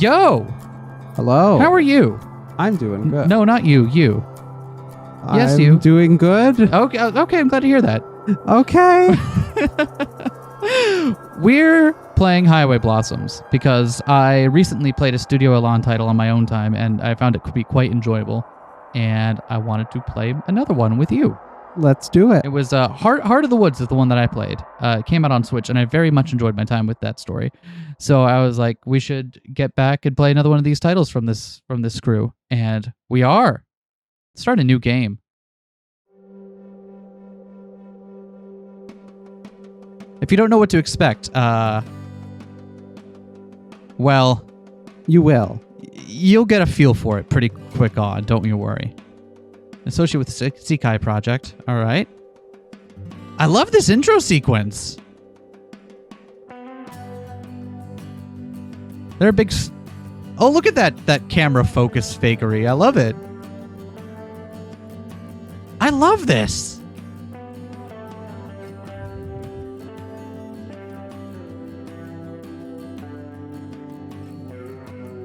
Yo! Hello. How are you? I'm doing good. No, not you. You. Yes, I'm you. doing good. Okay, I'm glad to hear that. Okay. We're playing Highway Blossoms because I recently played a Studio Elan title on my own time, and I found it could be quite enjoyable, and I wanted to play another one with you. Let's do it. It was Heart of the Woods is the one that I played. It came out on Switch, and I very much enjoyed my time with that story. So I was like, we should get back and play another one of these titles from this crew, and we are. Start a new game. If you don't know what to expect, well, You will. you'll get a feel for it pretty quick on, don't you worry. Associated with the Sekai project, all right. I love this intro sequence. They're a big... Oh, look at that camera focus fakery. I love it. I love this.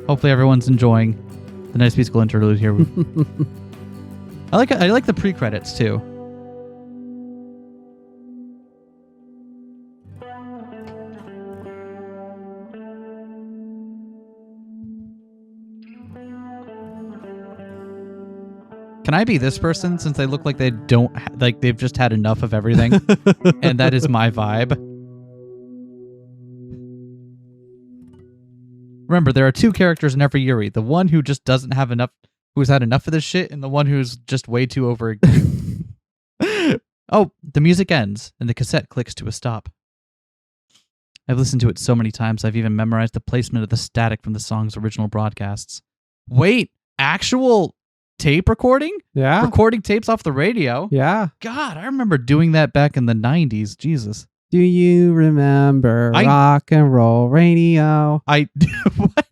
Hopefully everyone's enjoying the nice musical interlude here. I like the pre-credits too. Can I be this person since they look like they don't like they've just had enough of everything, and that is my vibe. Remember, there are two characters in every Yuri. The one who just doesn't have enough, who's had enough of this shit, and the one who's just way too over. Oh, the music ends, and the cassette clicks to a stop. I've listened to it so many times, I've even memorized the placement of the static from the song's original broadcasts. Wait, actual tape recording? Yeah. Recording tapes off the radio? Yeah. God, I remember doing that back in the 90s. Jesus. Do you remember rock and roll radio? What?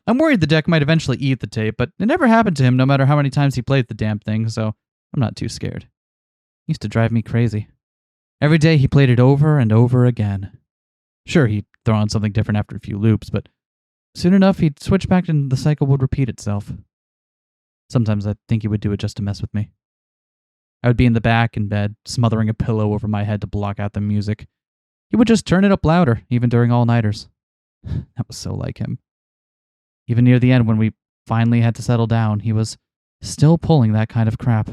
I'm worried the deck might eventually eat the tape, but it never happened to him no matter how many times he played the damn thing, so I'm not too scared. It used to drive me crazy. Every day he played it over and over again. Sure, he'd throw on something different after a few loops, but soon enough he'd switch back and the cycle would repeat itself. Sometimes I think he would do it just to mess with me. I would be in the back in bed, smothering a pillow over my head to block out the music. He would just turn it up louder, even during all-nighters. That was so like him. Even near the end, when we finally had to settle down, he was still pulling that kind of crap.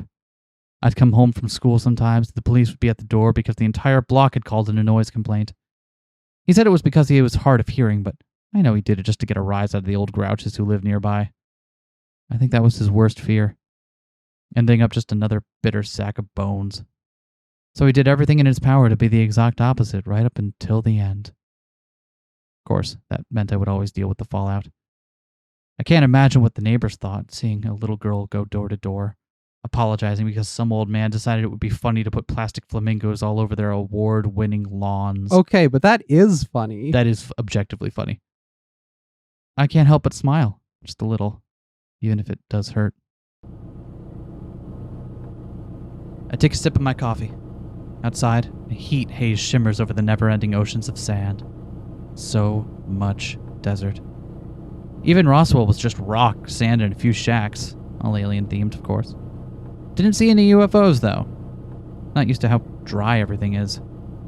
I'd come home from school sometimes, the police would be at the door because the entire block had called in a noise complaint. He said it was because he was hard of hearing, but I know he did it just to get a rise out of the old grouches who lived nearby. I think that was his worst fear. Ending up just another bitter sack of bones. So he did everything in his power to be the exact opposite right up until the end. Of course, that meant I would always deal with the fallout. I can't imagine what the neighbors thought, seeing a little girl go door to door, apologizing because some old man decided it would be funny to put plastic flamingos all over their award-winning lawns. Okay, but that is funny. That is objectively funny. I can't help but smile, just a little, even if it does hurt. I take a sip of my coffee. Outside, a heat haze shimmers over the never-ending oceans of sand. So much desert. Even Roswell was just rock, sand, and a few shacks. All alien-themed, of course. Didn't see any UFOs, though. Not used to how dry everything is.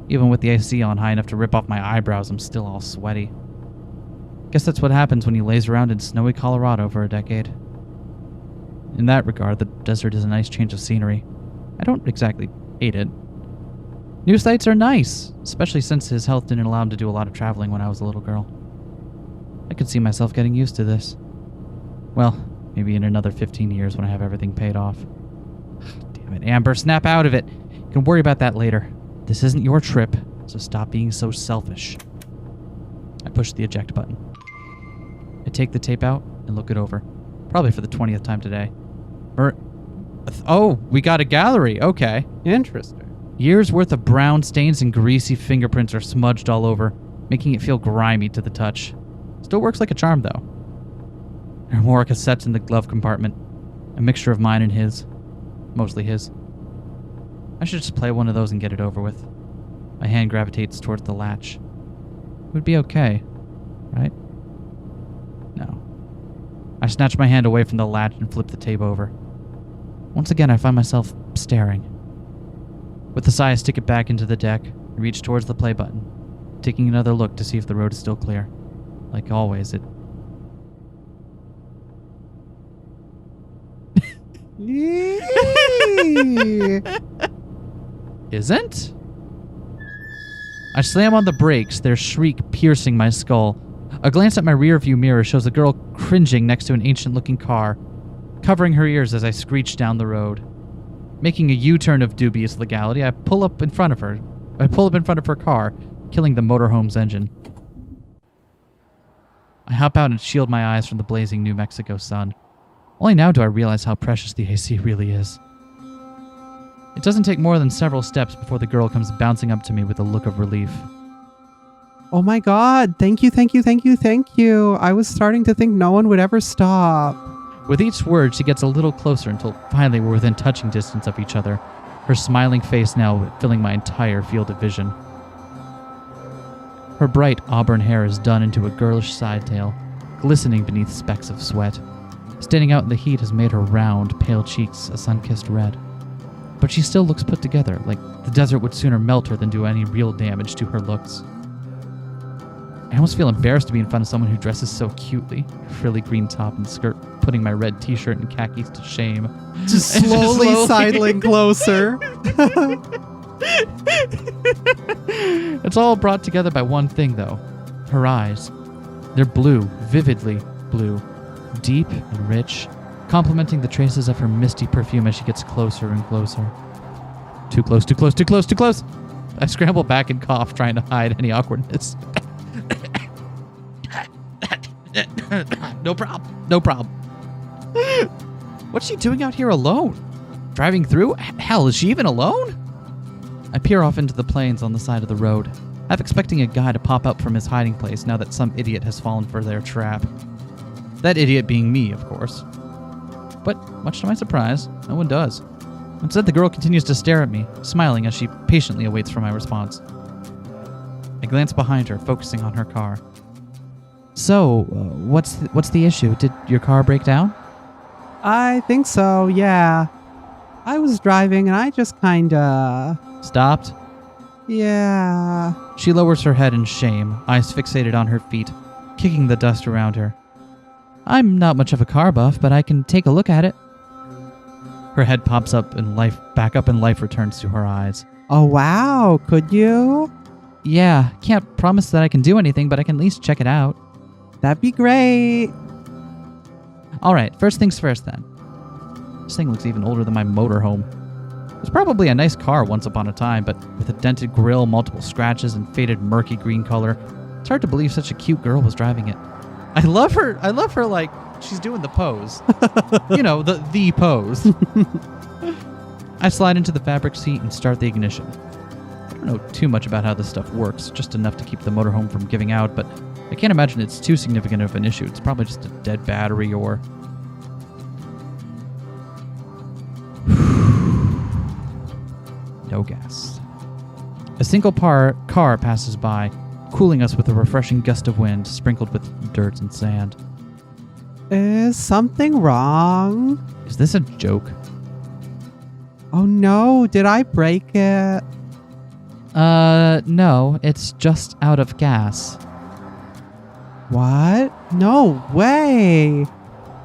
Even with the AC on high enough to rip off my eyebrows, I'm still all sweaty. Guess that's what happens when you laze around in snowy Colorado for a decade. In that regard, the desert is a nice change of scenery. I don't exactly hate it. New sights are nice, especially since his health didn't allow him to do a lot of traveling when I was a little girl. I could see myself getting used to this. Well, maybe in another 15 years when I have everything paid off. Damn it, Amber, snap out of it. You can worry about that later. This isn't your trip, so stop being so selfish. I push the eject button. I take the tape out and look it over. Probably for the 20th time today. Oh, we got a gallery. Okay. Interesting. Years worth of brown stains and greasy fingerprints are smudged all over, making it feel grimy to the touch. Still works like a charm, though. There are more cassettes in the glove compartment. A mixture of mine and his. Mostly his. I should just play one of those and get it over with. My hand gravitates towards the latch. It would be okay, right? No. I snatch my hand away from the latch and flip the tape over. Once again, I find myself staring. With a sigh, I stick it back into the deck and reach towards the play button, taking another look to see if the road is still clear. Like always, it... Isn't? I slam on the brakes, their shriek piercing my skull. A glance at my rearview mirror shows a girl cringing next to an ancient-looking car, covering her ears as I screech down the road. Making a U-turn of dubious legality, I pull up in front of her car, killing the motorhome's engine. I hop out and shield my eyes from the blazing New Mexico sun. Only now do I realize how precious the AC really is. It doesn't take more than several steps before the girl comes bouncing up to me with a look of relief. Oh my god, thank you, thank you, thank you, thank you. I was starting to think no one would ever stop. With each word, she gets a little closer until finally we're within touching distance of each other, her smiling face now filling my entire field of vision. Her bright auburn hair is done into a girlish side tail, glistening beneath specks of sweat. Standing out in the heat has made her round, pale cheeks a sun-kissed red. But she still looks put together, like the desert would sooner melt her than do any real damage to her looks. I almost feel embarrassed to be in front of someone who dresses so cutely. Frilly green top and skirt, putting my red t-shirt and khakis to shame. Just slowly sidling closer. It's all brought together by one thing, though. Her eyes. They're blue, vividly blue. Deep and rich, complementing the traces of her misty perfume as she gets closer and closer. Too close, too close, too close, too close! I scramble back and cough, trying to hide any awkwardness. No problem. No problem. What's she doing out here alone? Driving through? Hell, is she even alone? I peer off into the plains on the side of the road, half expecting a guy to pop up from his hiding place now that some idiot has fallen for their trap. That idiot being me, of course. But, much to my surprise, no one does. Instead, the girl continues to stare at me, smiling as she patiently awaits for my response. I glance behind her, focusing on her car. So, what's the issue? Did your car break down? I think so, yeah. I was driving and I just kinda... Stopped? Yeah. She lowers her head in shame, eyes fixated on her feet, kicking the dust around her. I'm not much of a car buff, but I can take a look at it. Her head pops up and back up and life returns to her eyes. Oh wow, could you? Yeah, can't promise that I can do anything, but I can at least check it out. That'd be great. Alright, first things first then. This thing looks even older than my motorhome. It was probably a nice car once upon a time, but with a dented grille, multiple scratches, and faded murky green color, it's hard to believe such a cute girl was driving it. I love her like she's doing the pose. You know, the pose. I slide into the fabric seat and start the ignition. I don't know too much about how this stuff works, just enough to keep the motorhome from giving out, but I can't imagine it's too significant of an issue. It's probably just a dead battery or... No gas. A single car passes by, cooling us with a refreshing gust of wind sprinkled with dirt and sand. Is something wrong? Is this a joke? Oh no, did I break it? No, it's just out of gas. What? No way!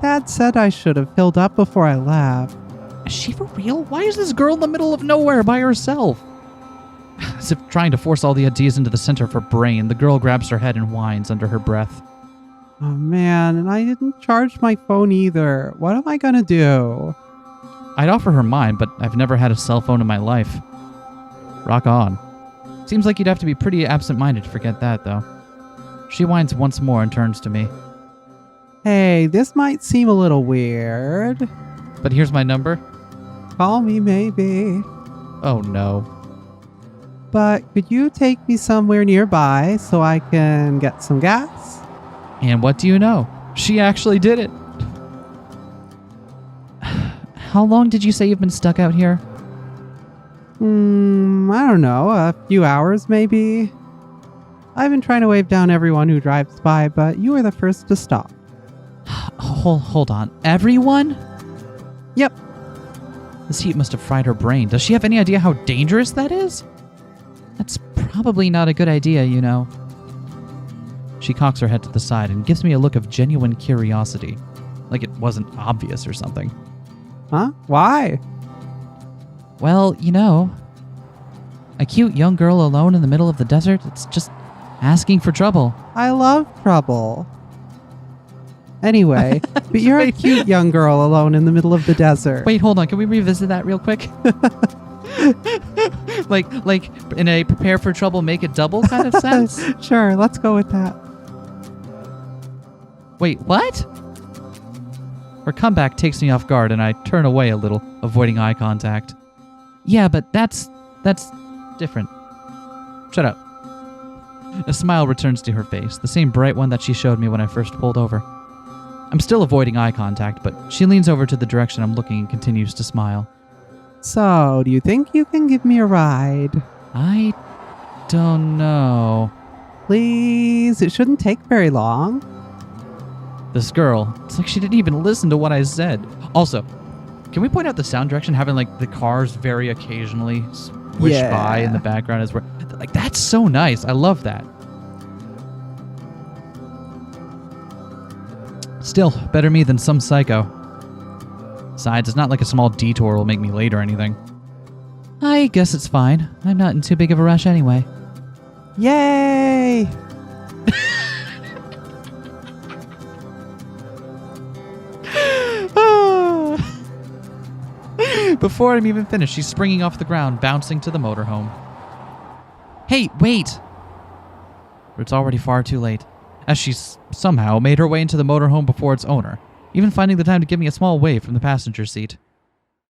Dad said I should have filled up before I left. Is she for real? Why is this girl in the middle of nowhere by herself? As if trying to force all the ideas into the center of her brain, the girl grabs her head and whines under her breath. Oh man, and I didn't charge my phone either. What am I gonna do? I'd offer her mine, but I've never had a cell phone in my life. Rock on. Seems like you'd have to be pretty absent-minded to forget that, though. She whines once more and turns to me. Hey, this might seem a little weird. But here's my number. Call me maybe. Oh no. But could you take me somewhere nearby so I can get some gas? And what do you know? She actually did it. How long did you say you've been stuck out here? I don't know, a few hours maybe. I've been trying to wave down everyone who drives by, but you were the first to stop. Hold on. Everyone? Yep. This heat must have fried her brain. Does she have any idea how dangerous that is? That's probably not a good idea, you know. She cocks her head to the side and gives me a look of genuine curiosity. Like it wasn't obvious or something. Huh? Why? Well, you know, a cute young girl alone in the middle of the desert, it's just asking for trouble. I love trouble. Anyway, but you're a cute young girl alone in the middle of the desert. Wait, hold on. Can we revisit that real quick? like in a prepare for trouble, make it double kind of sense? Sure, let's go with that. Wait, what? Her comeback takes me off guard and I turn away a little, avoiding eye contact. Yeah, but that's different. Shut up. A smile returns to her face, the same bright one that she showed me when I first pulled over. I'm still avoiding eye contact, but she leans over to the direction I'm looking and continues to smile. So, do you think you can give me a ride? I don't know. Please, it shouldn't take very long. This girl, it's like she didn't even listen to what I said. Also, can we point out the sound direction having like the cars very occasionally swish by in the background as we're like, that's so nice. I love that. Still, better me than some psycho. Besides, it's not like a small detour will make me late or anything. I guess it's fine. I'm not in too big of a rush anyway. Yay! Before I'm even finished, she's springing off the ground, bouncing to the motorhome. Hey, wait! But it's already far too late, as she's somehow made her way into the motorhome before its owner, even finding the time to give me a small wave from the passenger seat.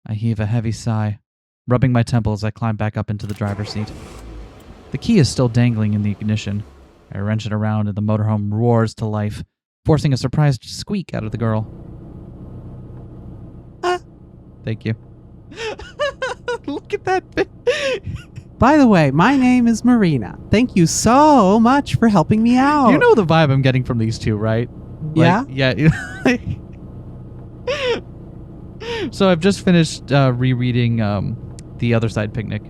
I heave a heavy sigh, rubbing my temple as I climb back up into the driver's seat. The key is still dangling in the ignition. I wrench it around and the motorhome roars to life, forcing a surprised squeak out of the girl. Thank you. Look at that. By the way, my name is Marina. Thank you so much for helping me out. You know the vibe I'm getting from these two, right? Yeah? Yeah. So I've just finished rereading The Other Side Picnic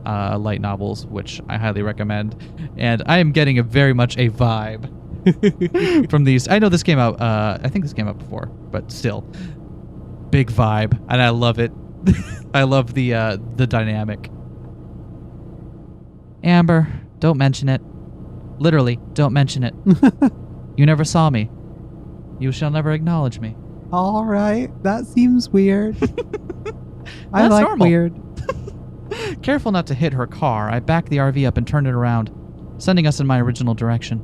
light novels, which I highly recommend. And I am getting very much a vibe from these. I know this came out, I think this came out before, but still. Big vibe. And I love it. I love the dynamic. Amber, don't mention it. Literally, don't mention it. You never saw me. You shall never acknowledge me. All right, that seems weird. I That's like normal. weird. Careful not to hit her car, I back the RV up and turn it around, sending us in my original direction.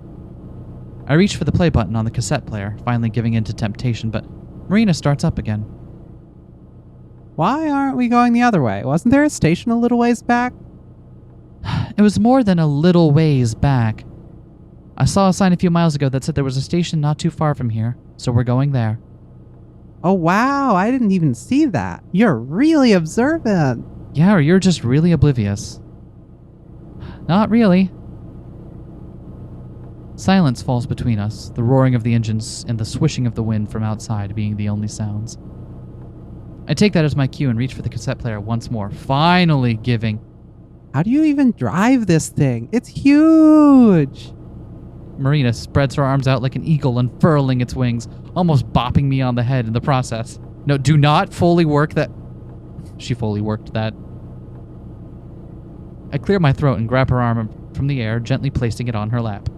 I reach for the play button on the cassette player, finally giving in to temptation, but Marina starts up again. Why aren't we going the other way? Wasn't there a station a little ways back? It was more than a little ways back. I saw a sign a few miles ago that said there was a station not too far from here, so we're going there. Oh, wow. I didn't even see that. You're really observant. Yeah, or you're just really oblivious. Not really. Silence falls between us, the roaring of the engines and the swishing of the wind from outside being the only sounds. I take that as my cue and reach for the cassette player once more, finally giving. How do you even drive this thing? It's huge. Marina spreads her arms out like an eagle, unfurling its wings, almost bopping me on the head in the process. No, do not fully work that. She fully worked that. I clear my throat and grab her arm from the air, gently placing it on her lap.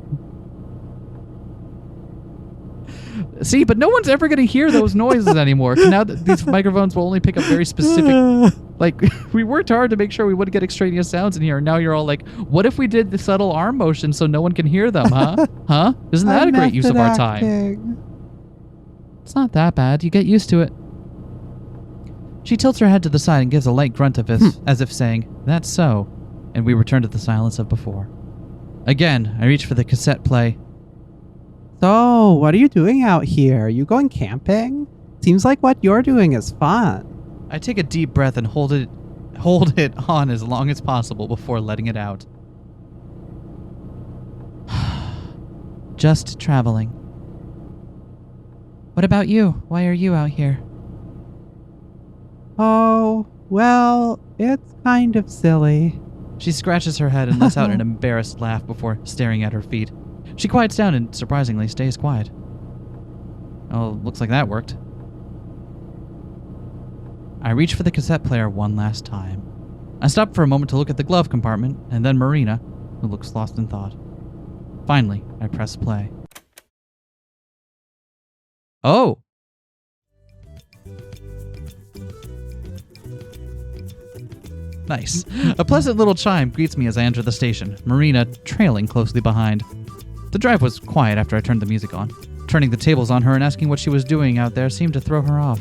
See, but no one's ever going to hear those noises anymore. Now that these microphones will only pick up very specific. Like, we worked hard to make sure we wouldn't get extraneous sounds in here, and now you're all like, what if we did the subtle arm motion so no one can hear them, huh? Huh? Isn't that a great use of our time? It's not that bad. You get used to it. She tilts her head to the side and gives a light grunt of as if saying, that's so, and we return to the silence of before. Again, I reach for the cassette play. So, what are you doing out here? Are you going camping? Seems like what you're doing is fun. I take a deep breath and hold it on as long as possible before letting it out. Just traveling. What about you? Why are you out here? Oh, well, it's kind of silly. She scratches her head and lets out an embarrassed laugh before staring at her feet. She quiets down and surprisingly stays quiet. Oh, looks like that worked. I reach for the cassette player one last time. I stop for a moment to look at the glove compartment, and then Marina, who looks lost in thought. Finally, I press play. Oh! Nice. A pleasant little chime greets me as I enter the station, Marina trailing closely behind. The drive was quiet after I turned the music on. Turning the tables on her and asking what she was doing out there seemed to throw her off.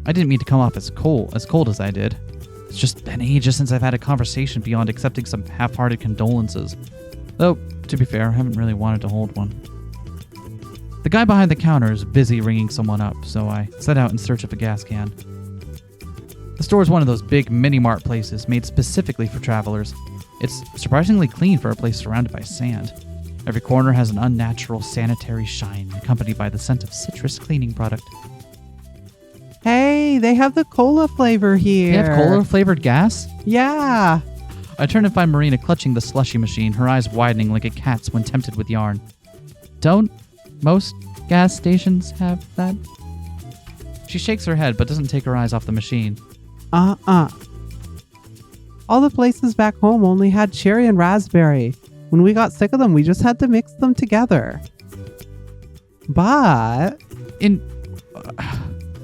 I didn't mean to come off as cold as I did. It's just been ages since I've had a conversation beyond accepting some half-hearted condolences. Though, to be fair, I haven't really wanted to hold one. The guy behind the counter is busy ringing someone up, so I set out in search of a gas can. The store is one of those big mini-mart places made specifically for travelers. It's surprisingly clean for a place surrounded by sand. Every corner has an unnatural sanitary shine, accompanied by the scent of citrus cleaning product. Hey, they have the cola flavor here. They have cola-flavored gas? Yeah. I turn and find Marina clutching the slushy machine, her eyes widening like a cat's when tempted with yarn. Don't most gas stations have that? She shakes her head but doesn't take her eyes off the machine. All the places back home only had cherry and raspberry. When we got sick of them, we just had to mix them together. But...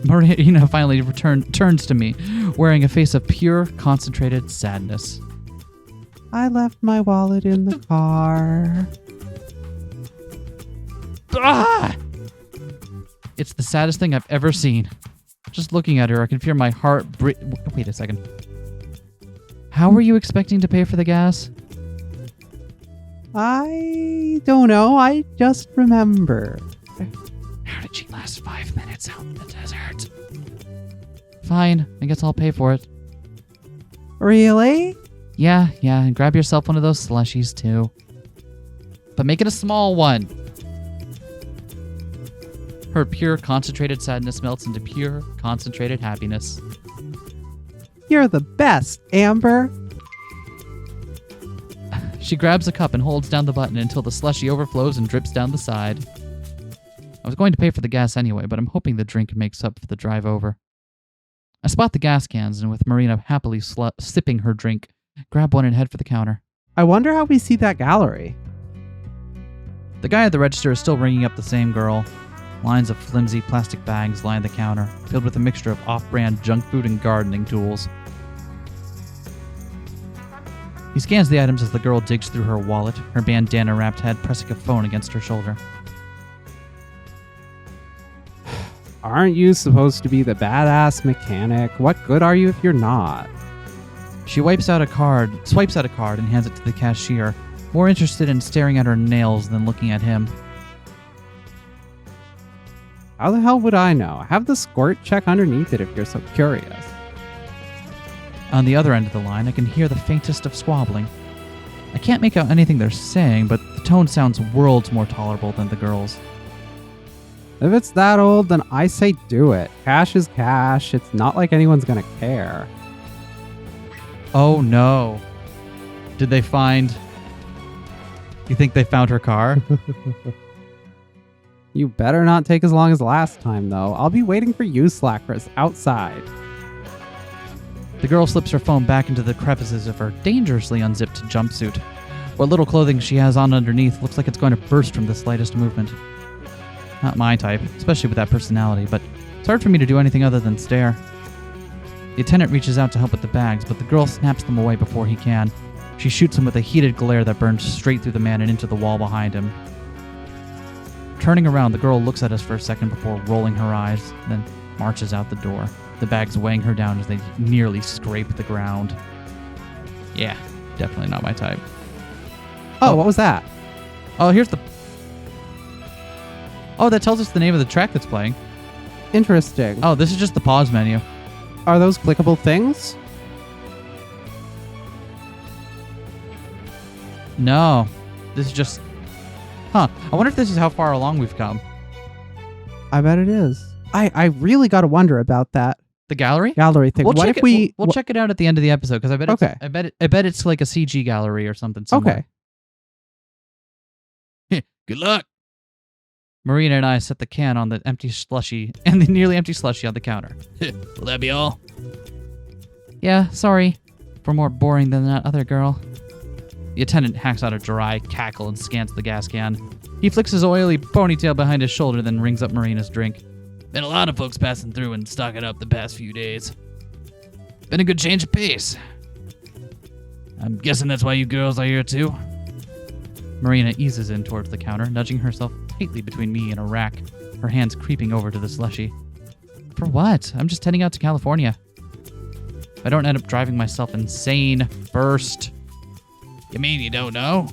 Marina finally turns to me, wearing a face of pure, concentrated sadness. I left my wallet in the car. Ah! It's the saddest thing I've ever seen. Just looking at her, I can feel my heart Wait a second. How were you expecting to pay for the gas? I don't know. I just remember. How did she last 5 minutes out in the desert? Fine, I guess I'll pay for it. Really? Yeah, and grab yourself one of those slushies too. But make it a small one. Her pure, concentrated sadness melts into pure, concentrated happiness. You're the best, Amber. She grabs a cup and holds down the button until the slushie overflows and drips down the side. I was going to pay for the gas anyway, but I'm hoping the drink makes up for the drive over. I spot the gas cans and with Marina happily sipping her drink, grab one and head for the counter. I wonder how we see that gallery. The guy at the register is still ringing up the same girl. Lines of flimsy plastic bags line the counter, filled with a mixture of off-brand junk food and gardening tools. He scans the items as the girl digs through her wallet, her bandana-wrapped head pressing a phone against her shoulder. Aren't you supposed to be the badass mechanic? What good are you if you're not? She swipes out a card and hands it to the cashier, more interested in staring at her nails than looking at him. How the hell would I know? Have the squirt check underneath it if you're so curious. On the other end of the line, I can hear the faintest of squabbling. I can't make out anything they're saying, but the tone sounds worlds more tolerable than the girl's. If it's that old, then I say do it. Cash is cash. It's not like anyone's gonna care. Oh no. Did they find... You think they found her car? You better not take as long as last time, though. I'll be waiting for you, slackers, outside. The girl slips her phone back into the crevices of her dangerously unzipped jumpsuit. What little clothing she has on underneath looks like it's going to burst from the slightest movement. Not my type, especially with that personality, but it's hard for me to do anything other than stare. The attendant reaches out to help with the bags, but the girl snaps them away before he can. She shoots him with a heated glare that burns straight through the man and into the wall behind him. Turning around, the girl looks at us for a second before rolling her eyes, then marches out the door, the bags weighing her down as they nearly scrape the ground. Yeah, definitely not my type. Oh, what was that? Oh, here's the... Oh, that tells us the name of the track that's playing. Interesting. Oh, this is just the pause menu. Are those clickable things? No. This is just... Huh. I wonder if this is how far along we've come. I bet it is. I really got to wonder about that The gallery? gallery thing. We'll What check if we... We'll check it out at the end of the episode because I bet it's, Okay. I bet it's like a CG gallery or something. Somewhere. Okay. Good luck. Marina and I set the can on the empty slushy and the nearly empty slushy on the counter. Will that be all? Yeah, sorry. For more boring than that other girl. The attendant hacks out a dry cackle and scans the gas can. He flicks his oily ponytail behind his shoulder, then rings up Marina's drink. Been a lot of folks passing through and stocking up the past few days. Been a good change of pace. I'm guessing that's why you girls are here too? Marina eases in towards the counter, nudging herself tightly between me and a rack, her hands creeping over to the slushy. For what? I'm just heading out to California. If I don't end up driving myself insane first. You mean you don't know?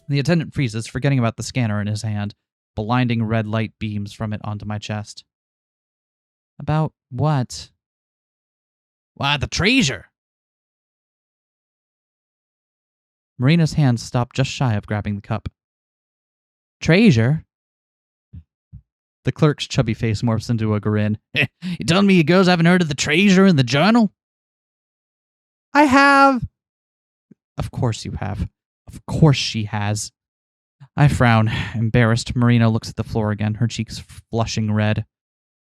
The attendant freezes, forgetting about the scanner in his hand. Blinding red light beams from it onto my chest. About what? Why, the treasure! Marina's hands stop just shy of grabbing the cup. Treasure? The clerk's chubby face morphs into a grin. You telling me you girls haven't heard of the treasure in the journal? I have. Of course you have. Of course she has. I frown. Embarrassed, Marina looks at the floor again, her cheeks flushing red.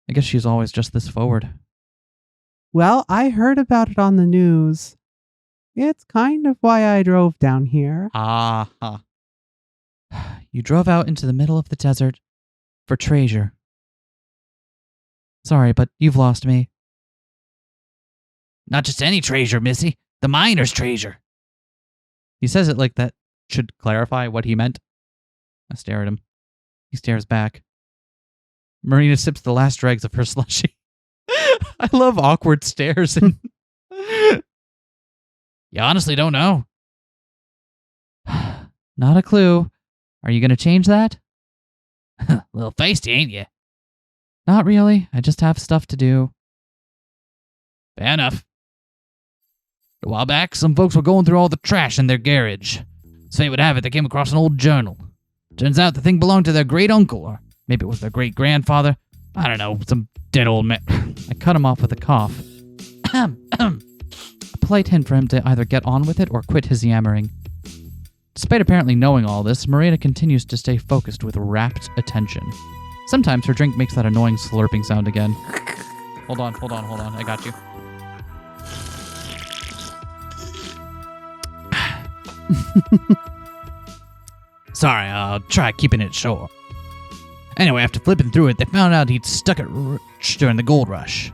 I guess she's always just this forward. Well, I heard about it on the news. It's kind of why I drove down here. Ah. You drove out into the middle of the desert for treasure. Sorry, but you've lost me. Not just any treasure, Missy. The miner's treasure. He says it like that should clarify what he meant. I stare at him. He stares back. Marina sips the last dregs of her slushy. I love awkward stares. And you honestly don't know? Not a clue. Are you going to change that? A little feisty, ain't you? Not really. I just have stuff to do. Fair enough. A while back, some folks were going through all the trash in their garage. So fate would have it, they came across an old journal. Turns out the thing belonged to their great-uncle, or maybe it was their great-grandfather. I don't know, some dead old man. I cut him off with a cough. A polite hint for him to either get on with it or quit his yammering. Despite apparently knowing all this, Marina continues to stay focused with rapt attention. Sometimes her drink makes that annoying slurping sound again. Hold on, I got you. Sorry, I'll try keeping it short. Anyway, after flipping through it, they found out he'd stuck it rich during the gold rush.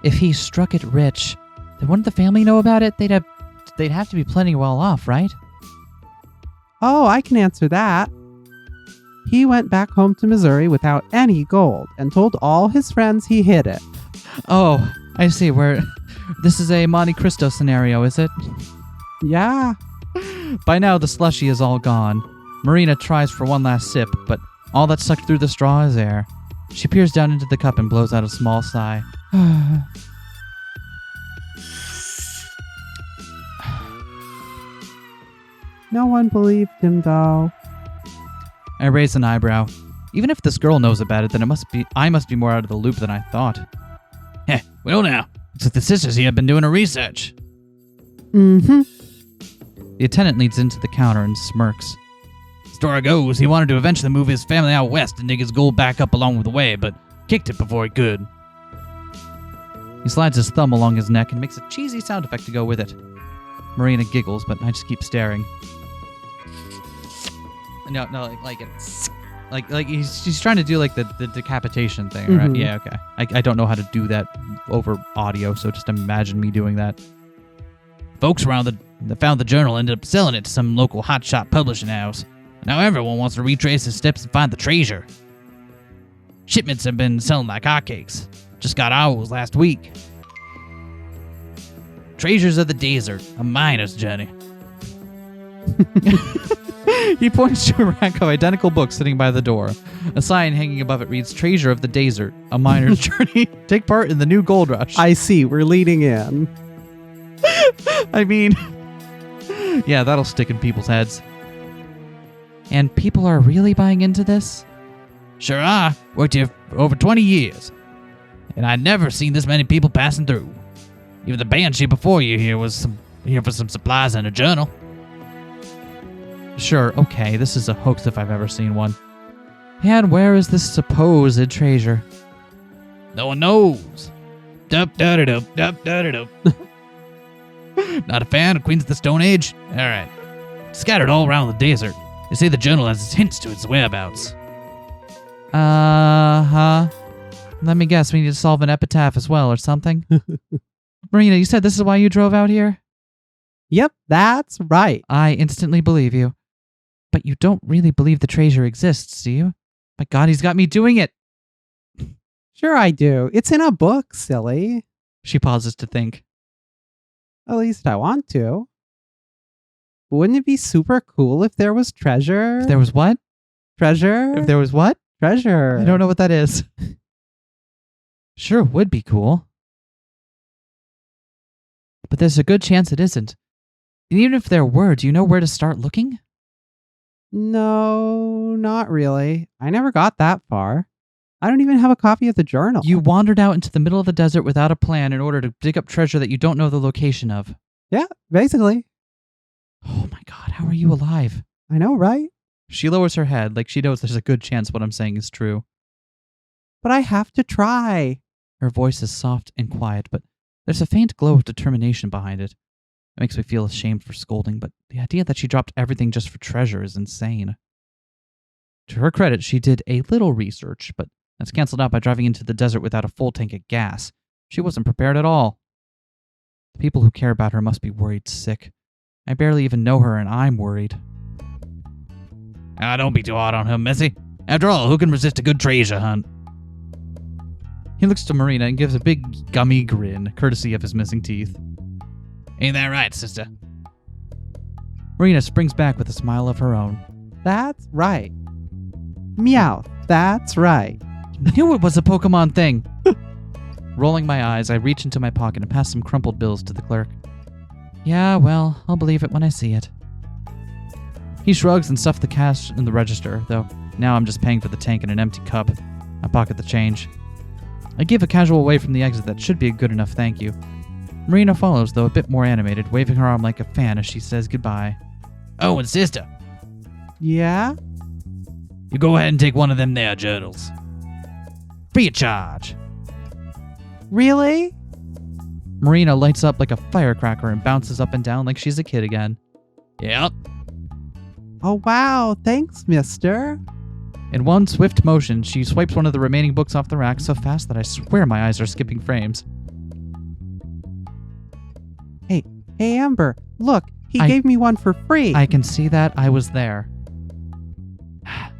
If he struck it rich, then wouldn't the family know about it? They'd have to be plenty well off, right? Oh, I can answer that. He went back home to Missouri without any gold and told all his friends he hid it. Oh, I see. This is a Monte Cristo scenario, is it? Yeah. By now, the slushy is all gone. Marina tries for one last sip, but all that's sucked through the straw is air. She peers down into the cup and blows out a small sigh. No one believed him, though. I raise an eyebrow. Even if this girl knows about it, then I must be more out of the loop than I thought. Heh, well now. Looks like the sisters here have been doing a research. Mm-hmm. The attendant leads into the counter and smirks. Story goes, he wanted to eventually move his family out west and dig his gold back up along the way, but kicked it before he could. He slides his thumb along his neck and makes a cheesy sound effect to go with it. Marina giggles, but I just keep staring. No, like it's like he's trying to do like the decapitation thing, right? Mm-hmm. Yeah, okay. I don't know how to do that over audio, so just imagine me doing that. Folks around that found the journal ended up selling it to some local hotshot publishing house. Now everyone wants to retrace his steps and find the treasure. Shipments have been selling like hotcakes. Just got ours last week. Treasures of the Desert, a miner's journey. He points to a rack of identical books sitting by the door. A sign hanging above it reads, Treasure of the Desert, a miner's journey. Take part in the new gold rush. I see, we're leading in. I mean, yeah, that'll stick in people's heads. And people are really buying into this? Sure are. Worked here for over 20 years. And I'd never seen this many people passing through. Even the banshee before you here was here for some supplies and a journal. Sure, okay, this is a hoax if I've ever seen one. And where is this supposed treasure? No one knows. Dup-da-da-dup. Not a fan of Queens of the Stone Age? Alright. Scattered all around the desert. They say the journal has hints to its whereabouts. Uh-huh. Let me guess, we need to solve an epitaph as well or something. Marina, you said this is why you drove out here? Yep, that's right. I instantly believe you. But you don't really believe the treasure exists, do you? My God, he's got me doing it. Sure I do. It's in a book, silly. She pauses to think. At least I want to. Wouldn't it be super cool if there was treasure? If there was what? Treasure? If there was what? Treasure. I don't know what that is. Sure would be cool. But there's a good chance it isn't. And even if there were, do you know where to start looking? No, not really. I never got that far. I don't even have a copy of the journal. You wandered out into the middle of the desert without a plan in order to dig up treasure that you don't know the location of. Yeah, basically. Oh my God, how are you alive? I know, right? She lowers her head like she knows there's a good chance what I'm saying is true. But I have to try. Her voice is soft and quiet, but there's a faint glow of determination behind it. It makes me feel ashamed for scolding, but the idea that she dropped everything just for treasure is insane. To her credit, she did a little research, but that's canceled out by driving into the desert without a full tank of gas. She wasn't prepared at all. The people who care about her must be worried sick. I barely even know her, and I'm worried. Ah, don't be too hard on her, Missy. After all, who can resist a good treasure hunt? He looks to Marina and gives a big gummy grin, courtesy of his missing teeth. Ain't that right, sister? Marina springs back with a smile of her own. That's right. Meow. That's right. I knew it was a Pokemon thing. Rolling my eyes, I reach into my pocket and pass some crumpled bills to the clerk. Yeah, well, I'll believe it when I see it. He shrugs and stuffs the cash in the register, though now I'm just paying for the tank in an empty cup. I pocket the change. I give a casual wave from the exit that should be a good enough thank you. Marina follows, though a bit more animated, waving her arm like a fan as she says goodbye. Oh, and sister, Yeah? you go ahead and take one of them there journals. Free of charge. Really? Marina lights up like a firecracker and bounces up and down like she's a kid again. Yep. Oh, wow. Thanks, mister. In one swift motion, she swipes one of the remaining books off the rack so fast that I swear my eyes are skipping frames. Hey, Amber, look. He I- gave me one for free. I can see that. I was there.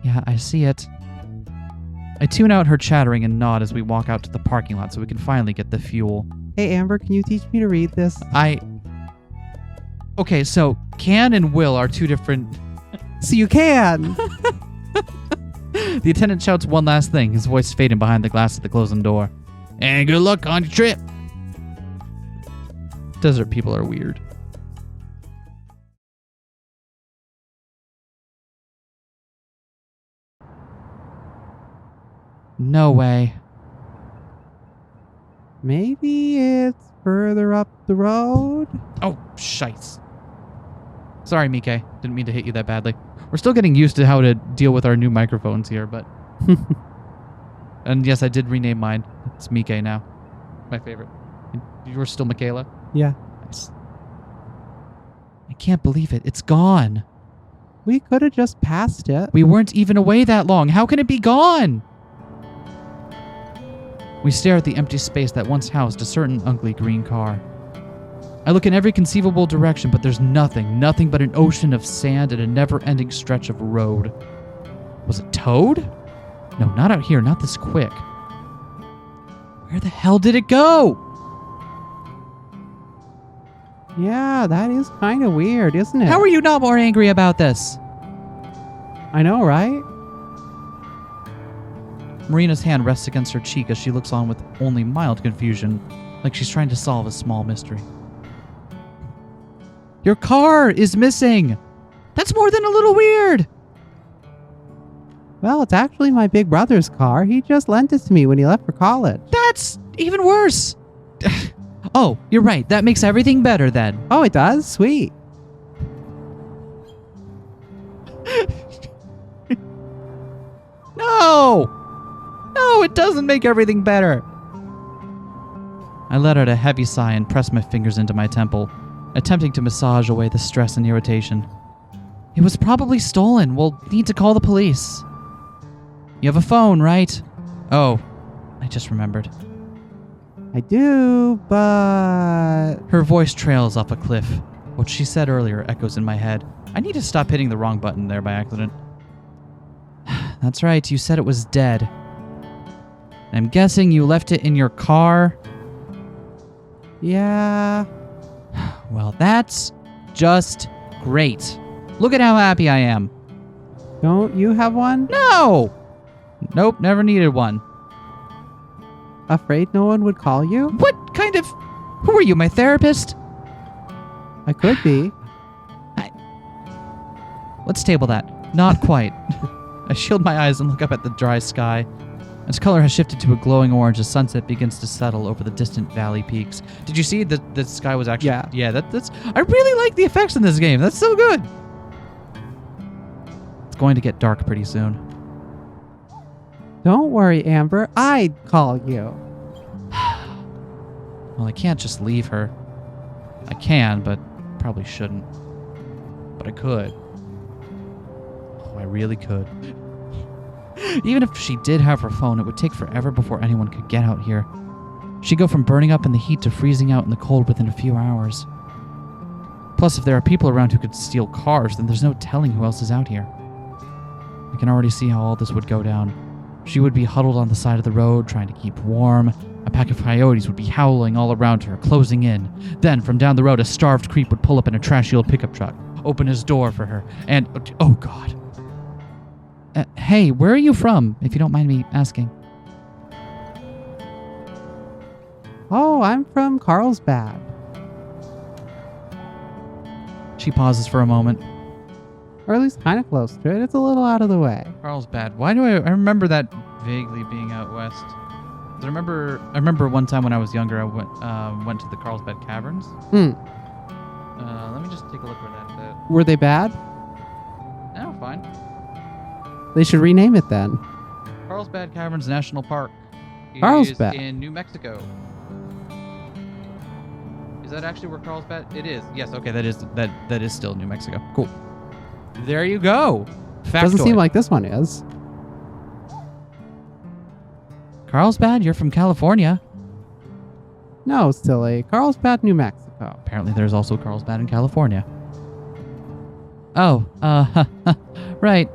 Yeah, I see it. I tune out her chattering and nod as we walk out to the parking lot so we can finally get the fuel. Hey, Amber, can you teach me to read this? Okay, so can and will are two different... So you can. The attendant shouts one last thing, his voice fading behind the glass of the closing door. And good luck on your trip. Desert people are weird. No way. Maybe it's further up the road. Oh, shites. Sorry, Mike. Didn't mean to hit you that badly. We're still getting used to how to deal with our new microphones here, but... And yes, I did rename mine. It's Mike now. My favorite. And you were still Michaela? Yeah. Nice. I can't believe it. It's gone. We could have just passed it. We weren't even away that long. How can it be gone? We stare at the empty space that once housed a certain ugly green car. I look in every conceivable direction, but there's nothing but an ocean of sand and a never-ending stretch of road. Was it towed? No, not out here, not this quick. Where the hell did it go? Yeah, that is kind of weird, isn't it? How are you not more angry about this? I know, right? Marina's hand rests against her cheek as she looks on with only mild confusion, like she's trying to solve a small mystery. Your car is missing! That's more than a little weird! Well, it's actually my big brother's car. He just lent it to me when he left for college. That's even worse. Oh, you're right. That makes everything better then. Oh, it does? Sweet. No! No, it doesn't make everything better. I let out a heavy sigh and pressed my fingers into my temple, attempting to massage away the stress and irritation. It was probably stolen. We'll need to call the police. You have a phone, right? Oh, I just remembered. I do, but... Her voice trails off a cliff. What she said earlier echoes in my head. I need to stop hitting the wrong button there by accident. That's right, you said it was dead. I'm guessing you left it in your car? Yeah. Well, that's just great. Look at how happy I am. Don't you have one? No! Nope, never needed one. Afraid no one would call you? What kind of... Who are you, my therapist? I could be. Let's table that. Not quite. I shield my eyes and look up at the dry sky. Its color has shifted to a glowing orange as sunset begins to settle over the distant valley peaks. Did you see that the sky was actually... Yeah, that's... I really like the effects in this game. That's so good. It's going to get dark pretty soon. Don't worry, Amber. I'd call you. Well, I can't just leave her. I can, but probably shouldn't. But I could. Oh, I really could. Even if she did have her phone, it would take forever before anyone could get out here. She'd go from burning up in the heat to freezing out in the cold within a few hours. Plus, if there are people around who could steal cars, then there's no telling who else is out here. I can already see how all this would go down. She would be huddled on the side of the road, trying to keep warm. A pack of coyotes would be howling all around her, closing in. Then, from down the road, a starved creep would pull up in a trashy old pickup truck, open his door for her, and... Oh, God. Hey, where are you from, if you don't mind me asking? Oh, I'm from Carlsbad. She pauses for a moment. Or at least kind of close to it. It's a little out of the way. Carlsbad. Why do I remember that vaguely being out west? 'Cause I remember one time when I was younger, I went to the Carlsbad Caverns. Let me just take a look where that's at. Were they bad? No, fine. They should rename it then. Carlsbad Caverns National Park Carlsbad. is in New Mexico. Is that actually where Carlsbad? It is. Yes. Okay. That is still New Mexico. Cool. There you go. Factoid. Doesn't seem like this one is. Carlsbad. You're from California. No, silly. Carlsbad, New Mexico. Apparently, there's also Carlsbad in California. Oh. Right.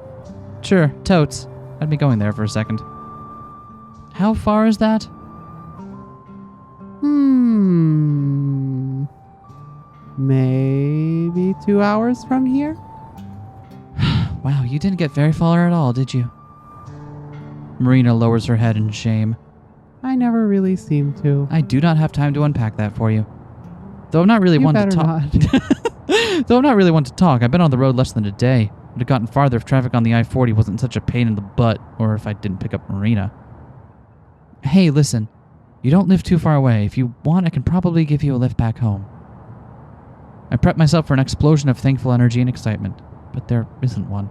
Sure. Totes. I'd be going there for a second. How far is that? Maybe 2 hours from here? Wow, you didn't get very far at all, did you? Marina lowers her head in shame. I never really seem to. I do not have time to unpack that for you. Though I'm not really one to talk. Though I'm not really one to talk. I've been on the road less than a day. Would have gotten farther if traffic on the I-40 wasn't such a pain in the butt, or if I didn't pick up Marina. Hey, listen. You don't live too far away. If you want, I can probably give you a lift back home. I prep myself for an explosion of thankful energy and excitement, but there isn't one.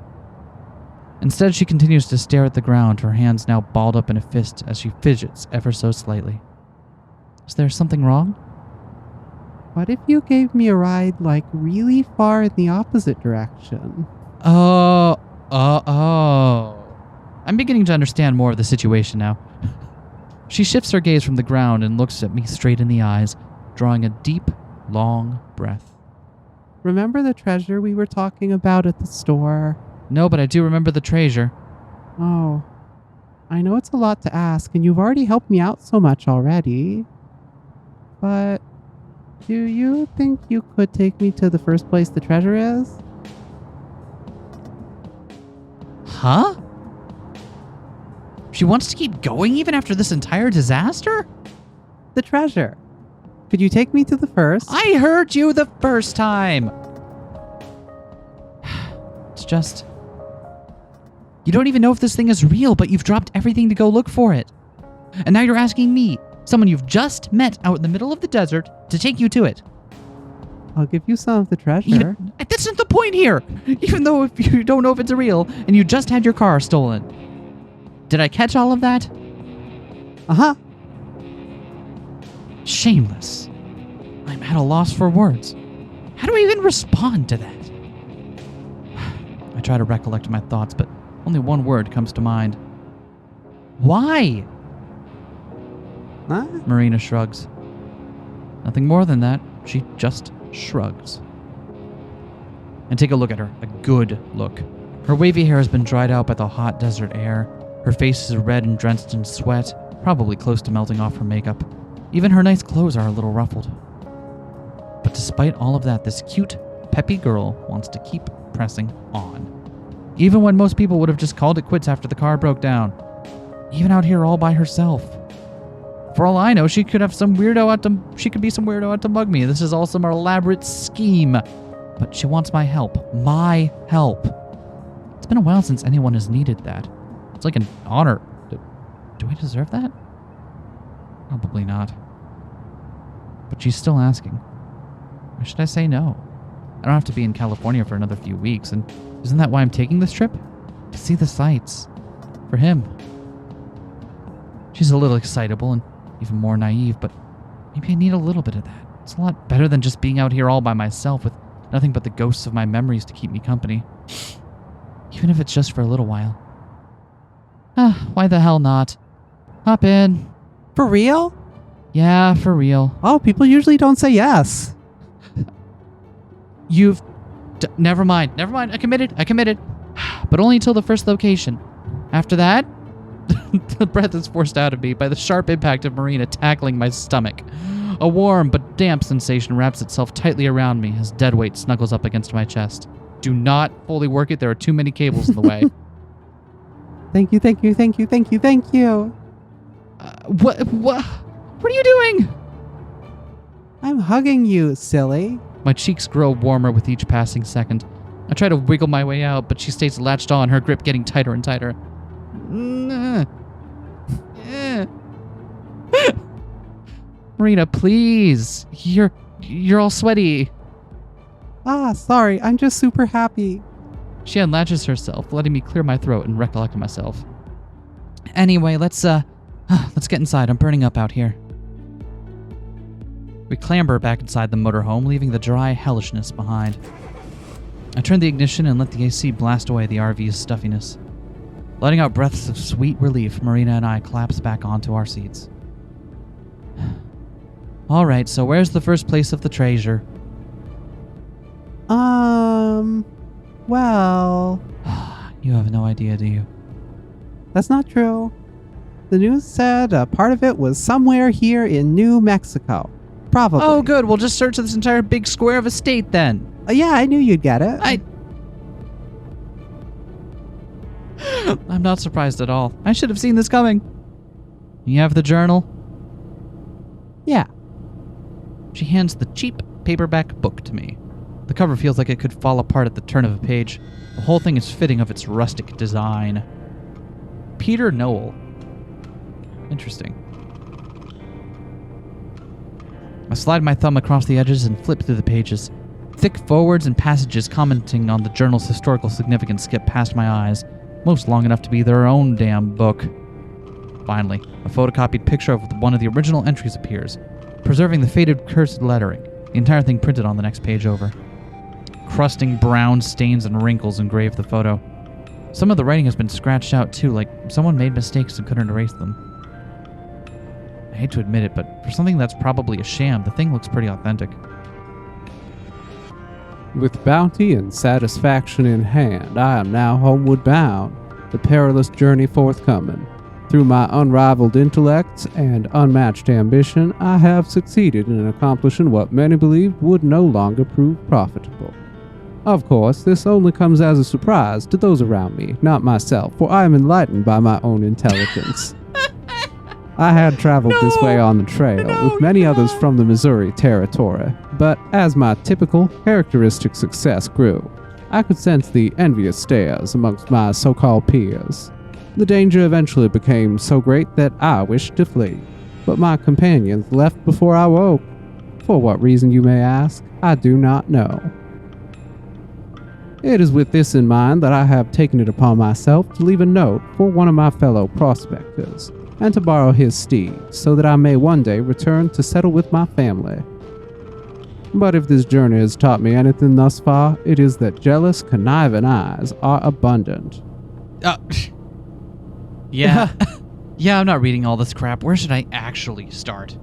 Instead, she continues to stare at the ground, her hands now balled up in a fist as she fidgets ever so slightly. Is there something wrong? What if you gave me a ride, like, really far in the opposite direction? Oh. I'm beginning to understand more of the situation now. She shifts her gaze from the ground and looks at me straight in the eyes, drawing a deep, long breath. Remember the treasure we were talking about at the store? No, but I do remember the treasure. Oh. I know it's a lot to ask, and you've already helped me out so much already. But do you think you could take me to the first place the treasure is? Huh? She wants to keep going even after this entire disaster? The treasure. Could you take me to the first? I heard you the first time. It's just... You don't even know if this thing is real, but you've dropped everything to go look for it. And now you're asking me, someone you've just met out in the middle of the desert, to take you to it. I'll give you some of the treasure. That's not the point here. Even though if you don't know if it's real, and you just had your car stolen. Did I catch all of that? Uh-huh. Shameless. I'm at a loss for words. How do I even respond to that? I try to recollect my thoughts, but only one word comes to mind. Why? Huh? Marina shrugs. Nothing more than that. She just shrugs. And take a look at her. A good look. Her wavy hair has been dried out by the hot desert air. Her face is red and drenched in sweat, probably close to melting off her makeup. Even her nice clothes are a little ruffled. But despite all of that, this cute, peppy girl wants to keep pressing on. Even when most people would have just called it quits after the car broke down. Even out here all by herself. For all I know, she could be some weirdo out to mug me. This is all some elaborate scheme. But she wants my help. My help. It's been a while since anyone has needed that. It's like an honor. Do I deserve that? Probably not. But she's still asking. Why should I say no? I don't have to be in California for another few weeks, and isn't that why I'm taking this trip? To see the sights. For him. She's a little excitable and even more naive, but maybe I need a little bit of that. It's a lot better than just being out here all by myself with nothing but the ghosts of my memories to keep me company. Even if it's just for a little while. Why the hell not? Hop in. For real? Yeah, for real. Oh, people usually don't say yes. Never mind. I committed. But only until the first location. After that, the breath is forced out of me by the sharp impact of Marina tackling my stomach. A warm but damp sensation wraps itself tightly around me as dead weight snuggles up against my chest. Do not fully work it. There are too many cables in the way. Thank you. What are you doing? I'm hugging you, silly. My cheeks grow warmer with each passing second. I try to wiggle my way out, but she stays latched on, her grip getting tighter and tighter. Marina, please. You're all sweaty. Sorry. I'm just super happy. She unlatches herself, letting me clear my throat and recollect myself. Anyway, let's get inside. I'm burning up out here. We clamber back inside the motorhome, leaving the dry hellishness behind. I turn the ignition and let the AC blast away the RV's stuffiness. Letting out breaths of sweet relief, Marina and I collapse back onto our seats. All right, so where's the first place of the treasure? Well... You have no idea, do you? That's not true. The news said a part of it was somewhere here in New Mexico. Probably. Oh, good. We'll just search this entire big square of a state then. Yeah, I knew you'd get it. I'm not surprised at all. I should have seen this coming. You have the journal? Yeah. She hands the cheap paperback book to me. The cover feels like it could fall apart at the turn of a page. The whole thing is fitting of its rustic design. Peter Noel. Interesting. I slide my thumb across the edges and flip through the pages. Thick forwards and passages commenting on the journal's historical significance skip past my eyes, most long enough to be their own damn book. Finally, a photocopied picture of one of the original entries appears, preserving the faded cursed lettering, the entire thing printed on the next page over. Crusting brown stains and wrinkles engrave the photo. Some of the writing has been scratched out too, like someone made mistakes and couldn't erase them. I hate to admit it, but for something that's probably a sham, the thing looks pretty authentic. With bounty and satisfaction in hand, I am now homeward bound, the perilous journey forthcoming. Through my unrivaled intellect and unmatched ambition, I have succeeded in accomplishing what many believed would no longer prove profitable. Of course, this only comes as a surprise to those around me, not myself, for I am enlightened by my own intelligence. I had traveled this way on the trail, with many others from the Missouri Territory, but as my typical, characteristic success grew, I could sense the envious stares amongst my so-called peers. The danger eventually became so great that I wished to flee, but my companions left before I woke. For what reason, you may ask, I do not know. It is with this in mind that I have taken it upon myself to leave a note for one of my fellow prospectors, and to borrow his steed, so that I may one day return to settle with my family. But if this journey has taught me anything thus far, it is that jealous, conniving eyes are abundant. Yeah. Yeah, I'm not reading all this crap. Where should I actually start?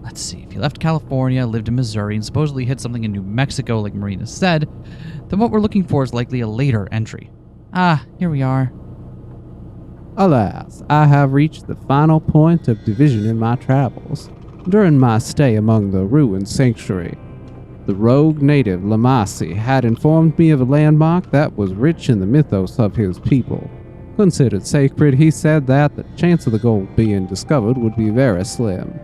Let's see. If you left California, lived in Missouri, and supposedly hit something in New Mexico like Marina said, then what we're looking for is likely a later entry. Ah, here we are. Alas, I have reached the final point of division in my travels. During my stay among the ruined sanctuary, the rogue native Lamasi had informed me of a landmark that was rich in the mythos of his people. Considered sacred, he said that the chance of the gold being discovered would be very slim.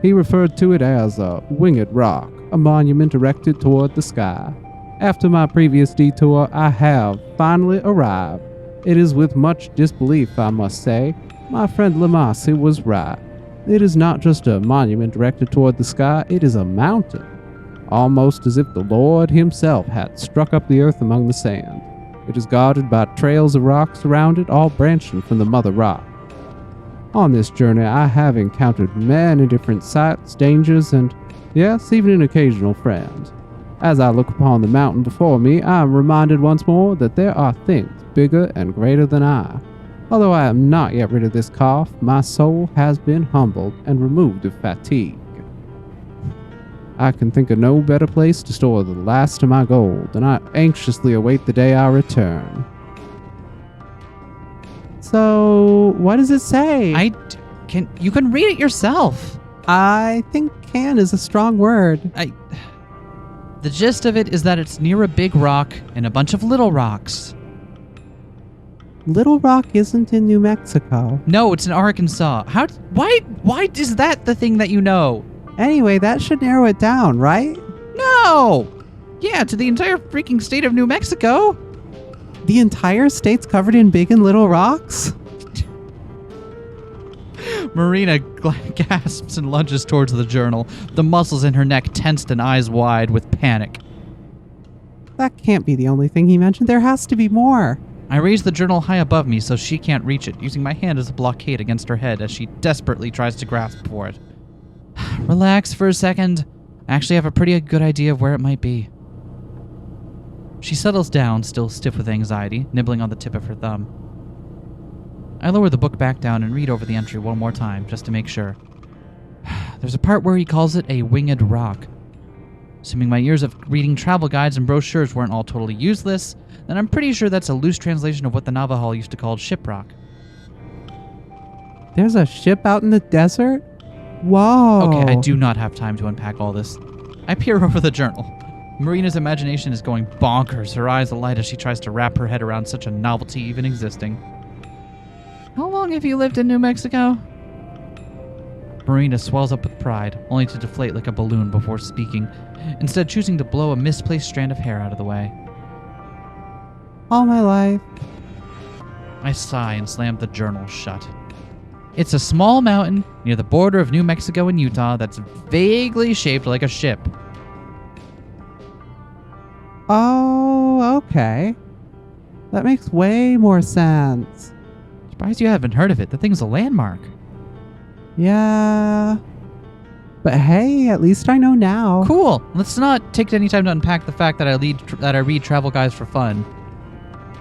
He referred to it as a winged rock, a monument erected toward the sky. After my previous detour, I have finally arrived. It is with much disbelief, I must say. My friend Lamasi was right. It is not just a monument directed toward the sky, it is a mountain. Almost as if the Lord himself had struck up the earth among the sand. It is guarded by trails of rocks around it, all branching from the mother rock. On this journey, I have encountered many different sights, dangers, and, yes, even an occasional friend. As I look upon the mountain before me, I am reminded once more that there are things bigger and greater than I. Although I am not yet rid of this cough, my soul has been humbled and removed of fatigue. I can think of no better place to store the last of my gold, and I anxiously await the day I return. So, what does it say? You can read it yourself. I think can is a strong word. The gist of it is that it's near a big rock and a bunch of little rocks. Little Rock isn't in New Mexico. No, it's in Arkansas. Why is that the thing that you know? Anyway, that should narrow it down, right? No! Yeah, to the entire freaking state of New Mexico. The entire state's covered in big and little rocks? Marina gasps and lunges towards the journal, the muscles in her neck tensed and eyes wide with panic. That can't be the only thing he mentioned. There has to be more. I raise the journal high above me so she can't reach it, using my hand as a blockade against her head as she desperately tries to grasp for it. Relax for a second. I actually have a pretty good idea of where it might be. She settles down, still stiff with anxiety, nibbling on the tip of her thumb. I lower the book back down and read over the entry one more time, just to make sure. There's a part where he calls it a winged rock. Assuming my years of reading travel guides and brochures weren't all totally useless, then I'm pretty sure that's a loose translation of what the Navajo used to call shiprock. There's a ship out in the desert? Whoa. Okay, I do not have time to unpack all this. I peer over the journal. Marina's imagination is going bonkers, her eyes alight as she tries to wrap her head around such a novelty even existing. How long have you lived in New Mexico? Marina swells up with pride, only to deflate like a balloon before speaking, instead choosing to blow a misplaced strand of hair out of the way. All my life. I sigh and slam the journal shut. It's a small mountain near the border of New Mexico and Utah that's vaguely shaped like a ship. Oh, okay. That makes way more sense. Surprised you haven't heard of it. The thing's a landmark. Yeah. But hey, at least I know now. Cool. Let's not take any time to unpack the fact that I read travel guides for fun.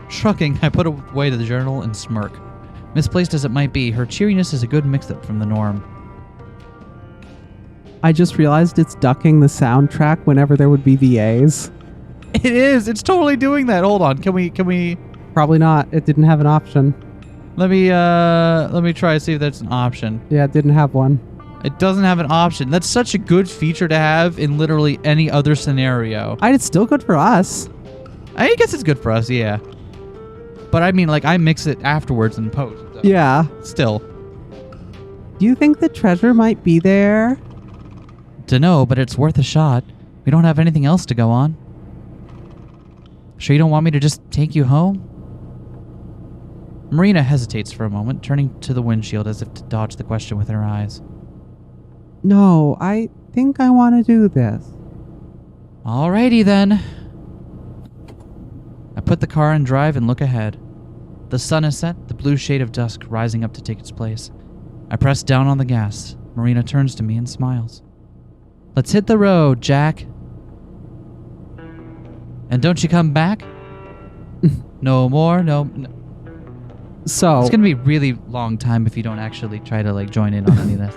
Shrugging, I put away the journal and smirk. Misplaced as it might be, her cheeriness is a good mix-up from the norm. I just realized it's ducking the soundtrack whenever there would be VAs. It is. It's totally doing that. Hold on. Can we? Probably not. It didn't have an option. Let me try to see if that's an option. Yeah, it didn't have one. It doesn't have an option. That's such a good feature to have in literally any other scenario. It's still good for us. I guess it's good for us, yeah. But I mean, like, I mix it afterwards in post. So Yeah. Still. Do you think the treasure might be there? Dunno, but it's worth a shot. We don't have anything else to go on. Sure you don't want me to just take you home? Marina hesitates for a moment, turning to the windshield as if to dodge the question with her eyes. No, I think I want to do this. Alrighty then. I put the car in drive and look ahead. The sun is set, the blue shade of dusk rising up to take its place. I press down on the gas. Marina turns to me and smiles. Let's hit the road, Jack. And don't you come back? No more, no. So It's gonna be a really long time if you don't actually try to join in on any of this.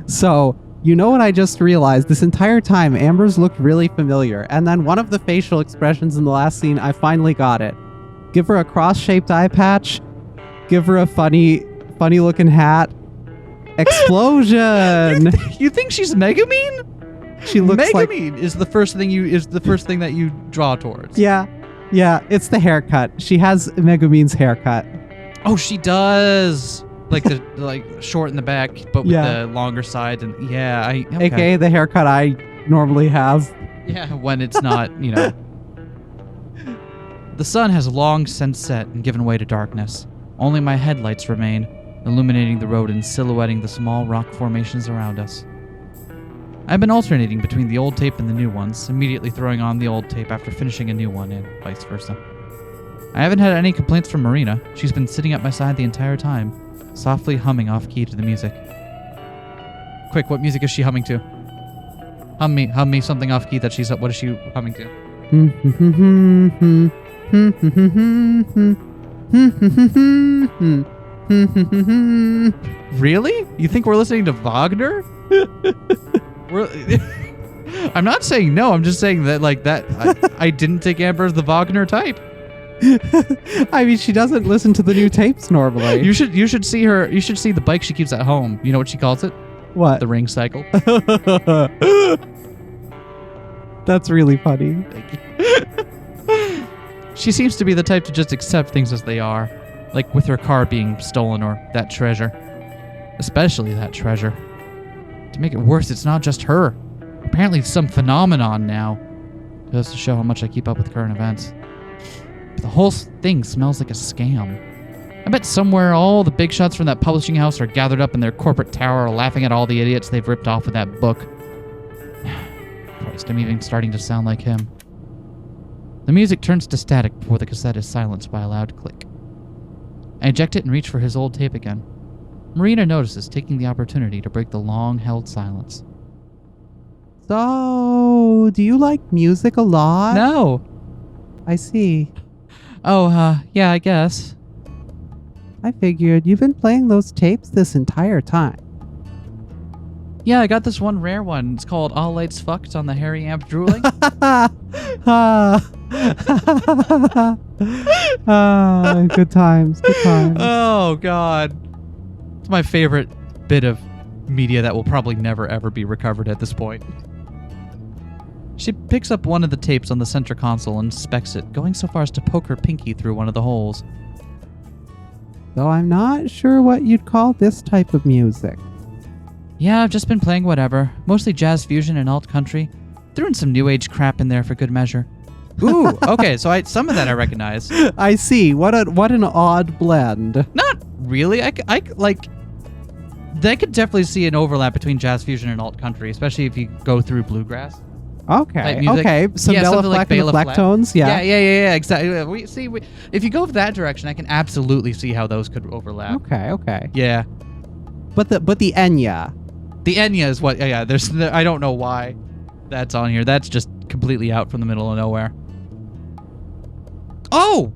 So, you know what I just realized? This entire time, Amber's looked really familiar. And then one of the facial expressions in the last scene, I finally got it. Give her a cross-shaped eye patch. Give her a funny looking hat. Explosion! You think she's Megumin? She looks like... Megumin is the first thing that you draw towards. Yeah, it's the haircut. She has Megumin's haircut. Oh, she does. Like short in the back, but with the longer side, and okay. AKA the haircut I normally have. Yeah, when it's not, The sun has long since set and given way to darkness. Only my headlights remain, illuminating the road and silhouetting the small rock formations around us. I've been alternating between the old tape and the new ones, immediately throwing on the old tape after finishing a new one, and vice versa. I haven't had any complaints from Marina. She's been sitting at my side the entire time, softly humming off key to the music. Quick, what music is she humming to? Hum me something off key that she's what is she humming to? Really? You think we're listening to Wagner? I'm not saying no, I'm just saying that I didn't take Amber as the Wagner type. I mean, she doesn't listen to the new tapes normally. You should see her. You should see the bike she keeps at home. You know what she calls it? What? The ring cycle. That's really funny. She seems to be the type to just accept things as they are, like with her car being stolen or that treasure. Especially that treasure. To make it worse, it's not just her. Apparently it's some phenomenon now. Goes to show how much I keep up with current events. The whole thing smells like a scam. I bet somewhere all the big shots from that publishing house are gathered up in their corporate tower laughing at all the idiots they've ripped off with that book. Christ, I'm even starting to sound like him. The music turns to static before the cassette is silenced by a loud click. I eject it and reach for his old tape again. Marina notices, taking the opportunity to break the long-held silence. So, do you like music a lot? No. I see. Oh, yeah, I guess. I figured you've been playing those tapes this entire time. Yeah, I got this one rare one. It's called All Lights Fucked on the Harry Amp Drooling. Good times, good times. Oh, God. It's my favorite bit of media that will probably never, ever be recovered at this point. She picks up one of the tapes on the center console and inspects it, going so far as to poke her pinky through one of the holes. Though I'm not sure what you'd call this type of music. Yeah, I've just been playing whatever. Mostly jazz fusion and alt country. Threw in some new age crap in there for good measure. Ooh, okay, so some of that I recognize. I see. What an odd blend. Not really. I could definitely see an overlap between jazz fusion and alt country, especially if you go through bluegrass. Okay, okay. Some Bela Fleck and the Flecktones, yeah. Yeah, exactly. If you go that direction, I can absolutely see how those could overlap. Okay. Yeah. But the Enya. The Enya is what, yeah, I don't know why that's on here. That's just completely out from the middle of nowhere. Oh!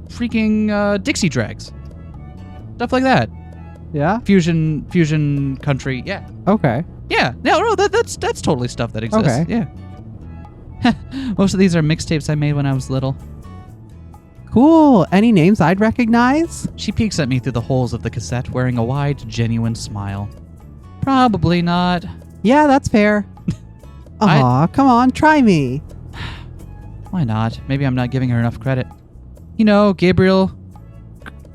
Freaking Dixie Drags. Stuff like that. Yeah? Fusion country, yeah. Okay. Yeah, no, that's totally stuff that exists. Okay. Yeah. Most of these are mixtapes I made when I was little. Cool. Any names I'd recognize? She peeks at me through the holes of the cassette, wearing a wide, genuine smile. Probably not. Yeah, that's fair. Aw, come on, try me. Why not? Maybe I'm not giving her enough credit. You know, Gabriel,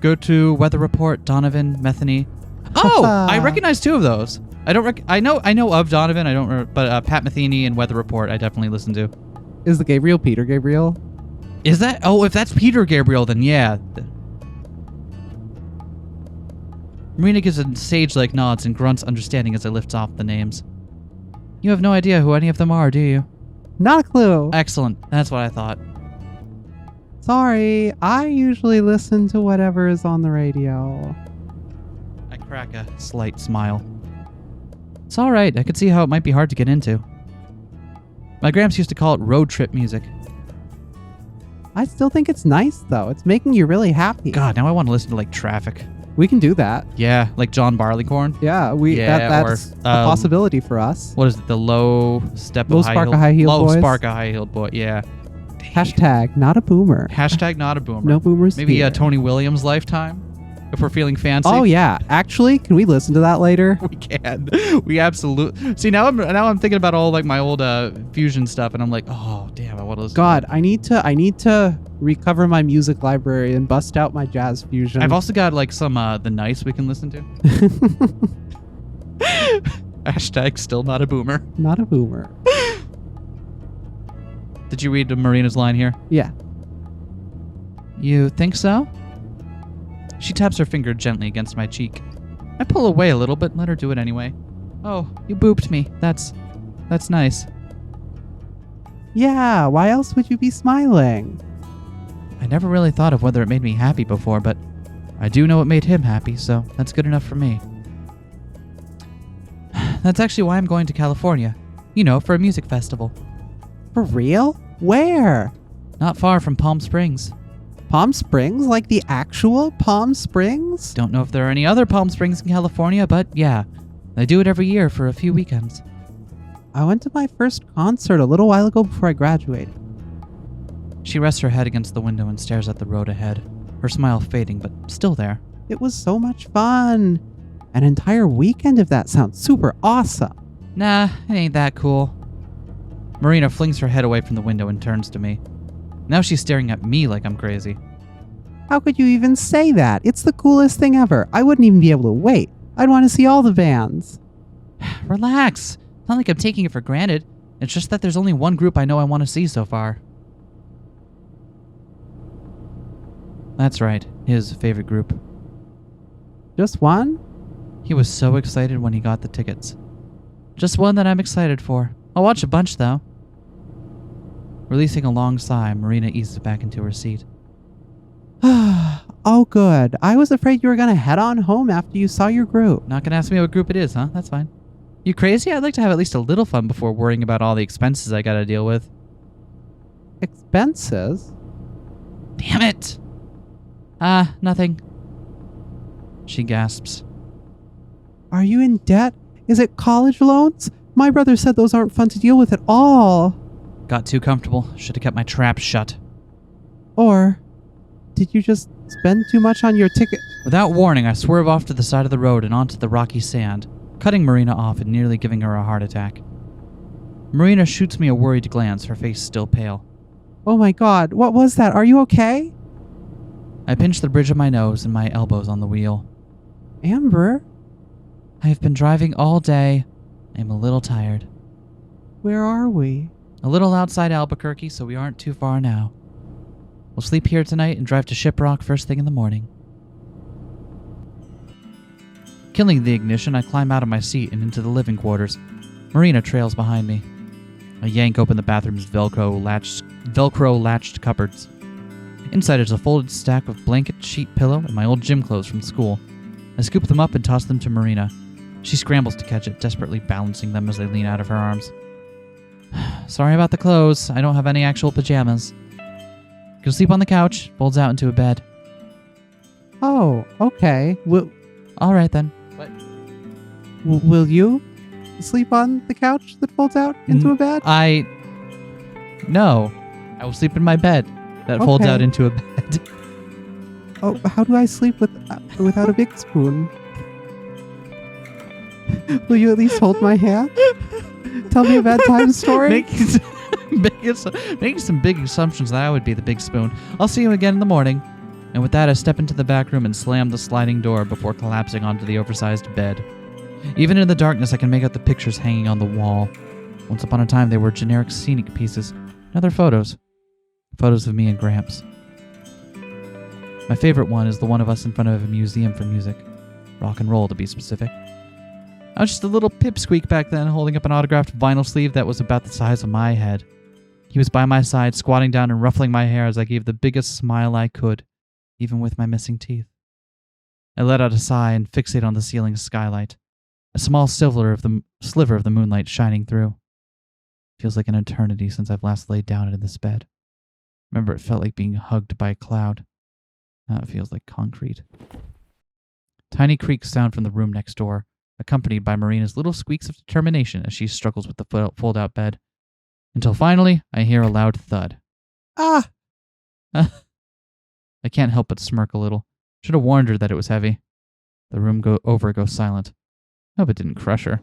Go To, Weather Report, Donovan, Metheny. Oh, I recognize two of those. I know of Donovan. I don't, but Pat Metheny and Weather Report I definitely listen to. Is the Gabriel Peter Gabriel? Is that? Oh, if that's Peter Gabriel, then yeah. Marina gives a sage-like nods and grunts understanding as I lift off the names. You have no idea who any of them are, do you? Not a clue. Excellent. That's what I thought. Sorry, I usually listen to whatever is on the radio. I crack a slight smile. It's all right. I could see how it might be hard to get into. My gramps used to call it road trip music. I still think it's nice, though. It's making you really happy. God, now I want to listen to like Traffic. We can do that. Yeah, like John Barleycorn. Yeah, that's or, a possibility for us. What is it? The low step Low of high spark heel. of high heel Low boys. spark of high heeled boy. Yeah. Hashtag not a boomer. Hashtag not a boomer. No boomers Maybe here. Tony Williams Lifetime, if we're feeling fancy. Oh yeah, actually, can we listen to that later? We can. We absolutely. See, now I'm thinking about all like my old fusion stuff, and I'm like, oh damn, I want to listen. God, I need to recover my music library and bust out my jazz fusion. I've also got like some The Nice we can listen to. Hashtag still not a boomer. Not a boomer. Did you read Marina's line here? Yeah. You think so? She taps her finger gently against my cheek. I pull away a little, but let her do it anyway. Oh, you booped me. That's nice. Yeah, why else would you be smiling? I never really thought of whether it made me happy before, but I do know it made him happy, so that's good enough for me. That's actually why I'm going to California. You know, for a music festival. For real? Where? Not far from Palm Springs. Palm Springs? Like the actual Palm Springs? Don't know if there are any other Palm Springs in California, but yeah, they do it every year for a few weekends. I went to my first concert a little while ago before I graduated. She rests her head against the window and stares at the road ahead, her smile fading, but still there. It was so much fun. An entire weekend of that sounds super awesome. Nah, it ain't that cool. Marina flings her head away from the window and turns to me. Now she's staring at me like I'm crazy. How could you even say that? It's the coolest thing ever. I wouldn't even be able to wait. I'd want to see all the bands. Relax. It's not like I'm taking it for granted. It's just that there's only one group I know I want to see so far. That's right, his favorite group. Just one? He was so excited when he got the tickets. Just one that I'm excited for. I'll watch a bunch, though. Releasing a long sigh, Marina eases back into her seat. Oh, good. I was afraid you were going to head on home after you saw your group. Not gonna ask me what group it is, huh? That's fine. You crazy? I'd like to have at least a little fun before worrying about all the expenses I gotta deal with. Expenses? Damn it! Nothing. She gasps. Are you in debt? Is it college loans? My brother said those aren't fun to deal with at all. Got too comfortable. Should have kept my trap shut. Or did you just spend too much on your ticket? Without warning, I swerve off to the side of the road and onto the rocky sand, cutting Marina off and nearly giving her a heart attack. Marina shoots me a worried glance, her face still pale. Oh my god, what was that? Are you okay? I pinch the bridge of my nose and my elbows on the wheel. Amber? I have been driving all day. I'm a little tired. Where are we? A little outside Albuquerque, so we aren't too far now. We'll sleep here tonight and drive to Shiprock first thing in the morning. Killing the ignition, I climb out of my seat and into the living quarters. Marina trails behind me. I yank open the bathroom's Velcro latched cupboards. Inside is a folded stack of blanket, sheet pillow, and my old gym clothes from school. I scoop them up and toss them to Marina. She scrambles to catch it, desperately balancing them as they lean out of her arms. Sorry about the clothes. I don't have any actual pajamas. Go sleep on the couch. Folds out into a bed. Oh, okay. All right then. What? Will you sleep on the couch that folds out into a bed? No. I will sleep in my bed that folds Okay. out into a bed. Oh, how do I sleep without a big spoon? Will you at least hold my hand? Tell me a bedtime story? Making some big assumptions that I would be the big spoon. I'll see you again in the morning. And with that, I step into the back room and slam the sliding door before collapsing onto the oversized bed. Even in the darkness, I can make out the pictures hanging on the wall. Once upon a time, they were generic scenic pieces. Now they're photos. Photos of me and Gramps. My favorite one is the one of us in front of a museum for music. Rock and roll, to be specific. I was just a little pipsqueak back then, holding up an autographed vinyl sleeve that was about the size of my head. He was by my side, squatting down and ruffling my hair as I gave the biggest smile I could, even with my missing teeth. I let out a sigh and fixate on the ceiling skylight, a small sliver of the moonlight shining through. Feels like an eternity since I've last laid down in this bed. Remember, it felt like being hugged by a cloud. Now it feels like concrete. Tiny creaks sound from the room next door, accompanied by Marina's little squeaks of determination as she struggles with the fold-out bed. Until finally, I hear a loud thud. Ah! I can't help but smirk a little. Should have warned her that it was heavy. The room goes silent. Hope it didn't crush her.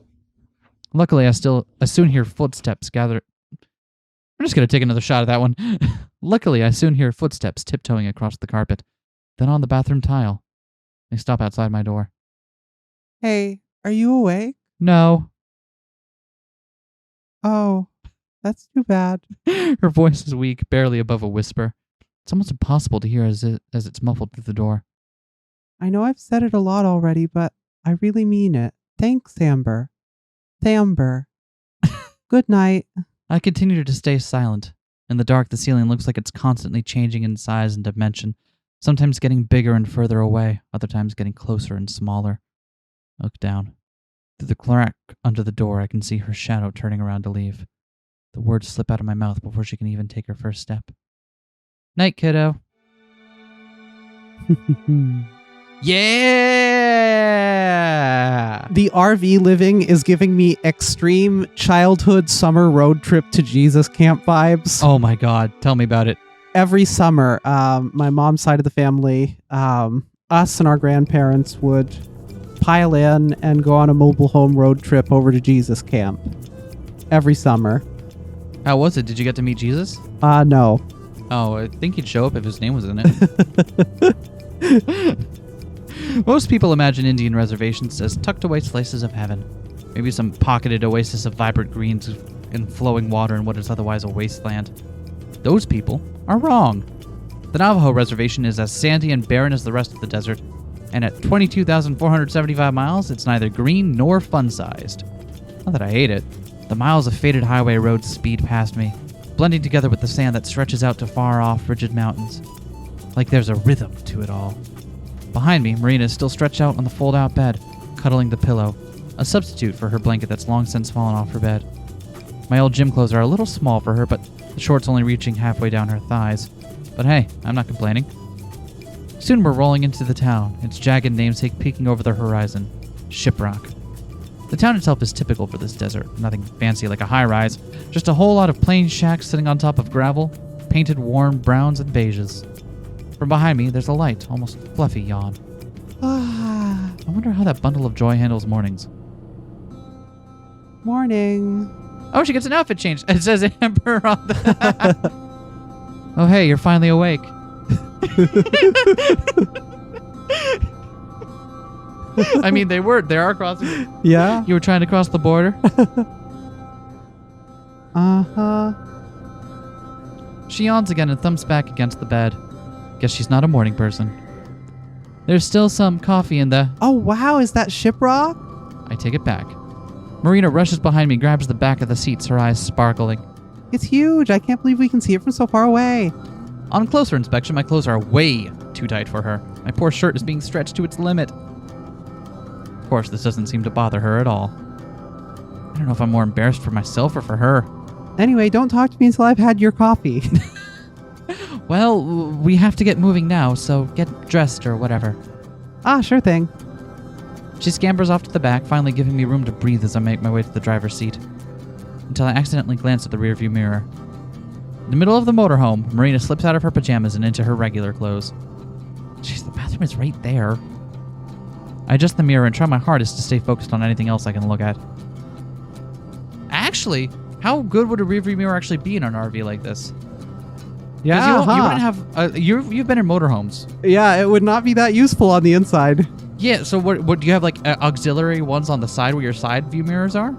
Luckily, I soon hear footsteps gather. I'm just going to take another shot at that one. Luckily, I soon hear footsteps tiptoeing across the carpet, then on the bathroom tile. They stop outside my door. Hey, are you awake? No. Oh, that's too bad. Her voice is weak, barely above a whisper. It's almost impossible to hear as it's muffled through the door. I know I've said it a lot already, but I really mean it. Thanks, Amber. Thamber. Good night. I continue to stay silent. In the dark, the ceiling looks like it's constantly changing in size and dimension, sometimes getting bigger and further away, other times getting closer and smaller. I look down. Through the crack under the door, I can see her shadow turning around to leave. The words slip out of my mouth before she can even take her first step. Night, kiddo. Yeah! The RV living is giving me extreme childhood summer road trip to Jesus camp vibes. Oh my god, tell me about it. Every summer, my mom's side of the family, us and our grandparents would pile in and go on a mobile home road trip over to Jesus camp. Every summer. How was it? Did you get to meet Jesus? No. Oh, I think he'd show up if his name was in it. Most people imagine Indian reservations as tucked away slices of heaven. Maybe some pocketed oasis of vibrant greens and flowing water in what is otherwise a wasteland. Those people are wrong. The Navajo reservation is as sandy and barren as the rest of the desert, and at 22,475 miles, it's neither green nor fun-sized. Not that I hate it. The miles of faded highway roads speed past me, blending together with the sand that stretches out to far-off rigid mountains. Like there's a rhythm to it all. Behind me, Marina is still stretched out on the fold-out bed, cuddling the pillow, a substitute for her blanket that's long since fallen off her bed. My old gym clothes are a little small for her, but the shorts only reaching halfway down her thighs. But hey, I'm not complaining. Soon we're rolling into the town, its jagged namesake peeking over the horizon, Shiprock. The town itself is typical for this desert, nothing fancy like a high-rise, just a whole lot of plain shacks sitting on top of gravel, painted warm browns and beiges. From behind me, there's a light, almost fluffy yawn. I wonder how that bundle of joy handles mornings. Morning. Oh, she gets an outfit change. It says Amber on the... Oh, hey, you're finally awake. I mean, they are crossing. Yeah? You were trying to cross the border? Uh-huh. She yawns again and thumps back against the bed. Guess she's not a morning person. There's still some coffee in the... Oh, wow, is that Shiprock? I take it back. Marina rushes behind me, grabs the back of the seats, her eyes sparkling. It's huge. I can't believe we can see it from so far away. On closer inspection, my clothes are way too tight for her. My poor shirt is being stretched to its limit. Of course, this doesn't seem to bother her at all. I don't know if I'm more embarrassed for myself or for her. Anyway, don't talk to me until I've had your coffee. Well, we have to get moving now, so get dressed or whatever. Sure thing. She scampers off to the back, finally giving me room to breathe as I make my way to the driver's seat. Until I accidentally glance at the rearview mirror. In the middle of the motorhome, Marina slips out of her pajamas and into her regular clothes. Jeez, the bathroom is right there. I adjust the mirror and try my hardest to stay focused on anything else I can look at. Actually, how good would a rearview mirror actually be in an RV like this? Yeah, you wouldn't have... you've been in motorhomes. Yeah, it would not be that useful on the inside. Yeah, so what do you have, like, auxiliary ones on the side where your side view mirrors are?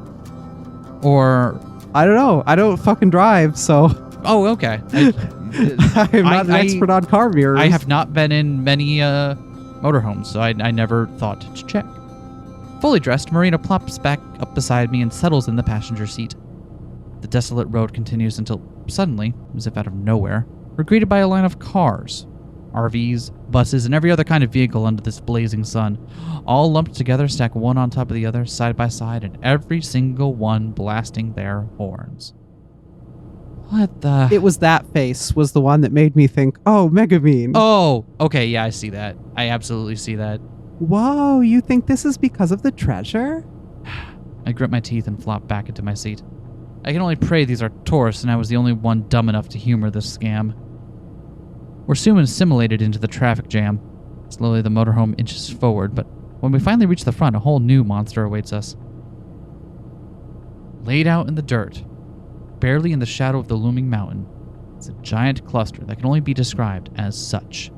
Or... I don't know. I don't fucking drive, so... Oh, okay. I'm not an expert on car mirrors. I have not been in many motorhomes, so I never thought to check. Fully dressed, Marina plops back up beside me and settles in the passenger seat. The desolate road continues until suddenly, as if out of nowhere, we're greeted by a line of cars. RVs, buses, and every other kind of vehicle under this blazing sun. All lumped together, stacked one on top of the other, side by side, and every single one blasting their horns. What the... It was that face was the one that made me think, oh, Megamine. Oh, okay, yeah, I see that. I absolutely see that. Whoa, you think this is because of the treasure? I grit my teeth and flop back into my seat. I can only pray these are tourists and I was the only one dumb enough to humor this scam. We're soon assimilated into the traffic jam. Slowly the motorhome inches forward, but when we finally reach the front, a whole new monster awaits us. Laid out in the dirt, barely in the shadow of the looming mountain, is a giant cluster that can only be described as such.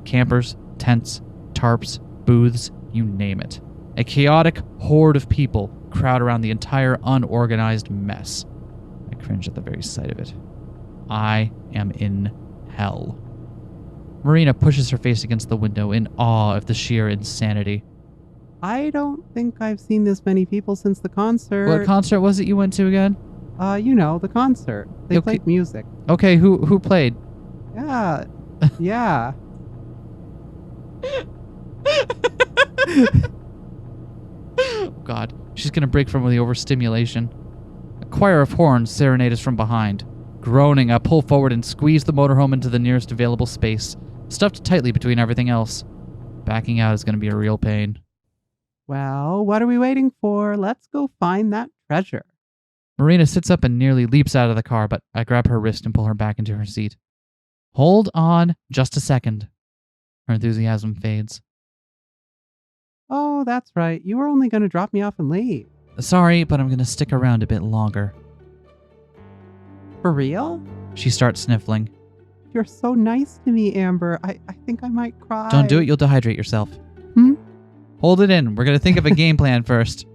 Campers, tents, tarps, booths, you name it. A chaotic horde of people crowd around the entire unorganized mess. I cringe at the very sight of it. I am in hell. Marina pushes her face against the window in awe of the sheer insanity. I don't think I've seen this many people since the concert. What concert was it you went to again? You know, the concert. They Okay. played music. Okay, who played? Yeah. Yeah. God, she's gonna break from the overstimulation. A choir of horns serenade us from behind. Groaning, I pull forward and squeeze the motorhome into the nearest available space, stuffed tightly between everything else. Backing out is gonna be a real pain. Well, what are we waiting for? Let's go find that treasure. Marina sits up and nearly leaps out of the car, but I grab her wrist and pull her back into her seat. Hold on just a second. Her enthusiasm fades. Oh, that's right. You were only going to drop me off and leave. Sorry, but I'm gonna stick around a bit longer. For real? She starts sniffling. You're so nice to me, Amber. I think I might cry. Don't do it, you'll dehydrate yourself. Hmm? Hold it in. We're gonna think of a game plan first.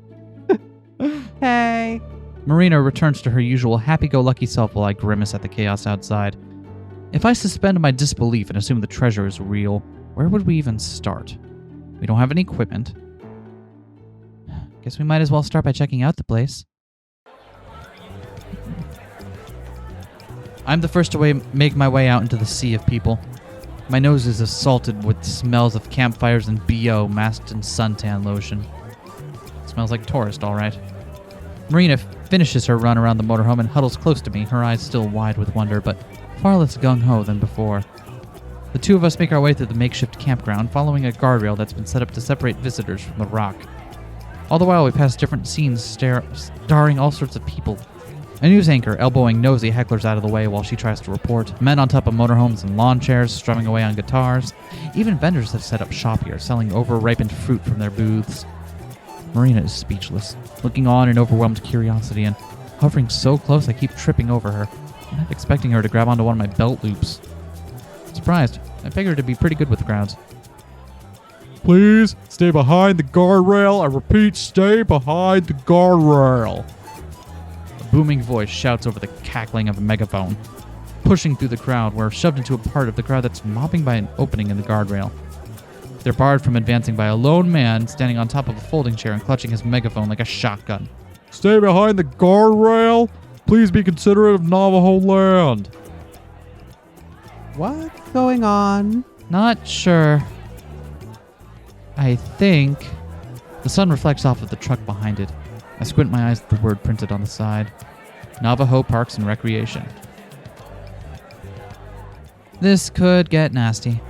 Hey. Marina returns to her usual happy-go-lucky self while I grimace at the chaos outside. If I suspend my disbelief and assume the treasure is real, where would we even start? We don't have any equipment. Guess we might as well start by checking out the place. I'm the first to make my way out into the sea of people. My nose is assaulted with smells of campfires and BO masked in suntan lotion. Smells like tourist, all right. Marina finishes her run around the motorhome and huddles close to me, her eyes still wide with wonder, but far less gung-ho than before. The two of us make our way through the makeshift campground, following a guardrail that's been set up to separate visitors from the rock. All the while, we pass different scenes starring all sorts of people. A news anchor elbowing nosy hecklers out of the way while she tries to report. Men on top of motorhomes and lawn chairs strumming away on guitars. Even vendors have set up shop here, selling over-ripened fruit from their booths. Marina is speechless, looking on in overwhelmed curiosity and hovering so close I keep tripping over her. I'm not expecting her to grab onto one of my belt loops. Surprised. I figured to be pretty good with crowds. Please stay behind the guardrail. I repeat, stay behind the guardrail. A booming voice shouts over the cackling of a megaphone. Pushing through the crowd, we're shoved into a part of the crowd that's mobbing by an opening in the guardrail. They're barred from advancing by a lone man standing on top of a folding chair and clutching his megaphone like a shotgun. Stay behind the guardrail. Please be considerate of Navajo land. What's going on? Not sure. I think... The sun reflects off of the truck behind it. I squint my eyes at the word printed on the side. Navajo Parks and Recreation. This could get nasty.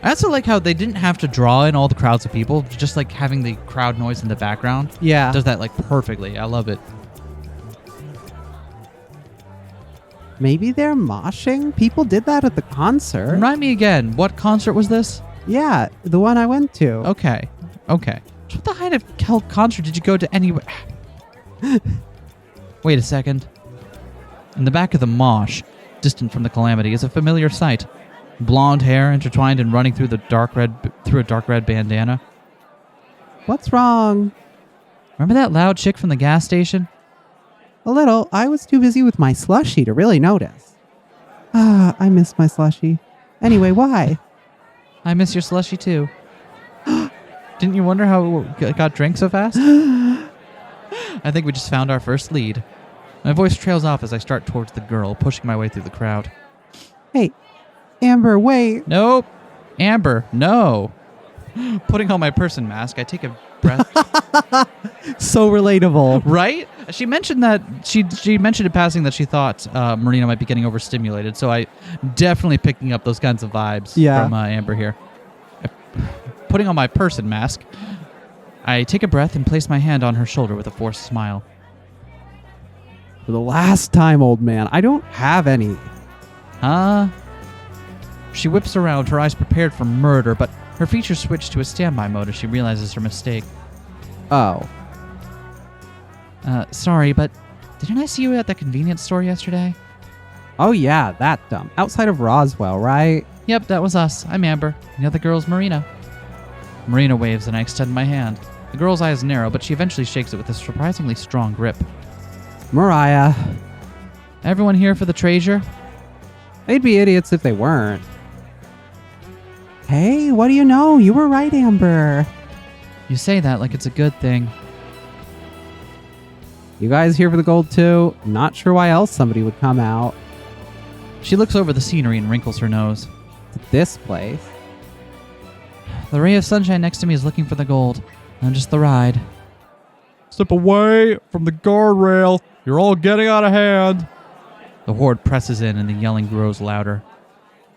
I also like how they didn't have to draw in all the crowds of people, just like having the crowd noise in the background. Yeah. Does that like perfectly. I love it. Maybe they're moshing? People did that at the concert. Remind me again, what concert was this? Yeah, the one I went to. Okay. What the kind of hell concert did you go to anyway? Wait a second. In the back of the mosh, distant from the calamity, is a familiar sight. Blonde hair intertwined and running through a dark red bandana. What's wrong? Remember that loud chick from the gas station? A little. I was too busy with my slushie to really notice. I miss my slushie. Anyway, why? I miss your slushy too. Didn't you wonder how it got drank so fast? I think we just found our first lead. My voice trails off as I start towards the girl, pushing my way through the crowd. Hey, Amber, wait. Nope. Amber, no. Putting on my person mask, I take a breath. So relatable. Right? She mentioned that she mentioned in passing that she thought Marina might be getting overstimulated. So I definitely picking up those kinds of vibes from Amber here. Putting on my person mask, I take a breath and place my hand on her shoulder with a forced smile. For the last time, old man, I don't have any. Huh? She whips around, her eyes prepared for murder, but her features switch to a standby mode as she realizes her mistake. Oh. Sorry, but didn't I see you at the convenience store yesterday? Oh yeah, that dumb. Outside of Roswell, right? Yep, that was us. I'm Amber. And the other girl's Marina. Marina waves and I extend my hand. The girl's eyes narrow, but she eventually shakes it with a surprisingly strong grip. Mariah. Everyone here for the treasure? They'd be idiots if they weren't. Hey, what do you know? You were right, Amber. You say that like it's a good thing. You guys here for the gold too? Not sure why else somebody would come out. She looks over the scenery and wrinkles her nose. This place. The ray of sunshine next to me is looking for the gold. I'm just the ride. Step away from the guardrail. You're all getting out of hand. The horde presses in and the yelling grows louder.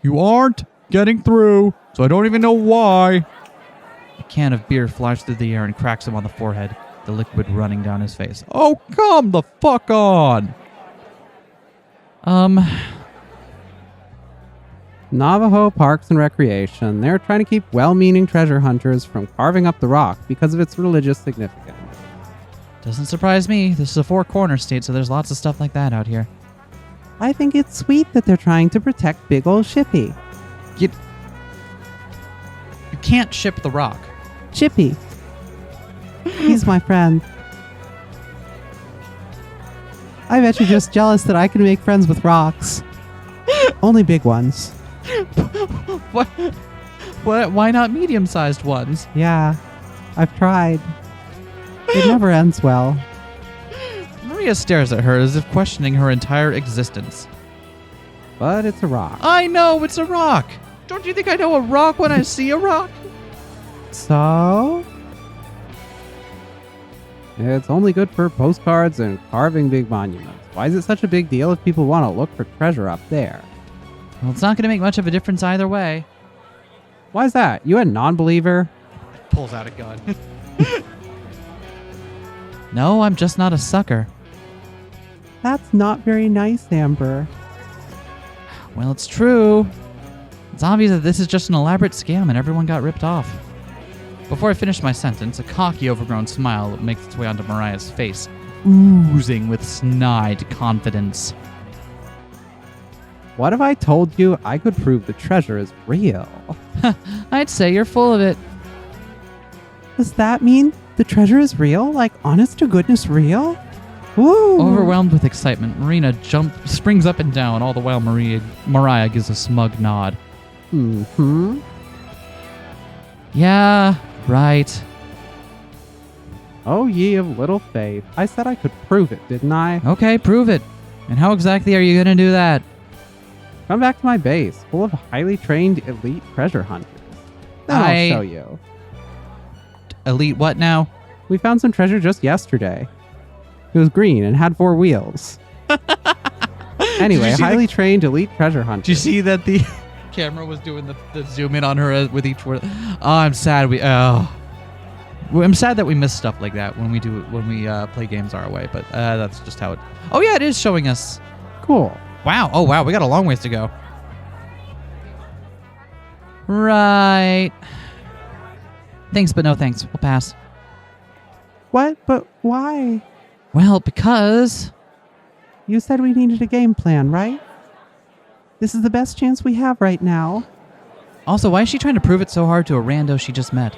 You aren't getting through, so I don't even know why. A can of beer flies through the air and cracks him on the forehead, the liquid running down his face. Oh, come the fuck on. Navajo Parks and Recreation. They're trying to keep well-meaning treasure hunters from carving up the rock because of its religious significance. Doesn't surprise me. This is a four-corner state, so there's lots of stuff like that out here. I think it's sweet that they're trying to protect big old Shippy. You can't ship the rock. Chippy. He's my friend. I bet you're just jealous that I can make friends with rocks. Only big ones. What? Why not medium-sized ones? Yeah, I've tried. It never ends well. Maria stares at her as if questioning her entire existence. But it's a rock. I know, it's a rock. Don't you think I know a rock when I see a rock? So? It's only good for postcards and carving big monuments. Why is it such a big deal if people want to look for treasure up there? Well, it's not going to make much of a difference either way. Why is that? You a non-believer? Pulls out a gun. No, I'm just not a sucker. That's not very nice, Amber. Well, it's true. It's obvious that this is just an elaborate scam and everyone got ripped off. Before I finish my sentence, a cocky, overgrown smile makes its way onto Mariah's face, oozing with snide confidence. What if I told you I could prove the treasure is real? I'd say you're full of it. Does that mean the treasure is real? Like, honest to goodness real? Woo! Overwhelmed with excitement, Marina springs up and down, all the while Mariah gives a smug nod. Mm-hmm. Yeah, right. Oh, ye of little faith. I said I could prove it, didn't I? Okay, prove it. And how exactly are you going to do that? Come back to my base, full of highly trained elite treasure hunters. Then I'll show you. Elite what now? We found some treasure just yesterday. It was green and had 4 wheels. Anyway, highly trained elite treasure hunters. Did you see that the camera was doing the zoom in on her with each word? Oh, I'm sad. I'm sad that we miss stuff like that when we play games our way, but that's just how it. Oh yeah, it is showing us. Cool. Wow. Oh wow, we got a long ways to go. Right. Thanks, but no thanks. We'll pass. What? But why? Well, because you said we needed a game plan, right? This is the best chance we have right now. Also, why is she trying to prove it so hard to a rando she just met?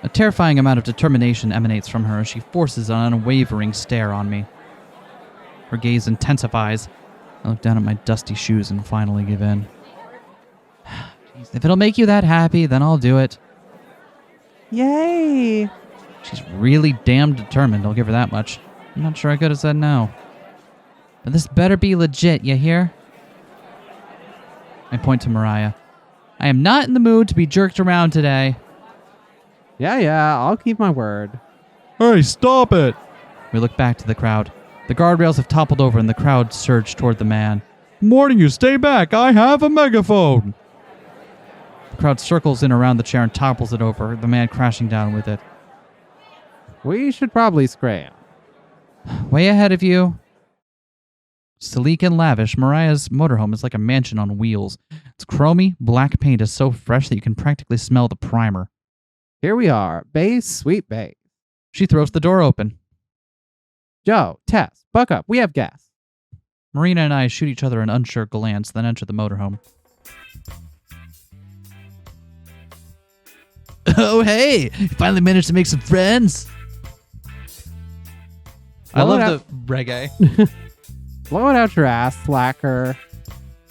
A terrifying amount of determination emanates from her as she forces an unwavering stare on me. Her gaze intensifies. I look down at my dusty shoes and finally give in. Jeez, if it'll make you that happy, then I'll do it. Yay! She's really damn determined, I'll give her that much. I'm not sure I could have said no. But this better be legit, you hear? I point to Mariah. I am not in the mood to be jerked around today. Yeah, I'll keep my word. Hey, stop it! We look back to the crowd. The guardrails have toppled over and the crowd surged toward the man. Warning you, stay back! I have a megaphone! The crowd circles in around the chair and topples it over, the man crashing down with it. We should probably scram. Way ahead of you. Sleek and lavish, Mariah's motorhome is like a mansion on wheels. Its chromy, black paint is so fresh that you can practically smell the primer. Here we are. Bass, sweet bass. She throws the door open. Joe, Tess, buck up. We have gas. Marina and I shoot each other an unsure glance, then enter the motorhome. Oh, hey! You finally managed to make some friends? I Blow it love the reggae. Blow it out your ass, slacker.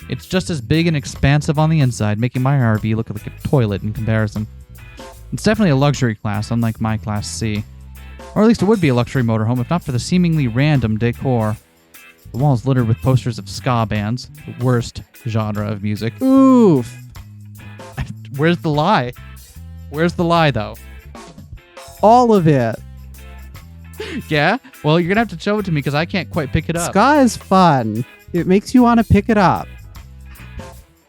It's just as big and expansive on the inside, making my RV look like a toilet in comparison. It's definitely a luxury class, unlike my Class C. Or at least it would be a luxury motorhome if not for the seemingly random decor. The walls littered with posters of ska bands, the worst genre of music. Oof. Where's the lie? Where's the lie, though? All of it. Yeah? Well, you're going to have to show it to me because I can't quite pick it up. Ska is fun. It makes you want to pick it up.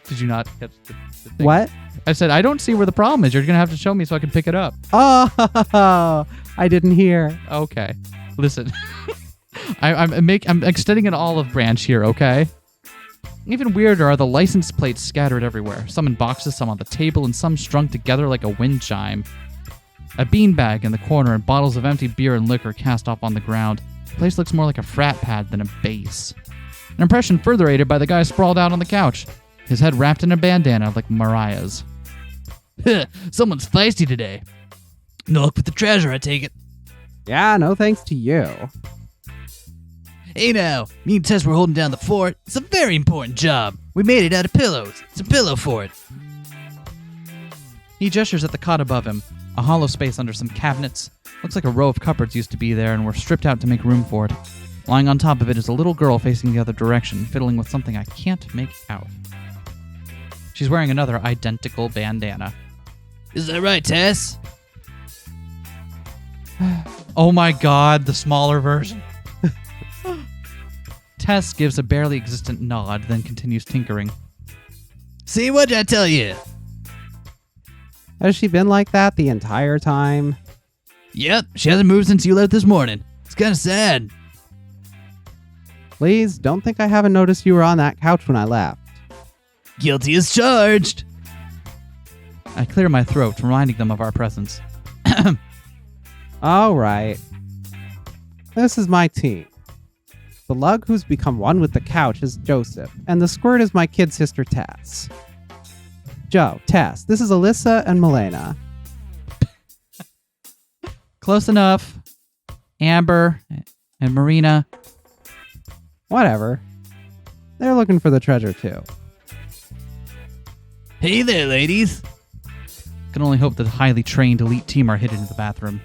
Did you not catch the thing? What? I said, I don't see where the problem is. You're going to have to show me so I can pick it up. Oh, I didn't hear. Okay. Listen. I'm extending an olive branch here, okay? Even weirder are the license plates scattered everywhere. Some in boxes, some on the table, and some strung together like a wind chime. A beanbag in the corner and bottles of empty beer and liquor cast off on the ground. The place looks more like a frat pad than a base. An impression further aided by the guy sprawled out on the couch, his head wrapped in a bandana like Mariah's. Someone's feisty today. No luck with the treasure, I take it. Yeah, no thanks to you. Hey now, me and Tess were holding down the fort. It's a very important job. We made it out of pillows. It's a pillow fort. He gestures at the cot above him, a hollow space under some cabinets. Looks like a row of cupboards used to be there and were stripped out to make room for it. Lying on top of it is a little girl facing the other direction, fiddling with something I can't make out. She's wearing another identical bandana. Is that right, Tess? Oh my god, the smaller version. Tess gives a barely existent nod, then continues tinkering. See, what'd I tell you? Has she been like that the entire time? Yep, she hasn't moved since you left this morning. It's kind of sad. Please, don't think I haven't noticed you were on that couch when I left. Guilty as charged. I clear my throat, reminding them of our presence. All right. This is my team. The lug who's become one with the couch is Joseph, and the squirt is my kid sister Tess. Joe, Tess, this is Alyssa and Milena. Close enough. Amber and Marina. Whatever. They're looking for the treasure too. Hey there, ladies. Can only hope that the highly trained elite team are hidden in the bathroom.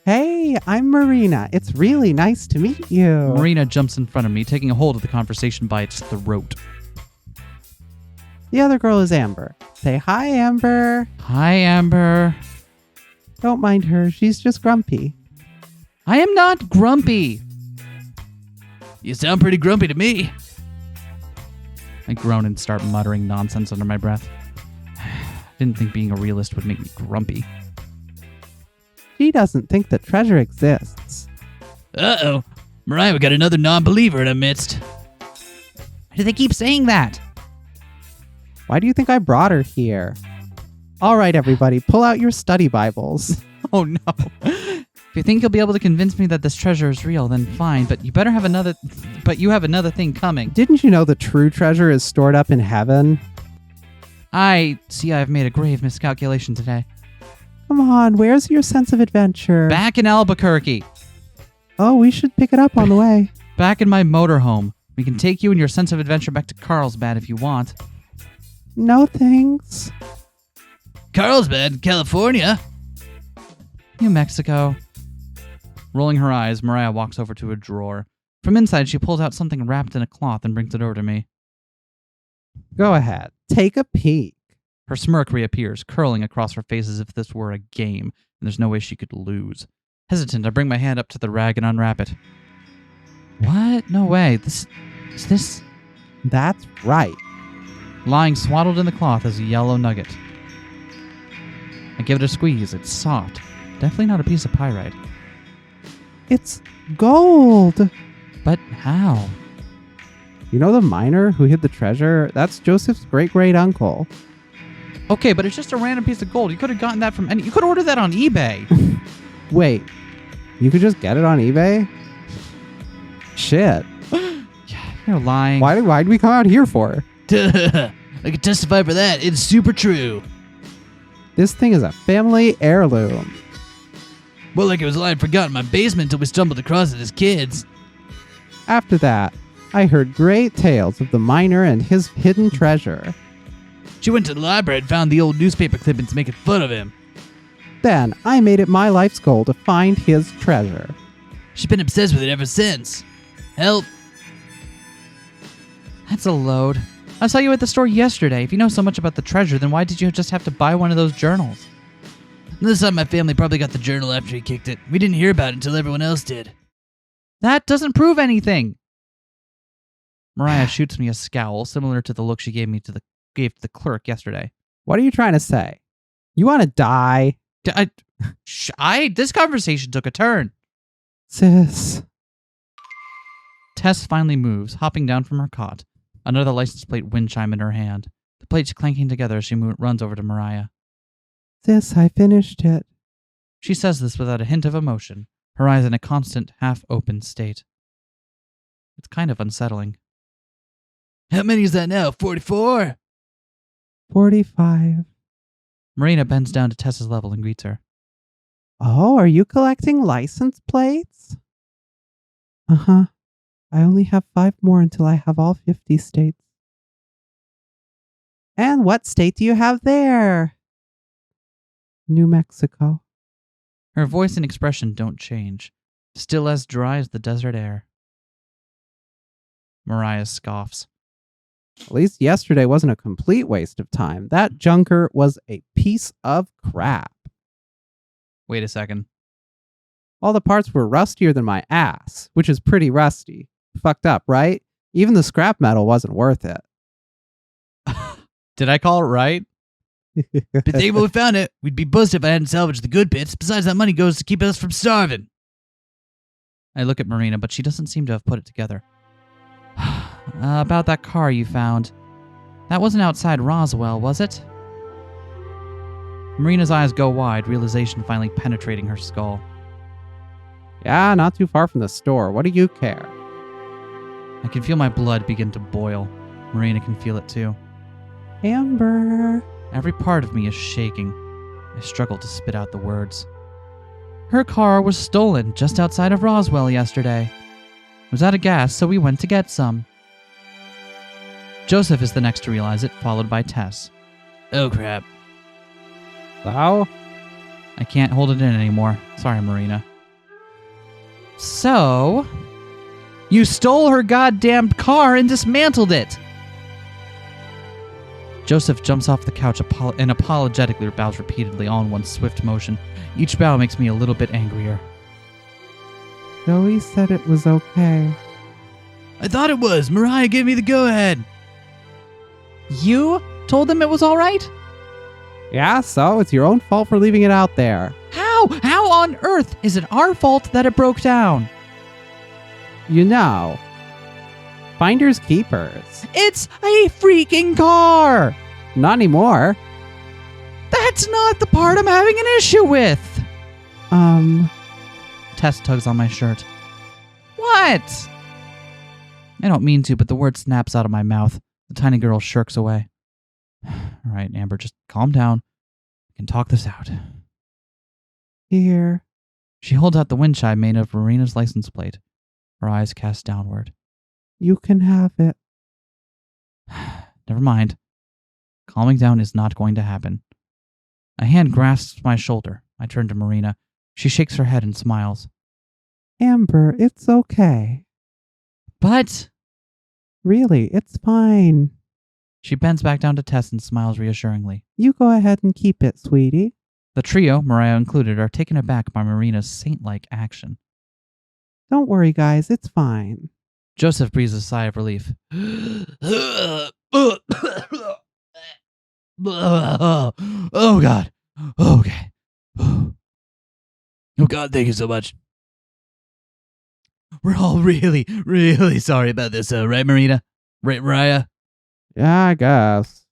Hey, I'm Marina. It's really nice to meet you. Marina jumps in front of me, taking a hold of the conversation by its throat. The other girl is Amber. Say hi, Amber. Hi, Amber. Don't mind her. She's just grumpy. I am not grumpy. You sound pretty grumpy to me. I groan and start muttering nonsense under my breath. Didn't think being a realist would make me grumpy. She doesn't think that treasure exists. Uh-oh. Mariah, we got another non-believer in our midst. Why do they keep saying that? Why do you think I brought her here? All right, everybody, pull out your study Bibles. Oh no. If you think you'll be able to convince me that this treasure is real, then fine, but you have another thing coming. Didn't you know the true treasure is stored up in heaven? I see I've made a grave miscalculation today. Come on, where's your sense of adventure? Back in Albuquerque. Oh, we should pick it up on the way. Back in my motorhome. We can take you and your sense of adventure back to Carlsbad if you want. No thanks. Carlsbad, California. New Mexico. Rolling her eyes, Mariah walks over to a drawer. From inside, she pulls out something wrapped in a cloth and brings it over to me. Go ahead. Take a peek. Her smirk reappears, curling across her face as if this were a game, and there's no way she could lose. Hesitant, I bring my hand up to the rag and unwrap it. What? No way. Is this... That's right. Lying swaddled in the cloth is a yellow nugget. I give it a squeeze. It's soft. Definitely not a piece of pyrite. It's gold. But how? You know the miner who hid the treasure? That's Joseph's great-great-uncle. Okay, but it's just a random piece of gold. You could have gotten that from any... You could order that on eBay. Wait, you could just get it on eBay? Shit. Yeah, you're lying. Why'd we come out here for? I can testify for that. It's super true. This thing is a family heirloom. Well, like it was lying forgotten in my basement until we stumbled across it as kids. After that, I heard great tales of the miner and his hidden treasure. She went to the library and found the old newspaper clippings making fun of him. Then I made it my life's goal to find his treasure. She's been obsessed with it ever since. Help. That's a load. I saw you at the store yesterday. If you know so much about the treasure, then why did you just have to buy one of those journals? This time my family probably got the journal after he kicked it. We didn't hear about it until everyone else did. That doesn't prove anything. Mariah shoots me a scowl similar to the look she gave to the clerk yesterday. What are you trying to say? You want to die? This conversation took a turn. Sis. Tess finally moves, hopping down from her cot, another license plate wind chime in her hand. The plates clanking together as she runs over to Mariah. Sis, I finished it. She says this without a hint of emotion, her eyes in a constant, half-open state. It's kind of unsettling. How many is that now? 44? 45. Marina bends down to Tess's level and greets her. Oh, are you collecting license plates? Uh-huh. I only have 5 more until I have all 50 states. And what state do you have there? New Mexico. Her voice and expression don't change, still as dry as the desert air. Mariah scoffs. At least yesterday wasn't a complete waste of time. That junker was a piece of crap. Wait a second. All the parts were rustier than my ass, which is pretty rusty. Fucked up, right? Even the scrap metal wasn't worth it. Did I call it right? But thankful we found it. We'd be buzzed if I hadn't salvaged the good bits. Besides, that money goes to keep us from starving. I look at Marina, but she doesn't seem to have put it together. About that car you found. That wasn't outside Roswell, was it? Marina's eyes go wide, realization finally penetrating her skull. Yeah, not too far from the store. What do you care? I can feel my blood begin to boil. Marina can feel it too. Amber. Every part of me is shaking. I struggle to spit out the words. Her car was stolen just outside of Roswell yesterday. It was out of gas, so we went to get some. Joseph is the next to realize it, followed by Tess. Oh, crap. So? I can't hold it in anymore. Sorry, Marina. So, you stole her goddamn car and dismantled it. Joseph jumps off the couch and apologetically bows repeatedly, all in one swift motion. Each bow makes me a little bit angrier. Joey said it was okay. I thought it was. Mariah gave me the go-ahead. You told them it was all right? Yeah, so it's your own fault for leaving it out there. How? How on earth is it our fault that it broke down? You know, finders keepers. It's a freaking car! Not anymore. That's not the part I'm having an issue with! Tess tugs on my shirt. What? I don't mean to, but the word snaps out of my mouth. The tiny girl shirks away. All right, Amber, just calm down. We can talk this out. Here. She holds out the wind chime made of Marina's license plate. her eyes cast downward. You can have it. Never mind. Calming down is not going to happen. A hand grasps my shoulder. I turn to Marina. She shakes her head and smiles. Amber, it's okay. But... Really, it's fine. She bends back down to Tess and smiles reassuringly. You go ahead and keep it, sweetie. The trio, Mariah included, are taken aback by Marina's saint-like action. Don't worry, guys, it's fine. Joseph breathes a sigh of relief. Oh, God. Okay. Oh, God, thank you so much. We're all really, really sorry about this, right, Marina? Right, Mariah? Yeah, I guess.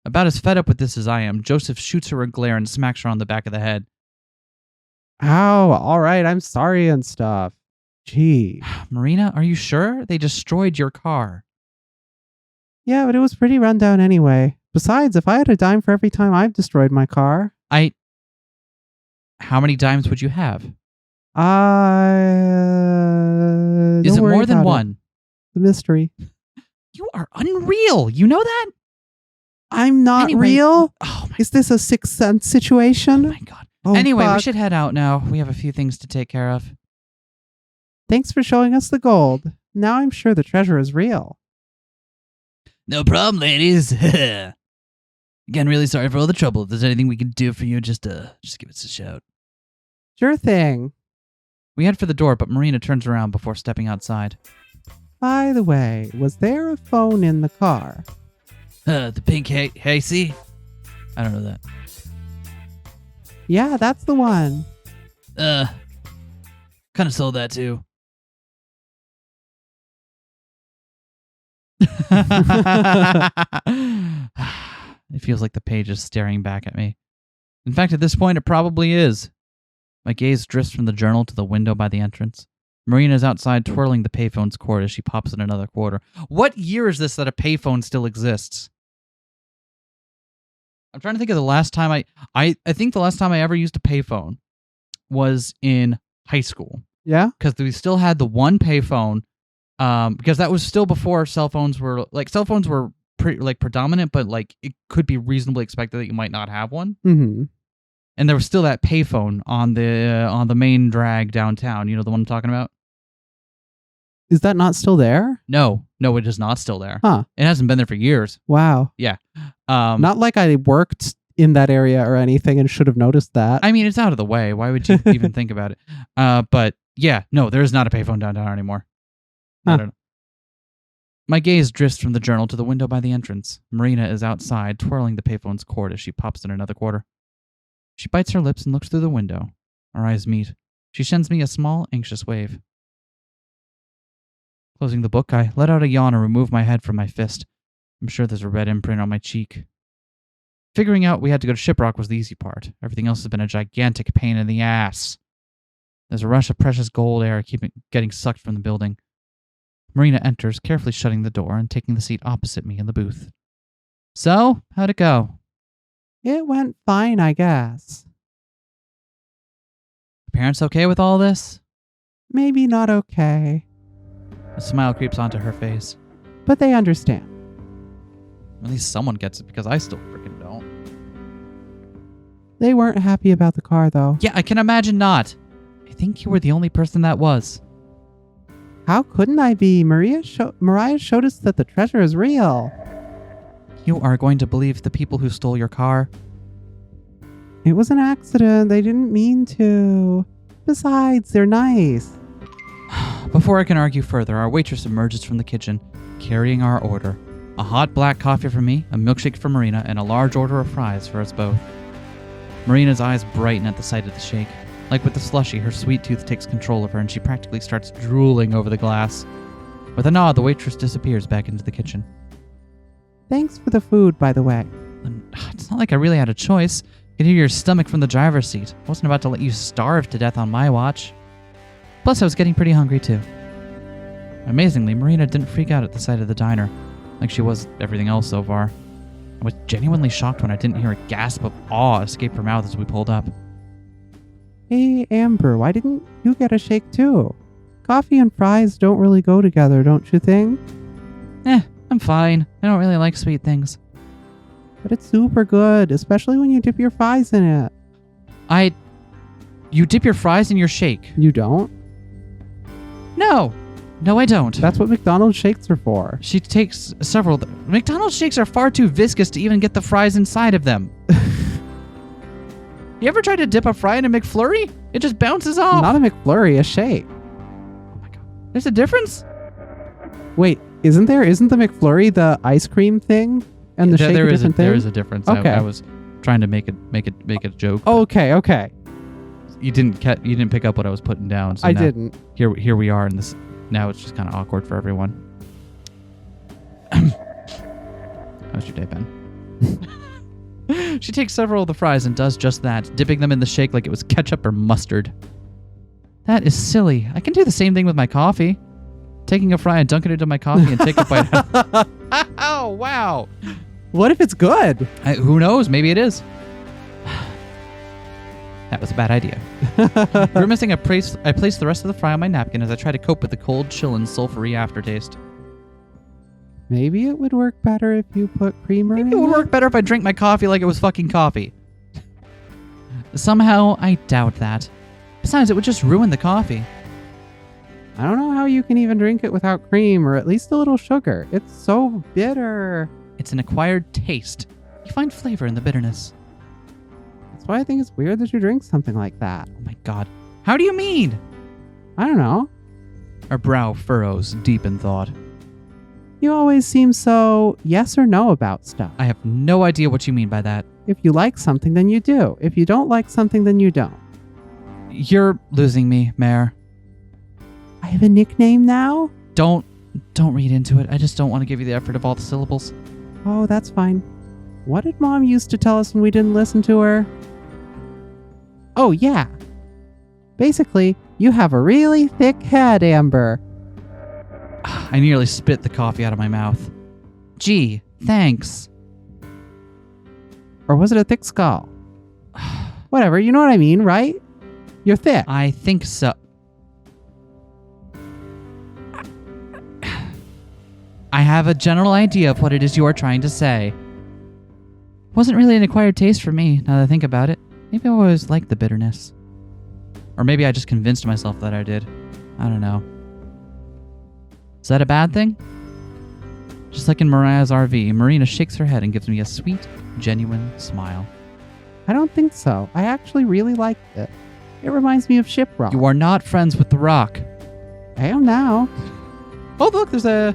About as fed up with this as I am, Joseph shoots her a glare and smacks her on the back of the head. Ow, all right, I'm sorry and stuff. Gee. Marina, are you sure? They destroyed your car. Yeah, but it was pretty run down anyway. Besides, if I had a dime for every time I've destroyed my car... How many dimes would you have? Is Is it more than one? The mystery. You are unreal. You know that? I'm not Anyway, real? Oh my, Is this a Sixth Sense situation? oh my God. Oh, Anyway, we fuck. should head out now. We have a few things to take care of. Thanks for showing us the gold. Now I'm sure the treasure is real. No problem, ladies. Again, really sorry for all the trouble. If there's anything we can do for you, just give us a shout. Sure thing. We head for the door, but Marina turns around before stepping outside. By the way, was there a phone in the car? The pink Hasey? I don't know that. Yeah, that's the one. Kind of sold that too. It feels like the page is staring back at me. In fact, at this point, it probably is. My gaze drifts from the journal to the window by the entrance. Marina's outside twirling the payphone's cord as she pops in another quarter. What year is this that a payphone still exists? I'm trying to think of the last time I think the last time I ever used a payphone was in high school. Yeah? Because we still had the one payphone, because that was still before cell phones were predominant, but like it could be reasonably expected that you might not have one. Mm-hmm. And there was still that payphone on the main drag downtown. You know the one I'm talking about? Is that not still there? No, it is not still there. Huh. It hasn't been there for years. Wow. Yeah. Not like I worked in that area or anything and should have noticed that. I mean, it's out of the way. Why would you even think about it? But yeah, no, there is not a payphone downtown anymore. Huh. I don't know. My gaze drifts from the journal to the window by the entrance. Marina is outside, twirling the payphone's cord as she pops in another quarter. She bites her lips and looks through the window. Our eyes meet. She sends me a small, anxious wave. Closing the book, I let out a yawn and remove my head from my fist. I'm sure there's a red imprint on my cheek. Figuring out we had to go to Shiprock was the easy part. Everything else has been a gigantic pain in the ass. There's a rush of precious gold air getting sucked from the building. Marina enters, carefully shutting the door and taking the seat opposite me in the booth. So, how'd it go? It went fine, I guess. Parents okay with all this? Maybe not okay, A smile creeps onto her face. but they understand. At least someone gets it, because I still freaking don't. They weren't happy about the car, though. Yeah, I can imagine not. I think you were the only person that was. How couldn't I be? Mariah showed us that the treasure is real. You are going to believe the people who stole your car? It was an accident. They didn't mean to. Besides, they're nice. Before I can argue further, our waitress emerges from the kitchen, carrying our order. A hot black coffee for me, a milkshake for Marina, and a large order of fries for us both. Marina's eyes brighten at the sight of the shake. Like with the slushie, her sweet tooth takes control of her and she practically starts drooling over the glass. With a nod, the waitress disappears back into the kitchen. Thanks for the food, by the way. It's not like I really had a choice. I could hear your stomach from the driver's seat. I wasn't about to let you starve to death on my watch. Plus, I was getting pretty hungry too. Amazingly, Marina didn't freak out at the sight of the diner, like she was everything else so far. I was genuinely shocked when I didn't hear a gasp of awe escape her mouth as we pulled up. Hey, Amber, why didn't you get a shake too? Coffee and fries don't really go together, don't you think? I'm fine. I don't really like sweet things. But it's super good, especially when you dip your fries in it. You dip your fries in your shake? You don't? No, I don't. That's what McDonald's shakes are for. She takes several. McDonald's shakes are far too viscous to even get the fries inside of them. You ever tried to dip a fry in a McFlurry? It just bounces off. Not a McFlurry, a shake. Oh my god. There's a difference? Wait, isn't there? Isn't the McFlurry the ice cream thing? And the shake a different thing? There is a difference. Okay. I was trying to make a joke. Okay. You didn't pick up what I was putting down. So I now, didn't. Here we are in this. Now it's just kind of awkward for everyone. How's your day, Ben? She takes several of the fries and does just that, dipping them in the shake like it was ketchup or mustard. That is silly. I can do the same thing with my coffee. Taking a fry and dunking it into my coffee and take a bite out. Oh, wow. What if it's good? Who knows? Maybe it is. That was a bad idea. Grimacing, I placed the rest of the fry on my napkin as I try to cope with the cold, chill, and sulfury aftertaste. Maybe it would work better if you put creamer in Maybe it would work better if I drank my coffee like it was fucking coffee. Somehow, I doubt that. Besides, it would just ruin the coffee. I don't know how you can even drink it without cream or at least a little sugar. It's so bitter. It's an acquired taste. You find flavor in the bitterness. That's why I think it's weird that you drink something like that. Oh my god. How do you mean? I don't know. Her brow furrows, deep in thought. You always seem so yes or no about stuff. I have no idea what you mean by that. If you like something, then you do. If you don't like something, then you don't. You're losing me, Mare. I have a nickname now? Don't read into it. I just don't want to give you the effort of all the syllables. Oh, that's fine. What did Mom used to tell us when we didn't listen to her? Oh, yeah. Basically, you have a really thick head, Amber. I nearly spit the coffee out of my mouth. Gee, thanks. Or was it a thick skull? Whatever, you know what I mean, right? You're thick. I think so. I have a general idea of what it is you are trying to say. Wasn't really an acquired taste for me, now that I think about it. Maybe I always liked the bitterness. Or maybe I just convinced myself that I did. I don't know. Is that a bad thing? Just like in Mariah's RV, Marina shakes her head and gives me a sweet, genuine smile. I don't think so. I actually really liked it. It reminds me of Shiprock. You are not friends with The Rock. I am now. Oh, look, there's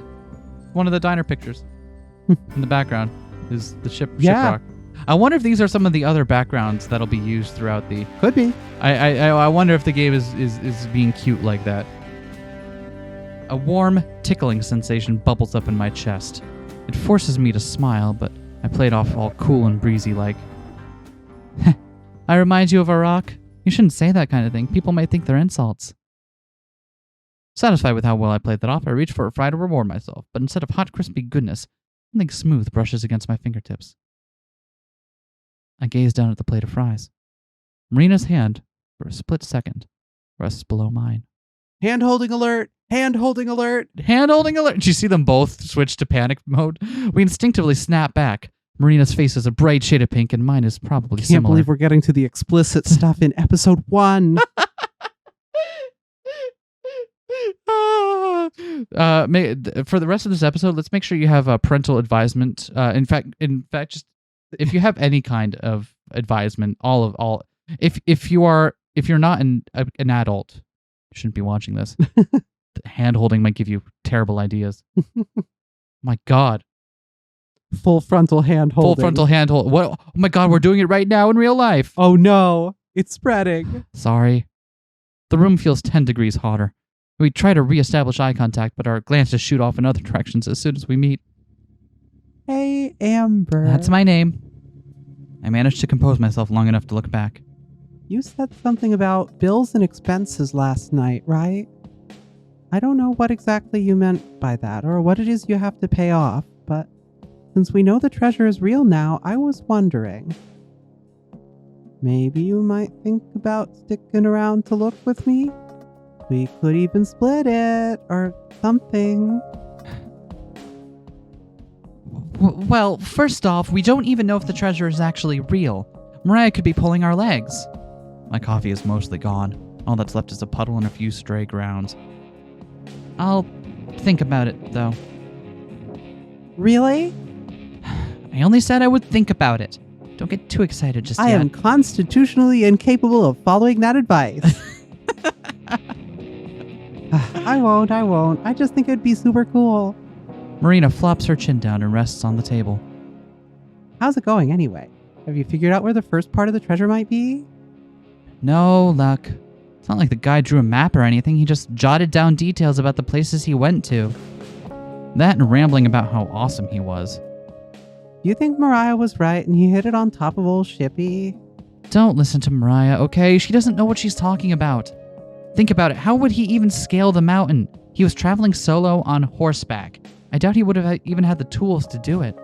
one of the diner pictures in the background. Is the Yeah. Shiprock. I wonder if these are some of the other backgrounds that'll be used throughout the... Could be. I wonder if the game is being cute like that. A warm, tickling sensation bubbles up in my chest. It forces me to smile, but I play it off all cool and breezy like. I remind you of a rock? You shouldn't say that kind of thing. People might think they're insults. Satisfied with how well I played that off, I reach for a fry to reward myself, but instead of hot, crispy goodness, something smooth brushes against my fingertips. I gaze down at the plate of fries. Marina's hand, for a split second, rests below mine. Hand-holding alert! Hand-holding alert! Hand-holding alert! Did you see them both switch to panic mode? We instinctively snap back. Marina's face is a bright shade of pink, and mine is probably Can't similar. believe we're getting to the explicit stuff in episode 1. For the rest of this episode, let's make sure you have a parental advisement. In fact, just if you have any kind of advisement, if you're not an adult, you shouldn't be watching this. Hand holding might give you terrible ideas. My God. Full frontal hand holding. Full frontal hand hold. What? Oh my God, we're doing it right now in real life. Oh no, it's spreading. Sorry. The room feels 10 degrees hotter. We try to reestablish eye contact, but our glances shoot off in other directions as soon as we meet. Hey, Amber. That's my name. I managed to compose myself long enough to look back. You said something about bills and expenses last night, right? I don't know what exactly you meant by that or what it is you have to pay off, but since we know the treasure is real now, I was wondering. Maybe you might think about sticking around to look with me? We could even split it or something. Well, first off, we don't even know if the treasure is actually real. Mariah could be pulling our legs. My coffee is mostly gone. All that's left is a puddle and a few stray grounds. I'll think about it, though. Really? I only said I would think about it. Don't get too excited just I yet. am constitutionally incapable of following that advice. I won't. I just think it'd be super cool. Marina flops her chin down and rests on the table. How's it going anyway? Have you figured out where the first part of the treasure might be? No luck. It's not like the guy drew a map or anything. He just jotted down details about the places he went to. That and rambling about how awesome he was. You think Mariah was right and he hit it on top of old Shippy? Don't listen to Mariah, okay? She doesn't know what she's talking about. Think about it. How would he even scale the mountain? He was traveling solo on horseback. I doubt he would have even had the tools to do it.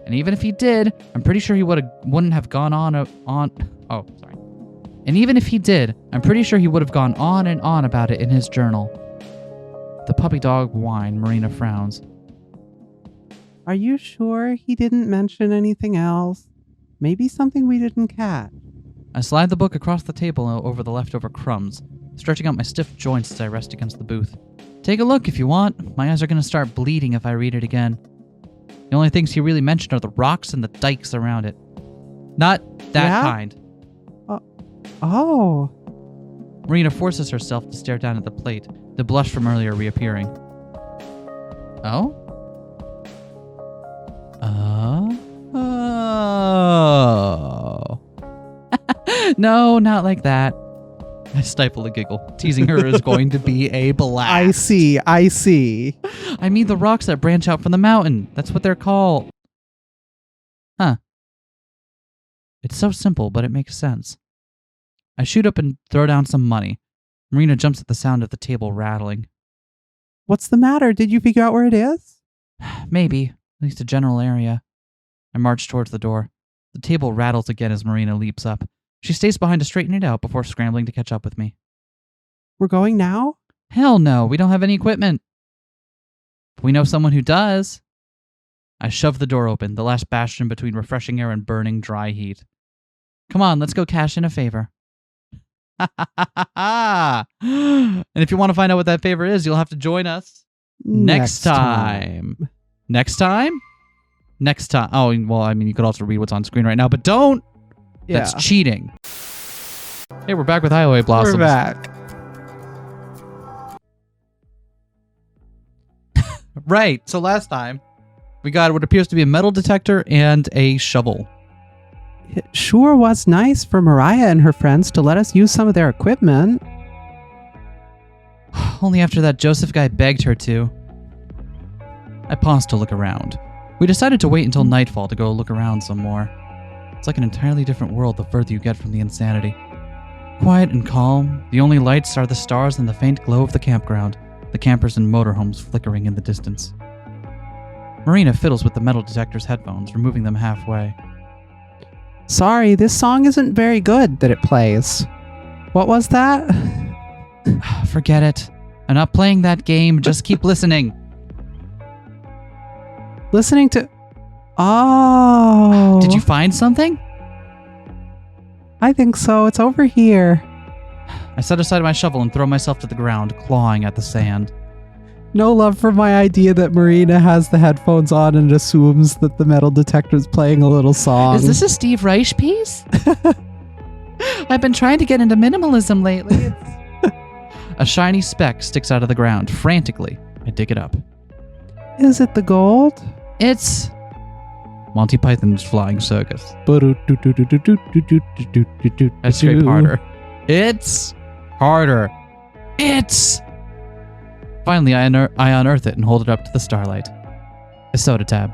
And even if he did, I'm pretty sure he wouldn't have gone on. And even if he did, I'm pretty sure he would have gone on and on about it in his journal. The puppy dog whine. Marina frowns. Are you sure he didn't mention anything else? Maybe something we didn't catch. I slide the book across the table over the leftover crumbs, stretching out my stiff joints as I rest against the booth. Take a look if you want. My eyes are going to start bleeding if I read it again. The only things he really mentioned are the rocks and the dikes around it. Not that kind. Oh. Marina forces herself to stare down at the plate, the blush from earlier reappearing. Oh? Oh. No, not like that. I stifle a giggle. Teasing her is going to be a blast. I see. I mean the rocks that branch out from the mountain. That's what they're called. Huh. It's so simple, but it makes sense. I shoot up and throw down some money. Marina jumps at the sound of the table rattling. What's the matter? Did you figure out where it is? Maybe. At least a general area. I march towards the door. The table rattles again as Marina leaps up. She stays behind to straighten it out before scrambling to catch up with me. We're going now? Hell no, we don't have any equipment. But we know someone who does. I shove the door open, the last bastion between refreshing air and burning dry heat. Come on, let's go cash in a favor. And if you want to find out what that favor is, you'll have to join us next time. Next time? Next time. Oh, well, I mean, you could also read what's on screen right now, but don't. Yeah. That's cheating. Hey, we're back with Highway Blossoms. We're back. Right. So last time, we got what appears to be a metal detector and a shovel. It sure was nice for Mariah and her friends to let us use some of their equipment. Only after that Joseph guy begged her to. I paused to look around. We decided to wait until nightfall to go look around some more. It's like an entirely different world the further you get from the insanity. Quiet and calm, the only lights are the stars and the faint glow of the campground, the campers and motorhomes flickering in the distance. Marina fiddles with the metal detector's headphones, removing them halfway. Sorry, this song isn't very good that it plays. What was that? Forget it. I'm not playing that game, just keep listening. Listening to... Oh. Did you find something? I think so. It's over here. I set aside my shovel and throw myself to the ground, clawing at the sand. No love for my idea that Marina has the headphones on and assumes that the metal detector's playing a little song. Is this a Steve Reich piece? I've been trying to get into minimalism lately. A shiny speck sticks out of the ground. Frantically, I dig it up. Is it the gold? It's Monty Python's Flying Circus. I scrape harder. It's harder. It's... Finally, I unearth it and hold it up to the starlight. A soda tab.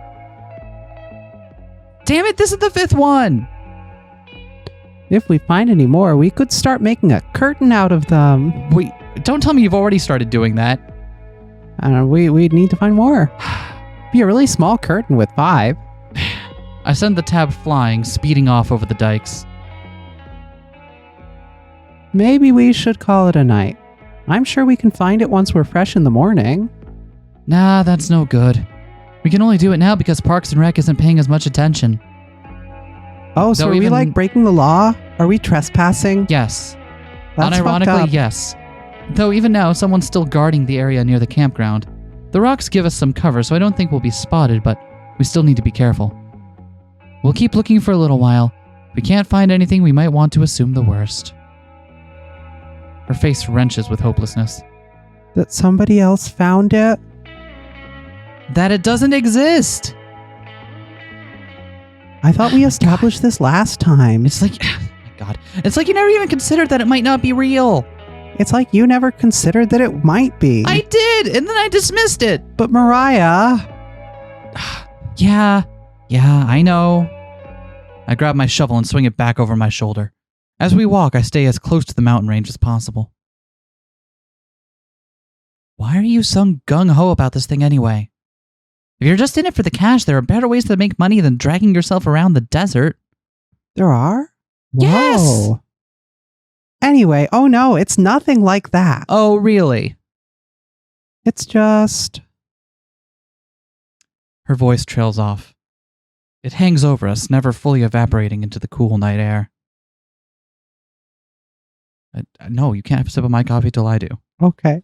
Damn it, this is the 5th one! If we find any more, we could start making a curtain out of them. Wait, don't tell me you've already started doing that. I don't know, we need to find more. Be a really small curtain with 5. I send the tab flying, speeding off over the dikes. Maybe we should call it a night. I'm sure we can find it once we're fresh in the morning. Nah, that's no good. We can only do it now because Parks and Rec isn't paying as much attention. Oh, so Though are we like breaking the law? Are we trespassing? Yes. That's fucked Unironically, up. yes. Though even now, someone's still guarding the area near the campground. The rocks give us some cover, so I don't think we'll be spotted, but we still need to be careful. We'll keep looking for a little while. If we can't find anything, we might want to assume the worst. Her face wrenches with hopelessness. That somebody else found it? That it doesn't exist! I thought we established this last time. It's like... oh my God. It's like you never even considered that it might not be real. It's like you never considered that it might be. I did, and then I dismissed it. But Mariah... Yeah, I know. I grab my shovel and swing it back over my shoulder. As we walk, I stay as close to the mountain range as possible. Why are you so gung-ho about this thing anyway? If you're just in it for the cash, there are better ways to make money than dragging yourself around the desert. There are? Yes! Whoa. Anyway, oh no, it's nothing like that. Oh, really? It's just... Her voice trails off. It hangs over us, never fully evaporating into the cool night air. No, you can't have a sip of my coffee till I do. Okay.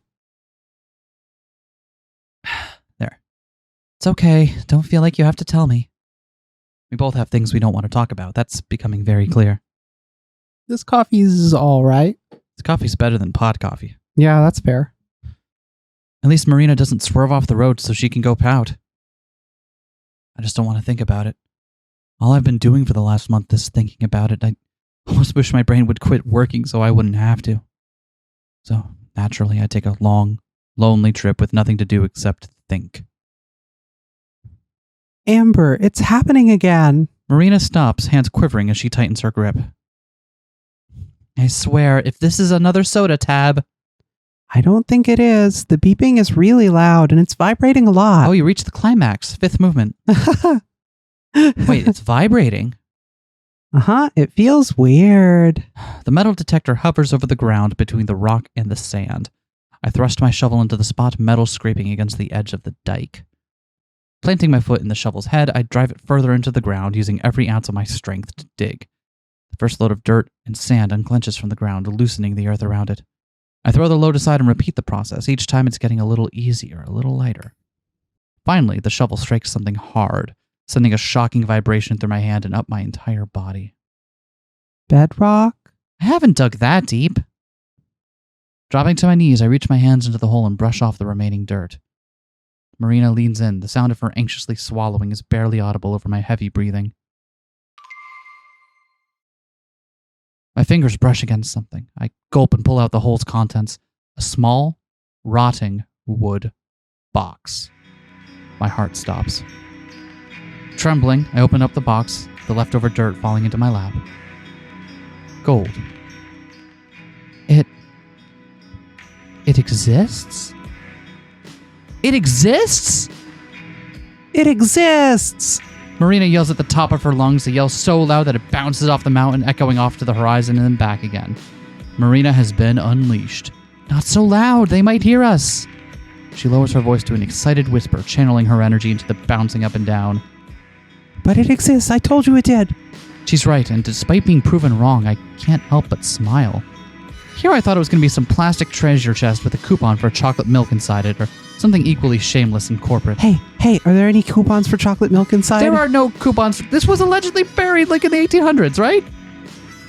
There. It's okay. Don't feel like you have to tell me. We both have things we don't want to talk about. That's becoming very clear. This coffee's all right. This coffee's better than pot coffee. Yeah, that's fair. At least Marina doesn't swerve off the road so she can go pout. I just don't want to think about it. All I've been doing for the last month is thinking about it. I almost wish my brain would quit working so I wouldn't have to. So, naturally, I take a long, lonely trip with nothing to do except think. Amber, it's happening again. Marina stops, hands quivering as she tightens her grip. I swear, if this is another soda tab... I don't think it is. The beeping is really loud and it's vibrating a lot. Oh, you reached the climax. 5th movement. Wait, it's vibrating? Uh-huh, it feels weird. The metal detector hovers over the ground between the rock and the sand. I thrust my shovel into the spot, metal scraping against the edge of the dike. Planting my foot in the shovel's head, I drive it further into the ground, using every ounce of my strength to dig. The first load of dirt and sand unclenches from the ground, loosening the earth around it. I throw the load aside and repeat the process. Each time it's getting a little easier, a little lighter. Finally, the shovel strikes something hard, sending a shocking vibration through my hand and up my entire body. Bedrock? I haven't dug that deep. Dropping to my knees, I reach my hands into the hole and brush off the remaining dirt. Marina leans in. The sound of her anxiously swallowing is barely audible over my heavy breathing. My fingers brush against something. I gulp and pull out the hole's contents. A small, rotting wood box. My heart stops. Trembling, I open up the box, the leftover dirt falling into my lap. Gold. It exists? It exists? It exists! Marina yells at the top of her lungs, a yell so loud that it bounces off the mountain, echoing off to the horizon and then back again. Marina has been unleashed. Not so loud, they might hear us. She lowers her voice to an excited whisper, channeling her energy into the bouncing up and down. But it exists, I told you it did. She's right, and despite being proven wrong, I can't help but smile. Here I thought it was going to be some plastic treasure chest with a coupon for chocolate milk inside it, or something equally shameless and corporate. Hey, are there any coupons for chocolate milk inside? There are no coupons. This was allegedly buried like in the 1800s, right?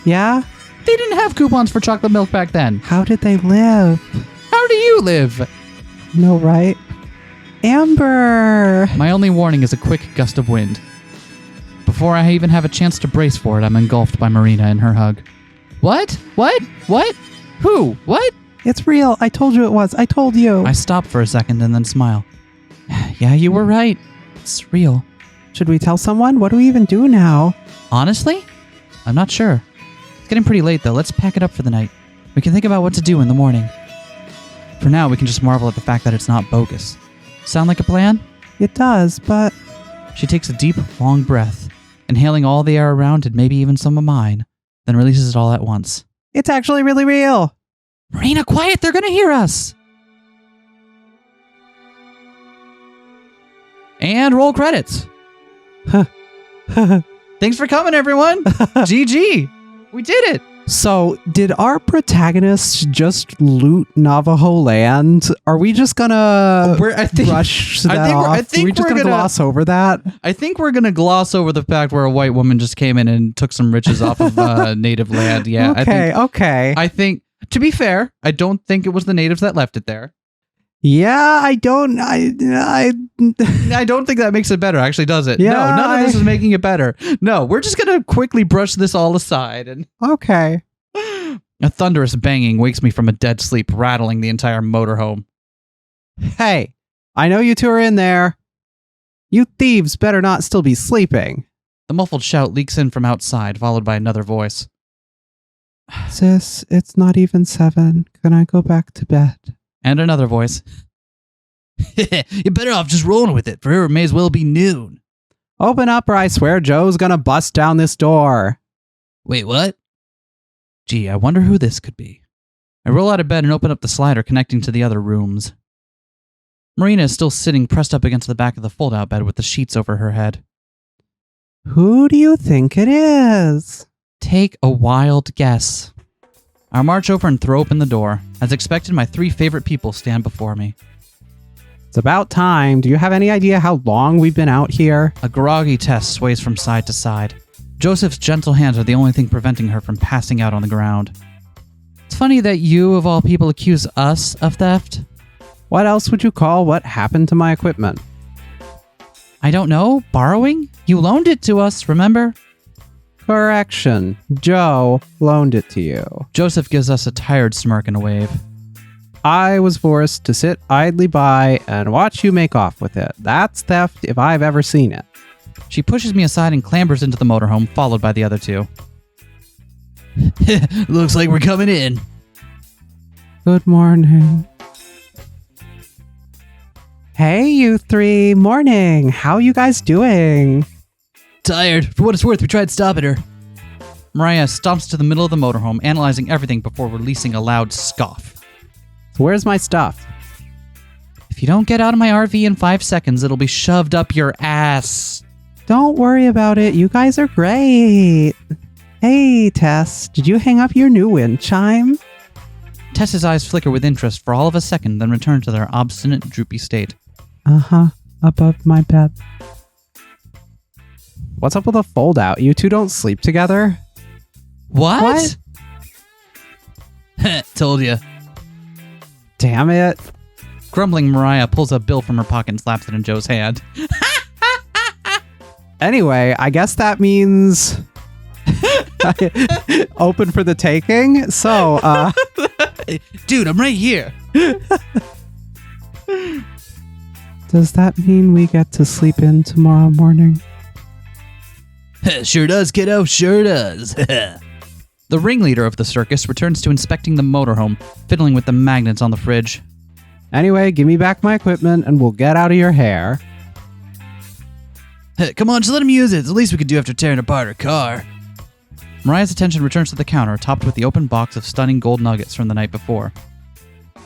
Yeah? They didn't have coupons for chocolate milk back then. How did they live? How do you live? No, right? Amber! My only warning is a quick gust of wind. Before I even have a chance to brace for it, I'm engulfed by Marina in her hug. What? What? Who? What? It's real. I told you it was. I told you. I stop for a second and then smile. Yeah, you were right. It's real. Should we tell someone? What do we even do now? Honestly? I'm not sure. It's getting pretty late, though. Let's pack it up for the night. We can think about what to do in the morning. For now, we can just marvel at the fact that it's not bogus. Sound like a plan? It does, but... She takes a deep, long breath, inhaling all the air around and maybe even some of mine, then releases it all at once. It's actually really real. Marina, quiet! They're gonna hear us! And roll credits. Thanks for coming, everyone. GG. We did it. So, did our protagonists just loot Navajo land? Are we just gonna brush that off? We're just gonna gloss over that? I think we're gonna gloss over the fact where a white woman just came in and took some riches off of native land. Yeah. Okay. I think, to be fair, I don't think it was the natives that left it there. Yeah, I don't think that makes it better, actually, does it? Yeah, no, none of this is making it better. No, we're just going to quickly brush this all aside. And okay. A thunderous banging wakes me from a dead sleep, rattling the entire motorhome. Hey, I know you two are in there. You thieves better not still be sleeping. The muffled shout leaks in from outside, followed by another voice. Sis, it's not even 7. Can I go back to bed? And another voice. You're better off just rolling with it, for it may as well be noon. Open up or I swear Joe's gonna bust down this door. Wait, what? Gee, I wonder who this could be. I roll out of bed and open up the slider connecting to the other rooms. Marina is still sitting pressed up against the back of the fold-out bed with the sheets over her head. Who do you think it is? Take a wild guess. I march over and throw open the door. As expected, my 3 favorite people stand before me. It's about time. Do you have any idea how long we've been out here? A groggy Tess sways from side to side. Joseph's gentle hands are the only thing preventing her from passing out on the ground. It's funny that you, of all people, accuse us of theft. What else would you call what happened to my equipment? I don't know. Borrowing? You loaned it to us, remember? Correction. Joe loaned it to you. Joseph gives us a tired smirk and a wave. I was forced to sit idly by and watch you make off with it. That's theft if I've ever seen it. She pushes me aside and clambers into the motorhome, followed by the other 2. Looks like we're coming in. Good morning. Hey, you 3. Morning. How you guys doing? Tired. For what it's worth, we tried stopping her. Mariah stomps to the middle of the motorhome, analyzing everything before releasing a loud scoff. Where's my stuff? If you don't get out of my RV in 5 seconds, it'll be shoved up your ass. Don't worry about it. You guys are great. Hey, Tess, did you hang up your new wind chime? Tess's eyes flicker with interest for all of a second, then return to their obstinate, droopy state. Uh-huh. Above my bed. What's up with a fold-out? You two don't sleep together? What? Told ya. Damn it. Grumbling, Mariah pulls a bill from her pocket and slaps it in Joe's hand. Anyway, I guess that means open for the taking. So, Dude, I'm right here. does that mean we get to sleep in tomorrow morning? Sure does, kiddo. Sure does. The ringleader of the circus returns to inspecting the motorhome, fiddling with the magnets on the fridge. Anyway, give me back my equipment and we'll get out of your hair. Come on, just let him use it. It's the least we could do after tearing apart her car. Mariah's attention returns to the counter, topped with the open box of stunning gold nuggets from the night before.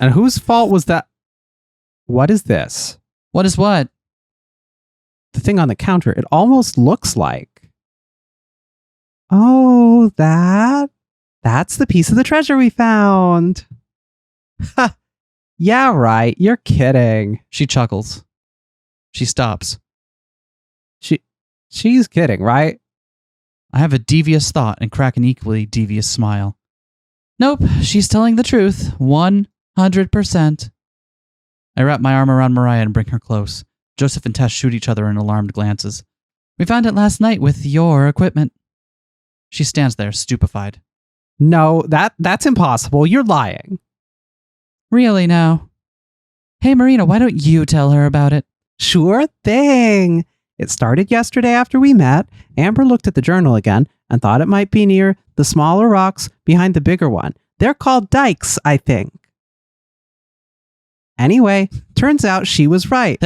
And whose fault was that? What is this? What is what? The thing on the counter. It almost looks like. Oh, that's the piece of the treasure we found. Ha. Yeah, right. You're kidding. She chuckles. She stops. She's kidding, right? I have a devious thought and crack an equally devious smile. Nope, she's telling the truth. 100%. I wrap my arm around Mariah and bring her close. Joseph and Tess shoot each other in alarmed glances. We found it last night with your equipment. She stands there, stupefied. No, that's impossible. You're lying. Really now? Hey, Marina, why don't you tell her about it? Sure thing. It started yesterday after we met. Amber looked at the journal again and thought it might be near the smaller rocks behind the bigger one. They're called dikes, I think. Anyway, turns out she was right.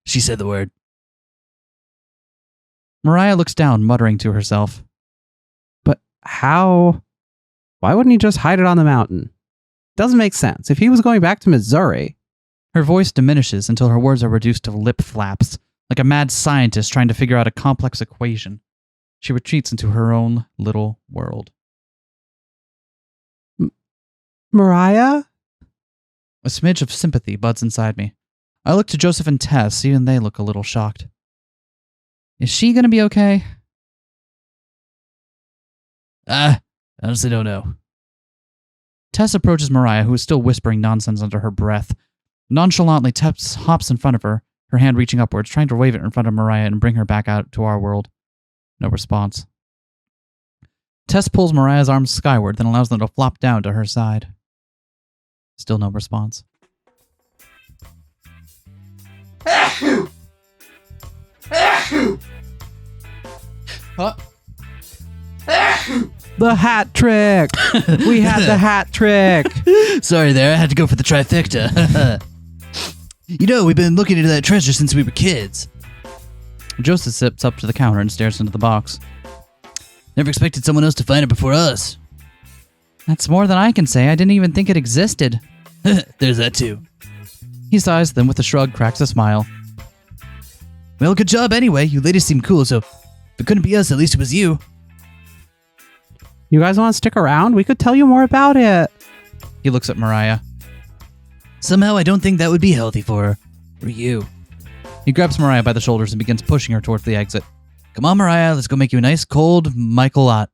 She said the word. Mariah looks down, muttering to herself. But how? Why wouldn't he just hide it on the mountain? Doesn't make sense. If he was going back to Missouri... Her voice diminishes until her words are reduced to lip flaps, like a mad scientist trying to figure out a complex equation. She retreats into her own little world. Mariah? A smidge of sympathy buds inside me. I look to Joseph and Tess, even they look a little shocked. Is she gonna be okay? I honestly don't know. Tess approaches Mariah, who is still whispering nonsense under her breath. Nonchalantly, Tess hops in front of her, her hand reaching upwards, trying to wave it in front of Mariah and bring her back out to our world. No response. Tess pulls Mariah's arms skyward, then allows them to flop down to her side. Still no response. Huh? The hat trick! We had the hat trick! Sorry there, I had to go for the trifecta. You know, we've been looking into that treasure since we were kids. Joseph sips up to the counter and stares into the box. Never expected someone else to find it before us. That's more than I can say. I didn't even think it existed. There's that too. He sighs, then with a shrug cracks a smile. Well, good job anyway. You ladies seem cool, so if it couldn't be us, at least it was you. You guys want to stick around? We could tell you more about it. He looks at Mariah. Somehow I don't think that would be healthy for her. Or you. He grabs Mariah by the shoulders and begins pushing her towards the exit. Come on, Mariah, let's go make you a nice cold Michelada.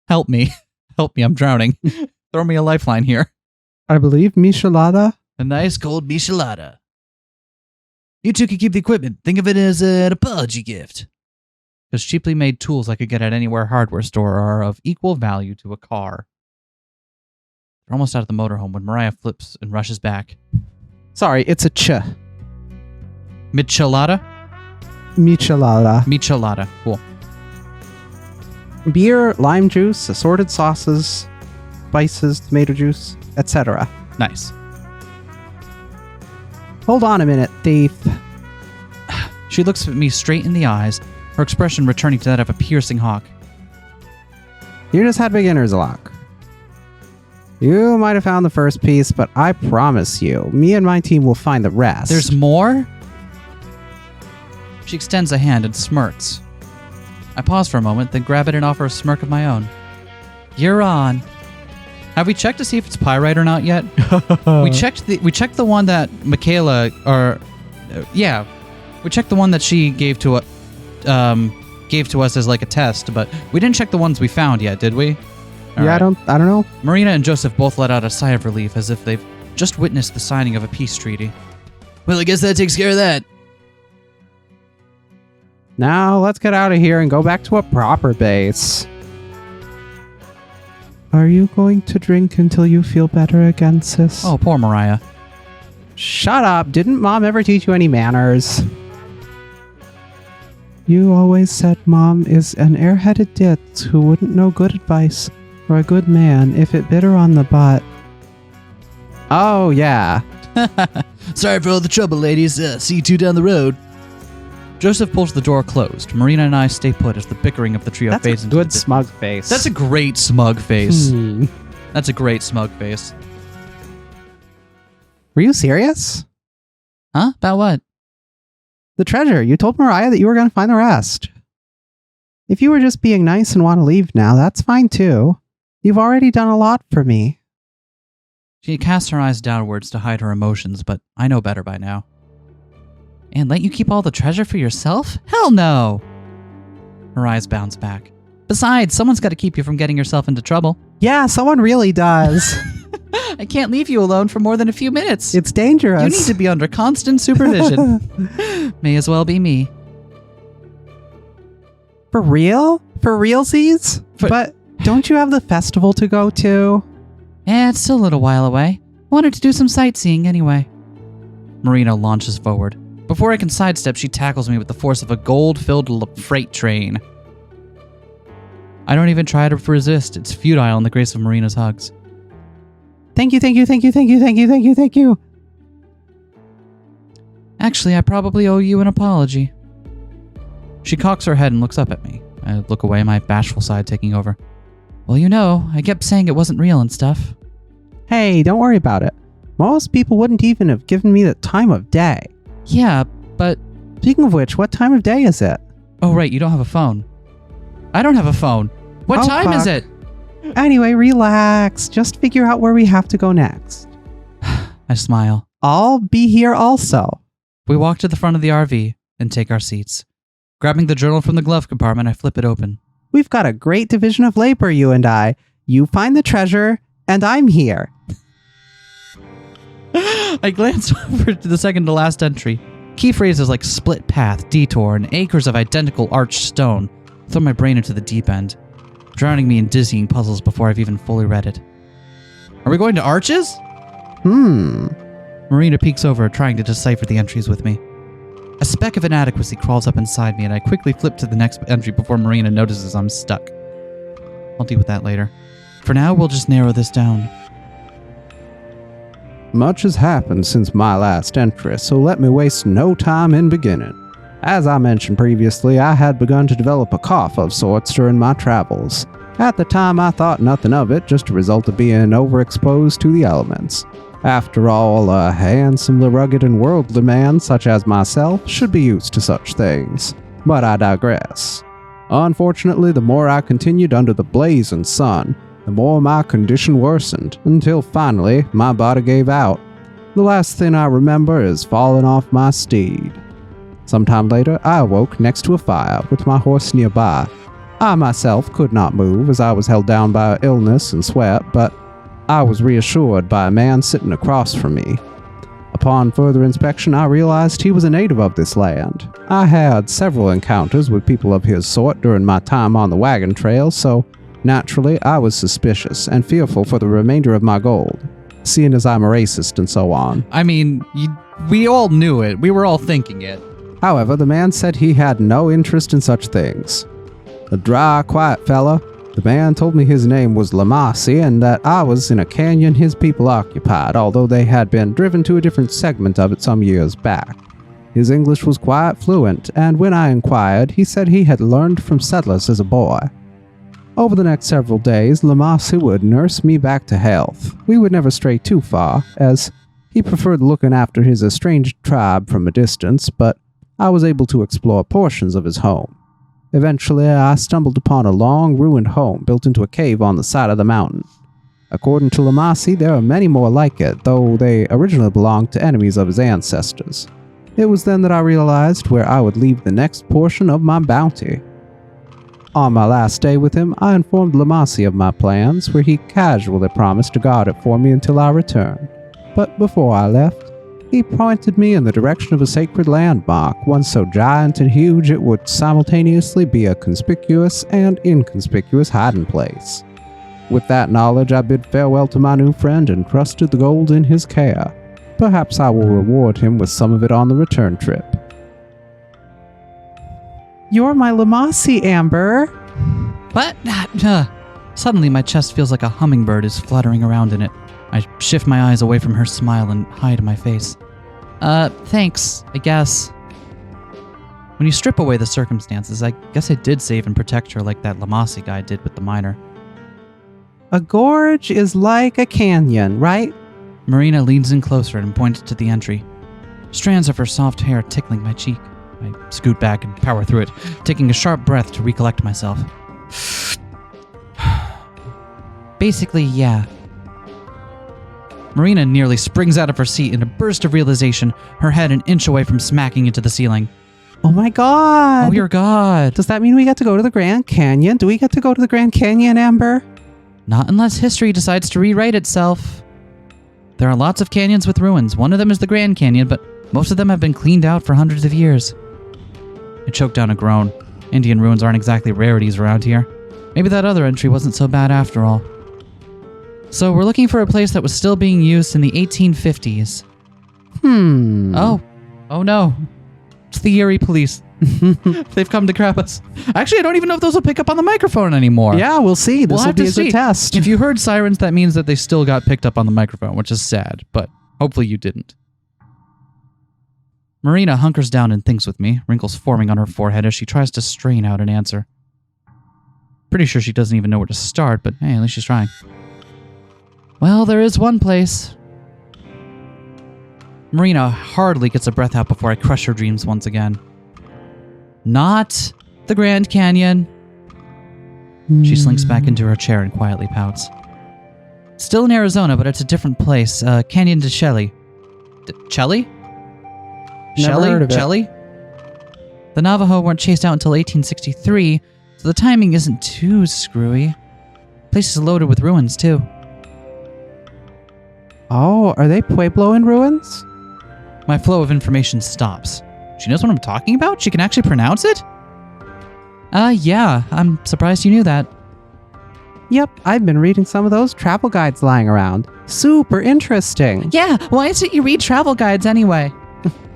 Help me. Help me, I'm drowning. Throw me a lifeline here. I believe Michelada. A nice cold Michelada. You two can keep the equipment. Think of it as an apology gift. Because cheaply made tools I could get at anywhere hardware store are of equal value to a car. They're almost out of the motorhome when Mariah flips and rushes back. Sorry, it's a ch. Michelada? Michelada. Michelada. Cool. Beer, lime juice, assorted sauces, spices, tomato juice, etc. Nice. Hold on a minute, thief. She looks at me straight in the eyes, her expression returning to that of a piercing hawk. You just had beginner's luck. You might have found the first piece, but I promise you, me and my team will find the rest. There's more? She extends a hand and smirks. I pause for a moment, then grab it and offer a smirk of my own. You're on. Have we checked to see if it's pyrite or not yet? We checked the one that Michaela, we checked the one that she gave to us as like a test, but we didn't check the ones we found yet, did we? All yeah, right. I don't know. Marina and Joseph both let out a sigh of relief as if they've just witnessed the signing of a peace treaty. Well, I guess that takes care of that. Now let's get out of here and go back to a proper base. Are you going to drink until you feel better again, sis? Oh, poor Mariah. Shut up. Didn't Mom ever teach you any manners? You always said Mom is an airheaded ditz who wouldn't know good advice or a good man if it bit her on the butt. Oh, yeah. Sorry for all the trouble, ladies. See you two down the road. Joseph pulls the door closed. Marina and I stay put as the bickering of the trio That's fades a into good the smug face. That's a great smug face. Hmm. That's a great smug face. Were you serious? Huh? About what? The treasure. You told Mariah that you were going to find the rest. If you were just being nice and want to leave now, that's fine too. You've already done a lot for me. She casts her eyes downwards to hide her emotions, but I know better by now. And let you keep all the treasure for yourself? Hell no! Her eyes bounce back. Besides, someone's got to keep you from getting yourself into trouble. Yeah, someone really does. I can't leave you alone for more than a few minutes. It's dangerous. You need to be under constant supervision. May as well be me. For real? For realsies? But don't you have the festival to go to? It's still a little while away. Wanted to do some sightseeing anyway. Marina launches forward. Before I can sidestep, she tackles me with the force of a gold-filled freight train. I don't even try to resist. It's futile in the grace of Marina's hugs. Thank you, thank you, thank you, thank you, thank you, thank you, thank you. Actually, I probably owe you an apology. She cocks her head and looks up at me. I look away, my bashful side taking over. Well, you know, I kept saying it wasn't real and stuff. Hey, don't worry about it. Most people wouldn't even have given me the time of day. Yeah, but... Speaking of which, what time of day is it? Oh, right, you don't have a phone. I don't have a phone. What time is it? Anyway, relax. Just figure out where we have to go next. I smile. I'll be here also. We walk to the front of the RV and take our seats. Grabbing the journal from the glove compartment, I flip it open. We've got a great division of labor, you and I. You find the treasure, and I'm here. I glance over to the second to last entry. Key phrases like split path, detour, and acres of identical arched stone throw my brain into the deep end, drowning me in dizzying puzzles before I've even fully read it. Are we going to Arches? Marina peeks over, trying to decipher the entries with me. A speck of inadequacy crawls up inside me, and I quickly flip to the next entry before Marina notices I'm stuck. I'll deal with that later. For now, we'll just narrow this down. Much has happened since my last entry, so let me waste no time in beginning. As I mentioned previously, I had begun to develop a cough of sorts during my travels. At the time, I thought nothing of it, just a result of being overexposed to the elements. After all, a handsomely rugged and worldly man such as myself should be used to such things. But I digress. Unfortunately, the more I continued under the blazing sun, the more my condition worsened, until finally my body gave out. The last thing I remember is falling off my steed. Sometime later, I awoke next to a fire with my horse nearby. I myself could not move as I was held down by illness and sweat, but I was reassured by a man sitting across from me. Upon further inspection, I realized he was a native of this land. I had several encounters with people of his sort during my time on the wagon trail, so naturally I was suspicious and fearful for the remainder of my gold, seeing as I'm a racist and so on. I mean, we all knew it. We were all thinking it. However, the man said he had no interest in such things. A dry, quiet fella. The man told me his name was Lamasi and that I was in a canyon his people occupied, although they had been driven to a different segment of it some years back. His English was quite fluent, and when I inquired, he said he had learned from settlers as a boy. Over the next several days, Lamasi would nurse me back to health. We would never stray too far, as he preferred looking after his estranged tribe from a distance, but I was able to explore portions of his home. Eventually, I stumbled upon a long, ruined home built into a cave on the side of the mountain. According to Lamasi, there are many more like it, though they originally belonged to enemies of his ancestors. It was then that I realized where I would leave the next portion of my bounty. On my last day with him, I informed Lamasi of my plans, where he casually promised to guard it for me until I returned. But before I left, he pointed me in the direction of a sacred landmark, one so giant and huge it would simultaneously be a conspicuous and inconspicuous hiding place. With that knowledge, I bid farewell to my new friend and trusted the gold in his care. Perhaps I will reward him with some of it on the return trip. You're my Lamasi, Amber. What? Suddenly, my chest feels like a hummingbird is fluttering around in it. I shift my eyes away from her smile and hide my face. Thanks, I guess. When you strip away the circumstances, I guess I did save and protect her like that Lamasi guy did with the miner. A gorge is like a canyon, right? Marina leans in closer and points to the entry. Strands of her soft hair tickling my cheek. I scoot back and power through it, taking a sharp breath to recollect myself. Basically, yeah. Marina nearly springs out of her seat in a burst of realization, her head an inch away from smacking into the ceiling. Oh my god! Oh, your god! Does that mean we get to go to the Grand Canyon? Do we get to go to the Grand Canyon, Amber? Not unless history decides to rewrite itself. There are lots of canyons with ruins. One of them is the Grand Canyon, but most of them have been cleaned out for hundreds of years. I choked down a groan. Indian ruins aren't exactly rarities around here. Maybe that other entry wasn't so bad after all. So we're looking for a place that was still being used in the 1850s. Oh no. It's the Erie police. They've come to grab us. Actually, I don't even know if those will pick up on the microphone anymore. Yeah, we'll see. This will be a good test. If you heard sirens, that means that they still got picked up on the microphone, which is sad, but hopefully you didn't. Marina hunkers down and thinks with me, wrinkles forming on her forehead as she tries to strain out an answer. Pretty sure she doesn't even know where to start, but hey, at least she's trying. Well, there is one place. Marina hardly gets a breath out before I crush her dreams once again. Not the Grand Canyon. She slinks back into her chair and quietly pouts. Still in Arizona, but it's a different place. Canyon de Chelly. Chelly? Never heard of it. Chelly? The Navajo weren't chased out until 1863, so the timing isn't too screwy. The place is loaded with ruins, too. Oh, are they Pueblo in ruins? My flow of information stops. She knows what I'm talking about? She can actually pronounce it? Yeah, I'm surprised you knew that. Yep, I've been reading some of those travel guides lying around. Super interesting. Yeah, why is it you read travel guides anyway?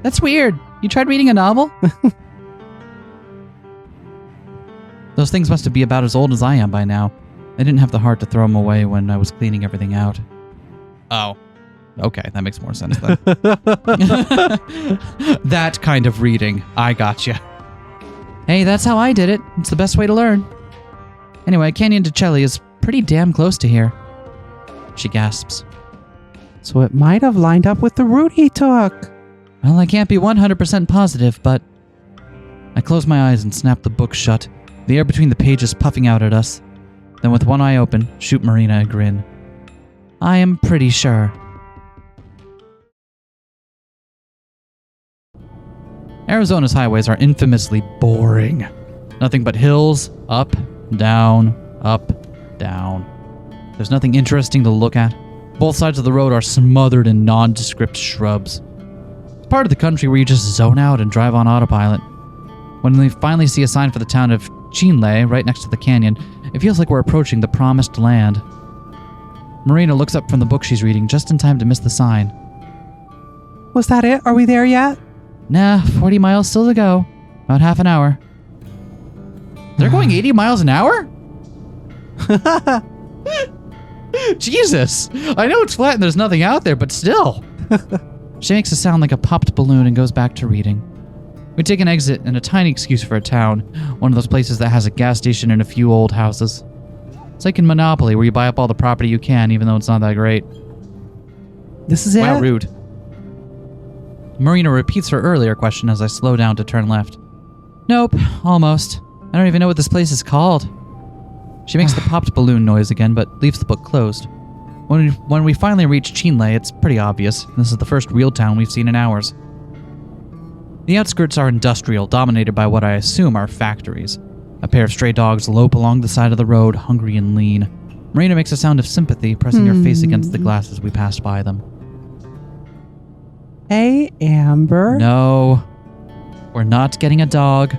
That's weird. You tried reading a novel? Those things must be about as old as I am by now. I didn't have the heart to throw them away when I was cleaning everything out. Oh. Okay, that makes more sense then. That kind of reading. I gotcha. Hey, that's how I did it. It's the best way to learn. Anyway, Canyon de Chelly is pretty damn close to here. She gasps. So it might have lined up with the route he took. Well, I can't be 100% positive, but... I close my eyes and snap the book shut, the air between the pages puffing out at us. Then with one eye open, shoot Marina a grin. I am pretty sure. Arizona's highways are infamously boring. Nothing but hills, up, down, up, down. There's nothing interesting to look at. Both sides of the road are smothered in nondescript shrubs. It's part of the country where you just zone out and drive on autopilot. When we finally see a sign for the town of Chinle right next to the canyon, it feels like we're approaching the promised land. Marina looks up from the book she's reading just in time to miss the sign. Was that it? Are we there yet? Nah, 40 miles still to go. About half an hour. They're going 80 miles an hour? Jesus! I know it's flat and there's nothing out there, but still. She makes a sound like a popped balloon and goes back to reading. We take an exit in a tiny excuse for a town, one of those places that has a gas station and a few old houses. It's like in Monopoly, where you buy up all the property you can, even though it's not that great. This is it? Wow, rude. Marina repeats her earlier question as I slow down to turn left. Nope, almost. I don't even know what this place is called. She makes the popped balloon noise again, but leaves the book closed. When we finally reach Chinle, it's pretty obvious. This is the first real town we've seen in hours. The outskirts are industrial, dominated by what I assume are factories. A pair of stray dogs lope along the side of the road, hungry and lean. Marina makes a sound of sympathy, pressing her face against the glass as we pass by them. Hey, Amber. No. We're not getting a dog.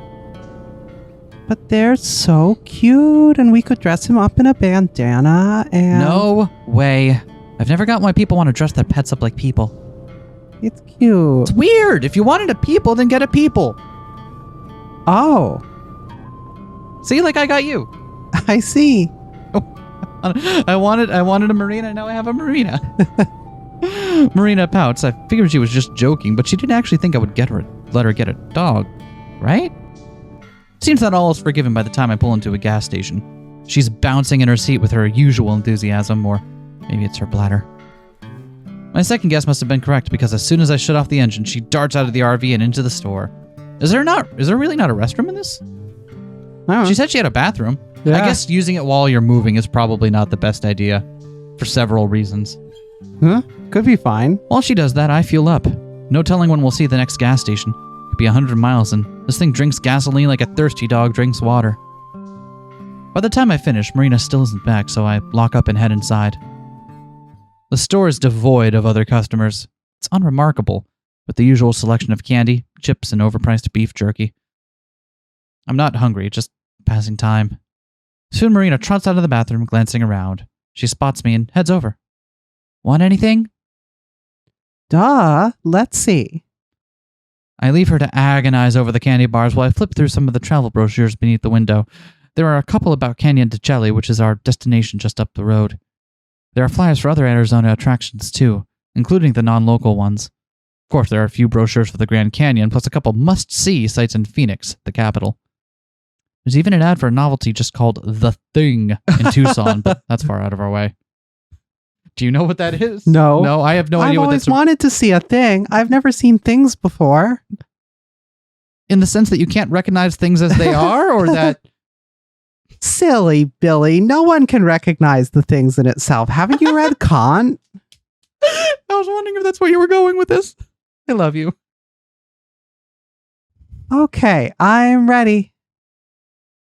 But they're so cute, and we could dress him up in a bandana, and... No way. I've never gotten why people want to dress their pets up like people. It's cute. It's weird. If you wanted a people, then get a people. Oh. See, like I got you. I see. I wanted a Marina, now I have a Marina. Marina pouts. I figured she was just joking, but she didn't actually think I would let her get a dog, right? Seems that all is forgiven by the time I pull into a gas station. She's bouncing in her seat with her usual enthusiasm, or maybe it's her bladder. My second guess must have been correct, because as soon as I shut off the engine, she darts out of the RV and into the store. Is there really not a restroom in this? She said she had a bathroom. Yeah. I guess using it while you're moving is probably not the best idea, for several reasons. Huh? Could be fine. While she does that, I fuel up. No telling when we'll see the next gas station. Could be 100 miles, and this thing drinks gasoline like a thirsty dog drinks water. By the time I finish, Marina still isn't back, so I lock up and head inside. The store is devoid of other customers. It's unremarkable, with the usual selection of candy, chips, and overpriced beef jerky. I'm not hungry, just passing time. Soon Marina trots out of the bathroom, glancing around. She spots me and heads over. Want anything? Duh. Let's see. I leave her to agonize over the candy bars while I flip through some of the travel brochures beneath the window. There are a couple about Canyon de Chelly, which is our destination just up the road. There are flyers for other Arizona attractions too, including the non-local ones. Of course, there are a few brochures for the Grand Canyon, plus a couple must-see sites in Phoenix, the capital. There's even an ad for a novelty just called The Thing in Tucson, but that's far out of our way. Do you know what that is? No. No, I have no idea I've what always that's wanted to see a thing. I've never seen things before. in the sense that you can't recognize things as they are, or that Silly Billy. No one can recognize the things in itself. Haven't you read Kant? I was wondering if that's where you were going with this. I love you. Okay, I'm ready.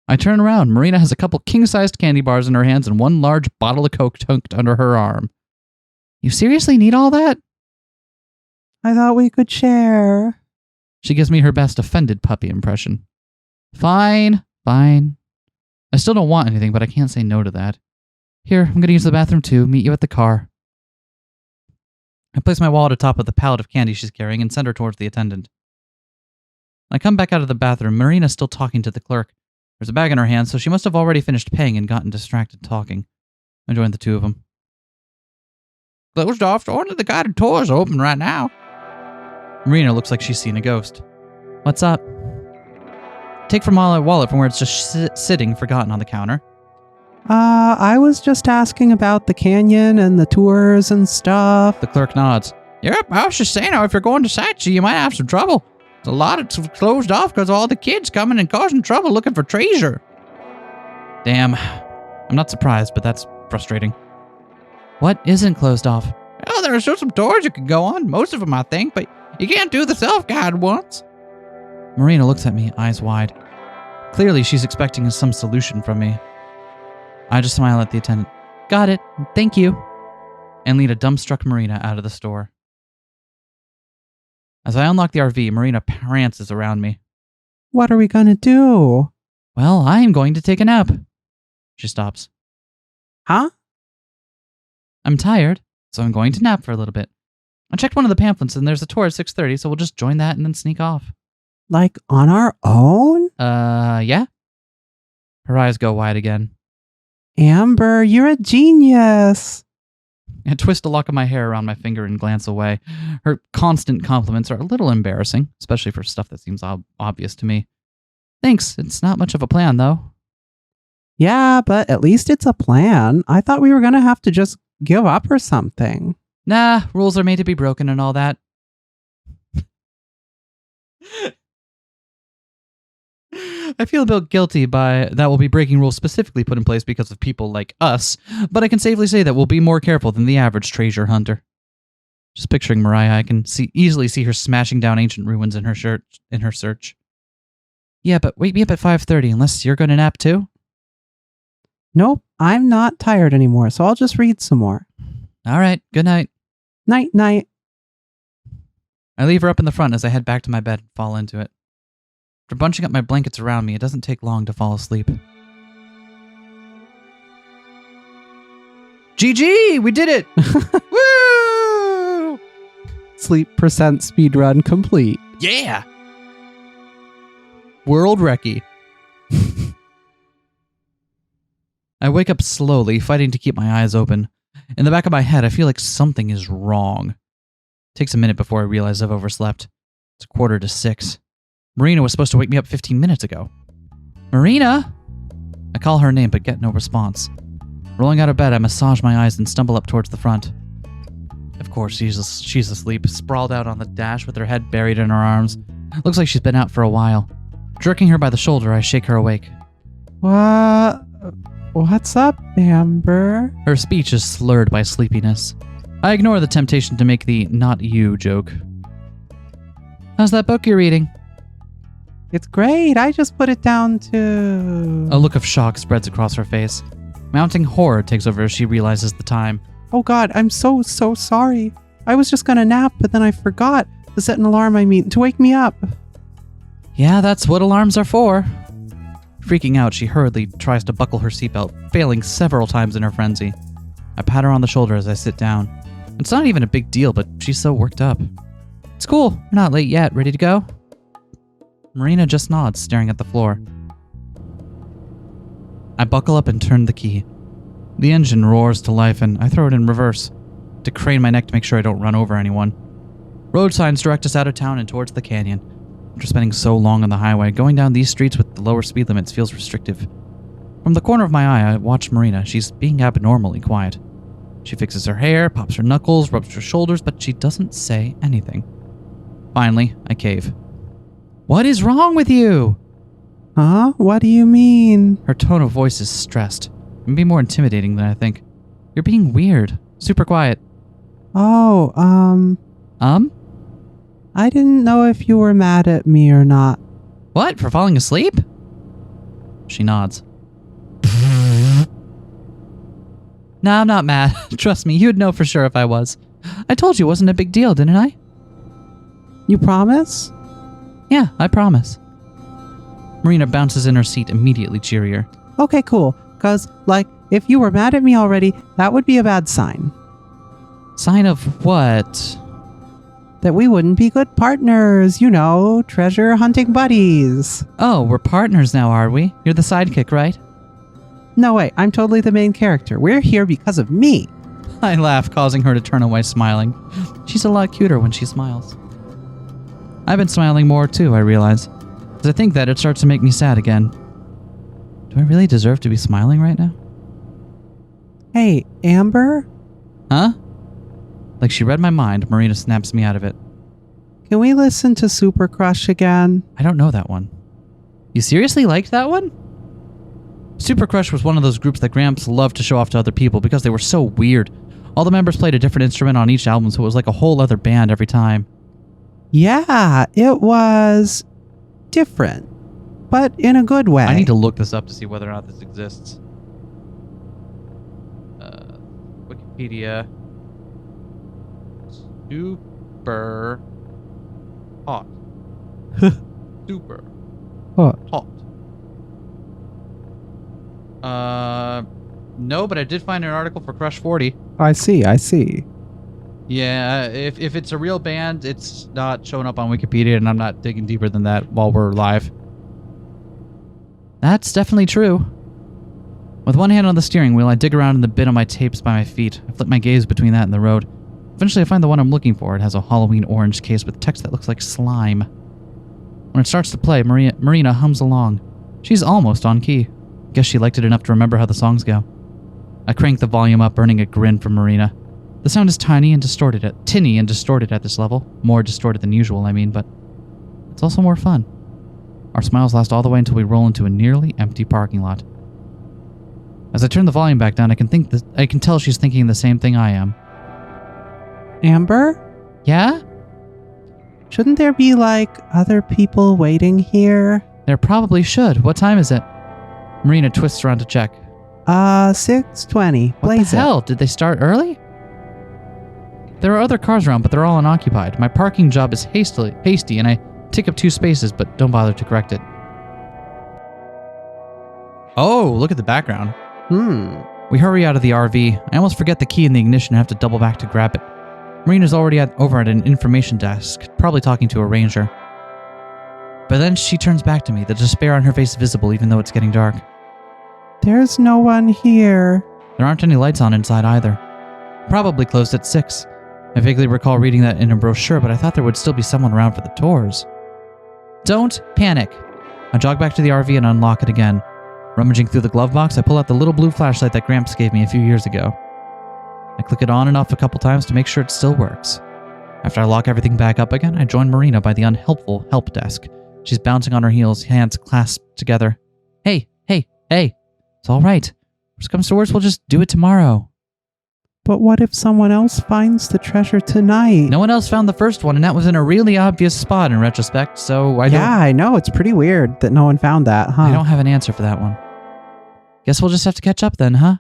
I turn around. Marina has a couple king-sized candy bars in her hands and one large bottle of Coke tucked under her arm. You seriously need all that? I thought we could share. She gives me her best offended puppy impression. Fine. I still don't want anything, but I can't say no to that. Here, I'm going to use the bathroom too. Meet you at the car. I place my wallet atop of the pallet of candy she's carrying and send her towards the attendant. When I come back out of the bathroom, Marina's still talking to the clerk. There's a bag in her hand, so she must have already finished paying and gotten distracted talking. I joined the two of them. Closed off. Only the guided tours are open right now. Marina looks like she's seen a ghost. What's up? Take from my wallet from where it's just sitting forgotten on the counter. I was just asking about the canyon and the tours and stuff. The clerk nods. Yep, I was just saying, if you're going to sightsee, you might have some trouble. There's a lot it's closed off because of all the kids coming and causing trouble looking for treasure. Damn. I'm not surprised, but that's frustrating. What isn't closed off? Well, there are still some tours you can go on. Most of them, I think, but you can't do the self-guided ones. Marina looks at me, eyes wide. Clearly, she's expecting some solution from me. I just smile at the attendant. Got it. Thank you. And lead a dumbstruck Marina out of the store. As I unlock the RV, Marina prances around me. What are we gonna do? Well, I am going to take a nap. She stops. Huh? I'm tired, so I'm going to nap for a little bit. I checked one of the pamphlets and there's a tour at 6:30, so we'll just join that and then sneak off. Like on our own? Yeah? Her eyes go wide again. Amber, you're a genius. I twist a lock of my hair around my finger and glance away. Her constant compliments are a little embarrassing, especially for stuff that seems obvious to me. Thanks, it's not much of a plan, though. Yeah, but at least it's a plan. I thought we were gonna have to just give up or something. Nah, rules are made to be broken and all that. I feel a bit guilty by that we'll be breaking rules specifically put in place because of people like us, but I can safely say that we'll be more careful than the average treasure hunter. Just picturing Mariah, I can easily see her smashing down ancient ruins in her search. Yeah, but wake me up at 5:30 unless you're going to nap too? Nope, I'm not tired anymore, so I'll just read some more. All right, good night. Night, night. I leave her up in the front as I head back to my bed and fall into it. After bunching up my blankets around me, it doesn't take long to fall asleep. GG! We did it! Woo! Sleep percent speedrun complete. Yeah! World Recce. I wake up slowly, fighting to keep my eyes open. In the back of my head, I feel like something is wrong. It takes a minute before I realize I've overslept. It's 5:45. Marina was supposed to wake me up 15 minutes ago. Marina! I call her name but get no response. Rolling out of bed, I massage my eyes and stumble up towards the front. Of course, she's asleep, sprawled out on the dash with her head buried in her arms. Looks like she's been out for a while. Jerking her by the shoulder, I shake her awake. What's up, Amber? Her speech is slurred by sleepiness. I ignore the temptation to make the not you joke. How's that book you're reading? It's great. I just put it down to... A look of shock spreads across her face. Mounting horror takes over as she realizes the time. Oh God, I'm so sorry. I was just gonna nap, but then I forgot to set an alarm, to wake me up. Yeah, that's what alarms are for. Freaking out, she hurriedly tries to buckle her seatbelt, failing several times in her frenzy. I pat her on the shoulder as I sit down. It's not even a big deal, but she's so worked up. It's cool. We're not late yet. Ready to go? Marina just nods, staring at the floor. I buckle up and turn the key. The engine roars to life and I throw it in reverse, to crane my neck to make sure I don't run over anyone. Road signs direct us out of town and towards the canyon. After spending so long on the highway, going down these streets with the lower speed limits feels restrictive. From the corner of my eye, I watch Marina. She's being abnormally quiet. She fixes her hair, pops her knuckles, rubs her shoulders, but she doesn't say anything. Finally, I cave. What is wrong with you? Huh? What do you mean? Her tone of voice is stressed. Maybe more intimidating than I think. You're being weird. Super quiet. Oh, I didn't know if you were mad at me or not. What? For falling asleep? She nods. Nah, I'm not mad. Trust me, you'd know for sure if I was. I told you it wasn't a big deal, didn't I? You promise? Yeah, I promise. Marina bounces in her seat, immediately cheerier. Okay, cool. 'Cause, like, if you were mad at me already, that would be a bad sign. Sign of what? That we wouldn't be good partners, you know, treasure hunting buddies. Oh, we're partners now, are we? You're the sidekick, right? No way, I'm totally the main character. We're here because of me. I laugh, causing her to turn away smiling. She's a lot cuter when she smiles. I've been smiling more too, I realize. As I think that, it starts to make me sad again. Do I really deserve to be smiling right now? Hey, Amber? Huh? Like she read my mind, Marina snaps me out of it. Can we listen to Super Crush again? I don't know that one. You seriously liked that one? Super Crush was one of those groups that Gramps loved to show off to other people because they were so weird. All the members played a different instrument on each album, so it was like a whole other band every time. Yeah, it was different, but in a good way. I need to look this up to see whether or not this exists. Wikipedia. Super hot. Super What? hot. No, but I did find an article for Crush 40. I see. Yeah, if it's a real band, it's not showing up on Wikipedia, and I'm not digging deeper than that while we're live. That's definitely true. With one hand on the steering wheel, I dig around in the bin of my tapes by my feet. I flip my gaze between that and the road. Eventually, I find the one I'm looking for. It has a Halloween orange case with text that looks like slime. When it starts to play, Marina hums along. She's almost on key. Guess she liked it enough to remember how the songs go. I crank the volume up, earning a grin from Marina. The sound is tinny and distorted at this level. More distorted than usual, I mean, but it's also more fun. Our smiles last all the way until we roll into a nearly empty parking lot. As I turn the volume back down, I can tell she's thinking the same thing I am. Amber? Yeah? Shouldn't there be, like, other people waiting here? There probably should. What time is it? Marina twists around to check. 6:20. What Blaze the hell? Did they start early? There are other cars around, but they're all unoccupied. My parking job is hasty, and I take up 2 spaces, but don't bother to correct it. Oh, look at the background. We hurry out of the RV. I almost forget the key in the ignition and have to double back to grab it. Marina's already over at an information desk, probably talking to a ranger. But then she turns back to me, the despair on her face visible even though it's getting dark. There's no one here. There aren't any lights on inside either. Probably closed at 6. I vaguely recall reading that in a brochure, but I thought there would still be someone around for the tours. Don't panic. I jog back to the RV and unlock it again. Rummaging through the glove box, I pull out the little blue flashlight that Gramps gave me a few years ago. I click it on and off a couple times to make sure it still works. After I lock everything back up again, I join Marina by the unhelpful help desk. She's bouncing on her heels, hands clasped together. Hey. It's all right. Worst comes to worst, we'll just do it tomorrow. But what if someone else finds the treasure tonight? No one else found the first one, and that was in a really obvious spot in retrospect, so I know. It's pretty weird that no one found that, huh? I don't have an answer for that one. Guess we'll just have to catch up then, huh?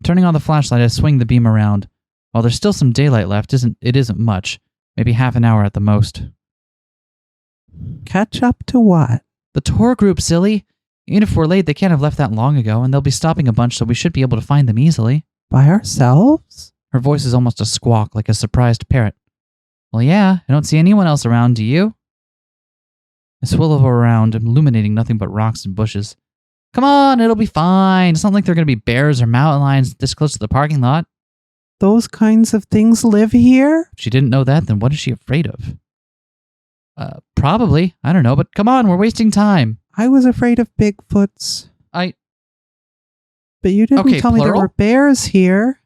Turning on the flashlight, I swing the beam around. While there's still some daylight left, it isn't much. Maybe half an hour at the most. Catch up to what? The tour group, silly. Even if we're late, they can't have left that long ago, and they'll be stopping a bunch, so we should be able to find them easily. By ourselves? Her voice is almost a squawk, like a surprised parrot. Well, yeah, I don't see anyone else around, do you? I swirl around, illuminating nothing but rocks and bushes. Come on, it'll be fine. It's not like there are going to be bears or mountain lions this close to the parking lot. Those kinds of things live here? If she didn't know that, then what is she afraid of? Probably. I don't know, but come on, we're wasting time. I was afraid of Bigfoots. But you didn't Okay, tell me there plural? were bears here.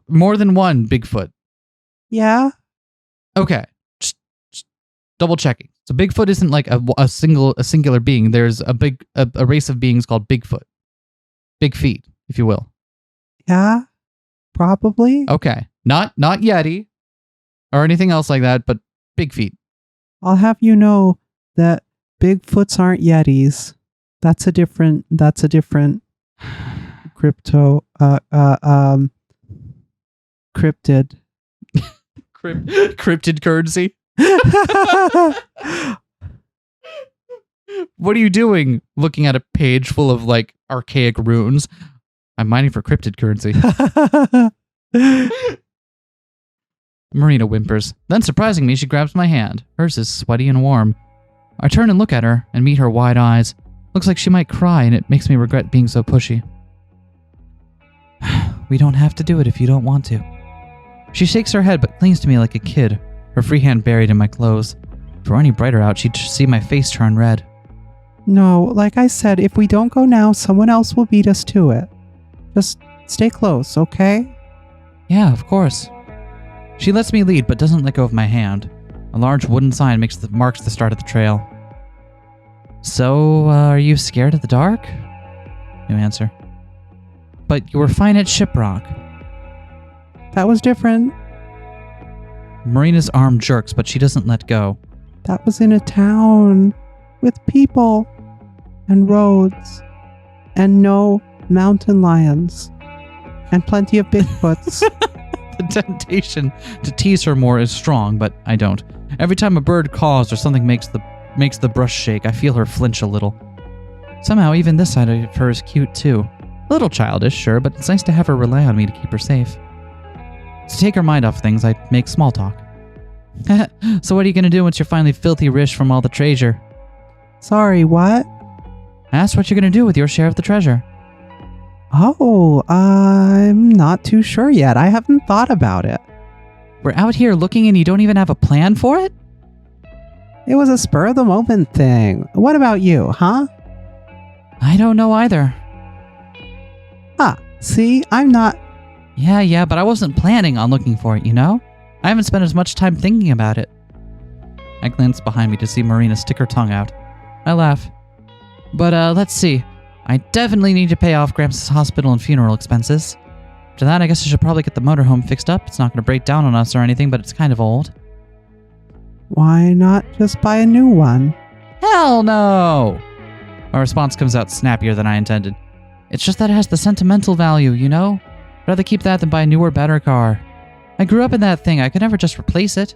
More than one Bigfoot. Yeah? Okay. Just double checking. So Bigfoot isn't like a singular being. There's a race of beings called Bigfoot. Big feet, if you will. Yeah? Probably? Okay. Not Yeti or anything else like that, but big feet. I'll have you know that Bigfoots aren't Yetis. That's a different cryptid. Cryptid currency. What are you doing looking at a page full of like archaic runes? I'm mining for cryptid currency. Marina whimpers. Then, surprising me, she grabs my hand. Hers is sweaty and warm. I turn and look at her and meet her wide eyes. Looks like she might cry, and it makes me regret being so pushy. We don't have to do it if you don't want to. She shakes her head but clings to me like a kid, her free hand buried in my clothes. If it were any brighter out, she'd see my face turn red. No, like I said, if we don't go now, someone else will beat us to it. Just stay close, okay? Yeah, of course. She lets me lead but doesn't let go of my hand. A large wooden sign marks the start of the trail. So, are you scared of the dark? No answer. But you were fine at Shiprock. That was different. Marina's arm jerks, but she doesn't let go. That was in a town with people and roads and no mountain lions and plenty of Bigfoots. The temptation to tease her more is strong, but I don't. Every time a bird caws or something makes the brush shake, I feel her flinch a little. Somehow, even this side of her is cute too. A little childish, sure, but it's nice to have her rely on me to keep her safe. To take her mind off things, I make small talk. So what are you going to do once you're finally filthy rich from all the treasure? Sorry, what? Ask what you're going to do with your share of the treasure. Oh, I'm not too sure yet. I haven't thought about it. We're out here looking and you don't even have a plan for it? It was a spur of the moment thing. What about you, huh? I don't know either. Ah, see, I'm not... Yeah, but I wasn't planning on looking for it, you know? I haven't spent as much time thinking about it. I glance behind me to see Marina stick her tongue out. I laugh. But, let's see. I definitely need to pay off Gramps' hospital and funeral expenses. After that, I guess I should probably get the motorhome fixed up. It's not going to break down on us or anything, but it's kind of old. Why not just buy a new one? Hell no! My response comes out snappier than I intended. It's just that it has the sentimental value, you know? I'd rather keep that than buy a newer, better car. I grew up in that thing. I could never just replace it.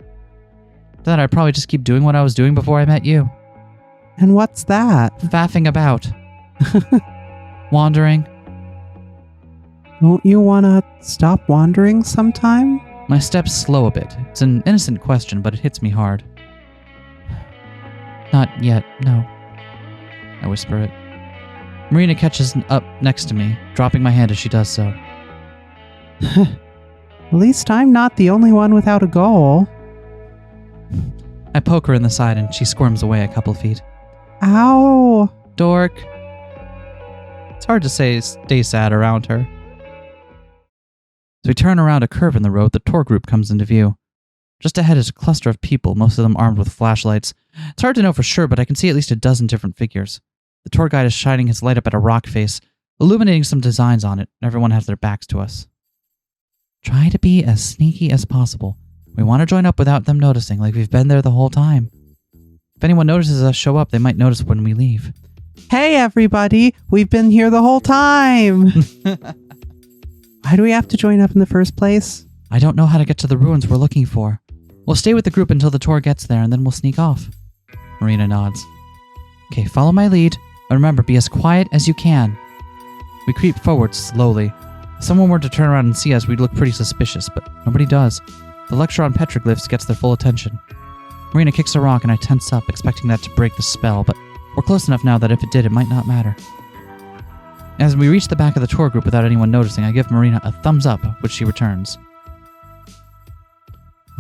Then I'd probably just keep doing what I was doing before I met you. And what's that? Faffing about. Wandering. Don't you want to stop wandering sometime? My steps slow a bit. It's an innocent question, but it hits me hard. Not yet, no. I whisper it. Marina catches up next to me, dropping my hand as she does so. At least I'm not the only one without a goal. I poke her in the side and she squirms away a couple feet. Ow! Dork. It's hard to stay sad around her. As we turn around a curve in the road, the tour group comes into view. Just ahead is a cluster of people, most of them armed with flashlights. It's hard to know for sure, but I can see at least a dozen different figures. The tour guide is shining his light up at a rock face, illuminating some designs on it, and everyone has their backs to us. Try to be as sneaky as possible. We want to join up without them noticing, like we've been there the whole time. If anyone notices us show up, they might notice when we leave. Hey everybody, we've been here the whole time! Why do we have to join up in the first place? I don't know how to get to the ruins we're looking for. We'll stay with the group until the tour gets there, and then we'll sneak off. Marina nods. Okay, follow my lead, but remember, be as quiet as you can. We creep forward slowly. If someone were to turn around and see us, we'd look pretty suspicious, but nobody does. The lecture on petroglyphs gets their full attention. Marina kicks a rock and I tense up, expecting that to break the spell, but we're close enough now that if it did, it might not matter. As we reach the back of the tour group without anyone noticing, I give Marina a thumbs up, which she returns.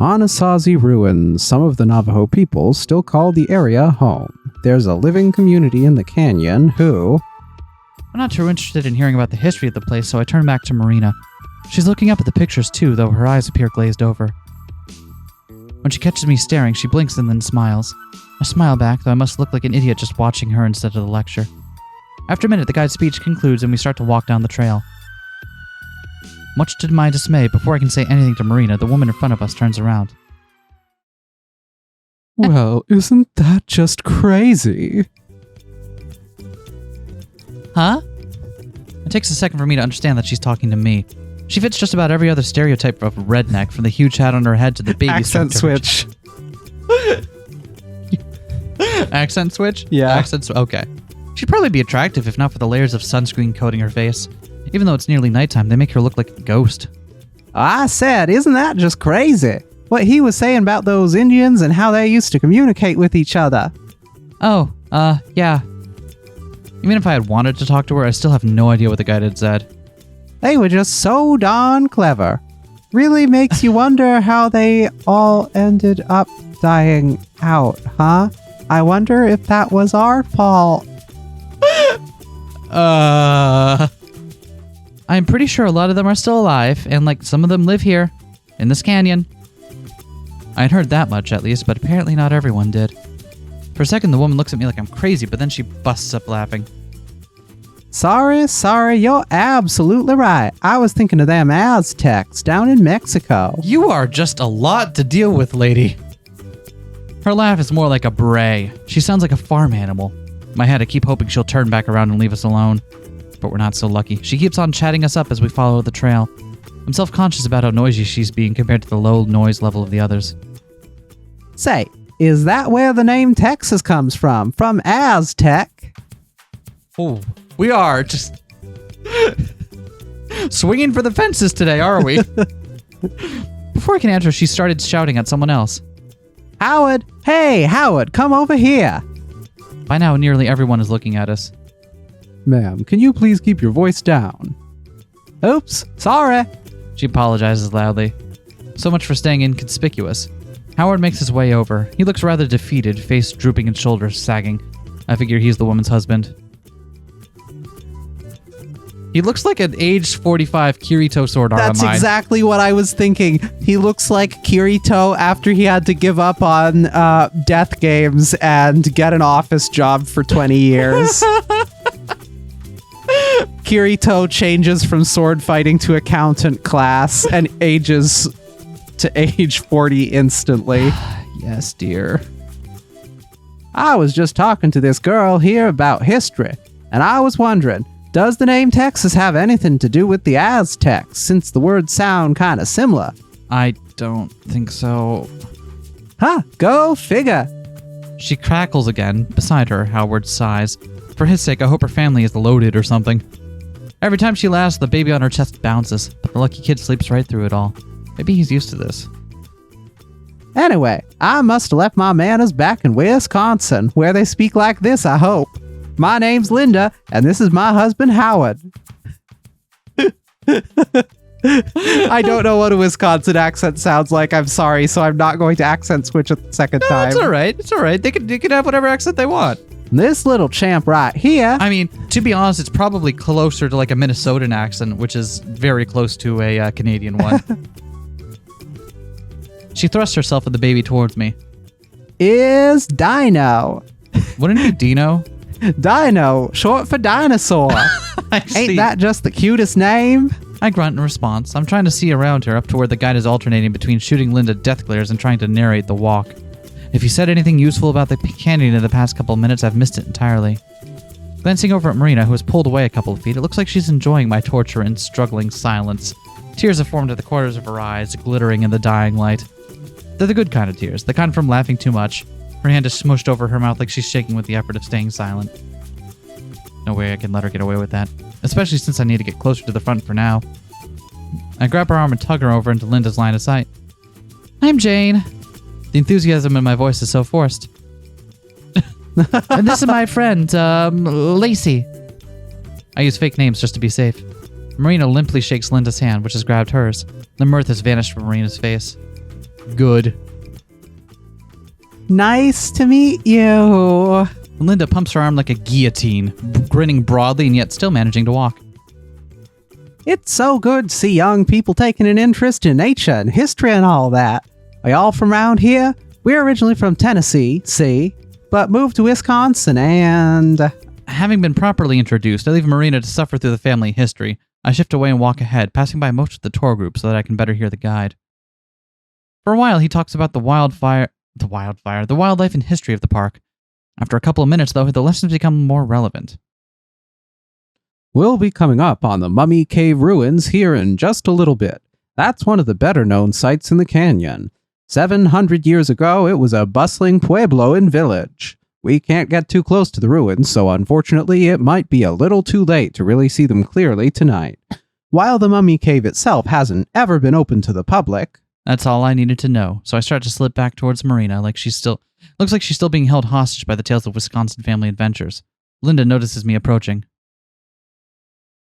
Anasazi Ruins. Some of the Navajo people still call the area home. There's a living community in the canyon who... I'm not too interested in hearing about the history of the place, so I turn back to Marina. She's looking up at the pictures too, though her eyes appear glazed over. When she catches me staring, she blinks and then smiles. I smile back, though I must look like an idiot just watching her instead of the lecture. After a minute, the guide's speech concludes and we start to walk down the trail. Much to my dismay, before I can say anything to Marina, the woman in front of us turns around. Well, isn't that just crazy? Huh? It takes a second for me to understand that she's talking to me. She fits just about every other stereotype of redneck, from the huge hat on her head to the baby Accent switch. Accent switch? Yeah. Okay. She'd probably be attractive if not for the layers of sunscreen coating her face. Even though it's nearly nighttime, they make her look like a ghost. I said, isn't that just crazy? What he was saying about those Indians and how they used to communicate with each other. Oh, yeah. Even if I had wanted to talk to her, I still have no idea what the guide had said. They were just so darn clever. Really makes you wonder how they all ended up dying out, huh? I wonder if that was our fault. I'm pretty sure a lot of them are still alive, and like some of them live here, in this canyon. I'd heard that much at least, but apparently not everyone did. For a second, the woman looks at me like I'm crazy, but then she busts up laughing. Sorry, you're absolutely right. I was thinking of them Aztecs down in Mexico. You are just a lot to deal with, lady. Her laugh is more like a bray. She sounds like a farm animal. In my head, I keep hoping she'll turn back around and leave us alone. But we're not so lucky. She keeps on chatting us up as we follow the trail. I'm self-conscious about how noisy she's being compared to the low noise level of the others. Say, is that where the name Texas comes from? From Aztec? Oh, we are just swinging for the fences today, are we? Before I can answer, she started shouting at someone else. Howard! Hey, Howard, come over here! By now, nearly everyone is looking at us. Ma'am, can you please keep your voice down? Oops, sorry. She apologizes loudly. So much for staying inconspicuous. Howard makes his way over. He looks rather defeated, face drooping and shoulders sagging. I figure he's the woman's husband. He looks like an aged 45 Kirito sword art. That's exactly what I was thinking. He looks like Kirito after he had to give up on death games and get an office job for 20 years. Kirito changes from sword fighting to accountant class and ages to age 40 instantly. Yes, dear. I was just talking to this girl here about history, and I was wondering, does the name Texas have anything to do with the Aztecs, since the words sound kind of similar? I don't think so. Huh, go figure. She crackles again. Beside her, Howard sighs. For his sake, I hope her family is loaded or something. Every time she laughs, the baby on her chest bounces, but the lucky kid sleeps right through it all. Maybe he's used to this. Anyway, I must have left my manners back in Wisconsin, where they speak like this, I hope. My name's Linda, and this is my husband, Howard. I don't know what a Wisconsin accent sounds like. I'm sorry, so I'm not going to accent switch a second time. It's all right. It's all right. They can have whatever accent they want. This little champ right here. I mean, to be honest, it's probably closer to like a Minnesotan accent, which is very close to a Canadian one. She thrusts herself and the baby towards me. Is Dino. Wouldn't it be Dino? Dino, short for dinosaur. Ain't that just the cutest name? I grunt in response. I'm trying to see around her up to where the guide is alternating between shooting Linda death glares and trying to narrate the walk. If he said anything useful about the canyon in the past couple of minutes, I've missed it entirely. Glancing over at Marina, who has pulled away a couple of feet, it looks like she's enjoying my torture in struggling silence. Tears have formed at the corners of her eyes, glittering in the dying light. They're the good kind of tears, the kind from laughing too much. Her hand is smushed over her mouth like she's shaking with the effort of staying silent. No way I can let her get away with that, especially since I need to get closer to the front for now. I grab her arm and tug her over into Linda's line of sight. I'm Jane. The enthusiasm in my voice is so forced. And this is my friend, Lacey. I use fake names just to be safe. Marina limply shakes Linda's hand, which has grabbed hers. The mirth has vanished from Marina's face. Good. Nice to meet you. Linda pumps her arm like a guillotine, grinning broadly and yet still managing to walk. It's so good to see young people taking an interest in nature and history and all that. Are y'all from around here? We're originally from Tennessee, see, but moved to Wisconsin and... Having been properly introduced, I leave Marina to suffer through the family history. I shift away and walk ahead, passing by most of the tour group so that I can better hear the guide. For a while, he talks about the wildlife and history of the park. After a couple of minutes, though, the lessons become more relevant. We'll be coming up on the Mummy Cave ruins here in just a little bit. That's one of the better-known sites in the canyon. 700 years ago, it was a bustling pueblo and village. We can't get too close to the ruins, so unfortunately it might be a little too late to really see them clearly tonight. While the Mummy Cave itself hasn't ever been open to the public... That's all I needed to know, so I start to slip back towards Marina like looks like she's still being held hostage by the tales of Wisconsin family adventures. Linda notices me approaching.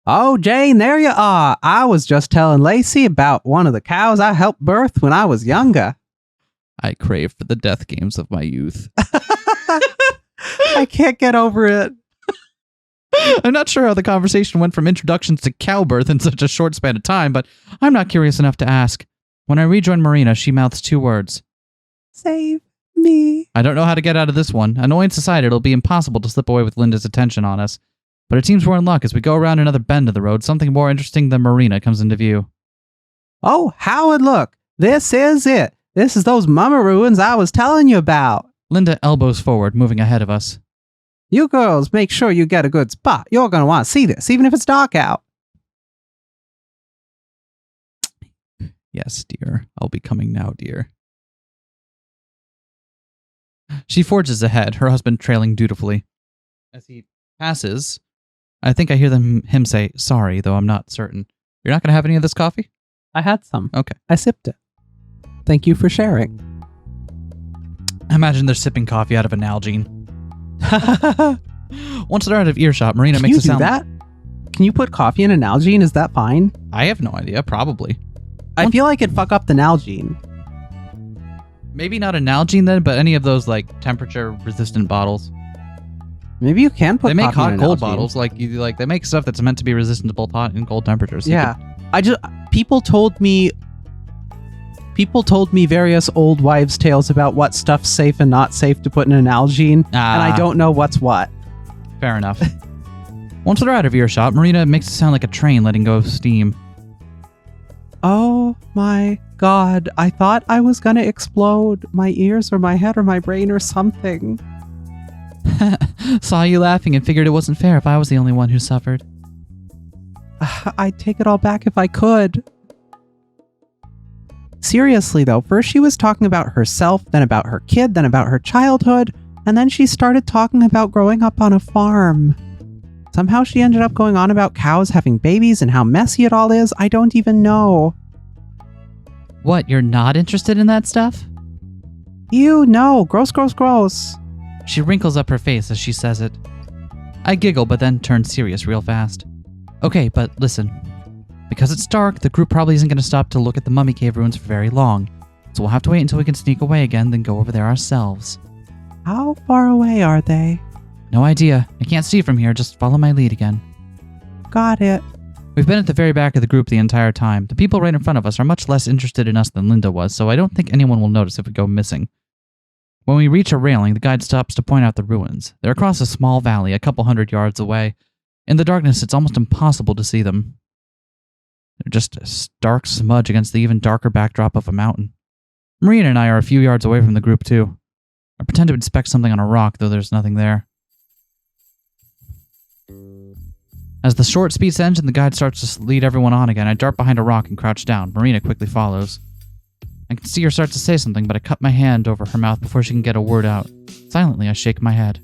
Oh, Jane, there you are. I was just telling Lacey about one of the cows I helped birth when I was younger. I crave for the death games of my youth. I can't get over it. I'm not sure how the conversation went from introductions to cow birth in such a short span of time, but I'm not curious enough to ask. When I rejoin Marina, she mouths 2 words. Save me. I don't know how to get out of this one. Annoyance aside, it'll be impossible to slip away with Linda's attention on us. But it seems we're in luck as we go around another bend of the road. Something more interesting than Marina comes into view. Oh, Howard, look. This is it. This is those mama ruins I was telling you about. Linda elbows forward, moving ahead of us. You girls make sure you get a good spot. You're going to want to see this, even if it's dark out. Yes, dear. I'll be coming now, dear. She forges ahead, her husband trailing dutifully. As he passes, I think I hear him say, sorry, though I'm not certain. You're not going to have any of this coffee? I had some. Okay. I sipped it. Thank you for sharing. Imagine they're sipping coffee out of an Nalgene. Once they're out of earshot, Marina makes a sound. Can you do that? Can you put coffee in an Nalgene? Is that fine? I have no idea. Probably. I feel like it'd fuck up the Nalgene. Maybe not a Nalgene then, but any of those like temperature-resistant bottles. Maybe you can put. They make hot in cold Nalgene. bottles. They make stuff that's meant to be resistant to both hot and cold temperatures. Yeah, people told me various old wives' tales about what stuff's safe and not safe to put in an Nalgene, and I don't know what's what. Fair enough. Once they're out of earshot, Marina makes it sound like a train letting go of steam. Oh my god, I thought I was gonna explode. My ears or my head or my brain or something. Saw you laughing and figured it wasn't fair if I was the only one who suffered. I'd take it all back if I could. Seriously though, first she was talking about herself, then about her kid, then about her childhood, and then she started talking about growing up on a farm. Somehow she ended up going on about cows having babies and how messy it all is. I don't even know. What, you're not interested in that stuff? Ew, no. Gross, gross, gross. She wrinkles up her face as she says it. I giggle, but then turn serious real fast. Okay, but listen. Because it's dark, the group probably isn't going to stop to look at the Mummy Cave ruins for very long. So we'll have to wait until we can sneak away again, then go over there ourselves. How far away are they? No idea. I can't see from here. Just follow my lead again. Got it. We've been at the very back of the group the entire time. The people right in front of us are much less interested in us than Linda was, so I don't think anyone will notice if we go missing. When we reach a railing, the guide stops to point out the ruins. They're across a small valley, a couple 100 yards away. In the darkness, it's almost impossible to see them. They're just a stark smudge against the even darker backdrop of a mountain. Marina and I are a few yards away from the group, too. I pretend to inspect something on a rock, though there's nothing there. As the short speech ends and the guide starts to lead everyone on again, I dart behind a rock and crouch down. Marina quickly follows. I can see her start to say something, but I cut my hand over her mouth before she can get a word out. Silently, I shake my head.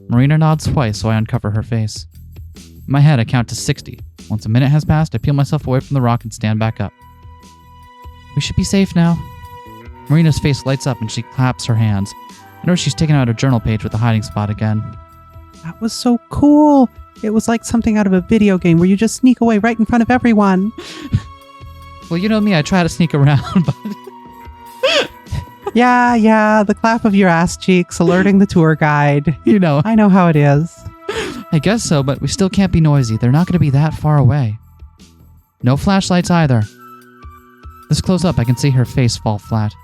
Marina nods twice, so I uncover her face. In my head, I count to 60. Once a minute has passed, I peel myself away from the rock and stand back up. We should be safe now. Marina's face lights up and she claps her hands. I know she's taken out a journal page with the hiding spot again. That was so cool. It was like something out of a video game where you just sneak away right in front of everyone. Well, you know me, I try to sneak around, but Yeah, the clap of your ass cheeks alerting the tour guide. You know. I know how it is. I guess so, but we still can't be noisy. They're not going to be that far away. No flashlights either. This close up, I can see her face fall flat.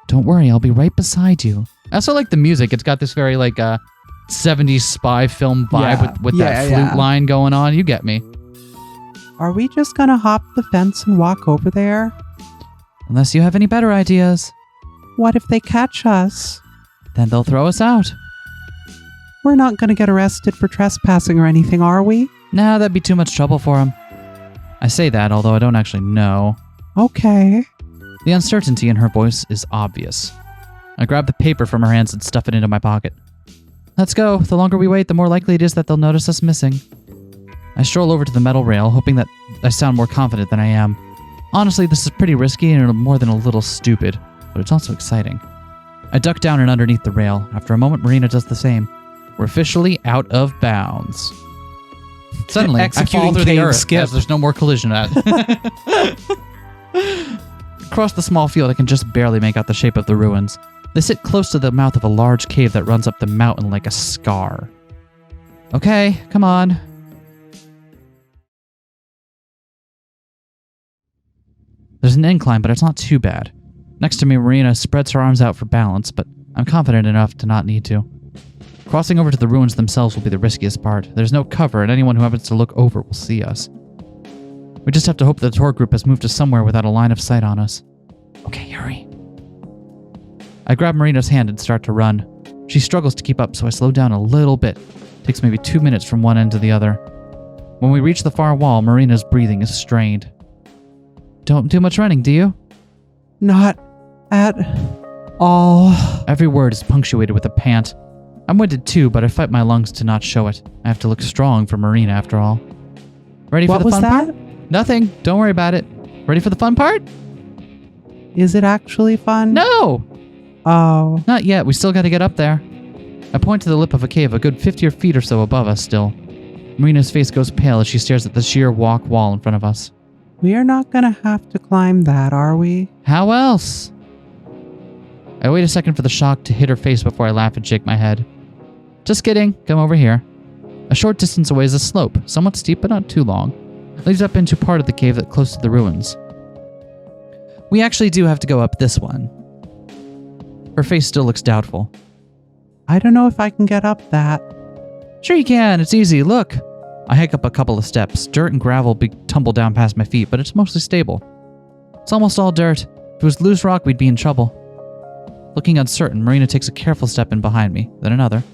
Don't worry, I'll be right beside you. I also like the music. It's got this very, 70s spy film vibe with that flute line going on. You get me. Are we just gonna hop the fence and walk over there? Unless you have any better ideas. What if they catch us? Then they'll throw us out. We're not gonna get arrested for trespassing or anything, are we? Nah, that'd be too much trouble for them. I say that, although I don't actually know. Okay. The uncertainty in her voice is obvious. I grab the paper from her hands and stuff it into my pocket. Let's go. The longer we wait, the more likely it is that they'll notice us missing. I stroll over to the metal rail, hoping that I sound more confident than I am. Honestly, this is pretty risky and more than a little stupid, but it's also exciting. I duck down and underneath the rail. After a moment, Marina does the same. We're officially out of bounds. Suddenly, I fall through the earth skip. as there's no more collision at. Across the small field, I can just barely make out the shape of the ruins. They sit close to the mouth of a large cave that runs up the mountain like a scar. Okay, come on. There's an incline, but it's not too bad. Next to me, Marina spreads her arms out for balance, but I'm confident enough to not need to. Crossing over to the ruins themselves will be the riskiest part. There's no cover, and anyone who happens to look over will see us. We just have to hope the tour group has moved to somewhere without a line of sight on us. Okay, hurry. I grab Marina's hand and start to run. She struggles to keep up, so I slow down a little bit. It takes maybe 2 minutes from one end to the other. When we reach the far wall, Marina's breathing is strained. Don't do much running, do you? Not at all. Every word is punctuated with a pant. I'm winded too, but I fight my lungs to not show it. I have to look strong for Marina, after all. Ready for the fun part? Nothing. Don't worry about it. Ready for the fun part? Is it actually fun? No! Oh. Not yet. We still got to get up there. I point to the lip of a cave, a good 50 feet or so above us still. Marina's face goes pale as she stares at the sheer walk wall in front of us. We are not gonna have to climb that, are we? How else? I wait a second for the shock to hit her face before I laugh and shake my head. Just kidding. Come over here. A short distance away is a slope, somewhat steep but not too long. It leads up into part of the cave that's close to the ruins. We actually do have to go up this one. Her face still looks doubtful. I don't know if I can get up that. Sure you can. It's easy. Look. I hike up a couple of steps. Dirt and gravel tumble down past my feet, but it's mostly stable. It's almost all dirt. If it was loose rock, we'd be in trouble. Looking uncertain, Marina takes a careful step in behind me, then another,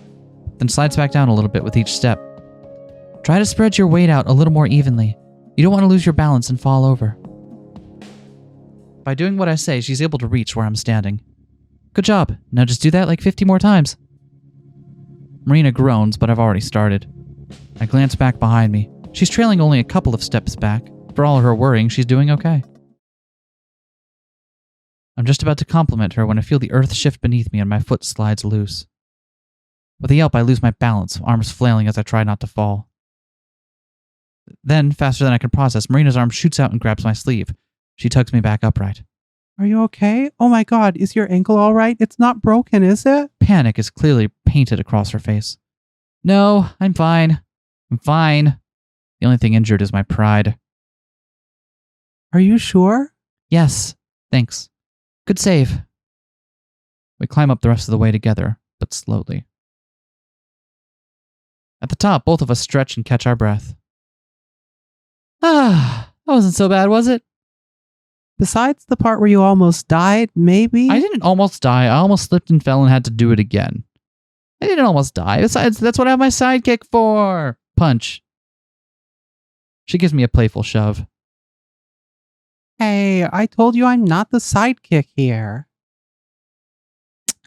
then slides back down a little bit with each step. Try to spread your weight out a little more evenly. You don't want to lose your balance and fall over. By doing what I say, she's able to reach where I'm standing. Good job. Now just do that like 50 more times. Marina groans, but I've already started. I glance back behind me. She's trailing only a couple of steps back. For all her worrying, she's doing okay. I'm just about to compliment her when I feel the earth shift beneath me and my foot slides loose. With a yelp, I lose my balance, arms flailing as I try not to fall. Then, faster than I can process, Marina's arm shoots out and grabs my sleeve. She tugs me back upright. Are you okay? Oh my god, is your ankle alright? It's not broken, is it? Panic is clearly painted across her face. No, I'm fine. I'm fine. The only thing injured is my pride. Are you sure? Yes, thanks. Good save. We climb up the rest of the way together, but slowly. At the top, both of us stretch and catch our breath. Ah, that wasn't so bad, was it? Besides the part where you almost died, maybe? I didn't almost die. I almost slipped and fell and had to do it again. I didn't almost die. Besides, that's what I have my sidekick for. Punch. She gives me a playful shove. Hey, I told you I'm not the sidekick here.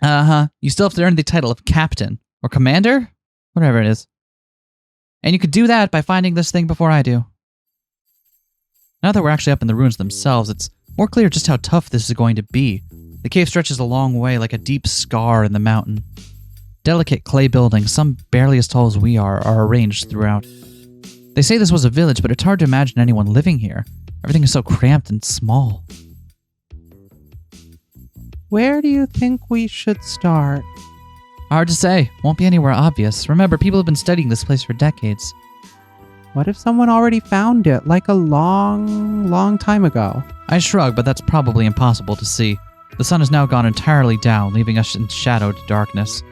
Uh-huh. You still have to earn the title of captain or commander, whatever it is. And you could do that by finding this thing before I do. Now that we're actually up in the ruins themselves, it's more clear just how tough this is going to be. The cave stretches a long way like a deep scar in the mountain. Delicate clay buildings, some barely as tall as we are arranged throughout. They say this was a village, but it's hard to imagine anyone living here. Everything is so cramped and small. Where do you think we should start? Hard to say. Won't be anywhere obvious. Remember, people have been studying this place for decades. What if someone already found it, like a long time ago? I shrug, but that's probably impossible to see. The sun has now gone entirely down, leaving us in shadowed darkness.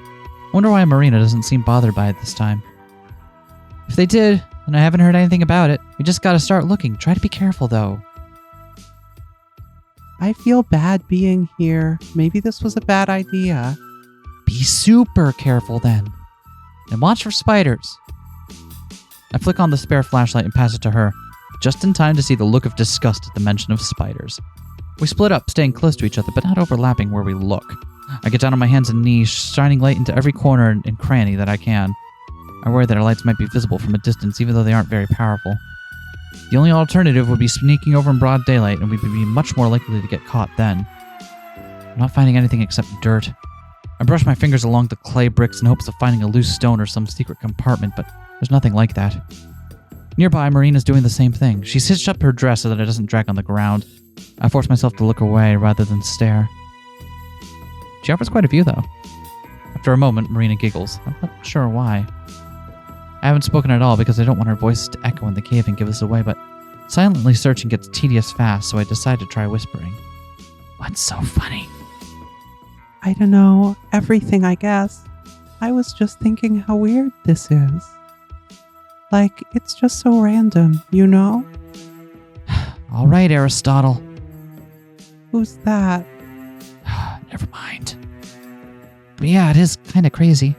Wonder why Marina doesn't seem bothered by it this time. If they did, then I haven't heard anything about it. We just gotta start looking. Try to be careful, though. I feel bad being here. Maybe this was a bad idea. Be super careful, then. And watch for spiders. I flick on the spare flashlight and pass it to her, just in time to see the look of disgust at the mention of spiders. We split up, staying close to each other, but not overlapping where we look. I get down on my hands and knees, shining light into every corner and cranny that I can. I worry that our lights might be visible from a distance, even though they aren't very powerful. The only alternative would be sneaking over in broad daylight, and we'd be much more likely to get caught then. I'm not finding anything except dirt. I brush my fingers along the clay bricks in hopes of finding a loose stone or some secret compartment, but there's nothing like that. Nearby, Marina's doing the same thing. She's hitched up her dress so that it doesn't drag on the ground. I force myself to look away rather than stare. She offers quite a view, though. After a moment, Marina giggles. I'm not sure why. I haven't spoken at all because I don't want her voice to echo in the cave and give us away, but silently searching gets tedious fast, so I decide to try whispering. What's so funny? I don't know. Everything, I guess. I was just thinking how weird this is. Like, it's just so random, you know? All right, Aristotle. Who's that? Never mind. But yeah, it is kind of crazy.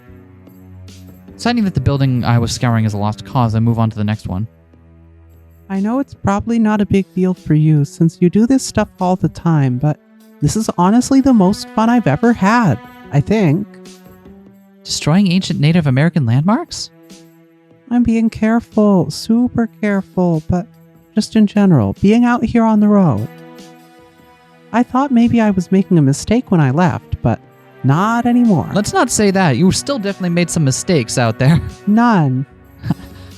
Deciding that the building I was scouring is a lost cause, I move on to the next one. I know it's probably not a big deal for you since you do this stuff all the time, but this is honestly the most fun I've ever had, I think. Destroying ancient Native American landmarks? I'm being careful, super careful, but just in general, being out here on the road. I thought maybe I was making a mistake when I left, but not anymore. Let's not say that. You still definitely made some mistakes out there. None.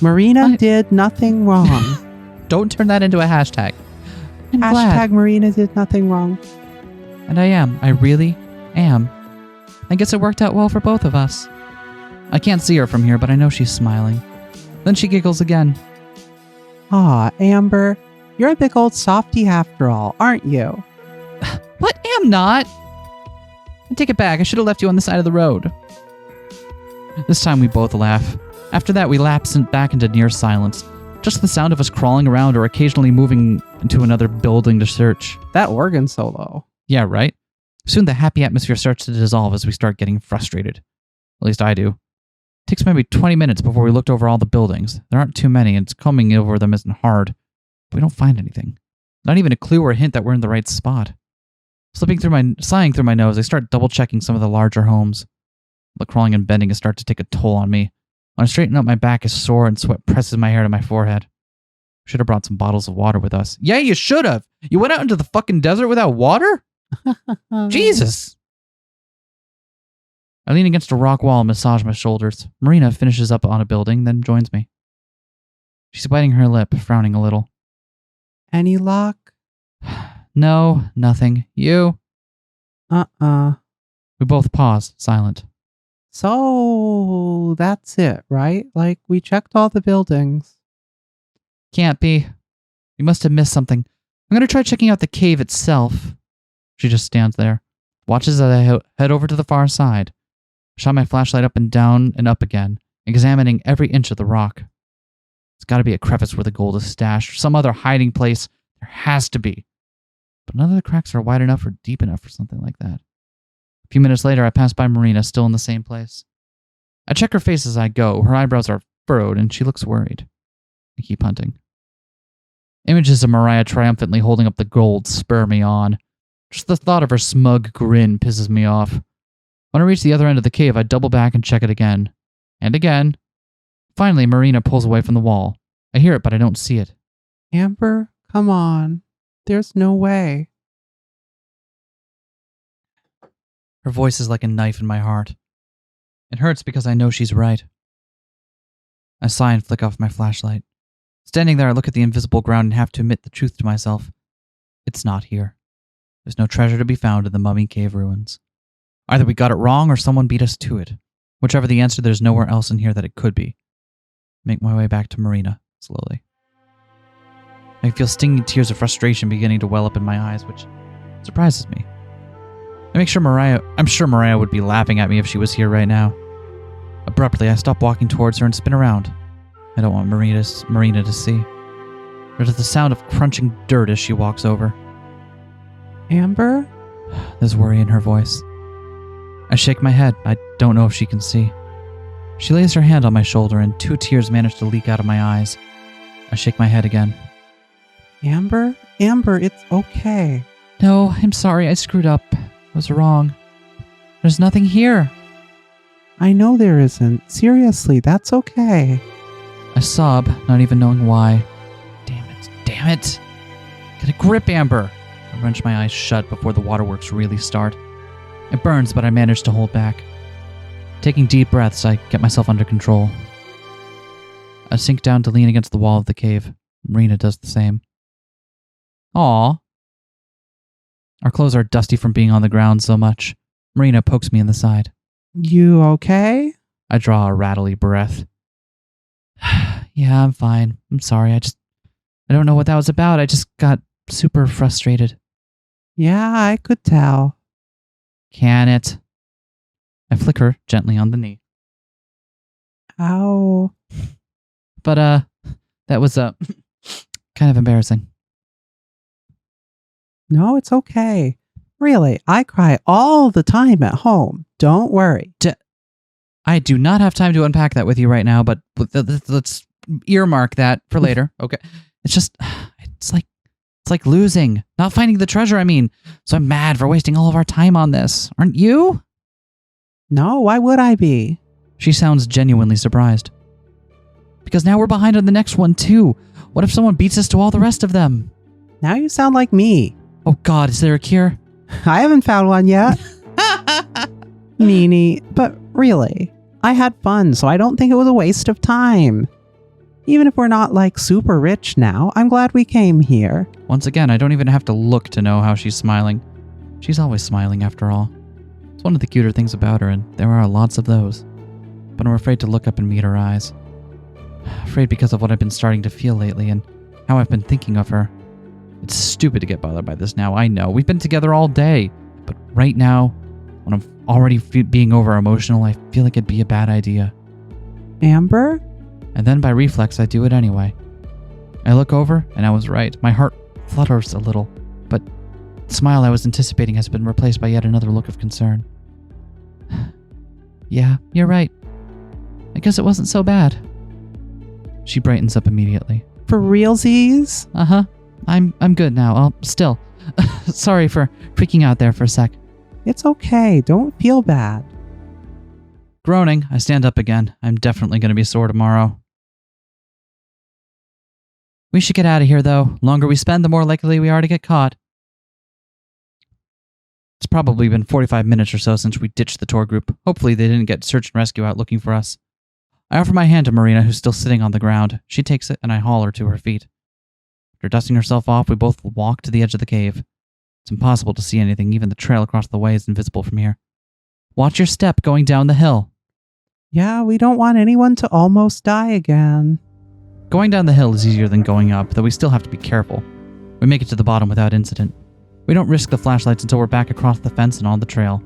Marina did nothing wrong. Don't turn that into a hashtag. I'm Hashtag glad. Marina did nothing wrong. And I am. I really am. I guess it worked out well for both of us. I can't see her from here, but I know she's smiling. Then she giggles again. Aw, Amber, you're a big old softie after all, aren't you? What? Am not. I take it back. I should have left you on the side of the road. This time we both laugh. After that, we lapse back into near silence. Just the sound of us crawling around or occasionally moving into another building to search. That organ solo. Yeah, right? Soon the happy atmosphere starts to dissolve as we start getting frustrated. At least I do. It takes maybe 20 minutes before we looked over all the buildings. There aren't too many, and it's combing over them isn't hard. But we don't find anything. Not even a clue or a hint that we're in the right spot. Sighing through my nose, I start double-checking some of the larger homes. The crawling and bending has started to take a toll on me. When I straighten up, my back is sore and sweat presses my hair to my forehead. Should have brought some bottles of water with us. Yeah, you should have. You went out into the fucking desert without water? Jesus. I lean against a rock wall and massage my shoulders. Marina finishes up on a building, then joins me. She's biting her lip, frowning a little. Any luck? No, nothing. You? We both pause, silent. So, that's it, right? Like, we checked all the buildings. Can't be. We must have missed something. I'm going to try checking out the cave itself. She just stands there, watches as I head over to the far side. Shine my flashlight up and down and up again, examining every inch of the rock. It's got to be a crevice where the gold is stashed, or some other hiding place. There has to be. But none of the cracks are wide enough or deep enough for something like that. A few minutes later, I pass by Marina, still in the same place. I check her face as I go. Her eyebrows are furrowed, and she looks worried. I keep hunting. Images of Mariah triumphantly holding up the gold spur me on. Just the thought of her smug grin pisses me off. When I reach the other end of the cave, I double back and check it again. And again. Finally, Marina pulls away from the wall. I hear it, but I don't see it. Amber, come on. There's no way. Her voice is like a knife in my heart. It hurts because I know she's right. I sigh and flick off my flashlight. Standing there, I look at the invisible ground and have to admit the truth to myself. It's not here. There's no treasure to be found in the Mummy Cave ruins. Either we got it wrong or someone beat us to it. Whichever the answer, there's nowhere else in here that it could be. Make my way back to Marina, slowly. I feel stinging tears of frustration beginning to well up in my eyes, which surprises me. I'm sure Mariah would be laughing at me if she was here right now. Abruptly, I stop walking towards her and spin around. I don't want Marina to see. There's the sound of crunching dirt as she walks over. Amber? There's worry in her voice. I shake my head. I don't know if she can see. She lays her hand on my shoulder and 2 tears manage to leak out of my eyes. I shake my head again. Amber? Amber, it's okay. No, I'm sorry. I screwed up. I was wrong. There's nothing here. I know there isn't. Seriously, that's okay. I sob, not even knowing why. Damn it. Get a grip, Amber. I wrench my eyes shut before the waterworks really start. It burns, but I manage to hold back. Taking deep breaths, I get myself under control. I sink down to lean against the wall of the cave. Marina does the same. Aw. Our clothes are dusty from being on the ground so much. Marina pokes me in the side. You okay? I draw a rattly breath. Yeah, I'm fine. I'm sorry. I don't know what that was about. I just got super frustrated. Yeah, I could tell. Can it? I flick her gently on the knee. Ow. But, that was, kind of embarrassing. No, it's okay. Really, I cry all the time at home. Don't worry. I do not have time to unpack that with you right now, but let's earmark that for later. Okay. It's just, it's like losing, not finding the treasure, I mean. So I'm mad for wasting all of our time on this. Aren't you? No, why would I be? She sounds genuinely surprised. Because now we're behind on the next one too. What if someone beats us to all the rest of them? Now you sound like me. Oh God, is there a cure? I haven't found one yet. Meanie, but really, I had fun, so I don't think it was a waste of time. Even if we're not like super rich now, I'm glad we came here. Once again, I don't even have to look to know how she's smiling. She's always smiling after all. It's one of the cuter things about her, and there are lots of those. But I'm afraid to look up and meet her eyes. Afraid because of what I've been starting to feel lately and how I've been thinking of her. It's stupid to get bothered by this now, I know. We've been together all day. But right now, when I'm already being over emotional, I feel like it'd be a bad idea. Amber? And then by reflex, I do it anyway. I look over, and I was right. My heart flutters a little, but the smile I was anticipating has been replaced by yet another look of concern. Yeah, you're right. I guess it wasn't so bad. She brightens up immediately. For realsies? Uh-huh. I'm good now. Still. Sorry for freaking out there for a sec. It's okay. Don't feel bad. Groaning, I stand up again. I'm definitely going to be sore tomorrow. We should get out of here, though. The longer we spend, the more likely we are to get caught. It's probably been 45 minutes or so since we ditched the tour group. Hopefully they didn't get search and rescue out looking for us. I offer my hand to Marina, who's still sitting on the ground. She takes it, and I haul her to her feet. After dusting herself off, we both walk to the edge of the cave. It's impossible to see anything. Even the trail across the way is invisible from here. Watch your step going down the hill. Yeah, we don't want anyone to almost die again. Going down the hill is easier than going up, though we still have to be careful. We make it to the bottom without incident. We don't risk the flashlights until we're back across the fence and on the trail.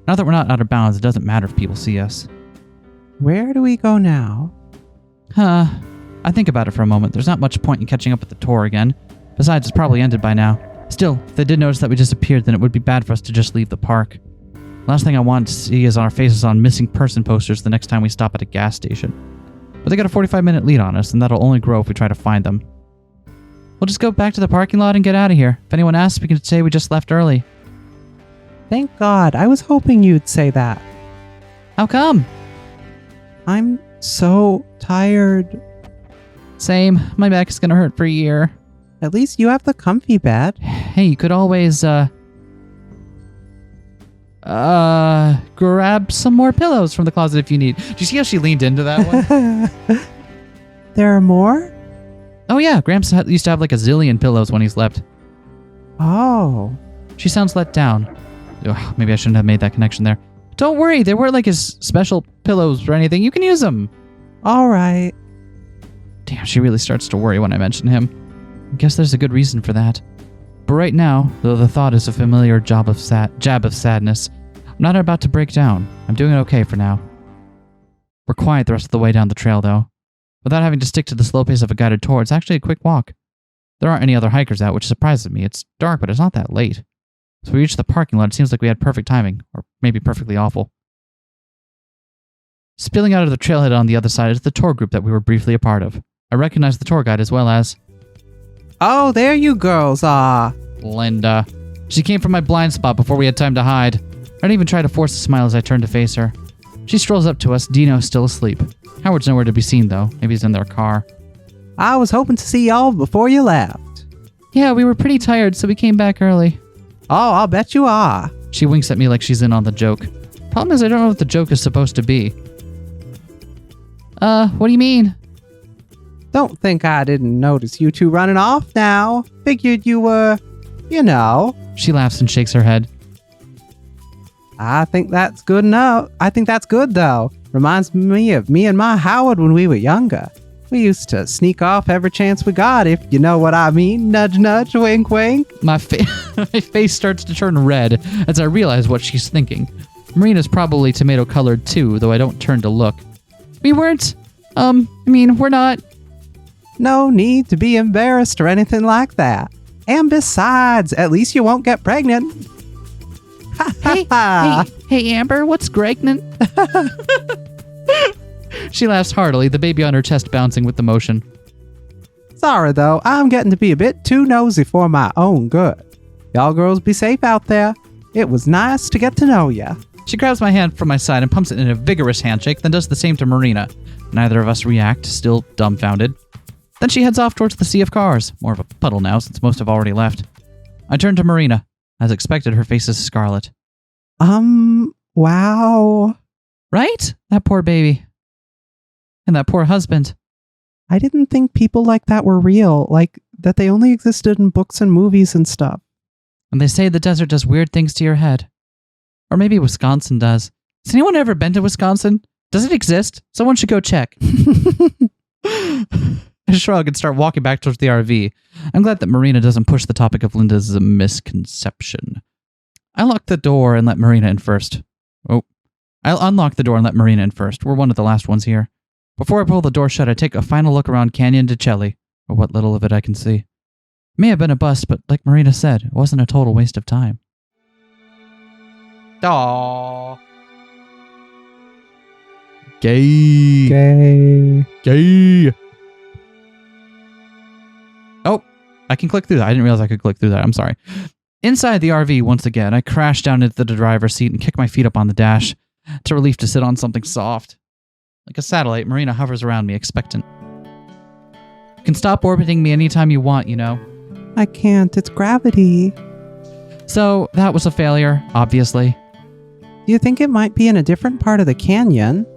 Now that we're not out of bounds, it doesn't matter if people see us. Where do we go now? I think about it for a moment. There's not much point in catching up with the tour again. Besides, it's probably ended by now. Still, if they did notice that we disappeared, then it would be bad for us to just leave the park. Last thing I want to see is our faces on missing person posters the next time we stop at a gas station. But they got a 45-minute lead on us, and that'll only grow if we try to find them. We'll just go back to the parking lot and get out of here. If anyone asks, we can say we just left early. Thank God. I was hoping you'd say that. How come? I'm so tired. Same. My back is gonna hurt for a year. At least you have the comfy bed. Hey, you could always, grab some more pillows from the closet if you need. Do you see how she leaned into that one? There are more? Oh yeah, Gramps used to have like a zillion pillows when he slept. Oh. She sounds let down. Ugh, maybe I shouldn't have made that connection there. Don't worry, they weren't like his special pillows or anything. You can use them. All right. Damn, she really starts to worry when I mention him. I guess there's a good reason for that. But right now, though the thought is a familiar jab of sadness, I'm not about to break down. I'm doing okay for now. We're quiet the rest of the way down the trail, though. Without having to stick to the slow pace of a guided tour, it's actually a quick walk. There aren't any other hikers out, which surprises me. It's dark, but it's not that late. So we reached the parking lot. It seems like we had perfect timing, or maybe perfectly awful. Spilling out of the trailhead on the other side is the tour group that we were briefly a part of. I recognize the tour guide as well as... Oh, there you girls are. Linda. She came from my blind spot before we had time to hide. I didn't even try to force a smile as I turned to face her. She strolls up to us, Dino still asleep. Howard's nowhere to be seen, though. Maybe he's in their car. I was hoping to see y'all before you left. Yeah, we were pretty tired, so we came back early. Oh, I'll bet you are. She winks at me like she's in on the joke. Problem is, I don't know what the joke is supposed to be. What do you mean? Don't think I didn't notice you two running off now. Figured you were, you know. She laughs and shakes her head. I think that's good enough. I think that's good, though. Reminds me of me and my Howard when we were younger. We used to sneak off every chance we got, if you know what I mean. Nudge, nudge, wink, wink. My face starts to turn red as I realize what she's thinking. Marina's probably tomato-colored too, though I don't turn to look. We weren't, we're not. No need to be embarrassed or anything like that. And besides, at least you won't get pregnant. Hey, Amber, what's pregnant? She laughs heartily, the baby on her chest bouncing with the motion. Sorry, though, I'm getting to be a bit too nosy for my own good. Y'all girls be safe out there. It was nice to get to know ya. She grabs my hand from my side and pumps it in a vigorous handshake, then does the same to Marina. Neither of us react, still dumbfounded. Then she heads off towards the sea of cars, more of a puddle now since most have already left. I turn to Marina. As expected, her face is scarlet. Wow. Right? That poor baby. And that poor husband. I didn't think people like that were real, like that they only existed in books and movies and stuff. And they say the desert does weird things to your head. Or maybe Wisconsin does. Has anyone ever been to Wisconsin? Does it exist? Someone should go check. I shrug and start walking back towards the RV. I'm glad that Marina doesn't push the topic of Linda's misconception. I lock the door and let Marina in first. Oh. I'll unlock the door and let Marina in first. We're one of the last ones here. Before I pull the door shut, I take a final look around Canyon de Celli, or what little of it I can see. It may have been a bust, but like Marina said, it wasn't a total waste of time. Aww. Gay. Oh, I can click through that. I didn't realize I could click through that. I'm sorry. Inside the RV, once again, I crash down into the driver's seat and kick my feet up on the dash. It's a relief to sit on something soft. Like a satellite, Marina hovers around me, expectant. You can stop orbiting me anytime you want, you know. I can't. It's gravity. So, that was a failure, obviously. Do you think it might be in a different part of the canyon?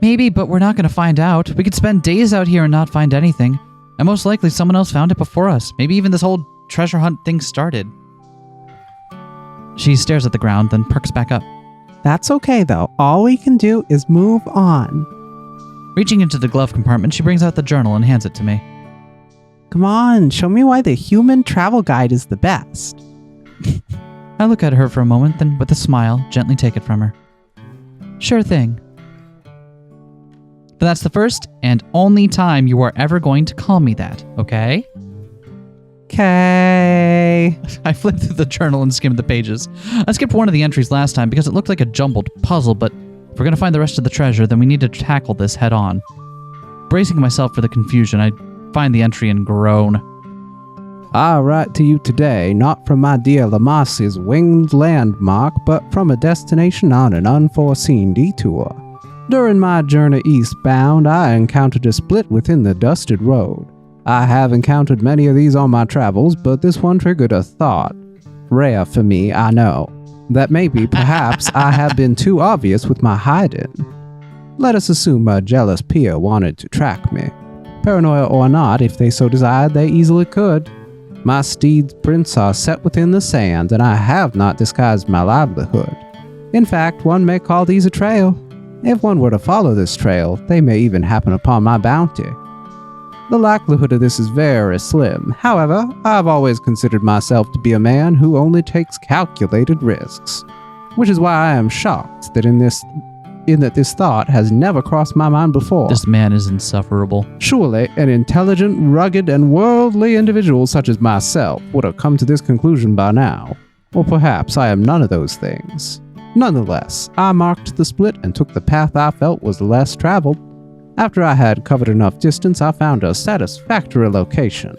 Maybe, but we're not going to find out. We could spend days out here and not find anything. And most likely someone else found it before us. Maybe even this whole treasure hunt thing started. She stares at the ground, then perks back up. That's okay, though. All we can do is move on. Reaching into the glove compartment, she brings out the journal and hands it to me. Come on, show me why the human travel guide is the best. I look at her for a moment, then with a smile, gently take it from her. Sure thing. But that's the first and only time you are ever going to call me that, okay? Okay. I flipped through the journal and skimmed the pages. I skipped one of the entries last time because it looked like a jumbled puzzle, but if we're going to find the rest of the treasure, then we need to tackle this head on. Bracing myself for the confusion, I find the entry and groan. I write to you today, not from my dear Lamasse's winged landmark, but from a destination on an unforeseen detour. During my journey eastbound, I encountered a split within the dusted road. I have encountered many of these on my travels, but this one triggered a thought. Rare for me, I know. That maybe, perhaps, I have been too obvious with my hiding. Let us assume a jealous peer wanted to track me. Paranoia or not, if they so desired, they easily could. My steed's prints are set within the sand, and I have not disguised my livelihood. In fact, one may call these a trail. If one were to follow this trail, they may even happen upon my bounty. The likelihood of this is very slim. However, I've always considered myself to be a man who only takes calculated risks, which is why I am shocked that that this thought has never crossed my mind before. This man is insufferable. Surely, an intelligent, rugged, and worldly individual such as myself would have come to this conclusion by now. Or perhaps I am none of those things. Nonetheless, I marked the split and took the path I felt was less traveled. After I had covered enough distance, I found a satisfactory location.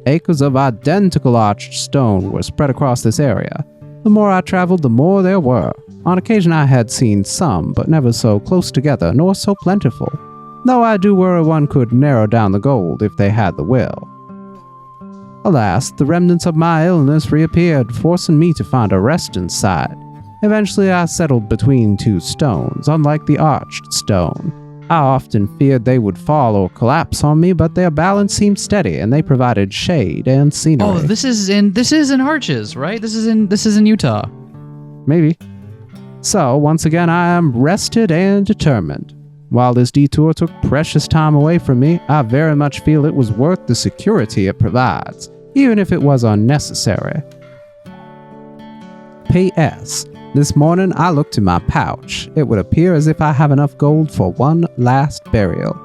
Acres of identical arched stone were spread across this area. The more I traveled, the more there were. On occasion I had seen some, but never so close together, nor so plentiful. Though I do worry one could narrow down the gold if they had the will. Alas, the remnants of my illness reappeared, forcing me to find a rest inside. Eventually I settled between two stones, unlike the arched stone. I often feared they would fall or collapse on me, but their balance seemed steady, and they provided shade and scenery. Oh, this is in Arches, right? This is in Utah. Maybe. So, once again, I am rested and determined. While this detour took precious time away from me, I very much feel it was worth the security it provides, even if it was unnecessary. P.S. This morning I looked in my pouch. It would appear as if I have enough gold for one last burial.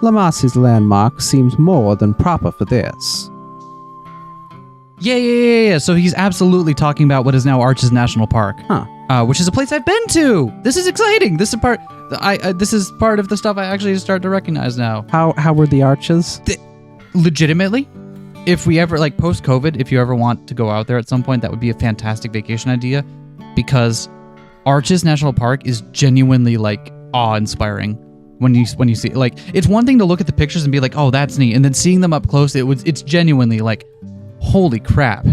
Lamasse's landmark seems more than proper for this. Yeah. So he's absolutely talking about what is now Arches National Park. Which is a place I've been to. This is exciting. This is part. This is part of the stuff I actually start to recognize now. How were the arches? Legitimately, if we ever post-COVID, if you ever want to go out there at some point, that would be a fantastic vacation idea, because Arches National Park is genuinely awe-inspiring. When you see it's one thing to look at the pictures and be like, oh, that's neat, and then seeing them up close, it's genuinely holy crap.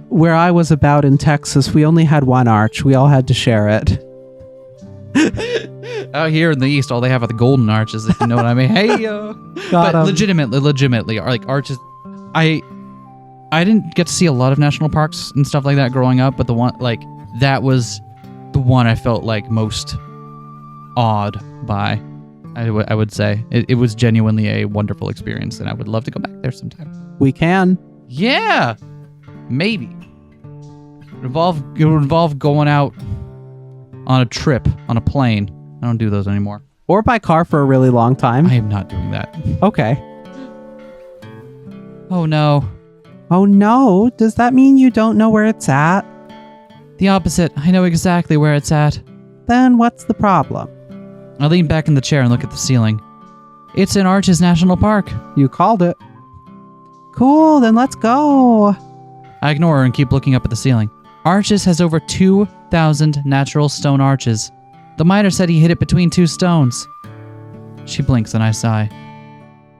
Where I was about in Texas, we only had one arch. We all had to share it. Out here in the East, all they have are the golden arches, if you know what I mean. Hey, yo. But legitimately, arches. I didn't get to see a lot of national parks and stuff like that growing up, but the one, that was the one I felt most awed by, I would say. It was genuinely a wonderful experience, and I would love to go back there sometime. We can. Yeah! Maybe. It would involve going out on a trip, on a plane. I don't do those anymore. Or by car for a really long time. I am not doing that. Okay. Oh no. Oh no? Does that mean you don't know where it's at? The opposite. I know exactly where it's at. Then what's the problem? I lean back in the chair and look at the ceiling. It's in Arches National Park. You called it. Cool, then let's go. I ignore her and keep looking up at the ceiling. Arches has over 2,000 natural stone arches. The miner said he hid it between two stones. She blinks and I sigh.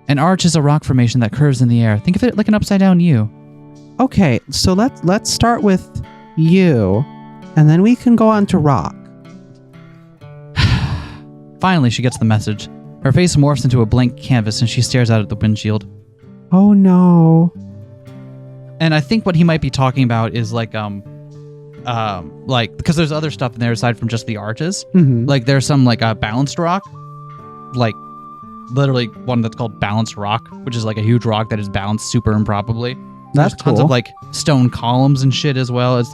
An arch is a rock formation that curves in the air. Think of it like an upside-down U. Okay, so let's start with U, and then we can go on to rock. Finally, she gets the message. Her face morphs into a blank canvas and she stares out at the windshield. Oh no. And I think what he might be talking about is because there's other stuff in there aside from just the arches. Mm-hmm. There's some balanced rock, literally one that's called balanced rock, which is a huge rock that is balanced super improbably. That's There's tons cool. of stone columns and shit as well. It's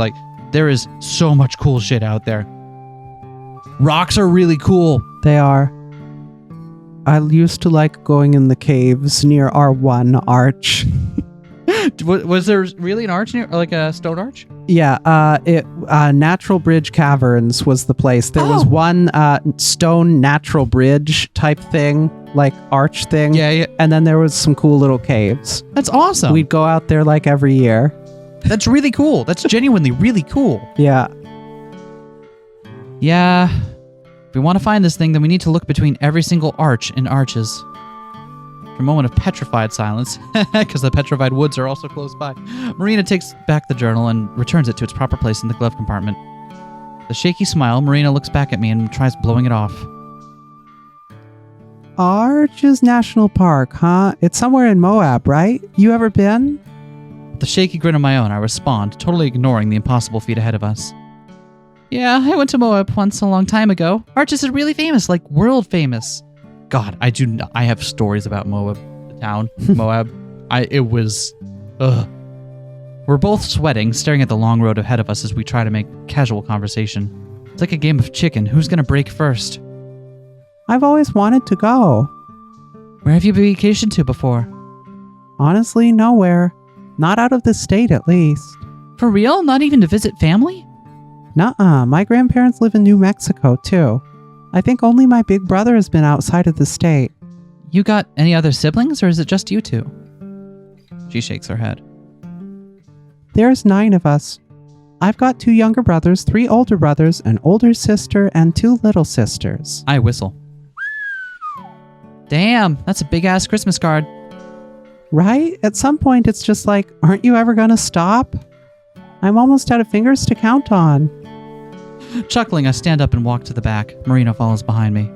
there is so much cool shit out there. Rocks are really cool. They are. I used to like going in the caves near our one arch. Was there really an arch near, a stone arch? Yeah, Natural Bridge Caverns was the place. There was one stone natural bridge type thing, arch thing. Yeah. And then there was some cool little caves. That's awesome. We'd go out there every year. That's really cool. That's genuinely really cool. Yeah. Yeah. If we want to find this thing, then we need to look between every single arch in Arches. For a moment of petrified silence, because the petrified woods are also close by, Marina takes back the journal and returns it to its proper place in the glove compartment. With a shaky smile, Marina looks back at me and tries blowing it off. Arches National Park, huh? It's somewhere in Moab, right? You ever been? With a shaky grin of my own, I respond, totally ignoring the impossible feat ahead of us. Yeah, I went to Moab once a long time ago. Arches is really famous, like world famous. God, I have stories about Moab, the town, Moab. Ugh. We're both sweating, staring at the long road ahead of us as we try to make casual conversation. It's like a game of chicken. Who's gonna break first? I've always wanted to go. Where have you vacationed to before? Honestly, nowhere. Not out of the state, at least. For real? Not even to visit family? Nuh-uh. My grandparents live in New Mexico, too. I think only my big brother has been outside of the state. You got any other siblings, or is it just you two? She shakes her head. There's 9 of us. I've got 2 younger brothers, 3 older brothers, an older sister, and 2 little sisters. I whistle. Damn, that's a big-ass Christmas card. Right? At some point, it's just like, aren't you ever gonna stop? I'm almost out of fingers to count on. Chuckling, I stand up and walk to the back. Marina follows behind me.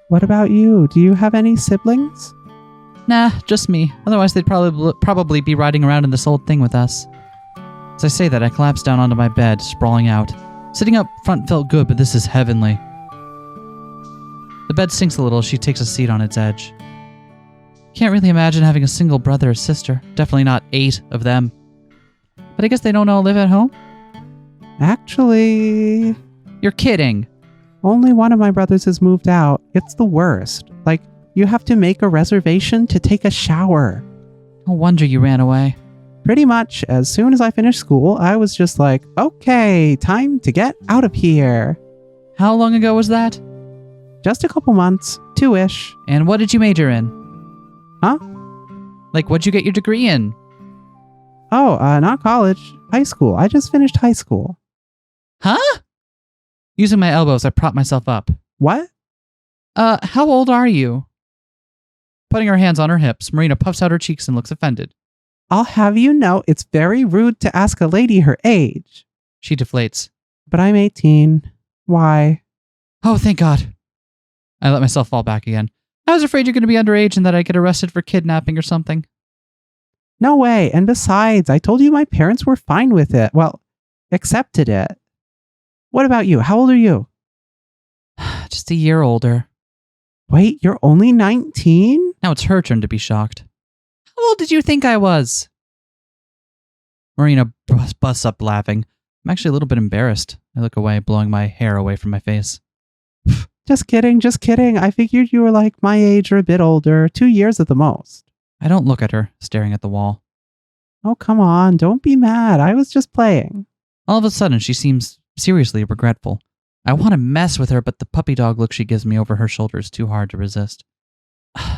What about you? Do you have any siblings? Nah, just me. Otherwise, they'd probably be riding around in this old thing with us. As I say that, I collapse down onto my bed, sprawling out. Sitting up front felt good, but this is heavenly. The bed sinks a little as she takes a seat on its edge. Can't really imagine having a single brother or sister. Definitely not 8 of them. But I guess they don't all live at home? Actually, You're kidding. only one of my brothers has moved out. It's the worst. Like, you have to make a reservation to take a shower. No wonder you ran away. Pretty much, as soon as I finished school, I was just like, okay, time to get out of here. How long ago was that? Just a couple months, 2-ish. And what did you major in? Huh? Like, what'd you get your degree in? Oh, not college, high school. I just finished high school. Huh? Using my elbows, I prop myself up. What? How old are you? Putting her hands on her hips, Marina puffs out her cheeks and looks offended. I'll have you know, it's very rude to ask a lady her age. She deflates. But I'm 18. Why? Oh, thank God. I let myself fall back again. I was afraid you're going to be underage and that I'd get arrested for kidnapping or something. No way. And besides, I told you my parents were fine with it. Well, accepted it. What about you? How old are you? Just a year older. Wait, you're only 19? Now it's her turn to be shocked. How old did you think I was? Marina busts up laughing. I'm actually a little bit embarrassed. I look away, blowing my hair away from my face. Just kidding, just kidding. I figured you were like my age or a bit older, 2 years at the most. I don't look at her, staring at the wall. Oh, come on, don't be mad. I was just playing. All of a sudden, she seems seriously regretful. I want to mess with her, but the puppy dog look she gives me over her shoulder is too hard to resist.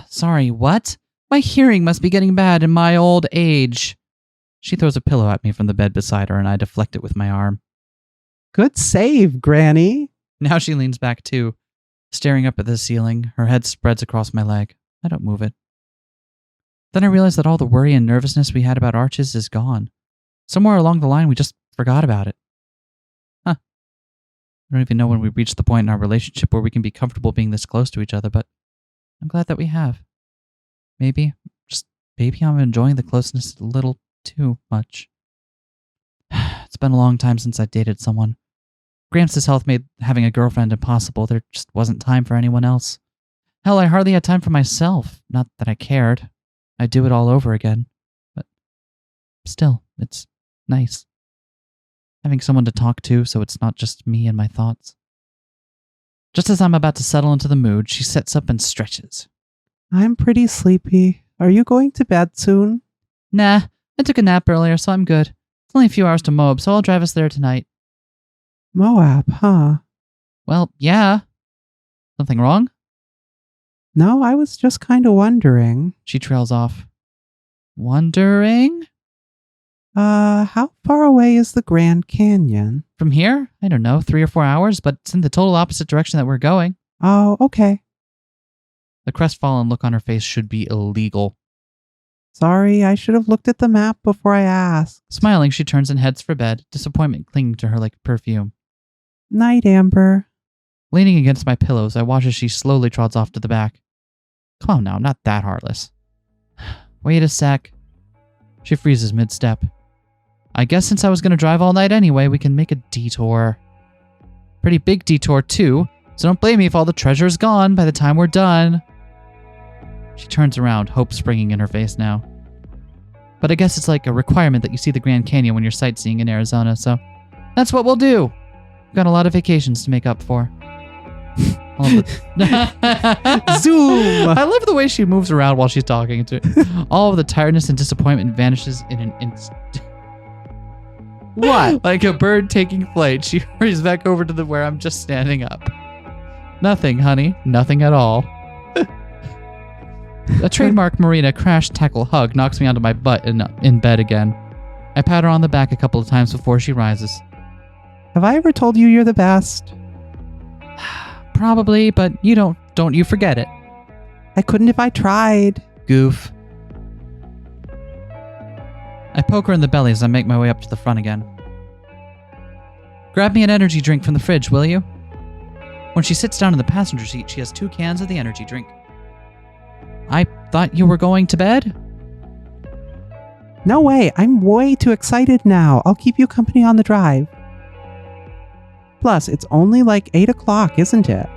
Sorry, what? My hearing must be getting bad in my old age. She throws a pillow at me from the bed beside her, and I deflect it with my arm. Good save, Granny. Now she leans back too, staring up at the ceiling. Her head spreads across my leg. I don't move it. Then I realize that all the worry and nervousness we had about Arches is gone. Somewhere along the line, we just forgot about it. Huh. I don't even know when we reached the point in our relationship where we can be comfortable being this close to each other, but I'm glad that we have. Maybe I'm enjoying the closeness a little too much. It's been a long time since I dated someone. Gramps' health made having a girlfriend impossible. There just wasn't time for anyone else. Hell, I hardly had time for myself. Not that I cared. I'd do it all over again. But still, it's nice. Having someone to talk to so it's not just me and my thoughts. Just as I'm about to settle into the mood, she sits up and stretches. I'm pretty sleepy. Are you going to bed soon? Nah, I took a nap earlier, so I'm good. It's only a few hours to Moab, so I'll drive us there tonight. Moab, huh? Well, yeah. Something wrong? No, I was just kind of wondering. She trails off. Wondering? How far away is the Grand Canyon? From here? I don't know, 3 or 4 hours, but it's in the total opposite direction that we're going. Oh, okay. The crestfallen look on her face should be illegal. Sorry, I should have looked at the map before I asked. Smiling, she turns and heads for bed, disappointment clinging to her like perfume. Night, Amber. Leaning against my pillows, I watch as she slowly trots off to the back. Come on now, not that heartless. Wait a sec. She freezes mid-step. I guess since I was going to drive all night anyway, we can make a detour. Pretty big detour, too, so don't blame me if all the treasure is gone by the time we're done. She turns around, hope springing in her face now. But I guess it's like a requirement that you see the Grand Canyon when you're sightseeing in Arizona, so that's what we'll do. We've got a lot of vacations to make up for. Zoom! I love the way she moves around while she's talking to it. All of the tiredness and disappointment vanishes in an instant. What? Like a bird taking flight, she hurries back over to where I'm just standing up. Nothing, honey. Nothing at all. A trademark Marina crash tackle hug knocks me onto my butt in bed again. I pat her on the back a couple of times before she rises. Have I ever told you you're the best? Probably, but you don't you forget it. I couldn't if I tried. Goof. I poke her in the belly as I make my way up to the front again. Grab me an energy drink from the fridge, will you? When she sits down in the passenger seat, she has 2 cans of the energy drink. I thought you were going to bed? No way, I'm way too excited now. I'll keep you company on the drive. Plus, it's only like 8 o'clock, isn't it?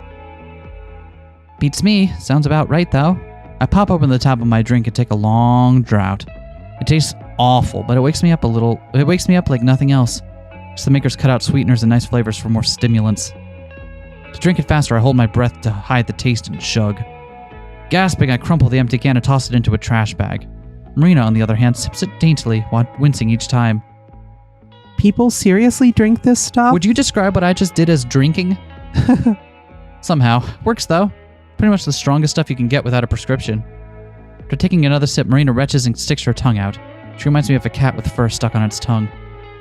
Beats me. Sounds about right, though. I pop open the top of my drink and take a long draught. It tastes awful, but it wakes me up a little. It wakes me up like nothing else. Just the makers cut out sweeteners and nice flavors for more stimulants. To drink it faster, I hold my breath to hide the taste and chug. Gasping, I crumple the empty can and toss it into a trash bag. Marina, on the other hand, sips it daintily, while wincing each time. People seriously drink this stuff? Would you describe what I just did as drinking? Somehow. Works, though. Pretty much the strongest stuff you can get without a prescription. After taking another sip, Marina retches and sticks her tongue out. She reminds me of a cat with fur stuck on its tongue.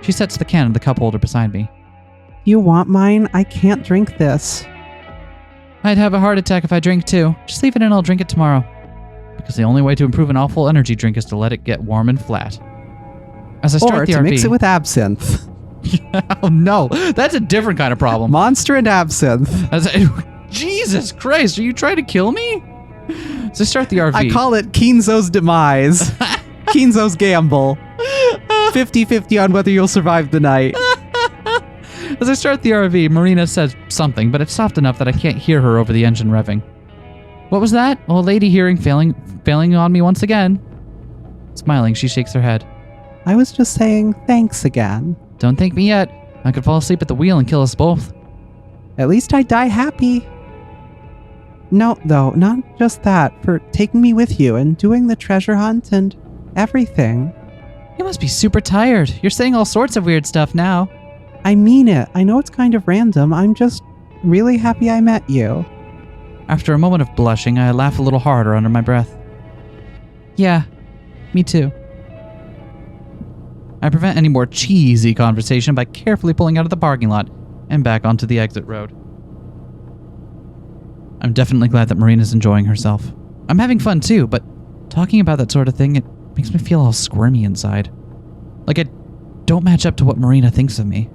She sets the can in the cup holder beside me. You want mine? I can't drink this. I'd have a heart attack if I drank too. Just leave it and I'll drink it tomorrow. Because the only way to improve an awful energy drink is to let it get warm and flat. As I start the RV... Or to mix it with absinthe. Oh no, that's a different kind of problem. Monster and absinthe. Jesus Christ, are you trying to kill me? So I start the RV. I call it Kenzo's demise. Kenzo's gamble. 50-50 on whether you'll survive the night. As I start the RV, Marina says something, but it's soft enough that I can't hear her over the engine revving. What was that? Old lady hearing failing on me once again. Smiling, she shakes her head. I was just saying thanks again. Don't thank me yet. I could fall asleep at the wheel and kill us both. At least I die happy. No, though, not just that. For taking me with you and doing the treasure hunt and everything. You must be super tired. You're saying all sorts of weird stuff now. I mean it. I know it's kind of random. I'm just really happy I met you. After a moment of blushing, I laugh a little harder under my breath. Yeah, me too. I prevent any more cheesy conversation by carefully pulling out of the parking lot and back onto the exit road. I'm definitely glad that Marina's enjoying herself. I'm having fun too, but talking about that sort of thing, it makes me feel all squirmy inside. Like I don't match up to what Marina thinks of me.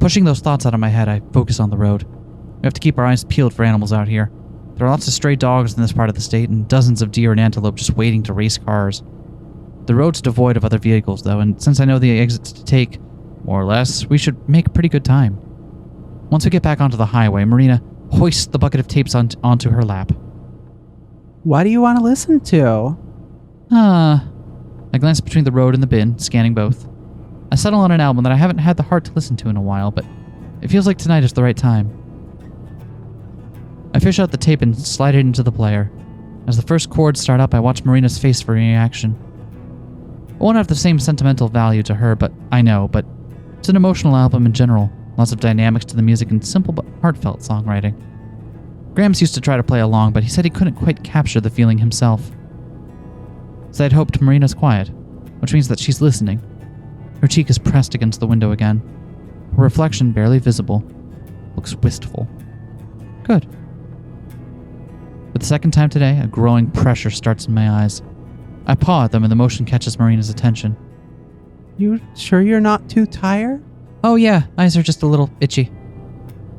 Pushing those thoughts out of my head, I focus on the road. We have to keep our eyes peeled for animals out here. There are lots of stray dogs in this part of the state and dozens of deer and antelope just waiting to race cars. The road's devoid of other vehicles, though, and since I know the exits to take, more or less, we should make a pretty good time. Once we get back onto the highway, Marina hoists the bucket of tapes onto her lap. What do you want to listen to? I glance between the road and the bin, scanning both. I settle on an album that I haven't had the heart to listen to in a while, but it feels like tonight is the right time. I fish out the tape and slide it into the player. As the first chords start up, I watch Marina's face for reaction. It won't have the same sentimental value to her, but it's an emotional album in general. Lots of dynamics to the music and simple but heartfelt songwriting. Grams used to try to play along, but he said he couldn't quite capture the feeling himself. So I'd hoped Marina's quiet, which means that she's listening. Her cheek is pressed against the window again. Her reflection, barely visible, looks wistful. Good. For the second time today, a growing pressure starts in my eyes. I paw at them and the motion catches Marina's attention. You sure you're not too tired? Oh yeah, eyes are just a little itchy.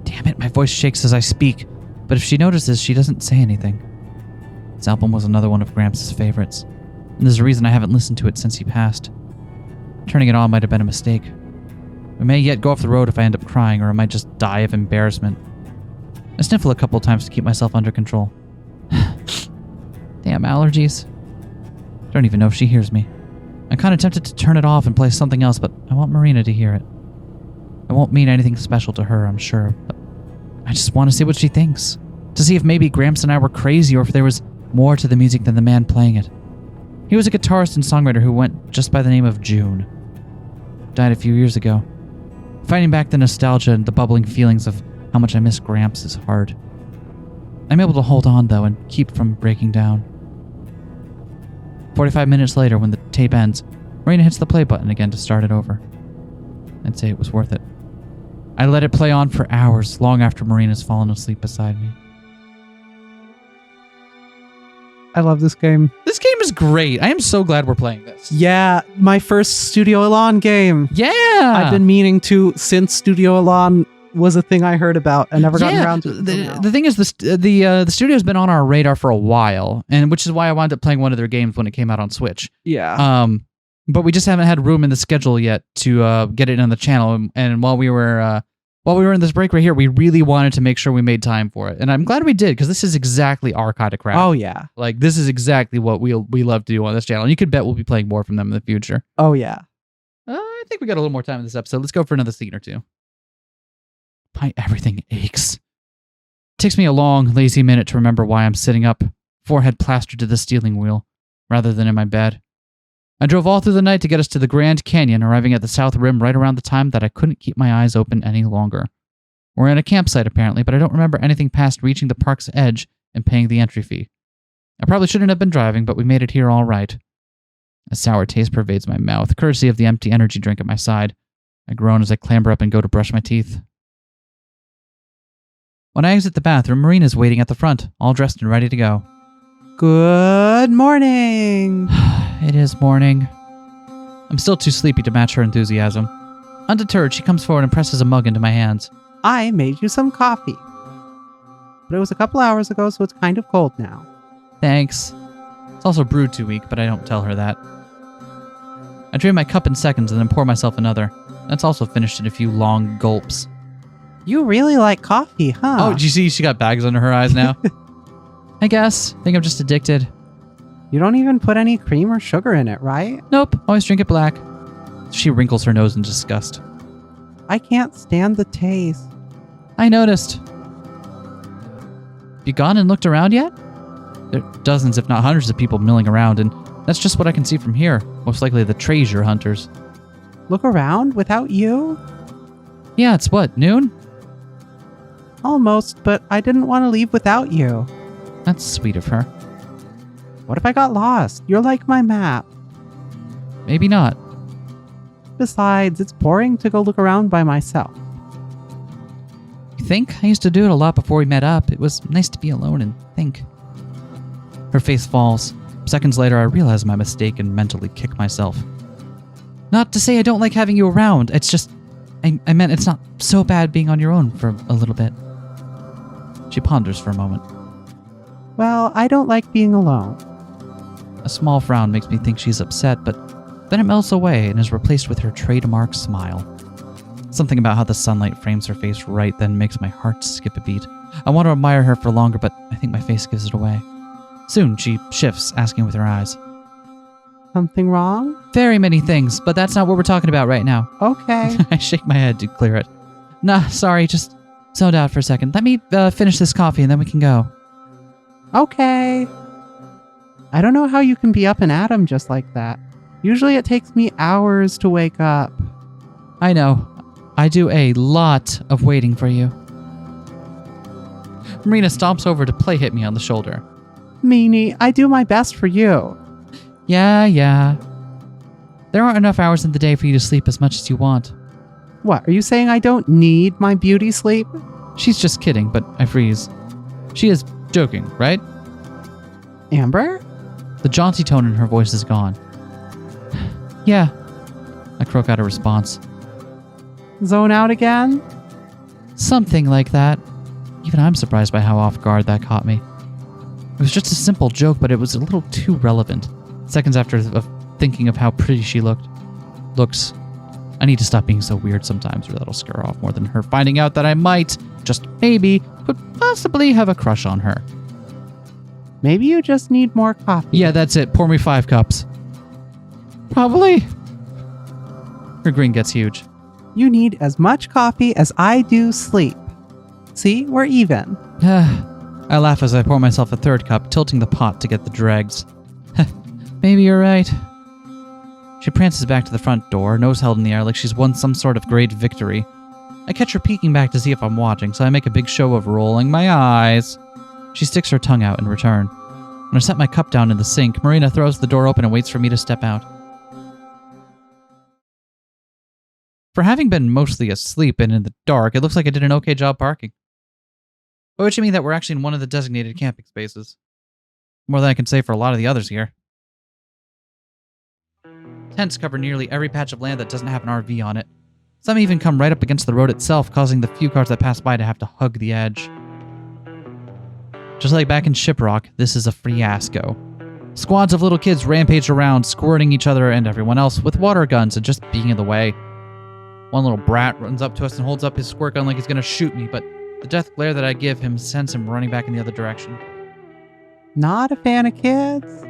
Damn it, my voice shakes as I speak, but if she notices, she doesn't say anything. This album was another one of Gramps' favorites, and there's a reason I haven't listened to it since he passed. Turning it on might have been a mistake. We may yet go off the road if I end up crying, or I might just die of embarrassment. I sniffle a couple of times to keep myself under control. Damn allergies. I don't even know if she hears me. I'm kind of tempted to turn it off and play something else, but I want Marina to hear it. It won't mean anything special to her, I'm sure, but I just want to see what she thinks. To see if maybe Gramps and I were crazy or if there was more to the music than the man playing it. He was a guitarist and songwriter who went just by the name of June. Died a few years ago. Fighting back the nostalgia and the bubbling feelings of how much I miss Gramps is hard. I'm able to hold on, though, and keep from breaking down. 45 minutes later, when the tape ends, Marina hits the play button again to start it over. I'd say it was worth it. I let it play on for hours, long after Marina's fallen asleep beside me. I love this game. This game is great. I am so glad we're playing this. Yeah, my first Studio Elan game. Yeah! I've been meaning to since Studio Elan was a thing I heard about and never gotten around to it. The thing is, the studio's been on our radar for a while, and which is why I wound up playing one of their games when it came out on Switch. Yeah. But we just haven't had room in the schedule yet to get it on the channel. And while we were in this break right here, we really wanted to make sure we made time for it, and I'm glad we did because this is exactly our kind of crap. Oh yeah. Like this is exactly what we love to do on this channel. And you could bet we'll be playing more from them in the future. Oh yeah. I think we got a little more time in this episode. Let's go for another scene or two. Everything aches. It takes me a long, lazy minute to remember why I'm sitting up, forehead plastered to the steering wheel, rather than in my bed. I drove all through the night to get us to the Grand Canyon, arriving at the South Rim right around the time that I couldn't keep my eyes open any longer. We're at a campsite apparently, but I don't remember anything past reaching the park's edge and paying the entry fee. I probably shouldn't have been driving, but we made it here all right. A sour taste pervades my mouth, courtesy of the empty energy drink at my side. I groan as I clamber up and go to brush my teeth. When I exit the bathroom, Marina's waiting at the front, all dressed and ready to go. Good morning. It is morning. I'm still too sleepy to match her enthusiasm. Undeterred, she comes forward and presses a mug into my hands. I made you some coffee. But it was a couple hours ago, so it's kind of cold now. Thanks. It's also brewed too weak, but I don't tell her that. I drain my cup in seconds and then pour myself another. That's also finished in a few long gulps. You really like coffee, huh? Oh, did you see she got bags under her eyes now? I guess. Think I'm just addicted. You don't even put any cream or sugar in it, right? Nope, always drink it black. She wrinkles her nose in disgust. I can't stand the taste. I noticed. You gone and looked around yet? There are dozens, if not hundreds of people milling around, and that's just what I can see from here. Most likely the treasure hunters. Look around without you? Yeah, it's what, noon? Almost, but I didn't want to leave without you. That's sweet of her. What if I got lost? You're like my map. Maybe not. Besides, it's boring to go look around by myself. You think? I used to do it a lot before we met up. It was nice to be alone and think. Her face falls. Seconds later, I realize my mistake and mentally kick myself. Not to say I don't like having you around. It's just... I meant it's not so bad being on your own for a little bit. She ponders for a moment. Well, I don't like being alone. A small frown makes me think she's upset, but then it melts away and is replaced with her trademark smile. Something about how the sunlight frames her face right then makes my heart skip a beat. I want to admire her for longer, but I think my face gives it away. Soon, she shifts, asking with her eyes. Something wrong? Very many things, but that's not what we're talking about right now. Okay. I shake my head to clear it. Nah, sorry, just zoned out for a second. Let me finish this coffee and then we can go. Okay. I don't know how you can be up and at 'em just like that. Usually it takes me hours to wake up. I know. I do a lot of waiting for you. Marina stomps over to play hit me on the shoulder. Meanie, I do my best for you. Yeah. There aren't enough hours in the day for you to sleep as much as you want. What, are you saying I don't need my beauty sleep? She's just kidding, but I freeze. She is joking, right? Amber? The jaunty tone in her voice is gone. Yeah. I croak out a response. Zone out again? Something like that. Even I'm surprised by how off guard that caught me. It was just a simple joke, but it was a little too relevant. Seconds after of thinking of how pretty she looks. I need to stop being so weird sometimes, or that'll scare her off more than her finding out that I might, just maybe, could possibly have a crush on her. Maybe you just need more coffee. Yeah, that's it. Pour me 5 cups. Probably. Her grin gets huge. You need as much coffee as I do sleep. See, we're even. I laugh as I pour myself a 3rd cup, tilting the pot to get the dregs. Maybe you're right. She prances back to the front door, nose held in the air like she's won some sort of great victory. I catch her peeking back to see if I'm watching, so I make a big show of rolling my eyes. She sticks her tongue out in return. When I set my cup down in the sink, Marina throws the door open and waits for me to step out. For having been mostly asleep and in the dark, it looks like I did an okay job parking. By which I mean that we're actually in one of the designated camping spaces. More than I can say for a lot of the others here. Tents cover nearly every patch of land that doesn't have an RV on it. Some even come right up against the road itself, causing the few cars that pass by to have to hug the edge. Just like back in Shiprock, this is a fiasco. Squads of little kids rampage around, squirting each other and everyone else with water guns and just being in the way. One little brat runs up to us and holds up his squirt gun like he's going to shoot me, but the death glare that I give him sends him running back in the other direction. Not a fan of kids?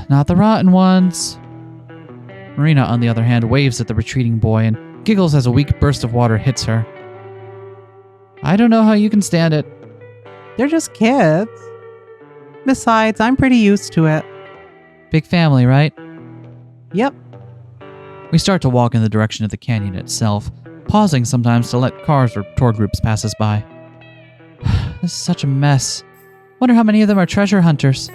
Not the rotten ones. Marina, on the other hand, waves at the retreating boy and giggles as a weak burst of water hits her. I don't know how you can stand it. They're just kids. Besides, I'm pretty used to it. Big family, right? Yep. We start to walk in the direction of the canyon itself, pausing sometimes to let cars or tour groups pass us by. This is such a mess. Wonder how many of them are treasure hunters.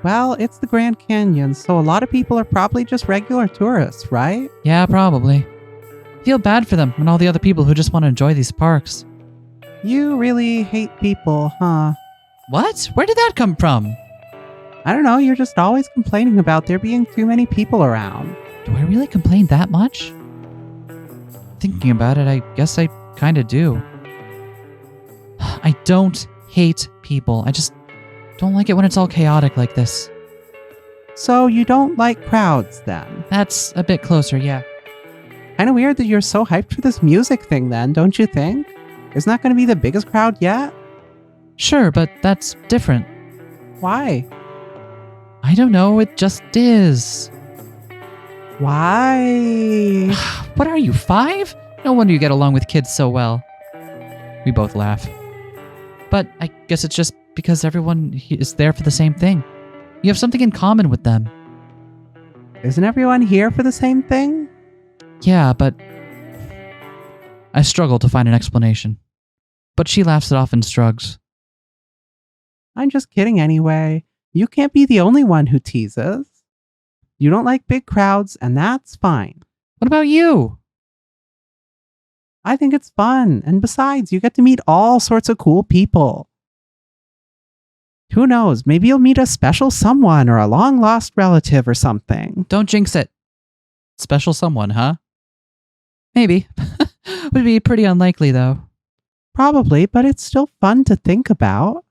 Well, it's the Grand Canyon, so a lot of people are probably just regular tourists, right? Yeah, probably. Feel bad for them and all the other people who just want to enjoy these parks. You really hate people, huh? What? Where did that come from? I don't know, you're just always complaining about there being too many people around. Do I really complain that much? Thinking about it, I guess I kind of do. I don't hate people. I just don't like it when it's all chaotic like this. So you don't like crowds, then? That's a bit closer, yeah. Kinda weird that you're so hyped for this music thing, then, don't you think? Isn't that gonna be the biggest crowd yet? Sure, but that's different. Why? I don't know, it just is. Why? What are you, 5? No wonder you get along with kids so well. We both laugh. But I guess it's just because everyone is there for the same thing. You have something in common with them. Isn't everyone here for the same thing? Yeah, but... I struggle to find an explanation. But she laughs it off and shrugs. I'm just kidding anyway. You can't be the only one who teases. You don't like big crowds, and that's fine. What about you? I think it's fun, and besides, you get to meet all sorts of cool people. Who knows, maybe you'll meet a special someone or a long-lost relative or something. Don't jinx it. Special someone, huh? Maybe. Would be pretty unlikely, though. Probably, but it's still fun to think about.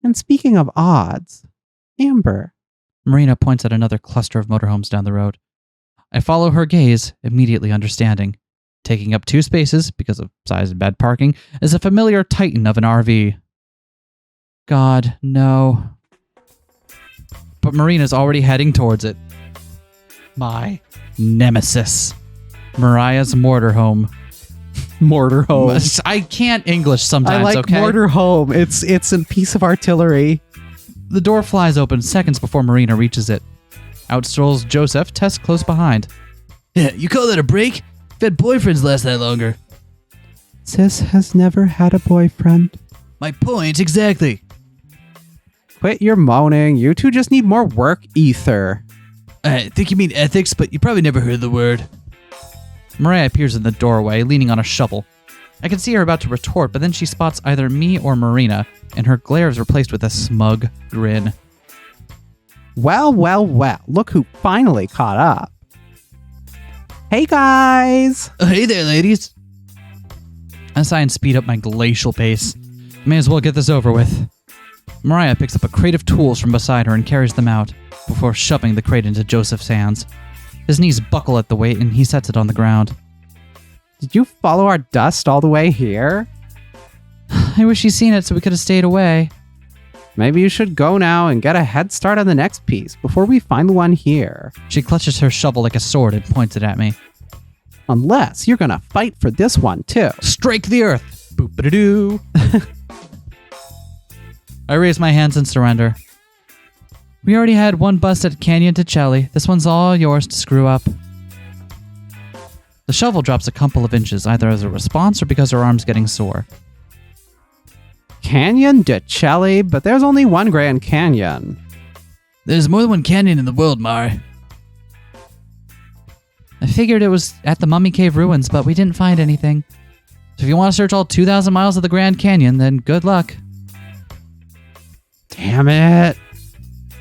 And speaking of odds, Amber. Marina points at another cluster of motorhomes down the road. I follow her gaze, immediately understanding. Taking up 2 spaces, because of size and bad parking, is a familiar titan of an RV. God, no. But Marina's already heading towards it. My nemesis. Mariah's motorhome. Motorhome. I can't English sometimes, I like okay? motorhome. It's a piece of artillery. The door flies open seconds before Marina reaches it. Out strolls Joseph, Tess close behind. Yeah, you call that a break? I've had boyfriends last that longer. Sis has never had a boyfriend. My point, exactly. Quit your moaning. You two just need more work ether. I think you mean ethics, but you probably never heard the word. Mariah appears in the doorway, leaning on a shovel. I can see her about to retort, but then she spots either me or Marina, and her glare is replaced with a smug grin. Well, well, well. Look who finally caught up. Hey, guys. Hey there, ladies. I sigh and speed up my glacial pace. May as well get this over with. Mariah picks up a crate of tools from beside her and carries them out, before shoving the crate into Joseph's hands. His knees buckle at the weight and he sets it on the ground. Did you follow our dust all the way here? I wish you'd seen it so we could have stayed away. Maybe you should go now and get a head start on the next piece before we find the one here. She clutches her shovel like a sword and points it at me. Unless you're gonna fight for this one too. Strike the earth! Boop-a-doo! I raise my hands in surrender. We already had one bust at Canyon to Chelly. This one's all yours to screw up. The shovel drops a couple of inches, either as a response or because her arm's getting sore. Canyon de Chelly, but there's only one Grand Canyon. There's more than one canyon in the world, Mar. I figured it was at the Mummy Cave ruins, but we didn't find anything. So if you want to search all 2,000 miles of the Grand Canyon, then good luck. Damn it.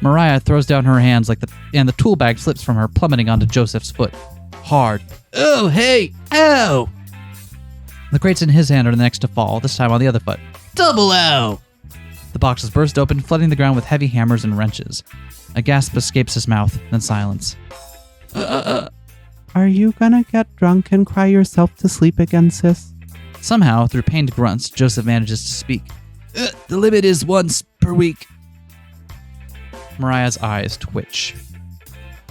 Mariah throws down her hands and the tool bag slips from her, plummeting onto Joseph's foot. Hard. Oh, hey! Ow! The crates in his hand are the next to fall, this time on the other foot. Double ow! The boxes burst open, flooding the ground with heavy hammers and wrenches. A gasp escapes his mouth, then silence. Are you gonna get drunk and cry yourself to sleep again, sis? Somehow, through pained grunts, Joseph manages to speak. The limit is once per week. Mariah's eyes twitch.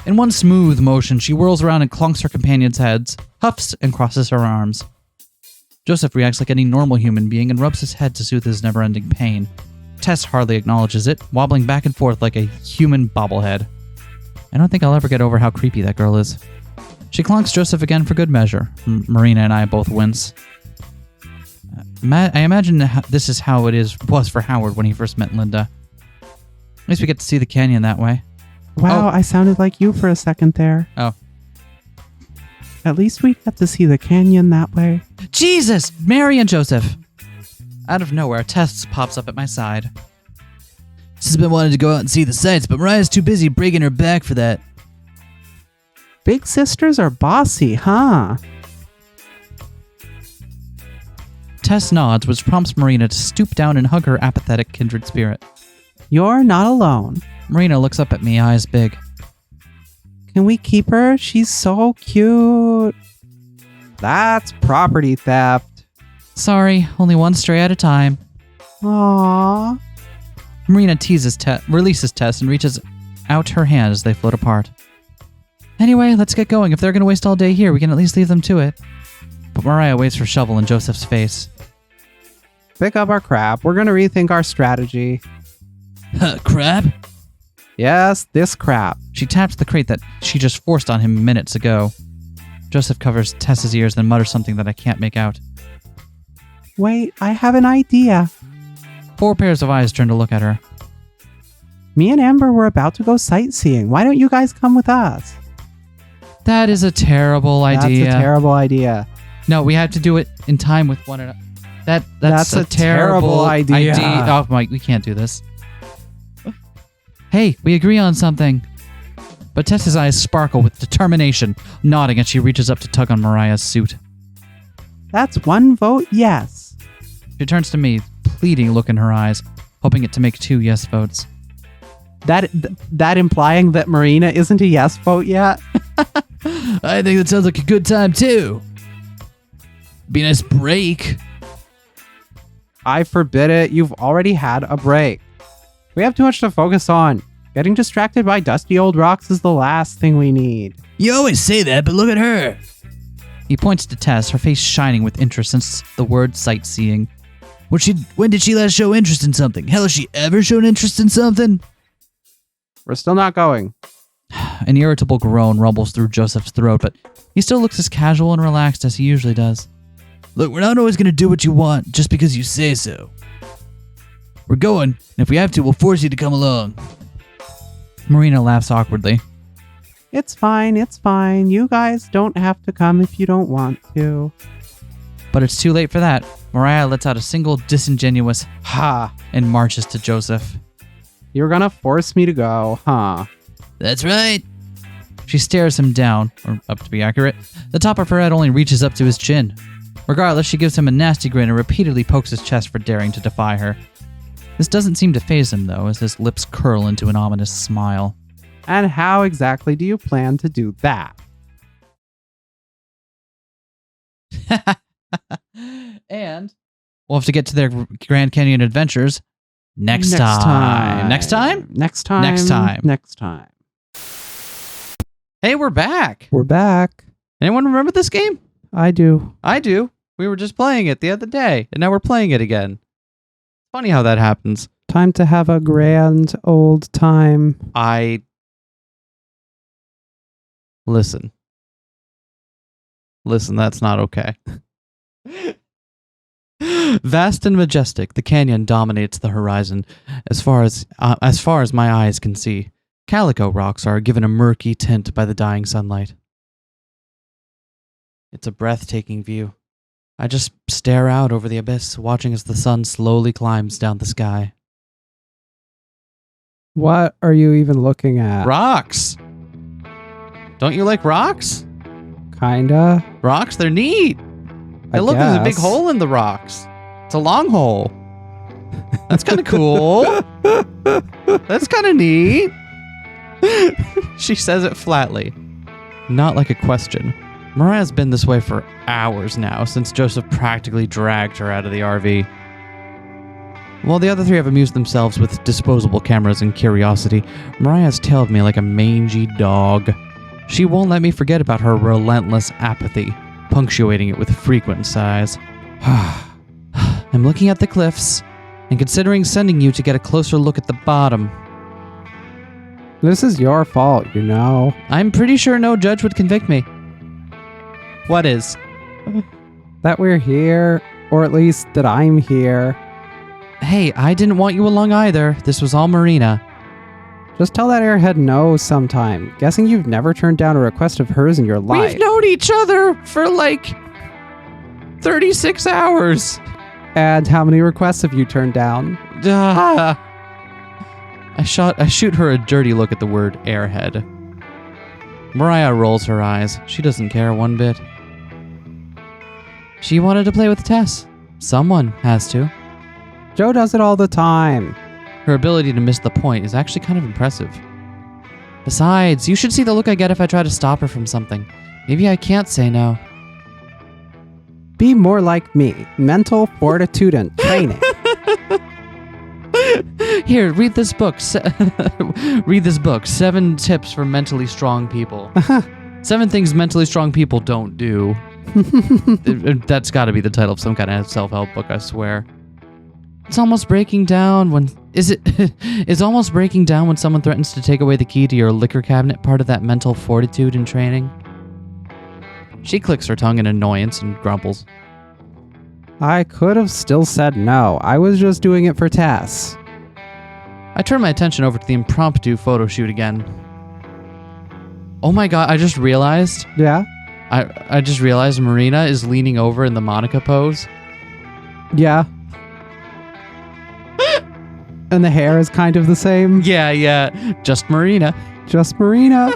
In one smooth motion, she whirls around and clunks her companions' heads, huffs, and crosses her arms. Joseph reacts like any normal human being and rubs his head to soothe his never-ending pain. Tess hardly acknowledges it, wobbling back and forth like a human bobblehead. I don't think I'll ever get over how creepy that girl is. She clunks Joseph again for good measure. Marina and I both wince. I imagine this is how it was for Howard when he first met Linda. At least we get to see the canyon that way. Wow, I sounded like you for a second there. Oh. At least we get to see the canyon that way. Jesus! Mary and Joseph! Out of nowhere, Tess pops up at my side. She's been wanting to go out and see the sights, but Mariah's too busy breaking her back for that. Big sisters are bossy, huh? Tess nods, which prompts Marina to stoop down and hug her apathetic kindred spirit. You're not alone. Marina looks up at me, eyes big. Can we keep her? She's so cute. That's property theft. Sorry, only one stray at a time. Aww. Marina releases Tess and reaches out her hand as they float apart. Anyway, let's get going. If they're going to waste all day here, we can at least leave them to it. But Mariah waves her shovel in Joseph's face. Pick up our crap. We're going to rethink our strategy. Crab? Yes, this crap. She taps the crate that she just forced on him minutes ago. Joseph covers Tess's ears, then mutters something that I can't make out. Wait, I have an idea. 4 pairs of eyes turn to look at her. Me and Amber were about to go sightseeing. Why don't you guys come with us? That is a terrible idea. That's a terrible idea. No, we have to do it in time with one another. That's a terrible idea. Oh my, we can't do this. Hey, we agree on something. But Tess's eyes sparkle with determination, nodding as she reaches up to tug on Mariah's suit. That's one vote yes. She turns to me, pleading look in her eyes, hoping it to make 2 yes votes. That implying that Marina isn't a yes vote yet? I think that sounds like a good time, too. Be a nice break. I forbid it. You've already had a break. We have too much to focus on. Getting distracted by dusty old rocks is the last thing we need. You always say that, but look at her. He points to Tess, her face shining with interest since the word sightseeing. When did she last show interest in something? Hell, has she ever shown interest in something? We're still not going. An irritable groan rumbles through Joseph's throat, but he still looks as casual and relaxed as he usually does. Look, we're not always going to do what you want just because you say so. We're going, and if we have to, we'll force you to come along. Marina laughs awkwardly. It's fine, it's fine. You guys don't have to come if you don't want to. But it's too late for that. Mariah lets out a single disingenuous ha and marches to Joseph. You're gonna force me to go, huh? That's right. She stares him down, or up to be accurate. The top of her head only reaches up to his chin. Regardless, she gives him a nasty grin and repeatedly pokes his chest for daring to defy her. This doesn't seem to faze him, though, as his lips curl into an ominous smile. And how exactly do you plan to do that? And we'll have to get to their Grand Canyon adventures next time. Next time? Next time. Next time. Next time. Hey, we're back. We're back. Anyone remember this game? I do. I do. We were just playing it the other day, and now we're playing it again. Funny how that happens. Time to have a grand old time. Listen, that's not okay. Vast and majestic, the canyon dominates the horizon as far as my eyes can see. Calico rocks are given a murky tint by the dying sunlight. It's a breathtaking view. I just stare out over the abyss, watching as the sun slowly climbs down the sky. What are you even looking at? Rocks! Don't you like rocks? Kinda. Rocks, they're neat. I Look, there's a big guess. hole in the rocks. It's a long hole. That's kind of cool. That's kind of neat. She says it flatly, not like a question. Mariah's been this way for hours now, since Joseph practically dragged her out of the RV. While the other three have amused themselves with disposable cameras and curiosity, Mariah's tailed me like a mangy dog. She won't let me forget about her relentless apathy, punctuating it with frequent sighs. I'm looking at the cliffs and considering sending you to get a closer look at the bottom. This is your fault, you know. I'm pretty sure no judge would convict me. What is? That we're here, or at least that I'm here. Hey, I didn't want you along either. This was all Marina. Just tell that airhead no sometime. Guessing you've never turned down a request of hers in your life. We've known each other for like 36 hours. And how many requests have you turned down? I shoot her a dirty look at the word airhead. Mariah rolls her eyes. She doesn't care one bit. She wanted to play with Tess. Someone has to. Joe does it all the time. Her ability to miss the point is actually kind of impressive. Besides, you should see the look I get if I try to stop her from something. Maybe I can't say no. Be more like me. Mental fortitude and training. Here, read this book. Read this book. 7 tips for mentally strong people. 7 things mentally strong people don't do. That's got to be the title of some kind of self-help book, I swear. It's almost breaking down when... It's almost breaking down when someone threatens to take away the key to your liquor cabinet, part of that mental fortitude and training. She clicks her tongue in annoyance and grumbles. I could have still said no. I was just doing it for Tess. I turn my attention over to the impromptu photo shoot again. Oh my god, I just realized... Yeah? I just realized Marina is leaning over in the Monica pose. Yeah. And the hair is kind of the same. Yeah. Just Marina. Just Marina.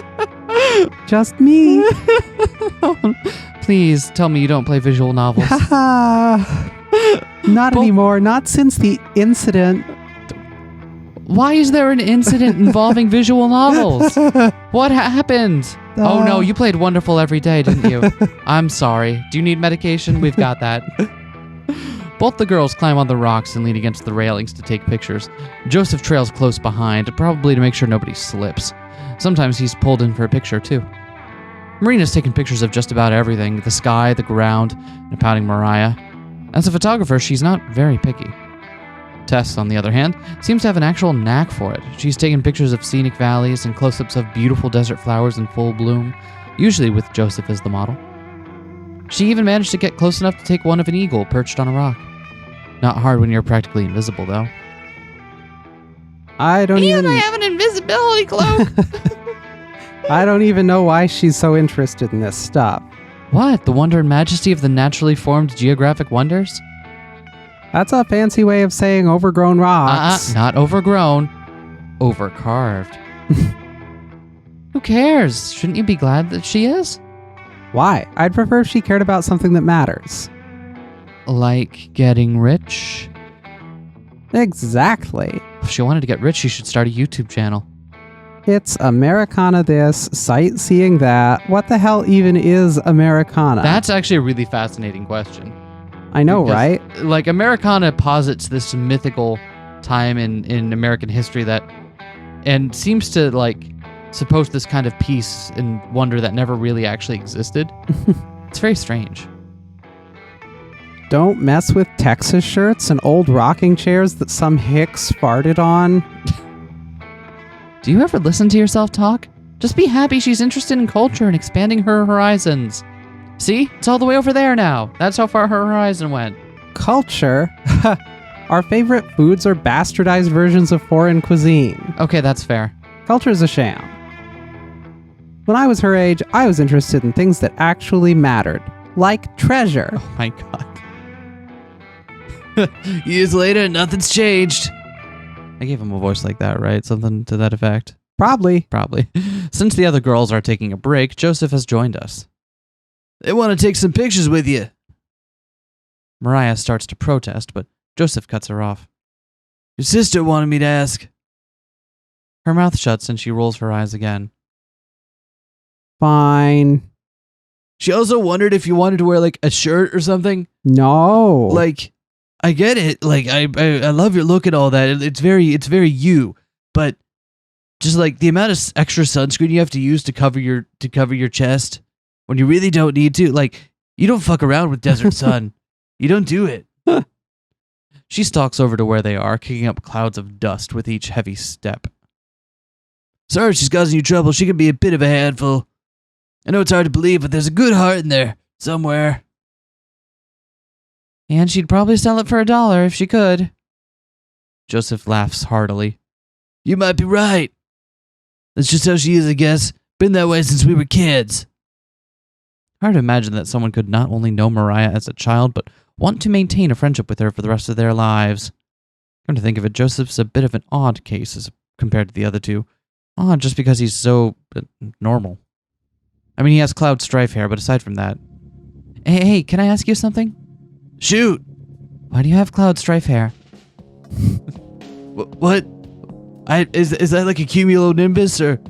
Just me. Please tell me you don't play visual novels. Not anymore. Not since the incident. Why is there an incident involving visual novels? What happened? Oh no, you played Wonderful every day, didn't you? I'm sorry. Do you need medication? We've got that. Both the girls climb on the rocks and lean against the railings to take pictures. Joseph trails close behind, probably to make sure nobody slips. Sometimes he's pulled in for a picture, too. Marina's taken pictures of just about everything, the sky, the ground, and pouting Mariah. As a photographer, she's not very picky. Tess, on the other hand, seems to have an actual knack for it. She's taken pictures of scenic valleys and close-ups of beautiful desert flowers in full bloom, usually with Joseph as the model. She even managed to get close enough to take one of an eagle perched on a rock. Not hard when you're practically invisible, though. I have an invisibility cloak! I don't even know why she's so interested in this stuff. What? The wonder and majesty of the naturally formed geographic wonders? That's a fancy way of saying overgrown rocks. Not overgrown. Overcarved. Who cares? Shouldn't you be glad that she is? Why? I'd prefer if she cared about something that matters. Like getting rich? Exactly. If she wanted to get rich, she should start a YouTube channel. It's Americana this, sightseeing that. What the hell even is Americana? That's actually a really fascinating question. I know, Because, right? Like, Americana posits this mythical time in American history and seems to, like, suppose this kind of peace and wonder that never really actually existed. It's very strange. Don't mess with Texas shirts and old rocking chairs that some hicks farted on. Do you ever listen to yourself talk? Just be happy she's interested in culture and expanding her horizons. See? It's all the way over there now. That's how far her horizon went. Culture? Our favorite foods are bastardized versions of foreign cuisine. Okay, that's fair. Culture's a sham. When I was her age, I was interested in things that actually mattered. Like treasure. Oh my god. Years later, nothing's changed. I gave him a voice like that, right? Something to that effect. Probably. Probably. Since the other girls are taking a break, Joseph has joined us. They want to take some pictures with you. Mariah starts to protest, but Joseph cuts her off. Your sister wanted me to ask. Her mouth shuts and she rolls her eyes again. Fine. She also wondered if you wanted to wear like a shirt or something. No. Like, I get it. Like, I love your look and all that. It's very you. But just like the amount of extra sunscreen you have to use to cover your chest when you really don't need to. Like, you don't fuck around with desert sun. You don't do it. She stalks over to where they are, kicking up clouds of dust with each heavy step. Sorry if she's causing you trouble. She can be a bit of a handful. I know it's hard to believe, but there's a good heart in there somewhere. And she'd probably sell it for $1 if she could. Joseph laughs heartily. You might be right. That's just how she is, I guess. Been that way since we were kids. Hard to imagine that someone could not only know Mariah as a child, but want to maintain a friendship with her for the rest of their lives. Come to think of it, Joseph's a bit of an odd case as compared to the other two. Odd just because he's so normal. I mean, he has cloud strife hair, but aside from that... Hey, can I ask you something? Shoot. Why do you have cloud strife hair? What? Is that like a cumulonimbus or?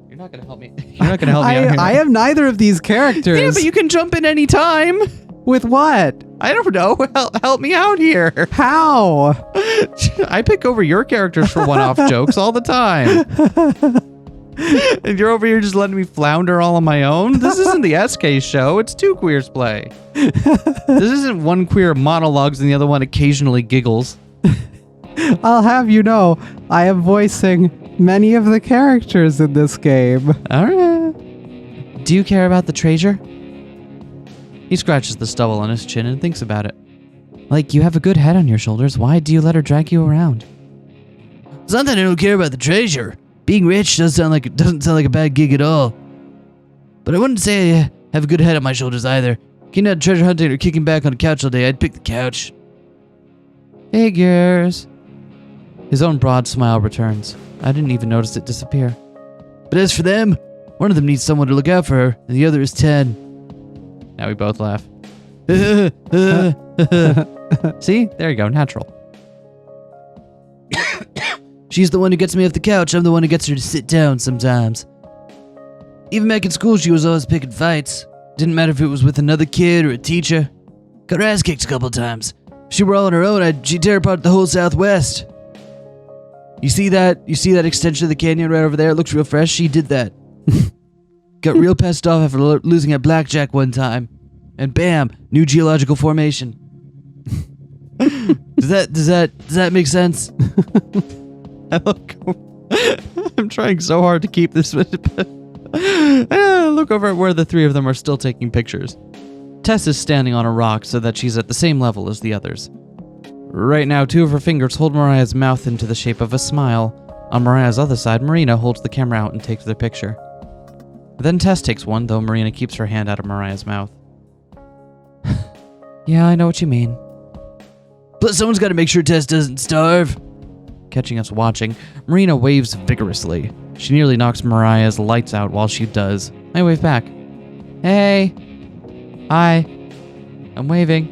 You're not gonna help me. You're not gonna help me out here. I am neither of these characters. Yeah, but you can jump in any time. With what? I don't know. Help me out here. How? I pick over your characters for one-off jokes all the time. And you're over here just letting me flounder all on my own? This isn't the SK show. It's two queers play. This isn't one queer monologues and the other one occasionally giggles. I'll have you know, I am voicing many of the characters in this game. All right. Do you care about the treasure? He scratches the stubble on his chin and thinks about it. Like, you have a good head on your shoulders. Why do you let her drag you around? It's not that I don't care about the treasure. Being rich doesn't sound like a bad gig at all. But I wouldn't say I have a good head on my shoulders either. Getting out treasure hunting or kicking back on a couch all day, I'd pick the couch. Figures. His own broad smile returns. I didn't even notice it disappear. But as for them, one of them needs someone to look out for her, and the other is 10. Now we both laugh. See? There you go. Natural. She's the one who gets me off the couch. I'm the one who gets her to sit down sometimes. Even back in school, she was always picking fights. Didn't matter if it was with another kid or a teacher. Got her ass kicked a couple times. If she were all on her own, she'd tear apart the whole Southwest. You see that? You see that extension of the canyon right over there? It looks real fresh. She did that. Got real pissed off after losing at blackjack one time. And bam, new geological formation. Does that make sense? I'm trying so hard to keep this. Look over at where the three of them are still taking pictures. Tess is standing on a rock so that she's at the same level as the others. Right now, two of her fingers hold Mariah's mouth into the shape of a smile. On Mariah's other side, Marina holds the camera out and takes their picture. Then Tess takes one, though Marina keeps her hand out of Mariah's mouth. Yeah, I know what you mean. Plus, someone's got to make sure Tess doesn't starve. Catching us watching, Marina waves vigorously. She nearly knocks Mariah's lights out while she does. I wave back. Hey. Hi. I'm waving.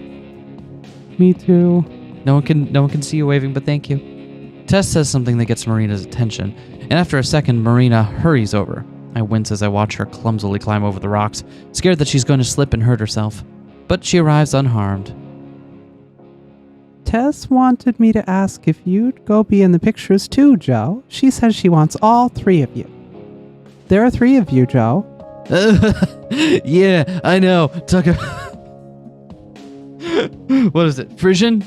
Me too. No one can see you waving, but thank you. Tess says something that gets Marina's attention, and after a second, Marina hurries over. I wince as I watch her clumsily climb over the rocks, scared that she's going to slip and hurt herself. But she arrives unharmed. Tess wanted me to ask if you'd go be in the pictures too, Joe. She says she wants all 3 of you. There are 3 of you, Joe. Yeah, I know. Talk What is it? Frisian?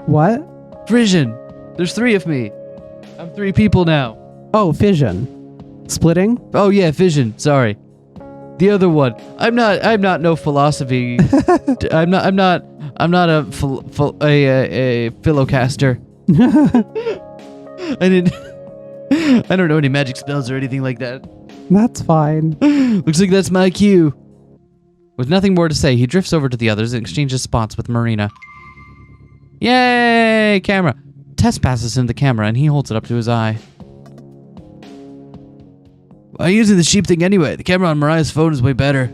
What? Frisian. There's 3 of me. I'm 3 people now. Oh, fission. Splitting? Oh yeah, fission. Sorry. The other one. I'm not no philosophy. I'm not a philocaster. I don't know any magic spells or anything like that. That's fine. Looks like that's my cue. With nothing more to say, he drifts over to the others and exchanges spots with Marina. Yay! Camera. Tess passes him the camera and he holds it up to his eye. Why are you using the cheap thing anyway? The camera on Mariah's phone is way better.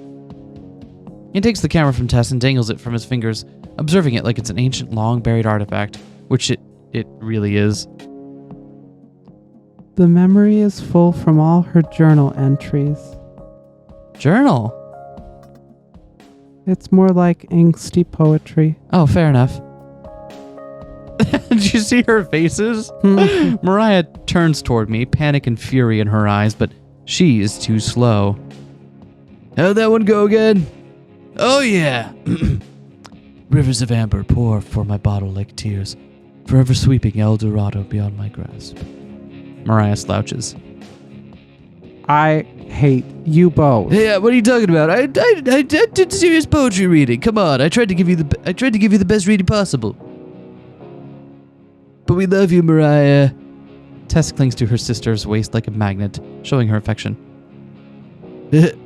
He takes the camera from Tess and dangles it from his fingers, observing it like it's an ancient, long-buried artifact, which it really is. The memory is full from all her journal entries. Journal? It's more like angsty poetry. Oh, fair enough. Did you see her faces? Mariah turns toward me, panic and fury in her eyes, but she is too slow. How'd that one go again? Oh, yeah. Rivers of amber pour for my bottle like tears, forever sweeping El Dorado beyond my grasp. Mariah slouches. I hate you both. Hey, what are you talking about? I did serious poetry reading. Come on, I tried to give you the best reading possible. But we love you, Mariah. Tess clings to her sister's waist like a magnet, showing her affection.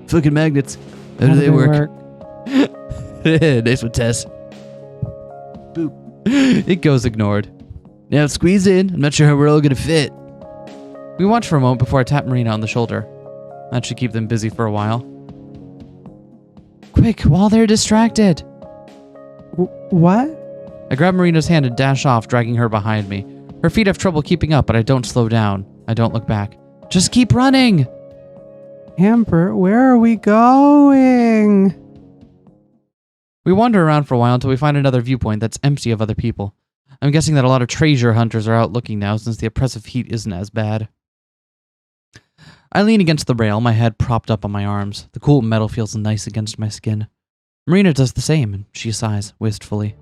Fucking magnets. How do they work? Nice one, Tess. Boop. It goes ignored. Now squeeze in. I'm not sure how we're all gonna fit. We watch for a moment before I tap Marina on the shoulder. That should keep them busy for a while. Quick, while they're distracted. What? I grab Marina's hand and dash off, dragging her behind me. Her feet have trouble keeping up, but I don't slow down. I don't look back. Just keep running! Amber, where are we going? We wander around for a while until we find another viewpoint that's empty of other people. I'm guessing that a lot of treasure hunters are out looking now since the oppressive heat isn't as bad. I lean against the rail, my head propped up on my arms. The cool metal feels nice against my skin. Marina does the same, and she sighs wistfully.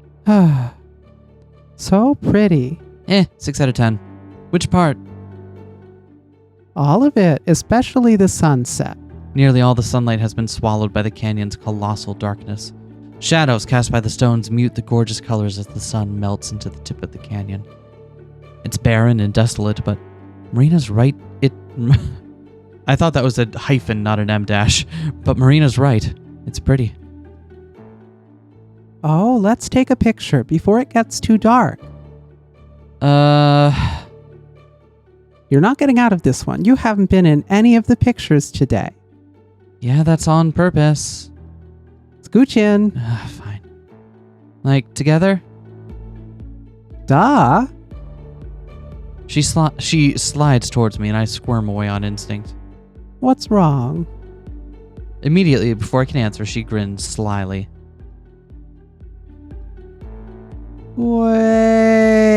So pretty. 6 out of 10. Which part? All of it, especially the sunset. Nearly all the sunlight has been swallowed by the canyon's colossal darkness. Shadows cast by the stones mute the gorgeous colors as the sun melts into the tip of the canyon. It's barren and desolate, but Marina's right. I thought that was a hyphen, not an M dash, but Marina's right. It's pretty. Oh, let's take a picture before it gets too dark. You're not getting out of this one. You haven't been in any of the pictures today. Yeah, that's on purpose. Scooch in. Fine. Like, together? Duh. She slides towards me and I squirm away on instinct. What's wrong? Immediately, before I can answer, she grins slyly. Wait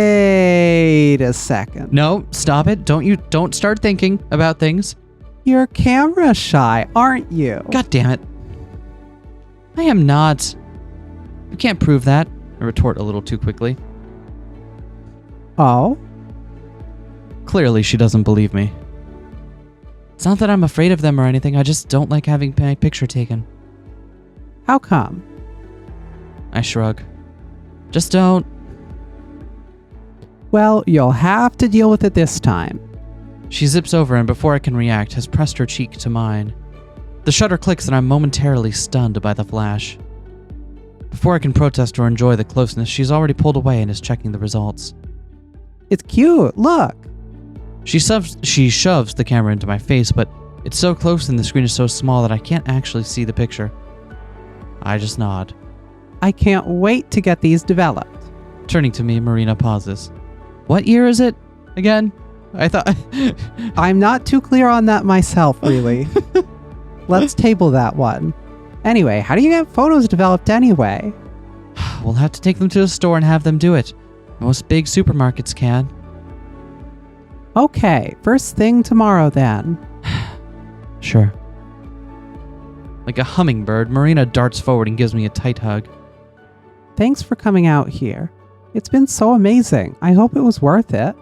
a second. No, stop it. Don't start thinking about things. You're camera shy, aren't you? God damn it. I am not. You can't prove that. I retort a little too quickly. Oh? Clearly, she doesn't believe me. It's not that I'm afraid of them or anything. I just don't like having my picture taken. How come? I shrug. Just don't. Well, you'll have to deal with it this time. She zips over and before I can react, has pressed her cheek to mine. The shutter clicks and I'm momentarily stunned by the flash. Before I can protest or enjoy the closeness, she's already pulled away and is checking the results. It's cute, look. She shoves the camera into my face, but it's so close and the screen is so small that I can't actually see the picture. I just nod. I can't wait to get these developed. Turning to me, Marina pauses. What year is it again? I thought... I'm not too clear on that myself, really. Let's table that one. Anyway, how do you get photos developed anyway? We'll have to take them to a store and have them do it. Most big supermarkets can. Okay, first thing tomorrow then. Sure. Like a hummingbird, Marina darts forward and gives me a tight hug. Thanks for coming out here. It's been so amazing. I hope it was worth it.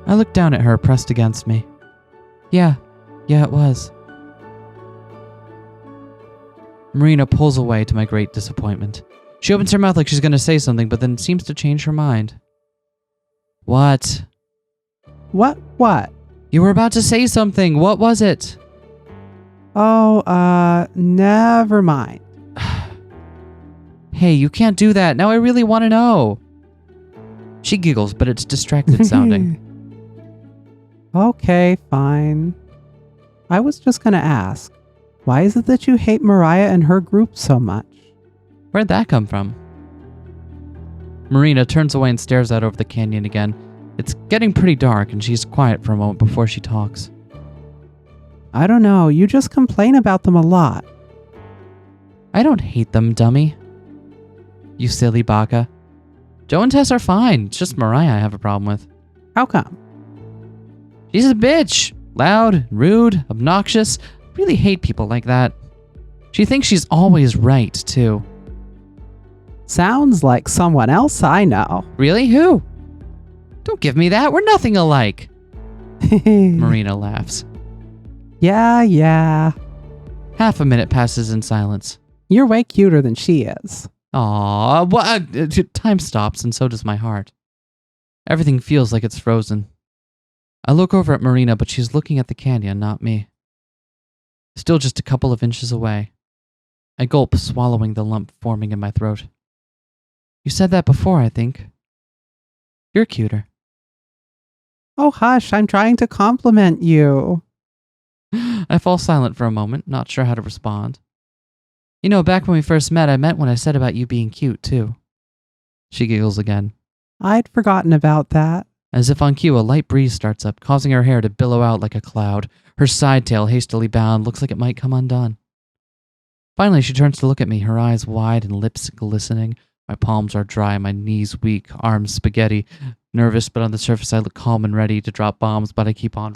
I looked down at her, pressed against me. Yeah, it was. Marina pulls away to my great disappointment. She opens her mouth like she's going to say something, but then seems to change her mind. What? What? You were about to say something. What was it? Oh, never mind. Hey, you can't do that. Now I really want to know. She giggles, but it's distracted sounding. Okay, fine. I was just gonna ask, why is it that you hate Mariah and her group so much? Where'd that come from? Marina turns away and stares out over the canyon again. It's getting pretty dark, and she's quiet for a moment before she talks. I don't know, you just complain about them a lot. I don't hate them, dummy. You silly baka. Joe and Tess are fine. It's just Mariah I have a problem with. How come? She's a bitch. Loud, rude, obnoxious. Really hate people like that. She thinks she's always right, too. Sounds like someone else I know. Really? Who? Don't give me that. We're nothing alike. Marina laughs. Yeah. Half a minute passes in silence. You're way cuter than she is. Aww, time stops and so does my heart. Everything feels like it's frozen. I look over at Marina, but she's looking at the canyon, not me. Still just a couple of inches away. I gulp, swallowing the lump forming in my throat. You said that before, I think. You're cuter. Oh, hush, I'm trying to compliment you. I fall silent for a moment, not sure how to respond. You know, back when we first met, I meant what I said about you being cute, too. She giggles again. I'd forgotten about that. As if on cue, a light breeze starts up, causing her hair to billow out like a cloud. Her side tail, hastily bound, looks like it might come undone. Finally, she turns to look at me, her eyes wide and lips glistening. My palms are dry, my knees weak, arms spaghetti. Nervous, but on the surface I look calm and ready to drop bombs, but I keep on.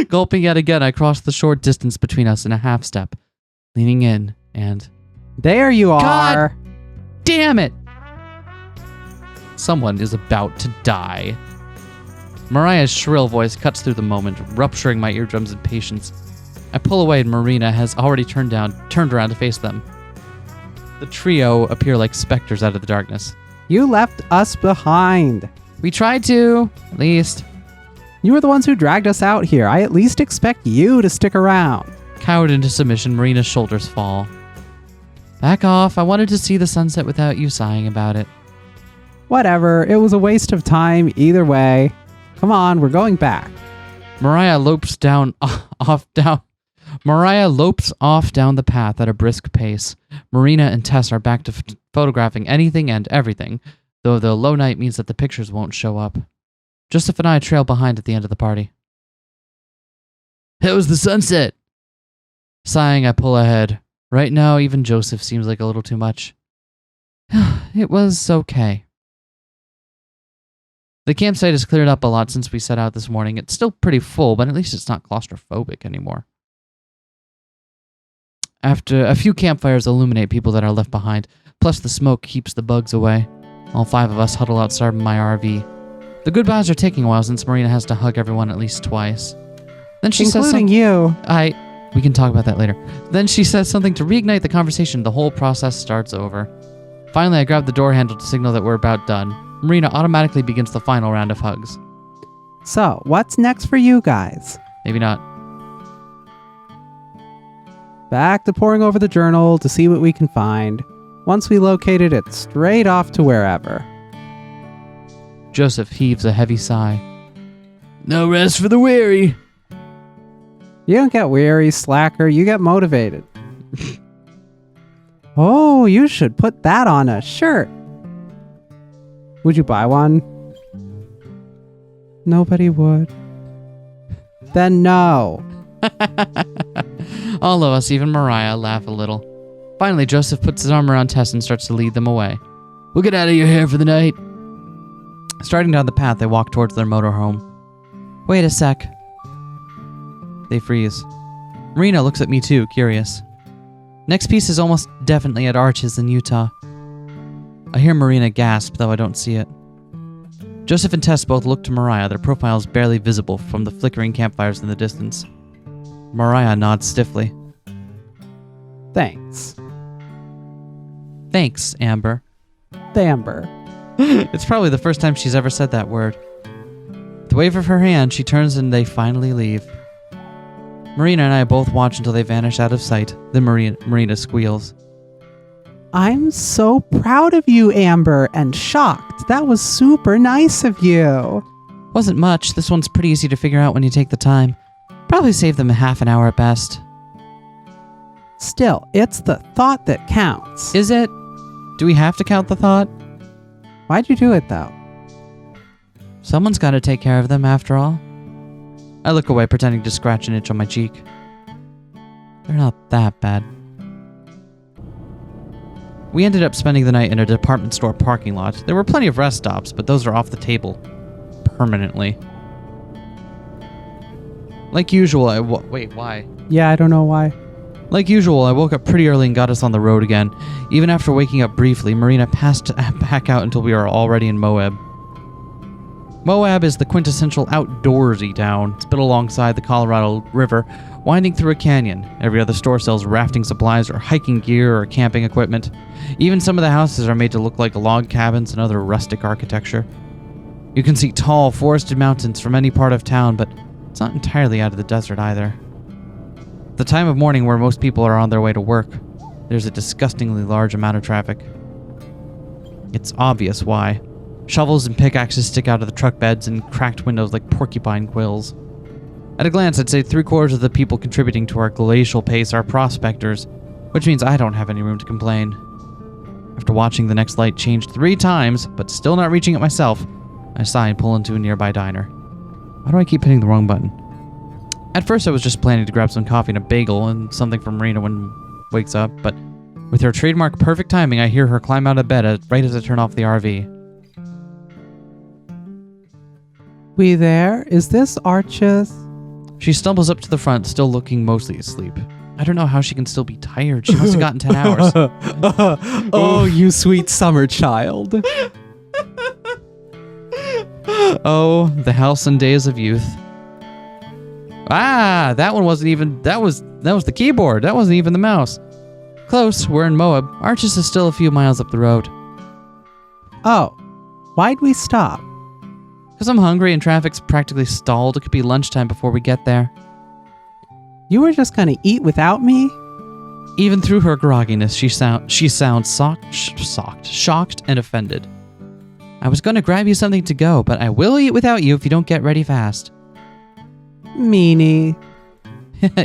Gulping yet again, I cross the short distance between us in a half step, leaning in, and... There you are! God damn it! Someone is about to die. Mariah's shrill voice cuts through the moment, rupturing my eardrums in patience. I pull away and Marina has already turned around to face them. The trio appear like specters out of the darkness. You left us behind. We tried to, at least. You were the ones who dragged us out here. I at least expect you to stick around. Cowered into submission, Marina's shoulders fall. Back off. I wanted to see the sunset without you sighing about it. Whatever. It was a waste of time either way. Come on, we're going back. Mariah lopes off down the path at a brisk pace. Marina and Tess are back to photographing anything and everything, though the low night means that the pictures won't show up. Joseph and I trail behind at the end of the party. How was the sunset? Sighing, I pull ahead. Right now, even Joseph seems like a little too much. It was okay. The campsite has cleared up a lot since we set out this morning. It's still pretty full, but at least it's not claustrophobic anymore. After a few campfires illuminate people that are left behind, plus the smoke keeps the bugs away. All 5 of us huddle outside my RV. The goodbyes are taking a while since Marina has to hug everyone at least twice. Then she says including you. We can talk about that later. Then she says something to reignite the conversation. The whole process starts over. Finally, I grab the door handle to signal that we're about done. Marina automatically begins the final round of hugs. So, what's next for you guys? Maybe not. Back to poring over the journal to see what we can find. Once we located it, straight off to wherever. Joseph heaves a heavy sigh. No rest for the weary. You don't get weary, slacker. You get motivated. Oh, you should put that on a shirt. Would you buy one? Nobody would. Then no. All of us, even Mariah, laugh a little. Finally, Joseph puts his arm around Tess and starts to lead them away. We'll get out of your hair for the night. Starting down the path, they walk towards their motorhome. Wait a sec. They freeze. Marina looks at me too, curious. Next piece is almost definitely at Arches in Utah. I hear Marina gasp, though I don't see it. Joseph and Tess both look to Mariah, their profiles barely visible from the flickering campfires in the distance. Mariah nods stiffly. Thanks. Thanks, Amber. Amber. It's probably the first time she's ever said that word. With the wave of her hand, she turns and they finally leave. Marina and I both watch until they vanish out of sight. Then Marina squeals. I'm so proud of you, Amber, and shocked. That was super nice of you. Wasn't much. This one's pretty easy to figure out when you take the time. Probably save them a half an hour at best. Still, it's the thought that counts. Is it? Do we have to count the thought? Why'd you do it, though? Someone's got to take care of them, after all. I look away, pretending to scratch an itch on my cheek. They're not that bad. We ended up spending the night in a department store parking lot. There were plenty of rest stops, but those are off the table. Permanently. Like usual, wait, why? Yeah, I don't know why. Like usual, I woke up pretty early and got us on the road again. Even after waking up briefly, Marina passed back out until we were already in Moab. Moab is the quintessential outdoorsy town. It's built alongside the Colorado River, winding through a canyon. Every other store sells rafting supplies or hiking gear or camping equipment. Even some of the houses are made to look like log cabins and other rustic architecture. You can see tall, forested mountains from any part of town, but it's not entirely out of the desert either. At the time of morning where most people are on their way to work, there's a disgustingly large amount of traffic. It's obvious why. Shovels and pickaxes stick out of the truck beds and cracked windows like porcupine quills. At a glance, I'd say 3/4 of the people contributing to our glacial pace are prospectors, which means I don't have any room to complain. After watching the next light change 3 times, but still not reaching it myself, I sigh and pull into a nearby diner. Why do I keep hitting the wrong button? At first, I was just planning to grab some coffee and a bagel and something from Marina when wakes up, but with her trademark perfect timing, I hear her climb out of bed right as I turn off the RV. We there? Is this Arches? She stumbles up to the front, still looking mostly asleep. I don't know how she can still be tired. She must have gotten 10 hours. Oh, you sweet summer child. Oh, the halcyon days of youth. Ah, that one wasn't even... That was the keyboard. That wasn't even the mouse. Close. We're in Moab. Arches is still a few miles up the road. Oh, why'd we stop? Because I'm hungry and traffic's practically stalled. It could be lunchtime before we get there. You were just gonna eat without me? Even through her grogginess, she sounds shocked and offended. I was going to grab you something to go, but I will eat without you if you don't get ready fast. Meanie.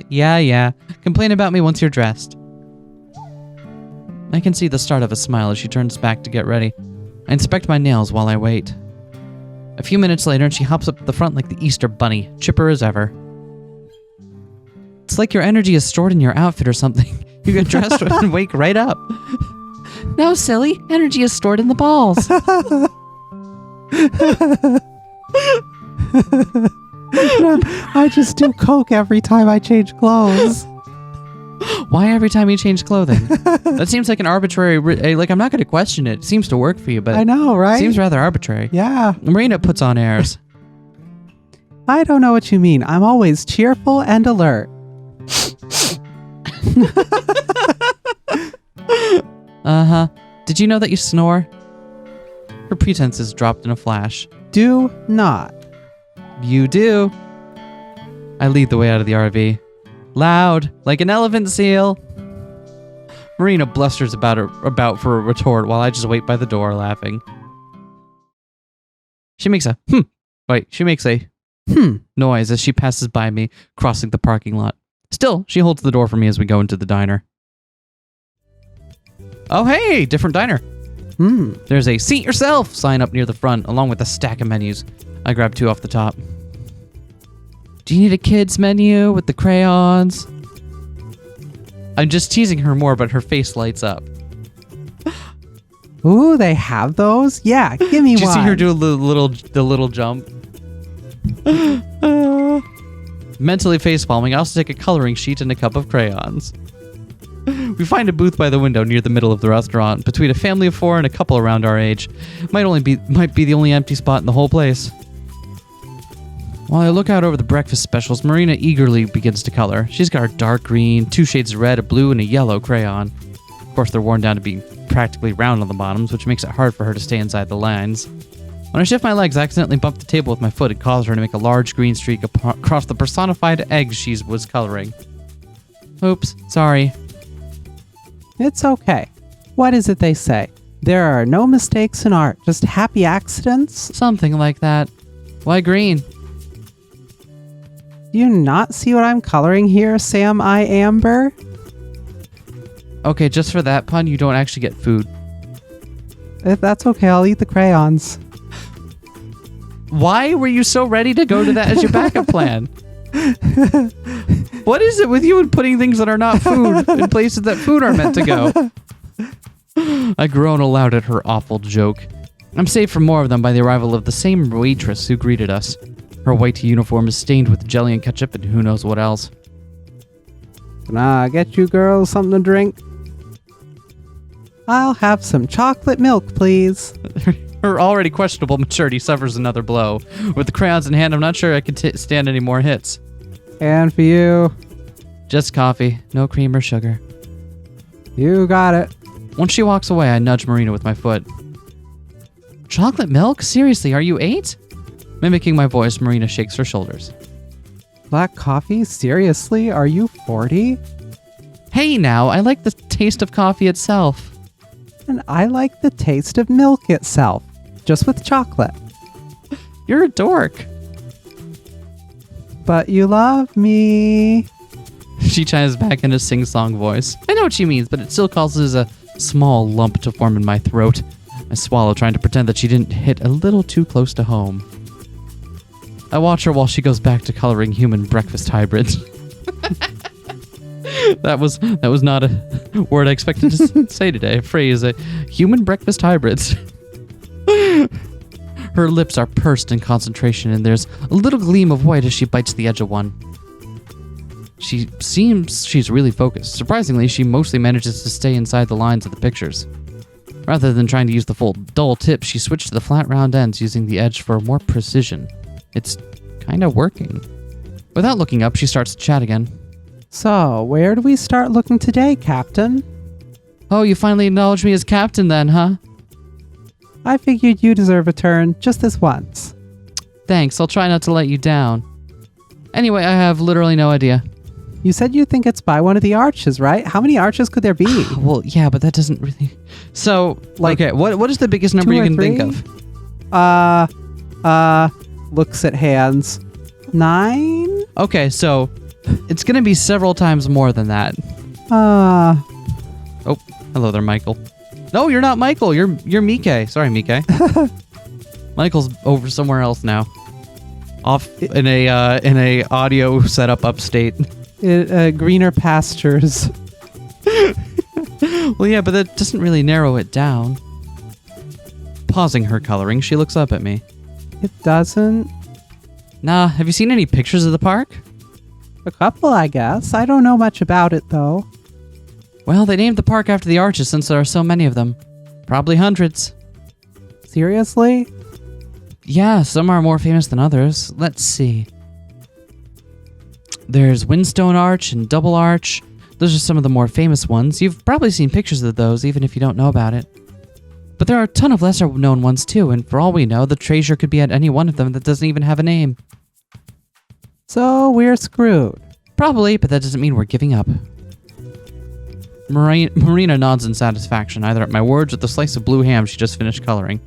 Yeah. Complain about me once you're dressed. I can see the start of a smile as she turns back to get ready. I inspect my nails while I wait. A few minutes later, and she hops up the front like the Easter bunny, chipper as ever. It's like your energy is stored in your outfit or something. You get dressed and wake right up. No, silly. Energy is stored in the balls. I just do coke every time I change clothes. Why every time you change clothing? That seems like an arbitrary... Like, I'm not going to question it. It seems to work for you, but... I know, right? It seems rather arbitrary. Yeah. Marina puts on airs. I don't know what you mean. I'm always cheerful and alert. Uh-huh. Did you know that you snore? Her pretenses dropped in a flash. Do not. You do. I lead the way out of the RV. Loud, like an elephant seal. Marina blusters about for a retort while I just wait by the door laughing. She makes a noise as she passes by me, crossing the parking lot. Still, she holds the door for me as we go into the diner. Oh, hey, different diner. Hmm. There's a seat yourself sign up near the front, along with a stack of menus. I grabbed 2 off the top. Do you need a kid's menu with the crayons? I'm just teasing her more, but her face lights up. Ooh, they have those? Yeah, give me Did you one. see her do the little jump? Mentally facepalming, I also take a coloring sheet and a cup of crayons. We find a booth by the window near the middle of the restaurant, between a family of 4 and a couple around our age. Might be the only empty spot in the whole place. While I look out over the breakfast specials, Marina eagerly begins to color. She's got her dark green, 2 shades of red, a blue, and a yellow crayon. Of course, they're worn down to being practically round on the bottoms, which makes it hard for her to stay inside the lines. When I shift my legs, I accidentally bump the table with my foot and cause her to make a large green streak across the personified egg she was coloring. Oops, sorry. It's okay. What is it they say? There are no mistakes in art, just happy accidents? Something like that. Why green? Do you not see what I'm coloring here, Sam I. Amber? Okay, just for that pun, you don't actually get food. If that's okay, I'll eat the crayons. Why were you so ready to go to that as your backup plan? What is it with you and putting things that are not food in places that food are meant to go? I groan aloud at her awful joke. I'm saved from more of them by the arrival of the same waitress who greeted us. Her white uniform is stained with jelly and ketchup and who knows what else. Can I get you girls something to drink? I'll have some chocolate milk, please. Her already questionable maturity suffers another blow. With the crayons in hand, I'm not sure I can stand any more hits. And for you. Just coffee, no cream or sugar. You got it. Once she walks away, I nudge Marina with my foot. Chocolate milk? Seriously, are you 8? Mimicking my voice, Marina shakes her shoulders. Black coffee? Seriously? Are you 40? Hey now, I like the taste of coffee itself. And I like the taste of milk itself, just with chocolate. You're a dork. But you love me. She chimes back in a sing-song voice. I know what she means, but it still causes a small lump to form in my throat. I swallow, trying to pretend that she didn't hit a little too close to home. I watch her while she goes back to coloring human breakfast hybrids. That was not a word I expected to say today. A phrase, human breakfast hybrids. Her lips are pursed in concentration, and there's a little gleam of white as she bites the edge of one. She seems she's really focused. Surprisingly, she mostly manages to stay inside the lines of the pictures. Rather than trying to use the full dull tip, she switched to the flat round ends, using the edge for more precision. It's kind of working. Without looking up, she starts to chat again. So, where do we start looking today, Captain? Oh, you finally acknowledge me as captain then, huh? I figured you deserve a turn, just this once. Thanks, I'll try not to let you down. Anyway, I have literally no idea. You said you think it's by one of the arches, right? How many arches could there be? Well, yeah, but that doesn't really... So, Like, okay, what is the biggest number 2 you or can think 3? of? Looks at hands. 9? Okay, so it's going to be several times more than that. Oh, hello there, Michael. No, you're not Michael. You're Mike. Sorry, Mike. Michael's over somewhere else now. Off in a audio setup upstate. Greener pastures. Well, yeah, but that doesn't really narrow it down. Pausing her coloring, she looks up at me. It doesn't. Nah, have you seen any pictures of the park? A couple, I guess. I don't know much about it, though. Well, they named the park after the arches since there are so many of them. Probably hundreds. Seriously? Yeah, some are more famous than others. Let's see. There's Windstone Arch and Double Arch. Those are some of the more famous ones. You've probably seen pictures of those, even if you don't know about it. But there are a ton of lesser known ones too, and for all we know, the treasure could be at any one of them that doesn't even have a name. So we're screwed. Probably, but that doesn't mean we're giving up. Marina nods in satisfaction, either at my words or the slice of blue ham she just finished coloring.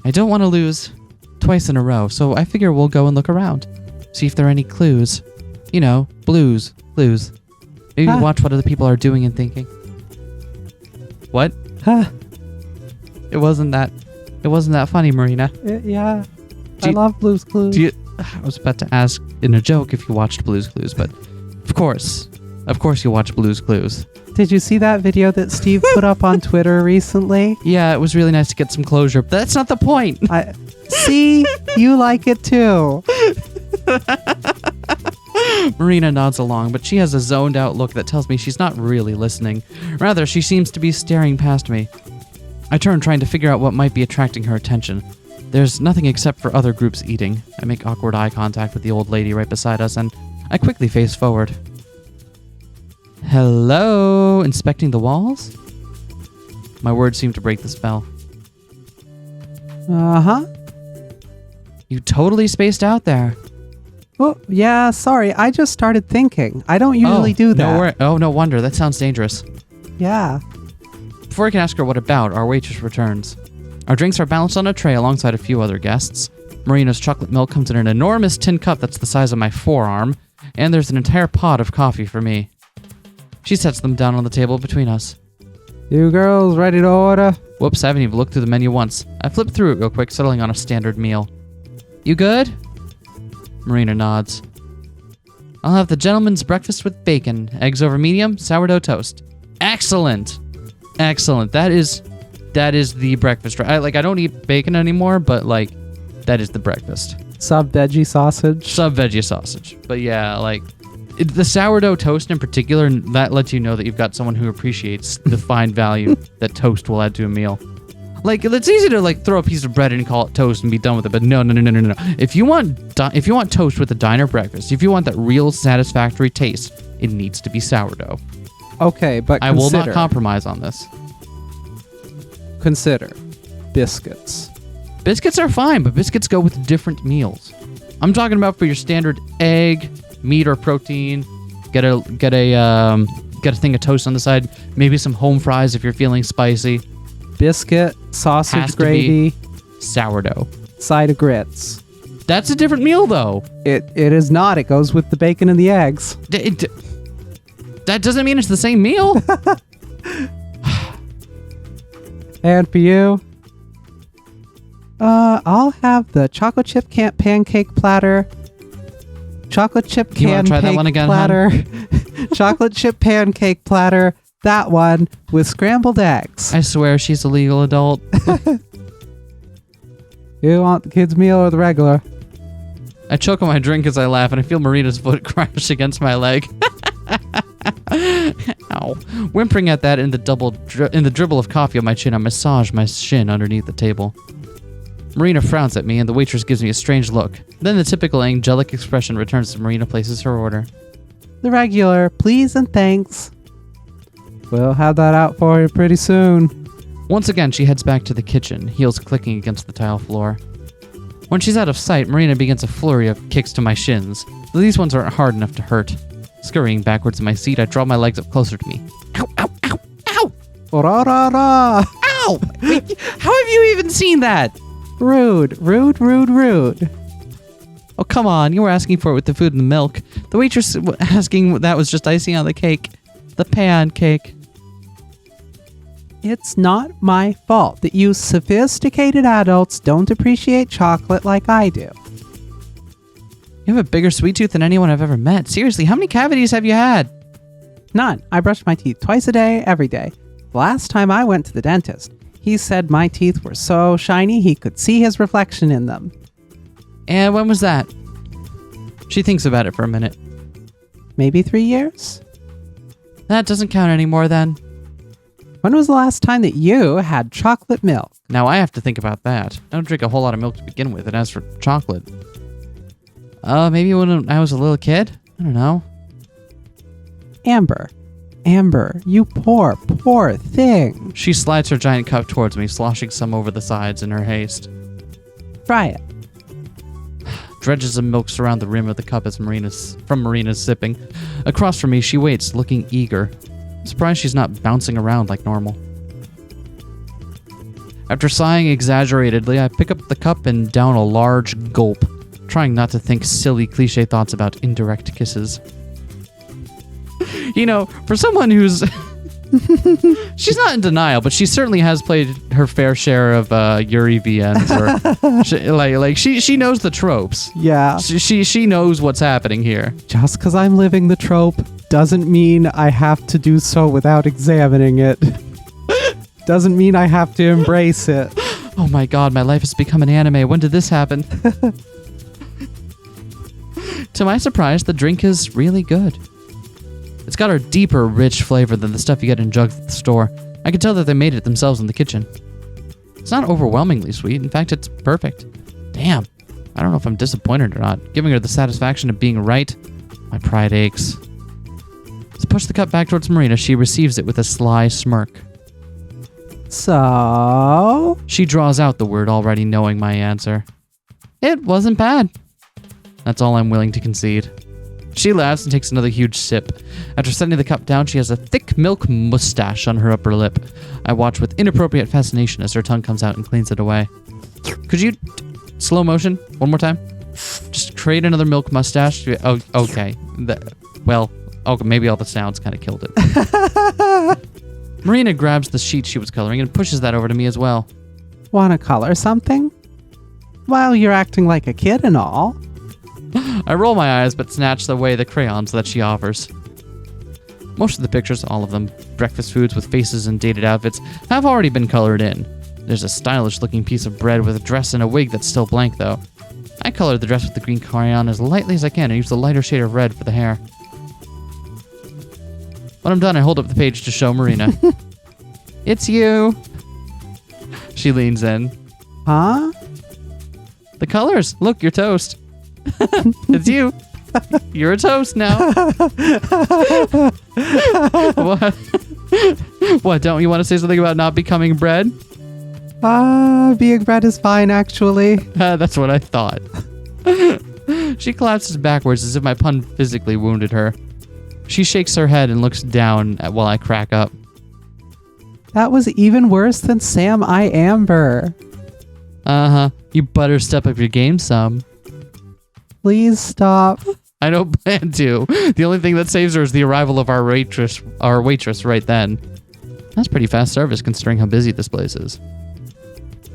I don't want to lose twice in a row, so I figure we'll go and look around. See if there are any clues. You know, clues. Maybe watch what other people are doing and thinking. What? Huh. It wasn't that funny, Marina. Yeah. Do I you- love Blue's Clues. I was about to ask in a joke if you watched Blue's Clues, but of course you watch Blue's Clues. Did you see that video that Steve put up on Twitter recently? Yeah, it was really nice to get some closure, but that's not the point. See, you like it too. Marina nods along, but she has a zoned out look that tells me she's not really listening. Rather, she seems to be staring past me. I turn, trying to figure out what might be attracting her attention. There's nothing except for other groups eating. I make awkward eye contact with the old lady right beside us, and I quickly face forward. Hello? Inspecting the walls? My words seem to break the spell. Uh-huh. You totally spaced out there. Oh, yeah, sorry. I just started thinking. I don't usually do that. No wonder. That sounds dangerous. Yeah. Before I can ask her what about, our waitress returns. Our drinks are balanced on a tray alongside a few other guests. Marina's chocolate milk comes in an enormous tin cup that's the size of my forearm, and there's an entire pot of coffee for me. She sets them down on the table between us. You girls ready to order? Whoops, I haven't even looked through the menu once. I flipped through it real quick, settling on a standard meal. You good? Marina nods. I'll have the gentleman's breakfast with bacon, eggs over medium, sourdough toast. Excellent! Excellent. That is the breakfast. I don't eat bacon anymore, but that is the breakfast. Sub veggie sausage. Sub veggie sausage. But yeah, the sourdough toast in particular, that lets you know that you've got someone who appreciates the fine value that toast will add to a meal. It's easy to throw a piece of bread in and call it toast and be done with it, but no. If you want toast with a diner breakfast, if you want that real satisfactory taste, it needs to be sourdough. Okay, but I will not compromise on this. Consider biscuits. Biscuits are fine, but biscuits go with different meals. I'm talking about for your standard egg, meat or protein. Get a thing of toast on the side. Maybe some home fries if you're feeling spicy. Biscuit, sausage Has to gravy, be sourdough. side of grits. That's a different meal, though. It is not. It goes with the bacon and the eggs. That doesn't mean it's the same meal. And for you, I'll have the chocolate chip pancake platter. Chocolate chip You wanna try that one again, platter. Chocolate chip pancake platter. That one with scrambled eggs. I swear she's a legal adult. You want the kids' meal or the regular? I choke on my drink as I laugh, and I feel Marina's foot crash against my leg. Ow. Whimpering at that in the dribble of coffee on my chin, I massage my shin underneath the table. Marina frowns at me, and the waitress gives me a strange look. Then the typical angelic expression returns as Marina places her order. The regular, please and thanks. We'll have that out for you pretty soon. Once again, she heads back to the kitchen, heels clicking against the tile floor. When she's out of sight, Marina begins a flurry of kicks to my shins, though these ones aren't hard enough to hurt. Scurrying backwards in my seat, I draw my legs up closer to me. Ow, ow, ow, ow! Ra-ra-ra! Ow! Wait, how have you even seen that? Rude, rude, rude, rude. Oh, come on. You were asking for it with the food and the milk. The waitress asking that was just icing on the cake. The pancake. It's not my fault that you sophisticated adults don't appreciate chocolate like I do. You have a bigger sweet tooth than anyone I've ever met. Seriously, how many cavities have you had? None. I brush my teeth twice a day, every day. The last time I went to the dentist, he said my teeth were so shiny he could see his reflection in them. And when was that? She thinks about it for a minute. Maybe 3 years? That doesn't count anymore then. When was the last time that you had chocolate milk? Now I have to think about that. I don't drink a whole lot of milk to begin with, and as for chocolate... maybe when I was a little kid? I don't know. Amber. Amber, you poor, poor thing. She slides her giant cup towards me, sloshing some over the sides in her haste. Try it. Dredges of milk surround the rim of the cup as Marina's sipping. Across from me, she waits, looking eager. I'm surprised she's not bouncing around like normal. After sighing exaggeratedly, I pick up the cup and down a large gulp, trying not to think silly cliche thoughts about indirect kisses. You know, for someone who's She's not in denial, but she certainly has played her fair share of Yuri VNs. Or she knows the tropes. Yeah. She knows what's happening here. Just because I'm living the trope doesn't mean I have to do so without examining it. Doesn't mean I have to embrace it. Oh my god, my life has become an anime. When did this happen? To my surprise, the drink is really good. It's got a deeper, rich flavor than the stuff you get in jugs at the store. I can tell that they made it themselves in the kitchen. It's not overwhelmingly sweet. In fact, it's perfect. Damn. I don't know if I'm disappointed or not. Giving her the satisfaction of being right, my pride aches. To push the cup back towards Marina, she receives it with a sly smirk. So? She draws out the word, already knowing my answer. It wasn't bad. That's all I'm willing to concede. She laughs and takes another huge sip. After setting the cup down, she has a thick milk mustache on her upper lip. I watch with inappropriate fascination as her tongue comes out and cleans it away. Could you... slow motion? One more time? Just create another milk mustache? Oh, okay. Okay, maybe all the sounds kind of killed it. Marina grabs the sheet she was coloring and pushes that over to me as well. Wanna color something? Well, you're acting like a kid and all. I roll my eyes but snatch away the crayons that she offers. Most of the pictures, all of them, breakfast foods with faces and dated outfits, have already been colored in. There's a stylish looking piece of bread with a dress and a wig that's still blank though. I colored the dress with the green crayon as lightly as I can and use the lighter shade of red for the hair. When I'm done, I hold up the page to show Marina. It's you. She leans in. Huh? The colors. Look, you're toast. It's you. You're a toast now. What? What, don't you want to say something about not becoming bread? Being bread is fine, actually. That's what I thought. She collapses backwards as if my pun physically wounded her. She shakes her head and looks down while I crack up. That was even worse than Sam I Amber. Uh-huh. You better step up your game some. Please stop. I don't plan to. The only thing that saves her is the arrival of our waitress right then. That's pretty fast service considering how busy this place is.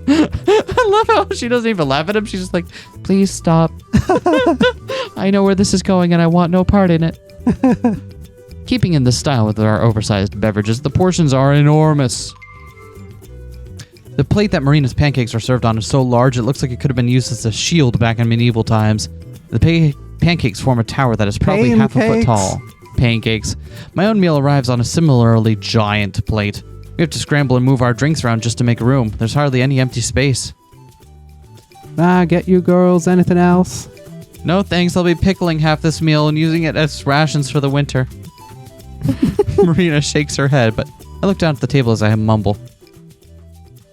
I love how she doesn't even laugh at him. She's just like, please stop. I know where this is going and I want no part in it. Keeping in the style with our oversized beverages, the portions are enormous. The plate that Marina's pancakes are served on is so large it looks like it could have been used as a shield back in medieval times. The pancakes form a tower that is probably half a foot tall. Pancakes. My own meal arrives on a similarly giant plate. We have to scramble and move our drinks around just to make room. There's hardly any empty space. Get you girls anything else? No thanks, I'll be pickling half this meal and using it as rations for the winter. Marina shakes her head, but I look down at the table as I mumble.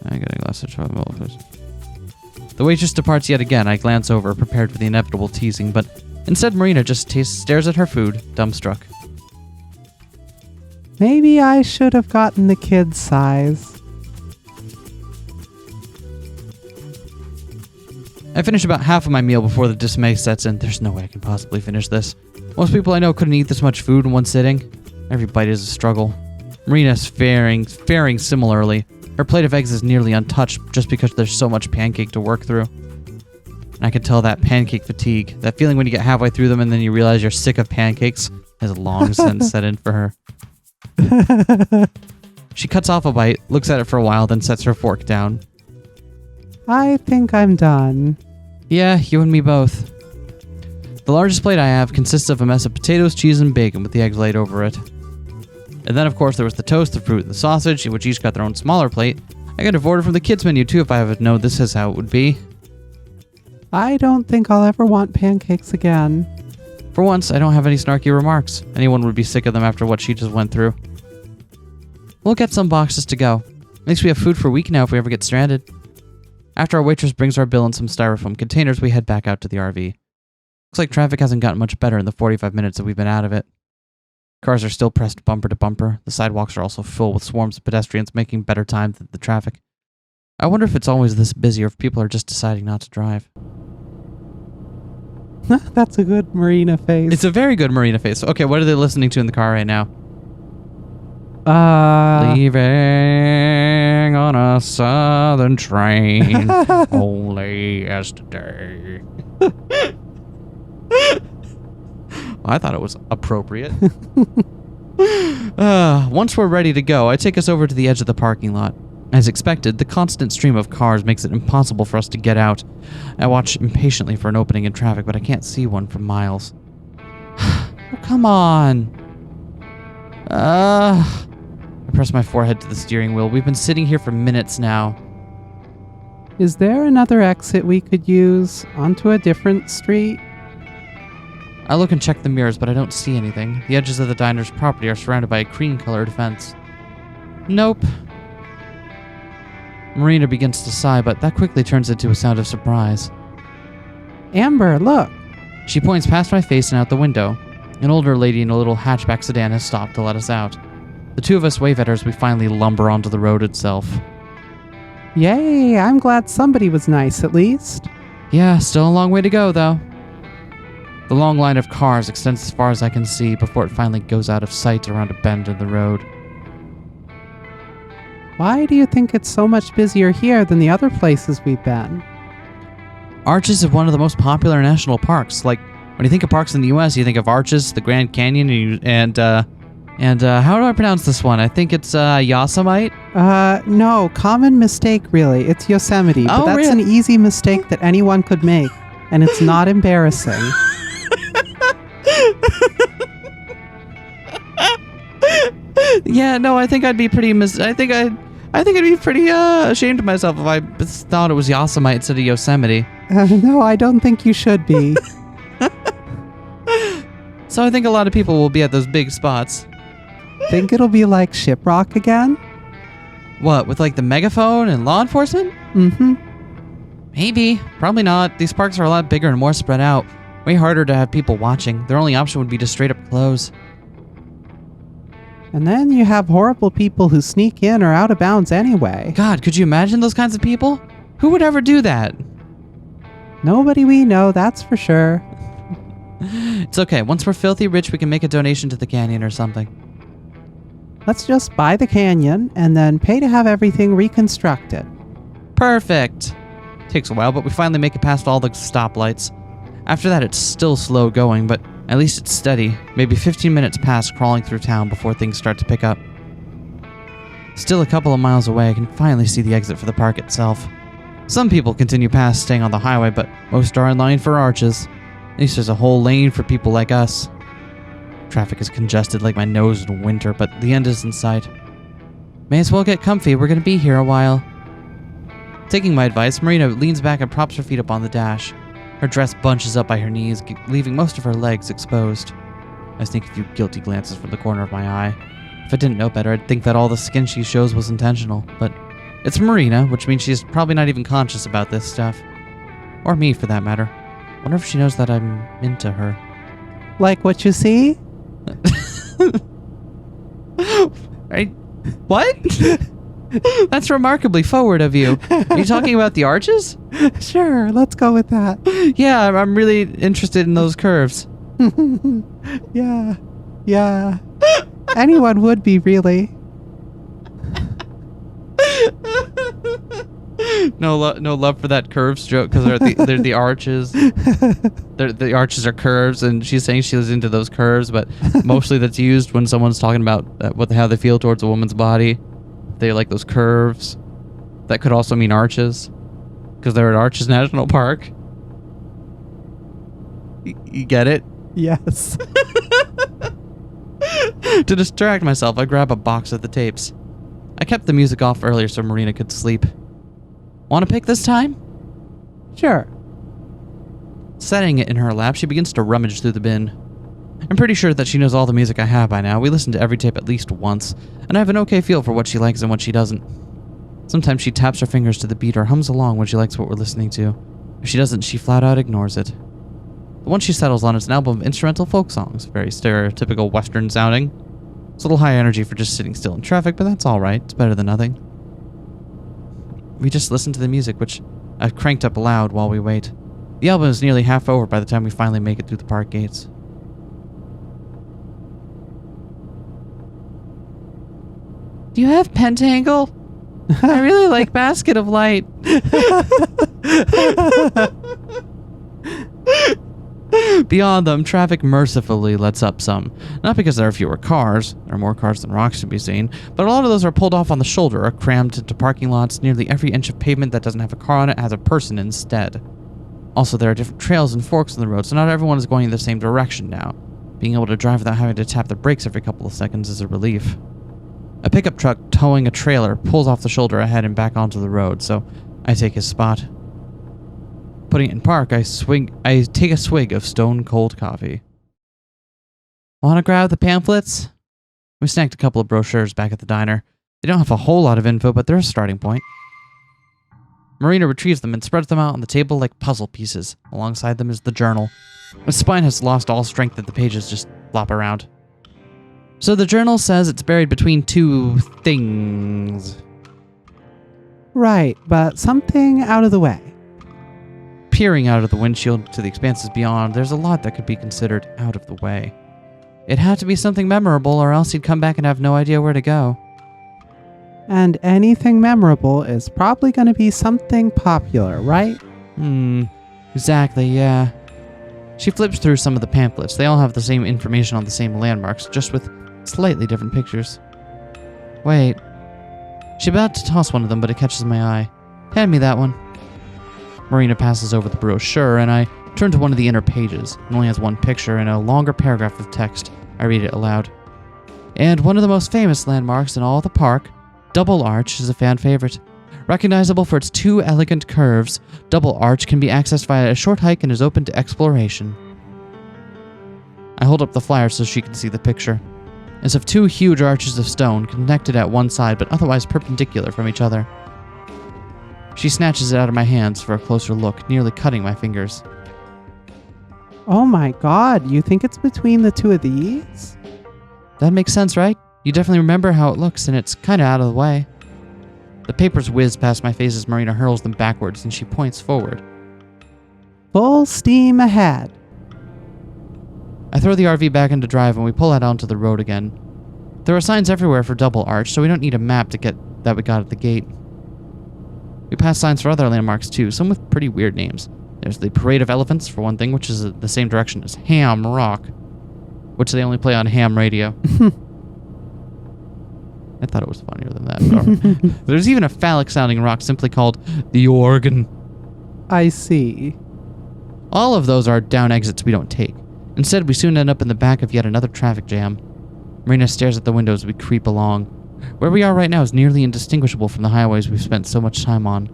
I got a glass of chocolate milk, please. The waitress departs yet again. I glance over, prepared for the inevitable teasing, but instead Marina just stares at her food, dumbstruck. Maybe I should have gotten the kid's size. I finish about half of my meal before the dismay sets in. There's no way I can possibly finish this. Most people I know couldn't eat this much food in one sitting. Every bite is a struggle. Marina's faring similarly. Her plate of eggs is nearly untouched just because there's so much pancake to work through. And I can tell that pancake fatigue, that feeling when you get halfway through them and then you realize you're sick of pancakes, has long since set in for her. She cuts off a bite, looks at it for a while, then sets her fork down. I think I'm done. Yeah, you and me both. The largest plate I have consists of a mess of potatoes, cheese, and bacon with the eggs laid over it. And then, of course, there was the toast, the fruit, and the sausage, which each got their own smaller plate. I could have ordered from the kids' menu, too, if I had known this is how it would be. I don't think I'll ever want pancakes again. For once, I don't have any snarky remarks. Anyone would be sick of them after what she just went through. We'll get some boxes to go. At least we have food for a week now if we ever get stranded. After our waitress brings our bill in some styrofoam containers, we head back out to the RV. Looks like traffic hasn't gotten much better in the 45 minutes that we've been out of it. Cars are still pressed bumper to bumper. The sidewalks are also full with swarms of pedestrians making better time than the traffic. I wonder if it's always this busy or if people are just deciding not to drive. That's a good Marina face. It's a very good Marina face. Okay, what are they listening to in the car right now? Leaving on a southern train only yesterday. I thought it was appropriate. Once we're ready to go, I take us over to the edge of the parking lot. As expected, the constant stream of cars makes it impossible for us to get out. I watch impatiently for an opening in traffic, but I can't see one for miles. Oh, come on. I press my forehead to the steering wheel. We've been sitting here for minutes now. Is there another exit we could use onto a different street? I look and check the mirrors, but I don't see anything. The edges of the diner's property are surrounded by a cream-colored fence. Nope. Marina begins to sigh, but that quickly turns into a sound of surprise. Amber, look. She points past my face and out the window. An older lady in a little hatchback sedan has stopped to let us out. The two of us wave at her as we finally lumber onto the road itself. Yay, I'm glad somebody was nice at least. Yeah, still a long way to go, though. The long line of cars extends as far as I can see before it finally goes out of sight around a bend in the road. Why do you think it's so much busier here than the other places we've been? Arches is one of the most popular national parks. Like, when you think of parks in the U.S., you think of Arches, the Grand Canyon, and how do I pronounce this one? I think it's Yosemite? No, common mistake really. It's Yosemite, but that's an easy mistake that anyone could make, and it's not embarrassing. Yeah, no, I think I'd be pretty I think I'd be pretty ashamed of myself if I thought it was Yosemite instead of Yosemite. No, I don't think you should be. So I think a lot of people will be at those big spots. Think it'll be like Shiprock again? What, with like the megaphone and law enforcement? Mm-hmm. Maybe. Probably not. These parks are a lot bigger and more spread out. Way harder to have people watching. Their only option would be to straight up close. And then you have horrible people who sneak in or out of bounds anyway. God, could you imagine those kinds of people? Who would ever do that? Nobody we know, that's for sure. It's okay. Once we're filthy rich, we can make a donation to the canyon or something. Let's just buy the canyon and then pay to have everything reconstructed. Perfect. Takes a while, but we finally make it past all the stoplights. After that, it's still slow going, but at least it's steady. Maybe 15 minutes pass crawling through town before things start to pick up. Still a couple of miles away, I can finally see the exit for the park itself. Some people continue past staying on the highway, but most are in line for Arches. At least there's a whole lane for people like us. Traffic is congested like my nose in winter, but the end is in sight. May as well get comfy, we're gonna be here a while. Taking my advice, Marina leans back and props her feet up on the dash. Her dress bunches up by her knees, leaving most of her legs exposed. I sneak a few guilty glances from the corner of my eye. If I didn't know better, I'd think that all the skin she shows was intentional, but it's Marina, which means she's probably not even conscious about this stuff. Or me, for that matter. Wonder if she knows that I'm into her. Like what you see? Right? What? That's remarkably forward of you. Are you talking about the arches? Sure, let's go with that. Yeah, I'm really interested in those curves. Yeah. Anyone would be, really. No love for that curves joke because they're the arches. The arches are curves, and she's saying she was into those curves, but mostly that's used when someone's talking about how they feel towards a woman's body. They like those curves. That could also mean arches, because they're at Arches National Park. You get it? Yes. To distract myself, I grab a box of the tapes. I kept the music off earlier so Marina could sleep. Want to pick this time? Sure. Setting it in her lap, she begins to rummage through the bin. I'm pretty sure that she knows all the music I have by now. We listen to every tape at least once, and I have an okay feel for what she likes and what she doesn't. Sometimes she taps her fingers to the beat or hums along when she likes what we're listening to. If she doesn't, she flat out ignores it. The one she settles on is an album of instrumental folk songs, very stereotypical Western sounding. It's a little high energy for just sitting still in traffic, but that's alright. It's better than nothing. We just listen to the music, which I've cranked up loud while we wait. The album is nearly half over by the time we finally make it through the park gates. Do you have Pentangle? I really like Basket of Light. Beyond them, traffic mercifully lets up some. Not because there are fewer cars, there are more cars than rocks to be seen, but a lot of those are pulled off on the shoulder or crammed into parking lots. Nearly every inch of pavement that doesn't have a car on it has a person instead. Also, there are different trails and forks in the road, so not everyone is going in the same direction now. Being able to drive without having to tap the brakes every couple of seconds is a relief. A pickup truck towing a trailer pulls off the shoulder ahead and back onto the road, so I take his spot. Putting it in park, I take a swig of stone cold coffee. Want to grab the pamphlets? We snagged a couple of brochures back at the diner. They don't have a whole lot of info, but they're a starting point. Marina retrieves them and spreads them out on the table like puzzle pieces. Alongside them is the journal. Its spine has lost all strength and the pages just flop around. So the journal says it's buried between two things. Right, but something out of the way. Peering out of the windshield to the expanses beyond, there's a lot that could be considered out of the way. It had to be something memorable, or else he'd come back and have no idea where to go. And anything memorable is probably going to be something popular, right? Exactly, yeah. She flips through some of the pamphlets. They all have the same information on the same landmarks, just with slightly different pictures. Wait. She's about to toss one of them, but it catches my eye. Hand me that one. Marina passes over the brochure, and I turn to one of the inner pages. It only has one picture and a longer paragraph of text. I read it aloud. And one of the most famous landmarks in all the park, Double Arch, is a fan favorite. Recognizable for its two elegant curves, Double Arch can be accessed via a short hike and is open to exploration. I hold up the flyer so she can see the picture. It's of two huge arches of stone, connected at one side but otherwise perpendicular from each other. She snatches it out of my hands for a closer look, nearly cutting my fingers. Oh my god, you think it's between the two of these? That makes sense, right? You definitely remember how it looks, and it's kind of out of the way. The papers whiz past my face as Marina hurls them backwards, and she points forward. Full steam ahead. I throw the RV back into drive, and we pull out onto the road again. There are signs everywhere for Double Arch, so we don't need a map to get that we got at the gate. We pass signs for other landmarks too, some with pretty weird names. There's the Parade of Elephants, for one thing, which is the same direction as Ham Rock, which they only play on ham radio. I thought it was funnier than that. There's even a phallic-sounding rock simply called the Organ. I see. All of those are down exits we don't take. Instead, we soon end up in the back of yet another traffic jam. Marina stares at the windows as we creep along. Where we are right now is nearly indistinguishable from the highways we've spent so much time on.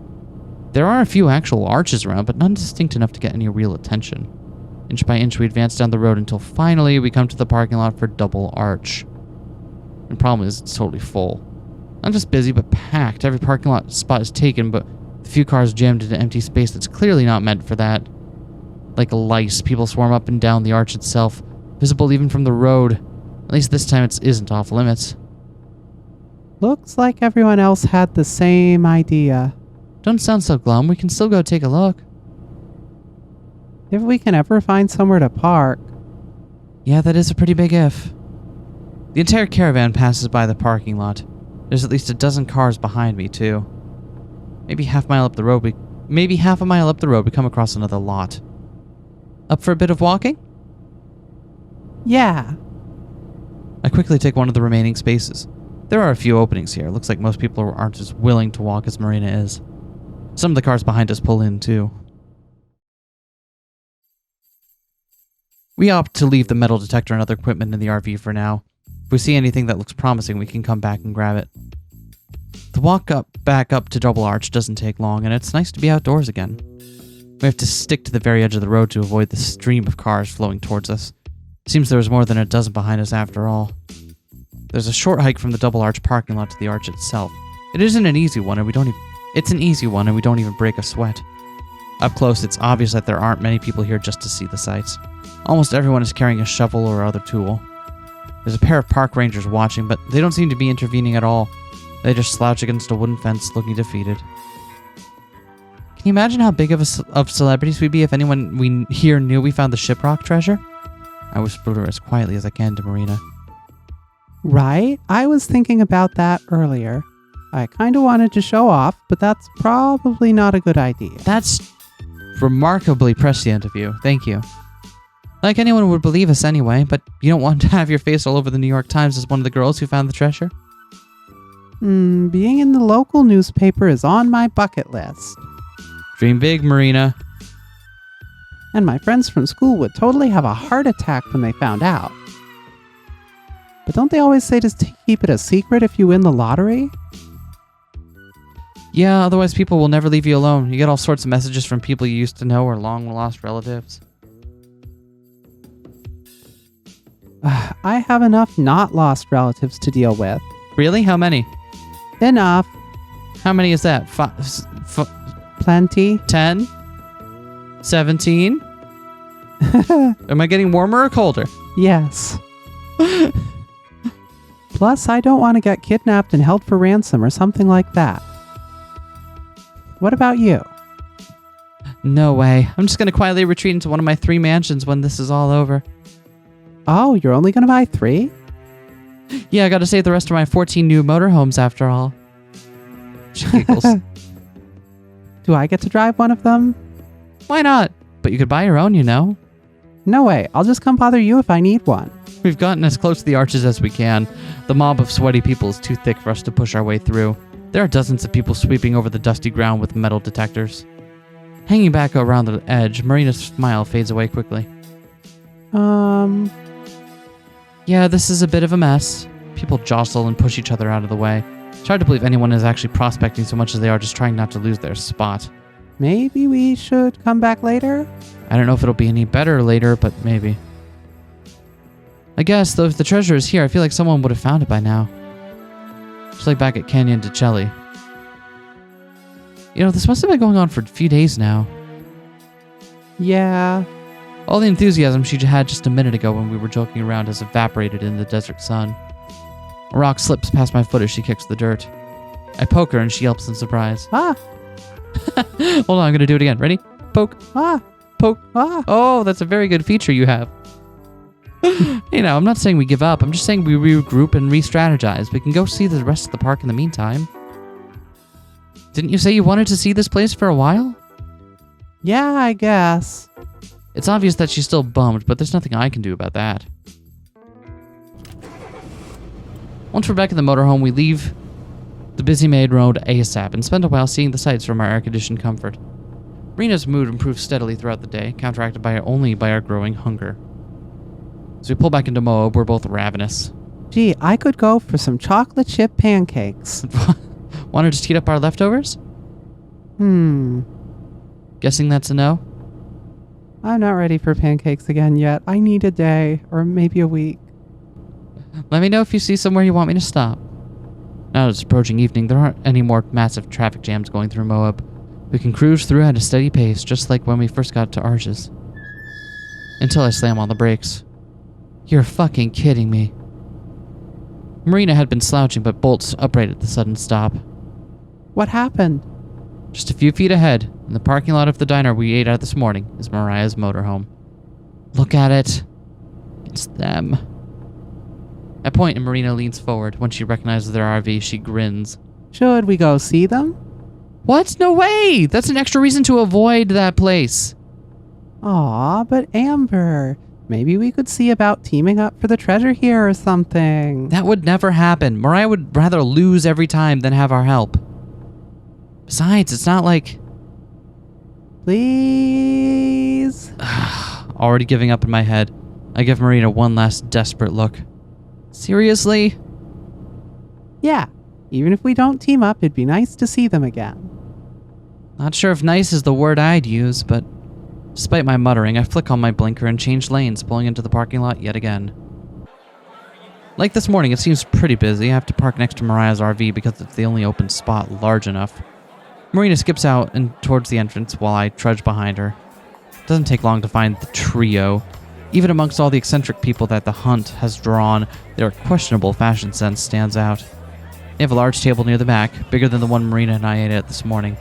There are a few actual arches around, but none distinct enough to get any real attention. Inch by inch, we advance down the road until finally we come to the parking lot for Double Arch. The problem is it's totally full. Not just busy, but packed. Every parking lot spot is taken, but the few cars jammed into empty space that's clearly not meant for that. Like lice, people swarm up and down the arch itself, visible even from the road. At least this time it isn't off limits. Looks like everyone else had the same idea. Don't sound so glum. We can still go take a look. If we can ever find somewhere to park. Yeah, that is a pretty big if. The entire caravan passes by the parking lot. There's at least a dozen cars behind me, too. Maybe half a mile up the road, we come across another lot. Up for a bit of walking? Yeah. I quickly take one of the remaining spaces. There are a few openings here. Looks like most people aren't as willing to walk as Marina is. Some of the cars behind us pull in, too. We opt to leave the metal detector and other equipment in the RV for now. If we see anything that looks promising, we can come back and grab it. The walk back up to Double Arch doesn't take long, and it's nice to be outdoors again. We have to stick to the very edge of the road to avoid the stream of cars flowing towards us. Seems there was more than a dozen behind us after all. There's a short hike from the Double Arch parking lot to the arch itself. It isn't an easy one, and we don't even break a sweat. Up close, it's obvious that there aren't many people here just to see the sights. Almost everyone is carrying a shovel or other tool. There's a pair of park rangers watching, but they don't seem to be intervening at all. They just slouch against a wooden fence, looking defeated. Can you imagine how big of celebrities we'd be if anyone we here knew we found the Shiprock treasure? I whispered her as quietly as I can to Marina. Right? I was thinking about that earlier. I kind of wanted to show off, but that's probably not a good idea. That's remarkably prescient of you. Thank you. Like anyone would believe us anyway, but you don't want to have your face all over the New York Times as one of the girls who found the treasure? Being in the local newspaper is on my bucket list. Dream big, Marina. And my friends from school would totally have a heart attack when they found out. But don't they always say to keep it a secret if you win the lottery? Yeah, otherwise people will never leave you alone. You get all sorts of messages from people you used to know or long-lost relatives. I have enough not lost relatives to deal with. Really? How many? Enough. How many is that? Plenty. 10? 17? Am I getting warmer or colder? Yes. Plus, I don't want to get kidnapped and held for ransom or something like that. What about you? No way. I'm just going to quietly retreat into one of my 3 mansions when this is all over. Oh, you're only going to buy 3? Yeah, I got to save the rest of my 14 new motorhomes after all. She giggles. Do I get to drive one of them? Why not? But you could buy your own, you know. No way. I'll just come bother you if I need one. We've gotten as close to the arches as we can. The mob of sweaty people is too thick for us to push our way through. There are dozens of people sweeping over the dusty ground with metal detectors. Hanging back around the edge, Marina's smile fades away quickly. Yeah, this is a bit of a mess. People jostle and push each other out of the way. It's hard to believe anyone is actually prospecting so much as they are just trying not to lose their spot. Maybe we should come back later? I don't know if it'll be any better later, but maybe. I guess, though, if the treasure is here, I feel like someone would have found it by now. Just like back at Canyon de Celli. You know, this must have been going on for a few days now. Yeah. All the enthusiasm she had just a minute ago when we were joking around has evaporated in the desert sun. A rock slips past my foot as she kicks the dirt. I poke her and she yelps in surprise. Ah! Hold on, I'm going to do it again. Ready? Poke. Ah! Poke. Ah! Oh, that's a very good feature you have. You know, I'm not saying we give up. I'm just saying we regroup and re-strategize. We can go see the rest of the park in the meantime. Didn't you say you wanted to see this place for a while? Yeah, I guess. It's obvious that she's still bummed, but there's nothing I can do about that. Once we're back in the motorhome, we leave the busy maid road ASAP and spend a while seeing the sights from our air-conditioned comfort. Marina's mood improves steadily throughout the day, counteracted only by our growing hunger. As we pull back into Moab, we're both ravenous. Gee, I could go for some chocolate chip pancakes. Want to just heat up our leftovers? Guessing that's a no? I'm not ready for pancakes again yet. I need a day, or maybe a week. Let me know if you see somewhere you want me to stop. Now that it's approaching evening, there aren't any more massive traffic jams going through Moab. We can cruise through at a steady pace, just like when we first got to Arches. Until I slam on the brakes. You're fucking kidding me. Marina had been slouching, but bolts upright at the sudden stop. What happened? Just a few feet ahead, in the parking lot of the diner we ate at this morning, is Mariah's motorhome. Look at it. It's them. I point and Marina leans forward. When she recognizes their RV, she grins. Should we go see them? What? No way! That's an extra reason to avoid that place. Aw, but Amber, maybe we could see about teaming up for the treasure here or something. That would never happen. Mariah would rather lose every time than have our help. Besides, it's not like... Please? Already giving up in my head. I give Marina one last desperate look. Seriously? Yeah. Even if we don't team up, it'd be nice to see them again. Not sure if nice is the word I'd use, but despite my muttering, I flick on my blinker and change lanes, pulling into the parking lot yet again. Like this morning, it seems pretty busy. I have to park next to Mariah's RV because it's the only open spot large enough. Marina skips out and towards the entrance while I trudge behind her. It doesn't take long to find the trio. Even amongst all the eccentric people that the hunt has drawn, their questionable fashion sense stands out. They have a large table near the back, bigger than the one Marina and I ate at this morning.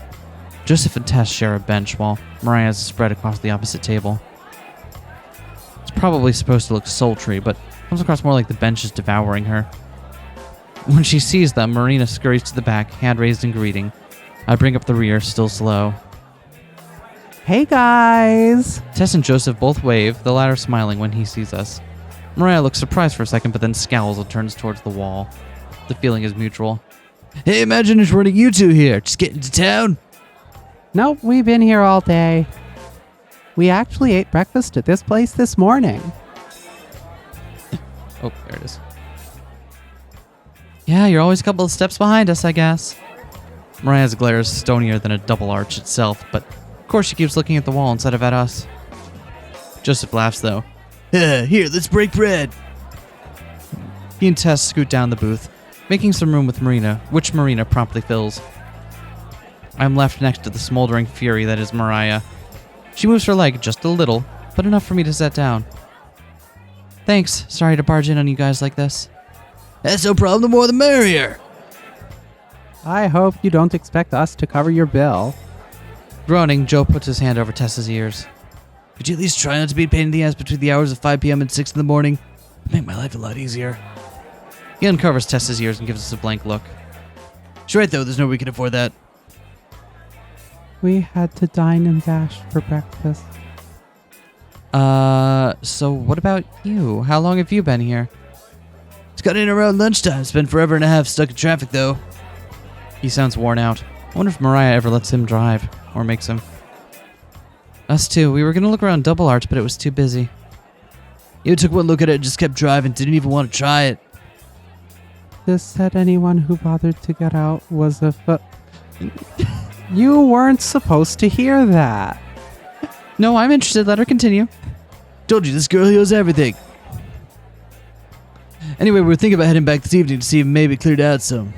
Joseph and Tess share a bench, while Mariah's is spread across the opposite table. It's probably supposed to look sultry, but comes across more like the bench is devouring her. When she sees them, Marina scurries to the back, hand raised in greeting. I bring up the rear, still slow. Hey guys! Tess and Joseph both wave, the latter smiling when he sees us. Mariah looks surprised for a second, but then scowls and turns towards the wall. The feeling is mutual. Hey, imagine it's running you two here. Just get into town. Nope, we've been here all day. We actually ate breakfast at this place this morning. Oh, there it is. Yeah, you're always a couple of steps behind us, I guess. Mariah's glare is stonier than a double arch itself, but of course she keeps looking at the wall instead of at us. Joseph laughs, though. Here, let's break bread. He and Tess scoot down the booth, making some room with Marina, which Marina promptly fills. I'm left next to the smoldering fury that is Mariah. She moves her leg just a little, but enough for me to sit down. Thanks. Sorry to barge in on you guys like this. That's no problem. The more the merrier. I hope you don't expect us to cover your bill. Groaning, Joe puts his hand over Tessa's ears. Could you at least try not to be a pain in the ass between the hours of 5 p.m. and 6 in the morning? It'd make my life a lot easier. He uncovers Tessa's ears and gives us a blank look. She's right, though. There's no way we can afford that. We had to dine and dash for breakfast. So what about you? How long have you been here? It's got in around lunchtime. It's been forever and a half stuck in traffic, though. He sounds worn out. I wonder if Mariah ever lets him drive, or makes him. Us too. We were gonna look around Double Arch, but it was too busy. You took one look at it and just kept driving. Didn't even want to try it. This said anyone who bothered to get out was a You weren't supposed to hear that. No, I'm interested. Let her continue. Told you, this girl heals everything. Anyway, we were thinking about heading back this evening to see if maybe it cleared out some.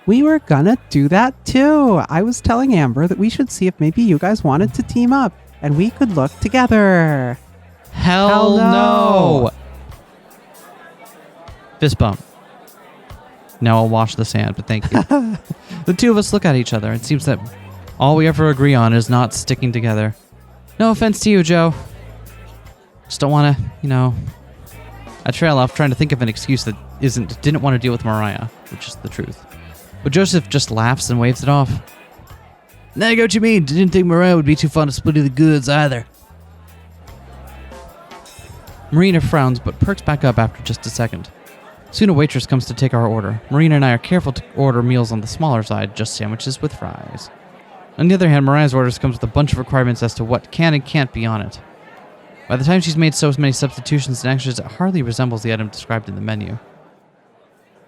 We were gonna do that too. I was telling Amber that we should see if maybe you guys wanted to team up and we could look together. Hell no. Fist bump. Now I'll wash the sand, but thank you. The two of us look at each other. It seems that all we ever agree on is not sticking together. No offense to you, Joe. Just don't want to, I trail off trying to think of an excuse that didn't want to deal with Mariah, which is the truth. But Joseph just laughs and waves it off. Now I get what you mean. Didn't think Mariah would be too fond of splitting the goods either. Marina frowns but perks back up after just a second. Soon a waitress comes to take our order. Marina and I are careful to order meals on the smaller side, just sandwiches with fries. On the other hand, Mariah's orders comes with a bunch of requirements as to what can and can't be on it. By the time she's made so many substitutions and extras, it hardly resembles the item described in the menu.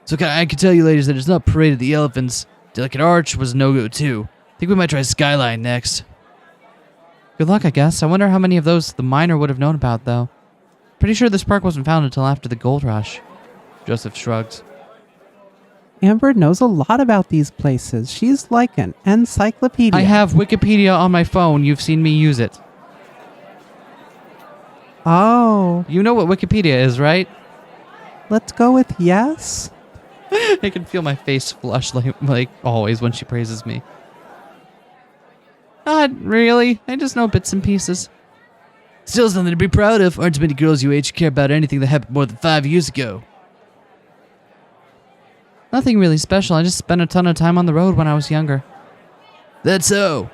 So I can tell you ladies that it's not Parade of the Elephants. Delicate Arch was a no-go too. Think we might try Skyline next. Good luck, I guess. I wonder how many of those the miner would have known about, though. Pretty sure this park wasn't found until after the gold rush. Joseph shrugs. Amber knows a lot about these places. She's like an encyclopedia. I have Wikipedia on my phone. You've seen me use it. Oh. You know what Wikipedia is, right? Let's go with yes. I can feel my face flush like always when she praises me. Not really. I just know bits and pieces. Still something to be proud of. Aren't too many girls your age care about anything that happened more than 5 years ago. Nothing really special. I just spent a ton of time on the road when I was younger. That's so.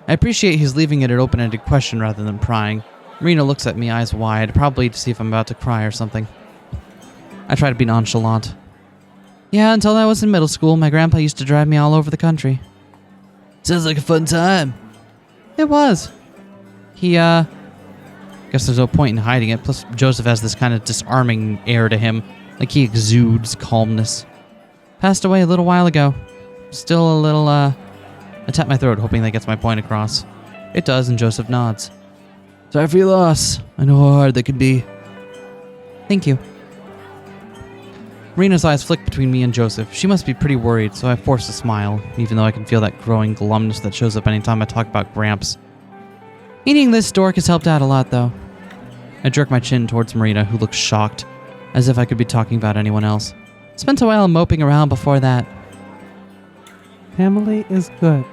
I appreciate he's leaving it an open-ended question rather than prying. Marina looks at me eyes wide, probably to see if I'm about to cry or something. I try to be nonchalant. Yeah, until I was in middle school, my grandpa used to drive me all over the country. Sounds like a fun time. It was. He, guess there's no point in hiding it. Plus, Joseph has this kind of disarming air to him. Like he exudes calmness. Passed away a little while ago. Still a little, I tap my throat, hoping that gets my point across. It does, and Joseph nods. Sorry for your loss. I know how hard that can be. Thank you. Marina's eyes flick between me and Joseph. She must be pretty worried, so I force a smile, even though I can feel that growing glumness that shows up anytime I talk about Gramps. Eating this dork has helped out a lot, though. I jerk my chin towards Marina, who looks shocked, as if I could be talking about anyone else. Spent a while moping around before that. Family is good.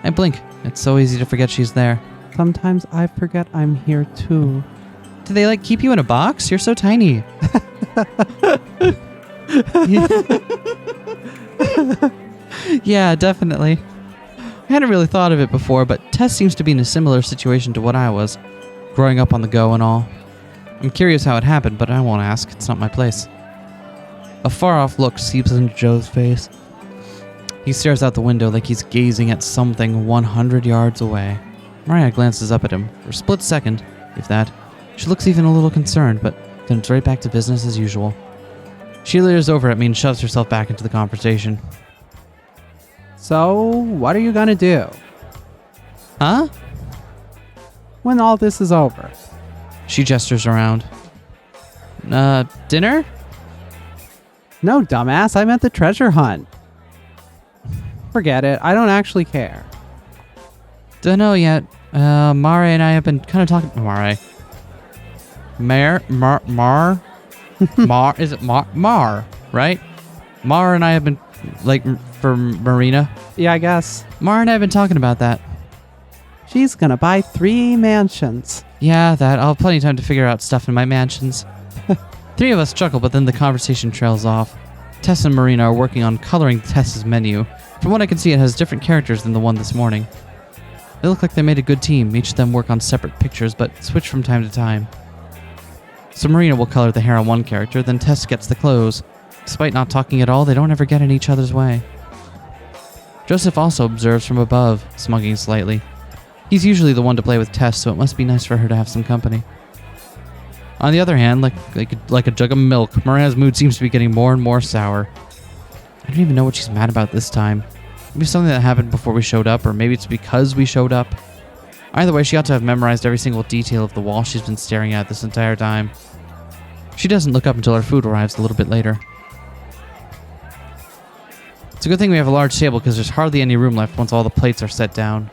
I blink. It's so easy to forget she's there. Sometimes I forget I'm here too. Do they like keep you in a box? You're so tiny. Yeah, definitely. I hadn't really thought of it before, but Tess seems to be in a similar situation to what I was, growing up on the go and all. I'm curious how it happened, but I won't ask. It's not my place. A far-off look seeps into Joe's face. He stares out the window like he's gazing at something 100 yards away. Marina glances up at him for a split second, if that. She looks even a little concerned, but then it's right back to business as usual. She leers over at me and shoves herself back into the conversation. So, what are you gonna do? Huh? When all this is over? She gestures around. Dinner? No, dumbass, I meant the treasure hunt. Forget it, I don't actually care. Don't know yet. Mare and I have been kind of talking... Mare. Mar? Is it Mar, right? Mar and I have been... Like, for Marina? Yeah, I guess. Mar and I have been talking about that. She's gonna buy 3 mansions. Yeah, that. I'll have plenty of time to figure out stuff in my mansions. 3 of us chuckle, but then the conversation trails off. Tess and Marina are working on coloring Tess's menu. From what I can see, it has different characters than the one this morning. They look like they made a good team. Each of them work on separate pictures, but switch from time to time. So Marina will color the hair on one character, then Tess gets the clothes. Despite not talking at all, they don't ever get in each other's way. Joseph also observes from above, smugging slightly. He's usually the one to play with Tess, so it must be nice for her to have some company. On the other hand, like a jug of milk, Marina's mood seems to be getting more and more sour. I don't even know what she's mad about this time. Maybe something that happened before we showed up, or maybe it's because we showed up. Either way, she ought to have memorized every single detail of the wall she's been staring at this entire time. She doesn't look up until our food arrives a little bit later. It's a good thing we have a large table because there's hardly any room left once all the plates are set down.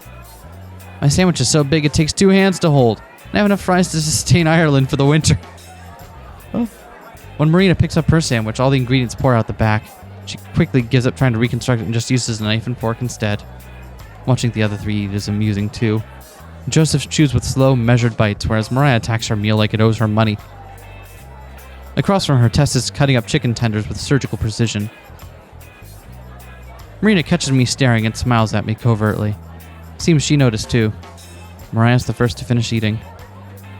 My sandwich is so big it takes 2 hands to hold. I have enough fries to sustain Ireland for the winter. Oh. When Marina picks up her sandwich, all the ingredients pour out the back. She quickly gives up trying to reconstruct it and just uses a knife and fork instead. Watching the other 3 eat is amusing too. Joseph chews with slow, measured bites, whereas Mariah attacks her meal like it owes her money. Across from her, Tess is cutting up chicken tenders with surgical precision. Marina catches me staring and smiles at me covertly. Seems she noticed too. Mariah's the first to finish eating.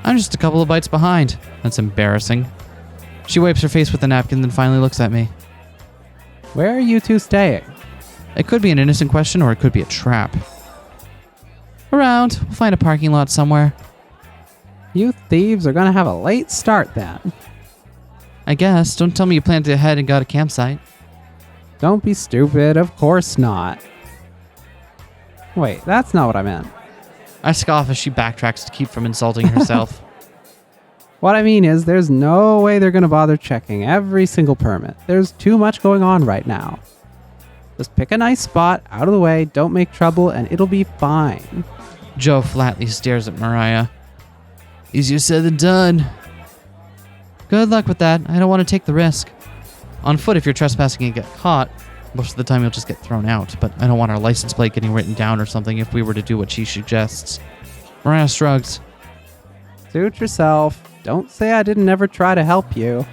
I'm just a couple of bites behind. That's embarrassing. She wipes her face with a napkin, then finally looks at me. Where are you 2 staying? It could be an innocent question, or it could be a trap. Around. We'll find a parking lot somewhere. You thieves are gonna have a late start then. I guess. Don't tell me you planned ahead and got a campsite. Don't be stupid, of course not. Wait, that's not what I meant. I scoff as she backtracks to keep from insulting herself. What I mean is, there's no way they're gonna bother checking every single permit. There's too much going on right now. Just pick a nice spot, out of the way, don't make trouble, and it'll be fine. Joe flatly stares at Mariah. Easier said than done. Good luck with that. I don't want to take the risk. On foot, if you're trespassing and get caught, most of the time you'll just get thrown out, but I don't want our license plate getting written down or something if we were to do what she suggests. Mariah shrugs. Suit yourself. Don't say I didn't ever try to help you.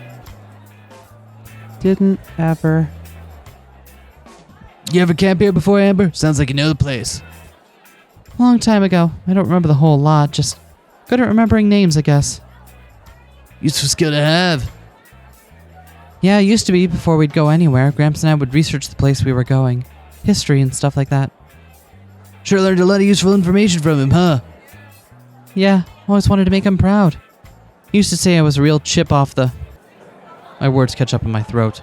Didn't ever. You ever camp here before, Amber? Sounds like you know the place. Long time ago. I don't remember the whole lot, just good at remembering names, I guess. Useful skill to have. Yeah, it used to be before we'd go anywhere. Gramps and I would research the place we were going. History and stuff like that. Sure learned a lot of useful information from him, huh? Yeah, always wanted to make him proud. He used to say I was a real chip off the... My words catch up in my throat.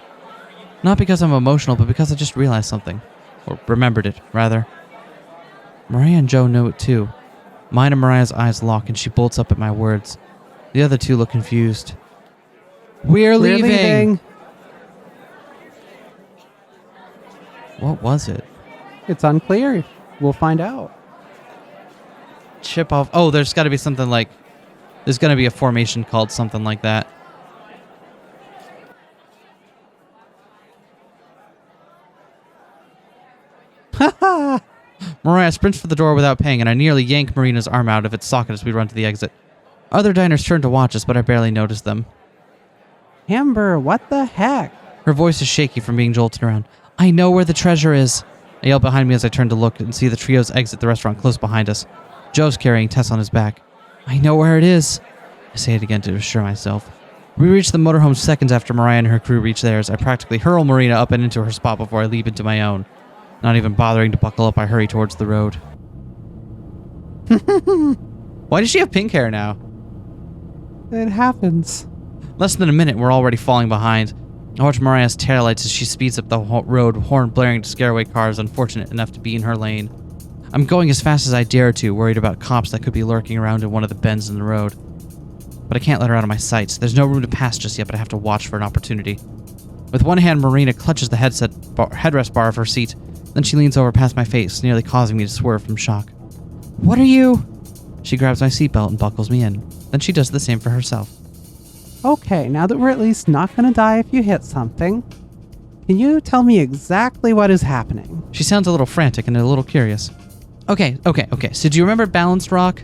Not because I'm emotional, but because I just realized something. Or remembered it, rather. Mariah and Joe know it too. Mine and Mariah's eyes lock and she bolts up at my words. The other 2 look confused. We're leaving! What was it? It's unclear. We'll find out. Chip off. Oh, there's got to be something like... There's going to be a formation called something like that. Mariah sprints for the door without paying, and I nearly yank Marina's arm out of its socket as we run to the exit. Other diners turned to watch us, but I barely noticed them. Amber, what the heck? Her voice is shaky from being jolted around. I know where the treasure is. I yell behind me as I turn to look and see the trios exit the restaurant close behind us. Joe's carrying Tess on his back. I know where it is. I say it again to assure myself. We reach the motorhome seconds after Mariah and her crew reach theirs. I practically hurl Marina up and into her spot before I leap into my own. Not even bothering to buckle up, I hurry towards the road. Why does she have pink hair now? It happens. Less than a minute, we're already falling behind. I watch Mariah's taillights as she speeds up the road, horn blaring to scare away cars unfortunate enough to be in her lane. I'm going as fast as I dare to, worried about cops that could be lurking around in one of the bends in the road. But I can't let her out of my sights. There's no room to pass just yet, but I have to watch for an opportunity. With one hand, Marina clutches the headrest bar of her seat. Then she leans over past my face, nearly causing me to swerve from shock. What are you? She grabs my seatbelt and buckles me in. Then she does the same for herself. Okay, now that we're at least not gonna die if you hit something, can you tell me exactly what is happening? She sounds a little frantic and a little curious. Okay. So do you remember Balanced Rock?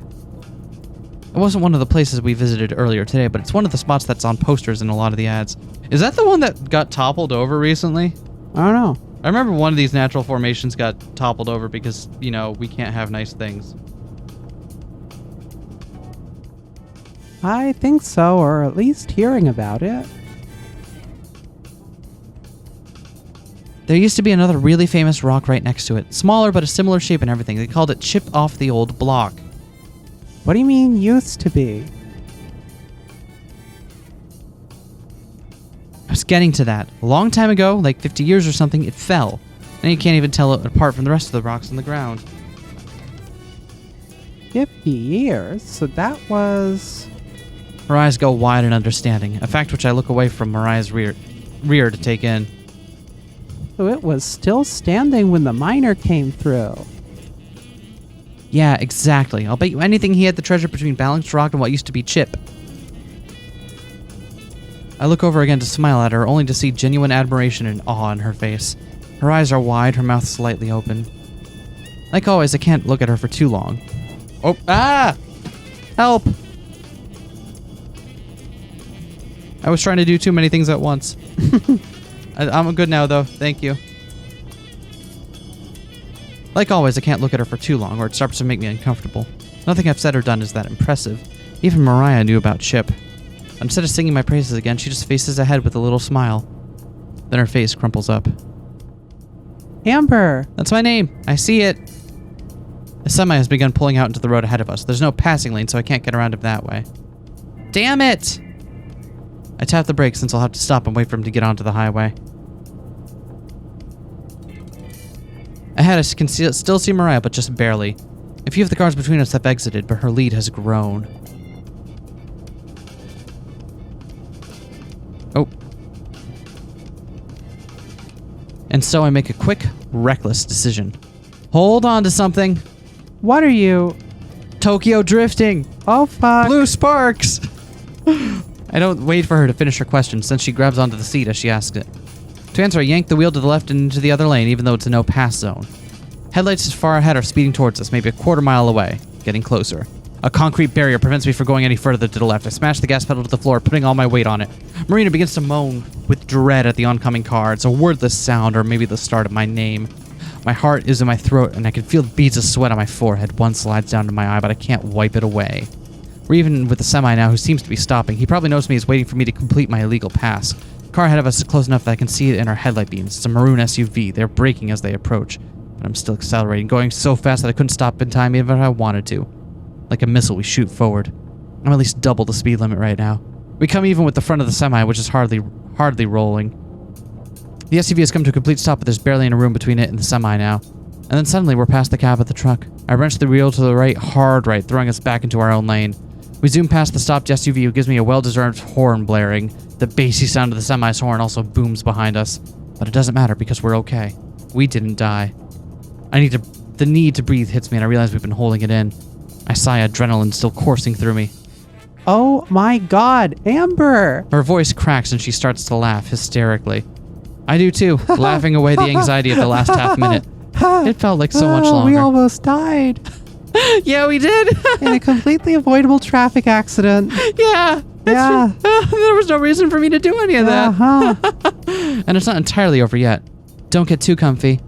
It wasn't one of the places we visited earlier today, but it's one of the spots that's on posters in a lot of the ads. Is that the one that got toppled over recently? I don't know. I remember one of these natural formations got toppled over because, you know, we can't have nice things. I think so, or at least hearing about it. There used to be another really famous rock right next to it. Smaller, but a similar shape and everything. They called it Chip Off the Old Block. What do you mean, used to be? I was getting to that. A long time ago, like 50 years or something, it fell. And you can't even tell it apart from the rest of the rocks on the ground. 50 years? So that was... Her eyes go wide in understanding, a fact which I look away from Mariah's rear to take in. So it was still standing when the miner came through. Yeah, exactly. I'll bet you anything he had the treasure between Balanced Rock and what used to be Chip. I look over again to smile at her, only to see genuine admiration and awe in her face. Her eyes are wide, her mouth slightly open. Like always, I can't look at her for too long. Oh, ah! Help! I was trying to do too many things at once. I'm good now, though. Thank you. Like always, I can't look at her for too long, or it starts to make me uncomfortable. Nothing I've said or done is that impressive. Even Mariah knew about Chip. Instead of singing my praises again, she just faces ahead with a little smile. Then her face crumples up. Amber! That's my name. I see it. The semi has begun pulling out into the road ahead of us. There's no passing lane, so I can't get around him that way. Damn it! I tap the brakes since I'll have to stop and wait for him to get onto the highway. Ahead, I can still see Mariah, but just barely. A few of the cars between us have exited, but her lead has grown. Oh. And so I make a quick, reckless decision. Hold on to something. What are you? Tokyo drifting. Oh, fuck. Blue sparks. I don't wait for her to finish her question, since she grabs onto the seat as she asks it. To answer, I yank the wheel to the left and into the other lane, even though it's a no-pass zone. Headlights as far ahead are speeding towards us, maybe a quarter mile away, getting closer. A concrete barrier prevents me from going any further to the left. I smash the gas pedal to the floor, putting all my weight on it. Marina begins to moan with dread at the oncoming car. It's a wordless sound, or maybe the start of my name. My heart is in my throat, and I can feel beads of sweat on my forehead. One slides down to my eye, but I can't wipe it away. We're even with the semi now, who seems to be stopping. He probably knows me is waiting for me to complete my illegal pass. The car ahead of us is close enough that I can see it in our headlight beams. It's a maroon SUV. They're braking as they approach. But I'm still accelerating, going so fast that I couldn't stop in time even if I wanted to. Like a missile, we shoot forward. I'm at least double the speed limit right now. We come even with the front of the semi, which is hardly rolling. The SUV has come to a complete stop, but there's barely any room between it and the semi now. And then suddenly we're past the cab of the truck. I wrench the wheel to the right, hard right, throwing us back into our own lane. We zoom past the stopped SUV, who gives me a well-deserved horn blaring. The bassy sound of the semi's horn also booms behind us. But it doesn't matter because we're okay. We didn't die. The need to breathe hits me and I realize we've been holding it in. I sigh, adrenaline still coursing through me. Oh my god, Amber! Her voice cracks and she starts to laugh hysterically. I do too, laughing away the anxiety of the last half minute. It felt like so much longer. We almost died. Yeah, we did. In a completely avoidable traffic accident. Yeah. Yeah. There was no reason for me to do any of that. Uh-huh. And it's not entirely over yet. Don't get too comfy.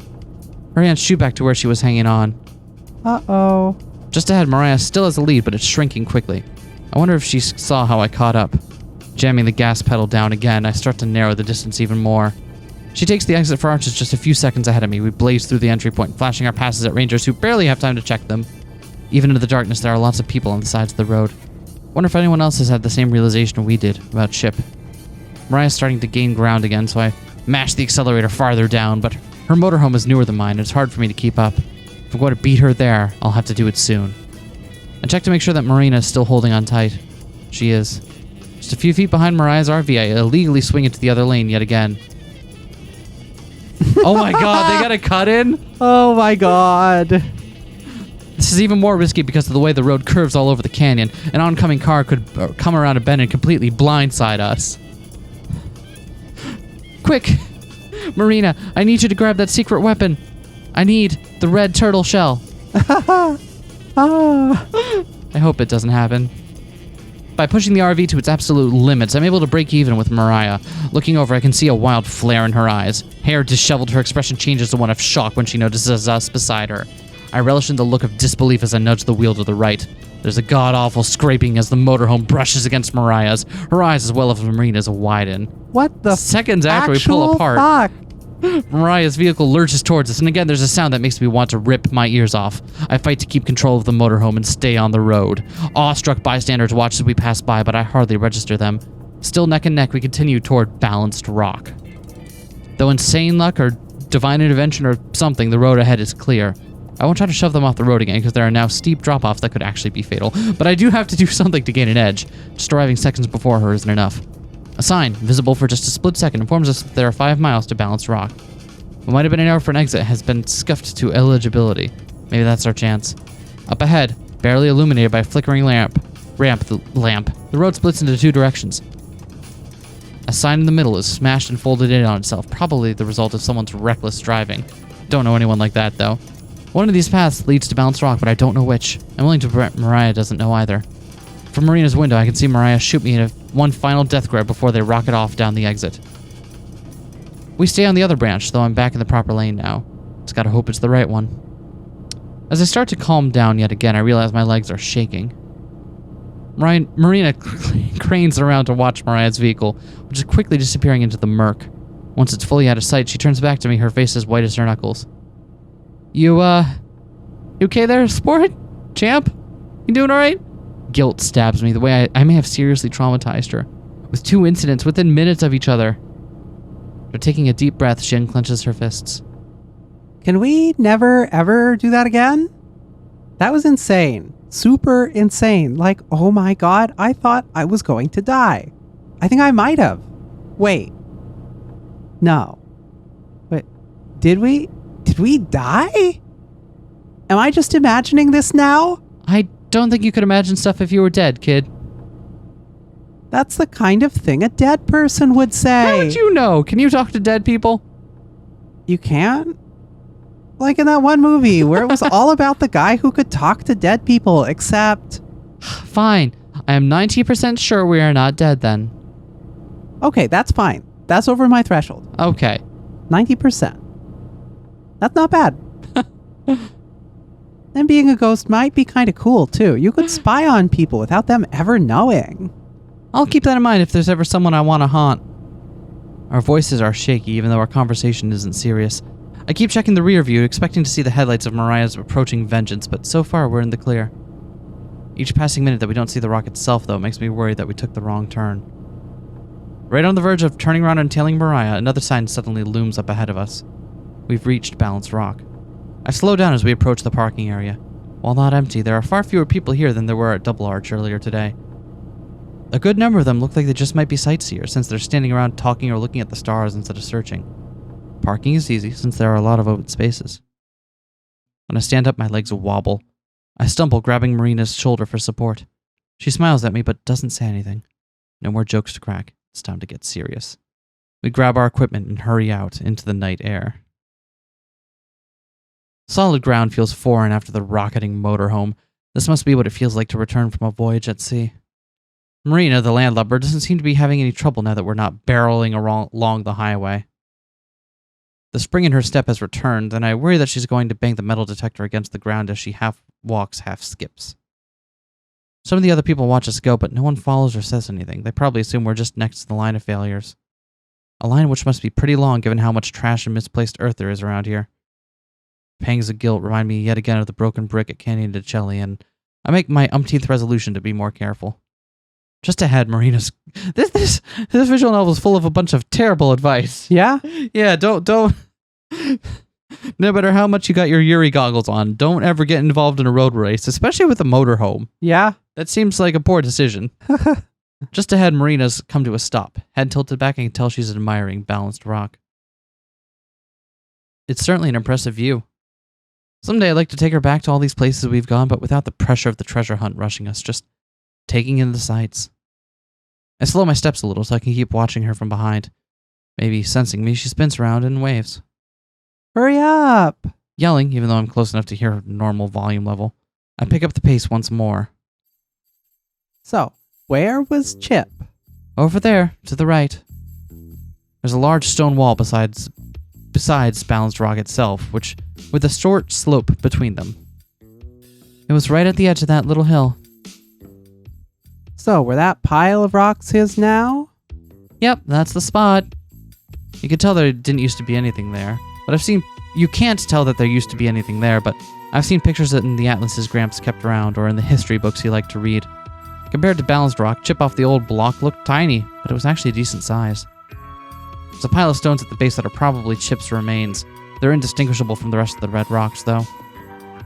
Marianne shoot back to where she was hanging on. Uh-oh. Just ahead, Mariah still has the lead, but it's shrinking quickly. I wonder if she saw how I caught up. Jamming the gas pedal down again, I start to narrow the distance even more. She takes the exit for Arches just a few seconds ahead of me. We blaze through the entry point, flashing our passes at rangers who barely have time to check them. Even into the darkness, there are lots of people on the sides of the road. Wonder if anyone else has had the same realization we did about Chip. Mariah's starting to gain ground again, so I mash the accelerator farther down, but her motorhome is newer than mine, and it's hard for me to keep up. If I'm going to beat her there, I'll have to do it soon. I check to make sure that Marina is still holding on tight. She is. Just a few feet behind Mariah's RV, I illegally swing into the other lane yet again. Oh my god, they got a cut in? Oh my god. This is even more risky because of the way the road curves all over the canyon. An oncoming car could come around a bend and completely blindside us. Quick! Marina, I need you to grab that secret weapon. I need the red turtle shell. Ah. I hope it doesn't happen. By pushing the RV to its absolute limits, I'm able to break even with Mariah. Looking over, I can see a wild flare in her eyes. Hair disheveled, her expression changes to one of shock when she notices us beside her. I relish in the look of disbelief as I nudge the wheel to the right. There's a god-awful scraping as the motorhome brushes against Mariah's. Her eyes, as well as Marina's, widen. What the Seconds after we pull apart, fuck? Mariah's vehicle lurches towards us, and again there's a sound that makes me want to rip my ears off. I fight to keep control of the motorhome and stay on the road. Awestruck bystanders watch as we pass by, but I hardly register them. Still neck and neck, we continue toward balanced rock. Though insane luck or divine intervention or something, the road ahead is clear. I won't try to shove them off the road again because there are now steep drop-offs that could actually be fatal, but I do have to do something to gain an edge. Just arriving seconds before her isn't enough. A sign, visible for just a split second, informs us that there are 5 miles to balanced rock. What might have been an error for an exit has been scuffed to illegibility. Maybe that's our chance. Up ahead, barely illuminated by a flickering the road splits into 2 directions. A sign in the middle is smashed and folded in on itself, probably the result of someone's reckless driving. Don't know anyone like that, though. One of these paths leads to balanced rock, but I don't know which. I'm willing to bet Mariah doesn't know either. From Marina's window, I can see Mariah shoot me in one final death grab before they rocket off down the exit. We stay on the other branch, though I'm back in the proper lane now. Just gotta hope it's the right one. As I start to calm down yet again, I realize my legs are shaking. Marina cranes around to watch Mariah's vehicle, which is quickly disappearing into the murk. Once it's fully out of sight, she turns back to me, her face as white as her knuckles. You okay there, sport? Champ? You doing alright? Guilt stabs me the way I may have seriously traumatized her. With 2 incidents within minutes of each other. After taking a deep breath, she unclenches her fists. Can we never, ever do that again? That was insane. Super insane. Like, oh my god, I thought I was going to die. I think I might have. Wait. No. Wait. Did we die? Am I just imagining this now? I don't think you could imagine stuff if you were dead, kid. That's the kind of thing a dead person would say. How would you know? Can you talk to dead people? You can't? Like in that one movie where it was all about the guy who could talk to dead people, except... Fine. I am 90% sure we are not dead then. Okay, that's fine. That's over my threshold. Okay. 90%. That's not bad. And being a ghost might be kind of cool, too. You could spy on people without them ever knowing. I'll keep that in mind if there's ever someone I want to haunt. Our voices are shaky, even though our conversation isn't serious. I keep checking the rear view, expecting to see the headlights of Mariah's approaching vengeance, but so far we're in the clear. Each passing minute that we don't see the rock itself, though, makes me worried that we took the wrong turn. Right on the verge of turning around and tailing Mariah, another sign suddenly looms up ahead of us. We've reached Balanced Rock. I slow down as we approach the parking area. While not empty, there are far fewer people here than there were at Double Arch earlier today. A good number of them look like they just might be sightseers, since they're standing around talking or looking at the stars instead of searching. Parking is easy, since there are a lot of open spaces. When I stand up, my legs wobble. I stumble, grabbing Marina's shoulder for support. She smiles at me, but doesn't say anything. No more jokes to crack. It's time to get serious. We grab our equipment and hurry out into the night air. Solid ground feels foreign after the rocketing motorhome. This must be what it feels like to return from a voyage at sea. Marina, the landlubber, doesn't seem to be having any trouble now that we're not barreling along the highway. The spring in her step has returned, and I worry that she's going to bang the metal detector against the ground as she half walks, half skips. Some of the other people watch us go, but no one follows or says anything. They probably assume we're just next to the line of failures. A line which must be pretty long given how much trash and misplaced earth there is around here. Pangs of guilt remind me yet again of the broken brick at Canyon de Celli, and I make my umpteenth resolution to be more careful. Just ahead, Marina's... This visual novel is full of a bunch of terrible advice. Yeah? Yeah, don't... No matter how much you got your Yuri goggles on, don't ever get involved in a road race, especially with a motorhome. Yeah? That seems like a poor decision. Just ahead, Marina's come to a stop. Head tilted back, and can tell she's admiring balanced rock. It's certainly an impressive view. Someday I'd like to take her back to all these places we've gone, but without the pressure of the treasure hunt rushing us, just taking in the sights. I slow my steps a little so I can keep watching her from behind. Maybe sensing me, she spins around and waves. Hurry up! Yelling, even though I'm close enough to hear her normal volume level. I pick up the pace once more. So, where was Chip? Over there, to the right. There's a large stone wall besides Balanced Rock itself, which with a short slope between them. It was right at the edge of that little hill. So, where that pile of rocks is now? Yep, that's the spot. You could tell there didn't used to be anything there, but you can't tell that there used to be anything there, but I've seen pictures in the atlases Gramps kept around or in the history books he liked to read. Compared to Balanced Rock, Chip off the old block looked tiny, but it was actually a decent size. There's a pile of stones at the base that are probably Chip's remains. They're indistinguishable from the rest of the red rocks, though.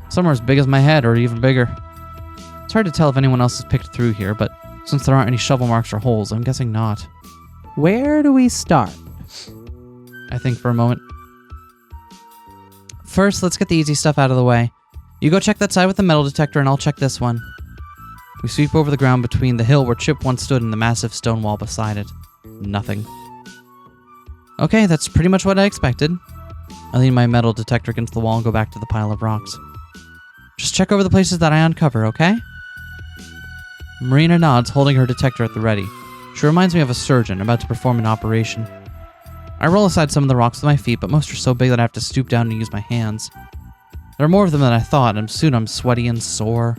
Some are as big as my head, or even bigger. It's hard to tell if anyone else has picked through here, but since there aren't any shovel marks or holes, I'm guessing not. Where do we start? I think for a moment. First, let's get the easy stuff out of the way. You go check that side with the metal detector, and I'll check this one. We sweep over the ground between the hill where Chip once stood and the massive stone wall beside it. Nothing. Okay, that's pretty much what I expected. I lean my metal detector against the wall and go back to the pile of rocks. Just check over the places that I uncover, okay? Marina nods, holding her detector at the ready. She reminds me of a surgeon about to perform an operation. I roll aside some of the rocks with my feet, but most are so big that I have to stoop down and use my hands. There are more of them than I thought, and soon I'm sweaty and sore.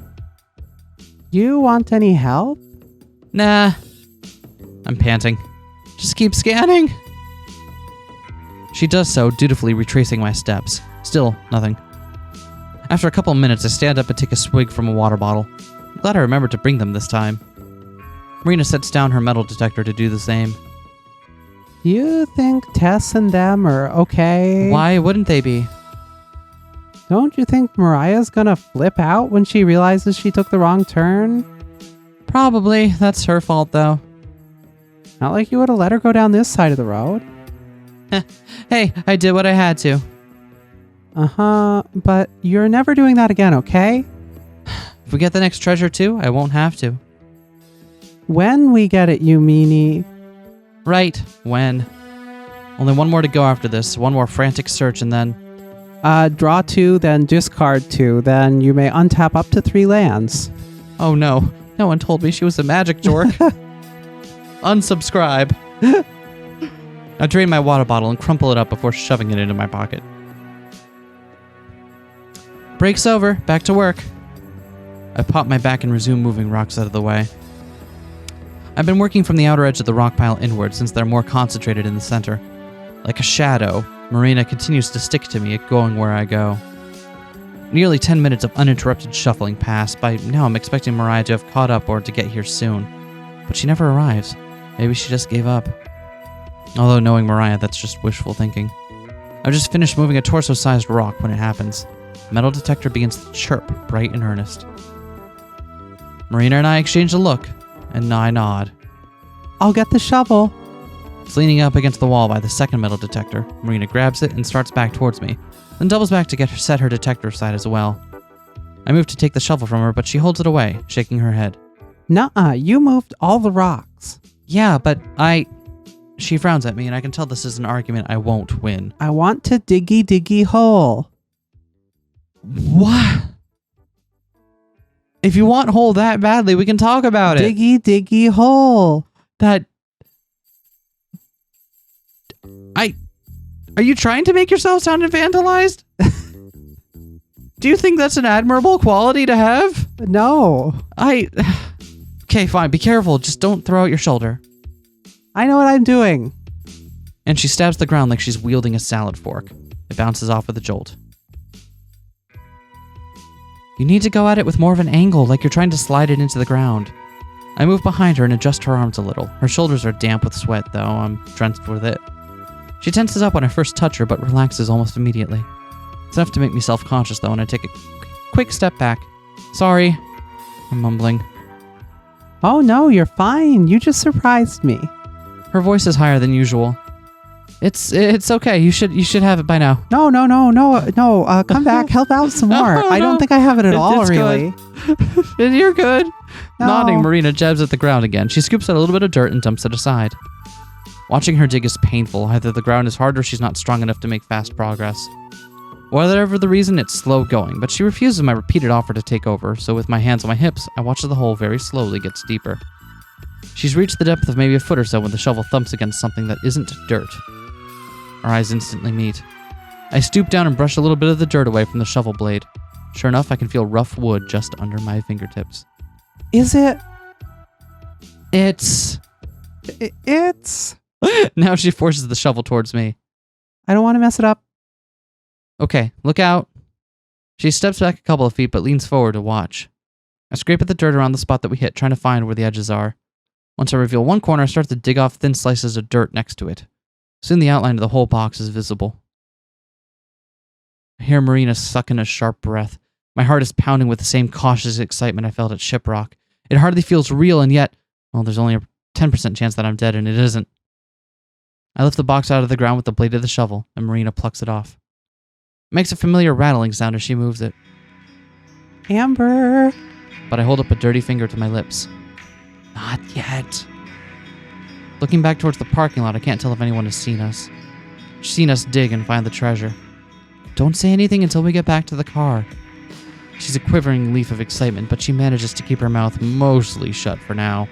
You want any help? Nah. I'm panting. Just keep scanning. She does so, dutifully retracing my steps. Still, nothing. After a couple of minutes, I stand up and take a swig from a water bottle. I'm glad I remembered to bring them this time. Marina sets down her metal detector to do the same. You think Tess and them are okay? Why wouldn't they be? Don't you think Mariah's gonna flip out when she realizes she took the wrong turn? Probably. That's her fault, though. Not like you would have let her go down this side of the road. Hey, I did what I had to. Uh-huh, but you're never doing that again, okay? If we get the next treasure too, I won't have to. When we get it, you meanie. Right, when. Only one more to go after this, one more frantic search, and then... Draw 2, then discard 2, then you may untap up to 3 lands. Oh no, no one told me she was a magic dork. Unsubscribe. I drain my water bottle and crumple it up before shoving it into my pocket. Break's over, back to work. I pop my back and resume moving rocks out of the way. I've been working from the outer edge of the rock pile inward since they're more concentrated in the center. Like a shadow, Marina continues to stick to me at going where I go. Nearly 10 minutes of uninterrupted shuffling pass. By now I'm expecting Mariah to have caught up or to get here soon. But she never arrives. Maybe she just gave up. Although knowing Mariah, that's just wishful thinking. I've just finished moving a torso-sized rock when it happens. The metal detector begins to chirp, bright and earnest. Marina and I exchange a look, and I nod. I'll get the shovel. It's leaning up against the wall by the second metal detector. Marina grabs it and starts back towards me, then doubles back to set her detector aside as well. I move to take the shovel from her, but she holds it away, shaking her head. Nuh-uh, you moved all the rocks. Yeah, but She frowns at me, and I can tell this is an argument I won't win. I want to diggy hole. What? If you want hole that badly, we can talk about it. Diggy, diggy hole. Are you trying to make yourself sound vandalized? Do you think that's an admirable quality to have? No. Okay, fine. Be careful. Just don't throw out your shoulder. I know what I'm doing. And she stabs the ground like she's wielding a salad fork. It bounces off with a jolt. You need to go at it with more of an angle, like you're trying to slide it into the ground. I move behind her and adjust her arms a little. Her shoulders are damp with sweat, though. I'm drenched with it. She tenses up when I first touch her, but relaxes almost immediately. It's enough to make me self-conscious, though, and I take a quick step back. Sorry, I'm mumbling. Oh no, you're fine. You just surprised me. Her voice is higher than usual. It's okay. You should have it by now. No. Come back. Help out some more. I don't think I have it at all, It's really. Good. You're good. No. Nodding, Marina jabs at the ground again. She scoops out a little bit of dirt and dumps it aside. Watching her dig is painful. Either the ground is hard or she's not strong enough to make fast progress. Whatever the reason, it's slow going, but she refuses my repeated offer to take over, so with my hands on my hips, I watch as the hole very slowly gets deeper. She's reached the depth of maybe a foot or so when the shovel thumps against something that isn't dirt. Our eyes instantly meet. I stoop down and brush a little bit of the dirt away from the shovel blade. Sure enough, I can feel rough wood just under my fingertips. Is it? It's... Now she forces the shovel towards me. I don't want to mess it up. Okay, look out. She steps back a couple of feet but leans forward to watch. I scrape at the dirt around the spot that we hit, trying to find where the edges are. Once I reveal one corner, I start to dig off thin slices of dirt next to it. Soon the outline of the whole box is visible. I hear Marina suck in a sharp breath. My heart is pounding with the same cautious excitement I felt at Shiprock. It hardly feels real, and yet, well, there's only a 10% chance that I'm dead, and it isn't. I lift the box out of the ground with the blade of the shovel, and Marina plucks it off. It makes a familiar rattling sound as she moves it. Amber. But I hold up a dirty finger to my lips. Not yet. Looking back towards the parking lot, I can't tell if anyone has seen us. Seen us dig and find the treasure. Don't say anything until we get back to the car. She's a quivering leaf of excitement, but she manages to keep her mouth mostly shut for now.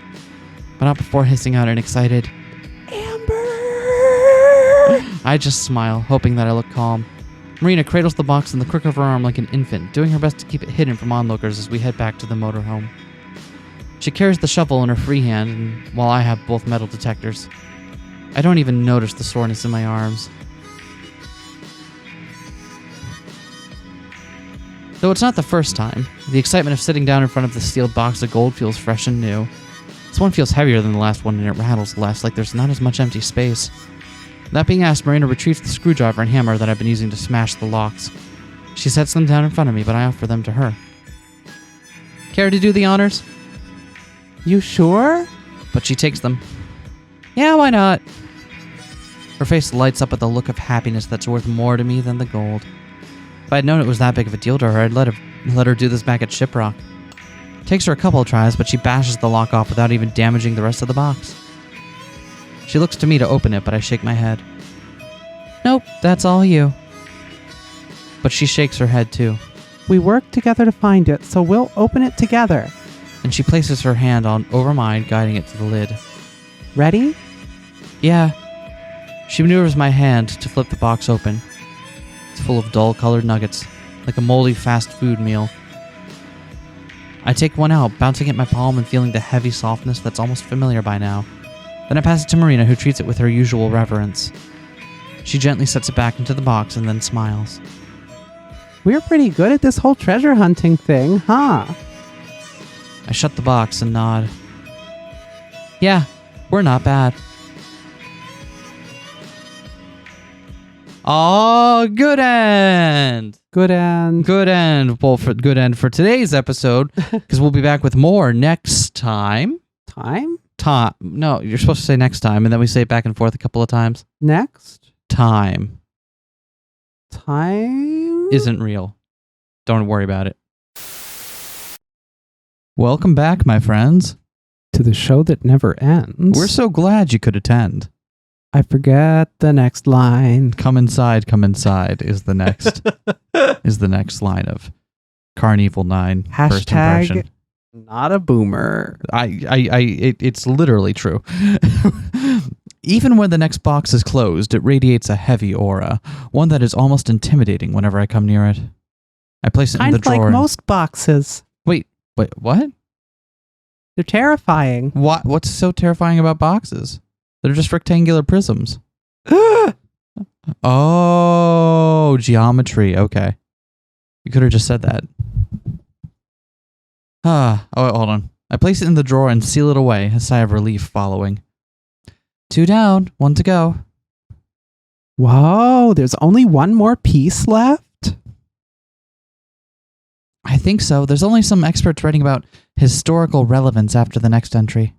But not before hissing out an excited, Amber. I just smile, hoping that I look calm. Marina cradles the box in the crook of her arm like an infant, doing her best to keep it hidden from onlookers as we head back to the motorhome. She carries the shovel in her free hand, and while I have both metal detectors, I don't even notice the soreness in my arms. Though it's not the first time, the excitement of sitting down in front of the sealed box of gold feels fresh and new. This one feels heavier than the last one, and it rattles less, like there's not as much empty space. That being asked, Marina retrieves the screwdriver and hammer that I've been using to smash the locks. She sets them down in front of me, but I offer them to her. Care to do the honors? You sure? But she takes them. Yeah, why not? Her face lights up at the look of happiness that's worth more to me than the gold. If I'd known it was that big of a deal to her, I'd let her do this back at Shiprock. Takes her a couple of tries, but she bashes the lock off without even damaging the rest of the box. She looks to me to open it, but I shake my head. Nope, that's all you. But she shakes her head too. We worked together to find it, so we'll open it together. And she places her hand over mine, guiding it to the lid. Ready? Yeah. She maneuvers my hand to flip the box open. It's full of dull-colored nuggets, like a moldy fast food meal. I take one out, bouncing at my palm and feeling the heavy softness that's almost familiar by now. Then I pass it to Marina, who treats it with her usual reverence. She gently sets it back into the box and then smiles. We're pretty good at this whole treasure hunting thing, huh? I shut the box and nod. Yeah, we're not bad. Oh, good end. Good end. Good end. Well, for good end for today's episode, because we'll be back with more next time. Time? No, you're supposed to say next time, and then we say it back and forth a couple of times. Next? Time Time? isn't real. Don't worry about it. Welcome back, my friends. To the show that never ends. We're so glad you could attend. I forget the next line. Come inside is the next line of Carnival 9 first impression. Hashtag not a boomer. It's literally true. Even when the next box is closed, it radiates a heavy aura, one that is almost intimidating whenever I come near it. I place it in the Kind of drawer. like most boxes. Wait, what? They're terrifying. What's so terrifying about boxes? They're just rectangular prisms. Oh, geometry. Okay. You could have just said that. Oh, hold on. I place it in the drawer and seal it away, a sigh of relief following. 2 down, 1 to go. Whoa, there's only one more piece left? I think so. There's only some experts writing about historical relevance after the next entry.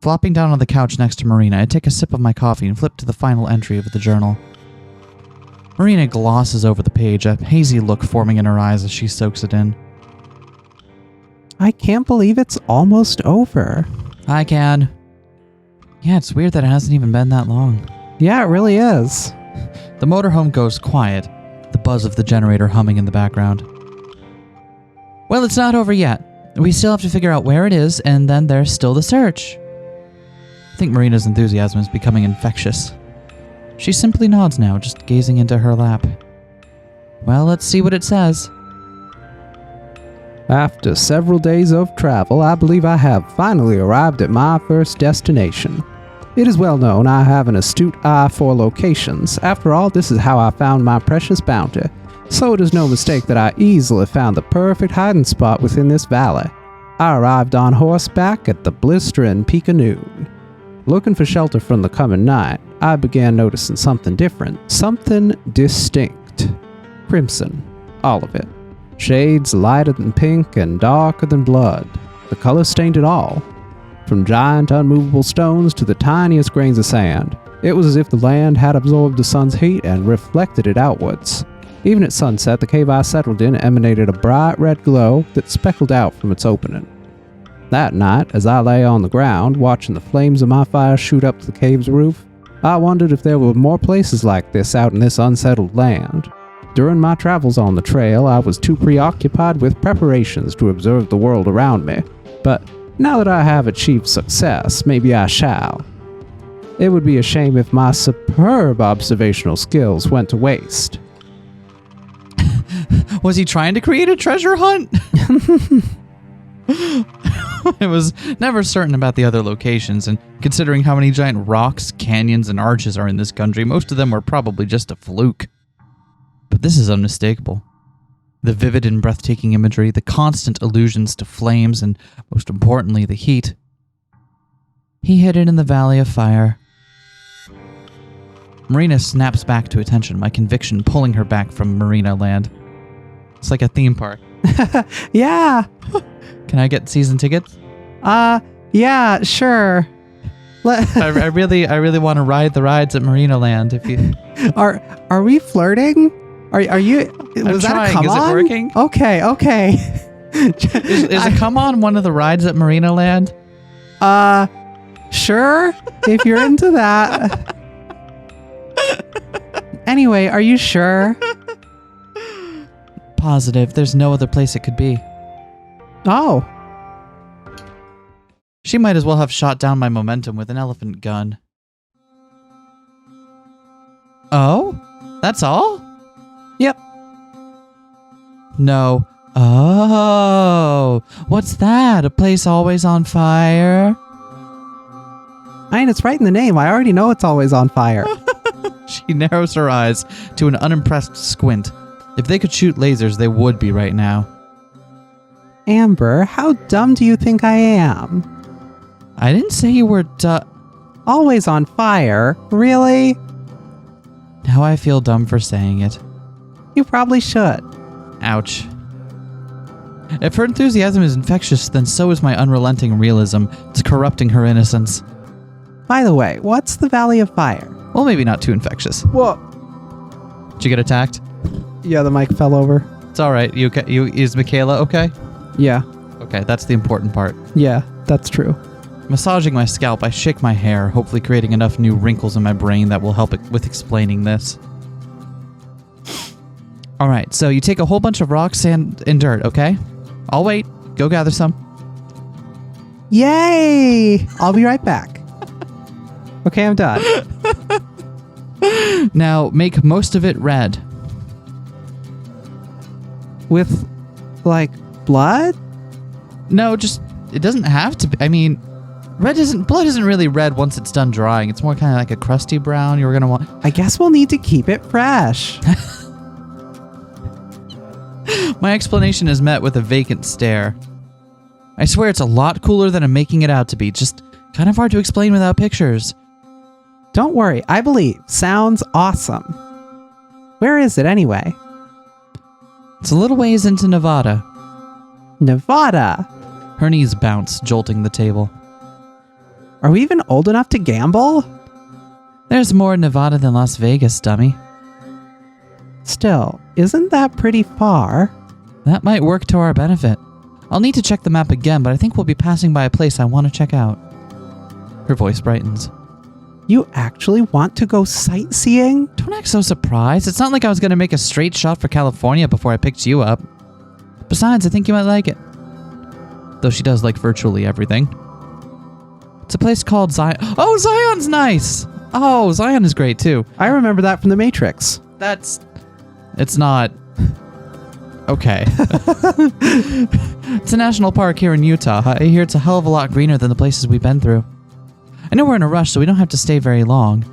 Flopping down on the couch next to Marina, I take a sip of my coffee and flip to the final entry of the journal. Marina glosses over the page, a hazy look forming in her eyes as she soaks it in. I can't believe it's almost over. I can. Yeah, it's weird that it hasn't even been that long. Yeah, it really is. The motorhome goes quiet, the buzz of the generator humming in the background. Well, it's not over yet. We still have to figure out where it is, and then there's still the search. I think Marina's enthusiasm is becoming infectious. She simply nods now, just gazing into her lap. Well, let's see what it says. After several days of travel, I believe I have finally arrived at my first destination. It is well known I have an astute eye for locations. After all, this is how I found my precious bounty. So it is no mistake that I easily found the perfect hiding spot within this valley. I arrived on horseback at the blistering peak of noon. Looking for shelter from the coming night, I began noticing something different, something distinct. Crimson, all of it. Shades lighter than pink and darker than blood. The color stained it all. From giant unmovable stones to the tiniest grains of sand. It was as if the land had absorbed the sun's heat and reflected it outwards. Even at sunset, the cave I settled in emanated a bright red glow that speckled out from its opening. That night, as I lay on the ground, watching the flames of my fire shoot up to the cave's roof, I wondered if there were more places like this out in this unsettled land. During my travels on the trail, I was too preoccupied with preparations to observe the world around me. But now that I have achieved success, maybe I shall. It would be a shame if my superb observational skills went to waste. Was he trying to create a treasure hunt? I was never certain about the other locations, and considering how many giant rocks, canyons, and arches are in this country, most of them were probably just a fluke. But this is unmistakable. The vivid and breathtaking imagery, the constant allusions to flames, and most importantly, the heat. He hid it in the Valley of Fire. Marina snaps back to attention, my conviction pulling her back from Marina Land. It's like a theme park. Yeah. Can I get season tickets? Yeah, sure. I really want to ride the rides at Marina Land. If you Are we flirting? Are you? Was that a come on? Is it working? Okay. Is a come on one of the rides at Marina Land? Sure. If you're into that. Anyway, are you sure? Positive. There's no other place it could be. Oh. She might as well have shot down my momentum with an elephant gun. Oh? That's all? Yep. No. Oh. What's that? A place always on fire? I mean, it's right in the name. I already know it's always on fire. She narrows her eyes to an unimpressed squint. If they could shoot lasers, they would be right now. Amber, how dumb do you think I am? I didn't say you were Always on fire? Really? Now I feel dumb for saying it. You probably should. Ouch. If her enthusiasm is infectious, then so is my unrelenting realism. It's corrupting her innocence. By the way, what's the Valley of Fire? Well, maybe not too infectious. Whoa. Did you get attacked? Yeah, the mic fell over. It's all right. You is Michaela okay? Yeah. Okay, that's the important part. Yeah, that's true. Massaging my scalp, I shake my hair, hopefully creating enough new wrinkles in my brain that will help with explaining this. Alright, so you take a whole bunch of rocks, sand, and dirt, okay? I'll wait. Go gather some. Yay! I'll be right back. Okay, I'm done. Now, make most of it red. With, like, blood? No, just, it doesn't have to be. I mean, blood isn't really red once it's done drying. It's more kind of like a crusty brown. You're going to want... I guess we'll need to keep it fresh. My explanation is met with a vacant stare. I swear it's a lot cooler than I'm making it out to be. Just kind of hard to explain without pictures. Don't worry, I believe. Sounds awesome. Where is it anyway? It's a little ways into Nevada. Nevada? Her knees bounce, jolting the table. Are we even old enough to gamble? There's more in Nevada than Las Vegas, dummy. Still, isn't that pretty far? That might work to our benefit. I'll need to check the map again, but I think we'll be passing by a place I want to check out. Her voice brightens. You actually want to go sightseeing? Don't act so surprised. It's not like I was going to make a straight shot for California before I picked you up. Besides, I think you might like it. Though she does like virtually everything. It's a place called Zion. Oh, Zion's nice! Oh, Zion is great too. I remember that from The Matrix. It's not... Okay. It's a national park here in Utah. I hear it's a hell of a lot greener than the places we've been through. I know we're in a rush, so we don't have to stay very long.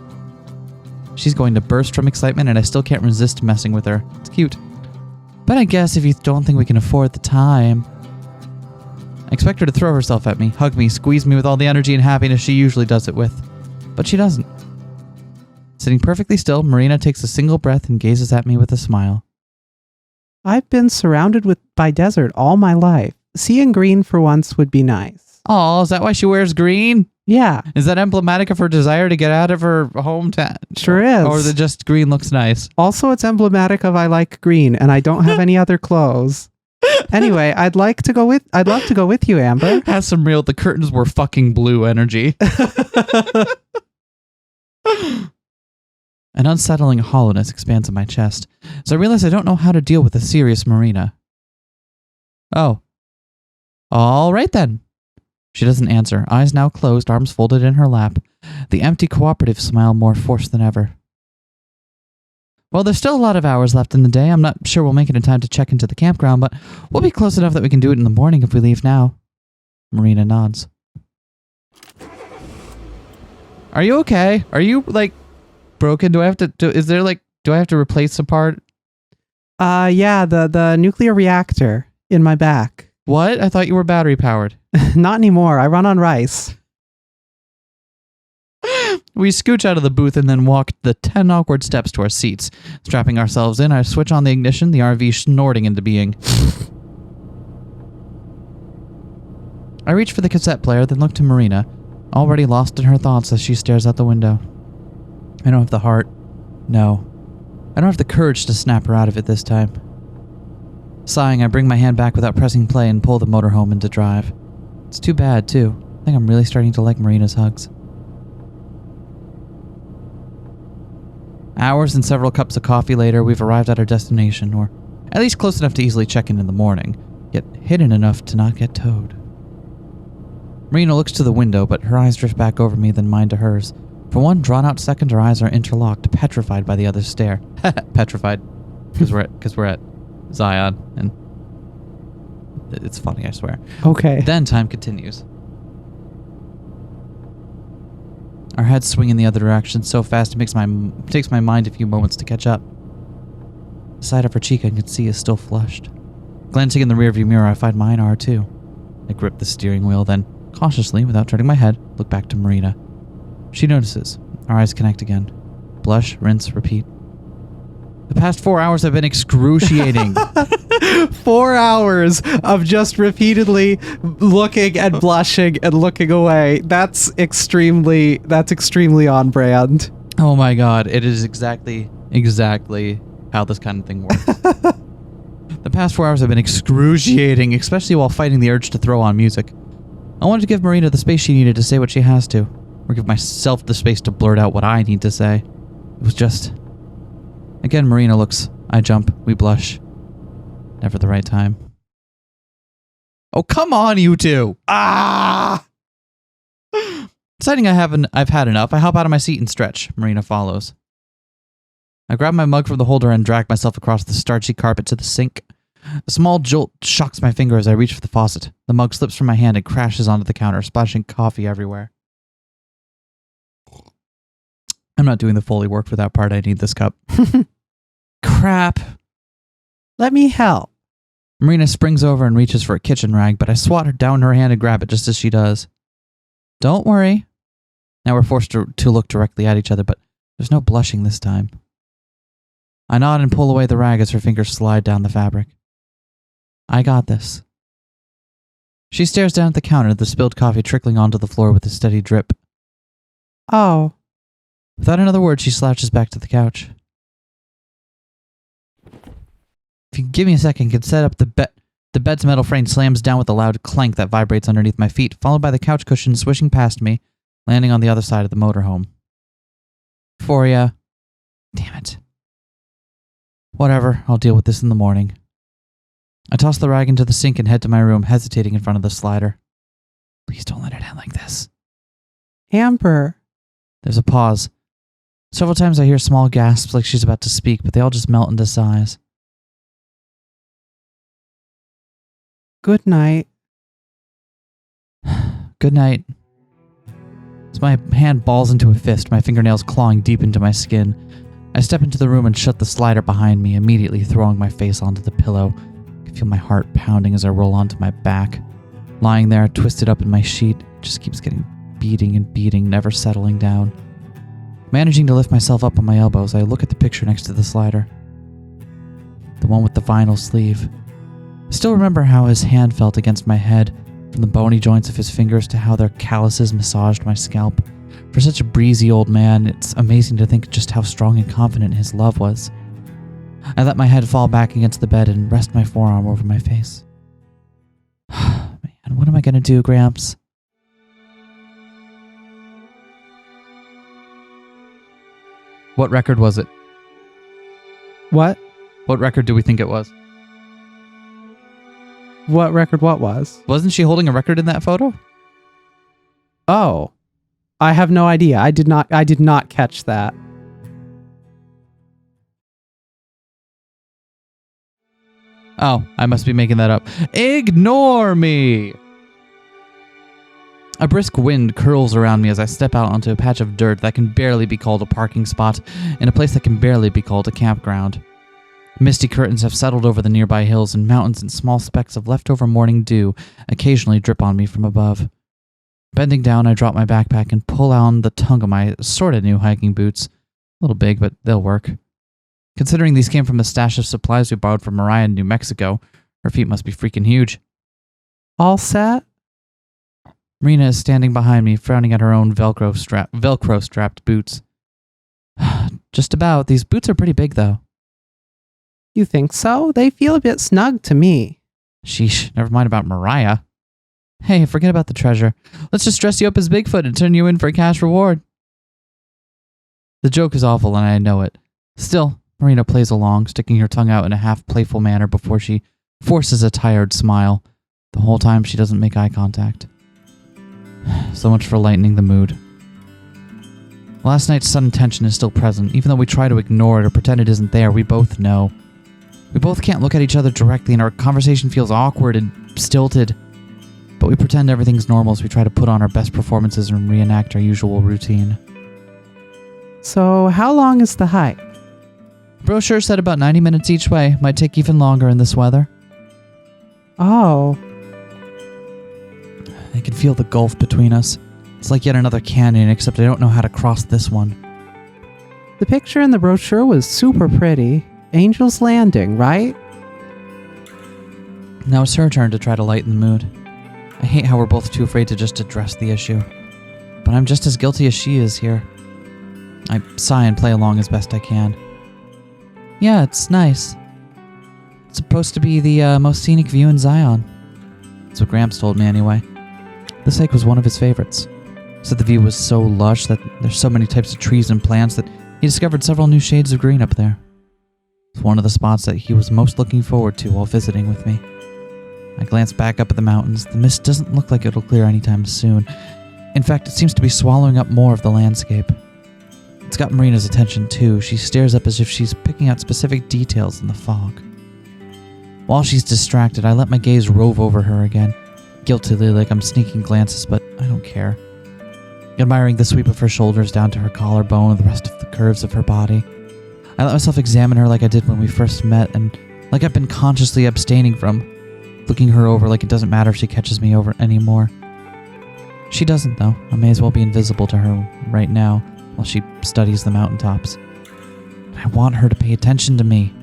She's going to burst from excitement, and I still can't resist messing with her. It's cute. But I guess if you don't think we can afford the time... I expect her to throw herself at me, hug me, squeeze me with all the energy and happiness she usually does it with. But she doesn't. Sitting perfectly still, Marina takes a single breath and gazes at me with a smile. I've been surrounded by desert all my life. Seeing green for once would be nice. Oh, is that why she wears green? Yeah. Is that emblematic of her desire to get out of her hometown? Sure is. Or that just green looks nice? Also, it's emblematic of I like green, and I don't have any other clothes. Anyway, I'd love to go with you, Amber. Has some real the curtains were fucking blue energy. An unsettling hollowness expands in my chest, so I realize I don't know how to deal with a serious Marina. Oh. All right then. She doesn't answer, eyes now closed, arms folded in her lap, the empty cooperative smile more forced than ever. Well, there's still a lot of hours left in the day. I'm not sure we'll make it in time to check into the campground, but we'll be close enough that we can do it in the morning if we leave now. Marina nods. Are you okay? Are you, like, broken? Do I have to replace a part? Yeah, the nuclear reactor in my back. What? I thought you were battery powered. Not anymore. I run on rice. We scooch out of the booth and then walk the 10 awkward steps to our seats. Strapping ourselves in, I switch on the ignition, the RV snorting into being. I reach for the cassette player, then look to Marina, already lost in her thoughts as she stares out the window. I don't have the heart. No. I don't have the courage to snap her out of it this time. Sighing, I bring my hand back without pressing play and pull the motorhome into drive. It's too bad, too. I think I'm really starting to like Marina's hugs. Hours and several cups of coffee later, we've arrived at our destination, or at least close enough to easily check in the morning, yet hidden enough to not get towed. Marina looks to the window, but her eyes drift back over me, then mine to hers. For one drawn-out second, our eyes are interlocked, petrified by the other's stare. Petrified. Because we're at Zion, and it's funny, I swear. Okay. Then time continues. Our heads swing in the other direction so fast it takes my mind a few moments to catch up. The side of her cheek I can see is still flushed. Glancing in the rearview mirror, I find mine are too. I grip the steering wheel, then, cautiously, without turning my head, look back to Marina. She notices. Our eyes connect again. Blush, rinse, repeat. The past 4 hours have been excruciating. 4 hours of just repeatedly looking and blushing and looking away. That's extremely on brand. Oh my god, it is exactly how this kind of thing works. The past 4 hours have been excruciating, especially while fighting the urge to throw on music. I wanted to give Marina the space she needed to say what she has to, or give myself the space to blurt out what I need to say. It was just... Again, Marina looks. I jump. We blush. Never the right time. Oh, come on, you two! Ah! Deciding I've had enough, I hop out of my seat and stretch. Marina follows. I grab my mug from the holder and drag myself across the starchy carpet to the sink. A small jolt shocks my finger as I reach for the faucet. The mug slips from my hand and crashes onto the counter, splashing coffee everywhere. I'm not doing the Foley work for that part. I need this cup. Crap. Let me help. Marina springs over and reaches for a kitchen rag, but I swat her down her hand and grab it just as she does. Don't worry. Now we're forced to look directly at each other, but there's no blushing this time. I nod and pull away the rag as her fingers slide down the fabric. I got this. She stares down at the counter, the spilled coffee trickling onto the floor with a steady drip. Oh. Without another word, she slouches back to the couch. If you give me a second, I can set up the bed. The bed's metal frame slams down with a loud clank that vibrates underneath my feet, followed by the couch cushion swishing past me, landing on the other side of the motorhome. For ya. Damn it. Whatever, I'll deal with this in the morning. I toss the rag into the sink and head to my room, hesitating in front of the slider. Please don't let it end like this. Amber. There's a pause. Several times I hear small gasps like she's about to speak, but they all just melt into sighs. Good night. Good night. As my hand balls into a fist, my fingernails clawing deep into my skin, I step into the room and shut the slider behind me, immediately throwing my face onto the pillow. I can feel my heart pounding as I roll onto my back. Lying there, twisted up in my sheet, it just keeps getting beating and beating, never settling down. Managing to lift myself up on my elbows, I look at the picture next to the slider. The one with the vinyl sleeve. I still remember how his hand felt against my head, from the bony joints of his fingers to how their calluses massaged my scalp. For such a breezy old man, it's amazing to think just how strong and confident his love was. I let my head fall back against the bed and rest my forearm over my face. Man, what am I going to do, Gramps? What record was it? What? What record do we think it was? What record what was? Wasn't she holding a record in that photo? Oh. I have no idea. I did not catch that. Oh, I must be making that up. Ignore me! A brisk wind curls around me as I step out onto a patch of dirt that can barely be called a parking spot in a place that can barely be called a campground. Misty curtains have settled over the nearby hills, and mountains and small specks of leftover morning dew occasionally drip on me from above. Bending down, I drop my backpack and pull on the tongue of my sorta new hiking boots. A little big, but they'll work. Considering these came from the stash of supplies we borrowed from Mariah in New Mexico, her feet must be freaking huge. All set? Marina is standing behind me, frowning at her own Velcro-strapped boots. Just about. These boots are pretty big, though. You think so? They feel a bit snug to me. Sheesh, never mind about Mariah. Hey, forget about the treasure. Let's just dress you up as Bigfoot and turn you in for a cash reward. The joke is awful, and I know it. Still, Marina plays along, sticking her tongue out in a half-playful manner before she forces a tired smile. The whole time she doesn't make eye contact. So much for lightening the mood. Last night's sudden tension is still present. Even though we try to ignore it or pretend it isn't there, we both know. We both can't look at each other directly, and our conversation feels awkward and stilted. But we pretend everything's normal as we try to put on our best performances and reenact our usual routine. So, how long is the hike? Brochure said about 90 minutes each way. Might take even longer in this weather. Oh. I can feel the gulf between us. It's like yet another canyon, except I don't know how to cross this one. The picture in the brochure was super pretty. Angel's Landing, right? Now it's her turn to try to lighten the mood. I hate how we're both too afraid to just address the issue. But I'm just as guilty as she is here. I sigh and play along as best I can. Yeah, it's nice. It's supposed to be the most scenic view in Zion. That's what Gramps told me anyway. This hike was one of his favorites. Said the view was so lush that there's so many types of trees and plants that he discovered several new shades of green up there. It's one of the spots that he was most looking forward to while visiting with me. I glanced back up at the mountains. The mist doesn't look like it'll clear anytime soon. In fact, it seems to be swallowing up more of the landscape. It's got Marina's attention too. She stares up as if she's picking out specific details in the fog. While she's distracted, I let my gaze rove over her again, guiltily like I'm sneaking glances, but I don't care. Admiring the sweep of her shoulders down to her collarbone and the rest of the curves of her body. I let myself examine her like I did when we first met, and like I've been consciously abstaining from looking her over like it doesn't matter if she catches me over anymore. She doesn't, though. I may as well be invisible to her right now while she studies the mountaintops. I want her to pay attention to me.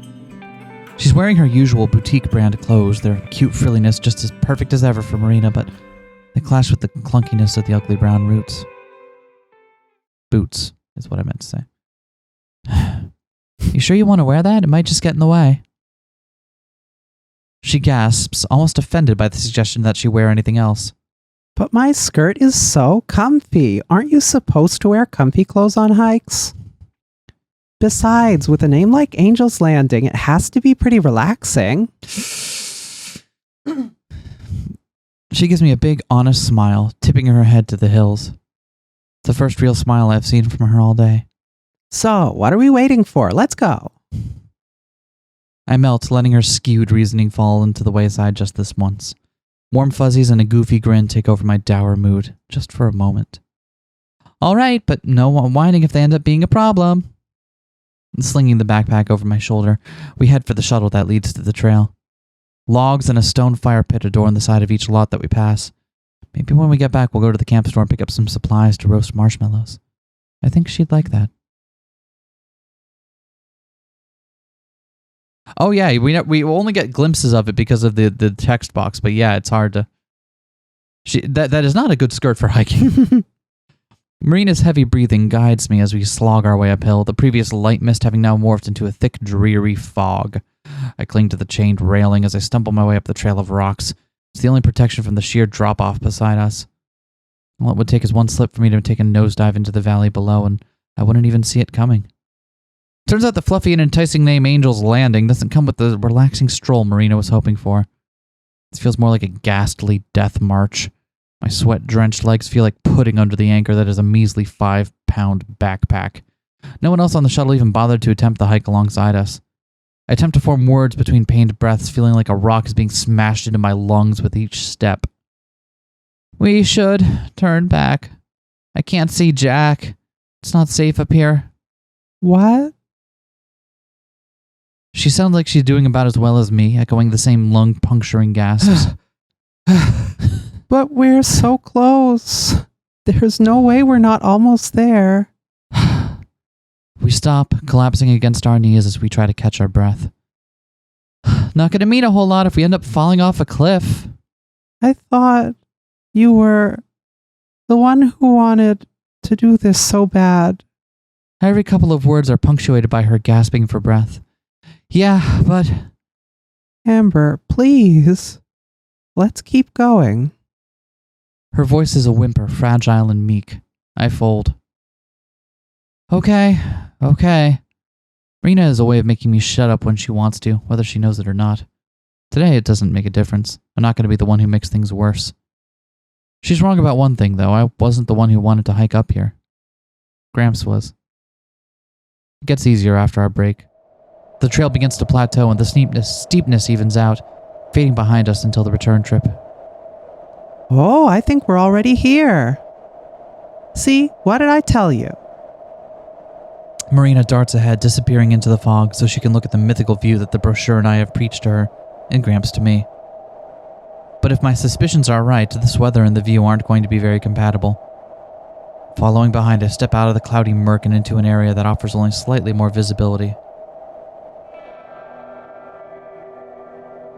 She's wearing her usual boutique brand clothes, their cute frilliness just as perfect as ever for Marina, but they clash with the clunkiness of the ugly brown roots. Boots is what I meant to say. You sure you want to wear that? It might just get in the way. She gasps, almost offended by the suggestion that she wear anything else. But my skirt is so comfy. Aren't you supposed to wear comfy clothes on hikes? Besides, with a name like Angel's Landing, it has to be pretty relaxing. She gives me a big, honest smile, tipping her head to the hills. The first real smile I've seen from her all day. So, what are we waiting for? Let's go. I melt, letting her skewed reasoning fall into the wayside just this once. Warm fuzzies and a goofy grin take over my dour mood, just for a moment. All right, but no whining if they end up being a problem. Slinging the backpack over my shoulder, we head for the shuttle that leads to the trail. Logs and a stone fire pit adorn the side of each lot that we pass. Maybe when we get back, we'll go to the camp store and pick up some supplies to roast marshmallows. I think she'd like that. Oh yeah, we only get glimpses of it because of the text box, but yeah, it's hard to... That is not a good skirt for hiking. Marina's heavy breathing guides me as we slog our way uphill, the previous light mist having now morphed into a thick, dreary fog. I cling to the chained railing as I stumble my way up the trail of rocks. It's the only protection from the sheer drop-off beside us. All it would take is one slip for me to take a nosedive into the valley below, and I wouldn't even see it coming. Turns out the fluffy and enticing name Angel's Landing doesn't come with the relaxing stroll Marina was hoping for. It feels more like a ghastly death march. My sweat-drenched legs feel like pudding under the anchor that is a measly 5-pound backpack. No one else on the shuttle even bothered to attempt the hike alongside us. I attempt to form words between pained breaths, feeling like a rock is being smashed into my lungs with each step. We should turn back. I can't see Jack. It's not safe up here. What? She sounds like she's doing about as well as me, echoing the same lung-puncturing gasps. But we're so close. There's no way we're not almost there. We stop, collapsing against our knees as we try to catch our breath. Not going to mean a whole lot if we end up falling off a cliff. I thought you were the one who wanted to do this so bad. Every couple of words are punctuated by her gasping for breath. Yeah, but... Amber, please. Let's keep going. Her voice is a whimper, fragile and meek. I fold. Okay. Marina has a way of making me shut up when she wants to, whether she knows it or not. Today, it doesn't make a difference. I'm not going to be the one who makes things worse. She's wrong about one thing, though. I wasn't the one who wanted to hike up here. Gramps was. It gets easier after our break. The trail begins to plateau and the steepness evens out, fading behind us until the return trip. Oh, I think we're already here. See, what did I tell you? Marina darts ahead, disappearing into the fog so she can look at the mythical view that the brochure and I have preached to her, and Gramps to me. But if my suspicions are right, this weather and the view aren't going to be very compatible. Following behind, I step out of the cloudy murk and into an area that offers only slightly more visibility.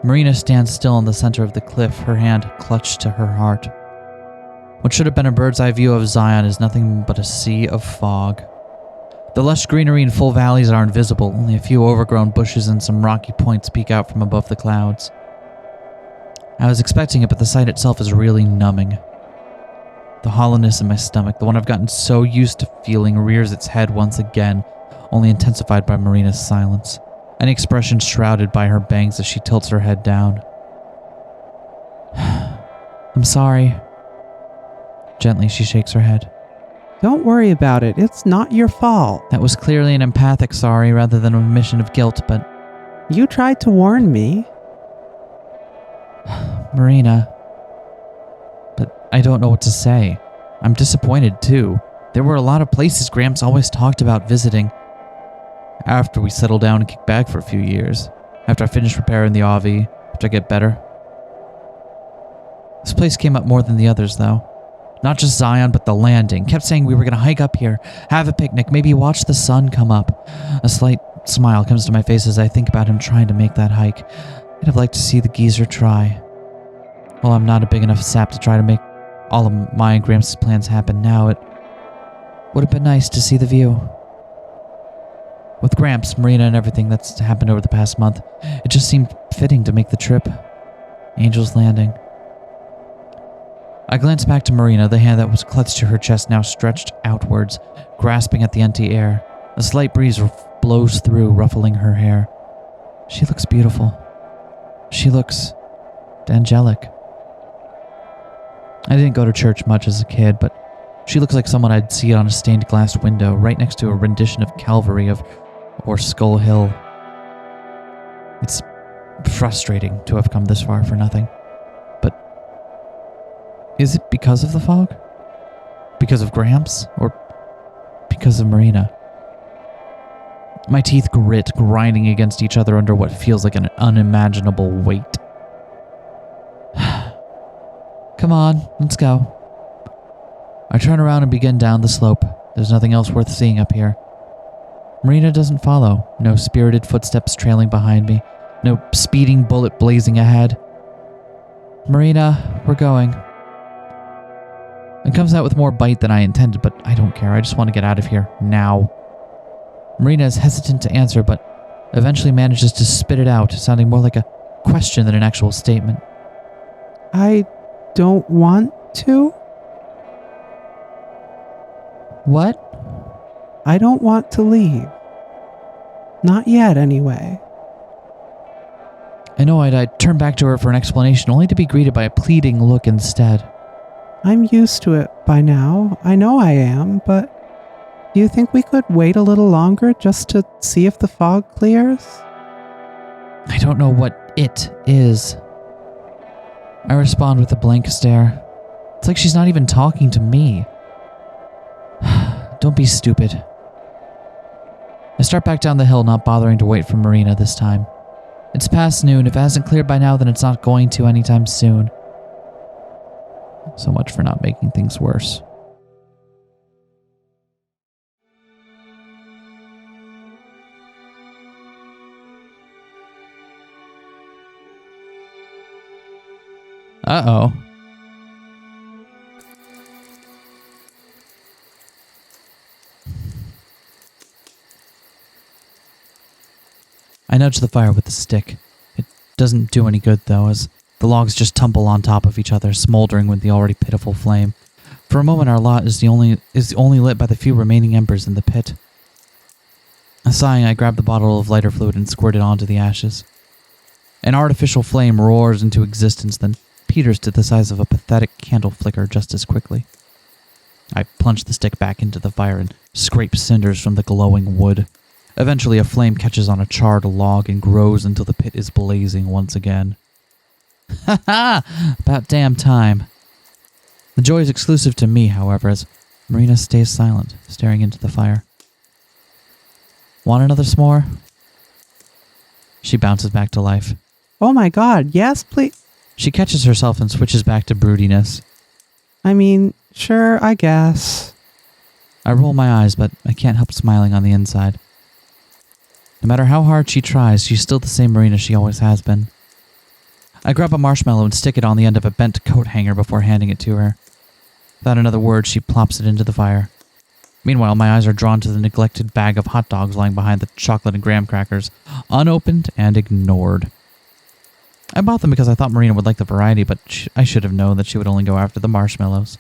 Marina stands still in the center of the cliff, her hand clutched to her heart. What should have been a bird's eye view of Zion is nothing but a sea of fog. The lush greenery and full valleys are invisible, only a few overgrown bushes and some rocky points peek out from above the clouds. I was expecting it, but the sight itself is really numbing. The hollowness in my stomach, the one I've gotten so used to feeling, rears its head once again, only intensified by Marina's silence. An expression shrouded by her bangs as she tilts her head down. I'm sorry. Gently, she shakes her head. Don't worry about it. It's not your fault. That was clearly an empathic sorry rather than an admission of guilt, but... You tried to warn me. Marina. But I don't know what to say. I'm disappointed, too. There were a lot of places Gramps always talked about visiting. After we settle down and kick back for a few years. After I finish repairing the RV. After I get better. This place came up more than the others, though. Not just Zion, but the landing. Kept saying we were going to hike up here, have a picnic, maybe watch the sun come up. A slight smile comes to my face as I think about him trying to make that hike. I'd have liked to see the geezer try. While I'm not a big enough sap to try to make all of my and Gramps' plans happen now, it would have been nice to see the view. With Gramps, Marina, and everything that's happened over the past month, it just seemed fitting to make the trip. Angel's Landing. I glanced back to Marina, the hand that was clutched to her chest now stretched outwards, grasping at the empty air. A slight breeze blows through, ruffling her hair. She looks beautiful. She looks angelic. I didn't go to church much as a kid, but she looks like someone I'd see on a stained glass window right next to a rendition of Calvary or Skull Hill. It's frustrating to have come this far for nothing. Is it because of the fog? Because of Gramps? Or because of Marina? My teeth grit, grinding against each other under what feels like an unimaginable weight. Come on, let's go. I turn around and begin down the slope. There's nothing else worth seeing up here. Marina doesn't follow. No spirited footsteps trailing behind me. No speeding bullet blazing ahead. Marina, we're going. It comes out with more bite than I intended, but I don't care. I just want to get out of here, now. Marina is hesitant to answer, but eventually manages to spit it out, sounding more like a question than an actual statement. I don't want to? What? I don't want to leave. Not yet, anyway. I know I'd turn back to her for an explanation, only to be greeted by a pleading look instead. I'm used to it by now. I know I am, but do you think we could wait a little longer just to see if the fog clears? I don't know what it is. I respond with a blank stare. It's like she's not even talking to me. Don't be stupid. I start back down the hill, not bothering to wait for Marina this time. It's past noon. If it hasn't cleared by now, then it's not going to anytime soon. So much for not making things worse. Uh-oh. I nudge the fire with the stick. It doesn't do any good, though, as the logs just tumble on top of each other, smoldering with the already pitiful flame. For a moment, our lot is only lit by the few remaining embers in the pit. Sighing, I grab the bottle of lighter fluid and squirt it onto the ashes. An artificial flame roars into existence, then peters to the size of a pathetic candle flicker just as quickly. I plunge the stick back into the fire and scrape cinders from the glowing wood. Eventually, a flame catches on a charred log and grows until the pit is blazing once again. Ha ha! About damn time. The joy is exclusive to me, however, as Marina stays silent, staring into the fire. Want another s'more? She bounces back to life. Oh my god, yes, please. She catches herself and switches back to broodiness. I mean, sure, I guess. I roll my eyes, but I can't help smiling on the inside. No matter how hard she tries, she's still the same Marina she always has been. I grab a marshmallow and stick it on the end of a bent coat hanger before handing it to her. Without another word, she plops it into the fire. Meanwhile, my eyes are drawn to the neglected bag of hot dogs lying behind the chocolate and graham crackers, unopened and ignored. I bought them because I thought Marina would like the variety, but I should have known that she would only go after the marshmallows.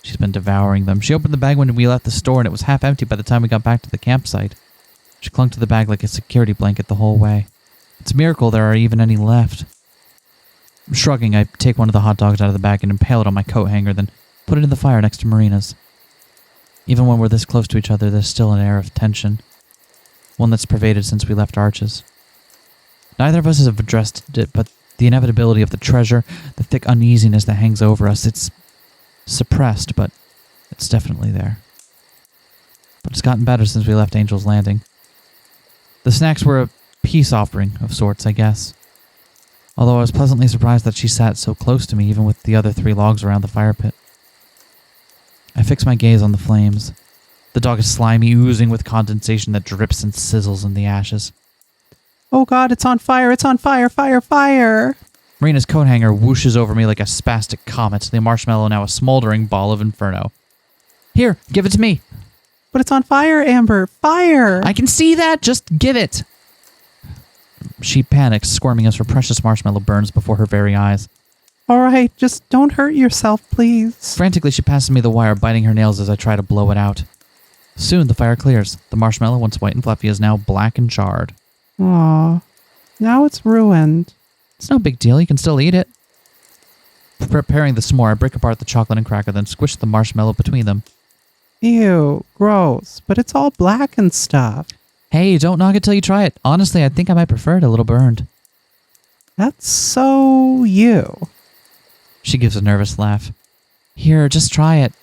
She's been devouring them. She opened the bag when we left the store, and it was half empty by the time we got back to the campsite. She clung to the bag like a security blanket the whole way. It's a miracle there are even any left. Shrugging, I take one of the hot dogs out of the bag and impale it on my coat hanger, then put it in the fire next to Marina's. Even when we're this close to each other, there's still an air of tension. One that's pervaded since we left Arches. Neither of us have addressed it, but the inevitability of the treasure, the thick uneasiness that hangs over us, it's suppressed, but it's definitely there. But it's gotten better since we left Angel's Landing. The snacks were a peace offering of sorts, I guess. Although I was pleasantly surprised that she sat so close to me, even with the other 3 logs around the fire pit. I fix my gaze on the flames. The dog is slimy, oozing with condensation that drips and sizzles in the ashes. Oh God, it's on fire, it's on fire, fire, fire! Marina's coat hanger whooshes over me like a spastic comet, the marshmallow now a smoldering ball of inferno. Here, give it to me. But it's on fire, Amber, fire! I can see that, just give it. She panics, squirming as her precious marshmallow burns before her very eyes. All right, just don't hurt yourself, please. Frantically, she passes me the wire, biting her nails as I try to blow it out. Soon, the fire clears. The marshmallow, once white and fluffy, is now black and charred. Aw, now it's ruined. It's no big deal. You can still eat it. Preparing the s'more, I break apart the chocolate and cracker, then squish the marshmallow between them. Ew, gross. But it's all black and stuff. Hey, don't knock it till you try it. Honestly, I think I might prefer it a little burned. That's so you. She gives a nervous laugh. Here, just try it.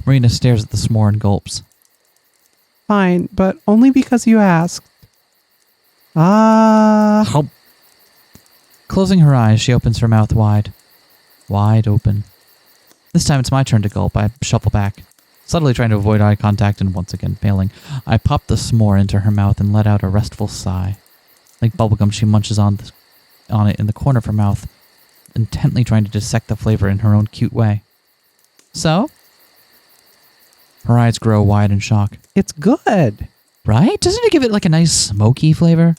Marina stares at the s'more and gulps. Fine, but only because you asked. Ah. Closing her eyes, she opens her mouth wide. Wide open. This time it's my turn to gulp. I shuffle back, subtly trying to avoid eye contact and once again failing. I pop the s'more into her mouth and let out a restful sigh. Like bubblegum, she munches on it in the corner of her mouth, intently trying to dissect the flavor in her own cute way. So? Her eyes grow wide in shock. It's good. Right? Doesn't it give it like a nice smoky flavor?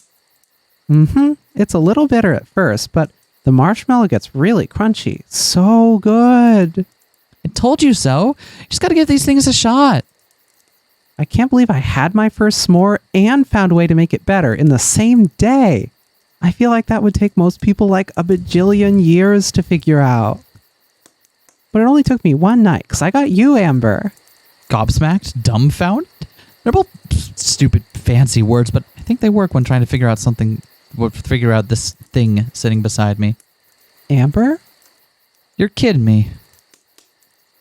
Mm-hmm. It's a little bitter at first, but the marshmallow gets really crunchy. So good. I told you so. You just gotta give these things a shot. I can't believe I had my first s'more and found a way to make it better in the same day. I feel like that would take most people like a bajillion years to figure out. But it only took me one night, because I got you, Amber. Gobsmacked? Dumbfounded? They're both stupid, fancy words, but I think they work when trying to figure out this thing sitting beside me. Amber? You're kidding me.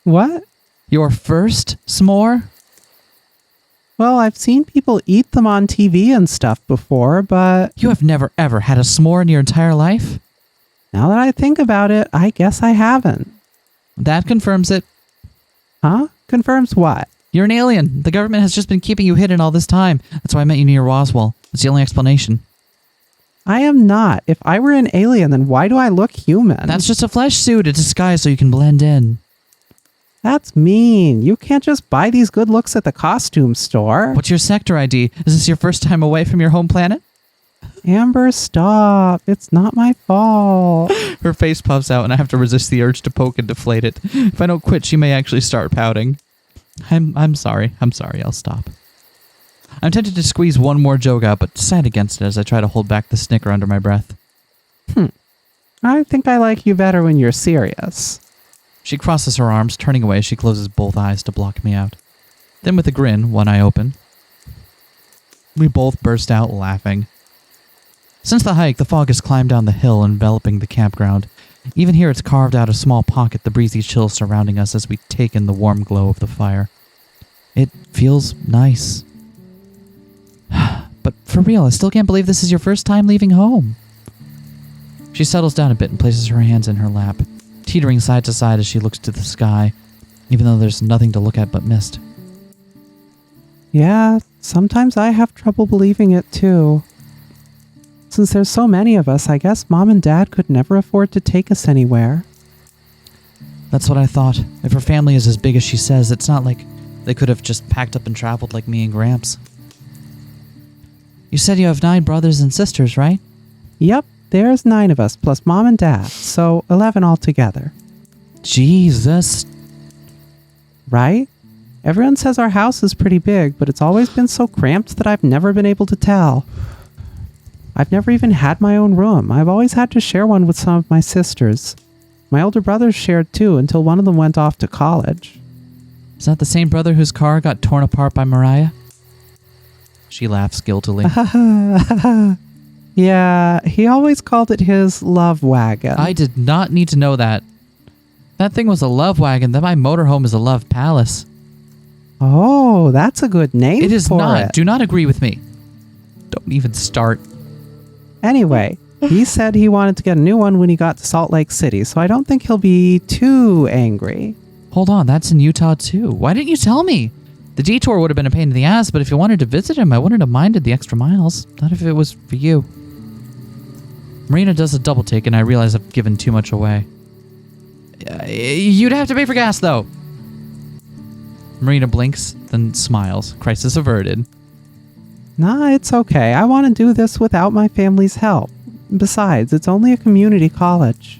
What? Your first s'more? Well, I've seen people eat them on TV and stuff before, but... You have never ever had a s'more in your entire life? Now that I think about it, I guess I haven't. That confirms it. Huh? Confirms what? You're an alien. The government has just been keeping you hidden all this time. That's why I met you near Roswell. It's the only explanation. I am not. If I were an alien, then why do I look human? That's just a flesh suit, a disguise so you can blend in. That's mean. You can't just buy these good looks at the costume store. What's your sector ID? Is this your first time away from your home planet? Amber, stop. It's not my fault. Her face puffs out and I have to resist the urge to poke and deflate it. If I don't quit, she may actually start pouting. I'm sorry. I'll stop. I'm tempted to squeeze one more joke out, but decide against it as I try to hold back the snicker under my breath. I think I like you better when you're serious. She crosses her arms, turning away as she closes both eyes to block me out. Then with a grin, one eye open, we both burst out laughing. Since the hike, the fog has climbed down the hill, enveloping the campground. Even here it's carved out a small pocket, the breezy chill surrounding us as we take in the warm glow of the fire. It feels nice. But for real, I still can't believe this is your first time leaving home. She settles down a bit and places her hands in her lap, teetering side to side as she looks to the sky, even though there's nothing to look at but mist. Yeah, sometimes I have trouble believing it too. Since there's so many of us, I guess Mom and Dad could never afford to take us anywhere. That's what I thought. If her family is as big as she says, it's not like they could have just packed up and traveled like me and Gramps. You said you have 9 brothers and sisters, right? Yep, there's 9 of us, plus Mom and Dad, so 11 altogether. Jesus. Right? Everyone says our house is pretty big, but it's always been so cramped that I've never been able to tell. I've never even had my own room. I've always had to share one with some of my sisters. My older brothers shared too until one of them went off to college. Is that the same brother whose car got torn apart by Mariah? She laughs guiltily. Yeah, he always called it his love wagon. I did not need to know that. That thing was a love wagon. Then my motorhome is a love palace. Oh, that's a good name It is for not. it. Do not agree with me. Don't even start. Anyway, he said he wanted to get a new one when he got to Salt Lake City, so I don't think he'll be too angry. Hold on, that's in Utah too. Why didn't you tell me? The detour would have been a pain in the ass, but if you wanted to visit him, I wouldn't have minded the extra miles. Not if it was for you. Marina does a double take, and I realize I've given too much away. You'd have to pay for gas, though. Marina blinks, then smiles. Crisis averted. Nah, it's okay. I want to do this without my family's help. Besides, it's only a community college.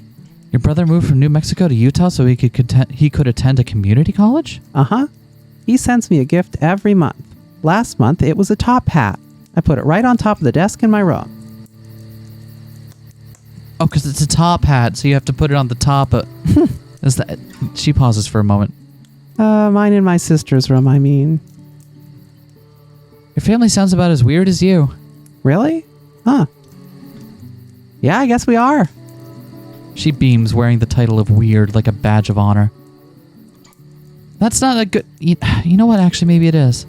Your brother moved from New Mexico to Utah so he could attend a community college? Uh-huh. He sends me a gift every month. Last month, it was a top hat. I put it right on top of the desk in my room. Oh, because it's a top hat, so you have to put it on the top of... Is that... She pauses for a moment. Mine and my sister's room, I mean. Your family sounds about as weird as you. Really? Huh. Yeah, I guess we are. She beams, wearing the title of weird like a badge of honor. That's not a good... You know what? Actually, maybe it is.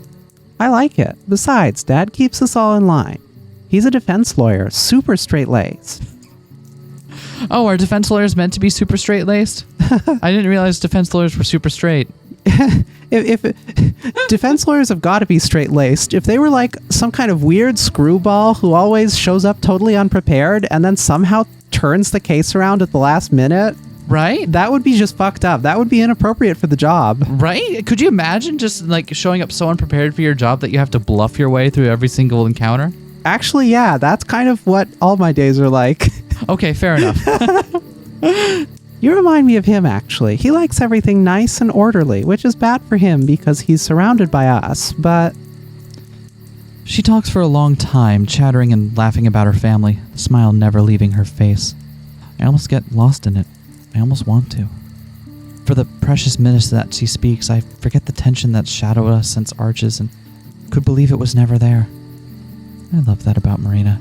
I like it. Besides, Dad keeps us all in line. He's a defense lawyer, super straight-laced. Oh, are defense lawyers meant to be super straight-laced? I didn't realize defense lawyers were super straight. if defense lawyers have got to be straight-laced. If they were like some kind of weird screwball who always shows up totally unprepared and then somehow turns the case around at the last minute, Right? that would be just fucked up. That would be inappropriate for the job. Right? Could you imagine just like showing up so unprepared for your job that you have to bluff your way through every single encounter? Actually, yeah, that's kind of what all my days are like. Okay, fair enough. You remind me of him, actually. He likes everything nice and orderly, which is bad for him because he's surrounded by us, but... She talks for a long time, chattering and laughing about her family, the smile never leaving her face. I almost get lost in it. I almost want to. For the precious minutes that she speaks, I forget the tension that shadowed us since Arches and could believe it was never there. I love that about Marina.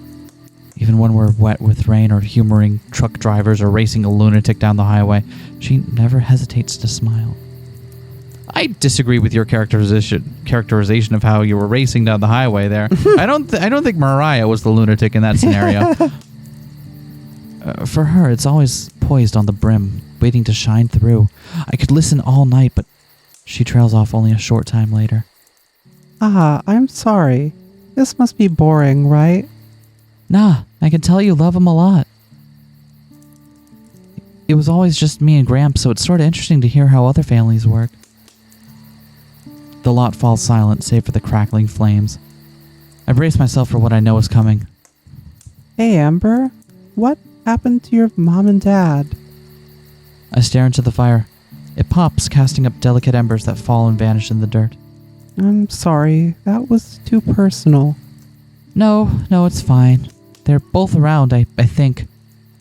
Even when we're wet with rain or humoring truck drivers or racing a lunatic down the highway, she never hesitates to smile. I disagree with your characterization of how you were racing down the highway there. I don't think Mariah was the lunatic in that scenario. For her, it's always poised on the brim, waiting to shine through. I could listen all night, but she trails off only a short time later. Ah, I'm sorry. This must be boring, right? Nah, I can tell you love him a lot. It was always just me and Gramps, so it's sort of interesting to hear how other families work. The lot falls silent, save for the crackling flames. I brace myself for what I know is coming. Hey, Amber. What happened to your mom and dad? I stare into the fire. It pops, casting up delicate embers that fall and vanish in the dirt. I'm sorry. That was too personal. No, it's fine. They're both around, I think.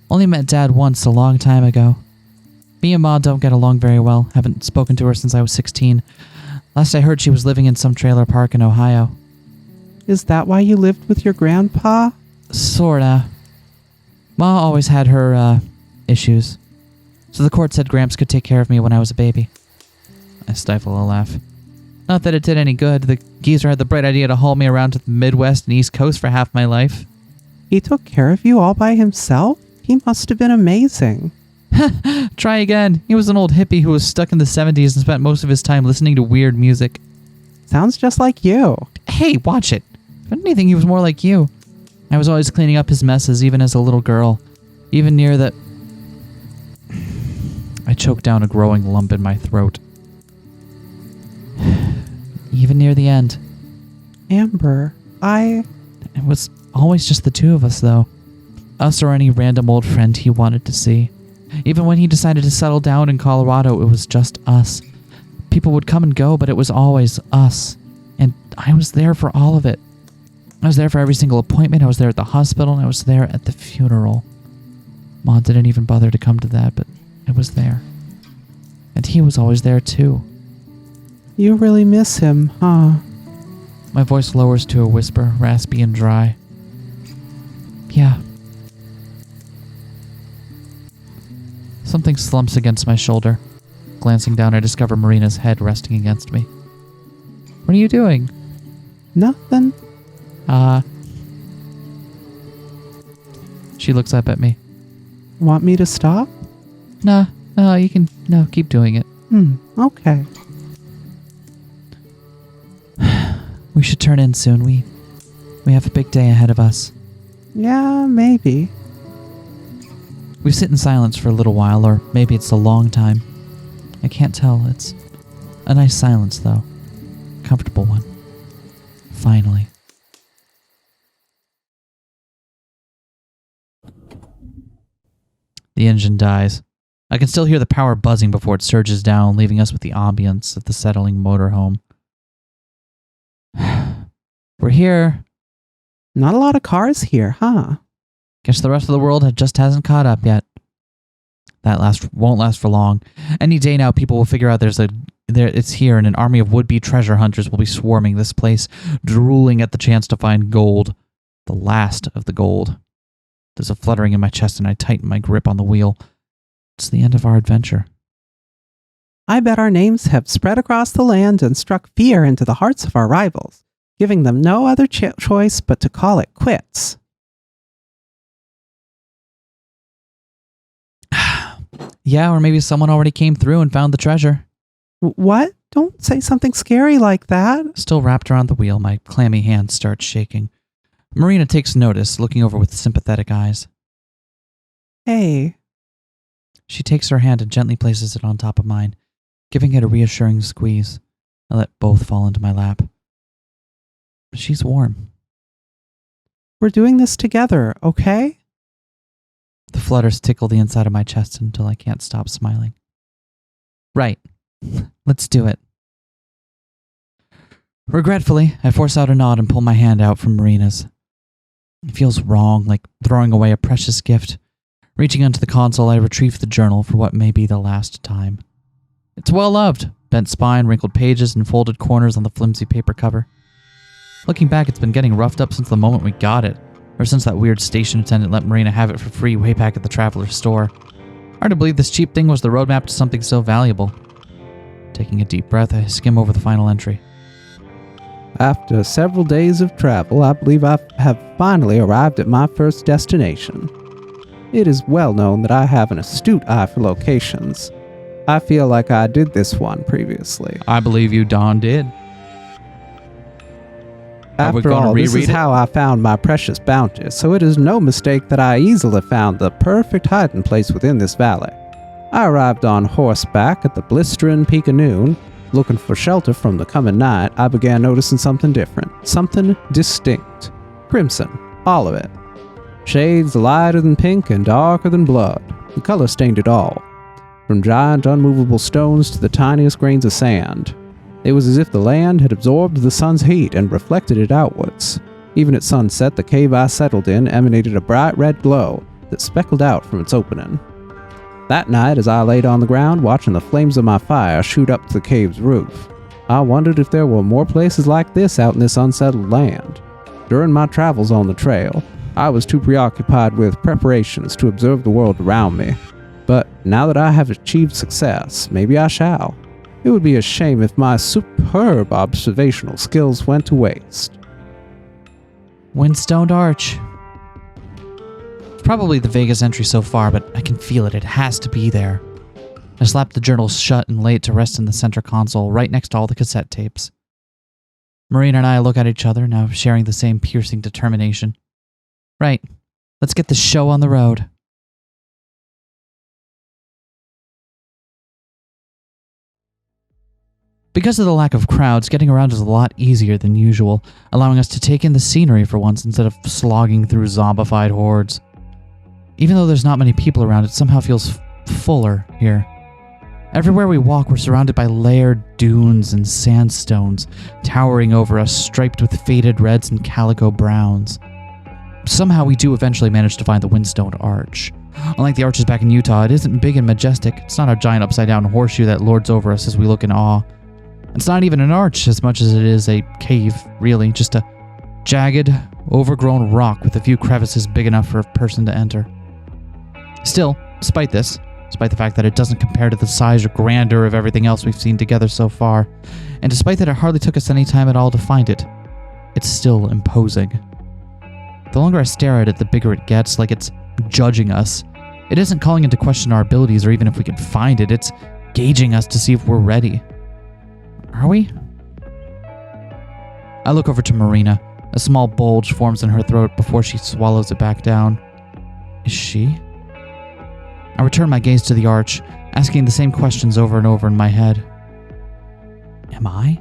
Only met Dad once a long time ago. Me and Ma don't get along very well. Haven't spoken to her since I was 16. Last I heard, she was living in some trailer park in Ohio. Is that why you lived with your grandpa? Sorta. Ma always had her, issues. So the court said Gramps could take care of me when I was a baby. I stifle a laugh. Not that it did any good. The geezer had the bright idea to haul me around to the Midwest and East Coast for half my life. He took care of you all by himself? He must have been amazing. Try again. He was an old hippie who was stuck in the 70s and spent most of his time listening to weird music. Sounds just like you. Hey, watch it. If anything, he was more like you. I was always cleaning up his messes, even as a little girl. Even near the... I choked down a growing lump in my throat. Even near the end. Amber, It was always just the two of us, though. Us or any random old friend he wanted to see. Even when he decided to settle down in Colorado, it was just us. People would come and go, but it was always us. And I was there for all of it. I was there for every single appointment. I was there at the hospital, and I was there at the funeral. Mom didn't even bother to come to that, but I was there. And he was always there, too. You really miss him, huh? My voice lowers to a whisper, raspy and dry. Yeah. Something slumps against my shoulder. Glancing down, I discover Marina's head resting against me. What are you doing? Nothing. She looks up at me. Want me to stop? No, you can, keep doing it. Okay. We should turn in soon. We have a big day ahead of us. Yeah, maybe. We sit in silence for a little while, or maybe it's a long time. I can't tell. It's a nice silence, though. Comfortable one. Finally. The engine dies. I can still hear the power buzzing before it surges down, leaving us with the ambience of the settling motorhome. We're here. Not a lot of cars here, huh? Guess the rest of the world just hasn't caught up yet. That won't last for long. Any day now, people will figure out it's here, and an army of would-be treasure hunters will be swarming this place, drooling at the chance to find gold. The last of the gold. There's a fluttering in my chest, and I tighten my grip on the wheel. It's the end of our adventure. I bet our names have spread across the land and struck fear into the hearts of our rivals, giving them no other choice but to call it quits. Yeah, or maybe someone already came through and found the treasure. What? Don't say something scary like that. Still wrapped around the wheel, my clammy hands start shaking. Marina takes notice, looking over with sympathetic eyes. Hey. She takes her hand and gently places it on top of mine, giving it a reassuring squeeze. I let both fall into my lap. She's warm. We're doing this together, okay? The flutters tickle the inside of my chest until I can't stop smiling. Right. Let's do it. Regretfully, I force out a nod and pull my hand out from Marina's. It feels wrong, like throwing away a precious gift. Reaching onto the console, I retrieve the journal for what may be the last time. It's well loved. Bent spine, wrinkled pages, and folded corners on the flimsy paper cover. Looking back, it's been getting roughed up since the moment we got it, or since that weird station attendant let Marina have it for free way back at the Traveler's store. Hard to believe this cheap thing was the roadmap to something so valuable. Taking a deep breath, I skim over the final entry. After several days of travel, I believe I have finally arrived at my first destination. It is well known that I have an astute eye for locations. I feel like I did this one previously. I believe you darn did. After all, this is how I found my precious bounty, so it is no mistake that I easily found the perfect hiding place within this valley. I arrived on horseback at the blistering peak of noon. Looking for shelter from the coming night, I began noticing something different, something distinct. Crimson, all of it. Shades lighter than pink and darker than blood. The color stained it all. From giant unmovable stones to the tiniest grains of sand. It was as if the land had absorbed the sun's heat and reflected it outwards. Even at sunset, the cave I settled in emanated a bright red glow that speckled out from its opening. That night, as I laid on the ground watching the flames of my fire shoot up to the cave's roof, I wondered if there were more places like this out in this unsettled land. During my travels on the trail, I was too preoccupied with preparations to observe the world around me. But now that I have achieved success, maybe I shall. It would be a shame if my superb observational skills went to waste. Windstoned Arch. It's probably the vaguest entry so far, but I can feel it. It has to be there. I slapped the journal shut and lay it to rest in the center console, right next to all the cassette tapes. Marina and I look at each other, now sharing the same piercing determination. Right. Let's get the show on the road. Because of the lack of crowds, getting around is a lot easier than usual, allowing us to take in the scenery for once instead of slogging through zombified hordes. Even though there's not many people around, it somehow feels fuller here. Everywhere we walk, we're surrounded by layered dunes and sandstones, towering over us, striped with faded reds and calico browns. Somehow we do eventually manage to find the Windstone Arch. Unlike the arches back in Utah, it isn't big and majestic. It's not a giant upside-down horseshoe that lords over us as we look in awe. It's not even an arch as much as it is a cave, really, just a jagged, overgrown rock with a few crevices big enough for a person to enter. Still, despite the fact that it doesn't compare to the size or grandeur of everything else we've seen together so far, and despite that it hardly took us any time at all to find it, it's still imposing. The longer I stare at it, the bigger it gets, like it's judging us. It isn't calling into question our abilities or even if we can find it, it's gauging us to see if we're ready. Are we? I look over to Marina. A small bulge forms in her throat before she swallows it back down. Is she? I return my gaze to the arch, asking the same questions over and over in my head. Am I?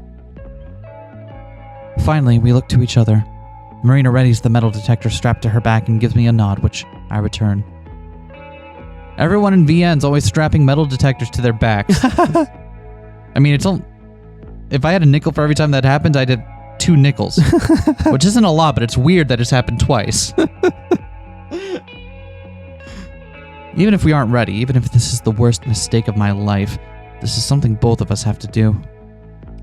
Finally, we look to each other. Marina readies the metal detector strapped to her back and gives me a nod, which I return. Everyone in VN's always strapping metal detectors to their backs. I mean, if I had a nickel for every time that happened, I'd have 2 nickels. Which isn't a lot, but it's weird that it's happened twice. Even if we aren't ready, even if this is the worst mistake of my life, this is something both of us have to do.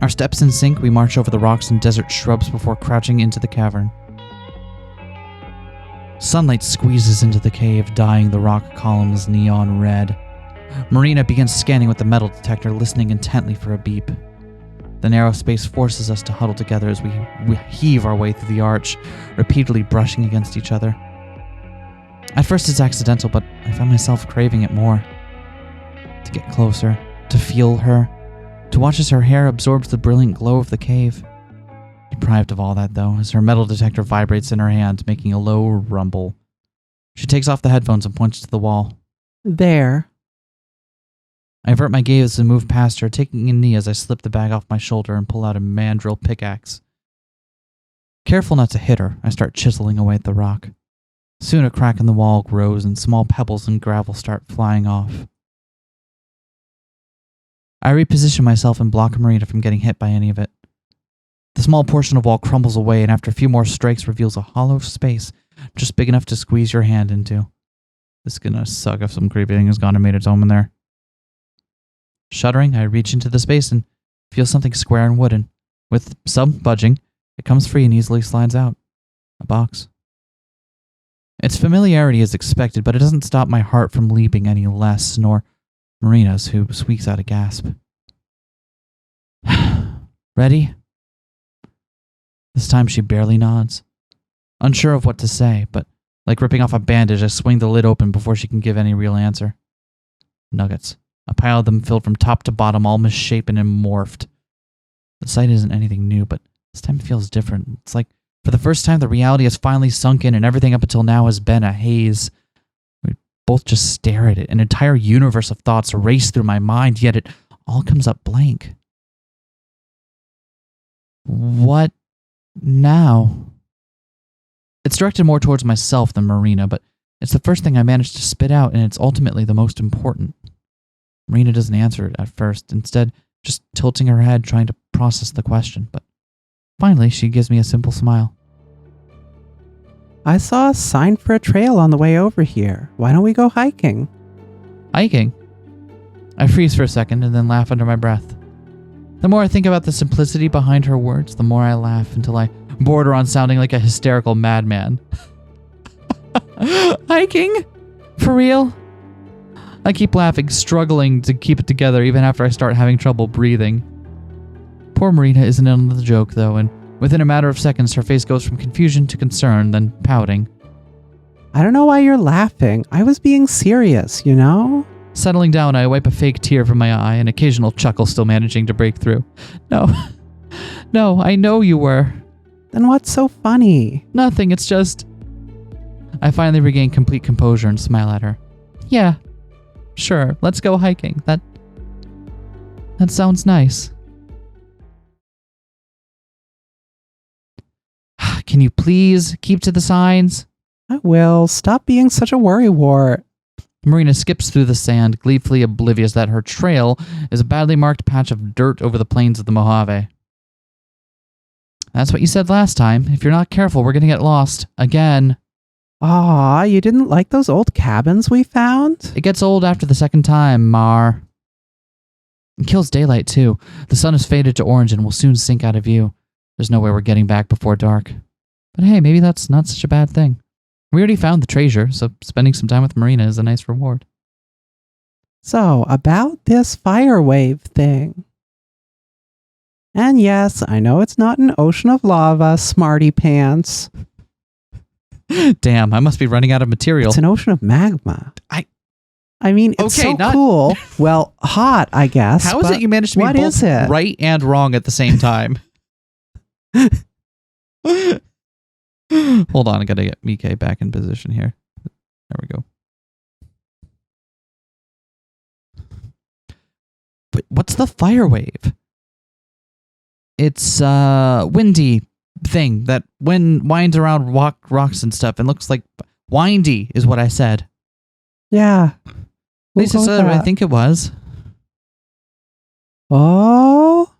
Our steps in sync, we march over the rocks and desert shrubs before crouching into the cavern. Sunlight squeezes into the cave, dyeing the rock columns neon red. Marina begins scanning with the metal detector, listening intently for a beep. The narrow space forces us to huddle together as we heave our way through the arch, repeatedly brushing against each other. At first it's accidental, but I find myself craving it more. To get closer, to feel her, to watch as her hair absorbs the brilliant glow of the cave. Deprived of all that, though, as her metal detector vibrates in her hand, making a low rumble. She takes off the headphones and points to the wall. There. I avert my gaze and move past her, taking a knee as I slip the bag off my shoulder and pull out a mandrel pickaxe. Careful not to hit her, I start chiseling away at the rock. Soon a crack in the wall grows and small pebbles and gravel start flying off. I reposition myself and block Marina from getting hit by any of it. The small portion of wall crumbles away and after a few more strikes reveals a hollow space just big enough to squeeze your hand into. This is gonna suck if some creepy thing has gone and made its home in there. Shuddering, I reach into the space and feel something square and wooden. With some budging, it comes free and easily slides out. A box. Its familiarity is expected, but it doesn't stop my heart from leaping any less, nor Marina's, who squeaks out a gasp. Ready? This time she barely nods. Unsure of what to say, but like ripping off a bandage, I swing the lid open before she can give any real answer. Nuggets. A pile of them filled from top to bottom, all misshapen and morphed. The sight isn't anything new, but this time it feels different. It's like, for the first time, the reality has finally sunk in and everything up until now has been a haze. We both just stare at it. An entire universe of thoughts race through my mind, yet it all comes up blank. What now? It's directed more towards myself than Marina, but it's the first thing I managed to spit out, and it's ultimately the most important. Marina doesn't answer it at first, instead just tilting her head trying to process the question, but finally she gives me a simple smile. I saw a sign for a trail on the way over here. Why don't we go hiking? Hiking? I freeze for a second and then laugh under my breath. The more I think about the simplicity behind her words, the more I laugh until I border on sounding like a hysterical madman. Hiking? For real? I keep laughing, struggling to keep it together even after I start having trouble breathing. Poor Marina isn't in on the joke, though, and within a matter of seconds, her face goes from confusion to concern, then pouting. I don't know why you're laughing. I was being serious, you know? Settling down, I wipe a fake tear from my eye, an occasional chuckle still managing to break through. No, I know you were. Then what's so funny? Nothing, it's just... I finally regain complete composure and smile at her. Yeah, sure, let's go hiking. That sounds nice. Can you please keep to the signs? I will. Stop being such a worrywart. Marina skips through the sand, gleefully oblivious that her trail is a badly marked patch of dirt over the plains of the Mojave. That's what you said last time. If you're not careful, we're going to get lost. Again. Aw, you didn't like those old cabins we found? It gets old after the second time, Mar. It kills daylight, too. The sun has faded to orange and will soon sink out of view. There's no way we're getting back before dark. But hey, maybe that's not such a bad thing. We already found the treasure, so spending some time with Marina is a nice reward. So, about this fire wave thing. And yes, I know it's not an ocean of lava, smarty pants. Damn, I must be running out of material. It's an ocean of magma. I mean, it's Okay, so cool. Well, hot, I guess. How is it you managed to be what both is it? right and wrong at the same time? Hold on, I gotta get Mike back in position here. There we go. But what's the fire wave? It's a windy thing that winds around rocks and stuff and looks like windy is what I said. Yeah. At least it's what I think it was. Oh.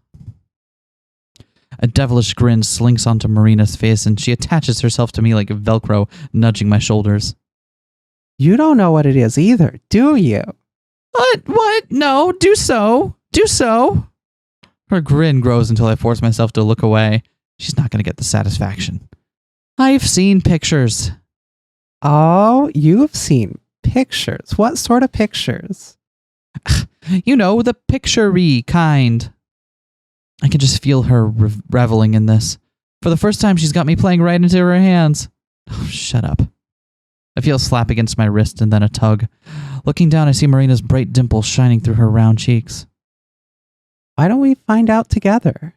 A devilish grin slinks onto Marina's face and she attaches herself to me like Velcro, nudging my shoulders. You don't know what it is either, do you? What? No, do so. Do so. Her grin grows until I force myself to look away. She's not going to get the satisfaction. I've seen pictures. Oh, you've seen pictures. What sort of pictures? You know, the picture-y kind. I can just feel her reveling in this. For the first time, she's got me playing right into her hands. Oh, shut up. I feel a slap against my wrist and then a tug. Looking down, I see Marina's bright dimples shining through her round cheeks. Why don't we find out together?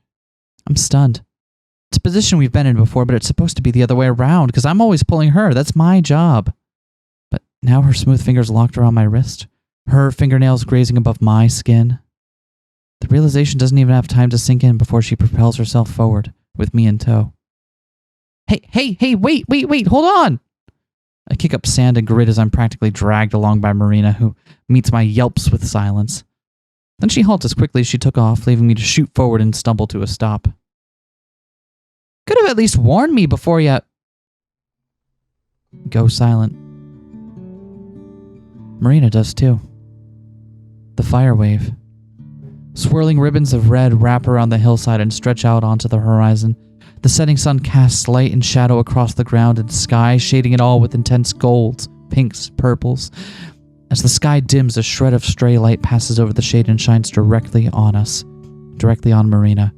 I'm stunned. It's a position we've been in before, but it's supposed to be the other way around because I'm always pulling her. That's my job. But now her smooth fingers locked around my wrist, her fingernails grazing above my skin. The realization doesn't even have time to sink in before she propels herself forward, with me in tow. Hey, wait, hold on! I kick up sand and grit as I'm practically dragged along by Marina, who meets my yelps with silence. Then she halts as quickly as she took off, leaving me to shoot forward and stumble to a stop. Could have at least warned me before you... Go silent. Marina does too. The fire wave. Swirling ribbons of red wrap around the hillside and stretch out onto the horizon. The setting sun casts light and shadow across the ground and sky, shading it all with intense golds, pinks, purples. As the sky dims, a shred of stray light passes over the shade and shines directly on us, directly on Marina.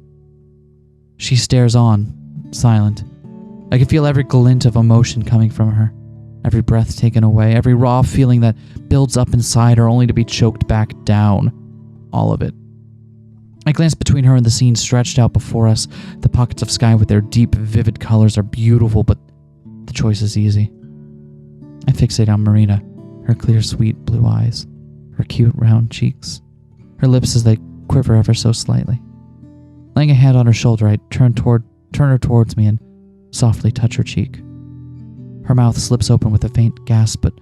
She stares on, silent. I can feel every glint of emotion coming from her, every breath taken away, every raw feeling that builds up inside her only to be choked back down. All of it. I glance between her and the scene stretched out before us. The pockets of sky with their deep, vivid colors are beautiful, but the choice is easy. I fixate on Marina, her clear, sweet blue eyes, her cute, round cheeks, her lips as they quiver ever so slightly. Laying a hand on her shoulder, I turn her towards me and softly touch her cheek. Her mouth slips open with a faint gasp, but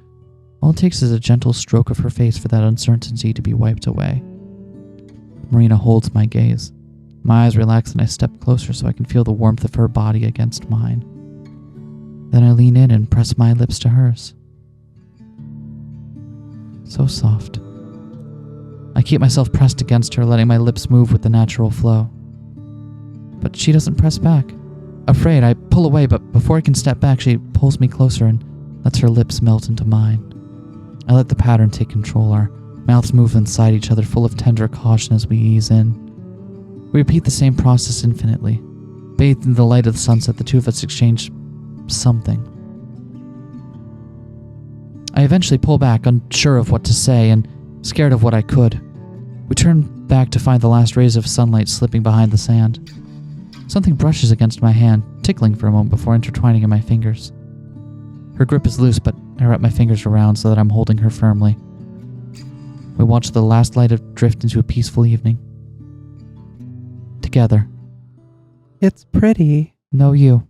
all it takes is a gentle stroke of her face for that uncertainty to be wiped away. Marina holds my gaze. My eyes relax and I step closer so I can feel the warmth of her body against mine. Then I lean in and press my lips to hers. So soft. I keep myself pressed against her, letting my lips move with the natural flow. But she doesn't press back. Afraid, I pull away, but before I can step back, she pulls me closer and lets her lips melt into mine. I let the pattern take control. Our mouths move inside each other, full of tender caution as we ease in. We repeat the same process infinitely. Bathed in the light of the sunset, the two of us exchange something. I eventually pull back, unsure of what to say and scared of what I could. We turn back to find the last rays of sunlight slipping behind the sand. Something brushes against my hand, tickling for a moment before intertwining in my fingers. Her grip is loose, but I wrap my fingers around so that I'm holding her firmly. We watch the last light drift into a peaceful evening. Together. It's pretty. No, you.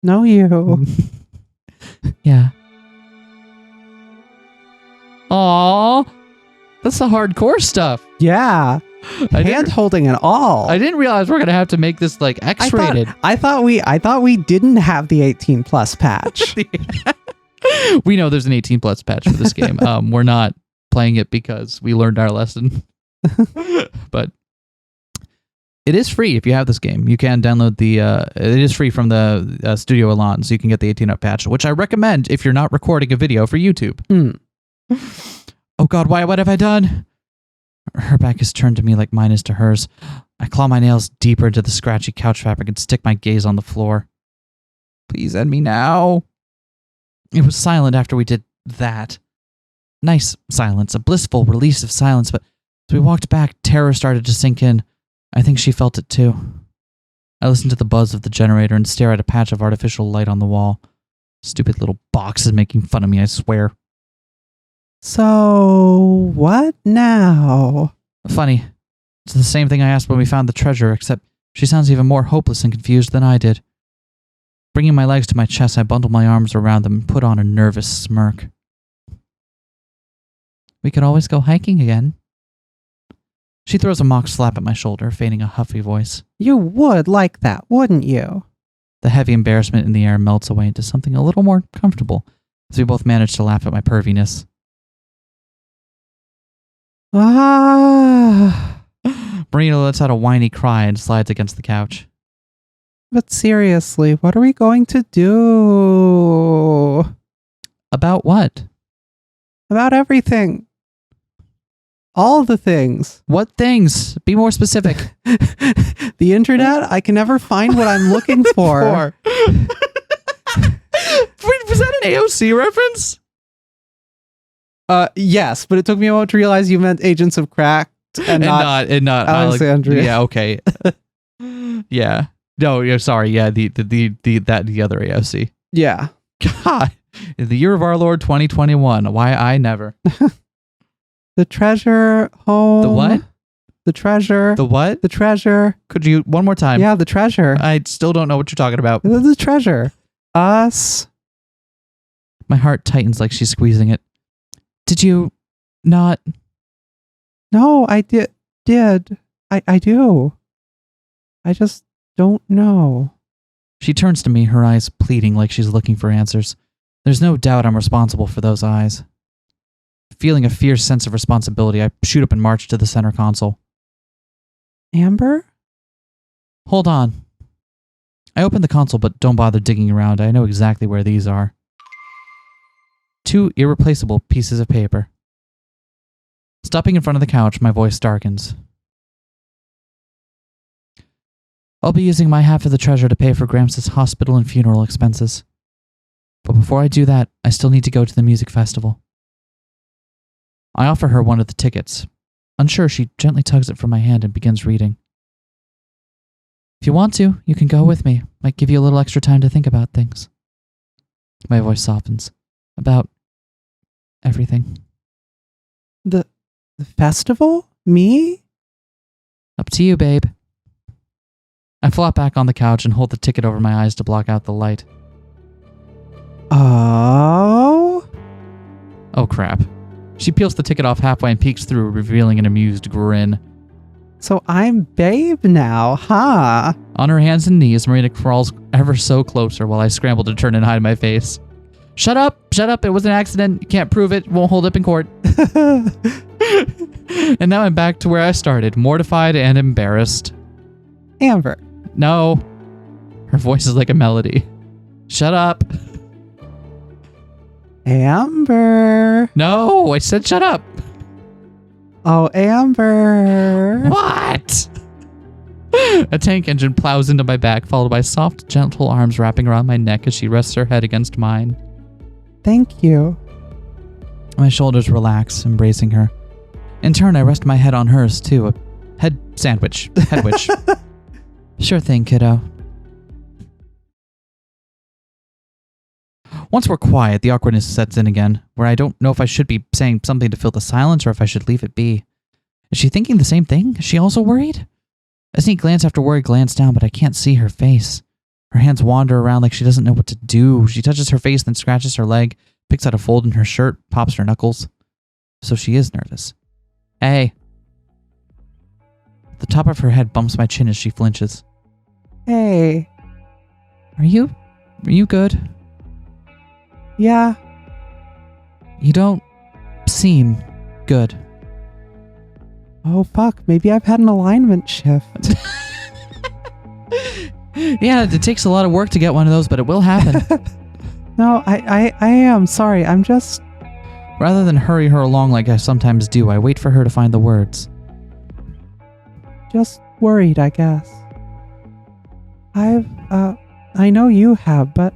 No, you. Yeah. Aw. That's the hardcore stuff. Yeah. Hand holding and all. I didn't realize we're going to have to make this like X-rated. I thought we didn't have the 18 plus patch. We know there's an 18 plus patch for this game. We're not playing it because we learned our lesson. But it is free if you have this game. You can download it is free from the Studio Elan, so you can get the 18 up patch, which I recommend if you're not recording a video for YouTube. Oh God, what have I done? Her back is turned to me like mine is to hers. I claw my nails deeper into the scratchy couch fabric and stick my gaze on the floor. Please end me now. It was silent after we did that. Nice silence, a blissful release of silence, but as we walked back, terror started to sink in. I think she felt it too. I listened to the buzz of the generator and stare at a patch of artificial light on the wall. Stupid little box is making fun of me, I swear. So, what now? Funny. It's the same thing I asked when we found the treasure, except she sounds even more hopeless and confused than I did. Bringing my legs to my chest, I bundled my arms around them and put on a nervous smirk. We could always go hiking again. She throws a mock slap at my shoulder, feigning a huffy voice. You would like that, wouldn't you? The heavy embarrassment in the air melts away into something a little more comfortable, as we both manage to laugh at my perviness. Marina lets out a whiny cry and slides against the couch. But seriously, what are we going to do? About what? About everything. All of the things. What things? Be more specific. The internet? I can never find what I'm looking for. Wait, was that an AOC reference? Yes, but it took me a moment to realize you meant Agents of Cracked and not Alexandria. Yeah, okay. Yeah. No, yeah, sorry. Yeah, the other AOC. Yeah. God. In the year of our Lord 2021. Why I never. The treasure home. The what? The treasure. The what? The treasure. Could you one more time? Yeah, the treasure. I still don't know what you're talking about. The treasure. Us. My heart tightens like she's squeezing it. Did you not? No, I did. I do. I just don't know. She turns to me, her eyes pleading like she's looking for answers. There's no doubt I'm responsible for those eyes. Feeling a fierce sense of responsibility, I shoot up and march to the center console. Amber? Hold on. I open the console, but don't bother digging around. I know exactly where these are. 2 irreplaceable pieces of paper. Stopping in front of the couch, my voice darkens. I'll be using my half of the treasure to pay for Gramps' hospital and funeral expenses. But before I do that, I still need to go to the music festival. I offer her one of the tickets. Unsure, she gently tugs it from my hand and begins reading. If you want to, you can go with me. Might give you a little extra time to think about things. My voice softens. About everything. The festival? Me? Up to you, babe. I flop back on the couch and hold the ticket over my eyes to block out the light. Oh? Oh, crap. She peels the ticket off halfway and peeks through, revealing an amused grin. So I'm babe now, huh? On her hands and knees, Marina crawls ever so closer while I scramble to turn and hide my face. Shut up! Shut up! It was an accident. You can't prove it. Won't hold up in court. And now I'm back to where I started, mortified and embarrassed. Amber. No. Her voice is like a melody. Shut up. Amber. No, I said shut up. Oh, Amber. What? A tank engine plows into my back, followed by soft, gentle arms wrapping around my neck as she rests her head against mine. Thank you. My shoulders relax, embracing her. In turn, I rest my head on hers, too. A head sandwich. Headwich. Sure thing, kiddo. Once we're quiet, the awkwardness sets in again, where I don't know if I should be saying something to fill the silence or if I should leave it be. Is she thinking the same thing? Is she also worried? A sneak glance after worried glance down, but I can't see her face. Her hands wander around like she doesn't know what to do. She touches her face, then scratches her leg, picks out a fold in her shirt, pops her knuckles. so she is nervous. Hey. The top of her head bumps my chin as she flinches. Hey. Are you good? Yeah. You don't seem good. Oh, fuck. Maybe I've had an alignment shift. Yeah, it takes a lot of work to get one of those, but it will happen. No, I am sorry. I'm just... Rather than hurry her along like I sometimes do, I wait for her to find the words. Just worried, I guess. I know you have, but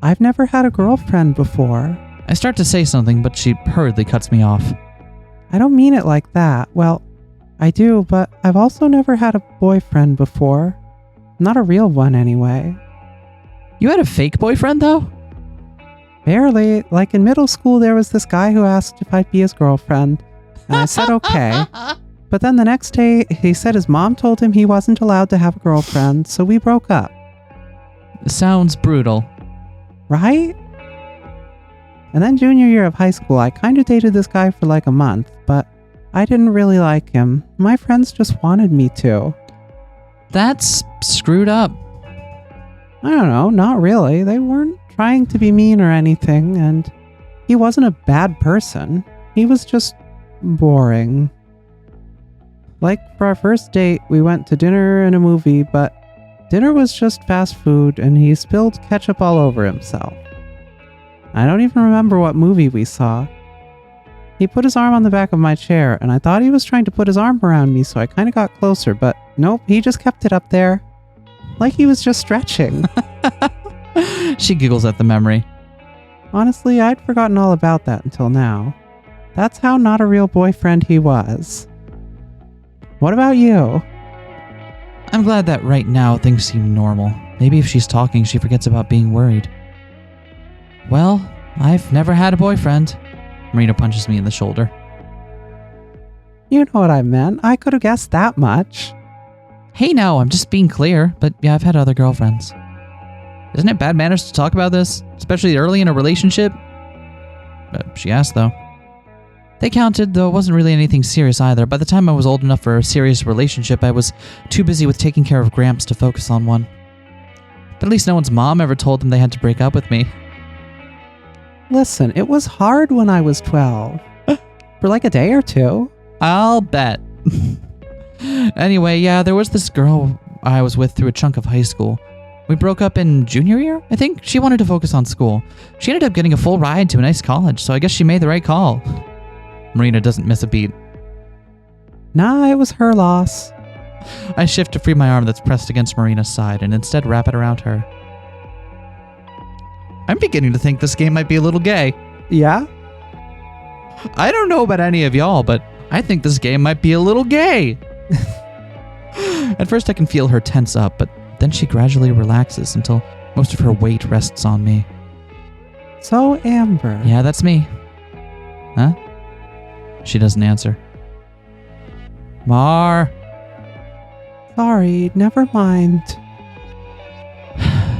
I've never had a girlfriend before. I start to say something, but she hurriedly cuts me off. I don't mean it like that. Well, I do, but I've also never had a boyfriend before. Not a real one, anyway. You had a fake boyfriend, though? Barely. Like in middle school, there was this guy who asked if I'd be his girlfriend, and I said okay. But then the next day, he said his mom told him he wasn't allowed to have a girlfriend, so we broke up. Sounds brutal. Right? And then junior year of high school, I kind of dated this guy for like a month, but I didn't really like him. My friends just wanted me to. That's screwed up. I don't know, not really. They weren't trying to be mean or anything, and he wasn't a bad person. He was just boring. Like, for our first date, we went to dinner and a movie, but dinner was just fast food, and he spilled ketchup all over himself. I don't even remember what movie we saw. He put his arm on the back of my chair, and I thought he was trying to put his arm around me, so I kind of got closer, but nope, he just kept it up there. Like he was just stretching. She giggles at the memory. Honestly, I'd forgotten all about that until now. That's how not a real boyfriend he was. What about you? I'm glad that right now things seem normal. Maybe if she's talking, she forgets about being worried. Well, I've never had a boyfriend. Marina punches me in the shoulder. You know what I meant. I could have guessed that much. Hey now, I'm just being clear, but yeah, I've had other girlfriends. Isn't it bad manners to talk about this? Especially early in a relationship? She asked, though. They counted, though it wasn't really anything serious either. By the time I was old enough for a serious relationship, I was too busy with taking care of Gramps to focus on one. But at least no one's mom ever told them they had to break up with me. Listen, it was hard when I was 12. For like a day or two. I'll bet. Anyway, yeah, there was this girl I was with through a chunk of high school. We broke up in junior year, I think. She wanted to focus on school. She ended up getting a full ride to a nice college, so I guess she made the right call. Marina doesn't miss a beat. Nah, it was her loss. I shift to free my arm that's pressed against Marina's side and instead wrap it around her. I'm beginning to think this game might be a little gay. Yeah? I don't know about any of y'all, but I think this game might be a little gay. At first I can feel her tense up, but then she gradually relaxes until most of her weight rests on me. So, Amber. Yeah, that's me. Huh? She doesn't answer. Mar. Sorry, never mind.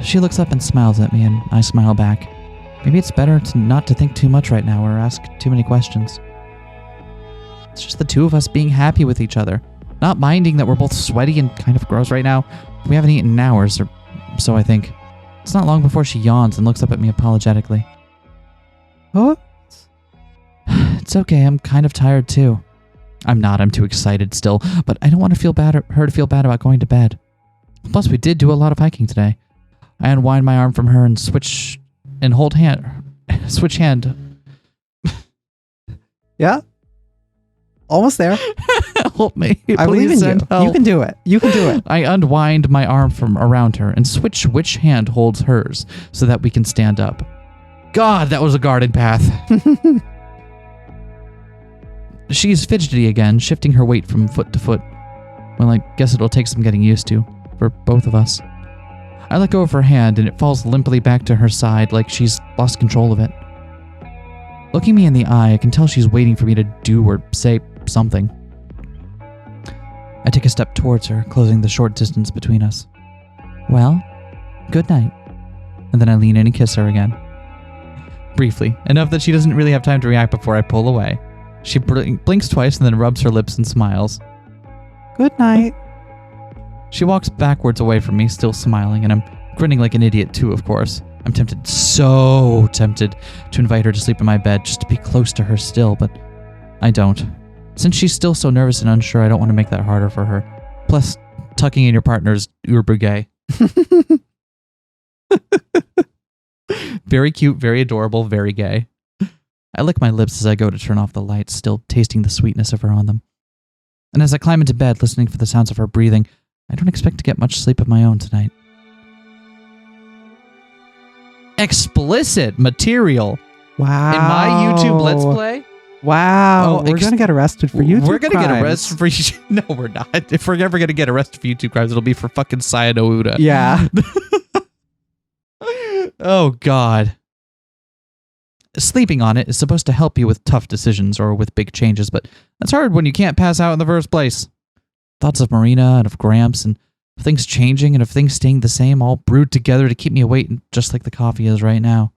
She looks up and smiles at me, and I smile back. Maybe it's better not to think too much right now or ask too many questions. It's just the two of us being happy with each other. Not minding that we're both sweaty and kind of gross right now. We haven't eaten in hours, or so I think. It's not long before she yawns and looks up at me apologetically. What? It's okay, I'm kind of tired too. I'm too excited still, but I don't want to feel bad her to feel bad about going to bed. Plus, we did do a lot of hiking today. I unwind my arm from her and switch hand. Yeah? Almost there. Help me. I believe in you. Help. You can do it. You can do it. I unwind my arm from around her and switch which hand holds hers so that we can stand up. God, that was a garden path. She's fidgety again, shifting her weight from foot to foot. Well, I guess it'll take some getting used to, for both of us. I let go of her hand and it falls limply back to her side like she's lost control of it. Looking me in the eye, I can tell she's waiting for me to do or say something. I take a step towards her, closing the short distance between us. Well, good night. And then I lean in and kiss her again. Briefly, enough that she doesn't really have time to react before I pull away. She blinks twice and then rubs her lips and smiles. Good night. She walks backwards away from me, still smiling, and I'm grinning like an idiot too, of course. I'm tempted, so tempted, to invite her to sleep in my bed just to be close to her still, but I don't. Since she's still so nervous and unsure, I don't want to make that harder for her. Plus, tucking in your partner is uber gay. Very cute, very adorable, very gay. I lick my lips as I go to turn off the lights, still tasting the sweetness of her on them. And as I climb into bed, listening for the sounds of her breathing, I don't expect to get much sleep of my own tonight. Explicit material Wow. in my YouTube Let's Play. Wow. Oh, we're going to get arrested for YouTube We're gonna crimes. get arrested for No, we're not. If we're ever gonna get arrested for YouTube crimes, it'll be for fucking Sayonara. Yeah. Oh, God. Sleeping on it is supposed to help you with tough decisions or with big changes, but that's hard when you can't pass out in the first place. Thoughts of Marina and of Gramps and of things changing and of things staying the same all brewed together to keep me awake just like the coffee is right now.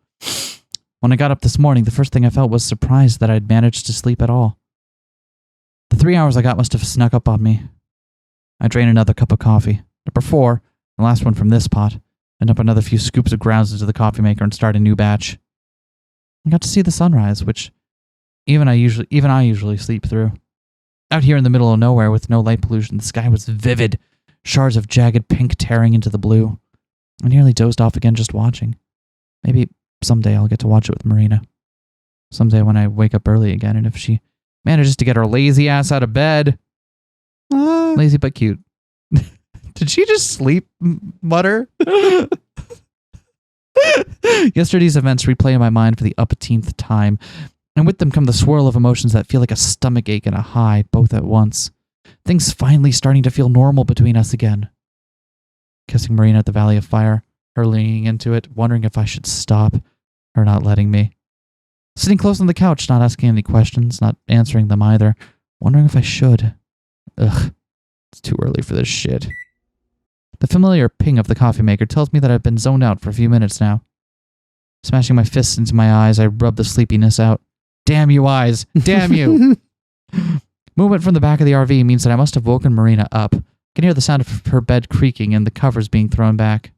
When I got up this morning, the first thing I felt was surprise that I'd managed to sleep at all. The 3 hours I got must have snuck up on me. I drained another cup of coffee. Number 4, the last one from this pot, and dump another few scoops of grounds into the coffee maker and start a new batch. I got to see the sunrise, which even I usually sleep through. Out here in the middle of nowhere with no light pollution, the sky was vivid, shards of jagged pink tearing into the blue. I nearly dozed off again just watching. Maybe someday I'll get to watch it with Marina. Someday when I wake up early again, and if she manages to get her lazy ass out of bed. Lazy but cute. Did she just sleep mutter? Yesterday's events replay in my mind for the upteenth time, and with them come the swirl of emotions that feel like a stomach ache and a high, both at once. Things finally starting to feel normal between us again. Kissing Marina at the Valley of Fire, her leaning into it, wondering if I should stop, her not letting me. Sitting close on the couch, not asking any questions, not answering them either, wondering if I should. Ugh, it's too early for this shit. The familiar ping of the coffee maker tells me that I've been zoned out for a few minutes now. Smashing my fists into my eyes, I rub the sleepiness out. Damn you eyes! Damn you! Movement from the back of the RV means that I must have woken Marina up. I can hear the sound of her bed creaking and the covers being thrown back.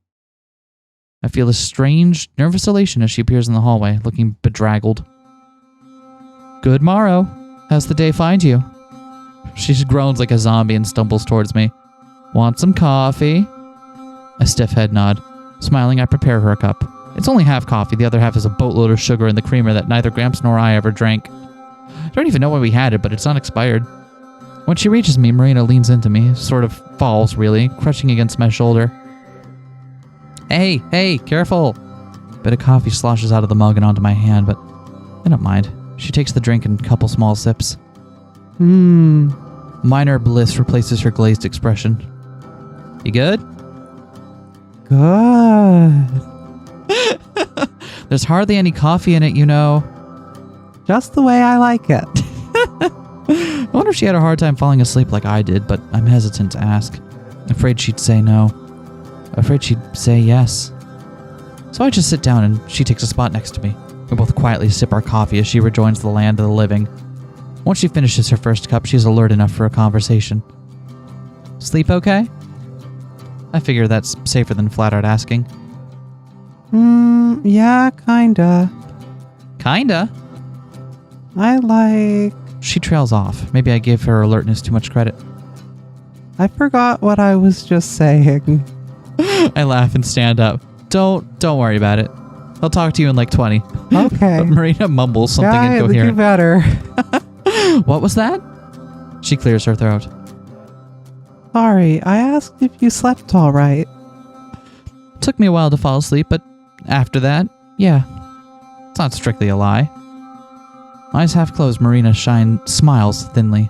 I feel a strange, nervous elation as she appears in the hallway, looking bedraggled. Good morrow. How's the day find you? She groans like a zombie and stumbles towards me. Want some coffee? A stiff head nod. Smiling, I prepare her a cup. It's only half coffee, the other half is a boatload of sugar in the creamer that neither Gramps nor I ever drank. I don't even know when we had it, but it's not expired. When she reaches me, Marina leans into me, sort of falls, really, crushing against my shoulder. Hey, careful! A bit of coffee sloshes out of the mug and onto my hand, but I don't mind. She takes the drink in a couple small sips. Minor bliss replaces her glazed expression. You good? Good. There's hardly any coffee in it, you know. Just the way I like it. I wonder if she had a hard time falling asleep like I did, but I'm hesitant to ask. Afraid she'd say no. Afraid she'd say yes. So I just sit down and she takes a spot next to me. We both quietly sip our coffee as she rejoins the land of the living. Once she finishes her first cup, she's alert enough for a conversation. Sleep okay? I figure that's safer than flat out asking. Yeah, kinda. Kinda? She trails off. Maybe I gave her alertness too much credit. I forgot what I was just saying. I laugh and stand up. Don't worry about it. I'll talk to you in like 20. Okay. Marina mumbles something yeah, incoherent. you better. What was that? She clears her throat. Sorry, I asked if you slept all right. Took me a while to fall asleep, but after that, yeah. It's not strictly a lie. Eyes half closed, Marina smiles thinly.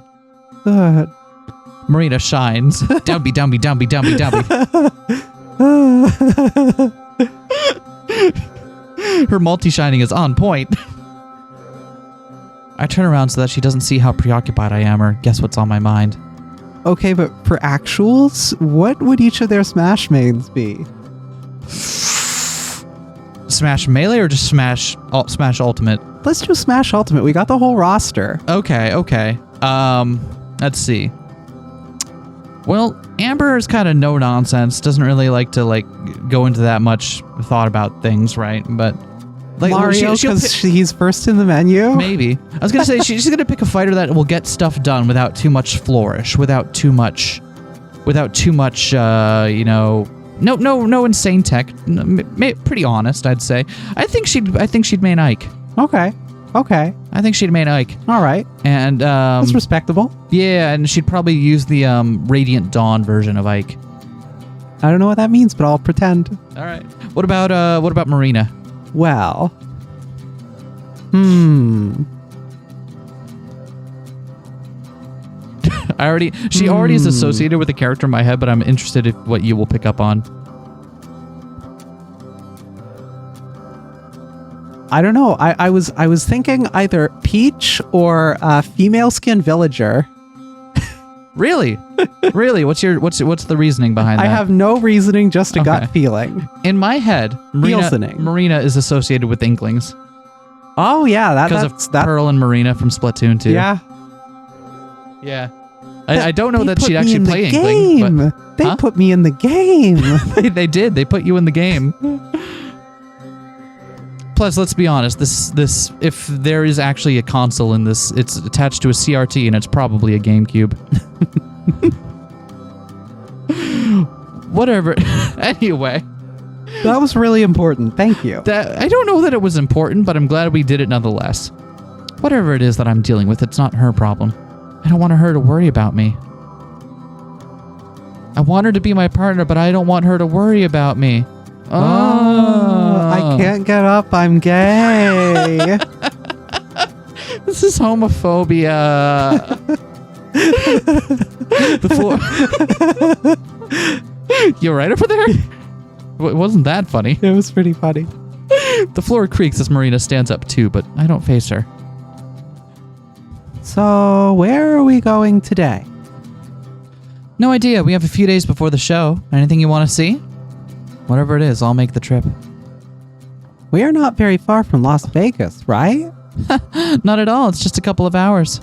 Good. Marina shines. Dumby. Her multi-shining is on point. I turn around so that she doesn't see how preoccupied I am or guess what's on my mind. Okay, but for actuals, what would each of their smash mains be? Smash Melee or just Smash Ultimate? Let's do Smash Ultimate. We got the whole roster. Okay. Let's see. Well, Amber is kind of no nonsense. Doesn't really like to go into that much thought about things, right? But Mario, because he's first in the menu. Maybe. I was gonna say she's gonna pick a fighter that will get stuff done without too much flourish, without too much, no insane tech. Pretty honest, I'd say. I think she'd main Ike. Okay. I think she'd main Ike. All right. And that's respectable. Yeah, and she'd probably use the Radiant Dawn version of Ike. I don't know what that means, but I'll pretend. All right. What about Marina? Well. She already is associated with the character in my head, but I'm interested in what you will pick up on. I don't know. I was thinking either Peach or female skin villager. Really? Really? What's the reasoning behind that? I have no reasoning, just a gut feeling. In my head, Marina is associated with Inklings. Oh yeah, because of Pearl and Marina from Splatoon 2. Yeah. Yeah. I don't know that she'd actually play Inkling. But, they put me in the game. They did. They put you in the game. Plus, let's be honest. This if there is actually a console in this, it's attached to a CRT, and it's probably a GameCube. Whatever. Anyway. That was really important. Thank you. I don't know that it was important, but I'm glad we did it nonetheless. Whatever it is that I'm dealing with, it's not her problem. I don't want her to worry about me. I want her to be my partner, but I don't want her to worry about me. I can't get up. I'm gay. This is homophobia. The floor. You all right over there? It wasn't that funny. It was pretty funny. The floor creaks as Marina stands up too, but I don't face her. So, where are we going today? No idea. We have a few days before the show. Anything you want to see? Whatever it is, I'll make the trip. We are not very far from Las Vegas, right? Not at all. It's just a couple of hours.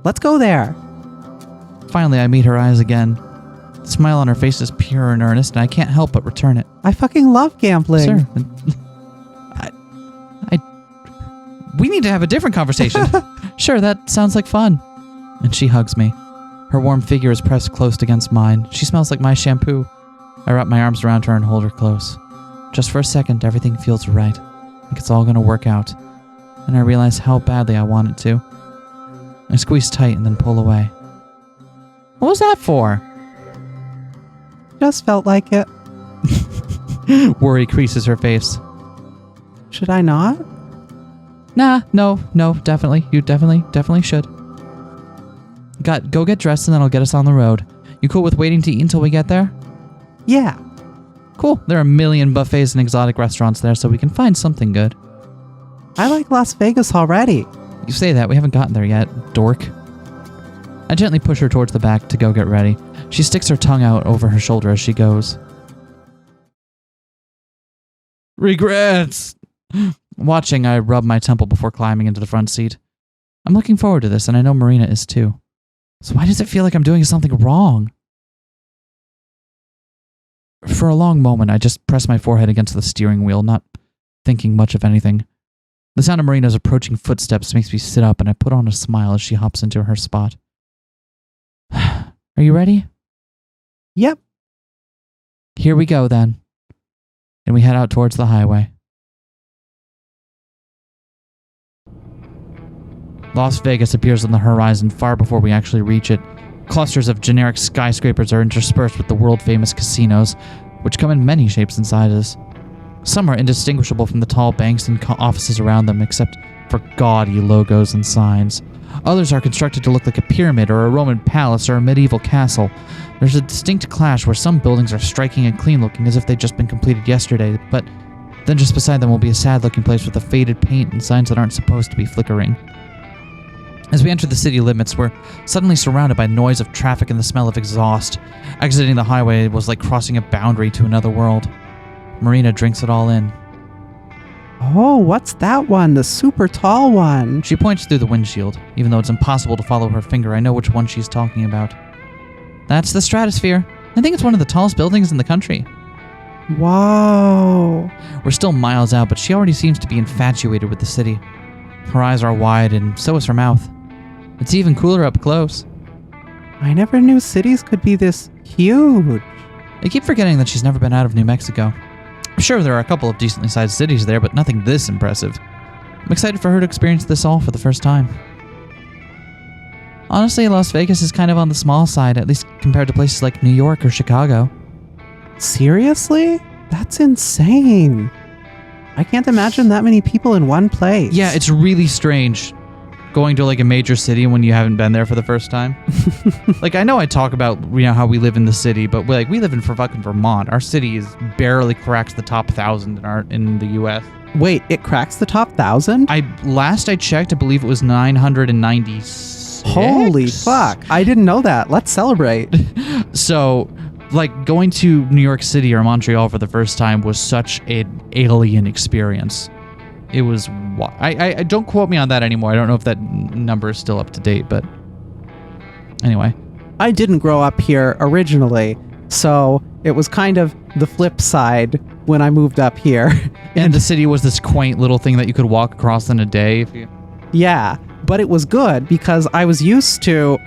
Let's go there. Finally, I meet her eyes again. The smile on her face is pure and earnest, and I can't help but return it. I fucking love gambling. Sir, we need to have a different conversation. Sure, that sounds like fun. And she hugs me. Her warm figure is pressed close against mine. She smells like my shampoo. I wrap my arms around her and hold her close. Just for a second, everything feels right. Like it's all going to work out. And I realize how badly I want it to. I squeeze tight and then pull away. What was that for? Just felt like it. Worry creases her face. Should I not? Nah, no, definitely. You definitely should. Go get dressed and then I'll get us on the road. You cool with waiting to eat until we get there? Yeah. Cool. There are a million buffets and exotic restaurants there, so we can find something good. I like Las Vegas already. You say that. We haven't gotten there yet, dork. I gently push her towards the back to go get ready. She sticks her tongue out over her shoulder as she goes. Regrets! Watching, I rub my temple before climbing into the front seat. I'm looking forward to this, and I know Marina is too. So why does it feel like I'm doing something wrong? For a long moment, I just press my forehead against the steering wheel, not thinking much of anything. The sound of Marina's approaching footsteps makes me sit up, and I put on a smile as she hops into her spot. Are you ready? Yep. Here we go, then. And we head out towards the highway. Las Vegas appears on the horizon far before we actually reach it. Clusters of generic skyscrapers are interspersed with the world-famous casinos, which come in many shapes and sizes. Some are indistinguishable from the tall banks and offices around them, except for gaudy logos and signs. Others are constructed to look like a pyramid or a Roman palace or a medieval castle. There's a distinct clash where some buildings are striking and clean-looking as if they'd just been completed yesterday, but then just beside them will be a sad-looking place with a faded paint and signs that aren't supposed to be flickering. As we enter the city limits, we're suddenly surrounded by noise of traffic and the smell of exhaust. Exiting the highway was like crossing a boundary to another world. Marina drinks it all in. Oh, what's that one? The super tall one. She points through the windshield. Even though it's impossible to follow her finger, I know which one she's talking about. That's the Stratosphere. I think it's one of the tallest buildings in the country. Whoa. We're still miles out, but she already seems to be infatuated with the city. Her eyes are wide, and so is her mouth. It's even cooler up close. I never knew cities could be this huge. I keep forgetting that she's never been out of New Mexico. I'm sure there are a couple of decently sized cities there, but nothing this impressive. I'm excited for her to experience this all for the first time. Honestly, Las Vegas is kind of on the small side, at least compared to places like New York or Chicago. Seriously? That's insane. I can't imagine that many people in one place. Yeah, it's really strange going to like a major city when you haven't been there for the first time. Like, I know I talk about, you know, how we live in the city, but we live in fucking Vermont. Our city is barely cracks the top 1,000 in the U.S. Wait, it cracks the top 1,000? Last I checked, I believe it was 996. Holy fuck. I didn't know that. Let's celebrate. So, like, going to New York City or Montreal for the first time was such an alien experience. It was... I don't quote me on that anymore. I don't know if that number is still up to date, but... Anyway. I didn't grow up here originally, so it was kind of the flip side when I moved up here. And the city was this quaint little thing that you could walk across in a day. If you... Yeah, but it was good because I was used to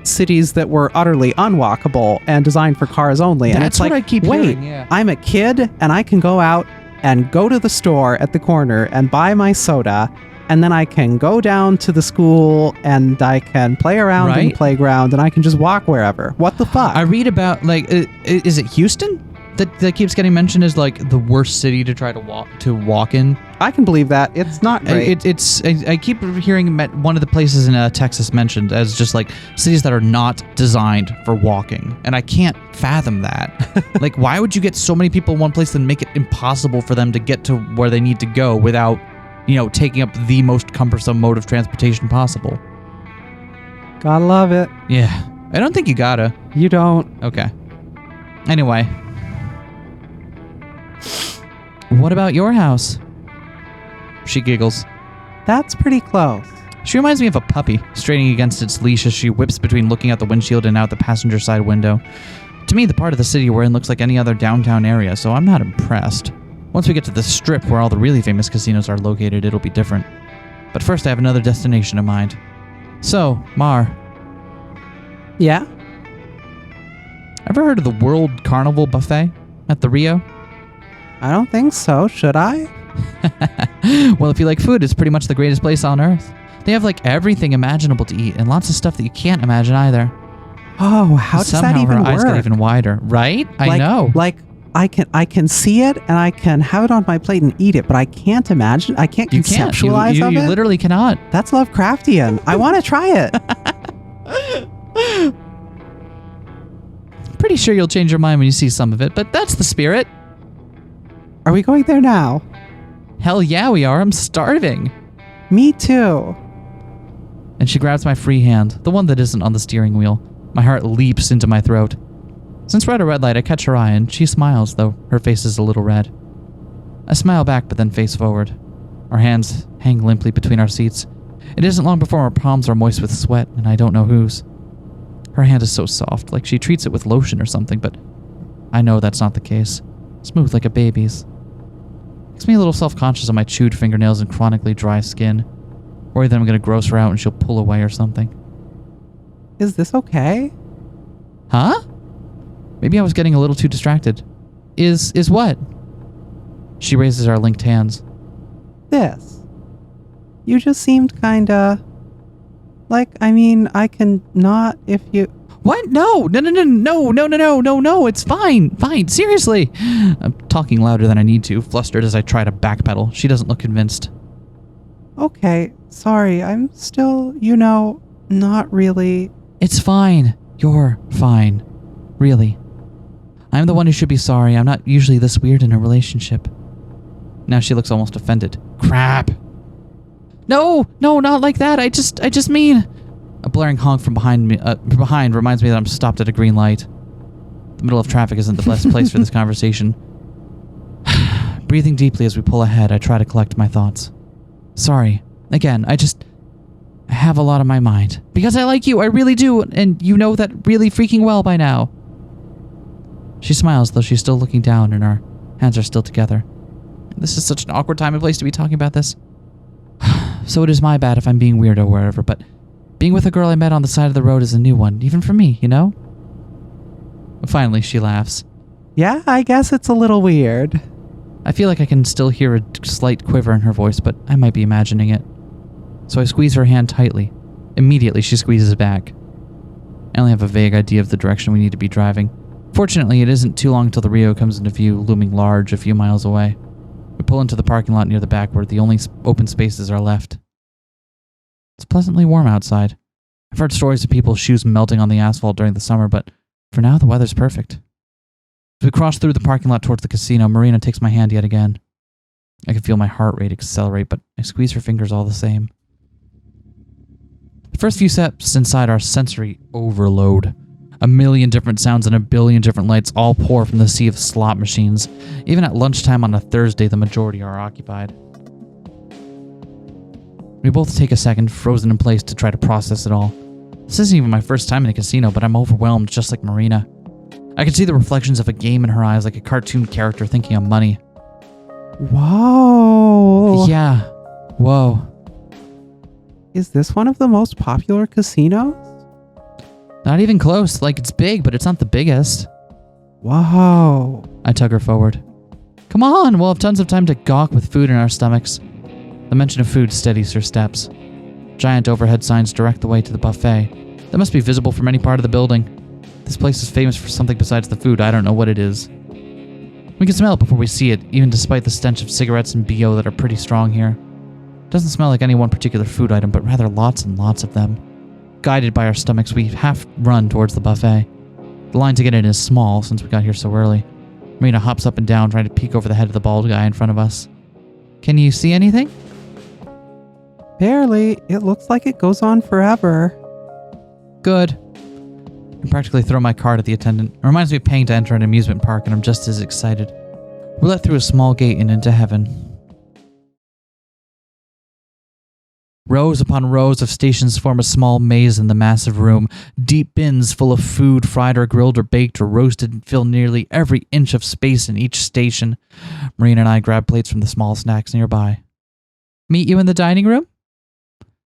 cities that were utterly unwalkable and designed for cars only. And That's it's like, what I keep wait, hearing, yeah. I'm a kid and I can go out and go to the store at the corner and buy my soda, and then I can go down to the school and I can play around in the playground and I can just walk wherever. What the fuck? I read about, like, is it Houston that keeps getting mentioned as like the worst city to try to walk in? I can believe that. It's not great. I keep hearing one of the places in Texas mentioned as just like cities that are not designed for walking, and I can't fathom that. Like, why would you get so many people in one place and make it impossible for them to get to where they need to go without, you know, taking up the most cumbersome mode of transportation possible? Gotta love it. Yeah, I don't think you gotta. You don't. Okay. Anyway, what about your house? She giggles. That's pretty close. She reminds me of a puppy, straining against its leash as she whips between looking out the windshield and out the passenger side window. To me, the part of the city we're in looks like any other downtown area, so I'm not impressed. Once we get to the strip where all the really famous casinos are located, it'll be different. But first, I have another destination in mind. So, Mar. Yeah? Ever heard of the World Carnival Buffet at the Rio? I don't think so. Should I? Well, if you like food, it's pretty much the greatest place on earth. They have like everything imaginable to eat and lots of stuff that you can't imagine either. Oh, how does that even her work? eyes get even wider, right? I know. Like, I can see it and I can have it on my plate and eat it, but I can't imagine. I can't conceptualize you of it. You literally cannot. That's Lovecraftian. I want to try it. Pretty sure you'll change your mind when you see some of it, but that's the spirit. Are we going there now? Hell yeah, we are. I'm starving. Me too. And she grabs my free hand, the one that isn't on the steering wheel. My heart leaps into my throat. Since we're at a red light, I catch her eye, and she smiles, though her face is a little red. I smile back, but then face forward. Our hands hang limply between our seats. It isn't long before our palms are moist with sweat, and I don't know whose. Her hand is so soft, like she treats it with lotion or something, but I know that's not the case. Smooth like a baby's. Makes me a little self-conscious of my chewed fingernails and chronically dry skin. Worried that I'm gonna gross her out and she'll pull away or something. Is this okay? Huh? Maybe I was getting a little too distracted. Is what? She raises our linked hands. This. You just seemed kinda... Like, I mean, I can not if you... What? No, it's fine, seriously. I'm talking louder than I need to, flustered as I try to backpedal. She doesn't look convinced. Okay, sorry, I'm still, not really... It's fine. You're fine. Really. I'm the one who should be sorry. I'm not usually this weird in a relationship. Now she looks almost offended. Crap. No, not like that. I just mean... A blaring honk from behind reminds me that I'm stopped at a green light. The middle of traffic isn't the best place for this conversation. Breathing deeply as we pull ahead, I try to collect my thoughts. Sorry. Again, I have a lot on my mind. Because I like you, I really do, and you know that really freaking well by now. She smiles, though she's still looking down and our hands are still together. This is such an awkward time and place to be talking about this. So it is my bad if I'm being weird or wherever, but being with a girl I met on the side of the road is a new one, even for me, you know? Finally, she laughs. Yeah, I guess it's a little weird. I feel like I can still hear a slight quiver in her voice, but I might be imagining it. So I squeeze her hand tightly. Immediately, she squeezes back. I only have a vague idea of the direction we need to be driving. Fortunately, it isn't too long until the Rio comes into view, looming large a few miles away. We pull into the parking lot near the back where the only open spaces are left. It's pleasantly warm outside. I've heard stories of people's shoes melting on the asphalt during the summer, but for now, the weather's perfect. As we cross through the parking lot towards the casino, Marina takes my hand yet again. I can feel my heart rate accelerate, but I squeeze her fingers all the same. The first few steps inside are sensory overload. A million different sounds and a billion different lights all pour from the sea of slot machines. Even at lunchtime on a Thursday, the majority are occupied. We both take a second, frozen in place, to try to process it all. This isn't even my first time in a casino, but I'm overwhelmed just like Marina. I can see the reflections of a game in her eyes, like a cartoon character thinking of money. Whoa. Yeah. Whoa. Is this one of the most popular casinos? Not even close. Like, it's big, but it's not the biggest. Whoa. I tug her forward. Come on, we'll have tons of time to gawk with food in our stomachs. The mention of food steadies her steps. Giant overhead signs direct the way to the buffet. That must be visible from any part of the building. This place is famous for something besides the food. I don't know what it is. We can smell it before we see it, even despite the stench of cigarettes and BO that are pretty strong here. It doesn't smell like any one particular food item, but rather lots and lots of them. Guided by our stomachs, we half run towards the buffet. The line to get in is small, since we got here so early. Marina hops up and down, trying to peek over the head of the bald guy in front of us. Can you see anything? Barely. It looks like it goes on forever. Good. I practically throw my card at the attendant. It reminds me of paying to enter an amusement park, and I'm just as excited. We're let through a small gate and into heaven. Rows upon rows of stations form a small maze in the massive room. Deep bins full of food, fried or grilled or baked or roasted, fill nearly every inch of space in each station. Marina and I grab plates from the small snacks nearby. Meet you in the dining room?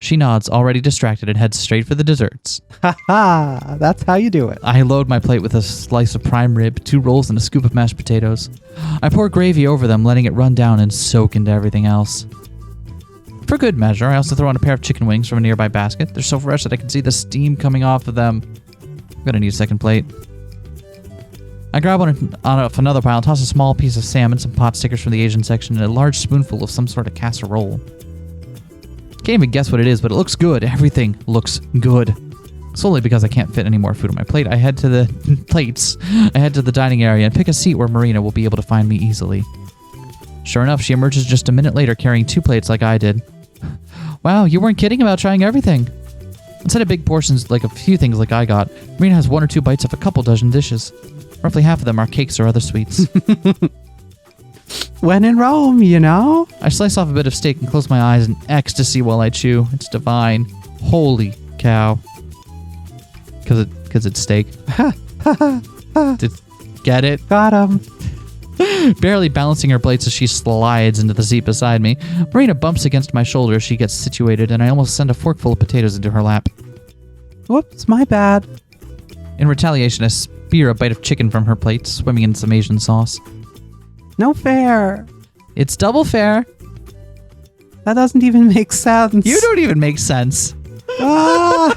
She nods, already distracted, and heads straight for the desserts. Ha ha! That's how you do it. I load my plate with a slice of prime rib, 2 rolls, and a scoop of mashed potatoes. I pour gravy over them, letting it run down and soak into everything else. For good measure, I also throw in a pair of chicken wings from a nearby basket. They're so fresh that I can see the steam coming off of them. I'm gonna need a second plate. I grab one off another pile and toss a small piece of salmon, some pot stickers from the Asian section, and a large spoonful of some sort of casserole. Can't even guess what it is, but it looks good. Everything looks good. Solely because I can't fit any more food on my plate, I head to the dining area and pick a seat where Marina will be able to find me easily. Sure enough, she emerges just a minute later carrying 2 plates like I did. Wow, you weren't kidding about trying everything. Instead of big portions like a few things like I got, Marina has 1 or 2 bites of a couple dozen dishes. Roughly half of them are cakes or other sweets. When in Rome, you know? I slice off a bit of steak and close my eyes in ecstasy while I chew. It's divine. Holy cow. Because it's steak. Get it? Got him. Barely balancing her plates as she slides into the seat beside me, Marina bumps against my shoulder as she gets situated, and I almost send a forkful of potatoes into her lap. Whoops, my bad. In retaliation, I spear a bite of chicken from her plate, swimming in some Asian sauce. No fair. It's double fair. That doesn't even make sense. You don't even make sense. Ah!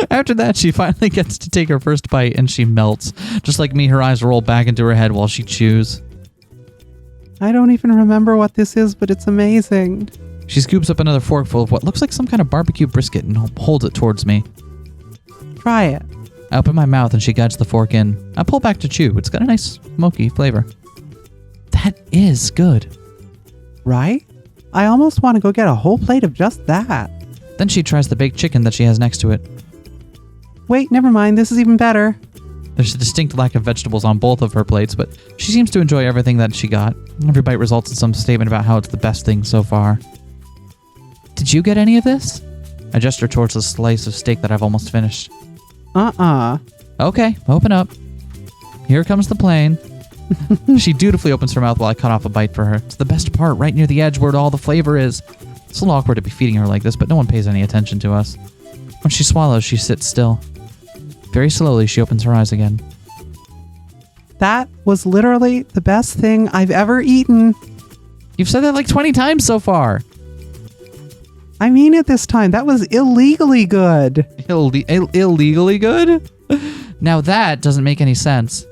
After that, she finally gets to take her first bite, and she melts. Just like me, her eyes roll back into her head while she chews. I don't even remember what this is, but it's amazing. She scoops up another forkful of what looks like some kind of barbecue brisket and holds it towards me. Try it. I open my mouth and she guides the fork in. I pull back to chew. It's got a nice smoky flavor. That is good. Right? I almost want to go get a whole plate of just that. Then she tries the baked chicken that she has next to it. Wait, never mind. This is even better. There's a distinct lack of vegetables on both of her plates, but she seems to enjoy everything that she got. Every bite results in some statement about how it's the best thing so far. Did you get any of this? I gesture towards the slice of steak that I've almost finished. Okay, open up. Here comes the plane. She dutifully opens her mouth while I cut off a bite for her. It's the best part, right near the edge where all the flavor is. It's a little awkward to be feeding her like this, but no one pays any attention to us. When she swallows, she sits still. Very slowly, she opens her eyes again. That was literally the best thing I've ever eaten. You've said that like 20 times so far. I mean it this time. That was illegally good. Illegally good? Now that doesn't make any sense.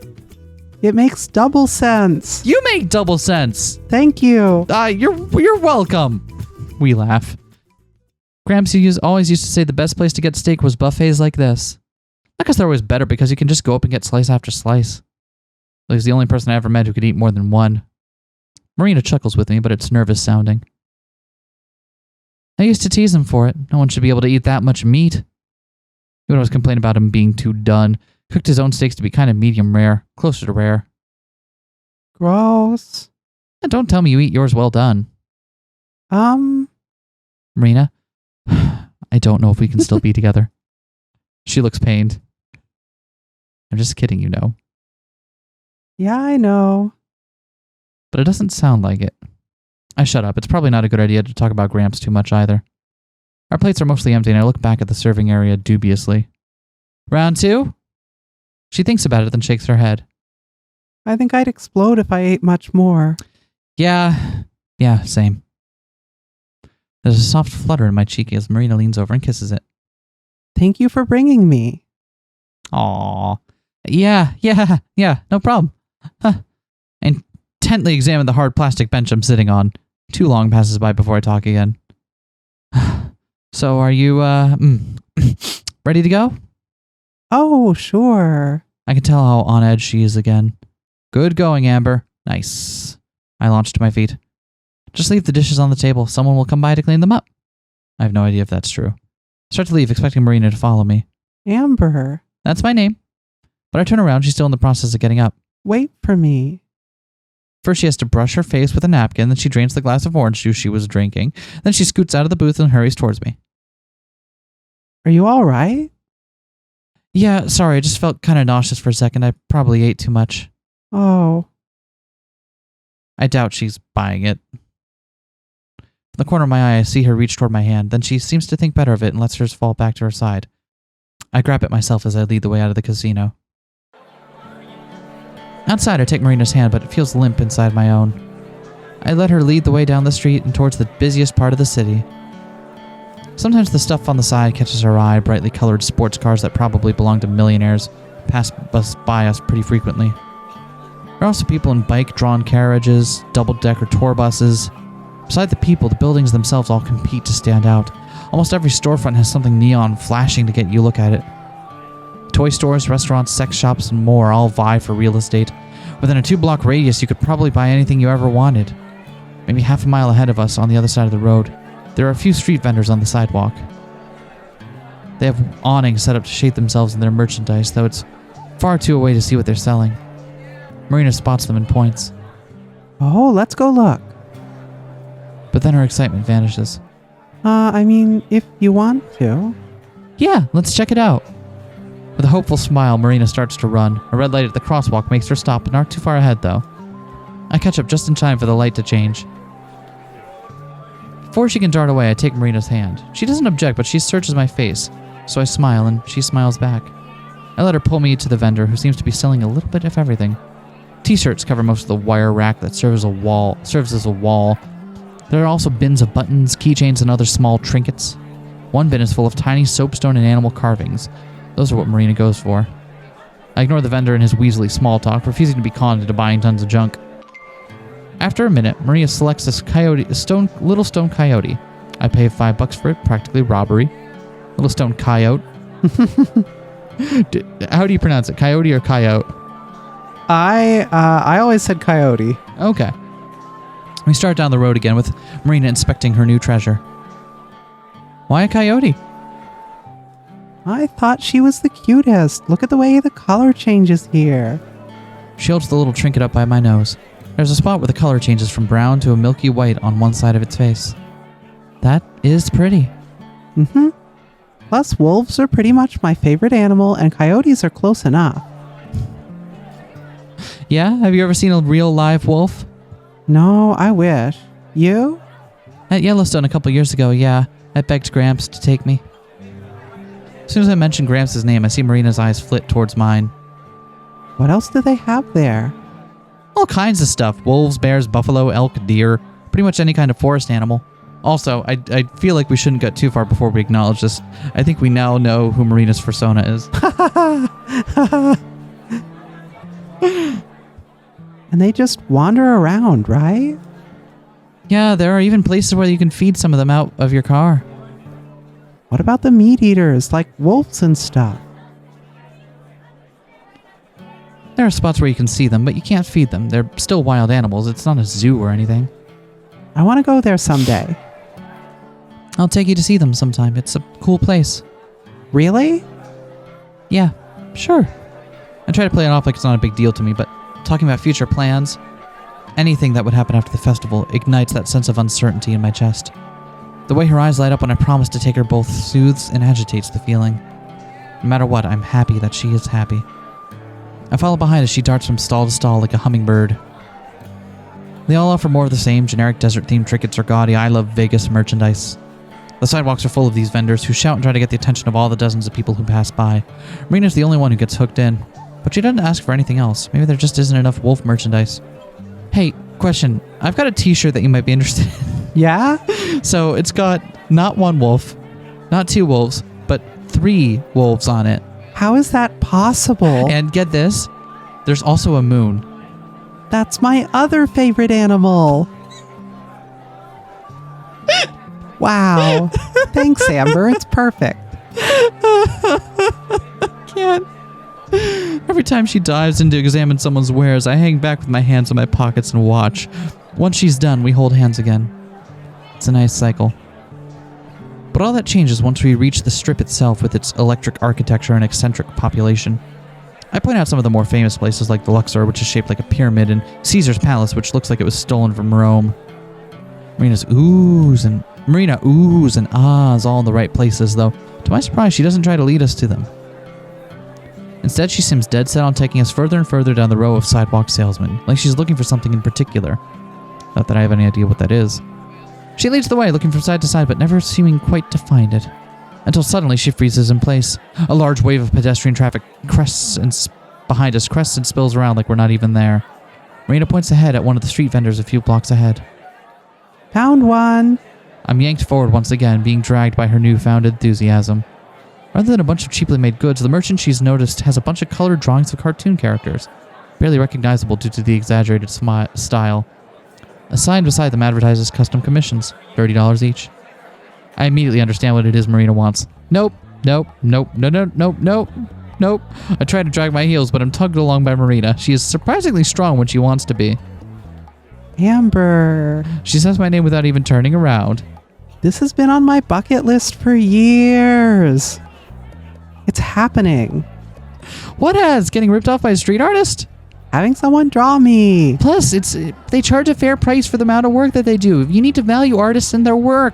It makes double sense. You make double sense. Thank you. You're welcome. We laugh. Gramps always used to say the best place to get steak was buffets like this. Not because they're always better, because you can just go up and get slice after slice. He's the only person I ever met who could eat more than one. Marina chuckles with me, but it's nervous sounding. I used to tease him for it. No one should be able to eat that much meat. He would always complain about him being too done. Cooked his own steaks to be kind of medium rare, closer to rare. Gross. And don't tell me you eat yours well done. Marina, I don't know if we can still be together. She looks pained. I'm just kidding, you know. Yeah, I know. But it doesn't sound like it. I shut up. It's probably not a good idea to talk about Gramps too much either. Our plates are mostly empty, and I look back at the serving area dubiously. Round 2? She thinks about it, then shakes her head. I think I'd explode if I ate much more. Yeah, same. There's a soft flutter in my cheek as Marina leans over and kisses it. Thank you for bringing me. Aw. Yeah, no problem. Huh. I intently examine the hard plastic bench I'm sitting on. Too long passes by before I talk again. So are you, ready to go? Oh, sure. I can tell how on edge she is again. Good going, Amber. Nice. I launch to my feet. Just leave the dishes on the table. Someone will come by to clean them up. I have no idea if that's true. I start to leave, expecting Marina to follow me. Amber. That's my name. But I turn around, she's still in the process of getting up. Wait for me. First, she has to brush her face with a napkin, then she drains the glass of orange juice she was drinking. Then she scoots out of the booth and hurries towards me. Are you all right? Yeah, sorry, I just felt kind of nauseous for a second. I probably ate too much. Oh. I doubt she's buying it. From the corner of my eye, I see her reach toward my hand. Then she seems to think better of it and lets hers fall back to her side. I grab it myself as I lead the way out of the casino. Outside, I take Marina's hand, but it feels limp inside my own. I let her lead the way down the street and towards the busiest part of the city. Sometimes the stuff on the side catches our eye, brightly colored sports cars that probably belong to millionaires pass by us pretty frequently. There are also people in bike-drawn carriages, double-decker tour buses. Beside the people, the buildings themselves all compete to stand out. Almost every storefront has something neon flashing to get you look at it. Toy stores, restaurants, sex shops, and more all vie for real estate. Within a 2-block radius, you could probably buy anything you ever wanted. Maybe half a mile ahead of us, on the other side of the road, there are a few street vendors on the sidewalk. They have awnings set up to shade themselves in their merchandise, though it's far too away to see what they're selling. Marina spots them and points. Oh, let's go look. But then her excitement vanishes. I mean, if you want to. Yeah, let's check it out. With a hopeful smile, Marina starts to run. A red light at the crosswalk makes her stop, but not too far ahead, though. I catch up just in time for the light to change. Before she can dart away, I take Marina's hand. She doesn't object, but she searches my face, so I smile, and she smiles back. I let her pull me to the vendor, who seems to be selling a little bit of everything. T-shirts cover most of the wire rack that serves as a wall. There are also bins of buttons, keychains, and other small trinkets. One bin is full of tiny soapstone and animal carvings. Those are what Marina goes for. I ignore the vendor and his weaselly small talk, refusing to be conned into buying tons of junk. After a minute, Marina selects this little stone coyote. I pay $5 for it, practically robbery. Little stone coyote. How do you pronounce it? Coyote or coyote? I always said coyote. Okay. We start down the road again with Marina inspecting her new treasure. Why a coyote? I thought she was the cutest. Look at the way the color changes here. She holds the little trinket up by my nose. There's a spot where the color changes from brown to a milky white on one side of its face. That is pretty. Mm-hmm. Plus, wolves are pretty much my favorite animal, and coyotes are close enough. Yeah? Have you ever seen a real live wolf? No, I wish. You? At Yellowstone a couple years ago, yeah. I begged Gramps to take me. As soon as I mention Gramps' name, I see Marina's eyes flit towards mine. What else do they have there? All kinds of stuff. Wolves, bears, buffalo, elk, deer. Pretty much any kind of forest animal. Also, I feel like we shouldn't get too far before we acknowledge this. I think we now know who Marina's persona is. And they just wander around, right? Yeah, there are even places where you can feed some of them out of your car. What about the meat eaters, like wolves and stuff? There are spots where you can see them, but you can't feed them. They're still wild animals. It's not a zoo or anything. I want to go there someday. I'll take you to see them sometime. It's a cool place. Really? Yeah, sure. I try to play it off like it's not a big deal to me, but talking about future plans, anything that would happen after the festival ignites that sense of uncertainty in my chest. The way her eyes light up when I promise to take her both soothes and agitates the feeling. No matter what, I'm happy that she is happy. I follow behind as she darts from stall to stall like a hummingbird. They all offer more of the same generic desert-themed trinkets or gaudy I Love Vegas merchandise. The sidewalks are full of these vendors who shout and try to get the attention of all the dozens of people who pass by. Marina's the only one who gets hooked in, but she doesn't ask for anything else. Maybe there just isn't enough wolf merchandise. Hey, question. I've got a t-shirt that you might be interested in. Yeah? So it's got not one wolf, not two wolves, but 3 wolves on it. How is that possible? And get this, there's also a moon. That's my other favorite animal. Wow. Thanks, Amber. It's perfect. Can't. Every time she dives in to examine someone's wares, I hang back with my hands in my pockets and watch. Once she's done, we hold hands again. It's a nice cycle. But all that changes once we reach the strip itself with its electric architecture and eccentric population. I point out some of the more famous places like the Luxor, which is shaped like a pyramid, and Caesar's Palace, which looks like it was stolen from Rome. Marina oohs and ahs all in the right places, though to my surprise she doesn't try to lead us to them. Instead, she seems dead set on taking us further and further down the row of sidewalk salesmen, like she's looking for something in particular. Not that I have any idea what that is. She leads the way, looking from side to side, but never seeming quite to find it. Until suddenly she freezes in place. A large wave of pedestrian traffic crests and spills around like we're not even there. Marina points ahead at one of the street vendors a few blocks ahead. Found one. I'm yanked forward once again, being dragged by her newfound enthusiasm. Rather than a bunch of cheaply made goods, the merchant she's noticed has a bunch of colored drawings of cartoon characters, barely recognizable due to the exaggerated style. A sign beside them advertises custom commissions, $30 each. I immediately understand what it is Marina wants. Nope. I try to drag my heels, but I'm tugged along by Marina. She is surprisingly strong when she wants to be. Amber. She says my name without even turning around. This has been on my bucket list for years. It's happening. What has? Getting ripped off by a street artist? Having someone draw me. Plus, they charge a fair price for the amount of work that they do. You need to value artists and their work.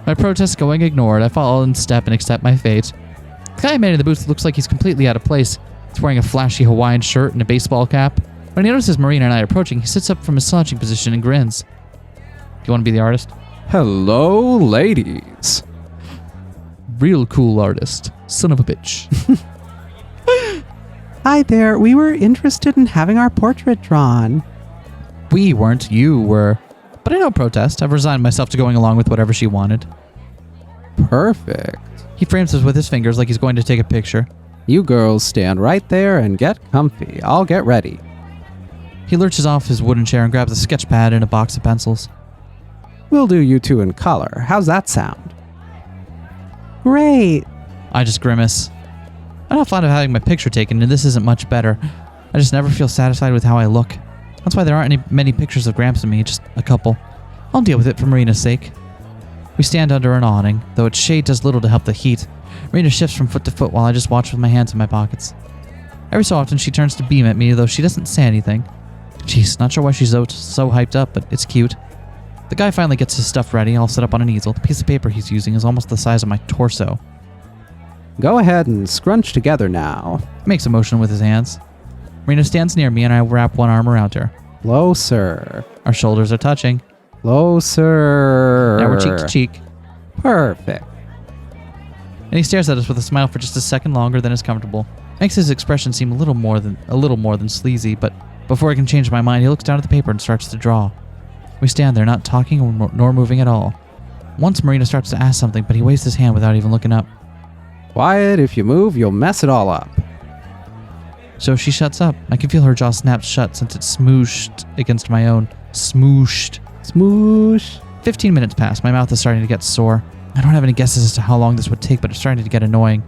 My protest going ignored. I follow in step and accept my fate. The guy I met in the booth looks like he's completely out of place. He's wearing a flashy Hawaiian shirt and a baseball cap. When he notices Marina and I approaching, he sits up from his slouching position and grins. Do you want to be the artist? Hello, ladies. Real cool artist. Son of a bitch. Hi there. We were interested in having our portrait drawn. We weren't. You were. But I don't protest. I've resigned myself to going along with whatever she wanted. Perfect. He frames us with his fingers like he's going to take a picture. You girls stand right there and get comfy. I'll get ready. He lurches off his wooden chair and grabs a sketch pad and a box of pencils. We'll do you two in color. How's that sound? Great. I just grimace. I'm not fond of having my picture taken, and this isn't much better. I just never feel satisfied with how I look. That's why there aren't many pictures of Gramps and me, just a couple. I'll deal with it for Marina's sake. We stand under an awning, though its shade does little to help the heat. Marina shifts from foot to foot while I just watch with my hands in my pockets. Every so often she turns to beam at me, though she doesn't say anything. Jeez, not sure why she's so hyped up, but it's cute. The guy finally gets his stuff ready, all set up on an easel. The piece of paper he's using is almost the size of my torso. Go ahead and scrunch together now. He makes a motion with his hands. Marina stands near me and I wrap one arm around her. Closer. Our shoulders are touching. Closer. Now we're cheek to cheek. Perfect. And he stares at us with a smile for just a second longer than is comfortable. Makes his expression seem a little more than sleazy, but before I can change my mind, he looks down at the paper and starts to draw. We stand there, not talking nor moving at all. Once Marina starts to ask something, but he waves his hand without even looking up. Quiet, if you move, you'll mess it all up. So she shuts up. I can feel her jaw snap shut since it's smooshed against my own. Smooshed. Smoosh. 15 minutes pass. My mouth is starting to get sore. I don't have any guesses as to how long this would take, but it's starting to get annoying.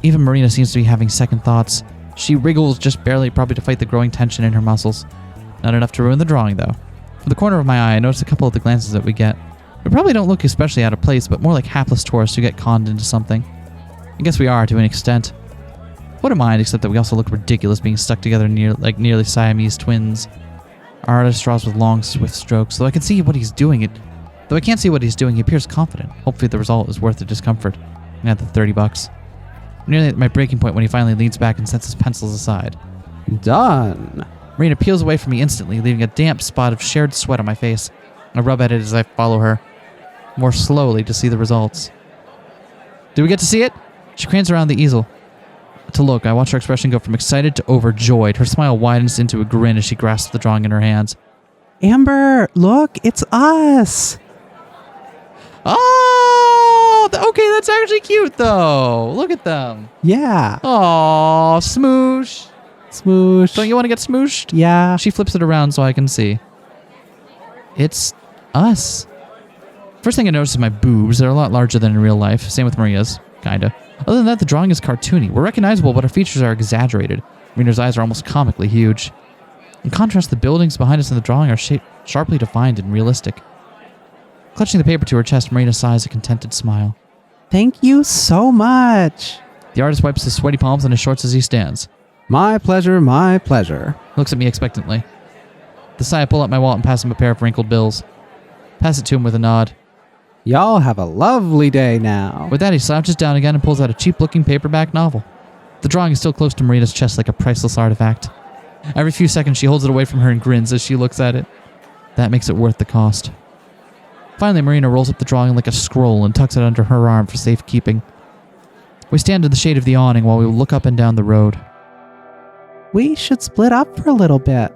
Even Marina seems to be having second thoughts. She wriggles just barely, probably to fight the growing tension in her muscles. Not enough to ruin the drawing, though. From the corner of my eye, I notice a couple of the glances that we get. We probably don't look especially out of place, but more like hapless tourists who get conned into something. I guess we are, to an extent. What a mind, except that we also look ridiculous being stuck together like nearly Siamese twins. Our artist draws with long, swift strokes, though I can see what he's doing. Though I can't see what he's doing, he appears confident. Hopefully the result is worth the discomfort. I had the $30. I'm nearly at my breaking point when he finally leans back and sets his pencils aside. Done. Marina peels away from me instantly, leaving a damp spot of shared sweat on my face. I rub at it as I follow her, more slowly to see the results. Do we get to see it? She cranes around the easel. To look, I watch her expression go from excited to overjoyed. Her smile widens into a grin as she grasps the drawing in her hands. Amber, look, it's us. Oh, okay, that's actually cute, though. Look at them. Yeah. Oh, smoosh. Smoosh. Don't you want to get smooshed? Yeah. She flips it around so I can see. It's us. First thing I notice is my boobs. They're a lot larger than in real life. Same with Maria's. Kinda. Other than that, the drawing is cartoony. We're recognizable, but our features are exaggerated. Marina's eyes are almost comically huge. In contrast, the buildings behind us in the drawing are sharply defined and realistic. Clutching the paper to her chest, Marina sighs a contented smile. Thank you so much. The artist wipes his sweaty palms on his shorts as he stands. My pleasure, my pleasure. He looks at me expectantly. The sigh, I pull out my wallet and pass him a pair of wrinkled bills. Pass it to him with a nod. Y'all have a lovely day now. With that, he slouches down again and pulls out a cheap-looking paperback novel. The drawing is still close to Marina's chest like a priceless artifact. Every few seconds, she holds it away from her and grins as she looks at it. That makes it worth the cost. Finally, Marina rolls up the drawing like a scroll and tucks it under her arm for safekeeping. We stand in the shade of the awning while we look up and down the road. We should split up for a little bit.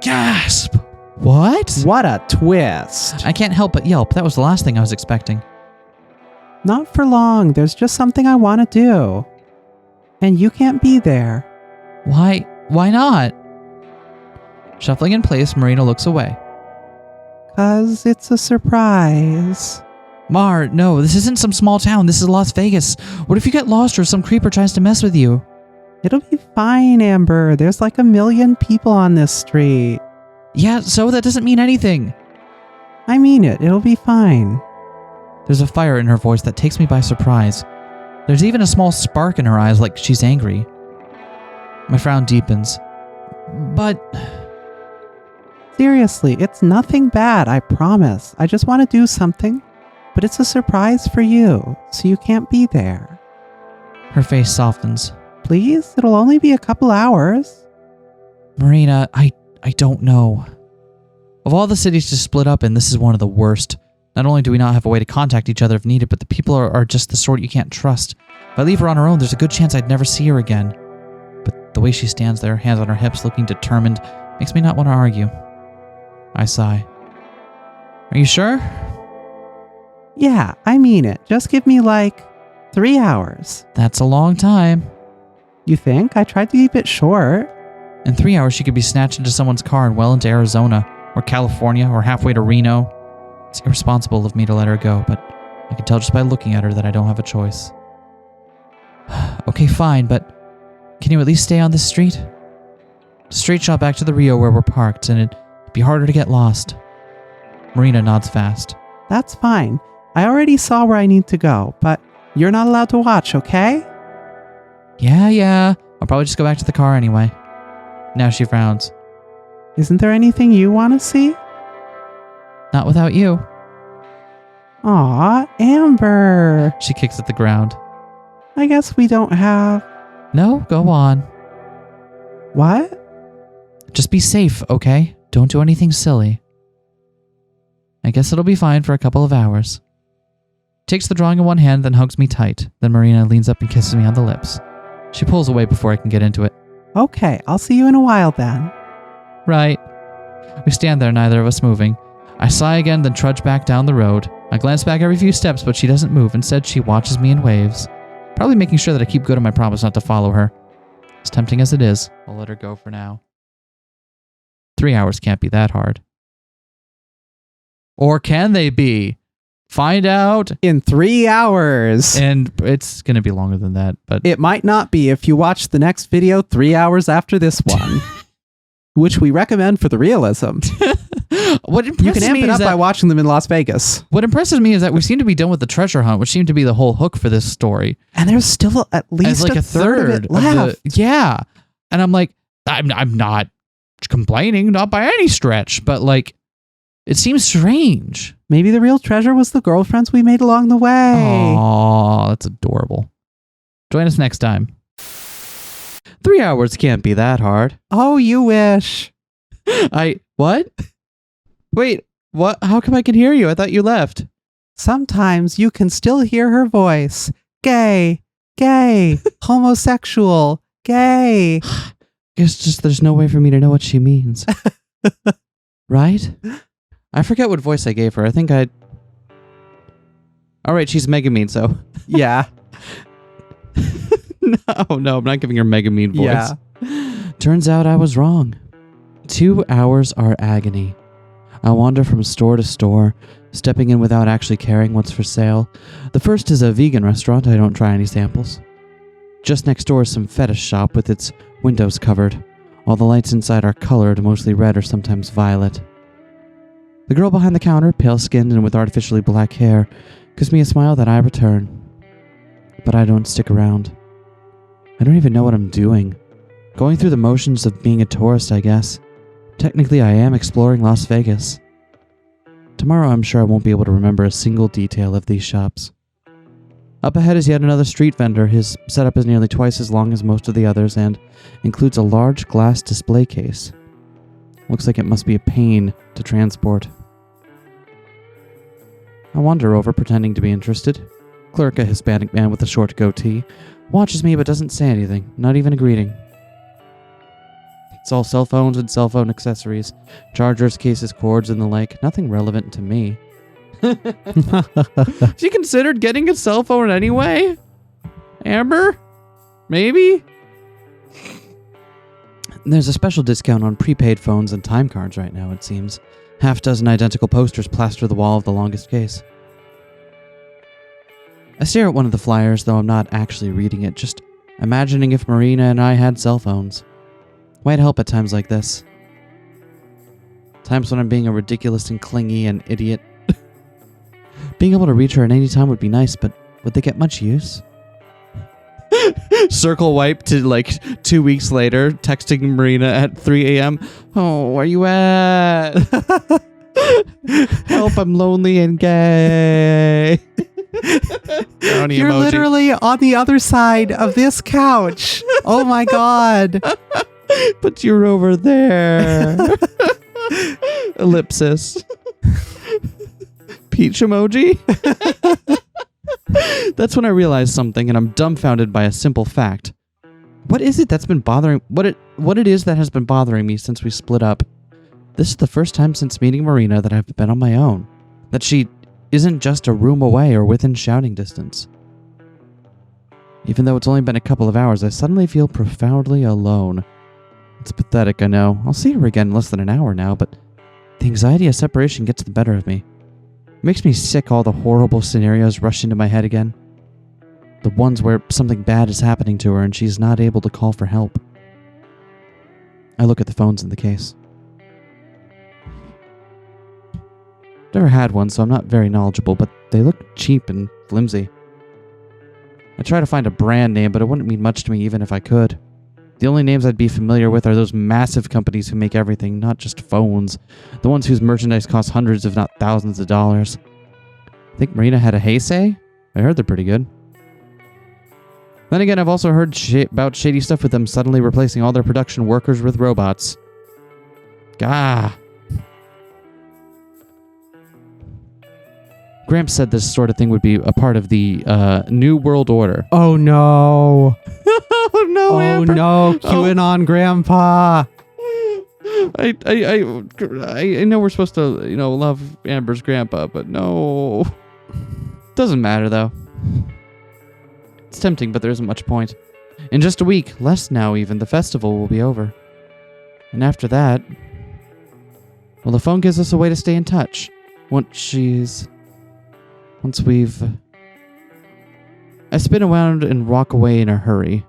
Gasp! What? What a twist. I can't help but yelp. That was the last thing I was expecting. Not for long. There's just something I want to do. And you can't be there. Why? Why not? Shuffling in place, Marina looks away. 'Cause it's a surprise. Mar, no, this isn't some small town. This is Las Vegas. What if you get lost or some creeper tries to mess with you? It'll be fine, Amber. There's like 1 million people on this street. Yeah, so that doesn't mean anything. I mean it. It'll be fine. There's a fire in her voice that takes me by surprise. There's even a small spark in her eyes like she's angry. My frown deepens. But... Seriously, it's nothing bad, I promise. I just want to do something, but it's a surprise for you, so you can't be there. Her face softens. Please? It'll only be a couple hours. Marina, I don't know. Of all the cities to split up in, this is one of the worst. Not only do we not have a way to contact each other if needed, but the people are just the sort you can't trust. If I leave her on her own, there's a good chance I'd never see her again. But the way she stands there, hands on her hips, looking determined, makes me not want to argue. I sigh. Are you sure? Yeah, I mean it. Just give me 3 hours. That's a long time. You think? I tried to keep it short. In 3 hours, she could be snatched into someone's car and well into Arizona, or California, or halfway to Reno. It's irresponsible of me to let her go, but I can tell just by looking at her that I don't have a choice. Okay, fine, but can you at least stay on this street? Straight shot back to the Rio where we're parked, and it'd be harder to get lost. Marina nods fast. That's fine. I already saw where I need to go, but you're not allowed to watch, okay? Yeah. I'll probably just go back to the car anyway. Now she frowns. Isn't there anything you want to see? Not without you. Aw, Amber. She kicks at the ground. I guess we don't have... No, go on. What? Just be safe, okay? Don't do anything silly. I guess it'll be fine for a couple of hours. Takes the drawing in one hand, then hugs me tight. Then Marina leans up and kisses me on the lips. She pulls away before I can get into it. Okay, I'll see you in a while then. Right. We stand there, neither of us moving. I sigh again, then trudge back down the road. I glance back every few steps, but she doesn't move. Instead, she watches me and waves. Probably making sure that I keep good on my promise not to follow her. As tempting as it is, I'll let her go for now. 3 hours can't be that hard. Or can they be? Find out. In 3 hours. And it's going to be longer than that, but It might not be if you watch the next video 3 hours after this one, which we recommend for the realism. what You impresses can amp me it is up that by watching them in Las Vegas. what impresses me is that we seem to be done with the treasure hunt, which seemed to be the whole hook for this story. And there's still at least As like a third of it left. Yeah. And I'm like, I'm not complaining, not by any stretch, but like, it seems strange. Maybe the real treasure was the girlfriends we made along the way. Oh, that's adorable. Join us next time. 3 hours can't be that hard. Oh, you wish. What? Wait, what? How come I can hear you? I thought you left. Sometimes you can still hear her voice. Gay, homosexual, gay. Guess just there's no way for me to know what she means. Right? I forget what voice I gave her. I think I... Alright, she's mega mean, so... Yeah. No, I'm not giving her mega mean voice. Yeah. Turns out I was wrong. 2 hours are agony. I wander from store to store, stepping in without actually caring what's for sale. The first is a vegan restaurant. I don't try any samples. Just next door is some fetish shop with its windows covered. All the lights inside are colored, mostly red or sometimes violet. The girl behind the counter, pale-skinned and with artificially black hair, gives me a smile that I return. But I don't stick around. I don't even know what I'm doing. Going through the motions of being a tourist, I guess. Technically, I am exploring Las Vegas. Tomorrow, I'm sure I won't be able to remember a single detail of these shops. Up ahead is yet another street vendor. His setup is nearly twice as long as most of the others and includes a large glass display case. Looks like it must be a pain to transport. I wander over, pretending to be interested. Clerk, a Hispanic man with a short goatee, watches me but doesn't say anything, not even a greeting. It's all cell phones and cell phone accessories, chargers, cases, cords, and the like. Nothing relevant to me. Have you considered getting a cell phone anyway? Amber? Maybe? There's a special discount on prepaid phones and time cards right now, it seems. Half dozen identical posters plaster the wall of the longest case. I stare at one of the flyers, though I'm not actually reading it, just imagining if Marina and I had cell phones. Might help at times like this. Times when I'm being a ridiculous and clingy and idiot. Being able to reach her at any time would be nice, but would they get much use? Circle wipe to like 2 weeks later, texting Marina at 3 a.m. Oh, where you at? Help, I'm lonely and gay. Brownie You're emoji. literally on the other side of this couch. Oh my god. But you're over there. Ellipsis. Peach emoji. That's when I realize something, and I'm dumbfounded by a simple fact. What is it that's been bothering... What it is that has been bothering me since we split up? This is the first time since meeting Marina that I've been on my own. That she isn't just a room away or within shouting distance. Even though it's only been a couple of hours, I suddenly feel profoundly alone. It's pathetic, I know. I'll see her again in less than an hour now, but the anxiety of separation gets the better of me. It makes me sick all the horrible scenarios rush into my head again. The ones where something bad is happening to her and she's not able to call for help. I look at the phones in the case. Never had one, so I'm not very knowledgeable, but they look cheap and flimsy. I try to find a brand name, but it wouldn't mean much to me even if I could. The only names I'd be familiar with are those massive companies who make everything, not just phones. The ones whose merchandise costs hundreds if not thousands of dollars. Think Marina had a Heisei? I heard they're pretty good. Then again, I've also heard about shady stuff with them suddenly replacing all their production workers with robots. Gah. Gramps said this sort of thing would be a part of the New World Order. Oh no. Oh no, Oh Amber. no, QAnon Grandpa. I know we're supposed to, love Amber's grandpa, but no. Doesn't matter though. It's tempting, but there isn't much point. In just a week, less now even, the festival will be over. And after that, well, the phone gives us a way to stay in touch. Once we've... I spin around and walk away in a hurry,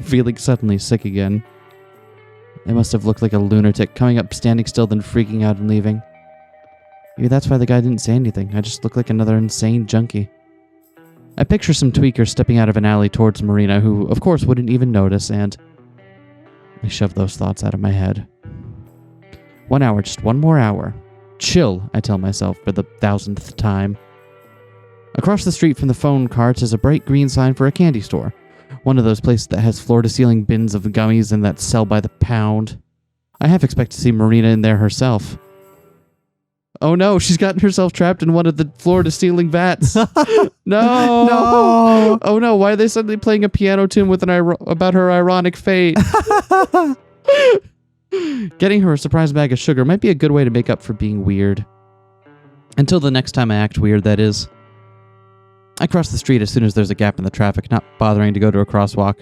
feeling suddenly sick again. I must have looked like a lunatic, coming up, standing still, then freaking out and leaving. Maybe that's why the guy didn't say anything. I just look like another insane junkie. I picture some tweaker stepping out of an alley towards Marina, who, of course, wouldn't even notice, and I shove those thoughts out of my head. 1 hour, just one more hour. Chill, I tell myself for the 1000th time. Across the street from the phone carts is a bright green sign for a candy store. One of those places that has floor-to-ceiling bins of gummies and that sell by the pound. I half expect to see Marina in there herself. Oh no, she's gotten herself trapped in one of the floor-to-ceiling vats. No! No! Oh no, why are they suddenly playing a piano tune with about her ironic fate? Getting her a surprise bag of sugar might be a good way to make up for being weird. Until the next time I act weird, that is. I cross the street as soon as there's a gap in the traffic, not bothering to go to a crosswalk.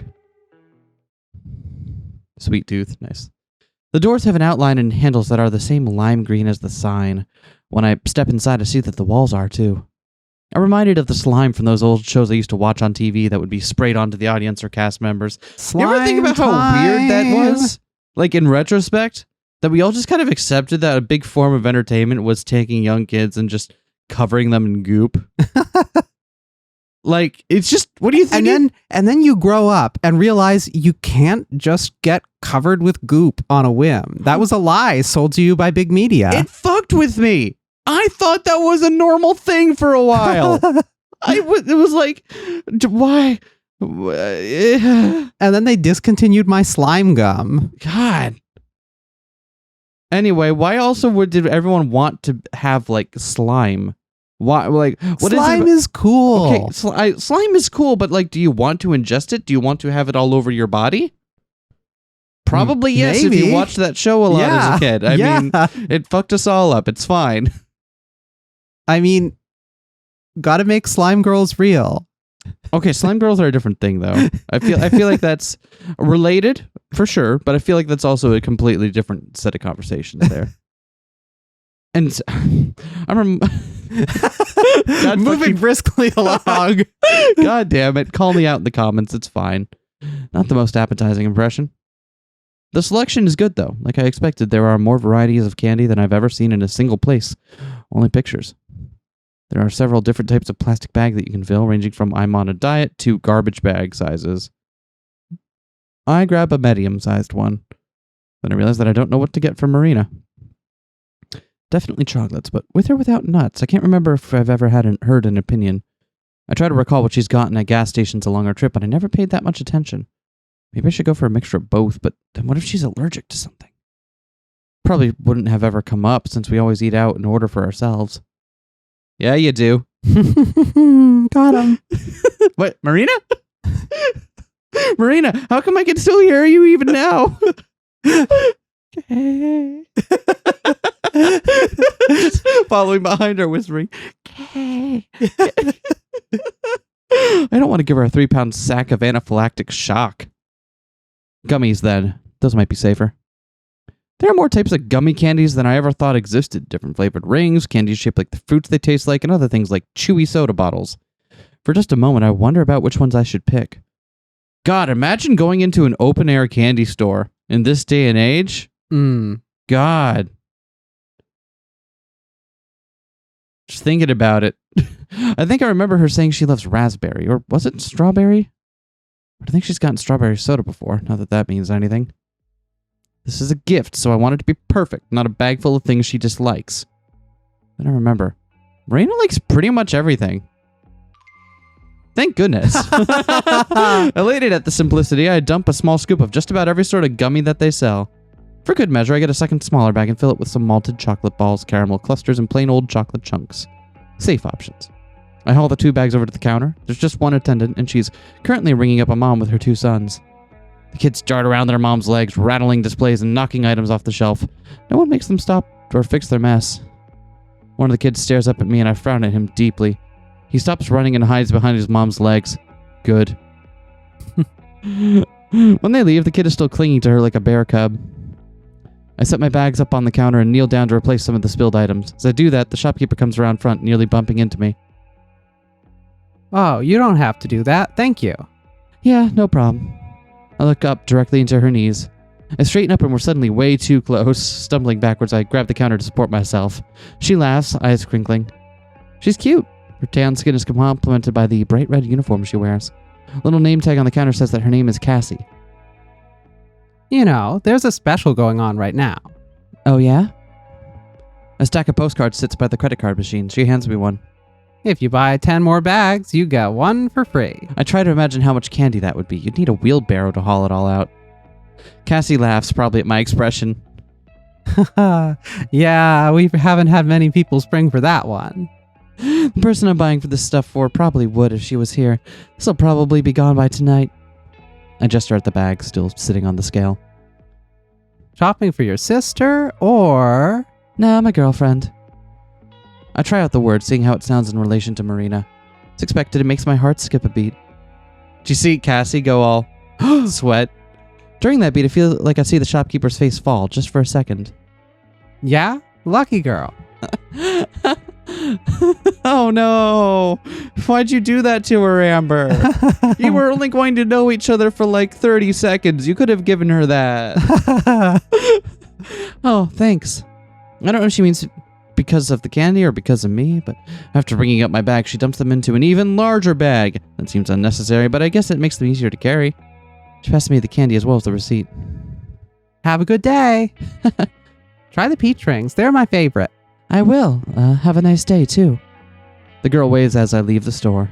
Sweet tooth, nice. The doors have an outline and handles that are the same lime green as the sign. When I step inside, I see that the walls are too. I'm reminded of the slime from those old shows I used to watch on TV that would be sprayed onto the audience or cast members. Slime you ever think about how weird that was? Like in retrospect? That we all just kind of accepted that a big form of entertainment was taking young kids and just covering them in goop. Like, it's just, what do you think? And then you grow up and realize you can't just get covered with goop on a whim. That was a lie sold to you by big media. It fucked with me. I thought that was a normal thing for a while. It was like, why? And then they discontinued my slime gum. God. Anyway, why also did everyone want to have like slime? Why? Like, what slime is cool. Okay, slime is cool, but like, do you want to ingest it? Do you want to have it all over your body? Probably yes. Maybe. If you watched that show a lot as a kid, I mean, it fucked us all up. It's fine. I mean, gotta make slime girls real. Okay, slime girls are a different thing, though. I feel like that's related for sure, but I feel like that's also a completely different set of conversations there. And I'm moving briskly along. God damn it! Call me out in the comments. It's fine. Not the most appetizing impression. The selection is good, though. Like I expected, there are more varieties of candy than I've ever seen in a single place. Only pictures. There are several different types of plastic bag that you can fill, ranging from I'm on a diet to garbage bag sizes. I grab a medium-sized one. Then I realize that I don't know what to get for Marina. Definitely chocolates, but with or without nuts. I can't remember if I've ever heard an opinion. I try to recall what she's gotten at gas stations along our trip, but I never paid that much attention. Maybe I should go for a mixture of both, but then what if she's allergic to something? Probably wouldn't have ever come up since we always eat out and order for ourselves. Yeah, you do. Got him. What, Marina? Marina, how come I can still hear you even now? Okay. Just following behind her, whispering, okay. I don't want to give her a 3-pound sack of anaphylactic shock. Gummies, then. Those might be safer. There are more types of gummy candies than I ever thought existed. Different flavored rings, candies shaped like the fruits they taste like, and other things like chewy soda bottles. For just a moment, I wonder about which ones I should pick. God, imagine going into an open-air candy store in this day and age. God. Just thinking about it. I think I remember her saying she loves raspberry, or was it strawberry? But I think she's gotten strawberry soda before, not that that means anything. This is a gift, so I want it to be perfect, not a bag full of things she dislikes. Then I remember, Marina likes pretty much everything. Thank goodness. Elated at the simplicity, I dump a small scoop of just about every sort of gummy that they sell. For good measure, I get a second smaller bag and fill it with some malted chocolate balls, caramel clusters, and plain old chocolate chunks. Safe options. I haul the 2 bags over to the counter. There's just one attendant, and she's currently ringing up a mom with her 2 sons. The kids dart around their mom's legs, rattling displays and knocking items off the shelf. No one makes them stop or fix their mess. One of the kids stares up at me, and I frown at him deeply. He stops running and hides behind his mom's legs. Good. When they leave, the kid is still clinging to her like a bear cub. I set my bags up on the counter and kneel down to replace some of the spilled items. As I do that, the shopkeeper comes around front, nearly bumping into me. Oh, you don't have to do that. Thank you. Yeah, no problem. I look up directly into her knees. I straighten up and we're suddenly way too close. Stumbling backwards, I grab the counter to support myself. She laughs, eyes crinkling. She's cute. Her tan skin is complemented by the bright red uniform she wears. A little name tag on the counter says that her name is Cassie. You know, there's a special going on right now. Oh, yeah? A stack of postcards sits by the credit card machine. She hands me one. If you buy 10 more bags, you get one for free. I try to imagine how much candy that would be. You'd need a wheelbarrow to haul it all out. Cassie laughs, probably at my expression. Yeah, we haven't had many people spring for that one. The person I'm buying for this stuff for probably would if she was here. This'll probably be gone by tonight. I gesture at the bag, still sitting on the scale. Shopping for your sister, or... Nah, my girlfriend. I try out the word, seeing how it sounds in relation to Marina. It's expected, it makes my heart skip a beat. Do you see Cassie go all sweat? During that beat, I feel like I see the shopkeeper's face fall, just for a second. Yeah? Lucky girl. Oh no! Why'd you do that to her, Amber? You were only going to know each other for like 30 seconds. You could have given her that. Oh, thanks. I don't know if she means because of the candy or because of me, but after bringing up my bag, she dumps them into an even larger bag. That seems unnecessary, but I guess it makes them easier to carry. She passes me the candy as well as the receipt. Have a good day. Try the peach rings. They're my favorite. I will. Have a nice day, too. The girl waves as I leave the store.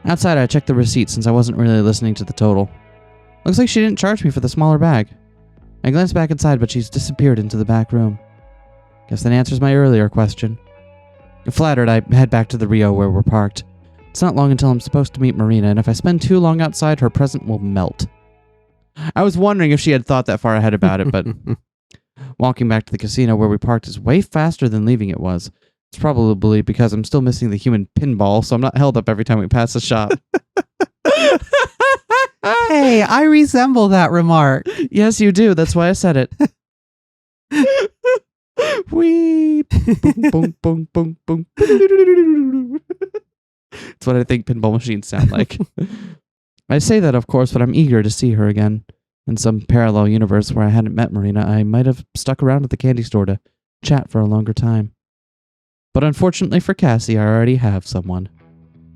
Outside, I checked the receipt since I wasn't really listening to the total. Looks like she didn't charge me for the smaller bag. I glance back inside, but she's disappeared into the back room. Guess that answers my earlier question. Flattered, I head back to the Rio where we're parked. It's not long until I'm supposed to meet Marina, and if I spend too long outside, her present will melt. I was wondering if she had thought that far ahead about it, but walking back to the casino where we parked is way faster than leaving it was. It's probably because I'm still missing the human pinball, so I'm not held up every time we pass the shop. Hey, I resemble that remark. Yes, you do. That's why I said it. Wee. Boom, boom, boom, boom, boom. That's what I think pinball machines sound like. I say that, of course, but I'm eager to see her again. In some parallel universe where I hadn't met Marina, I might have stuck around at the candy store to chat for a longer time. But unfortunately for Cassie, I already have someone.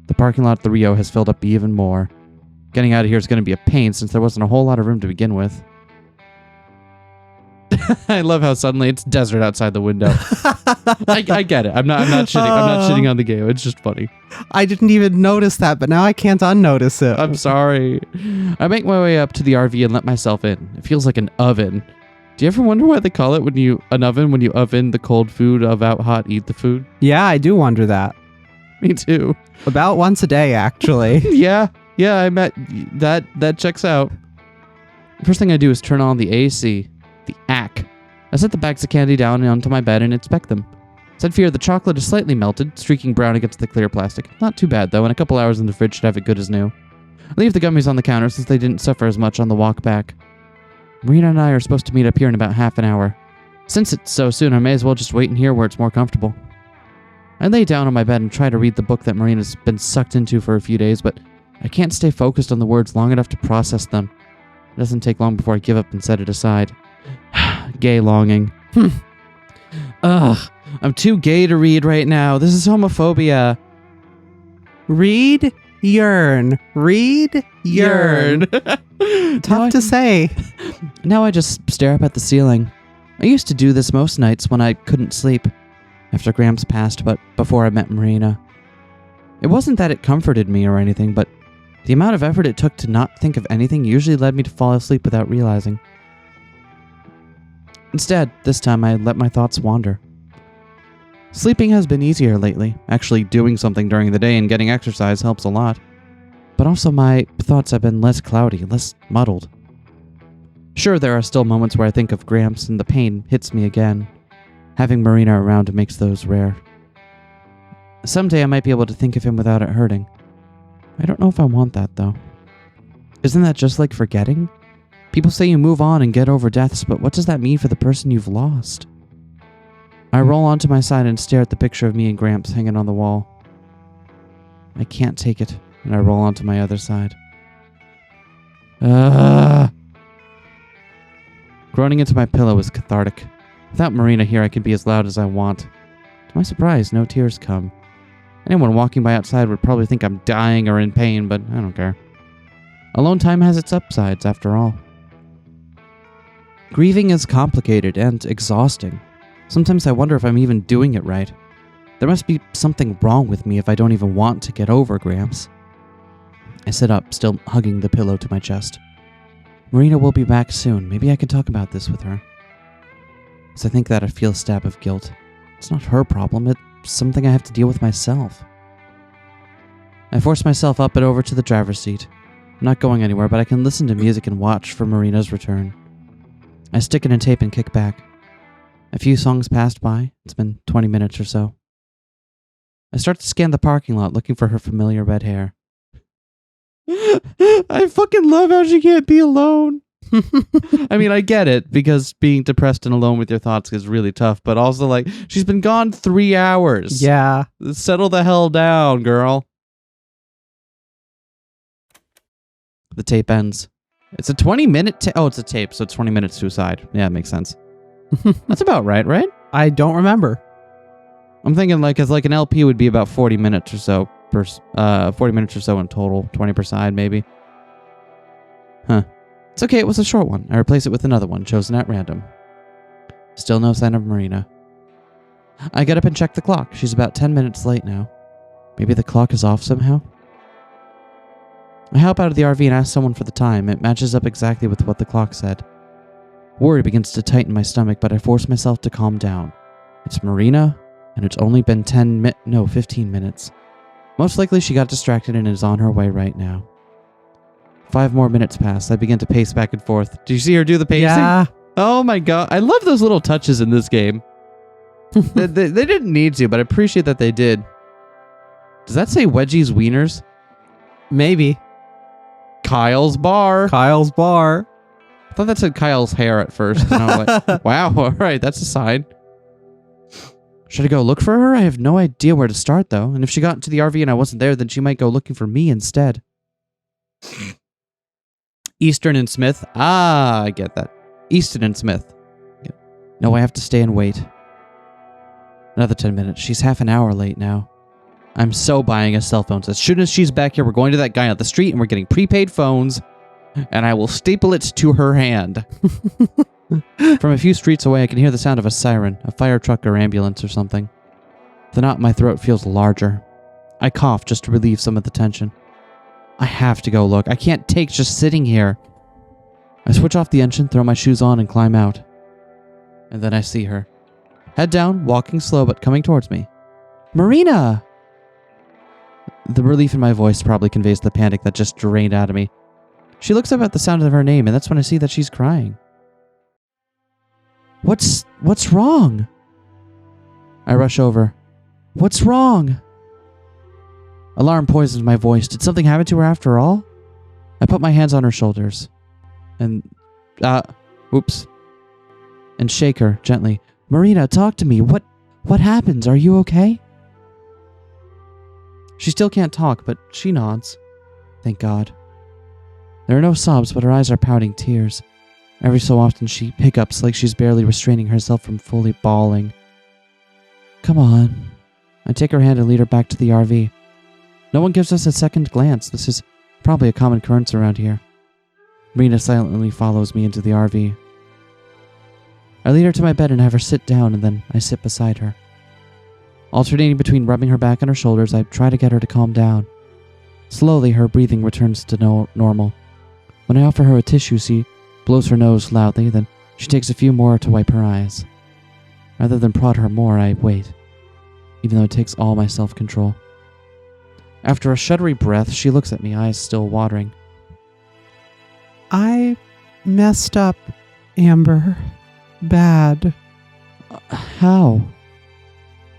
The parking lot at the Rio has filled up even more. Getting out of here is going to be a pain since there wasn't a whole lot of room to begin with. I love how suddenly it's desert outside the window. I get it. I'm not shitting. I'm not shitting on the game. It's just funny. I didn't even notice that, but now I can't unnotice it. I'm sorry. I make my way up to the RV and let myself in. It feels like an oven. Do you ever wonder why they call it an oven when you oven the cold food of out hot eat the food? Yeah, I do wonder that. Me too. About once a day, actually. Yeah, I bet that checks out. First thing I do is turn on the AC. The ack. I set the bags of candy down onto my bed and inspect them. Said fear the chocolate is slightly melted, streaking brown against the clear plastic. Not too bad though, and a couple hours in the fridge should have it good as new. I leave the gummies on the counter since they didn't suffer as much on the walk back. Marina and I are supposed to meet up here in about half an hour. Since it's so soon, I may as well just wait in here where it's more comfortable. I lay down on my bed and try to read the book that Marina's been sucked into for a few days, but I can't stay focused on the words long enough to process them. It doesn't take long before I give up and set it aside. Gay longing. Ugh. I'm too gay to read right now. This is homophobia. Read, yearn. Read, yearn. Tough to say. Now I just stare up at the ceiling. I used to do this most nights when I couldn't sleep. After Gramps passed, but before I met Marina. It wasn't that it comforted me or anything, but the amount of effort it took to not think of anything usually led me to fall asleep without realizing. Instead, this time I let my thoughts wander. Sleeping has been easier lately. Actually doing something during the day and getting exercise helps a lot. But also my thoughts have been less cloudy, less muddled. Sure, there are still moments where I think of Gramps and the pain hits me again. Having Marina around makes those rare. Someday I might be able to think of him without it hurting. I don't know if I want that, though. Isn't that just like forgetting? People say you move on and get over deaths, but what does that mean for the person you've lost? I roll onto my side and stare at the picture of me and Gramps hanging on the wall. I can't take it, and I roll onto my other side. Groaning into my pillow is cathartic. Without Marina here, I can be as loud as I want. To my surprise, no tears come. Anyone walking by outside would probably think I'm dying or in pain, but I don't care. Alone time has its upsides, after all. Grieving is complicated and exhausting. Sometimes I wonder if I'm even doing it right. There must be something wrong with me if I don't even want to get over Gramps. I sit up, still hugging the pillow to my chest. Marina will be back soon. Maybe I can talk about this with her. As I think that, I feel a stab of guilt. It's not her problem. It's something I have to deal with myself. I force myself up and over to the driver's seat. I'm not going anywhere, but I can listen to music and watch for Marina's return. I stick in a tape and kick back. A few songs passed by. It's been 20 minutes or so. I start to scan the parking lot looking for her familiar red hair. I fucking love how she can't be alone. I mean, I get it, because being depressed and alone with your thoughts is really tough, but also, like, she's been gone 3 hours. Yeah. Settle the hell down, girl. The tape ends. It's a 20-minute oh, it's a tape, so it's 20 minutes to a side. Yeah, it makes sense. That's about right? I don't remember. I'm thinking like an LP would be about 40 minutes or so per 40 minutes or so in total, 20 per side maybe. Huh. It's okay, it was a short one. I replace it with another one chosen at random. Still no sign of Marina. I get up and check the clock. She's about 10 minutes late now. Maybe the clock is off somehow? I hop out of the RV and ask someone for the time. It matches up exactly with what the clock said. Worry begins to tighten my stomach, but I force myself to calm down. It's Marina, and it's only been 15 minutes. Most likely she got distracted and is on her way right now. 5 more minutes pass. I begin to pace back and forth. Do you see her do the pacing? Yeah. Oh my god. I love those little touches in this game. they didn't need to, but I appreciate that they did. Does that say Wedgie's Wieners? Maybe. Kyle's Bar. Kyle's Bar. I thought that said Kyle's Hair at first. And I was like, wow, all right, that's a sign. Should I go look for her? I have no idea where to start, though. And if she got into the RV and I wasn't there, then she might go looking for me instead. Eastern and Smith. Ah, I get that. Easton and Smith. No, I have to stay and wait. Another 10 minutes. She's half an hour late now. I'm so buying us cell phones. As soon as she's back here, we're going to that guy on the street and we're getting prepaid phones, and I will staple it to her hand. From a few streets away, I can hear the sound of a siren, a fire truck or ambulance or something. The knot in my throat feels larger. I cough just to relieve some of the tension. I have to go look. I can't take just sitting here. I switch off the engine, throw my shoes on, and climb out. And then I see her. Head down, walking slow but coming towards me. Marina! The relief in my voice probably conveys the panic that just drained out of me. She looks up at the sound of her name, and that's when I see that she's crying. What's wrong? I rush over. What's wrong? Alarm poisons my voice. Did something happen to her after all? I put my hands on her shoulders. And, oops. And shake her gently. Marina, talk to me. What happened? Are you okay? She still can't talk, but she nods. Thank God. There are no sobs, but her eyes are pouting tears. Every so often she hiccups like she's barely restraining herself from fully bawling. Come on. I take her hand and lead her back to the RV. No one gives us a second glance. This is probably a common occurrence around here. Marina silently follows me into the RV. I lead her to my bed and have her sit down, and then I sit beside her. Alternating between rubbing her back and her shoulders, I try to get her to calm down. Slowly, her breathing returns to normal. When I offer her a tissue, she blows her nose loudly, then she takes a few more to wipe her eyes. Rather than prod her more, I wait, even though it takes all my self-control. After a shuddery breath, she looks at me, eyes still watering. I messed up, Amber. Bad. How?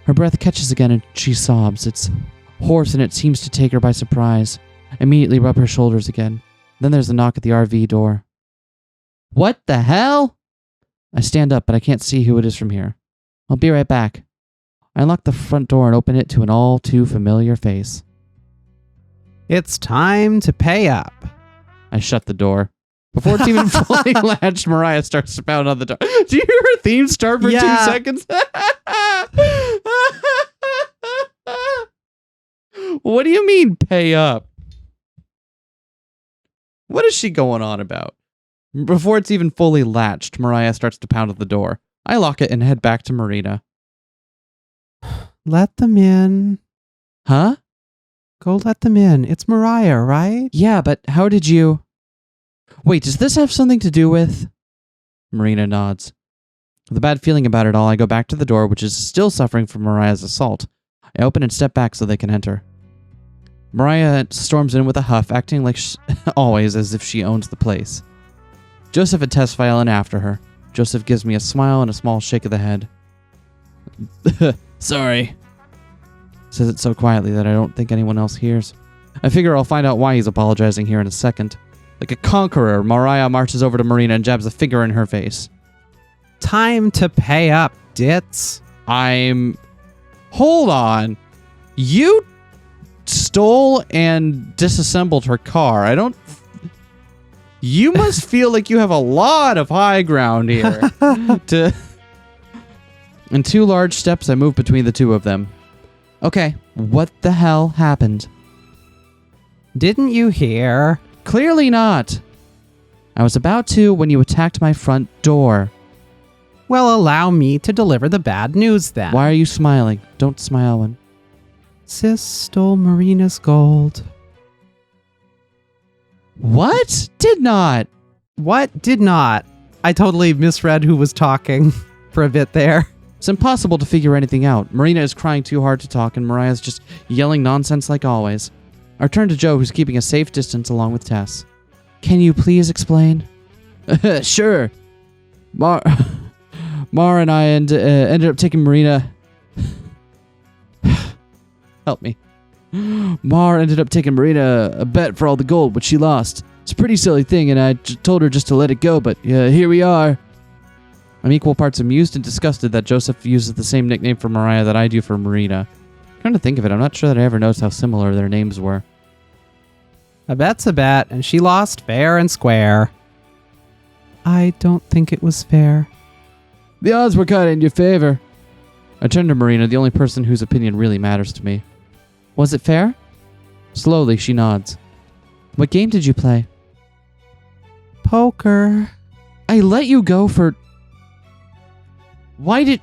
Her breath catches again and she sobs. It's hoarse and it seems to take her by surprise. I immediately rub her shoulders again. Then there's a knock at the RV door. What the hell? I stand up, but I can't see who it is from here. I'll be right back. I unlock the front door and open it to an all too familiar face. It's time to pay up. I shut the door. Before it's even fully latched, Mariah starts to pound on the door. Do you hear her theme start for 2 seconds? What do you mean, pay up? What is she going on about? Before it's even fully latched, Mariah starts to pound at the door. I lock it and head back to Marina. Let them in. Huh? Go let them in. It's Mariah, right? Yeah, but how did you... Wait, does this have something to do with... Marina nods. With a bad feeling about it all, I go back to the door, which is still suffering from Mariah's assault. I open and step back so they can enter. Mariah storms in with a huff, acting like always as if she owns the place. Joseph and Tess file in after her. Joseph gives me a smile and a small shake of the head. Sorry. Says it so quietly that I don't think anyone else hears. I figure I'll find out why he's apologizing here in a second. Like a conqueror, Mariah marches over to Marina and jabs a finger in her face. Time to pay up, ditz. Hold on. You stole and disassembled her car. You must feel like you have a lot of high ground here. In 2 large steps, I move between the two of them. Okay, what the hell happened? Didn't you hear? Clearly not. I was about to when you attacked my front door. Well, allow me to deliver the bad news then. Why are you smiling? Don't smile when... Sis stole Marina's gold. What? Did not. What did not? I totally misread who was talking for a bit there. It's impossible to figure anything out. Marina is crying too hard to talk, and Mariah's just yelling nonsense like always. I turn to Joe, who's keeping a safe distance along with Tess. Can you please explain? Sure. Mar and I ended up taking Marina... Help me. Mar ended up taking Marina a bet for all the gold, which she lost. It's a pretty silly thing, and I told her just to let it go, but here we are. I'm equal parts amused and disgusted that Joseph uses the same nickname for Mariah that I do for Marina. Come to think of it, I'm not sure that I ever noticed how similar their names were. A bet's a bet, and she lost fair and square. I don't think it was fair. The odds were kind of in your favor. I turned to Marina, the only person whose opinion really matters to me. Was it fair? Slowly, she nods. What game did you play? Poker. I let you go for... Why did...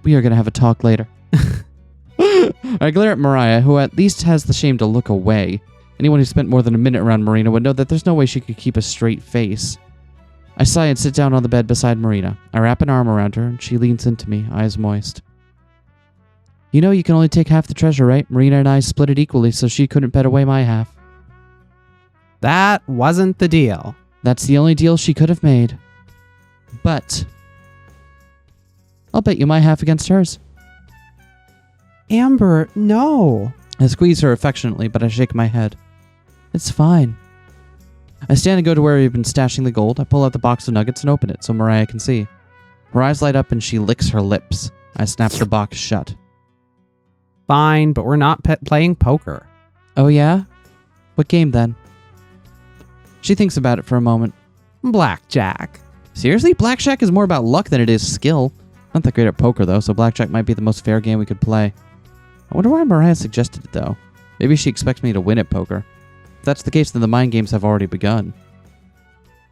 We are going to have a talk later. I glare at Mariah, who at least has the shame to look away. Anyone who spent more than a minute around Marina would know that there's no way she could keep a straight face. I sigh and sit down on the bed beside Marina. I wrap an arm around her, and she leans into me, eyes moist. You know you can only take half the treasure, right? Marina and I split it equally, so she couldn't bet away my half. That wasn't the deal. That's the only deal she could have made. But... I'll bet you my half against hers. Amber, no. I squeeze her affectionately, but I shake my head. It's fine. I stand and go to where we've been stashing the gold. I pull out the box of nuggets and open it so Mariah can see. Her eyes light up and she licks her lips. I snap the box shut. Fine, but we're not playing poker. Oh yeah? What game then? She thinks about it for a moment. Blackjack. Seriously? Blackjack is more about luck than it is skill. Not that great at poker, though, so blackjack might be the most fair game we could play. I wonder why Mariah suggested it, though. Maybe she expects me to win at poker. If that's the case, then the mind games have already begun.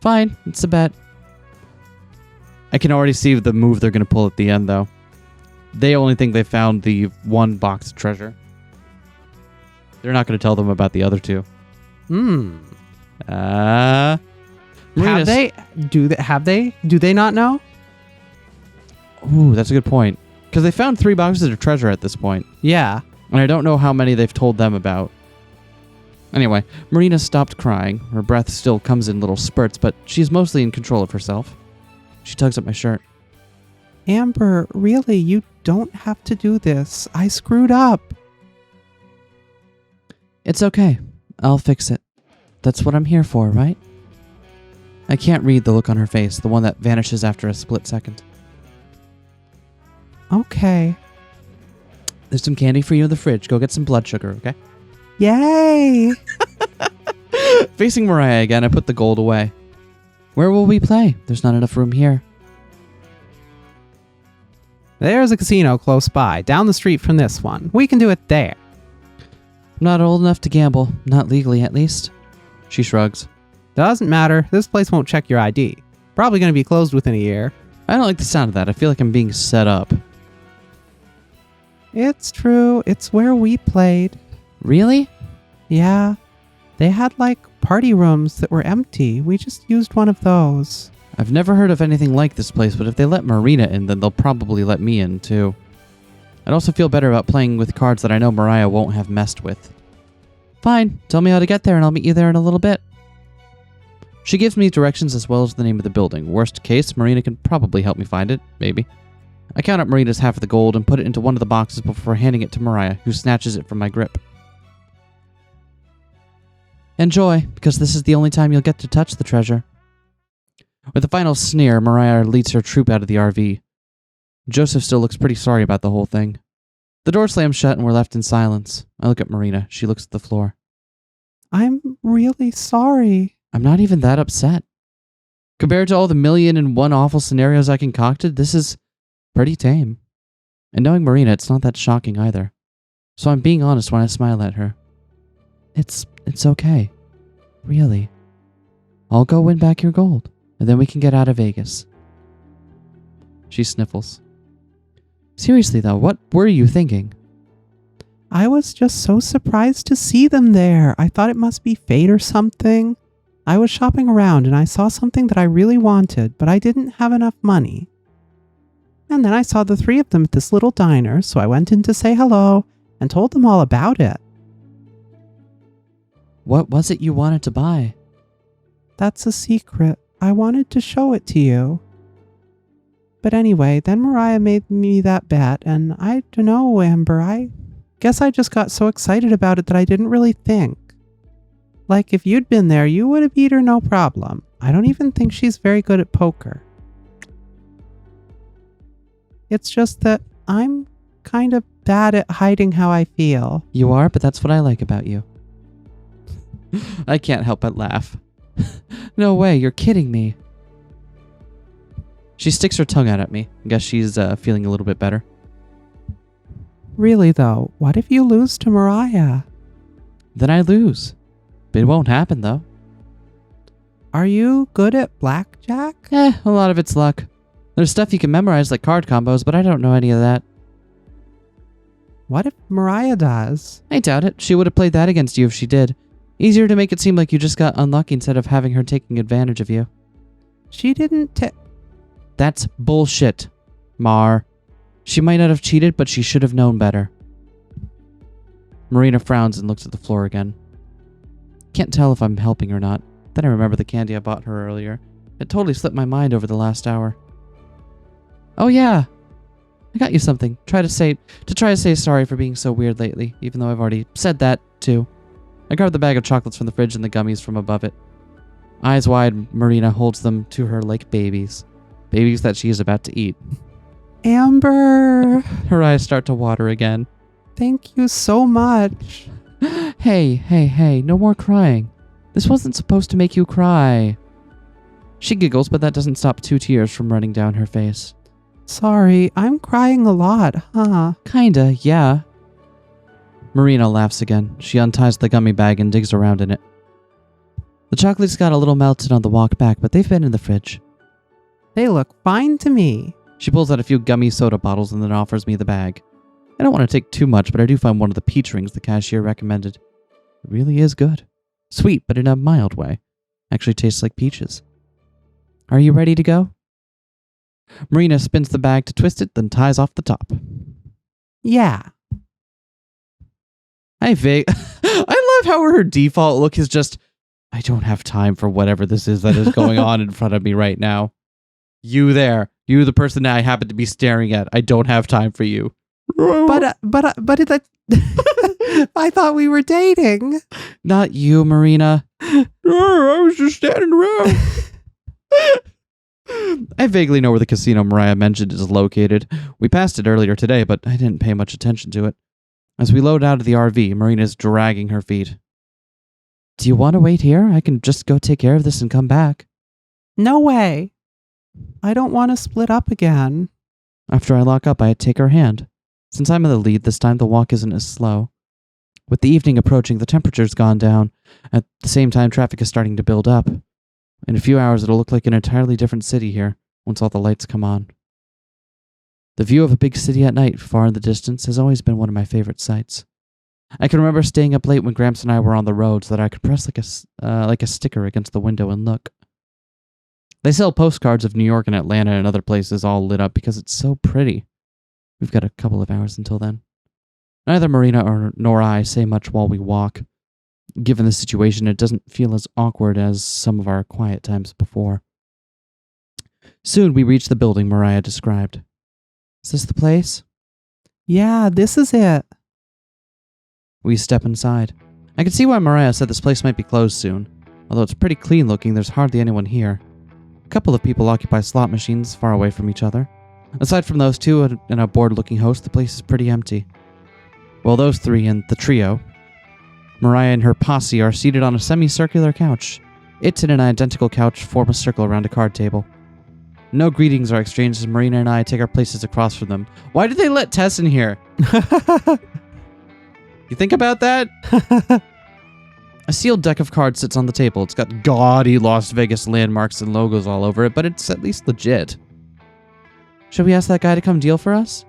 Fine, it's a bet. I can already see the move they're going to pull at the end, though. They only think they found the one box of treasure. They're not going to tell them about the other two. Hmm. Marina, Have they? Do they not know? Ooh, that's a good point. Because they found 3 boxes of treasure at this point. Yeah. And I don't know how many they've told them about. Anyway, Marina stopped crying. Her breath still comes in little spurts, but she's mostly in control of herself. She tugs at my shirt. Amber, really, you don't have to do this. I screwed up. It's okay. I'll fix it. That's what I'm here for, right? I can't read the look on her face, the one that vanishes after a split second. Okay. There's some candy for you in the fridge. Go get some blood sugar, okay? Yay! Facing Mariah again, I put the gold away. Where will we play? There's not enough room here. There's a casino close by, down the street from this one. We can do it there. I'm not old enough to gamble. Not legally, at least. She shrugs. Doesn't matter. This place won't check your ID. Probably going to be closed within a year. I don't like the sound of that. I feel like I'm being set up. It's true. It's where we played. Really? Yeah. They had like party rooms that were empty. We just used one of those. I've never heard of anything like this place, but if they let Marina in, then they'll probably let me in, too. I'd also feel better about playing with cards that I know Mariah won't have messed with. Fine. Tell me how to get there, and I'll meet you there in a little bit. She gives me directions as well as the name of the building. Worst case, Marina can probably help me find it. Maybe. I count up Marina's half of the gold and put it into one of the boxes before handing it to Mariah, who snatches it from my grip. Enjoy, because this is the only time you'll get to touch the treasure. With a final sneer, Mariah leads her troop out of the RV. Joseph still looks pretty sorry about the whole thing. The door slams shut and we're left in silence. I look at Marina. She looks at the floor. I'm really sorry. I'm not even that upset. Compared to all the 1,000,001 awful scenarios I concocted, this is pretty tame. And knowing Marina, it's not that shocking either. So I'm being honest when I smile at her. It's okay. Really. I'll go win back your gold, and then we can get out of Vegas. She sniffles. Seriously though, what were you thinking? I was just so surprised to see them there. I thought it must be fate or something. I was shopping around and I saw something that I really wanted, but I didn't have enough money. And then I saw the 3 of them at this little diner, so I went in to say hello and told them all about it. What was it you wanted to buy? That's a secret. I wanted to show it to you. But anyway, then Mariah made me that bet, and I don't know, Amber, I guess I just got so excited about it that I didn't really think. Like, if you'd been there, you would have beat her no problem. I don't even think she's very good at poker. It's just that I'm kind of bad at hiding how I feel. You are, but that's what I like about you. I can't help but laugh. No way, you're kidding me. She sticks her tongue out at me. I guess she's feeling a little bit better. Really though, what if you lose to Mariah? Then I lose. But it won't happen though. Are you good at blackjack? A lot of it's luck. There's stuff you can memorize like card combos, but I don't know any of that. What if Mariah does? I doubt it. She would have played that against you if she did. Easier to make it seem like you just got unlucky instead of having her taking advantage of you. She didn't That's bullshit, Mar. She might not have cheated, but she should have known better. Marina frowns and looks at the floor again. Can't tell if I'm helping or not. Then I remember the candy I bought her earlier. It totally slipped my mind over the last hour. Oh yeah, I got you something. Try to say sorry for being so weird lately, even though I've already said that too. I grabbed the bag of chocolates from the fridge and the gummies from above it. Eyes wide, Marina holds them to her like babies. Babies that she is about to eat. Amber! Her eyes start to water again. Thank you so much. Hey, no more crying. This wasn't supposed to make you cry. She giggles, but that doesn't stop 2 tears from running down her face. Sorry, I'm crying a lot, huh? Kinda, yeah. Marina laughs again. She unties the gummy bag and digs around in it. The chocolates got a little melted on the walk back, but they've been in the fridge. They look fine to me. She pulls out a few gummy soda bottles and then offers me the bag. I don't want to take too much, but I do find one of the peach rings the cashier recommended. It really is good. Sweet, but in a mild way. Actually tastes like peaches. Are you ready to go? Marina spins the bag to twist it, then ties off the top. Yeah. I love how her default look is just, I don't have time for whatever this is that is going on in front of me right now. You there. You the person that I happen to be staring at. I don't have time for you. But I thought we were dating. Not you, Marina. I was just standing around. I vaguely know where the casino Mariah mentioned is located. We passed it earlier today, but I didn't pay much attention to it. As we load out of the RV, Marina's dragging her feet. Do you want to wait here? I can just go take care of this and come back. No way. I don't want to split up again. After I lock up, I take her hand. Since I'm in the lead this time, the walk isn't as slow. With the evening approaching, the temperature's gone down. At the same time, traffic is starting to build up. In a few hours, it'll look like an entirely different city here, once all the lights come on. The view of a big city at night, far in the distance, has always been one of my favorite sights. I can remember staying up late when Gramps and I were on the road so that I could press like a sticker against the window and look. They sell postcards of New York and Atlanta and other places all lit up because it's so pretty. We've got a couple of hours until then. Neither Marina nor I say much while we walk. Given the situation, it doesn't feel as awkward as some of our quiet times before. Soon we reach the building Mariah described. Is this the place? Yeah, this is it. We step inside. I can see why Mariah said this place might be closed soon. Although it's pretty clean looking, there's hardly anyone here. A couple of people occupy slot machines far away from each other. Aside from those two and a bored-looking host, the place is pretty empty. Well, those three and the trio, Mariah and her posse, are seated on a semicircular couch. It and an identical couch form a circle around a card table. No greetings are exchanged as Marina and I take our places across from them. Why did they let Tess in here? You think about that? A sealed deck of cards sits on the table. It's got gaudy Las Vegas landmarks and logos all over it, but it's at least legit. Should we ask that guy to come deal for us?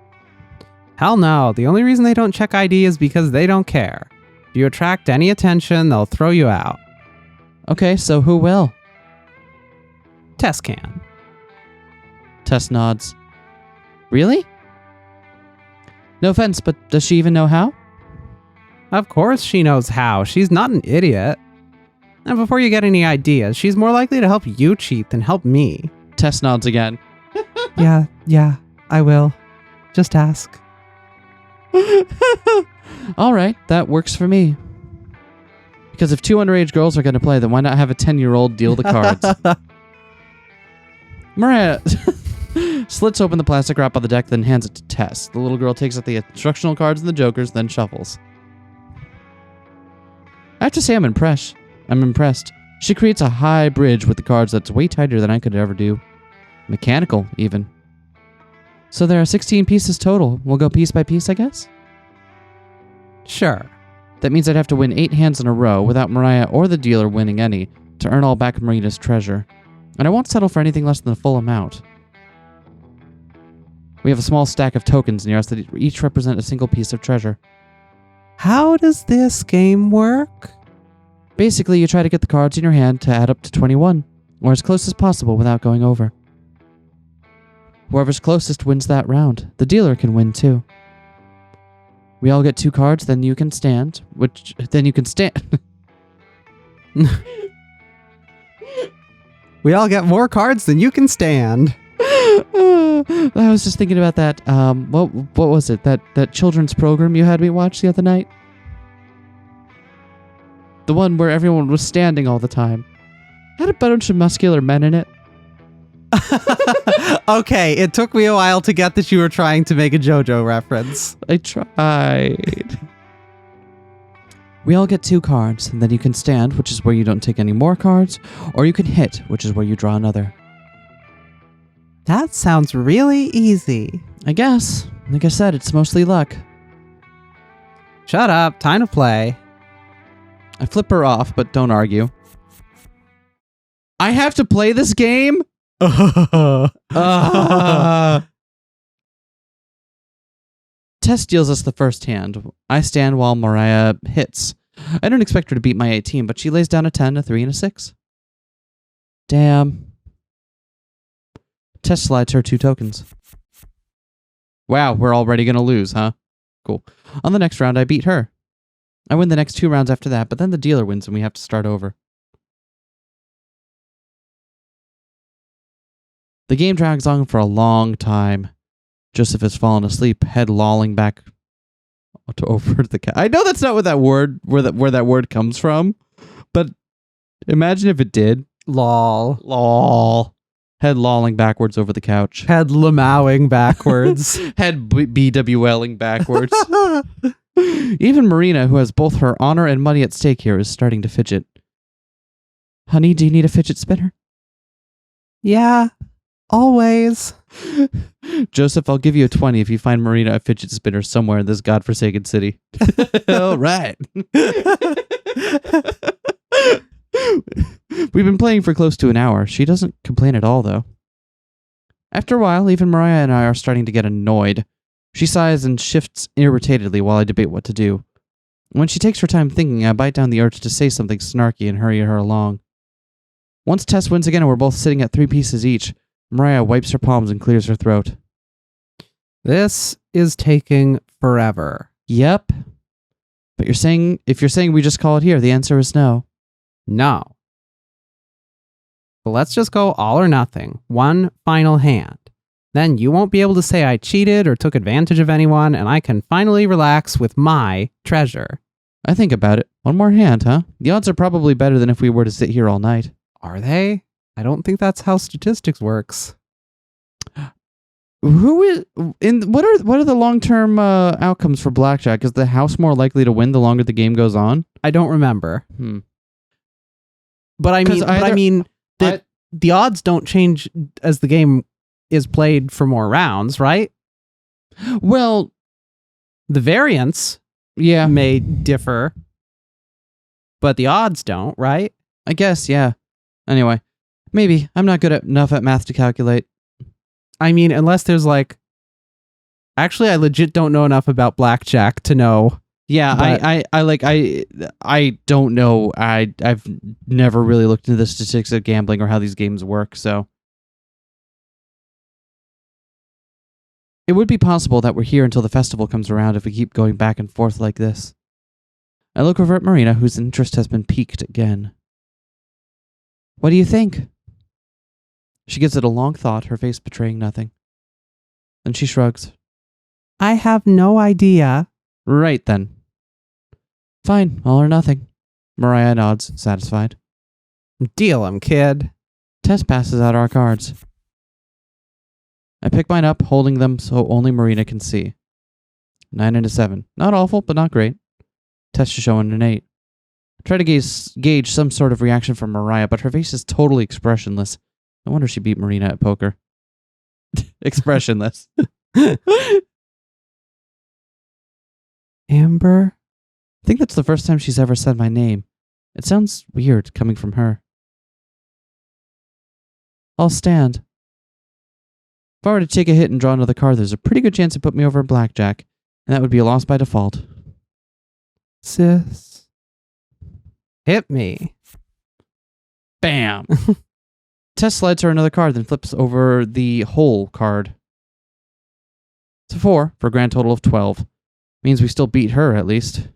Hell no. The only reason they don't check ID is because they don't care. If you attract any attention, they'll throw you out. Okay, so who will? Tess can. Tess nods. Really? No offense, but does she even know how? Of course she knows how. She's not an idiot. And before you get any ideas, she's more likely to help you cheat than help me. Tess nods again. Yeah, I will. Just ask. All right, that works for me. Because if two underage girls are going to play, then why not have a 10-year-old deal the cards? Mariah slits open the plastic wrap on the deck, then hands it to Tess. The little girl takes out the instructional cards and the jokers, then shuffles. I have to say I'm impressed. She creates a high bridge with the cards that's way tighter than I could ever do. Mechanical, even. So there are 16 pieces total. We'll go piece by piece, I guess? Sure. That means I'd have to win 8 hands in a row without Mariah or the dealer winning any to earn all back Marina's treasure. And I won't settle for anything less than the full amount. We have a small stack of tokens near us that each represent a single piece of treasure. How does this game work? Basically, you try to get the cards in your hand to add up to 21, or as close as possible without going over. Whoever's closest wins that round. The dealer can win too. We all get 2 cards, then you can stand. We all get more cards than you can stand. I was just thinking about that. What was it? That children's program you had me watch the other night? The one where everyone was standing all the time. Had a bunch of muscular men in it. Okay, it took me a while to get that you were trying to make a JoJo reference. I tried. We all get 2 cards, and then you can stand, which is where you don't take any more cards, or you can hit, which is where you draw another. That sounds really easy. I guess. Like I said, it's mostly luck. Shut up. Time to play. I flip her off, but don't argue. I have to play this game? Tess deals us the first hand. I stand while Mariah hits. I don't expect her to beat my 18, but she lays down a 10, a 3, and a 6. Damn. Tess slides her 2 tokens. Wow, we're already going to lose, huh? Cool. On the next round, I beat her. I win the next 2 rounds after that, but then the dealer wins and we have to start over. The game drags on for a long time. Joseph has fallen asleep, head lolling back over the couch. I know that's not what that word where that word comes from, but imagine if it did. Lol. Lol. Head lolling backwards over the couch. Head lamowing backwards. Head BWLing backwards. Even Marina, who has both her honor and money at stake here, is starting to fidget. Honey, do you need a fidget spinner? Yeah, always. Joseph, I'll give you a 20 if you find Marina a fidget spinner somewhere in this godforsaken city. All right. We've been playing for close to an hour. She doesn't complain at all, though. After a while, even Mariah and I are starting to get annoyed. She sighs and shifts irritatedly while I debate what to do. When she takes her time thinking, I bite down the urge to say something snarky and hurry her along. Once Tess wins again and we're both sitting at 3 pieces each, Mariah wipes her palms and clears her throat. This is taking forever. Yep. But if you're saying we just call it here, the answer is no. No. But let's just go all or nothing. One final hand. Then you won't be able to say I cheated or took advantage of anyone, and I can finally relax with my treasure. I think about it. One more hand, huh? The odds are probably better than if we were to sit here all night. Are they? I don't think that's how statistics works. What are the long-term outcomes for blackjack? Is the house more likely to win the longer the game goes on? I don't remember. But I mean that the odds don't change as the game is played for more rounds, right? Well, the variance may differ, but the odds don't, right? I guess, yeah. Anyway, maybe. I'm not good enough at math to calculate. I mean, unless there's actually, I legit don't know enough about blackjack to know. Yeah, I don't know. I've never really looked into the statistics of gambling or how these games work, so. It would be possible that we're here until the festival comes around if we keep going back and forth like this. I look over at Marina, whose interest has been piqued again. What do you think? She gives it a long thought, her face betraying nothing. Then she shrugs. I have no idea. Right then. Fine, all or nothing. Mariah nods, satisfied. Deal 'em, kid. Tess passes out our cards. I pick mine up, holding them so only Marina can see. 9 and a 7. Not awful, but not great. Tess is showing an 8. I try to gauge some sort of reaction from Mariah, but her face is totally expressionless. No wonder she beat Marina at poker. Expressionless. Amber? I think that's the first time she's ever said my name. It sounds weird coming from her. I'll stand. If I were to take a hit and draw another card, there's a pretty good chance it put me over in blackjack, and that would be a loss by default. Sis. Hit me. Bam! Tess slides her another card, then flips over the whole card. It's a 4 for a grand total of 12. Means we still beat her, at least.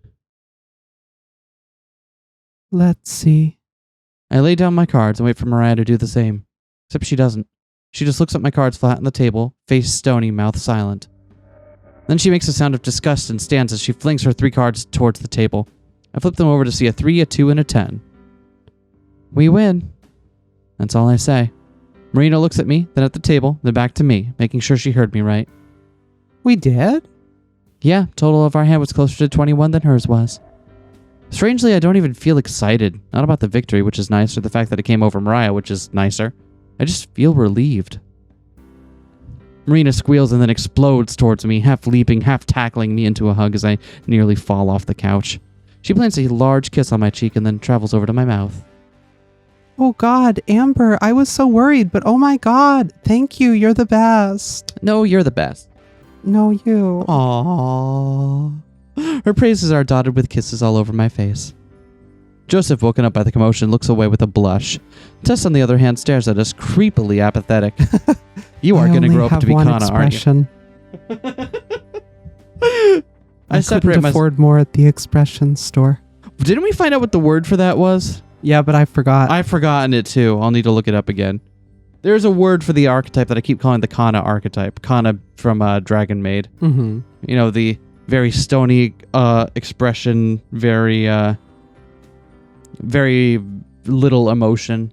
Let's see. I lay down my cards and wait for Mariah to do the same. Except she doesn't. She just looks at my cards flat on the table, face stony, mouth silent. Then she makes a sound of disgust and stands as she flings her 3 cards towards the table. I flip them over to see a 3, a 2, and a 10. We win. That's all I say. Marina looks at me, then at the table, then back to me, making sure she heard me right. We did? Yeah, total of our hand was closer to 21 than hers was. Strangely, I don't even feel excited. Not about the victory, which is nice, or the fact that it came over Mariah, which is nicer. I just feel relieved. Marina squeals and then explodes towards me, half leaping, half tackling me into a hug as I nearly fall off the couch. She plants a large kiss on my cheek and then travels over to my mouth. Oh God, Amber, I was so worried, but oh my God, thank you, you're the best. No, you're the best. No, you. Aww. Her praises are dotted with kisses all over my face. Joseph, woken up by the commotion, looks away with a blush. Tess, on the other hand, stares at us, creepily apathetic. You are going to grow up to be Kana, aren't you? I couldn't afford more at the expression store. Didn't we find out what the word for that was? Yeah, but I forgot. I've forgotten it too. I'll need to look it up again. There's a word for the archetype that I keep calling the Kana archetype. Kana from Dragon Maid. Mm-hmm. You know, the very stony expression, very little emotion.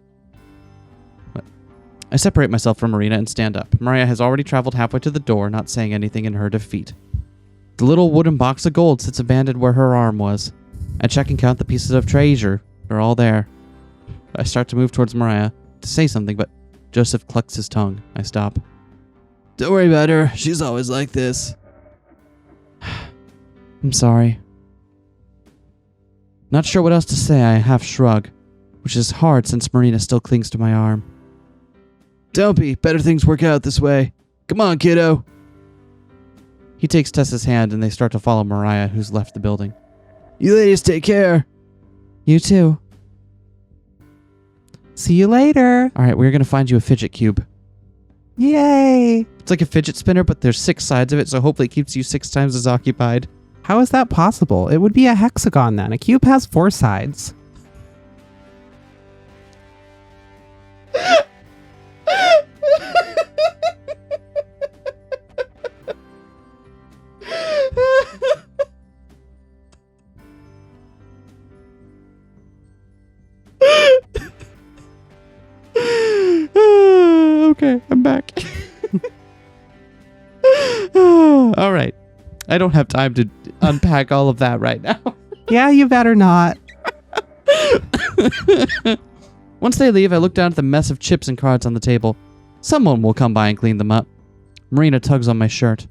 I separate myself from Marina and stand up. Mariah has already traveled halfway to the door, not saying anything in her defeat. The little wooden box of gold sits abandoned where her arm was. I check and count the pieces of treasure. They're all there. I start to move towards Mariah to say something, but Joseph clucks his tongue. I stop. Don't worry about her. She's always like this. I'm sorry. Not sure what else to say. I half shrug, which is hard since Marina still clings to my arm. Don't be. Better things work out this way. Come on, kiddo. He takes Tessa's hand and they start to follow Mariah, who's left the building. You ladies take care. You too. See you later. All right, we're going to find you a fidget cube. Yay. It's like a fidget spinner, but there's 6 sides of it, so hopefully it keeps you 6 times as occupied. How is that possible? It would be a hexagon then. A cube has 4 sides. Okay, I'm back. All right. I don't have time to unpack all of that right now. Yeah, you better not. Once they leave, I look down at the mess of chips and cards on the table. Someone will come by and clean them up. Marina tugs on my shirt.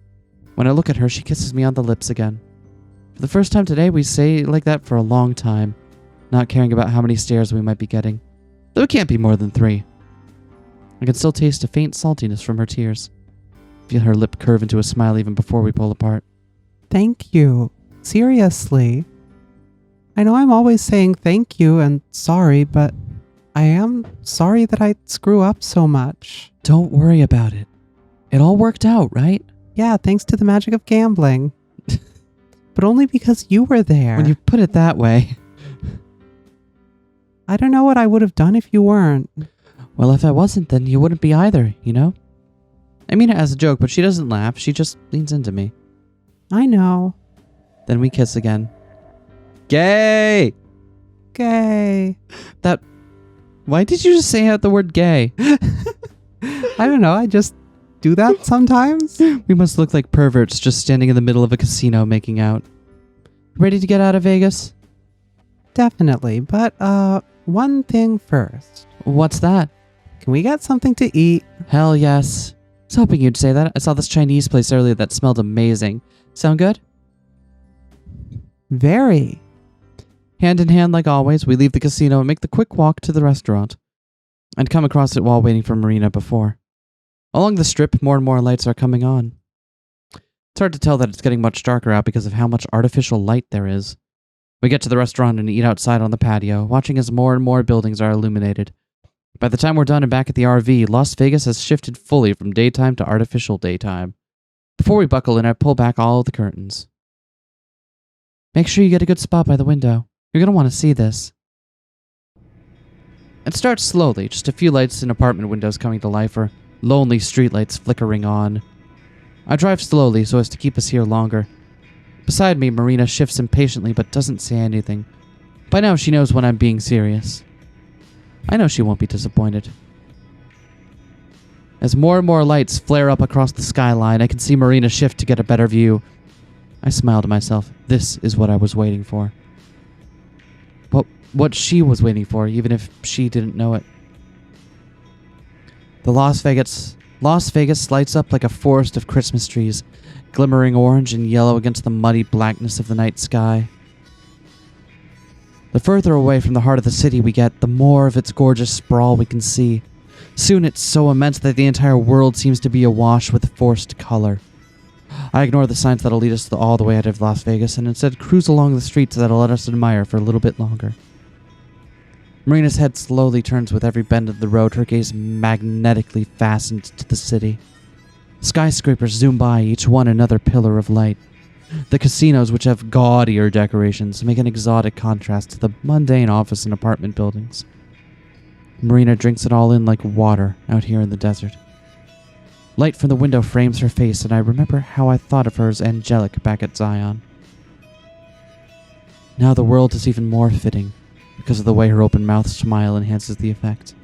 When I look at her, she kisses me on the lips again. For the first time today, we say like that for a long time, not caring about how many stares we might be getting. Though it can't be more than 3. I can still taste a faint saltiness from her tears. Feel her lip curve into a smile even before we pull apart. Thank you. Seriously. I know I'm always saying thank you and sorry, but I am sorry that I screw up so much. Don't worry about it. It all worked out, right? Yeah, thanks to the magic of gambling. But only because you were there. When you put it that way. I don't know what I would have done if you weren't. Well, if I wasn't, then you wouldn't be either, you know? I mean it as a joke, but she doesn't laugh. She just leans into me. I know. Then we kiss again. Gay! Gay. Why did you just say out the word gay? I don't know. I just do that sometimes. We must look like perverts just standing in the middle of a casino making out. Ready to get out of Vegas? Definitely. But, one thing first. What's that? Can we get something to eat? Hell yes. I was hoping you'd say that. I saw this Chinese place earlier that smelled amazing. Sound good? Very. Hand in hand, like always, we leave the casino and make the quick walk to the restaurant. I'd come across it while waiting for Marina before. Along the strip, more and more lights are coming on. It's hard to tell that it's getting much darker out because of how much artificial light there is. We get to the restaurant and eat outside on the patio, watching as more and more buildings are illuminated. By the time we're done and back at the RV, Las Vegas has shifted fully from daytime to artificial daytime. Before we buckle in, I pull back all of the curtains. Make sure you get a good spot by the window. You're going to want to see this. It starts slowly, just a few lights in apartment windows coming to life or lonely streetlights flickering on. I drive slowly so as to keep us here longer. Beside me, Marina shifts impatiently but doesn't say anything. By now she knows when I'm being serious. I know she won't be disappointed. As more and more lights flare up across the skyline, I can see Marina shift to get a better view. I smile to myself. This is what I was waiting for. What she was waiting for, even if she didn't know it. The Las Vegas Las Vegas lights up like a forest of Christmas trees, glimmering orange and yellow against the muddy blackness of the night sky. The further away from the heart of the city we get, the more of its gorgeous sprawl we can see. Soon it's so immense that the entire world seems to be awash with forced color. I ignore the signs that'll lead us all the way out of Las Vegas and instead cruise along the streets that'll let us admire for a little bit longer. Marina's head slowly turns with every bend of the road, her gaze magnetically fastened to the city. Skyscrapers zoom by, each one another pillar of light. The casinos, which have gaudier decorations, make an exotic contrast to the mundane office and apartment buildings. Marina drinks it all in like water out here in the desert. Light from the window frames her face, and I remember how I thought of her as angelic back at Zion. Now the world is even more fitting, because of the way her open-mouthed smile enhances the effect.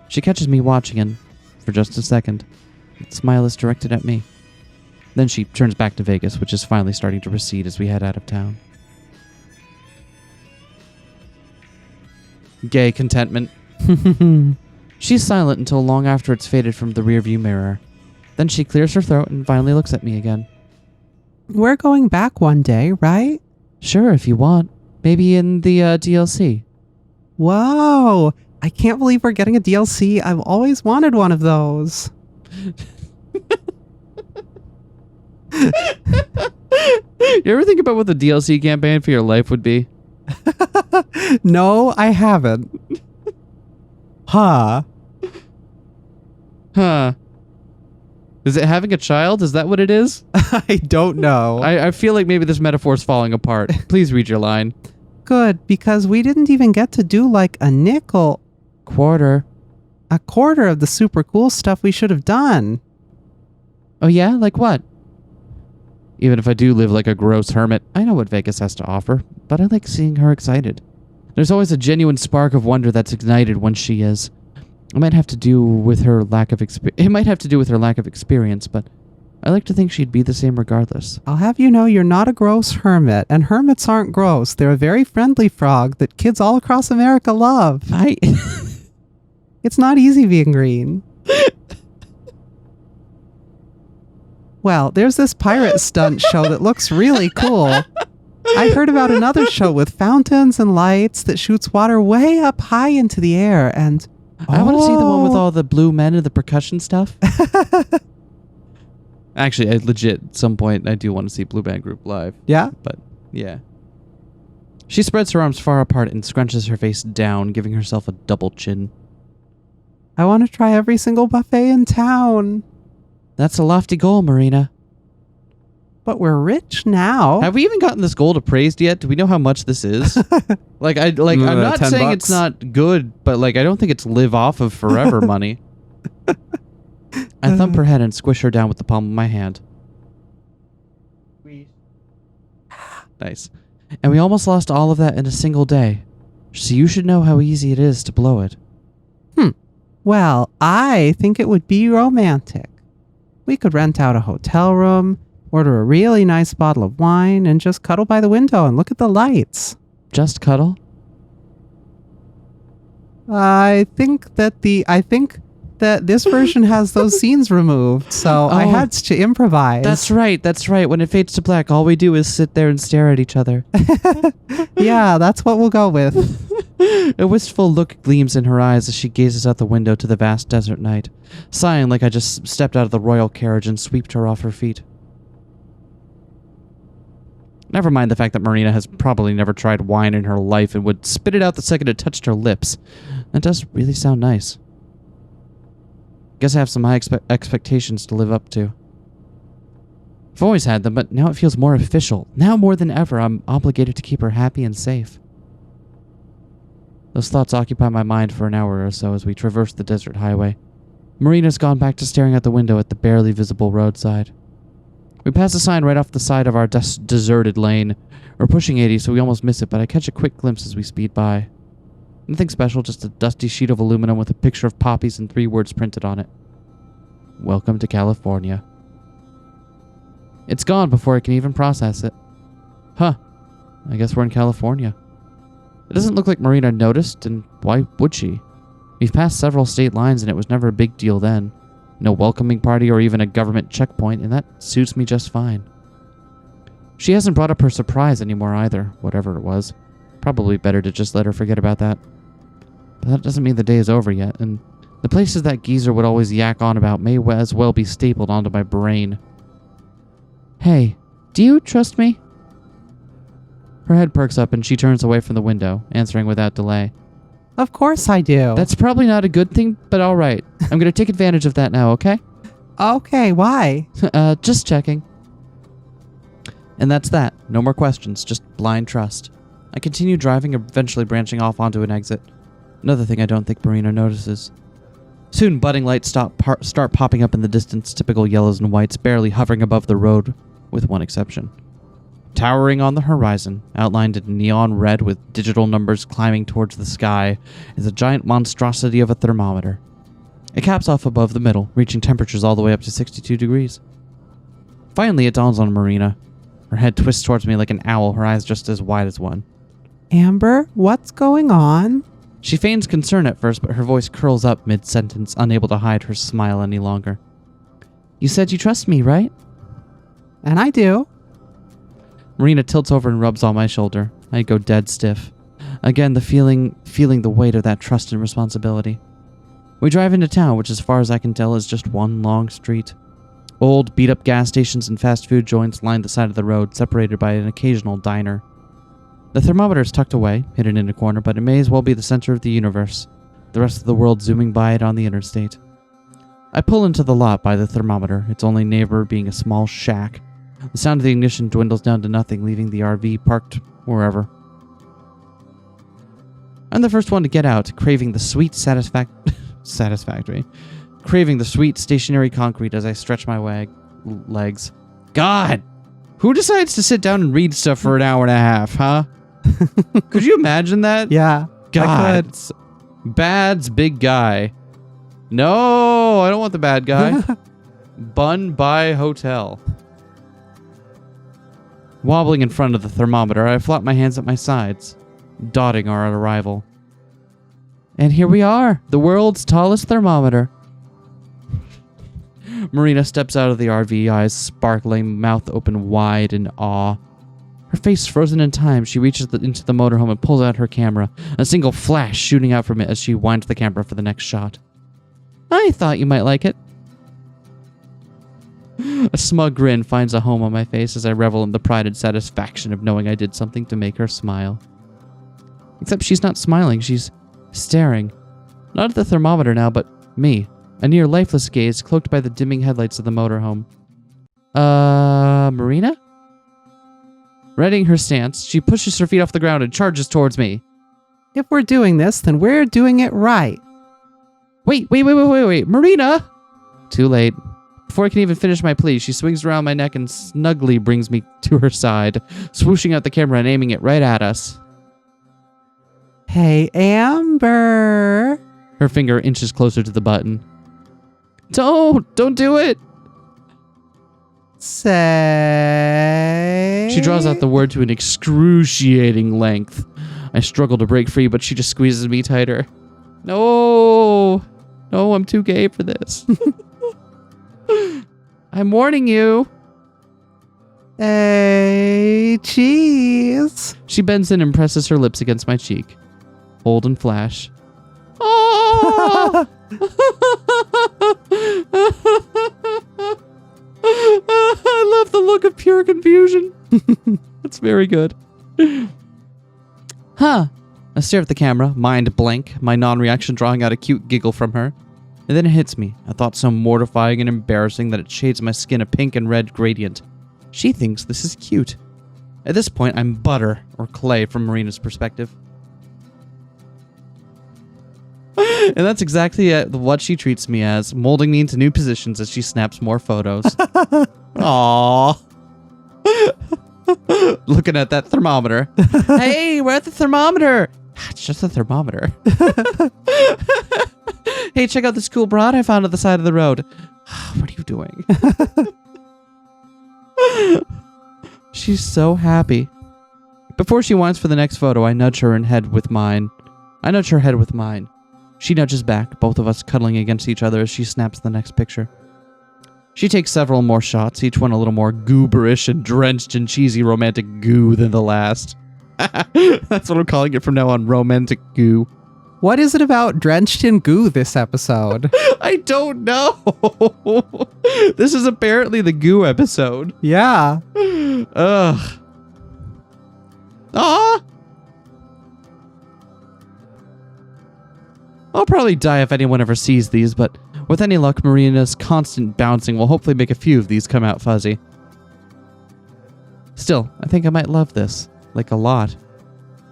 She catches me watching, and, for just a second, the smile is directed at me. Then she turns back to Vegas, which is finally starting to recede as we head out of town. Gay contentment. She's silent until long after it's faded from the rearview mirror. Then she clears her throat and finally looks at me again. We're going back one day, right? Sure, if you want. Maybe in the DLC. Whoa! I can't believe we're getting a DLC. I've always wanted one of those. You ever think about what the DLC campaign for your life would be? No, I haven't. Huh. Huh. Is it having a child? Is that what it is? I don't know. I feel like maybe this metaphor's falling apart. Please read your line. Good, because we didn't even get to do like a nickel. Quarter. A quarter of the super cool stuff we should have done. Oh yeah? Like what? Even if I do live like a gross hermit, I know what Vegas has to offer, but I like seeing her excited. There's always a genuine spark of wonder that's ignited when she is. It might have to do with her lack of experience, but I like to think she'd be the same regardless. I'll have you know you're not a gross hermit, and hermits aren't gross. They're a very friendly frog that kids all across America love. It's not easy being green. Well, there's this pirate stunt show that looks really cool. I heard about another show with fountains and lights that shoots water way up high into the air, and I want to see the one with all the blue men and the percussion stuff. Actually, I legit, at some point, I do want to see Blue Band Group live. Yeah? But, yeah. She spreads her arms far apart and scrunches her face down, giving herself a double chin. I want to try every single buffet in town. That's a lofty goal, Marina. But we're rich now. Have we even gotten this goal appraised yet? Do we know how much this is? I'm not saying it's not good, but I don't think it's live off of forever money. I thump her head and squish her down with the palm of my hand. Nice. And we almost lost all of that in a single day. So you should know how easy it is to blow it. Well, I think it would be romantic. We could rent out a hotel room, order a really nice bottle of wine, and just cuddle by the window and look at the lights. Just cuddle? I think that this version has those scenes removed, so I had to improvise. That's right. When it fades to black, all we do is sit there and stare at each other. Yeah, that's what we'll go with. A wistful look gleams in her eyes as she gazes out the window to the vast desert night, sighing like I just stepped out of the royal carriage and swept her off her feet. Never mind the fact that Marina has probably never tried wine in her life and would spit it out the second it touched her lips. That does really sound nice. Guess I have some high expectations to live up to. I've always had them, but now it feels more official. Now more than ever, I'm obligated to keep her happy and safe. Those thoughts occupy my mind for an hour or so as we traverse the desert highway. Marina's gone back to staring out the window at the barely visible roadside. We pass a sign right off the side of our deserted lane. We're pushing 80, so we almost miss it, but I catch a quick glimpse as we speed by. Nothing special, just a dusty sheet of aluminum with a picture of poppies and 3 words printed on it. Welcome to California. It's gone before I can even process it. Huh. I guess we're in California. It doesn't look like Marina noticed, and why would she? We've passed several state lines and it was never a big deal then. No welcoming party or even a government checkpoint, and that suits me just fine. She hasn't brought up her surprise anymore either, whatever it was. Probably better to just let her forget about that. But that doesn't mean the day is over yet, and the places that geezer would always yak on about may as well be stapled onto my brain. Hey, do you trust me? Her head perks up and she turns away from the window, answering without delay. Of course I do. That's probably not a good thing, but alright. I'm gonna take advantage of that now, okay? Okay, why? Just checking. And that's that. No more questions, just blind trust. I continue driving, eventually branching off onto an exit. Another thing I don't think Marina notices. Soon, budding lights start popping up in the distance, typical yellows and whites, barely hovering above the road, with one exception. Towering on the horizon, outlined in neon red with digital numbers climbing towards the sky, is a giant monstrosity of a thermometer. It caps off above the middle, reaching temperatures all the way up to 62 degrees. Finally, it dawns on Marina. Her head twists towards me like an owl, her eyes just as wide as one. Amber, what's going on? She feigns concern at first, but her voice curls up mid-sentence, unable to hide her smile any longer. You said you trust me, right? And I do. Marina tilts over and rubs on my shoulder. I go dead stiff. Again, the feeling the weight of that trust and responsibility. We drive into town, which as far as I can tell is just one long street. Old, beat-up gas stations and fast food joints line the side of the road, separated by an occasional diner. The thermometer is tucked away, hidden in a corner, but it may as well be the center of the universe, the rest of the world zooming by it on the interstate. I pull into the lot by the thermometer, its only neighbor being a small shack. The sound of the ignition dwindles down to nothing, leaving the RV parked wherever. I'm the first one to get out, craving the sweet craving the sweet stationary concrete as I stretch my legs. God! Who decides to sit down and read stuff for an hour and a half, huh? Could you imagine that? Yeah. God. Bad's big guy. No, I don't want the bad guy. Bun by hotel. Wobbling in front of the thermometer, I flop my hands at my sides, dotting our arrival. And here we are, the world's tallest thermometer. Marina steps out of the RV, eyes sparkling, mouth open wide in awe. Her face frozen in time, she reaches into the motorhome and pulls out her camera, a single flash shooting out from it as she winds the camera for the next shot. I thought you might like it. A smug grin finds a home on my face as I revel in the pride and satisfaction of knowing I did something to make her smile. Except she's not smiling, she's staring. Not at the thermometer now, but me. A near lifeless gaze cloaked by the dimming headlights of the motorhome. Marina? Readying her stance, she pushes her feet off the ground and charges towards me. If we're doing this, then we're doing it right. Wait, Marina! Too late. Before I can even finish my plea, she swings around my neck and snugly brings me to her side, swooshing out the camera and aiming it right at us. Hey, Amber! Her finger inches closer to the button. Don't do it! Say... She draws out the word to an excruciating length. I struggle to break free, but she just squeezes me tighter. No, I'm too gay for this. I'm warning you. Hey, cheese. She bends in and presses her lips against my cheek. Hold and flash. Oh! I love the look of pure confusion. That's very good. Huh. I stare at the camera, mind blank, my non-reaction drawing out a cute giggle from her. And then it hits me, a thought so mortifying and embarrassing that it shades my skin a pink and red gradient. She thinks this is cute. At this point, I'm butter, or clay from Marina's perspective. And that's exactly what she treats me as, molding me into new positions as she snaps more photos. Aww. Looking at that thermometer. Hey, we're at the thermometer. It's just a thermometer. Hey, check out this cool broad I found at the side of the road. What are you doing? She's so happy. Before she whines for the next photo, I nudge her head with mine. She nudges back, both of us cuddling against each other as she snaps the next picture. She takes several more shots, each one a little more gooberish and drenched in cheesy romantic goo than the last. That's what I'm calling it from now on, romantic goo. What is it about drenched in goo this episode? I don't know. This is apparently the goo episode. Yeah. Ugh. Ah. I'll probably die if anyone ever sees these, but with any luck, Marina's constant bouncing will hopefully make a few of these come out fuzzy. Still, I think I might love this. Like a lot.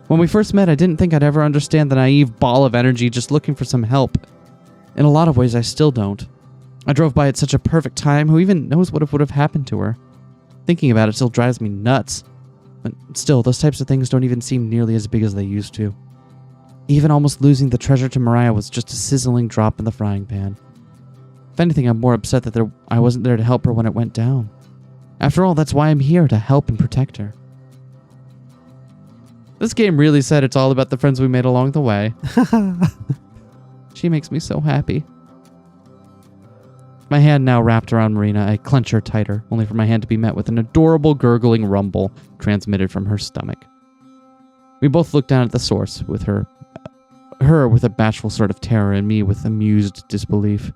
When we first met, I didn't think I'd ever understand the naive ball of energy just looking for some help. In a lot of ways, I still don't. I drove by at such a perfect time, who even knows what would have happened to her? Thinking about it still drives me nuts. But still, those types of things don't even seem nearly as big as they used to. Even almost losing the treasure to Mariah was just a sizzling drop in the frying pan. If anything, I'm more upset that I wasn't there to help her when it went down. After all, that's why I'm here, to help and protect her. This game really said it's all about the friends we made along the way. She makes me so happy. My hand now wrapped around Marina, I clench her tighter, only for my hand to be met with an adorable gurgling rumble transmitted from her stomach. We both look down at the source, with her with a bashful sort of terror and me with amused disbelief.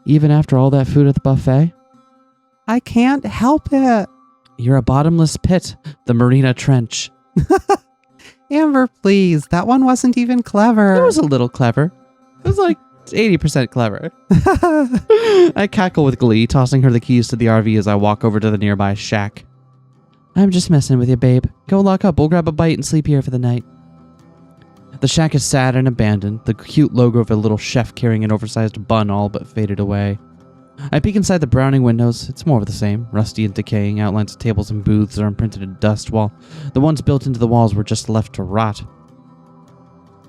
Even after all that food at the buffet? I can't help it. You're a bottomless pit, the Marina Trench. Amber, please. That one wasn't even clever. It was a little clever. It was like 80% clever. I cackle with glee, tossing her the keys to the RV as I walk over to the nearby shack. I'm just messing with you, babe. Go lock up. We'll grab a bite and sleep here for the night. The shack is sad and abandoned, the cute logo of a little chef carrying an oversized bun all but faded away. I peek inside the browning windows. It's more of the same, rusty and decaying. Outlines of tables and booths are imprinted in dust, while the ones built into the walls were just left to rot.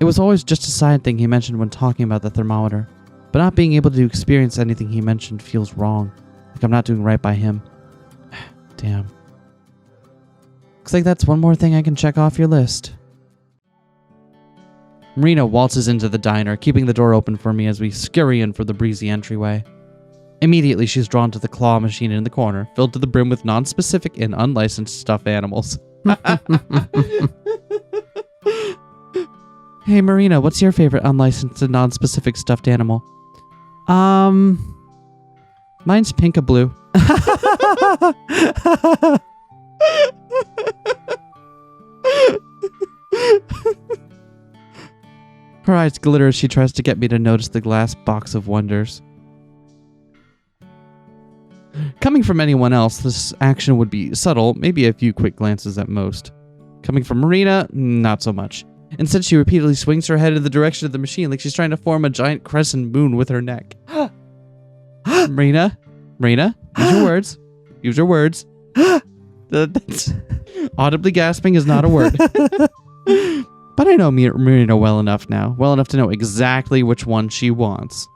It was always just a side thing he mentioned when talking about the thermometer, but not being able to experience anything he mentioned feels wrong, like I'm not doing right by him. Damn. Looks like that's one more thing I can check off your list. Marina waltzes into the diner, keeping the door open for me as we scurry in for the breezy entryway. Immediately, she's drawn to the claw machine in the corner, filled to the brim with non-specific and unlicensed stuffed animals. Hey, Marina, what's your favorite unlicensed and non-specific stuffed animal? Mine's Pinkaboo. Her eyes glitter as she tries to get me to notice the glass box of wonders. Coming from anyone else, this action would be subtle, maybe a few quick glances at most. Coming from Marina, not so much. Instead, she repeatedly swings her head in the direction of the machine like she's trying to form a giant crescent moon with her neck. Marina, use your words. Use your words. That's audibly gasping is not a word. But I know Marina well enough now. Well enough to know exactly which one she wants.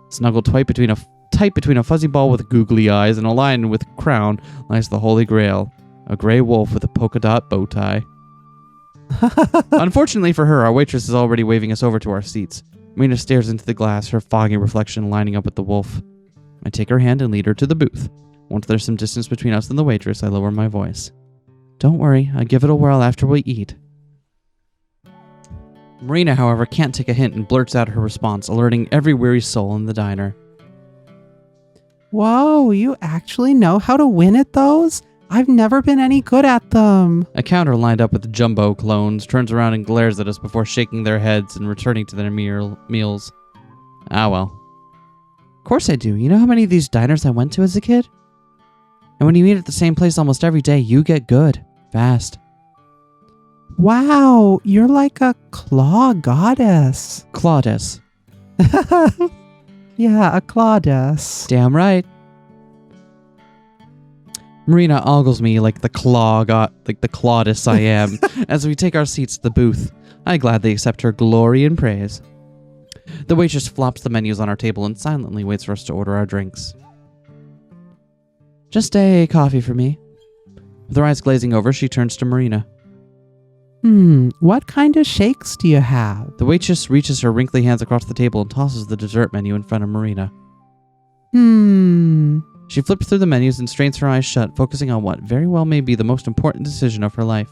Snuggled tight between a fuzzy ball with googly eyes and a lion with a crown lies the Holy Grail. A gray wolf with a polka dot bow tie. Unfortunately for her, our waitress is already waving us over to our seats. Marina stares into the glass, her foggy reflection lining up with the wolf. I take her hand and lead her to the booth. Once there's some distance between us and the waitress, I lower my voice. Don't worry, I'll give it a whirl after we eat. Marina, however, can't take a hint and blurts out her response, alerting every weary soul in the diner. Whoa, you actually know how to win at those? I've never been any good at them. A counter lined up with jumbo clones turns around and glares at us before shaking their heads and returning to their meals. Ah well. Of course I do. You know how many of these diners I went to as a kid? And when you eat at the same place almost every day, you get good. Fast. Wow, you're like a claw goddess. Claudius. Yeah, a clawdess. Damn right. Marina ogles me like the Claudius I am as we take our seats at the booth. I gladly accept her glory and praise. The waitress flops the menus on our table and silently waits for us to order our drinks. Just a coffee for me. With her eyes glazing over, she turns to Marina. What kind of shakes do you have? The waitress reaches her wrinkly hands across the table and tosses the dessert menu in front of Marina. She flips through the menus and strains her eyes shut, focusing on what very well may be the most important decision of her life.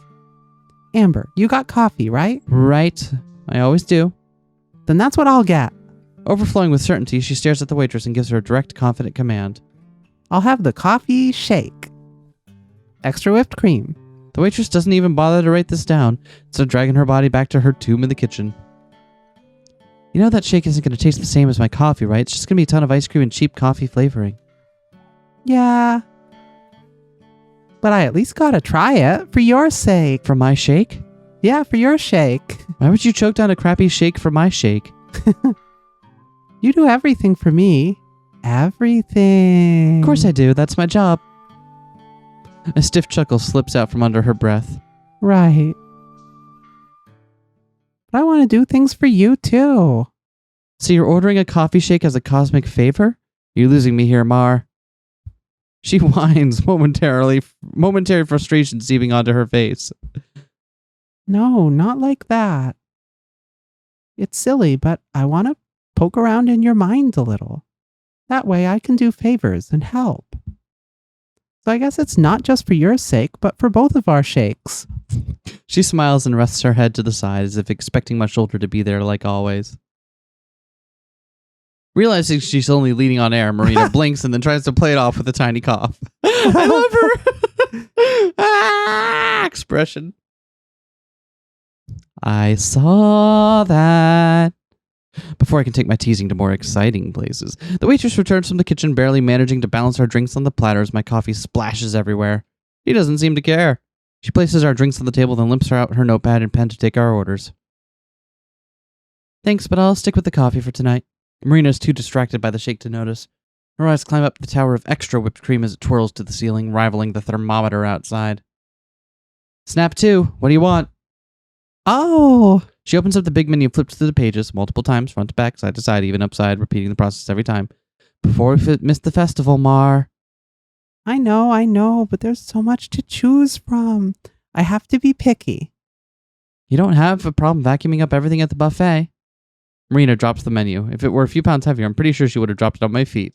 Amber, you got coffee, right? Right. I always do. Then that's what I'll get. Overflowing with certainty, she stares at the waitress and gives her a direct, confident command. I'll have the coffee shake. Extra whipped cream. The waitress doesn't even bother to write this down, instead of dragging her body back to her tomb in the kitchen. You know that shake isn't going to taste the same as my coffee, right? It's just going to be a ton of ice cream and cheap coffee flavoring. Yeah. But I at least gotta try it, for your sake. For my shake? Yeah, for your shake. Why would you choke down a crappy shake for my shake? You do everything for me. Everything. Of course I do. That's my job. A stiff chuckle slips out from under her breath. Right. But I want to do things for you, too. So you're ordering a coffee shake as a cosmic favor? You're losing me here, Mar. She whines, momentary frustration seeping onto her face. No, not like that. It's silly, but I want to poke around in your mind a little. That way I can do favors and help. So I guess it's not just for your sake, but for both of our shakes. She smiles and rests her head to the side as if expecting my shoulder to be there like always. Realizing she's only leaning on air, Marina blinks and then tries to play it off with a tiny cough. I love her expression. I saw that. Before I can take my teasing to more exciting places, the waitress returns from the kitchen, barely managing to balance our drinks on the platter as my coffee splashes everywhere. She doesn't seem to care. She places our drinks on the table, then limps out her notepad and pen to take our orders. Thanks, but I'll stick with the coffee for tonight. Marina is too distracted by the shake to notice. Her eyes climb up the tower of extra whipped cream as it twirls to the ceiling, rivaling the thermometer outside. Snap 2, what do you want? Oh! She opens up the big menu and flips through the pages multiple times, front to back, side to side, even upside, repeating the process every time. Before we miss the festival, Mar. I know, but there's so much to choose from. I have to be picky. You don't have a problem vacuuming up everything at the buffet. Marina drops the menu. If it were a few pounds heavier, I'm pretty sure she would have dropped it on my feet.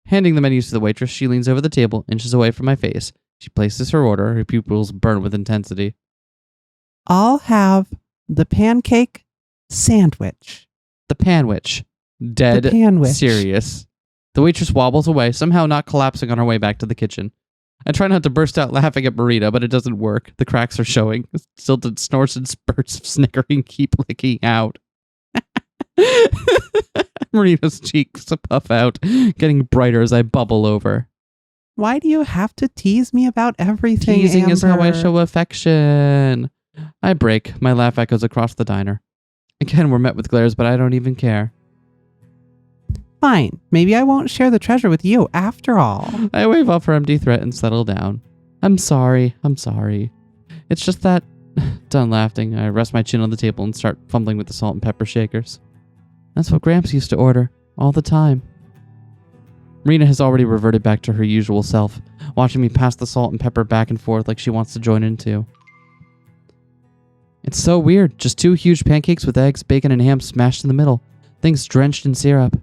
Handing the menus to the waitress, she leans over the table, inches away from my face. She places her order, her pupils burn with intensity. I'll have the pancake sandwich. The panwich. Dead The panwich. serious. The waitress wobbles away, somehow not collapsing on her way back to the kitchen. I try not to burst out laughing at Marina, but it doesn't work. The cracks are showing. Stilted snorts and spurts of snickering keep licking out. Marina's cheeks puff out, getting brighter as I bubble over. Why do you have to tease me about everything, Teasing is how I Amber? show affection. I break. My laugh echoes across the diner. Again, we're met with glares, but I don't even care. Fine. Maybe I won't share the treasure with you after all. I wave off her empty threat and settle down. I'm sorry. It's just that... Done laughing, I rest my chin on the table and start fumbling with the salt and pepper shakers. That's what Gramps used to order, all the time. Marina has already reverted back to her usual self, watching me pass the salt and pepper back and forth like she wants to join in too. It's so weird, just 2 huge pancakes with eggs, bacon, and ham smashed in the middle, things drenched in syrup.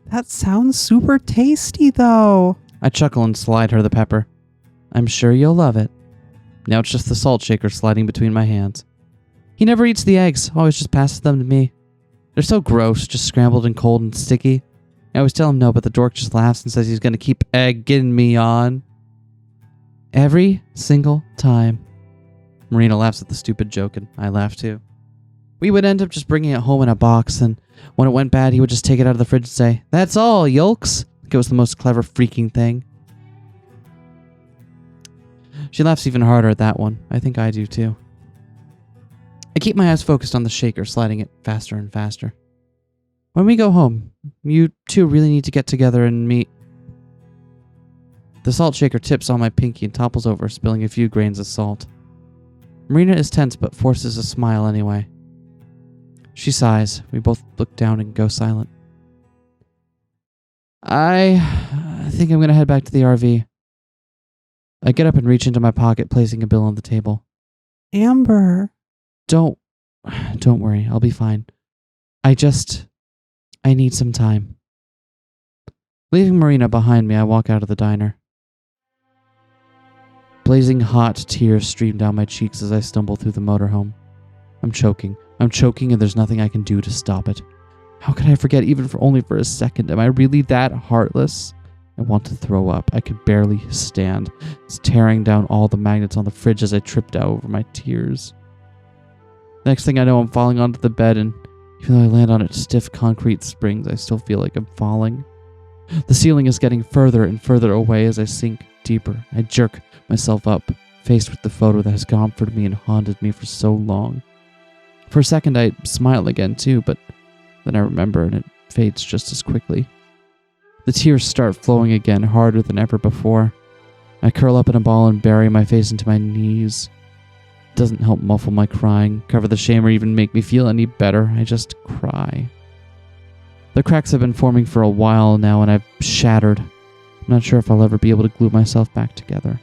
That sounds super tasty, though. I chuckle and slide her the pepper. I'm sure you'll love it. Now it's just the salt shaker sliding between my hands. He never eats the eggs, always just passes them to me. They're so gross, just scrambled and cold and sticky. I always tell him no, but the dork just laughs and says he's going to keep egging me on. Every single time. Marina laughs at the stupid joke, and I laugh too. We would end up just bringing it home in a box, and when it went bad, he would just take it out of the fridge and say, "That's all, yolks." Like it was the most clever freaking thing. She laughs even harder at that one. I think I do too. I keep my eyes focused on the shaker, sliding it faster and faster. When we go home, you two really need to get together and meet. The salt shaker tips on my pinky and topples over, spilling a few grains of salt. Marina is tense but forces a smile anyway. She sighs. We both look down and go silent. I think I'm going to head back to the RV. I get up and reach into my pocket, placing a bill on the table. Amber. Don't worry. I'll be fine. I need some time. Leaving Marina behind me, I walk out of the diner. Blazing hot tears stream down my cheeks as I stumble through the motorhome. I'm choking, and there's nothing I can do to stop it. How could I forget even for only for a second? Am I really that heartless? I want to throw up. I could barely stand. It's tearing down all the magnets on the fridge as I tripped out over my tears. Next thing I know, I'm falling onto the bed, and even though I land on its stiff concrete springs, I still feel like I'm falling. The ceiling is getting further and further away as I sink deeper. I jerk myself up, faced with the photo that has comforted me and haunted me for so long. For a second, I smile again too, but then I remember and it fades just as quickly. The tears start flowing again, harder than ever before. I curl up in a ball and bury my face into my knees. It doesn't help muffle my crying, cover the shame, or even make me feel any better. I just cry. The cracks have been forming for a while now, and I've shattered. I'm not sure if I'll ever be able to glue myself back together.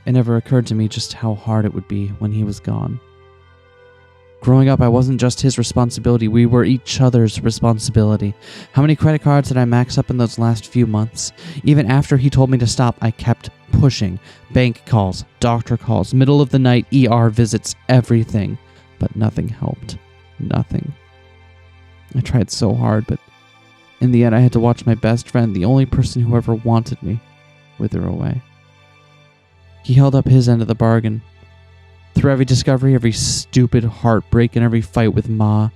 It never occurred to me just how hard it would be when he was gone. Growing up, I wasn't just his responsibility. We were each other's responsibility. How many credit cards did I max up in those last few months? Even after he told me to stop, I kept pushing. Bank calls, doctor calls, middle of the night ER visits, everything. But nothing helped. Nothing. I tried so hard, but in the end, I had to watch my best friend, the only person who ever wanted me, wither away. He held up his end of the bargain. Through every discovery, every stupid heartbreak, and every fight with Ma,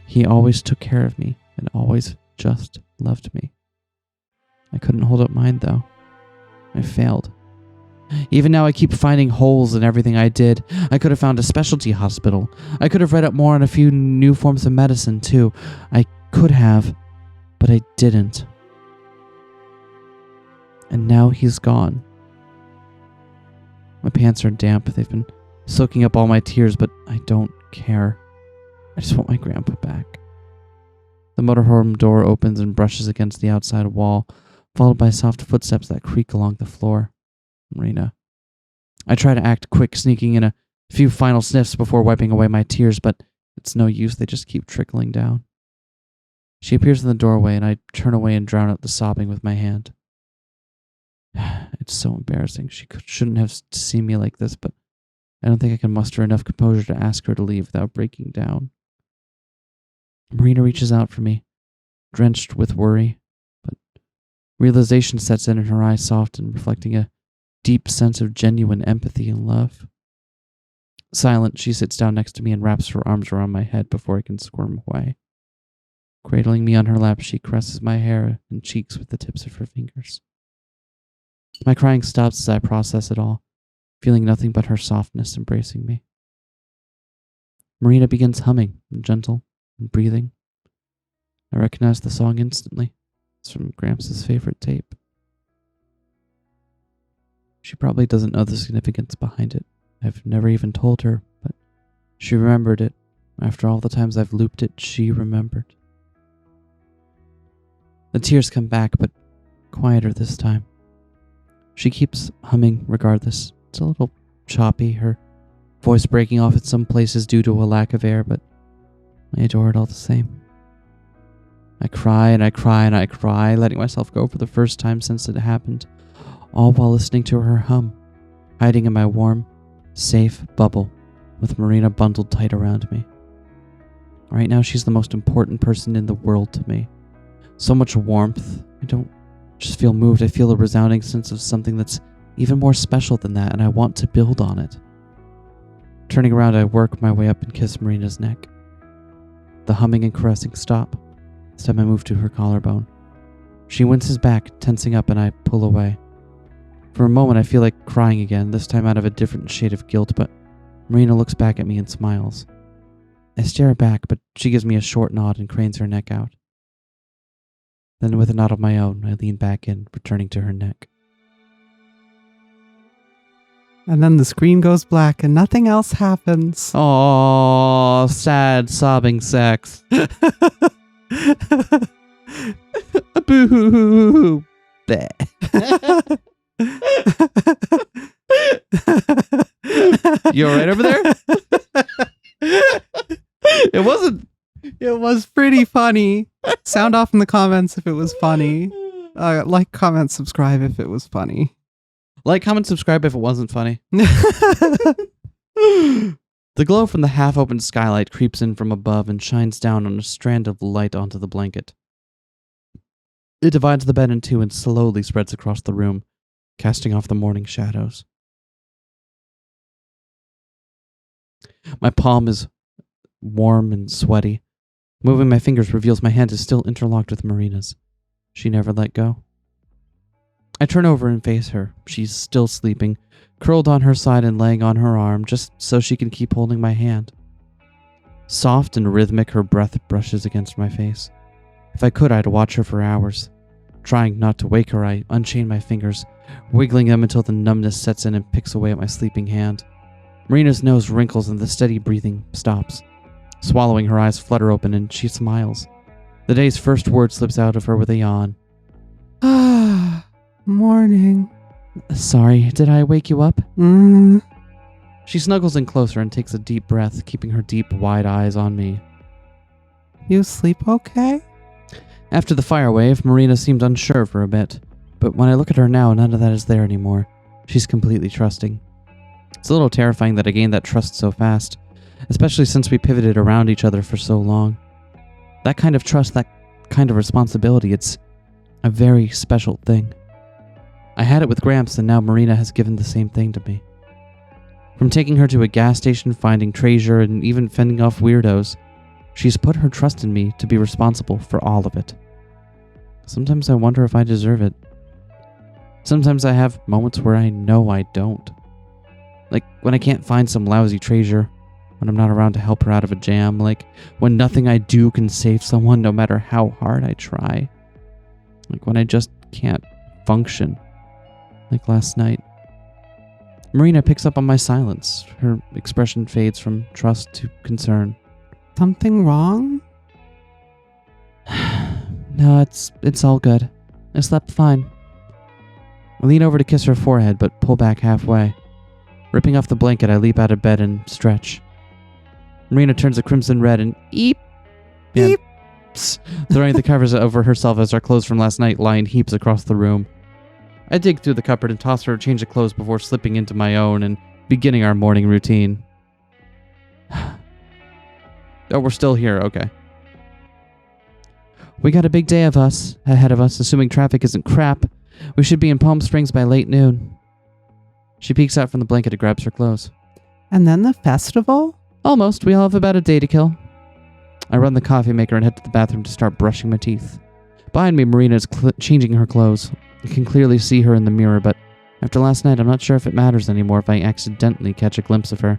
he always took care of me and always just loved me. I couldn't hold up mine, though. I failed. Even now, I keep finding holes in everything I did. I could have found a specialty hospital. I could have read up more on a few new forms of medicine, too. I could have, but I didn't. And now he's gone. My pants are damp. They've been soaking up all my tears, but I don't care. I just want my grandpa back. The motorhome door opens and brushes against the outside wall, followed by soft footsteps that creak along the floor. Marina. I try to act quick, sneaking in a few final sniffs before wiping away my tears, but it's no use. They just keep trickling down. She appears in the doorway, and I turn away and drown out the sobbing with my hand. It's so embarrassing. She shouldn't have seen me like this, but I don't think I can muster enough composure to ask her to leave without breaking down. Marina reaches out for me, drenched with worry, but realization sets in and her eyes soften, reflecting a deep sense of genuine empathy and love. Silent, she sits down next to me and wraps her arms around my head before I can squirm away. Cradling me on her lap, she caresses my hair and cheeks with the tips of her fingers. My crying stops as I process it all, feeling nothing but her softness embracing me. Marina begins humming, gentle and breathing. I recognize the song instantly. It's from Gramps' favorite tape. She probably doesn't know the significance behind it. I've never even told her, but she remembered it. After all the times I've looped it, she remembered. The tears come back, but quieter this time. She keeps humming regardless. It's a little choppy, her voice breaking off in some places due to a lack of air, but I adore it all the same. I cry and I cry and I cry, letting myself go for the first time since it happened, all while listening to her hum, hiding in my warm, safe bubble with Marina bundled tight around me. Right now, she's the most important person in the world to me. So much warmth. I don't just feel moved. I feel a resounding sense of something that's even more special than that, and I want to build on it. Turning around, I work my way up and kiss Marina's neck. The humming and caressing stop. This time I move to her collarbone. She winces back, tensing up, and I pull away. For a moment, I feel like crying again, this time out of a different shade of guilt, but Marina looks back at me and smiles. I stare back, but she gives me a short nod and cranes her neck out. Then with a nod of my own, I lean back in, returning to her neck. And then the screen goes black and nothing else happens. Oh, sad, sobbing sex. Boo. You all right over there? It wasn't. It was pretty funny. Sound off in the comments if it was funny. Like, comment, subscribe if it was funny. Like, comment, subscribe if it wasn't funny. The glow from the half-opened skylight creeps in from above and shines down on a strand of light onto the blanket. It divides the bed in two and slowly spreads across the room, casting off the morning shadows. My palm is warm and sweaty. Moving my fingers reveals my hand is still interlocked with Marina's. She never let go. I turn over and face her. She's still sleeping, curled on her side and laying on her arm, just so she can keep holding my hand. Soft and rhythmic, her breath brushes against my face. If I could, I'd watch her for hours. Trying not to wake her, I unchain my fingers, wiggling them until the numbness sets in and picks away at my sleeping hand. Marina's nose wrinkles and the steady breathing stops. Swallowing, her eyes flutter open and she smiles. The day's first word slips out of her with a yawn. Morning. Sorry, did I wake you up? She snuggles in closer and takes a deep breath, keeping her deep, wide eyes on me. You sleep okay? After the fire wave, Marina seemed unsure for a bit, but when I look at her now, none of that is there anymore. She's completely trusting. It's a little terrifying that I gained that trust so fast, especially since we pivoted around each other for so long. That kind of trust, that kind of responsibility, it's a very special thing. I had it with Gramps, and now Marina has given the same thing to me. From taking her to a gas station, finding treasure, and even fending off weirdos, she's put her trust in me to be responsible for all of it. Sometimes I wonder if I deserve it. Sometimes I have moments where I know I don't. Like when I can't find some lousy treasure, when I'm not around to help her out of a jam, like when nothing I do can save someone no matter how hard I try. Like when I just can't function. Like last night. Marina picks up on my silence. Her expression fades from trust to concern. Something wrong? No, it's all good. I slept fine. I lean over to kiss her forehead, but pull back halfway. Ripping off the blanket, I leap out of bed and stretch. Marina turns a crimson red and eep, throwing the covers over herself as our clothes from last night lie in heaps across the room. I dig through the cupboard and toss her a change of clothes before slipping into my own and beginning our morning routine. Oh, we're still here, okay. We got a big day ahead of us, assuming traffic isn't crap. We should be in Palm Springs by late noon. She peeks out from the blanket and grabs her clothes. And then the festival? Almost. We all have about a day to kill. I run the coffee maker and head to the bathroom to start brushing my teeth. Behind me, Marina is changing her clothes. I can clearly see her in the mirror, but after last night, I'm not sure if it matters anymore if I accidentally catch a glimpse of her.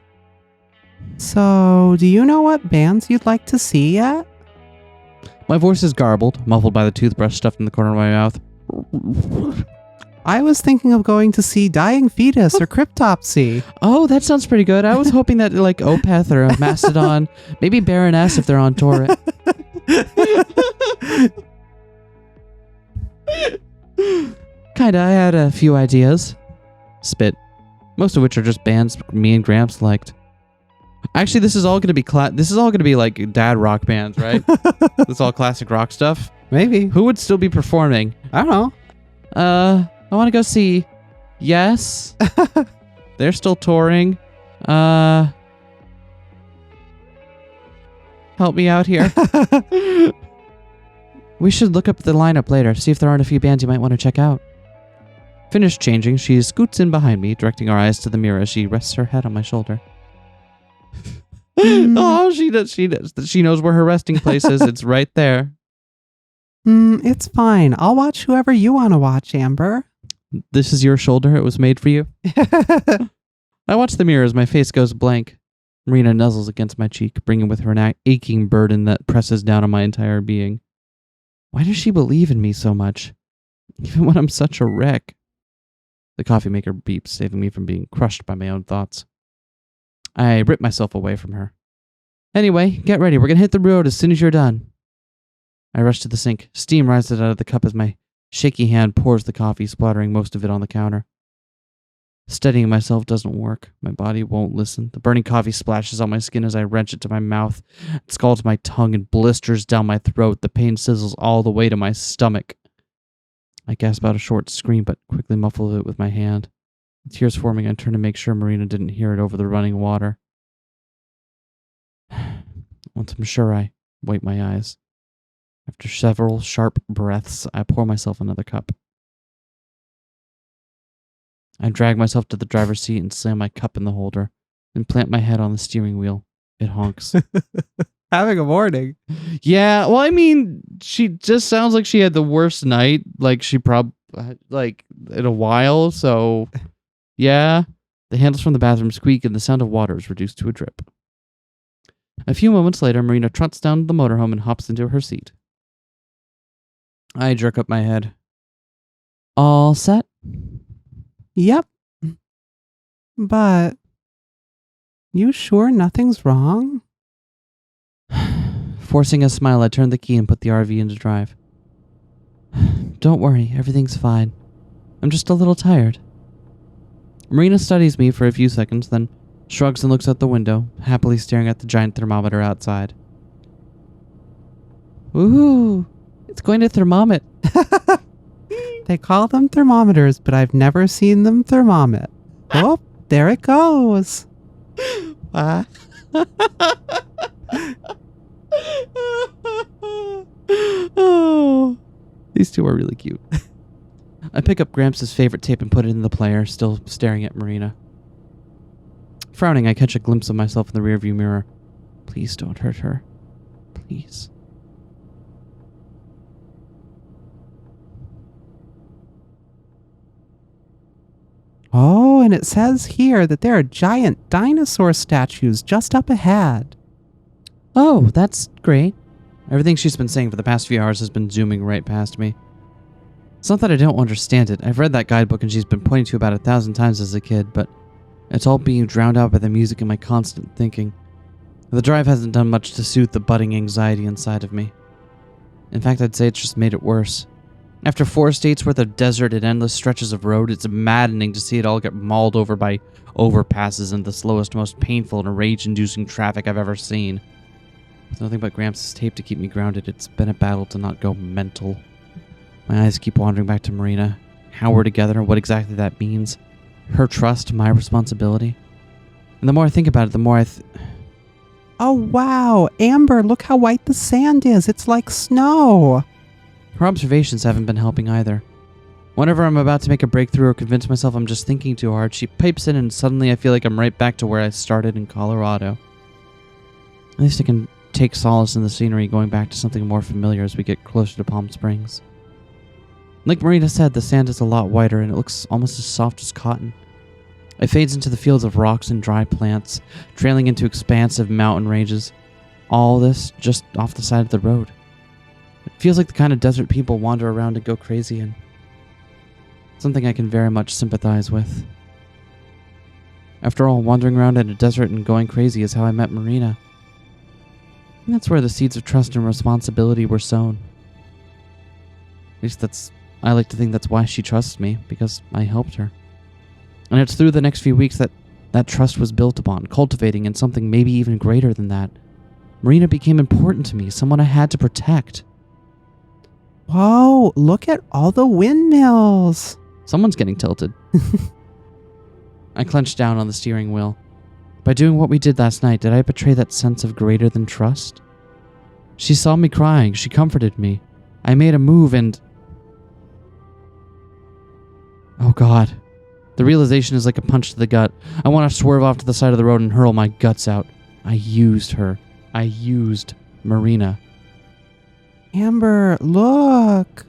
So, do you know what bands you'd like to see yet? My voice is garbled, muffled by the toothbrush stuffed in the corner of my mouth. I was thinking of going to see Dying Fetus or Cryptopsy. Oh, that sounds pretty good. I was hoping that like Opeth or Mastodon, maybe Baroness if they're on tour. Kinda, I had a few ideas. Spit. Most of which are just bands me and Gramps liked. Actually, this is all gonna be like dad rock bands, right? It's all classic rock stuff. Maybe. Who would still be performing? I don't know. I want to go see Yes. They're still touring. Help me out here. We should look up the lineup later, see if there aren't a few bands you might want to check out. Finished changing, she scoots in behind me, directing our eyes to the mirror as she rests her head on my shoulder. Oh, she does. She knows where her resting place is. It's right there. It's fine. I'll watch whoever you want to watch, Amber. This is your shoulder. It was made for you. I watch the mirror as my face goes blank. Marina nuzzles against my cheek, bringing with her an aching burden that presses down on my entire being. Why does she believe in me so much? Even when I'm such a wreck. The coffee maker beeps, saving me from being crushed by my own thoughts. I rip myself away from her. Anyway, get ready. We're going to hit the road as soon as you're done. I rush to the sink. Steam rises out of the cup as my shaky hand pours the coffee, splattering most of it on the counter. Steadying myself doesn't work. My body won't listen. The burning coffee splashes on my skin as I wrench it to my mouth. It scalds my tongue and blisters down my throat. The pain sizzles all the way to my stomach. I gasp out a short scream, but quickly muffle it with my hand. The tears forming, I turn to make sure Marina didn't hear it over the running water. Once I'm sure, I wipe my eyes. After several sharp breaths, I pour myself another cup. I drag myself to the driver's seat and slam my cup in the holder, then plant my head on the steering wheel. It honks. Having a morning. Yeah, well, I mean, she just sounds like she had the worst night, like she probably, like, in a while, so, yeah. The handles from the bathroom squeak and the sound of water is reduced to a drip. A few moments later, Marina trots down to the motorhome and hops into her seat. I jerk up my head. All set? Yep. But you sure nothing's wrong? Forcing a smile, I turn the key and put the RV into drive. Don't worry, everything's fine. I'm just a little tired. Marina studies me for a few seconds, then shrugs and looks out the window, happily staring at the giant thermometer outside. Woohoo! It's going to thermomet. They call them thermometers, but I've never seen them thermomet. Oh, there it goes. Oh, these two are really cute. I pick up Gramps' favorite tape and put it in the player, still staring at Marina. Frowning, I catch a glimpse of myself in the rearview mirror. Please don't hurt her. Please. Oh, and it says here that there are giant dinosaur statues just up ahead. Oh, that's great. Everything she's been saying for the past few hours has been zooming right past me. It's not that I don't understand it. I've read that guidebook and she's been pointing to about 1,000 times as a kid, but it's all being drowned out by the music and my constant thinking. The drive hasn't done much to soothe the budding anxiety inside of me. In fact, I'd say it's just made it worse. After 4 states worth of desert and endless stretches of road, it's maddening to see it all get mauled over by overpasses and the slowest, most painful and rage-inducing traffic I've ever seen. With nothing but Gramps' tape to keep me grounded, it's been a battle to not go mental. My eyes keep wandering back to Marina, how we're together, what exactly that means. Her trust, my responsibility. And the more I think about it, the more Oh, wow. Amber, look how white the sand is. It's like snow. Her observations haven't been helping either. Whenever I'm about to make a breakthrough or convince myself I'm just thinking too hard, she pipes in and suddenly I feel like I'm right back to where I started in Colorado. At least I can take solace in the scenery, going back to something more familiar as we get closer to Palm Springs. Like Marina said, the sand is a lot whiter and it looks almost as soft as cotton. It fades into the fields of rocks and dry plants, trailing into expansive mountain ranges. All this just off the side of the road. It feels like the kind of desert people wander around and go crazy in. Something I can very much sympathize with. After all, wandering around in a desert and going crazy is how I met Marina. And that's where the seeds of trust and responsibility were sown. At least I like to think that's why she trusts me, because I helped her. And it's through the next few weeks that trust was built upon, cultivating in something maybe even greater than that. Marina became important to me, someone I had to protect. Whoa, look at all the windmills. Someone's getting tilted. I clenched down on the steering wheel. By doing what we did last night, did I betray that sense of greater than trust? She saw me crying. She comforted me. I made a move and... Oh God. The realization is like a punch to the gut. I want to swerve off to the side of the road and hurl my guts out. I used her. I used Marina. Amber, look.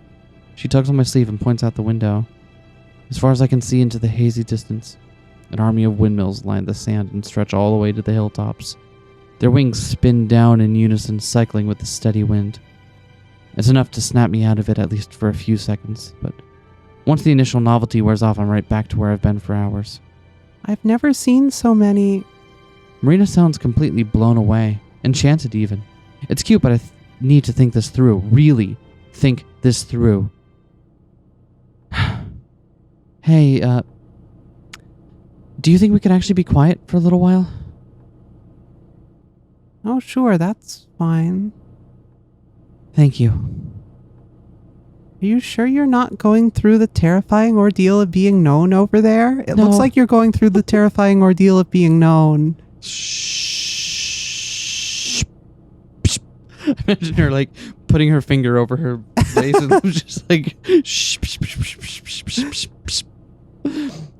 She tugs on my sleeve and points out the window. As far as I can see into the hazy distance, an army of windmills line the sand and stretch all the way to the hilltops. Their wings spin down in unison, cycling with the steady wind. It's enough to snap me out of it, at least for a few seconds, but once the initial novelty wears off, I'm right back to where I've been for hours. I've never seen so many. Marina sounds completely blown away, enchanted even. It's cute, but I need to think this through. Really think this through. Hey, Do you think we could actually be quiet for a little while? Oh, sure, that's fine. Thank you. Are you sure you're not going through the terrifying ordeal of being known over there? It No. looks like you're going through the terrifying ordeal of being known. Shh. I imagine her like putting her finger over her face and just like shh.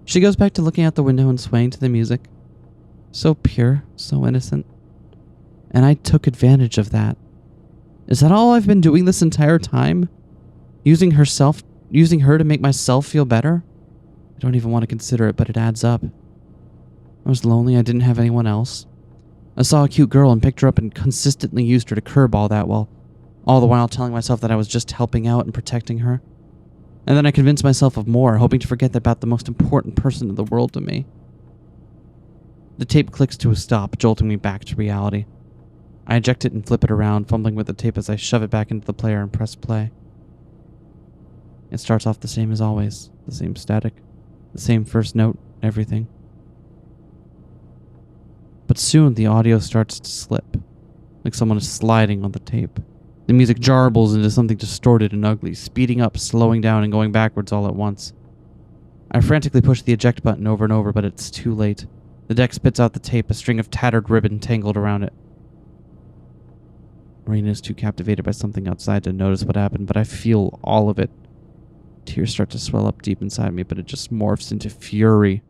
She goes back to looking out the window and swaying to the music. So pure, so innocent. And I took advantage of that. Is that all I've been doing this entire time? Using her to make myself feel better? I don't even want to consider it, but it adds up. I was lonely, I didn't have anyone else. I saw a cute girl and picked her up and consistently used her to curb all that all the while telling myself that I was just helping out and protecting her. And then I convinced myself of more, hoping to forget about the most important person in the world to me. The tape clicks to a stop, jolting me back to reality. I eject it and flip it around, fumbling with the tape as I shove it back into the player and press play. It starts off the same as always, the same static, the same first note, everything. But soon the audio starts to slip, like someone is sliding on the tape. The music jarbles into something distorted and ugly, speeding up, slowing down, and going backwards all at once. I frantically push the eject button over and over, but it's too late. The deck spits out the tape, a string of tattered ribbon tangled around it. Marina is too captivated by something outside to notice what happened, but I feel all of it. Tears start to swell up deep inside me, but it just morphs into fury.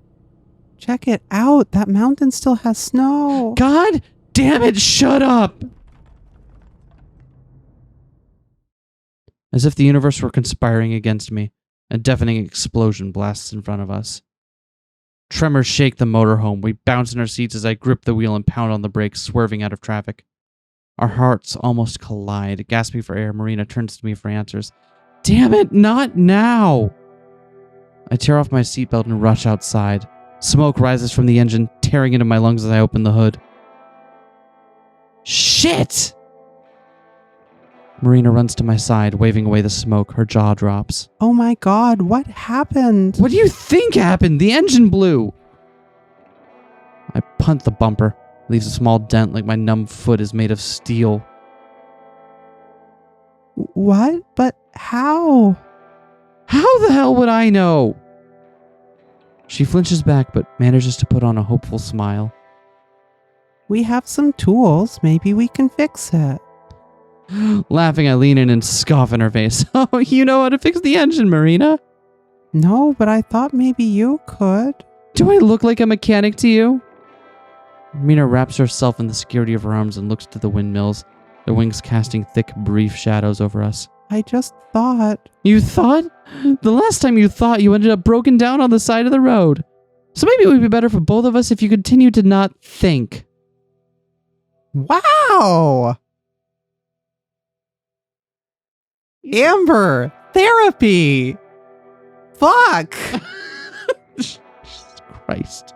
Check it out. That mountain still has snow. God damn it, shut up! As if the universe were conspiring against me, a deafening explosion blasts in front of us. Tremors shake the motorhome. We bounce in our seats as I grip the wheel and pound on the brakes, swerving out of traffic. Our hearts almost collide. Gasping for air, Marina turns to me for answers. Damn it, not now! I tear off my seatbelt and rush outside. Smoke rises from the engine, tearing into my lungs as I open the hood. Shit! Marina runs to my side, waving away the smoke. Her jaw drops. Oh my god, what happened? What do you think happened? The engine blew! I punt the bumper. Leaves a small dent like my numb foot is made of steel. What? But how? How the hell would I know? She flinches back but manages to put on a hopeful smile. We have some tools. Maybe we can fix it. Laughing, I lean in and scoff in her face. Oh, you know how to fix the engine, Marina? No, but I thought maybe you could. Do I look like a mechanic to you? Marina wraps herself in the security of her arms and looks to the windmills, their wings casting thick, brief shadows over us. I just thought. You thought? The last time you thought, you ended up broken down on the side of the road. So maybe it would be better for both of us if you continued to not think. Wow! Amber! Therapy! Fuck! Jesus Christ.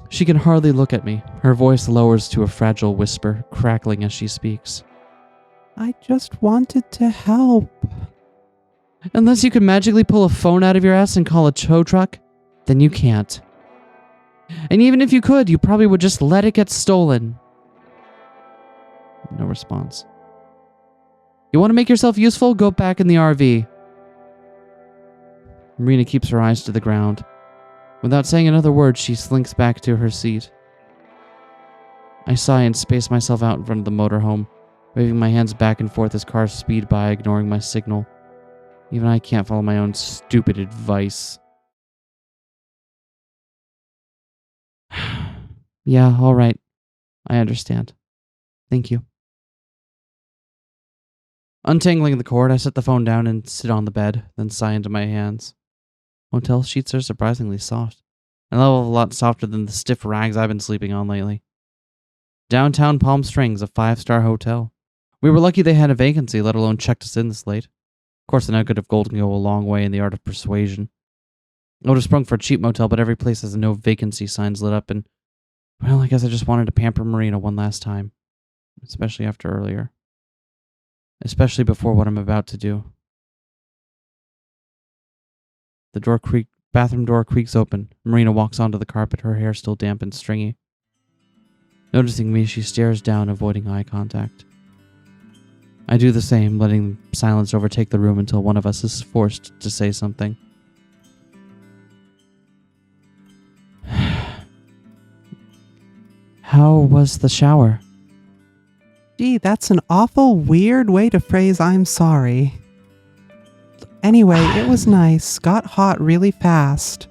She can hardly look at me. Her voice lowers to a fragile whisper, crackling as she speaks. I just wanted to help. Unless you can magically pull a phone out of your ass and call a tow truck, then you can't. And even if you could, you probably would just let it get stolen. No response. You want to make yourself useful? Go back in the RV. Marina keeps her eyes to the ground. Without saying another word, she slinks back to her seat. I sigh and space myself out in front of the motorhome, waving my hands back and forth as cars speed by, ignoring my signal. Even I can't follow my own stupid advice. Yeah, all right. I understand. Thank you. Untangling the cord, I set the phone down and sit on the bed, then sigh into my hands. Hotel sheets are surprisingly soft, and a lot softer than the stiff rags I've been sleeping on lately. Downtown Palm Springs, a 5-star hotel. We were lucky they had a vacancy, let alone checked us in this late. Of course, the nugget of gold can go a long way in the art of persuasion. I would have sprung for a cheap motel, but every place has no vacancy signs lit up, and, well, I guess I just wanted to pamper Marina one last time. Especially after earlier. Especially before what I'm about to do. The door Bathroom door creaks open. Marina walks onto the carpet, her hair still damp and stringy. Noticing me, she stares down, avoiding eye contact. I do the same, letting silence overtake the room until one of us is forced to say something. How was the shower? Gee, that's an awful weird way to phrase I'm sorry. Anyway, it was nice. Got hot really fast.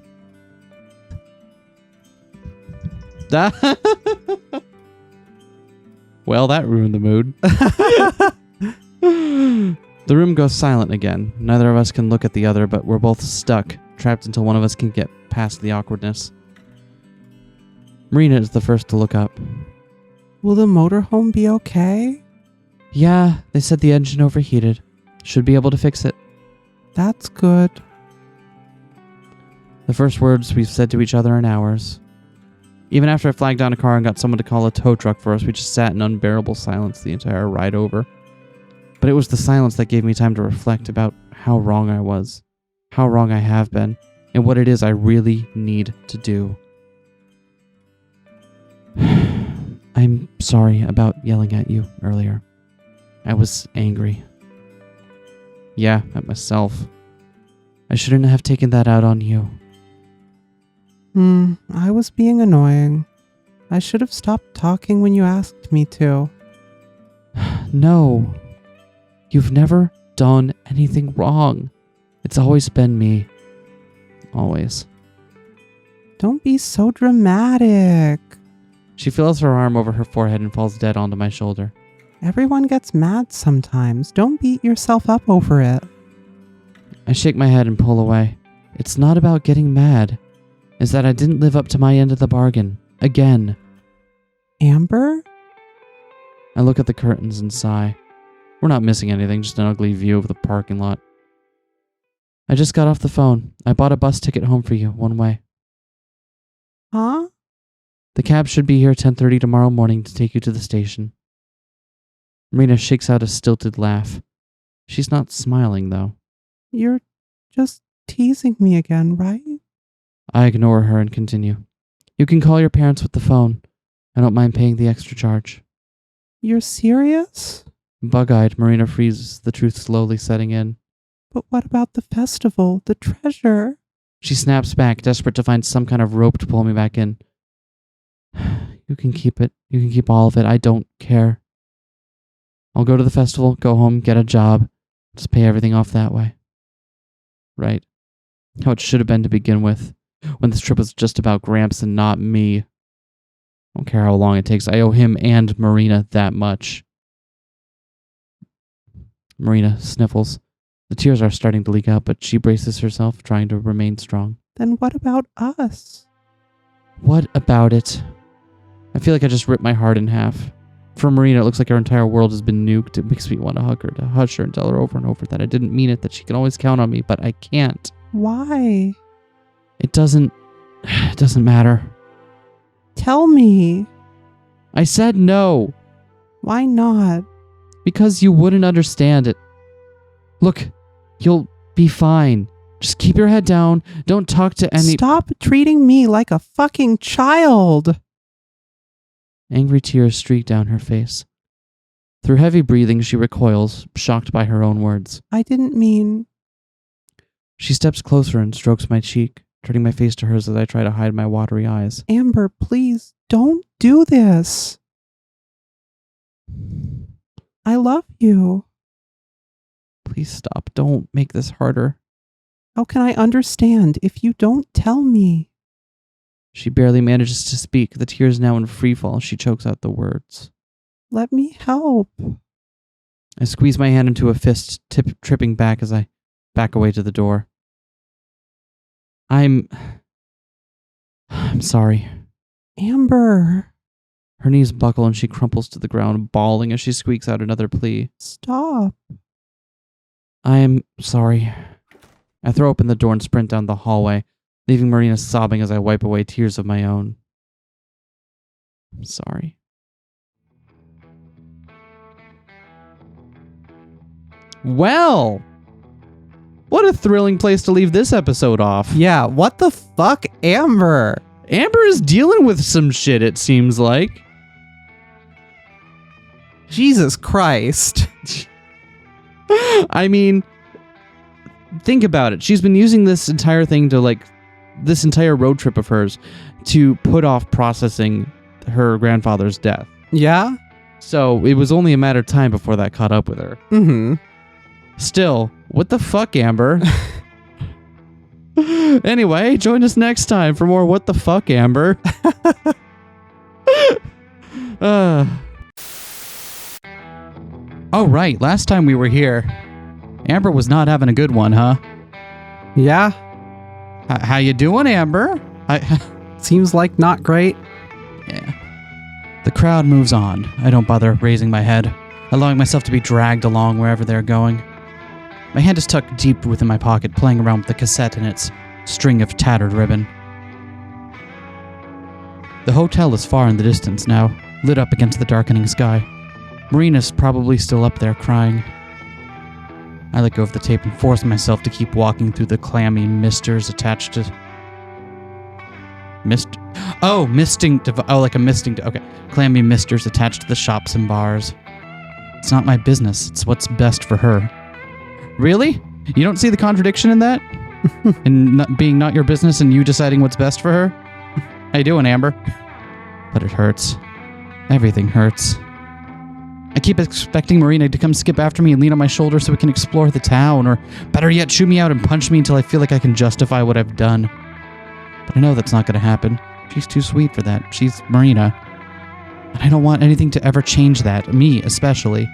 Well, that ruined the mood. The room goes silent again. Neither of us can look at the other, but we're both stuck, trapped until one of us can get past the awkwardness. Marina is the first to look up. Will the motorhome be okay? Yeah, they said the engine overheated. Should be able to fix it. That's good. The first words we've said to each other in hours. Even after I flagged down a car and got someone to call a tow truck for us, we just sat in unbearable silence the entire ride over. But it was the silence that gave me time to reflect about how wrong I was, how wrong I have been, and what it is I really need to do. I'm sorry about yelling at you earlier. I was angry. Yeah, at myself. I shouldn't have taken that out on you. I was being annoying. I should have stopped talking when you asked me to. No. You've never done anything wrong. It's always been me. Always. Don't be so dramatic. She feels her arm over her forehead and falls dead onto my shoulder. Everyone gets mad sometimes. Don't beat yourself up over it. I shake my head and pull away. It's not about getting mad. It's that I didn't live up to my end of the bargain. Again. Amber? I look at the curtains and sigh. We're not missing anything, just an ugly view of the parking lot. I just got off the phone. I bought a bus ticket home for you, one way. Huh? The cab should be here 10:30 tomorrow morning to take you to the station. Marina shakes out a stilted laugh. She's not smiling, though. You're just teasing me again, right? I ignore her and continue. You can call your parents with the phone. I don't mind paying the extra charge. You're serious? Bug-eyed, Marina freezes, the truth slowly setting in. But what about the festival, the treasure? She snaps back, desperate to find some kind of rope to pull me back in. You can keep it. You can keep all of it. I don't care. I'll go to the festival, go home, get a job. Just pay everything off that way. Right. How it should have been to begin with, when this trip was just about Gramps and not me. I don't care how long it takes. I owe him and Marina that much. Marina sniffles. The tears are starting to leak out, but she braces herself, trying to remain strong. Then what about us? What about it? I feel like I just ripped my heart in half. For Marina, it looks like her entire world has been nuked. It makes me want to hug her, to hush her and tell her over and over that I didn't mean it, that she can always count on me, but I can't. Why? It doesn't matter. Tell me. I said no. Why not? Because you wouldn't understand it. Look, you'll be fine. Just keep your head down. Don't talk to any... Stop treating me like a fucking child. Angry tears streak down her face. Through heavy breathing, she recoils, shocked by her own words. I didn't mean... She steps closer and strokes my cheek, turning my face to hers as I try to hide my watery eyes. Amber, please, don't do this. I love you. Please stop. Don't make this harder. How can I understand if you don't tell me? She barely manages to speak, the tears now in free fall. She chokes out the words. Let me help. I squeeze my hand into a fist, tripping back as I back away to the door. I'm sorry. Amber. Her knees buckle and she crumples to the ground, bawling as she squeaks out another plea. Stop. I am sorry. I throw open the door and sprint down the hallway, leaving Marina sobbing as I wipe away tears of my own. I'm sorry. Well, What a thrilling place to leave this episode off. Yeah, what the fuck, Amber? Amber is dealing with some shit, it seems like. Jesus Christ. I mean, think about it. She's been using this entire thing to, like, this entire road trip of hers to put off processing her grandfather's death. Yeah? So it was only a matter of time before that caught up with her. Mm-hmm. Still, what the fuck, Amber? Anyway, join us next time for more What the Fuck, Amber. Oh, right. Last time we were here, Amber was not having a good one, huh? Yeah? How you doing, Amber? Seems like not great. Yeah. The crowd moves on. I don't bother raising my head, allowing myself to be dragged along wherever they're going. My hand is tucked deep within my pocket, playing around with the cassette and its string of tattered ribbon. The hotel is far in the distance now, lit up against the darkening sky. Marina's probably still up there crying. I let go of the tape and force myself to keep walking through the clammy misters attached to... misting... like a misting... Okay. Clammy misters attached to the shops and bars. It's not my business. It's what's best for her. Really? You don't see the contradiction in that? In being not your business and you deciding what's best for her? How you doing, Amber? But it hurts. Everything hurts. I keep expecting Marina to come skip after me and lean on my shoulder so we can explore the town, or better yet, shoot me out and punch me until I feel like I can justify what I've done. But I know that's not going to happen. She's too sweet for that. She's Marina. And I don't want anything to ever change that, me especially.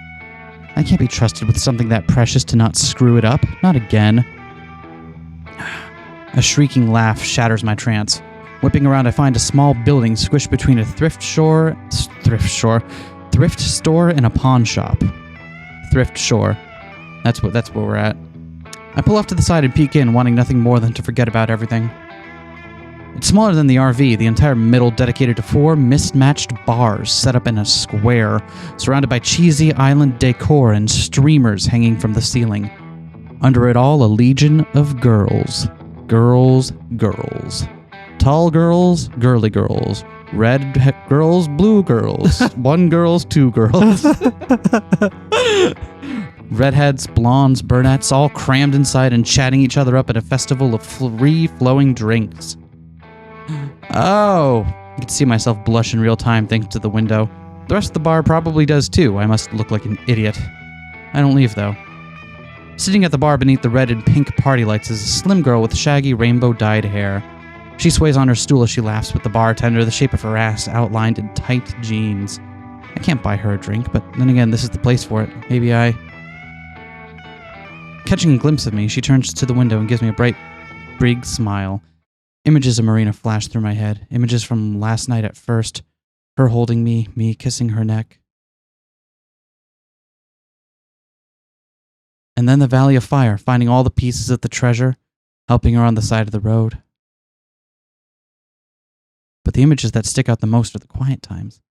I can't be trusted with something that precious to not screw it up. Not again. A shrieking laugh shatters my trance. Whipping around, I find a small building squished between a thrift store and a pawn shop. Thrift shore. That's where we're at. I pull off to the side and peek in, wanting nothing more than to forget about everything. It's smaller than the RV, the entire middle dedicated to 4 mismatched bars set up in a square, surrounded by cheesy island decor and streamers hanging from the ceiling. Under it all, a legion of girls. Girls. Tall girls, girly girls. Red girls, blue girls. 1 girls, 2 girls. Redheads, blondes, brunettes, all crammed inside and chatting each other up at a festival of free-flowing drinks. Oh, I can see myself blush in real time thanks to the window. The rest of the bar probably does too. I must look like an idiot. I don't leave though. Sitting at the bar beneath the red and pink party lights is a slim girl with shaggy rainbow-dyed hair. She sways on her stool as she laughs with the bartender, the shape of her ass outlined in tight jeans. I can't buy her a drink, but then again, this is the place for it. Maybe I... Catching a glimpse of me, she turns to the window and gives me a bright, big smile. Images of Marina flash through my head. Images from last night at first. Her holding me kissing her neck. And then the Valley of Fire, finding all the pieces of the treasure, helping her on the side of the road. But the images that stick out the most are the quiet times.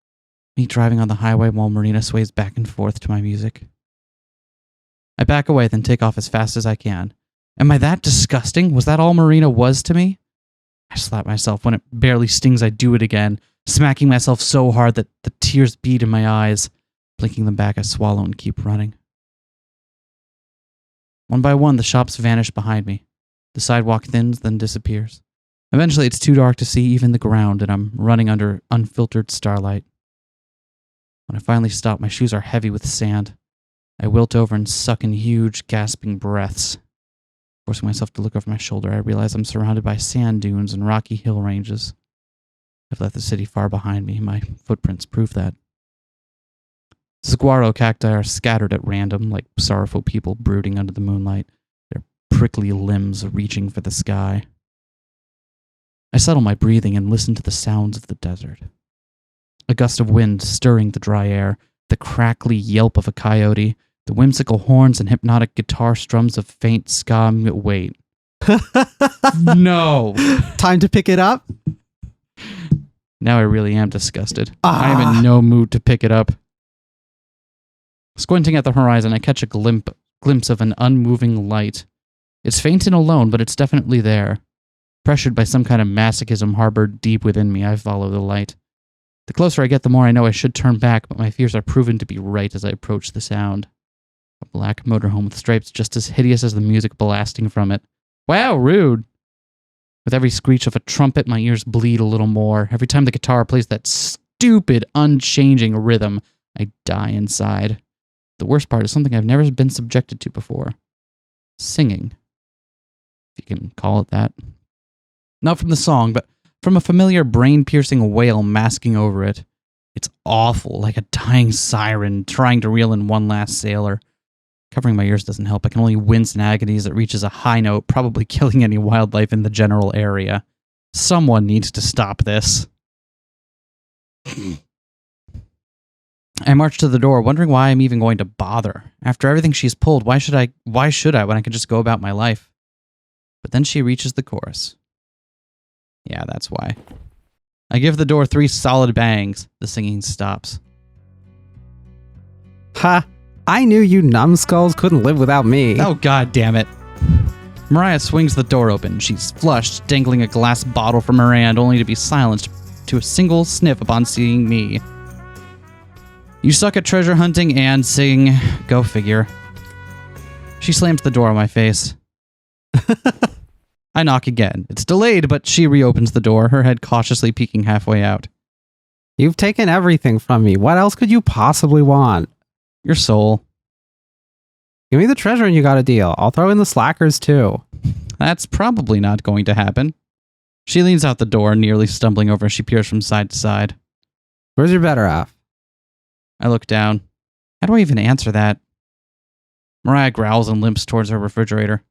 Me driving on the highway while Marina sways back and forth to my music. I back away, then take off as fast as I can. Am I that disgusting? Was that all Marina was to me? I slap myself. When it barely stings, I do it again, smacking myself so hard that the tears bead in my eyes. Blinking them back, I swallow and keep running. One by one, the shops vanish behind me. The sidewalk thins, then disappears. Eventually, it's too dark to see even the ground, and I'm running under unfiltered starlight. When I finally stop, my shoes are heavy with sand. I wilt over and suck in huge, gasping breaths. Forcing myself to look over my shoulder, I realize I'm surrounded by sand dunes and rocky hill ranges. I've left the city far behind me. My footprints prove that. Saguaro cacti are scattered at random, like sorrowful people brooding under the moonlight, their prickly limbs reaching for the sky. I settle my breathing and listen to the sounds of the desert. A gust of wind stirring the dry air, the crackly yelp of a coyote, the whimsical horns and hypnotic guitar strums of faint ska. Wait. No. Time to pick it up? Now I really am disgusted. I am in no mood to pick it up. Squinting at the horizon, I catch a glimpse of an unmoving light. It's faint and alone, but it's definitely there. Pressured by some kind of masochism harbored deep within me, I follow the light. The closer I get, the more I know I should turn back, but my fears are proven to be right as I approach the sound. A black motorhome with stripes just as hideous as the music blasting from it. Wow, rude! With every screech of a trumpet, my ears bleed a little more. Every time the guitar plays that stupid, unchanging rhythm, I die inside. The worst part is something I've never been subjected to before. Singing. If you can call it that. Not from the song, but from a familiar brain-piercing wail masking over it. It's awful, like a dying siren trying to reel in one last sailor. Covering my ears doesn't help. I can only wince in agony as it reaches a high note, probably killing any wildlife in the general area. Someone needs to stop this. I march to the door, wondering why I'm even going to bother. After everything she's pulled, why should I when I can just go about my life? But then she reaches the chorus. Yeah, that's why. I give the door 3 solid bangs. The singing stops. Ha! I knew you numbskulls couldn't live without me. Oh, god damn it. Mariah swings the door open. She's flushed, dangling a glass bottle from her hand, only to be silenced to a single sniff upon seeing me. You suck at treasure hunting and sing. Go figure. She slams the door on my face. I knock again. It's delayed, but she reopens the door, her head cautiously peeking halfway out. You've taken everything from me. What else could you possibly want? Your soul. Give me the treasure and you got a deal. I'll throw in the slackers too. That's probably not going to happen. She leans out the door, nearly stumbling over as she peers from side to side. Where's your better half? I look down. How do I even answer that? Mariah growls and limps towards her refrigerator.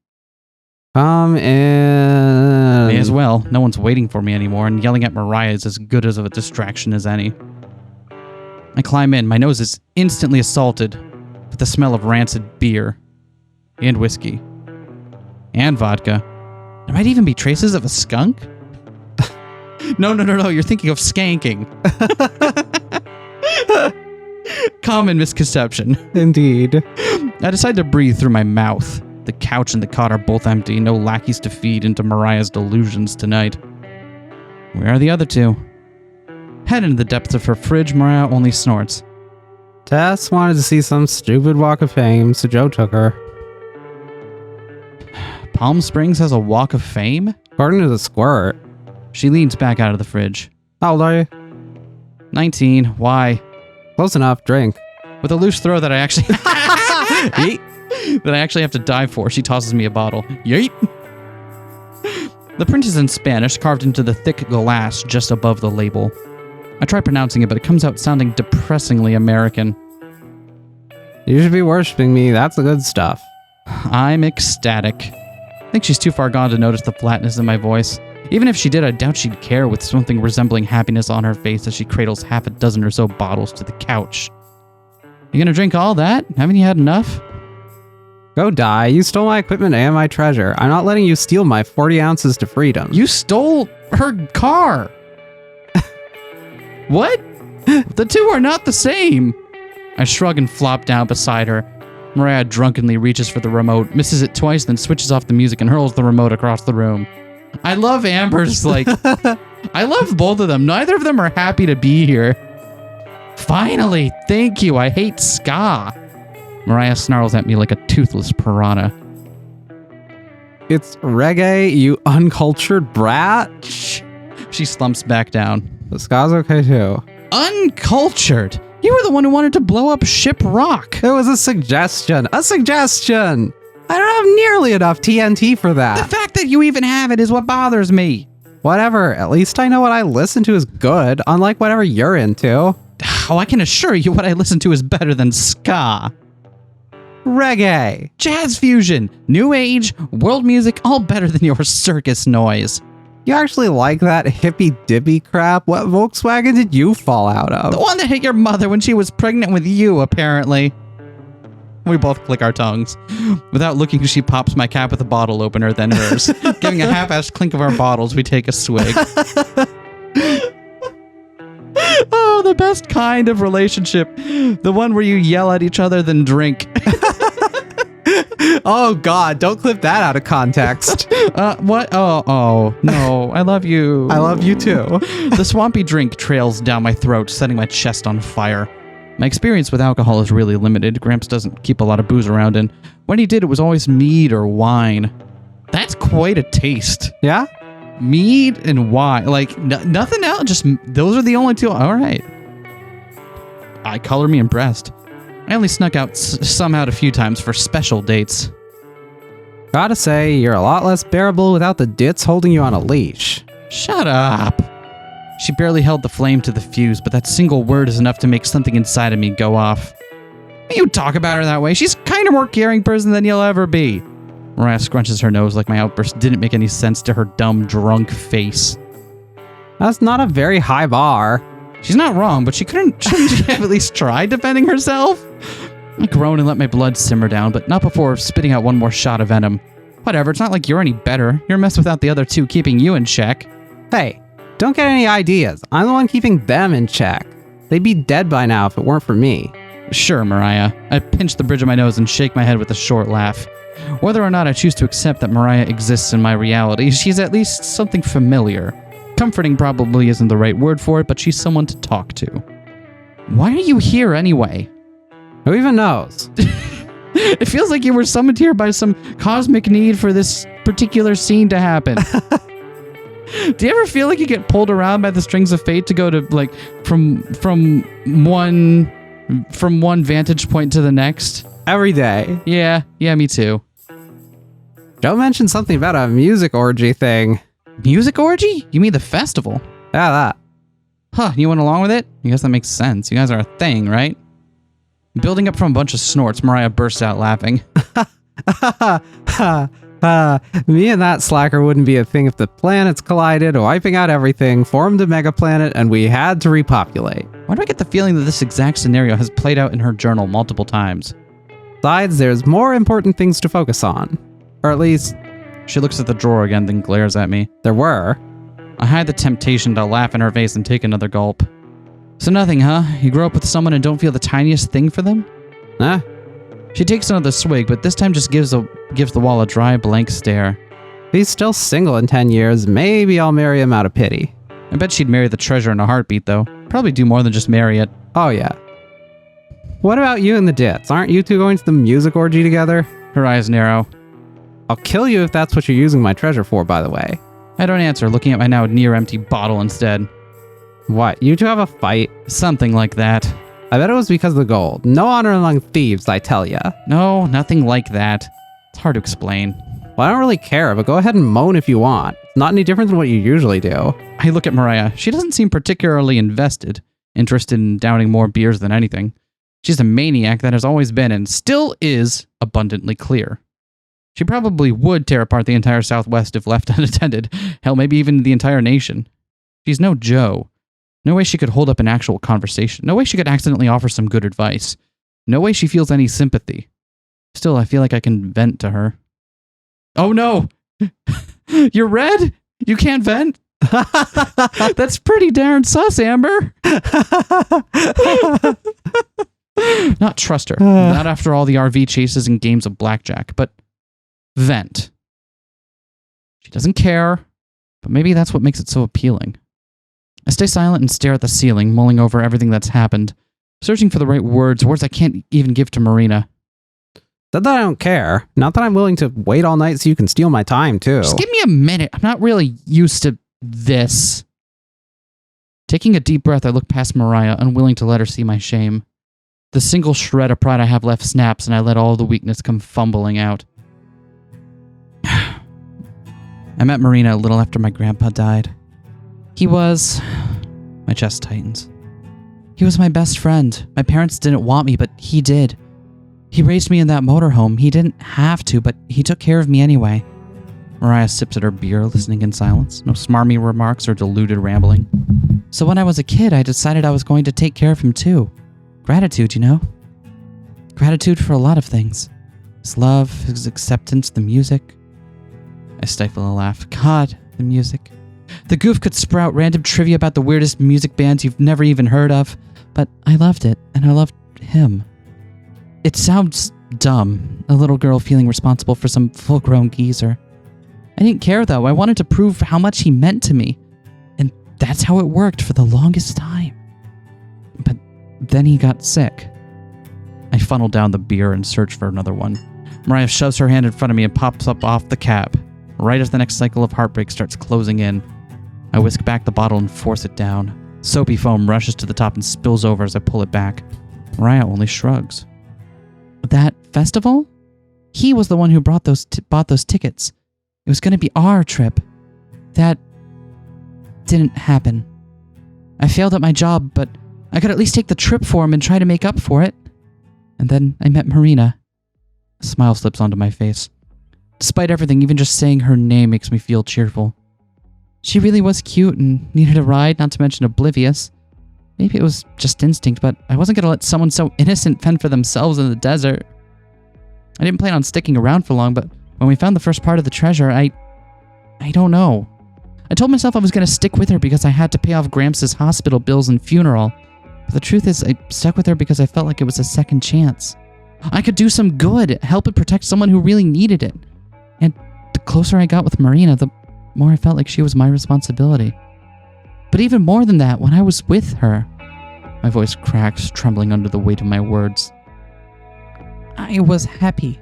Come in. May as well. No one's waiting for me anymore, and yelling at Mariah is as good as of a distraction as any. I climb in. My nose is instantly assaulted with the smell of rancid beer and whiskey and vodka. There might even be traces of a skunk. No. You're thinking of skanking. Common misconception. Indeed. I decide to breathe through my mouth. The couch and the cot are both empty. No lackeys to feed into Mariah's delusions tonight. Where are the other 2? Head into the depths of her fridge, Mariah only snorts. Tess wanted to see some stupid walk of fame, so Joe took her. Palm Springs has a walk of fame? According to the squirt. She leans back out of the fridge. How old are you? 19. Why? Close enough. Drink. With a loose throw that I actually that I actually have to dive for, she tosses me a bottle. Yeet! The print is in Spanish, carved into the thick glass just above the label. I try pronouncing it, but it comes out sounding depressingly American. You should be worshipping me. That's the good stuff. I'm ecstatic. I think she's too far gone to notice the flatness in my voice. Even if she did, I doubt she'd care, with something resembling happiness on her face as she cradles half a dozen or so bottles to the couch. You gonna drink all that? Haven't you had enough? Go die. You stole my equipment and my treasure. I'm not letting you steal my 40 ounces to freedom. You stole her car! What? The 2 are not the same! I shrug and flop down beside her. Mariah drunkenly reaches for the remote, misses it twice, then switches off the music and hurls the remote across the room. I love Amber's, I love both of them. Neither of them are happy to be here. Finally, thank you. I hate ska. Mariah snarls at me like a toothless piranha. It's reggae, you uncultured brat. She slumps back down. The ska's okay too. Uncultured? You were the one who wanted to blow up Ship Rock. It was a suggestion. A suggestion. I don't have nearly enough TNT for that. The fact that you even have it is what bothers me. Whatever. At least I know what I listen to is good, unlike whatever you're into. Oh, I can assure you what I listen to is better than ska. Reggae. Jazz fusion, new age, world music, all better than your circus noise. You actually like that hippy-dippy crap? What Volkswagen did you fall out of? The one that hit your mother when she was pregnant with you, apparently. We both click our tongues. Without looking, she pops my cap with a bottle opener, then hers. Giving a half-assed clink of our bottles, we take a swig. Oh, the best kind of relationship. The one where you yell at each other, then drink. Oh God, don't clip that out of context. What? Oh, no. I love you. I love you too. The swampy drink trails down my throat, setting my chest on fire. My experience with alcohol is really limited. Gramps doesn't keep a lot of booze around, and when he did, it was always mead or wine. That's quite a taste. Yeah? Mead and wine. Like, nothing else. Just, those are the only two. All right. I color me impressed. I only snuck out somehow a few times for special dates. Gotta say, you're a lot less bearable without the dits holding you on a leash. Shut up. She barely held the flame to the fuse, but that single word is enough to make something inside of me go off. You talk about her that way. She's kind of more caring person than you'll ever be. Mariah scrunches her nose like my outburst didn't make any sense to her dumb, drunk face. That's not a very high bar. She's not wrong, but shouldn't she have at least tried defending herself? I groaned and let my blood simmer down, but not before spitting out one more shot of venom. Whatever, it's not like you're any better. You're a mess without the other two keeping you in check. Hey, don't get any ideas. I'm the one keeping them in check. They'd be dead by now if it weren't for me. Sure, Mariah. I pinch the bridge of my nose and shake my head with a short laugh. Whether or not I choose to accept that Mariah exists in my reality, she's at least something familiar. Comforting probably isn't the right word for it, but she's someone to talk to. Why are you here anyway? Who even knows? It feels like you were summoned here by some cosmic need for this particular scene to happen. Do you ever feel like you get pulled around by the strings of fate to go to, like, from one vantage point to the next? Every day. Yeah, me too. Joe mentioned something about a music orgy thing. Music orgy? You mean the festival? Yeah, that. Huh, you went along with it? I guess that makes sense. You guys are a thing, right? Building up from a bunch of snorts, Mariah bursts out laughing. Me and that slacker wouldn't be a thing if the planets collided, wiping out everything, formed a megaplanet, and we had to repopulate. Why do I get the feeling that this exact scenario has played out in her journal multiple times? Besides, there's more important things to focus on. Or at least, She looks at the drawer again, then glares at me. there were. I hide the temptation to laugh in her face and take another gulp. So nothing, huh? You grow up with someone and don't feel the tiniest thing for them? Huh? She takes another swig, but this time just gives the wall a dry, blank stare. If he's still single in 10 years, maybe I'll marry him out of pity. I bet she'd marry the treasure in a heartbeat, though. Probably do more than just marry it. Oh yeah. What about you and the Dits? Aren't you two going to the music orgy together? Her eyes narrow. I'll kill you if that's what you're using my treasure for, by the way. I don't answer, looking at my now near-empty bottle instead. What, you two have a fight? Something like that. I bet it was because of the gold. No honor among thieves, I tell ya. No, nothing like that. It's hard to explain. Well, I don't really care, but go ahead and moan if you want. It's not any different than what you usually do. I look at Mariah. She doesn't seem particularly interested in downing more beers than anything. She's a maniac that has always been and still is abundantly clear. She probably would tear apart the entire Southwest if left unattended. Hell, maybe even the entire nation. She's no Joe. No way she could hold up an actual conversation. No way she could accidentally offer some good advice. No way she feels any sympathy. Still, I feel like I can vent to her. Oh no! You're red? You can't vent? That's pretty darn sus, Amber. Not trust her. Not after all the RV chases and games of blackjack, but vent. She doesn't care, but maybe that's what makes it so appealing. I stay silent and stare at the ceiling, mulling over everything that's happened, searching for the right words I can't even give to Marina. Not that I don't care. Not that I'm willing to wait all night so you can steal my time, too. Just give me a minute. I'm not really used to this. Taking a deep breath, I look past Mariah, unwilling to let her see my shame. The single shred of pride I have left snaps, and I let all the weakness come fumbling out. I met Marina a little after my grandpa died. He was... My chest tightens. He was my best friend. My parents didn't want me, but he did. He raised me in that motorhome. He didn't have to, but he took care of me anyway. Mariah sips at her beer, listening in silence. No smarmy remarks or deluded rambling. So when I was a kid, I decided I was going to take care of him too. Gratitude, you know? Gratitude for a lot of things. His love, his acceptance, the music. I stifle a laugh. God, the music. The goof could sprout random trivia about the weirdest music bands you've never even heard of, but I loved it, and I loved him. It sounds dumb. A little girl feeling responsible for some full-grown geezer. I didn't care, though. I wanted to prove how much he meant to me. And that's how it worked for the longest time. But then he got sick. I funneled down the beer and searched for another one. Mariah shoves her hand in front of me and pops up off the cap, right as the next cycle of heartbreak starts closing in. I whisk back the bottle and force it down. Soapy foam rushes to the top and spills over as I pull it back. Mariah only shrugs. That festival? He was the one who bought those tickets. It was going to be our trip. That didn't happen. I failed at my job, but I could at least take the trip for him and try to make up for it. And then I met Marina. A smile slips onto my face. Despite everything, even just saying her name makes me feel cheerful. She really was cute and needed a ride, not to mention oblivious. Maybe it was just instinct, but I wasn't going to let someone so innocent fend for themselves in the desert. I didn't plan on sticking around for long, but when we found the first part of the treasure, I don't know. I told myself I was going to stick with her because I had to pay off Gramps' hospital bills and funeral. But the truth is, I stuck with her because I felt like it was a second chance. I could do some good, help and protect someone who really needed it. And the closer I got with Marina, the more I felt like she was my responsibility. But even more than that, when I was with her, my voice cracks, trembling under the weight of my words. I was happy.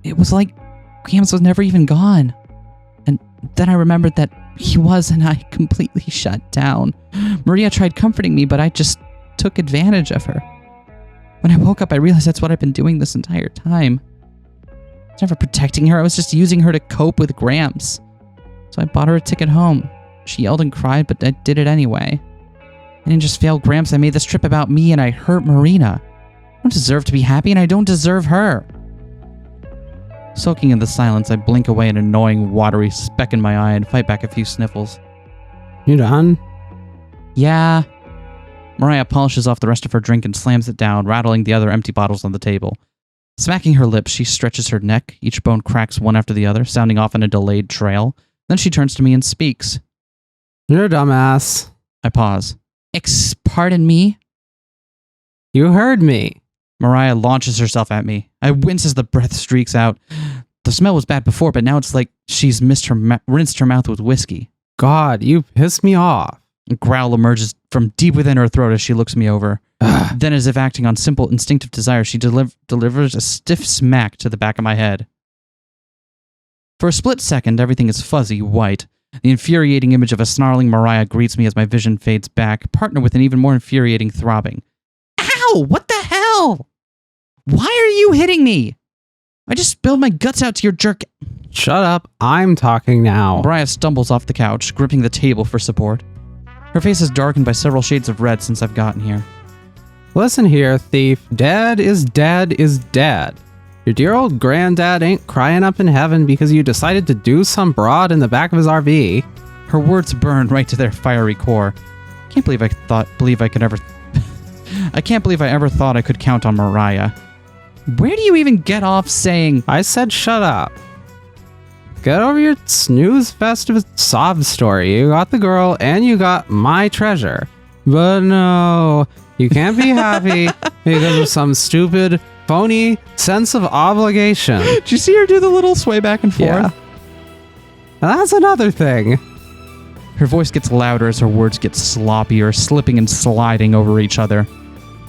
It was like Gramps was never even gone. And then I remembered that he was, and I completely shut down. Maria tried comforting me, but I just took advantage of her. When I woke up, I realized that's what I've been doing this entire time. I was never protecting her. I was just using her to cope with Gramps. So I bought her a ticket home. She yelled and cried, but I did it anyway. I didn't just fail Gramps. I made this trip about me, and I hurt Marina. I don't deserve to be happy, and I don't deserve her. Soaking in the silence, I blink away an annoying, watery speck in my eye and fight back a few sniffles. You done? Yeah. Mariah polishes off the rest of her drink and slams it down, rattling the other empty bottles on the table. Smacking her lips, she stretches her neck. Each bone cracks one after the other, sounding off in a delayed trail. Then she turns to me and speaks. You're a dumbass. I pause. Pardon me? You heard me. Mariah launches herself at me. I wince as the breath streaks out. The smell was bad before, but now it's like she's rinsed her mouth with whiskey. God, you pissed me off. A growl emerges from deep within her throat as she looks me over. Then, as if acting on simple instinctive desire, she delivers a stiff smack to the back of my head. For a split second, everything is fuzzy white. The infuriating image of a snarling Mariah greets me as my vision fades back, partnered with an even more infuriating throbbing. Ow! What the hell? Why are you hitting me? I just spilled my guts out to your jerk. Shut up. I'm talking now. Mariah stumbles off the couch, gripping the table for support. Her face is darkened by several shades of red since I've gotten here. Listen here, thief. Dad is dead is dead. Your dear old granddad ain't crying up in heaven because you decided to do some broad in the back of his RV. Her words burn right to their fiery core. I can't believe I ever thought I could count on Mariah. Where do you even get off saying... I said shut up. Get over your snooze fest of a sob story. You got the girl and you got my treasure. But no, you can't be happy because of some stupid, phony sense of obligation. Did you see her do the little sway back and forth? Yeah. That's another thing. Her voice gets louder as her words get sloppier, slipping and sliding over each other.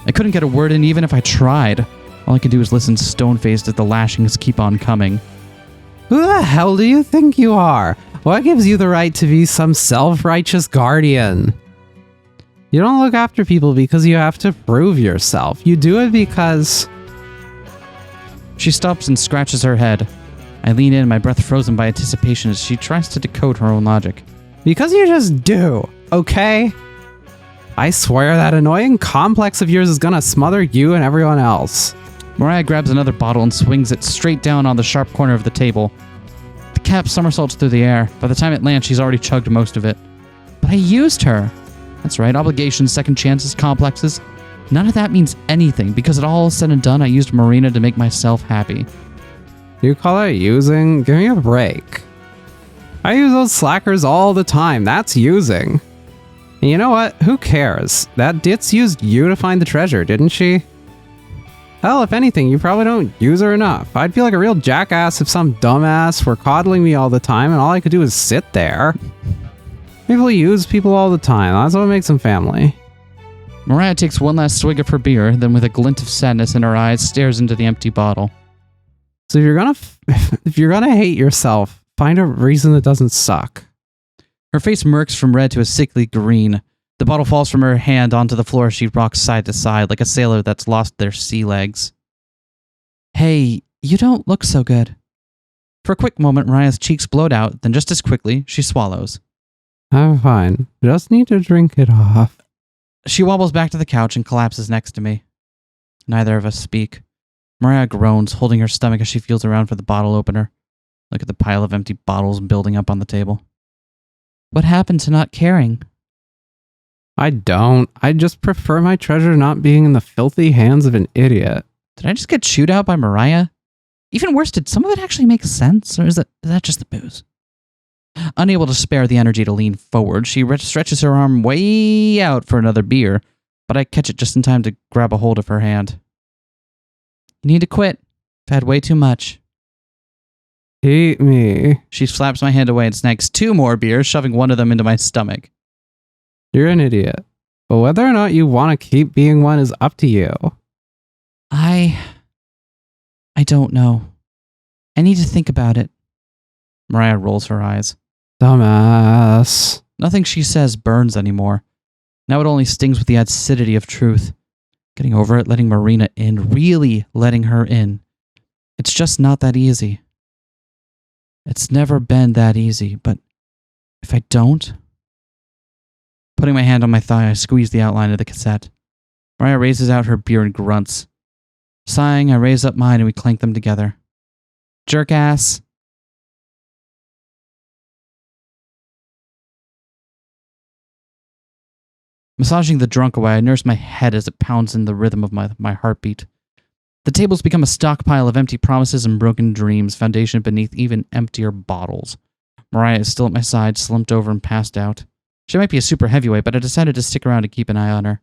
I couldn't get a word in even if I tried. All I could do was listen stone-faced as the lashings keep on coming. Who the hell do you think you are? What gives you the right to be some self-righteous guardian? You don't look after people because you have to prove yourself. You do it because... She stops and scratches her head. I lean in, my breath frozen by anticipation as she tries to decode her own logic. Because you just do, okay? I swear that annoying complex of yours is gonna smother you and everyone else. Mariah grabs another bottle and swings it straight down on the sharp corner of the table. The cap somersaults through the air. By the time it lands, she's already chugged most of it. But I used her. That's right, obligations, second chances, complexes. None of that means anything, because it all said and done, I used Marina to make myself happy. You call it using? Give me a break. I use those slackers all the time. That's using. And you know what? Who cares? That ditz used you to find the treasure, didn't she? Hell, if anything, you probably don't use her enough. I'd feel like a real jackass if some dumbass were coddling me all the time and all I could do is sit there. People use people all the time. That's what makes them family. Mariah takes one last swig of her beer, then with a glint of sadness in her eyes, stares into the empty bottle. So if you're gonna hate yourself, find a reason that doesn't suck. Her face murks from red to a sickly green. The bottle falls from her hand onto the floor as she rocks side to side like a sailor that's lost their sea legs. Hey, you don't look so good. For a quick moment, Mariah's cheeks blowed out, then just as quickly, she swallows. I'm fine. Just need to drink it off. She wobbles back to the couch and collapses next to me. Neither of us speak. Mariah groans, holding her stomach as she feels around for the bottle opener. Look at the pile of empty bottles building up on the table. What happened to not caring? I don't. I just prefer my treasure not being in the filthy hands of an idiot. Did I just get chewed out by Mariah? Even worse, did some of it actually make sense, or is that just the booze? Unable to spare the energy to lean forward, she stretches her arm way out for another beer, but I catch it just in time to grab a hold of her hand. You need to quit. I've had way too much. Eat me. She slaps my hand away and snags 2 more beers, shoving one of them into my stomach. You're an idiot. But whether or not you want to keep being one is up to you. I don't know. I need to think about it. Mariah rolls her eyes. Dumbass. Nothing she says burns anymore. Now it only stings with the acidity of truth. Getting over it, letting Marina in, really letting her in. It's just not that easy. It's never been that easy, but if I don't... Putting my hand on my thigh, I squeeze the outline of the cassette. Mariah raises out her beer and grunts. Sighing, I raise up mine and we clank them together. Jerk ass. Massaging the drunk away, I nurse my head as it pounds in the rhythm of my heartbeat. The table's become a stockpile of empty promises and broken dreams, foundation beneath even emptier bottles. Mariah is still at my side, slumped over and passed out. She might be a super heavyweight, but I decided to stick around to keep an eye on her.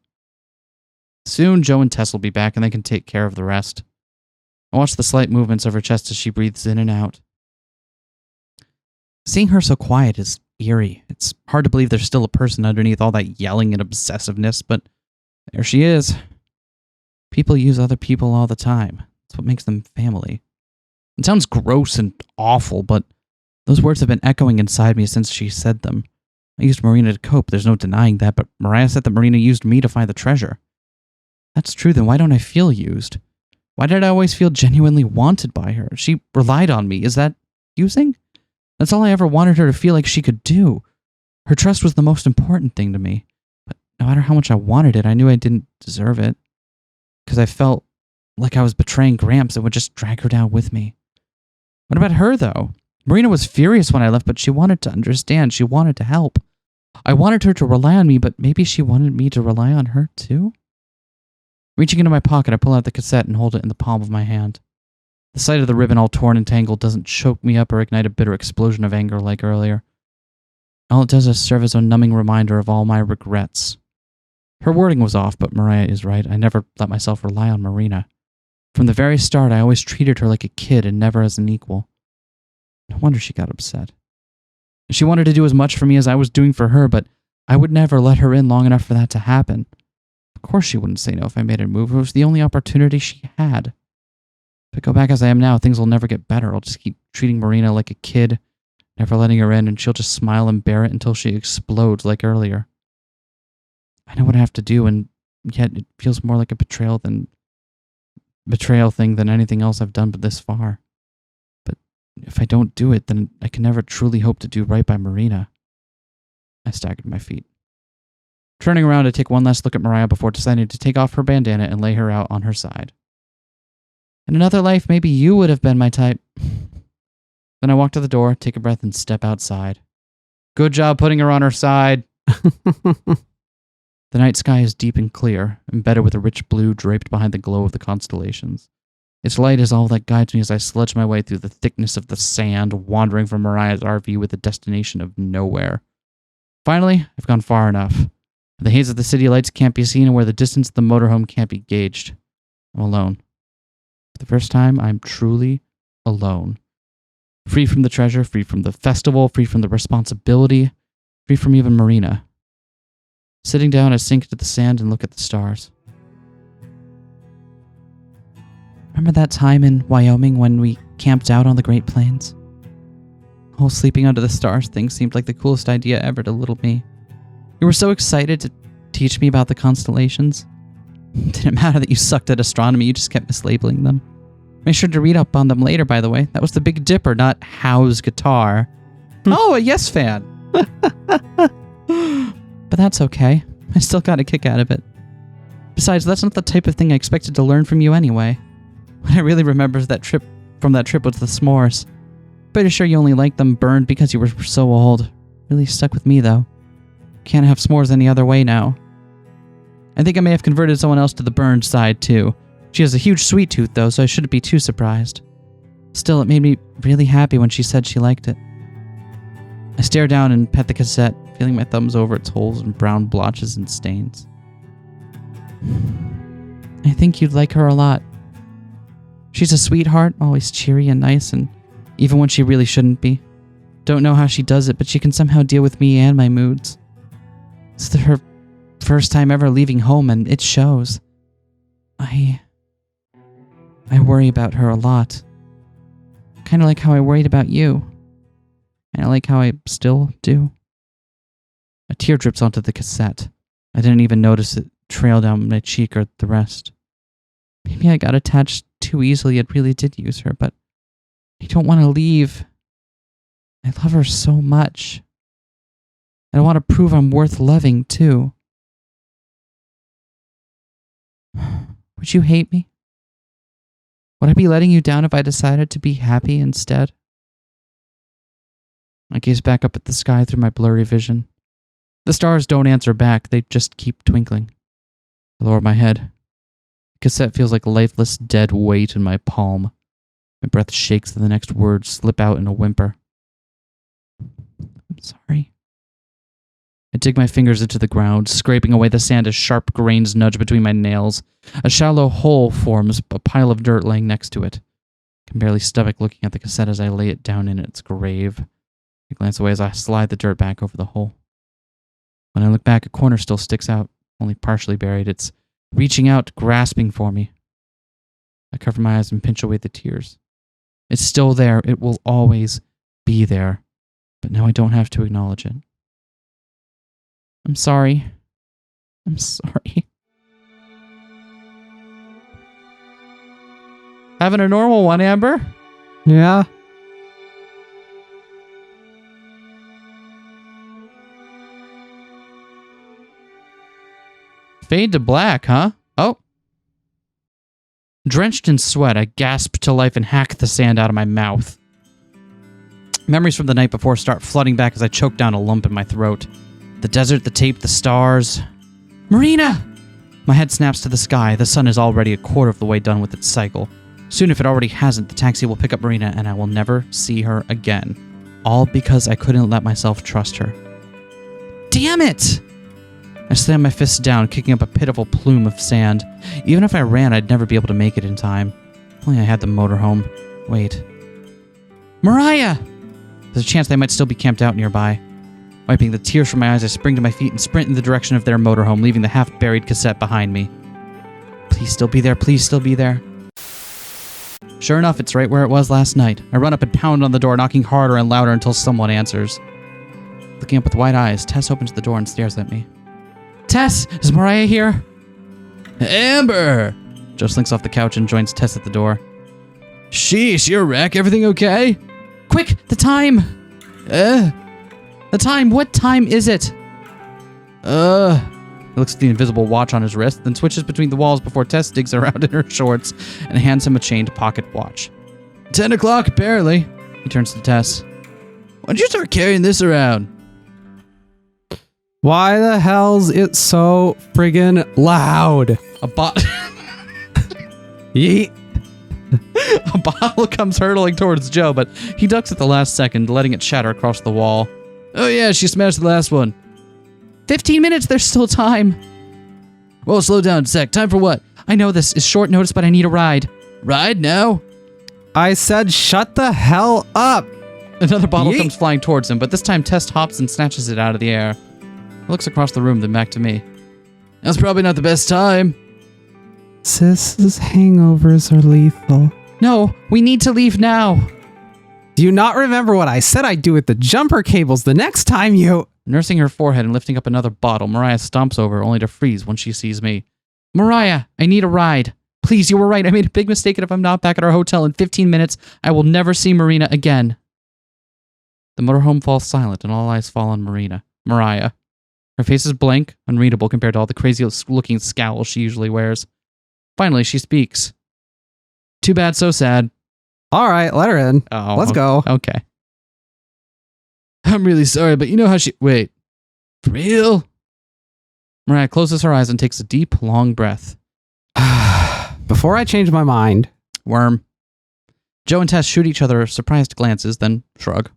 Soon, Joe and Tess will be back and they can take care of the rest. I watch the slight movements of her chest as she breathes in and out. Seeing her so quiet is eerie. It's hard to believe there's still a person underneath all that yelling and obsessiveness, but there she is. People use other people all the time. That's what makes them family. It sounds gross and awful, but those words have been echoing inside me since she said them. I used Marina to cope, there's no denying that, but Mariah said that Marina used me to find the treasure. That's true, then why don't I feel used? Why did I always feel genuinely wanted by her? She relied on me. Is that using? That's all I ever wanted her to feel like she could do. Her trust was the most important thing to me. But no matter how much I wanted it, I knew I didn't deserve it. Because I felt like I was betraying Gramps and would just drag her down with me. What about her, though? Marina was furious when I left, but she wanted to understand. She wanted to help. I wanted her to rely on me, but maybe she wanted me to rely on her, too? Reaching into my pocket, I pull out the cassette and hold it in the palm of my hand. The sight of the ribbon all torn and tangled doesn't choke me up or ignite a bitter explosion of anger like earlier. All it does is serve as a numbing reminder of all my regrets. Her wording was off, but Mariah is right. I never let myself rely on Marina. From the very start, I always treated her like a kid and never as an equal. No wonder she got upset. She wanted to do as much for me as I was doing for her, but I would never let her in long enough for that to happen. Of course she wouldn't say no if I made a move. It was the only opportunity she had. If I go back as I am now, things will never get better. I'll just keep treating Marina like a kid, never letting her in, and she'll just smile and bear it until she explodes like earlier. I know what I have to do, and yet it feels more like a betrayal thing than anything else I've done but this far. But if I don't do it, then I can never truly hope to do right by Marina. I staggered my feet. Turning around to take one last look at Mariah before deciding to take off her bandana and lay her out on her side. In another life, maybe you would have been my type. Then I walk to the door, take a breath, and step outside. Good job putting her on her side. The night sky is deep and clear, embedded with a rich blue draped behind the glow of the constellations. Its light is all that guides me as I sludge my way through the thickness of the sand, wandering from Mariah's RV with a destination of nowhere. Finally, I've gone far enough. The haze of the city lights can't be seen, and where the distance of the motorhome can't be gauged. I'm alone. The first time I'm truly alone. Free from the treasure, free from the festival, free from the responsibility, free from even Marina. Sitting down, I sink into the sand and look at the stars. Remember that time in Wyoming when we camped out on the Great Plains? The whole sleeping under the stars thing seemed like the coolest idea ever to little me. You were so excited to teach me about the constellations. It didn't matter that you sucked at astronomy, you just kept mislabeling them. Make sure to read up on them later, by the way. That was the Big Dipper, not Howe's guitar. Oh, a Yes fan. But that's okay. I still got a kick out of it. Besides, that's not the type of thing I expected to learn from you anyway. What I really remember is that trip was the s'mores. Pretty sure you only liked them burned because you were so old. Really stuck with me, though. Can't have s'mores any other way now. I think I may have converted someone else to the burned side, too. She has a huge sweet tooth, though, so I shouldn't be too surprised. Still, it made me really happy when she said she liked it. I stare down and pet the cassette, feeling my thumbs over its holes and brown blotches and stains. I think you'd like her a lot. She's a sweetheart, always cheery and nice, and even when she really shouldn't be. Don't know how she does it, but she can somehow deal with me and my moods. It's her first time ever leaving home, and it shows. I worry about her a lot. Kind of like how I worried about you. And I like how I still do. A tear drips onto the cassette. I didn't even notice it trail down my cheek or the rest. Maybe I got attached too easily and really did use her, but I don't want to leave. I love her so much. And I want to prove I'm worth loving, too. Would you hate me? Would I be letting you down if I decided to be happy instead? I gaze back up at the sky through my blurry vision. The stars don't answer back, they just keep twinkling. I lower my head. The cassette feels like a lifeless, dead weight in my palm. My breath shakes and the next words slip out in a whimper. I'm sorry. I dig my fingers into the ground, scraping away the sand as sharp grains nudge between my nails. A shallow hole forms, a pile of dirt laying next to it. I can barely stomach looking at the cassette as I lay it down in its grave. I glance away as I slide the dirt back over the hole. When I look back, a corner still sticks out, only partially buried. It's reaching out, grasping for me. I cover my eyes and pinch away the tears. It's still there. It will always be there. But now I don't have to acknowledge it. I'm sorry. I'm sorry. Having a normal one, Amber? Yeah. Fade to black, huh? Oh. Drenched in sweat, I gasp to life and hack the sand out of my mouth. Memories from the night before start flooding back as I choke down a lump in my throat. The desert, the tape, the stars. Marina! My head snaps to the sky. The sun is already a quarter of the way done with its cycle. Soon, if it already hasn't, the taxi will pick up Marina and I will never see her again. All because I couldn't let myself trust her. Damn it! I slam my fists down, kicking up a pitiful plume of sand. Even if I ran, I'd never be able to make it in time. If only I had the motorhome. Wait. Mariah! There's a chance they might still be camped out nearby. Wiping the tears from my eyes, I spring to my feet and sprint in the direction of their motorhome, leaving the half-buried cassette behind me. Please still be there, please still be there. Sure enough, it's right where it was last night. I run up and pound on the door, knocking harder and louder until someone answers. Looking up with wide eyes, Tess opens the door and stares at me. Tess, is Mariah here? Amber! Joe slinks off the couch and joins Tess at the door. Sheesh, you're a wreck. Everything okay? Quick, the time! The time, what time is it? He looks at the invisible watch on his wrist, then switches between the walls before Tess digs around in her shorts and hands him a chained pocket watch. 10 o'clock, barely. He turns to Tess. Why'd you start carrying this around? Why the hell's it so friggin' loud? Yeet. A bottle comes hurtling towards Joe, but he ducks at the last second, letting it shatter across the wall. Oh yeah, she smashed the last one. 15 minutes, there's still time. Well, slow down a sec. Time for what? I know this is short notice, but I need a ride. Ride now? I said shut the hell up. Another bottle Yeet. comes flying towards him, but this time Tess hops and snatches it out of the air. He looks across the room, then back to me. That's probably not the best time. Sis's hangovers are lethal. No, we need to leave now. Do you not remember what I said I'd do with the jumper cables the next time you... Nursing her forehead and lifting up another bottle, Mariah stomps over her, only to freeze when she sees me. Mariah, I need a ride. Please, you were right. I made a big mistake, and if I'm not back at our hotel in 15 minutes, I will never see Marina again. The motorhome falls silent, and all eyes fall on Mariah. Her face is blank, unreadable compared to all the crazy-looking scowls she usually wears. Finally, she speaks. Too bad, so sad. All right, let her in. Oh, Let's go. Okay. I'm really sorry, but you know how she... Wait. For real? Mariah closes her eyes and takes a deep, long breath. Before I change my mind. Worm. Joe and Tess shoot each other surprised glances, then shrug.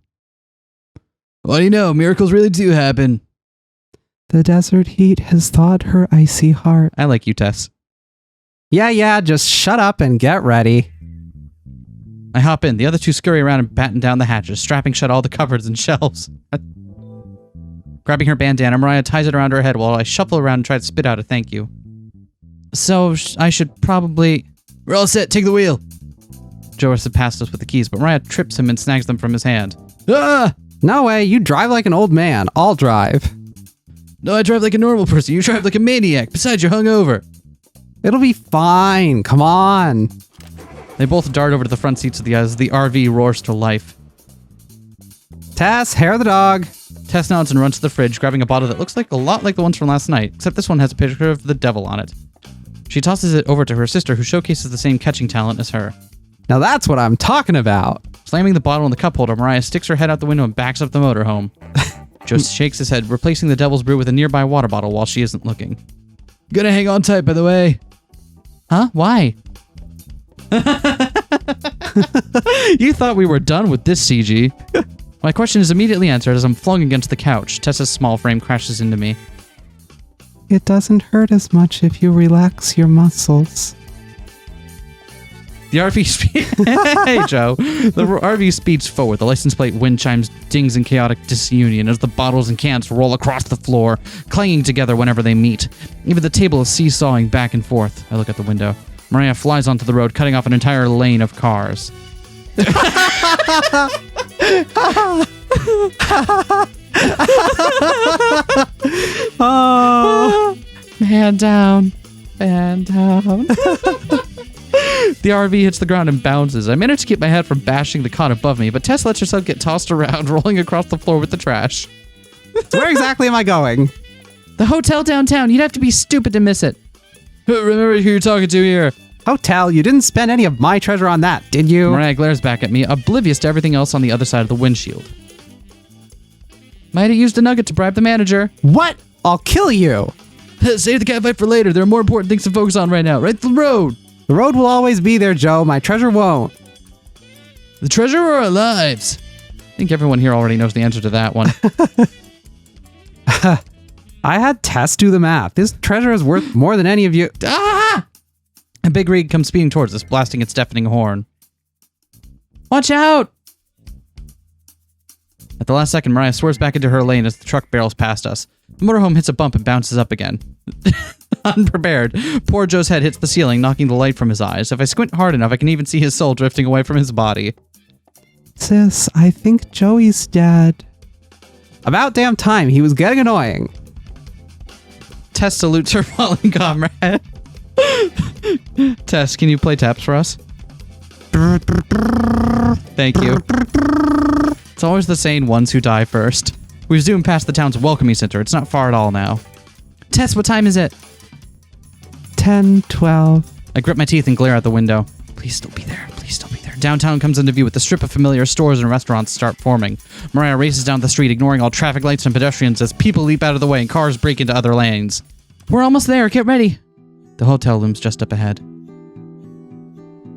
What do you know? Miracles really do happen. The desert heat has thawed her icy heart. I like you, Tess. Yeah, just shut up and get ready. I hop in. The other two scurry around and batten down the hatches, strapping shut all the cupboards and shelves. Grabbing her bandana, Mariah ties it around her head while I shuffle around and try to spit out a thank you. So, I should probably... We're all set. Take the wheel. Joe has passed us with the keys, but Mariah trips him and snags them from his hand. Ah! No way, you drive like an old man. I'll drive. No, I drive like a normal person. You drive like a maniac. Besides, you're hungover. It'll be fine. Come on. They both dart over to the front seats as the RV roars to life. Tess, hair the dog. Tess nods and runs to the fridge, grabbing a bottle that looks like a lot like the ones from last night, except this one has a picture of the devil on it. She tosses it over to her sister, who showcases the same catching talent as her. Now that's what I'm talking about. Slamming the bottle in the cup holder, Mariah sticks her head out the window and backs up the motorhome. Joe shakes his head, replacing the devil's brew with a nearby water bottle while she isn't looking. Gonna hang on tight, by the way. Huh? Why? You thought we were done with this, CG. My question is immediately answered as I'm flung against the couch. Tessa's small frame crashes into me. It doesn't hurt as much if you relax your muscles. The RV Hey, Joe. The RV speeds forward. The license plate wind chimes dings in chaotic disunion as the bottles and cans roll across the floor, clanging together whenever they meet. Even the table is seesawing back and forth. I look at the window. Mariah flies onto the road, cutting off an entire lane of cars. Oh. Man down. Man down. The RV hits the ground and bounces. I manage to keep my head from bashing the cot above me, but Tess lets herself get tossed around, rolling across the floor with the trash. So where exactly am I going? The hotel downtown. You'd have to be stupid to miss it. Remember who you're talking to here. Hotel, you didn't spend any of my treasure on that, did you? Mariah glares back at me, oblivious to everything else on the other side of the windshield. Might have used a nugget to bribe the manager. What? I'll kill you. Save the catfight for later. There are more important things to focus on right now. Right to the road. The road will always be there, Joe. My treasure won't. The treasure or our lives? I think everyone here already knows the answer to that one. I had Tess do the math. This treasure is worth more than any of you. Ah! A big rig comes speeding towards us, blasting its deafening horn. Watch out! At the last second, Mariah swerves back into her lane as the truck barrels past us. The motorhome hits a bump and bounces up again. Unprepared, poor Joe's head hits the ceiling, knocking the light from his eyes. If I squint hard enough, I can even see his soul drifting away from his body. Sis, I think Joey's dead. About damn time. He was getting annoying. Tess salutes her fallen comrade. Tess, can you play taps for us? Thank you. It's always the sane ones who die first. We've zoomed past the town's welcoming center. It's not far at all now. Tess, what time is it? 10:12. I grip my teeth and glare out the window. Please still be there. Please still be there. Downtown comes into view with a strip of familiar stores and restaurants start forming. Mariah races down the street, ignoring all traffic lights and pedestrians as people leap out of the way and cars break into other lanes. We're almost there. Get ready. The hotel looms just up ahead.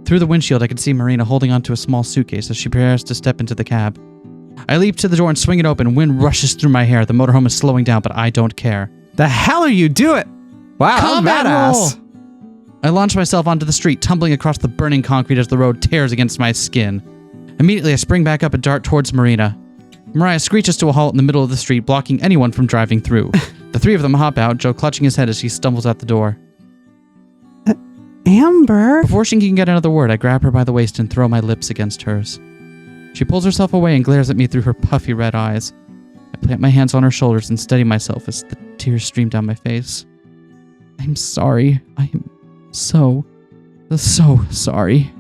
Through the windshield, I can see Marina holding onto a small suitcase as she prepares to step into the cab. I leap to the door and swing it open. Wind rushes through my hair. The motorhome is slowing down, but I don't care. The hell are you doing? Wow, Combat badass. I launch myself onto the street, tumbling across the burning concrete as the road tears against my skin. Immediately, I spring back up and dart towards Marina. Mariah screeches to a halt in the middle of the street, blocking anyone from driving through. The three of them hop out, Joe clutching his head as he stumbles out the door. Amber? Before she can get another word, I grab her by the waist and throw my lips against hers. She pulls herself away and glares at me through her puffy red eyes. I plant my hands on her shoulders and steady myself as the tears stream down my face. I'm sorry. I am so sorry.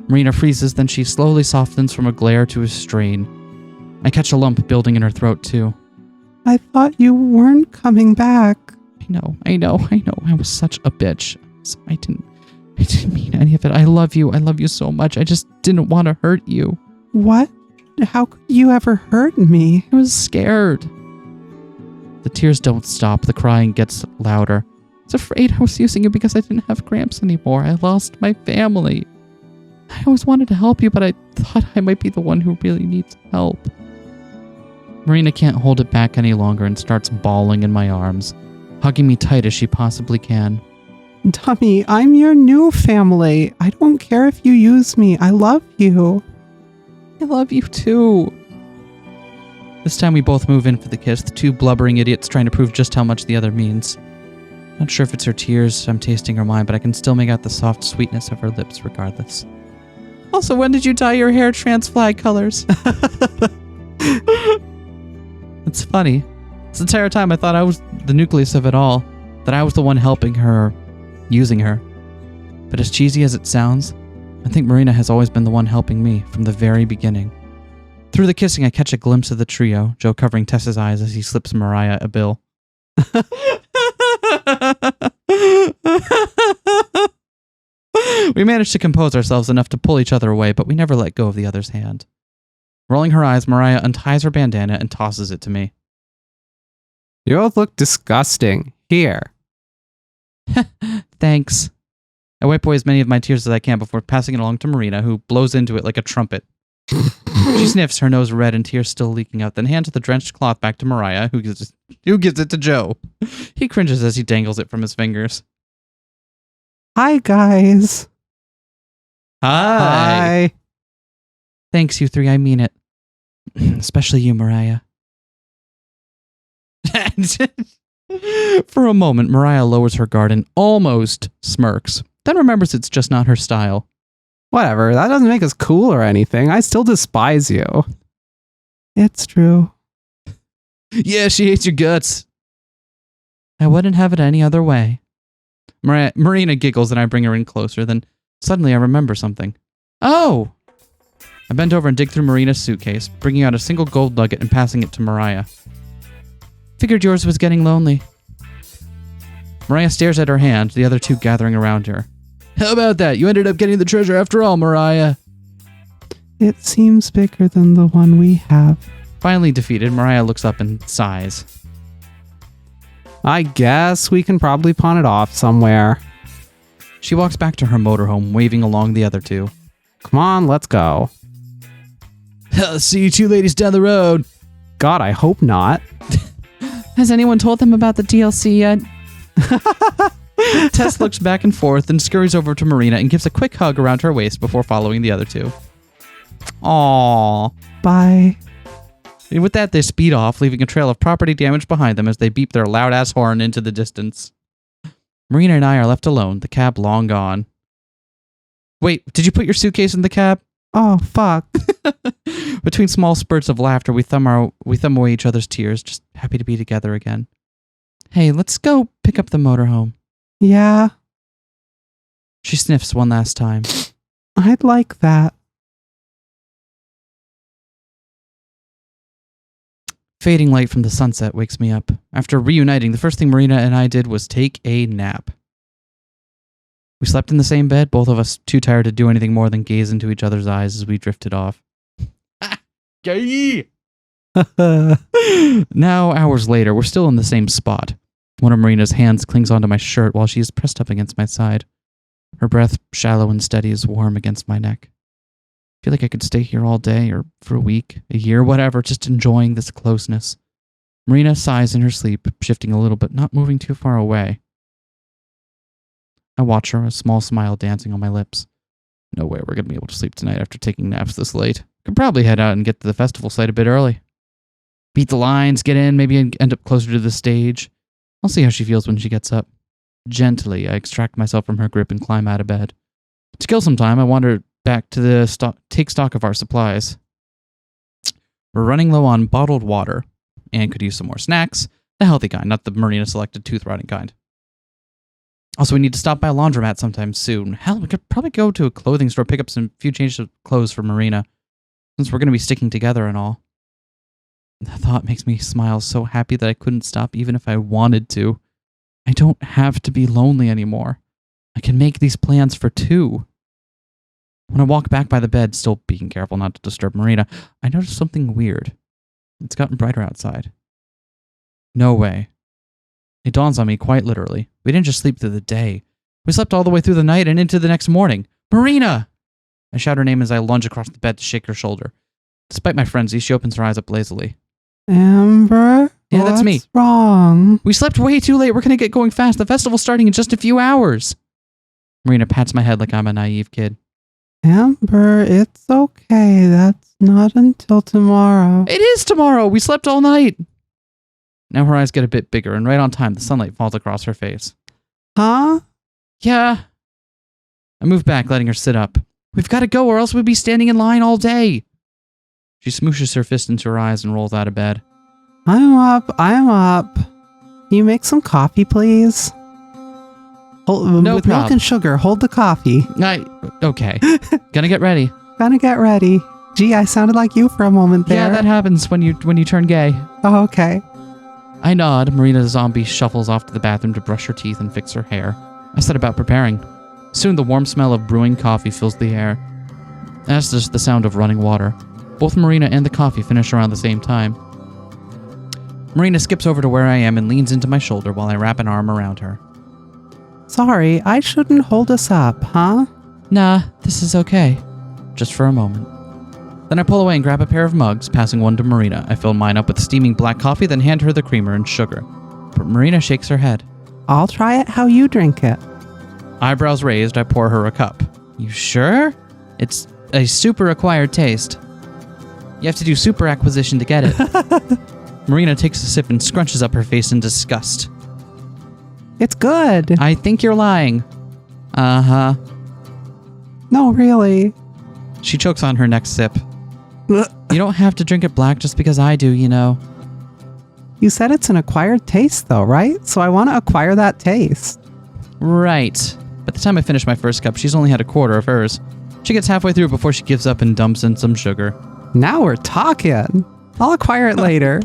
Marina freezes, then she slowly softens from a glare to a strain. I catch a lump building in her throat, too. I thought you weren't coming back. I know. I was such a bitch. I didn't mean any of it. I love you so much. I just didn't want to hurt you. What? How could you ever hurt me? I was scared. The tears don't stop. The crying gets louder. I was afraid I was using you because I didn't have Gramps anymore. I lost my family. I always wanted to help you, but I thought I might be the one who really needs help. Marina can't hold it back any longer and starts bawling in my arms, hugging me tight as she possibly can. Dummy, I'm your new family. I don't care if you use me. I love you. I love you too. This time we both move in for the kiss, the two blubbering idiots trying to prove just how much the other means. Not sure if it's her tears I'm tasting or mine, but I can still make out the soft sweetness of her lips regardless. Also, when did you dye your hair trans flag colors? It's funny. This entire time I thought I was the nucleus of it all, that I was the one helping her, using her. But as cheesy as it sounds, I think Marina has always been the one helping me from the very beginning. Through the kissing, I catch a glimpse of the trio, Joe covering Tess's eyes as he slips Mariah a bill. We managed to compose ourselves enough to pull each other away, but we never let go of the other's hand. Rolling her eyes, Mariah unties her bandana and tosses it to me. You both look disgusting. Here. Thanks. I wipe away as many of my tears as I can before passing it along to Marina, who blows into it like a trumpet. She sniffs, her nose red and tears still leaking out, then hands the drenched cloth back to Mariah, who gives it to Joe. He cringes as he dangles it from his fingers. Hi, guys. Hi. Thanks, you three. I mean it. Especially you, Mariah. For a moment, Mariah lowers her guard and almost smirks, then remembers it's just not her style. Whatever, that doesn't make us cool or anything. I still despise you. It's true. Yeah, she hates your guts. I wouldn't have it any other way. Marina giggles and I bring her in closer, then suddenly I remember something. Oh! I bend over and dig through Marina's suitcase, bringing out a single gold nugget and passing it to Mariah. Figured yours was getting lonely. Mariah stares at her hand, the other two gathering around her. How about that? You ended up getting the treasure after all, Mariah. It seems bigger than the one we have. Finally defeated, Mariah looks up and sighs. I guess we can probably pawn it off somewhere. She walks back to her motorhome, waving along the other two. Come on, let's go. I'll see you two ladies down the road. God, I hope not. Has anyone told them about the DLC yet? Tess looks back and forth and scurries over to Marina and gives a quick hug around her waist before following the other two. Aww. Bye. And with that, they speed off, leaving a trail of property damage behind them as they beep their loud-ass horn into the distance. Marina and I are left alone, the cab long gone. Wait, did you put your suitcase in the cab? Oh, fuck. Between small spurts of laughter, we thumb away each other's tears, just happy to be together again. Hey, let's go pick up the motorhome. Yeah, She sniffs one last time. I'd like that. Fading light from the sunset wakes me up. After reuniting, the first thing Marina and I did was take a nap. We slept in the same bed, both of us too tired to do anything more than gaze into each other's eyes as we drifted off. Gay! Now, hours later, we're still in the same spot. One of Marina's hands clings onto my shirt while she is pressed up against my side. Her breath, shallow and steady, is warm against my neck. I feel like I could stay here all day, or for a week, a year, whatever, just enjoying this closeness. Marina sighs in her sleep, shifting a little but not moving too far away. I watch her, a small smile dancing on my lips. No way we're going to be able to sleep tonight after taking naps this late. Could probably head out and get to the festival site a bit early. Beat the lines, get in, maybe end up closer to the stage. I'll see how she feels when she gets up. Gently, I extract myself from her grip and climb out of bed. To kill some time, I wander back to the take stock of our supplies. We're running low on bottled water, and could use some more snacks. The healthy kind, not the Marina selected tooth-rotting kind. Also, we need to stop by a laundromat sometime soon. Hell, we could probably go to a clothing store, pick up some few changes of clothes for Marina, since we're going to be sticking together and all. The thought makes me smile so happy that I couldn't stop even if I wanted to. I don't have to be lonely anymore. I can make these plans for two. When I walk back by the bed, still being careful not to disturb Marina, I notice something weird. It's gotten brighter outside. No way. It dawns on me quite literally. We didn't just sleep through the day. We slept all the way through the night and into the next morning. Marina! I shout her name as I lunge across the bed to shake her shoulder. Despite my frenzy, she opens her eyes up lazily. Amber? Yeah, that's me. What's wrong? We slept way too late. We're going to get going fast. The festival's starting in just a few hours. Marina pats my head like I'm a naive kid. Amber, it's okay. That's not until tomorrow. It is tomorrow. We slept all night. Now her eyes get a bit bigger, and right on time, the sunlight falls across her face. Huh? Yeah. I move back, letting her sit up. We've got to go, or else we'd be standing in line all day. She smooshes her fist into her eyes and rolls out of bed. I'm up. Can you make some coffee, please? No with milk prob. and sugar. Hold the coffee. Okay. Gonna get ready. Gonna get ready. Gee, I sounded like you for a moment there. Yeah, that happens when you turn gay. Oh, okay. I nod. Marina the zombie shuffles off to the bathroom to brush her teeth and fix her hair. I set about preparing. Soon the warm smell of brewing coffee fills the air. As does the sound of running water. Both Marina and the coffee finish around the same time. Marina skips over to where I am and leans into my shoulder while I wrap an arm around her. Sorry, I shouldn't hold us up, huh? Nah, this is okay. Just for a moment. Then I pull away and grab a pair of mugs, passing one to Marina. I fill mine up with steaming black coffee, then hand her the creamer and sugar. But Marina shakes her head. I'll try it how you drink it. Eyebrows raised, I pour her a cup. You sure? It's a super acquired taste. You have to do super acquisition to get it. Marina takes a sip and scrunches up her face in disgust. It's good. I think you're lying. Uh-huh. No, really. She chokes on her next sip. You don't have to drink it black just because I do, you know. You said it's an acquired taste, though, right? So I want to acquire that taste. Right. By the time I finish my first cup, she's only had a quarter of hers. She gets halfway through before she gives up and dumps in some sugar. Now we're talking. I'll acquire it later.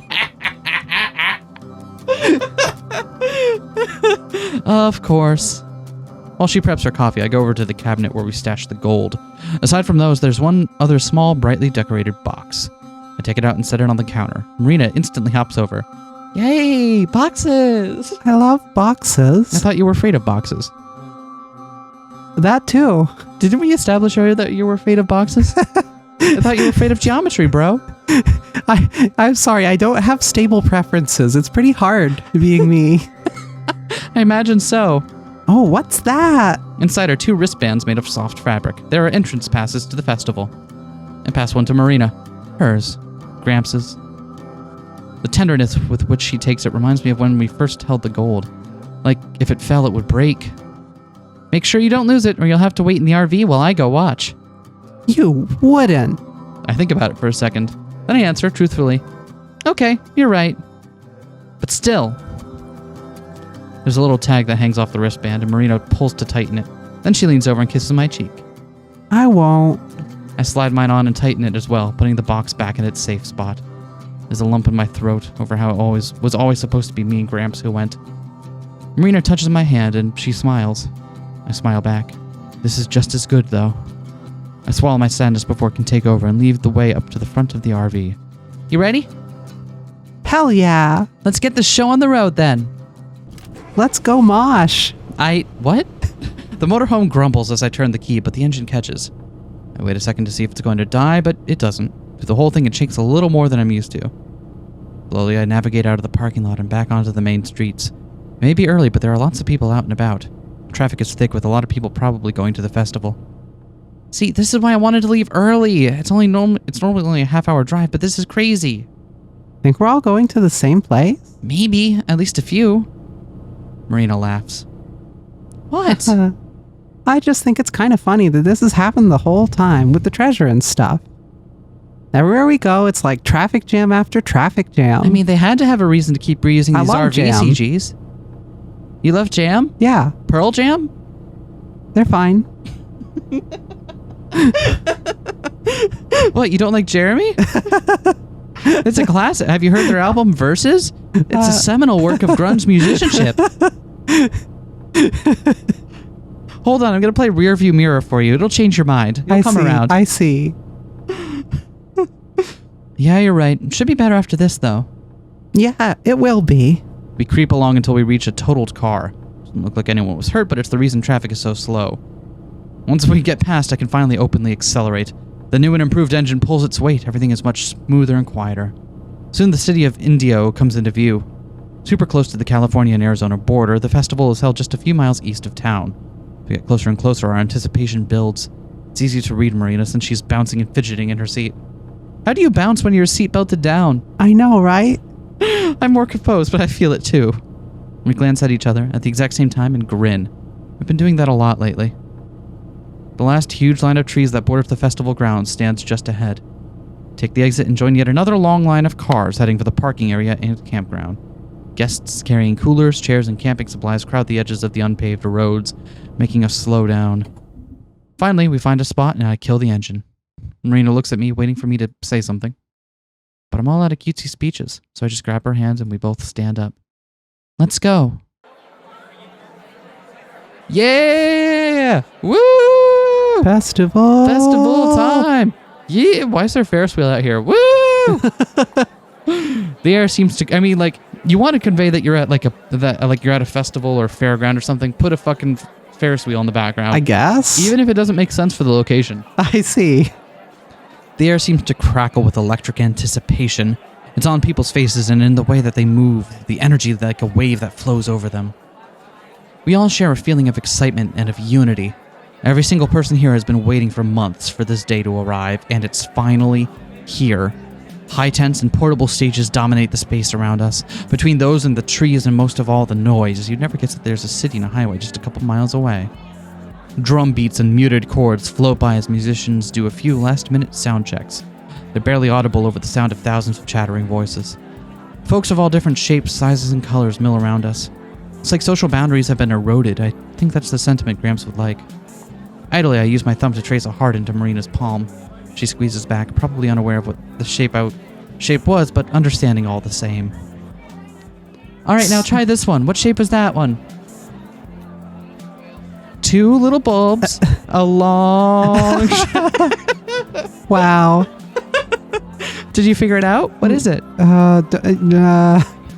Of course. While she preps her coffee, I go over to the cabinet where we stash the gold. Aside from those, there's one other small, brightly decorated box. I take it out and set it on the counter. Marina instantly hops over. Yay, boxes! I love boxes. I thought you were afraid of boxes. That too. Didn't we establish earlier that you were afraid of boxes? I thought you were afraid of geometry, bro. I'm sorry, I don't have stable preferences. It's pretty hard being me. I imagine so. Oh, what's that? Inside are 2 wristbands made of soft fabric. There are entrance passes to the festival. I pass one to Marina. Hers. Gramps'. The tenderness with which she takes it reminds me of when we first held the gold. Like, if it fell, it would break. Make sure you don't lose it, or you'll have to wait in the RV while I go watch. You wouldn't. I think about it for a second. Then I answer truthfully. Okay, you're right. But still. There's a little tag that hangs off the wristband, and Marina pulls to tighten it. Then she leans over and kisses my cheek. I won't. I slide mine on and tighten it as well, putting the box back in its safe spot. There's a lump in my throat over how it was always supposed to be me and Gramps who went. Marina touches my hand and she smiles. I smile back. This is just as good, though. I swallow my sadness before it can take over and lead the way up to the front of the RV. You ready? Hell yeah. Let's get the show on the road then. Let's go mosh. What? The motorhome grumbles as I turn the key, but the engine catches. I wait a second to see if it's going to die, but it doesn't. Through the whole thing, it shakes a little more than I'm used to. Slowly, I navigate out of the parking lot and back onto the main streets. It may be early, but there are lots of people out and about. Traffic is thick with a lot of people probably going to the festival. See, this is why I wanted to leave early. It's normally only a half-hour drive, but this is crazy. Think we're all going to the same place? Maybe, at least a few. Marina laughs. What? I just think it's kind of funny that this has happened the whole time with the treasure and stuff. Everywhere we go, it's like traffic jam after traffic jam. I mean, they had to have a reason to keep reusing these love jam. RVCGs. You love jam? Yeah, Pearl Jam? they're fine. What, you don't like Jeremy? It's a classic. Have you heard their album Versus? It's a seminal work of grunge musicianship. Hold on, I'm going to play Rearview Mirror for you. It'll change your mind. You'll come around. I see. Yeah, you're right. Should be better after this, though. Yeah, it will be. We creep along until we reach a totaled car. Doesn't look like anyone was hurt, but it's the reason traffic is so slow. Once we get past, I can finally openly accelerate. The new and improved engine pulls its weight. Everything is much smoother and quieter. Soon the city of Indio comes into view. Super close to the California and Arizona border, the festival is held just a few miles east of town. As we get closer and closer, our anticipation builds. It's easy to read Marina since she's bouncing and fidgeting in her seat. How do you bounce when you're seatbelted down? I know, right? I'm more composed, but I feel it too. We glance at each other at the exact same time and grin. We've been doing that a lot lately. The last huge line of trees that border the festival grounds stands just ahead. Take the exit and join yet another long line of cars heading for the parking area and campground. Guests carrying coolers, chairs, and camping supplies crowd the edges of the unpaved roads, making us slow down. Finally, we find a spot and I kill the engine. Marina looks at me, waiting for me to say something. But I'm all out of cutesy speeches, so I just grab her hands and we both stand up. Let's go. Yeah! Woo! Festival time! Yeah! Why is there a Ferris wheel out here? Woo! The air seems to. I mean, like, you want to convey that you're at like you're at a festival or fairground or something. Put a fucking Ferris wheel in the background. I guess. Even if it doesn't make sense for the location. I see. The air seems to crackle with electric anticipation. It's on people's faces and in the way that they move, the energy like a wave that flows over them. We all share a feeling of excitement and of unity. Every single person here has been waiting for months for this day to arrive, and it's finally here. High tents and portable stages dominate the space around us. Between those and the trees and most of all the noise, you'd never guess that there's a city and a highway just a couple miles away. Drum beats and muted chords float by as musicians do a few last-minute sound checks. They're barely audible over the sound of thousands of chattering voices. Folks of all different shapes, sizes, and colors mill around us. It's like social boundaries have been eroded. I think that's the sentiment Gramps would like. Idly, I use my thumb to trace a heart into Marina's palm. She squeezes back, probably unaware of what the shape was, but understanding all the same. All right, now try this one. What shape was that one? Two little bulbs, a long... Wow. Did you figure it out? What is it?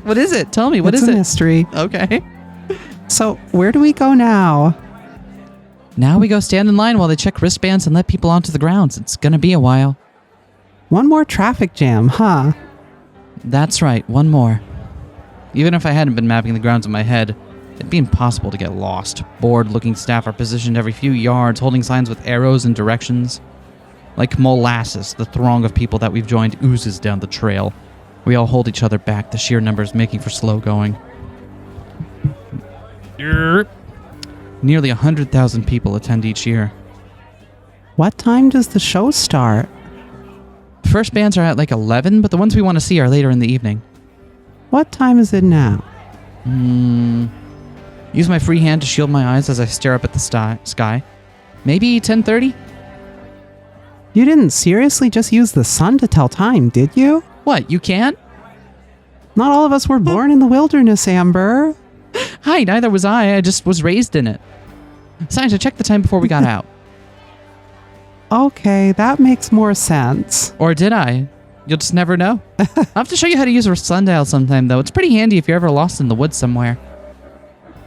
What is it? Tell me, what is it's it? a mystery. Okay. So, where do we go now? Now we go stand in line while they check wristbands and let people onto the grounds. It's gonna be a while. One more traffic jam, huh? That's right, one more. Even if I hadn't been mapping the grounds in my head, it'd be impossible to get lost. Bored-looking staff are positioned every few yards, holding signs with arrows and directions. Like molasses, the throng of people that we've joined oozes down the trail. We all hold each other back, the sheer numbers making for slow going. Nearly 100,000 people attend each year. What time does the show start? First bands are at like 11, but the ones we want to see are later in the evening. What time is it now? Use my free hand to shield my eyes as I stare up at the sky. Maybe 10:30? You didn't seriously just use the sun to tell time, did you? What, you can't? Not all of us were born in the wilderness, Amber. Hi, neither was I. I just was raised in it. Besides, I checked the time before we got out. Okay, that makes more sense. Or did I? You'll just never know. I'll have to show you how to use a sundial sometime, though. It's pretty handy if you're ever lost in the woods somewhere.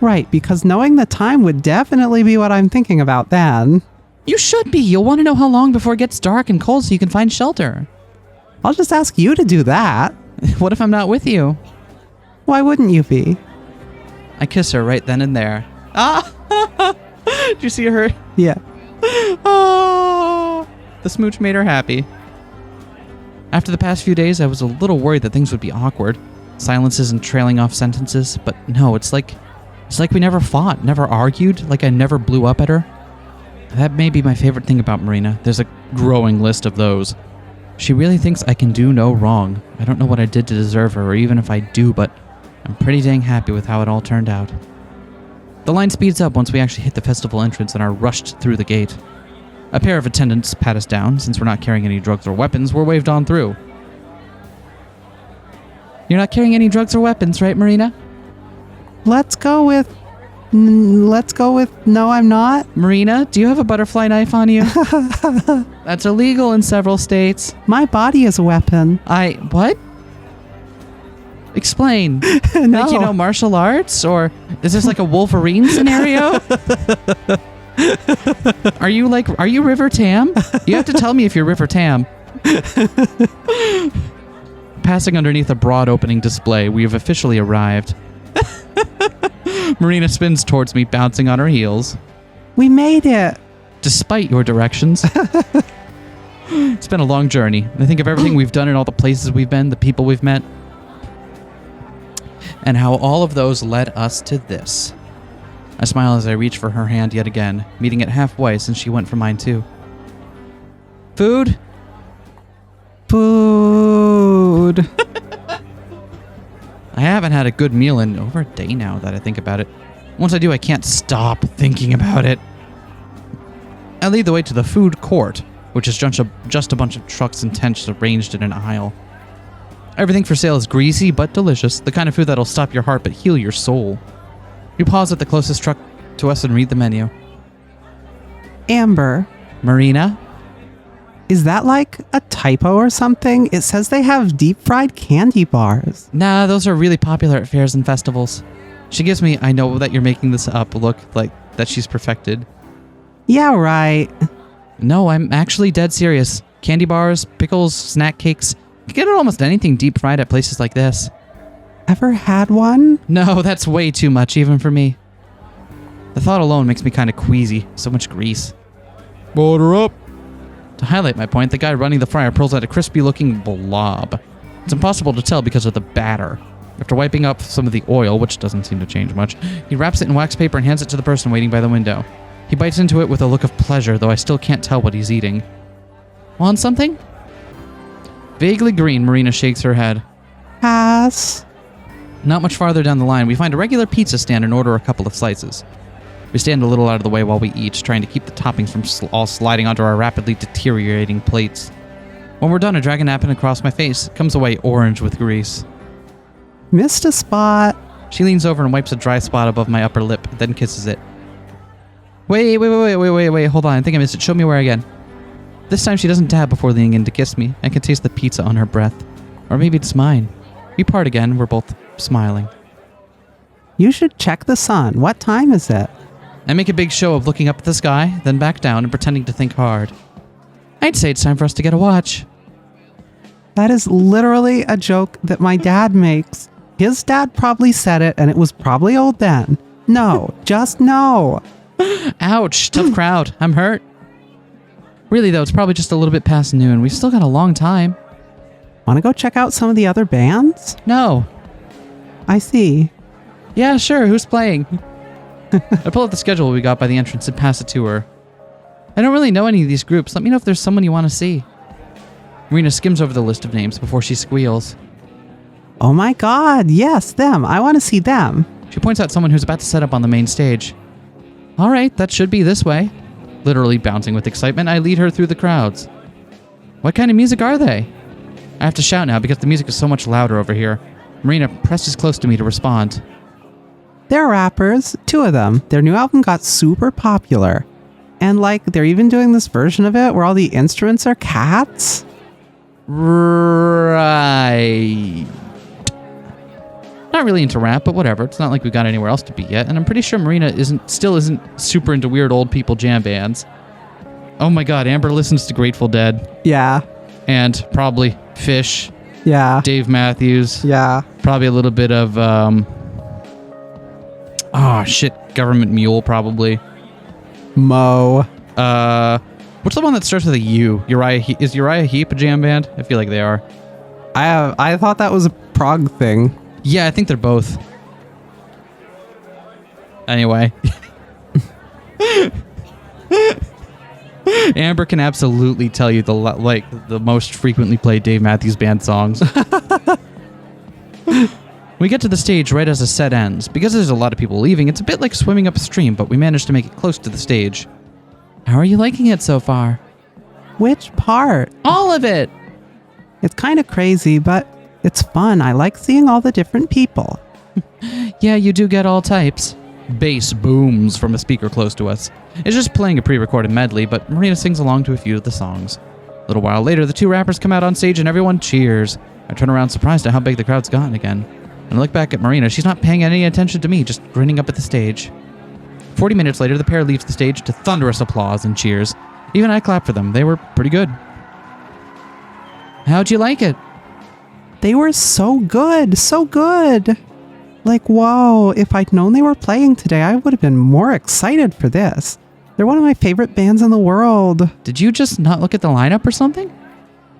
Right, because knowing the time would definitely be what I'm thinking about then. You should be. You'll want to know how long before it gets dark and cold so you can find shelter. I'll just ask you to do that. What if I'm not with you? Why wouldn't you be? I kiss her right then and there. Ah! Did you see her? Yeah. Oh, the smooch made her happy. After the past few days, I was a little worried that things would be awkward. Silences and trailing off sentences, but no, it's like we never fought, never argued, like I never blew up at her. That may be my favorite thing about Marina. There's a growing list of those. She really thinks I can do no wrong. I don't know what I did to deserve her, or even if I do, but I'm pretty dang happy with how it all turned out. The line speeds up once we actually hit the festival entrance and are rushed through the gate. A pair of attendants pat us down. Since we're not carrying any drugs or weapons, we're waved on through. You're not carrying any drugs or weapons, right, Marina? Let's go with no, I'm not. Marina, do you have a butterfly knife on you? That's illegal in several states. My body is a weapon. What? Explain. No. Like, you know, martial arts? Or is this like a Wolverine scenario? Are you River Tam? You have to tell me if you're River Tam. Passing underneath a broad opening display, we have officially arrived. Marina spins towards me, bouncing on her heels. We made it. Despite your directions. It's been a long journey. I think of everything we've done and all the places we've been, the people we've met, and how all of those led us to this. I smile as I reach for her hand yet again, meeting it halfway since she went for mine too. Food? Food. I haven't had a good meal in over a day now that I think about it. Once I do, I can't stop thinking about it. I lead the way to the food court, which is just a bunch of trucks and tents arranged in an aisle. Everything for sale is greasy but delicious, the kind of food that'll stop your heart but heal your soul. We pause at the closest truck to us and read the menu. Amber, Marina? is that like a typo or something? It says they have deep fried candy bars. Nah, those are really popular at fairs and festivals. She gives me, I know that you're making this up, look like that she's perfected. Yeah, right. No, I'm actually dead serious. Candy bars, pickles, snack cakes. You can get almost anything deep fried at places like this. Ever had one? No, that's way too much even for me. The thought alone makes me kind of queasy. So much grease. Order up. To highlight my point, the guy running the fryer pulls out a crispy-looking blob. It's impossible to tell because of the batter. After wiping up some of the oil, which doesn't seem to change much, he wraps it in wax paper and hands it to the person waiting by the window. He bites into it with a look of pleasure, though I still can't tell what he's eating. Want something? Vaguely green, Marina shakes her head. Pass. Not much farther down the line, we find a regular pizza stand and order a couple of slices. We stand a little out of the way while we eat, trying to keep the toppings from all sliding onto our rapidly deteriorating plates. When we're done, I drag a napkin across my face. It comes away orange with grease. Missed a spot. She leans over and wipes a dry spot above my upper lip, then kisses it. Wait, hold on. I think I missed it. Show me where again. This time she doesn't dab before leaning in to kiss me. I can taste the pizza on her breath. Or maybe it's mine. We part again. We're both smiling. You should check the sun. What time is it? I make a big show of looking up at the sky, then back down and pretending to think hard. I'd say it's time for us to get a watch. That is literally a joke that my dad makes. His dad probably said it, and it was probably old then. No, just no. Ouch, tough crowd. I'm hurt. Really, though, it's probably just a little bit past noon. We've still got a long time. Want to go check out some of the other bands? No. I see. Yeah, sure. Who's playing? I pull up the schedule we got by the entrance and pass it to her. I don't really know any of these groups. Let me know if there's someone you want to see. Marina skims over the list of names before she squeals. Oh my god, yes, them. I want to see them. She points out someone who's about to set up on the main stage. All right, that should be this way. Literally bouncing with excitement, I lead her through the crowds. What kind of music are they? I have to shout now because the music is so much louder over here. Marina presses close to me to respond. They're rappers, 2 of them. Their new album got super popular. And like, they're even doing this version of it where all the instruments are cats. Right. Not really into rap, but whatever. It's not like we got anywhere else to be yet, and I'm pretty sure Marina still isn't super into weird old people jam bands. Oh my god, Amber listens to Grateful Dead. Yeah. And probably Fish. Yeah. Dave Matthews. Yeah. Probably a little bit of Government Mule, probably. Mo. What's the one that starts with a U? Is Uriah Heep a jam band? I feel like they are. I thought that was a prog thing. Yeah, I think they're both. Anyway. Amber can absolutely tell you the most frequently played Dave Matthews Band songs. We get to the stage right as the set ends. Because there's a lot of people leaving, it's a bit like swimming upstream, but we managed to make it close to the stage. How are you liking it so far? Which part? All of it! It's kind of crazy, but it's fun. I like seeing all the different people. Yeah, you do get all types. Bass booms from a speaker close to us. It's just playing a pre-recorded medley, but Marina sings along to a few of the songs. A little while later, the two rappers come out on stage and everyone cheers. I turn around surprised at how big the crowd's gotten again. And I look back at Marina. She's not paying any attention to me, just grinning up at the stage. 40 minutes later, the pair leaves the stage to thunderous applause and cheers. Even I clapped for them. They were pretty good. How'd you like it? They were so good. So good. Like, whoa, if I'd known they were playing today, I would have been more excited for this. They're one of my favorite bands in the world. Did you just not look at the lineup or something?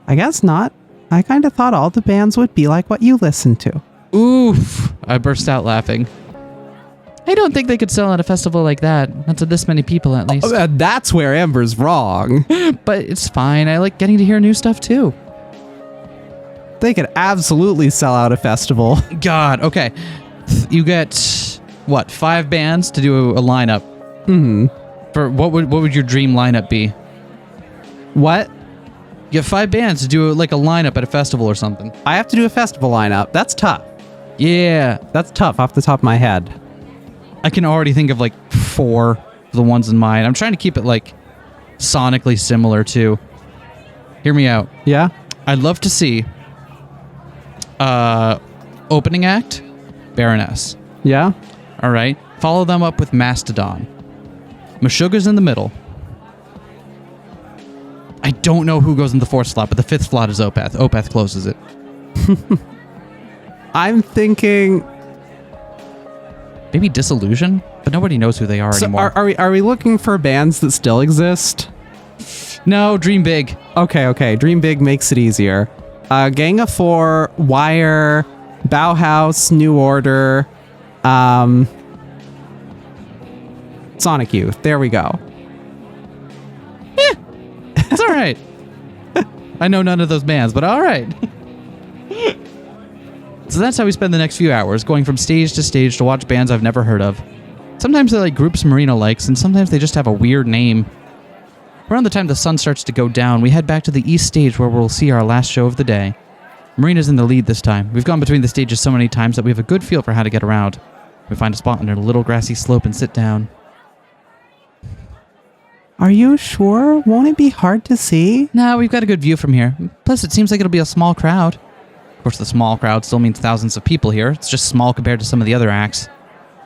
I guess not. I kind of thought all the bands would be like what you listen to. Oof. I burst out laughing. I don't think they could sell at a festival like that. Not to this many people, at least. That's where Amber's wrong. But it's fine. I like getting to hear new stuff, too. They could absolutely sell out a festival. God, okay. You get, what, 5 bands to do a lineup? Mm-hmm. For what would your dream lineup be? What? You have 5 bands to do like a lineup at a festival or something. I have to do a festival lineup. That's tough. Yeah. That's tough off the top of my head. I can already think of like 4 of the ones in mind. I'm trying to keep it like sonically similar too. Hear me out. Yeah? I'd love to see opening act, Baroness. Yeah? All right. Follow them up with Mastodon. Meshuggah's in the middle. I don't know who goes in the 4th slot, but the 5th slot is Opeth. Opeth closes it. I'm thinking... Maybe Disillusion? But nobody knows who they are So anymore. are we looking for bands that still exist? No, dream big. Okay. Dream big makes it easier. Gang of 4, Wire, Bauhaus, New Order, Sonic Youth. There we go. It's all right. I know none of those bands, but all right. So that's how we spend the next few hours, going from stage to stage to watch bands I've never heard of. Sometimes they're like groups Marina likes, and sometimes they just have a weird name. Around the time the sun starts to go down, we head back to the east stage where we'll see our last show of the day. Marina's in the lead this time. We've gone between the stages so many times that we have a good feel for how to get around. We find a spot under a little grassy slope and sit down. Are you sure? Won't it be hard to see? Nah, we've got a good view from here. Plus, it seems like it'll be a small crowd. Of course, the small crowd still means thousands of people here. It's just small compared to some of the other acts.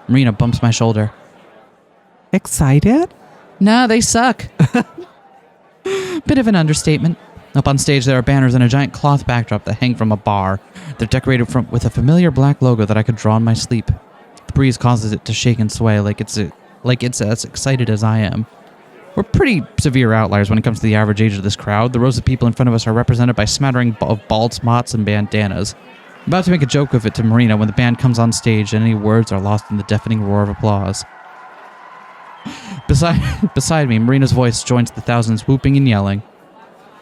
Marina bumps my shoulder. Excited? Nah, they suck. Bit of an understatement. Up on stage, there are banners and a giant cloth backdrop that hang from a bar. They're decorated with a familiar black logo that I could draw in my sleep. The breeze causes it to shake and sway like it's as excited as I am. We're pretty severe outliers when it comes to the average age of this crowd. The rows of people in front of us are represented by smattering of bald spots and bandanas. I'm about to make a joke of it to Marina when the band comes on stage and any words are lost in the deafening roar of applause. Beside me, Marina's voice joins the thousands whooping and yelling.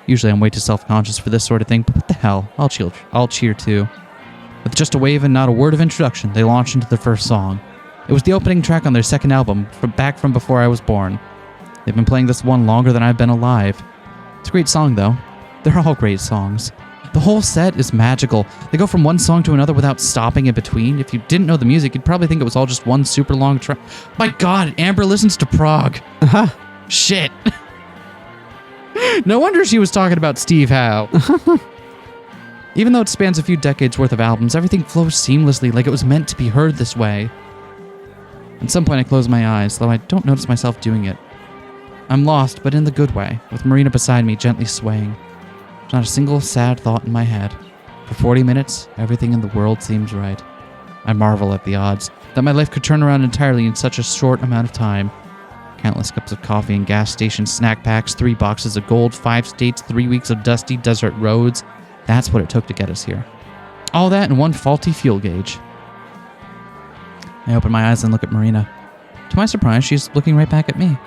Usually I'm way too self-conscious for this sort of thing, but what the hell, I'll cheer too. With just a wave and not a word of introduction, they launch into their first song. It was the opening track on their second album, back from before I was born. They've been playing this one longer than I've been alive. It's a great song, though. They're all great songs. The whole set is magical. They go from one song to another without stopping in between. If you didn't know the music, you'd probably think it was all just one super long track. My God, Amber listens to prog. Shit. No wonder she was talking about Steve Howe. Even though it spans a few decades worth of albums, everything flows seamlessly like it was meant to be heard this way. At some point I close my eyes, though I don't notice myself doing it. I'm lost, but in the good way, with Marina beside me gently swaying. There's not a single sad thought in my head. For 40 minutes, everything in the world seems right. I marvel at the odds. Then that my life could turn around entirely in such a short amount of time. Countless cups of coffee and gas station snack packs, 3 boxes of gold, 5 states, 3 weeks of dusty desert roads. That's what it took to get us here. All that in one faulty fuel gauge. I open my eyes and look at Marina. To my surprise, she's looking right back at me.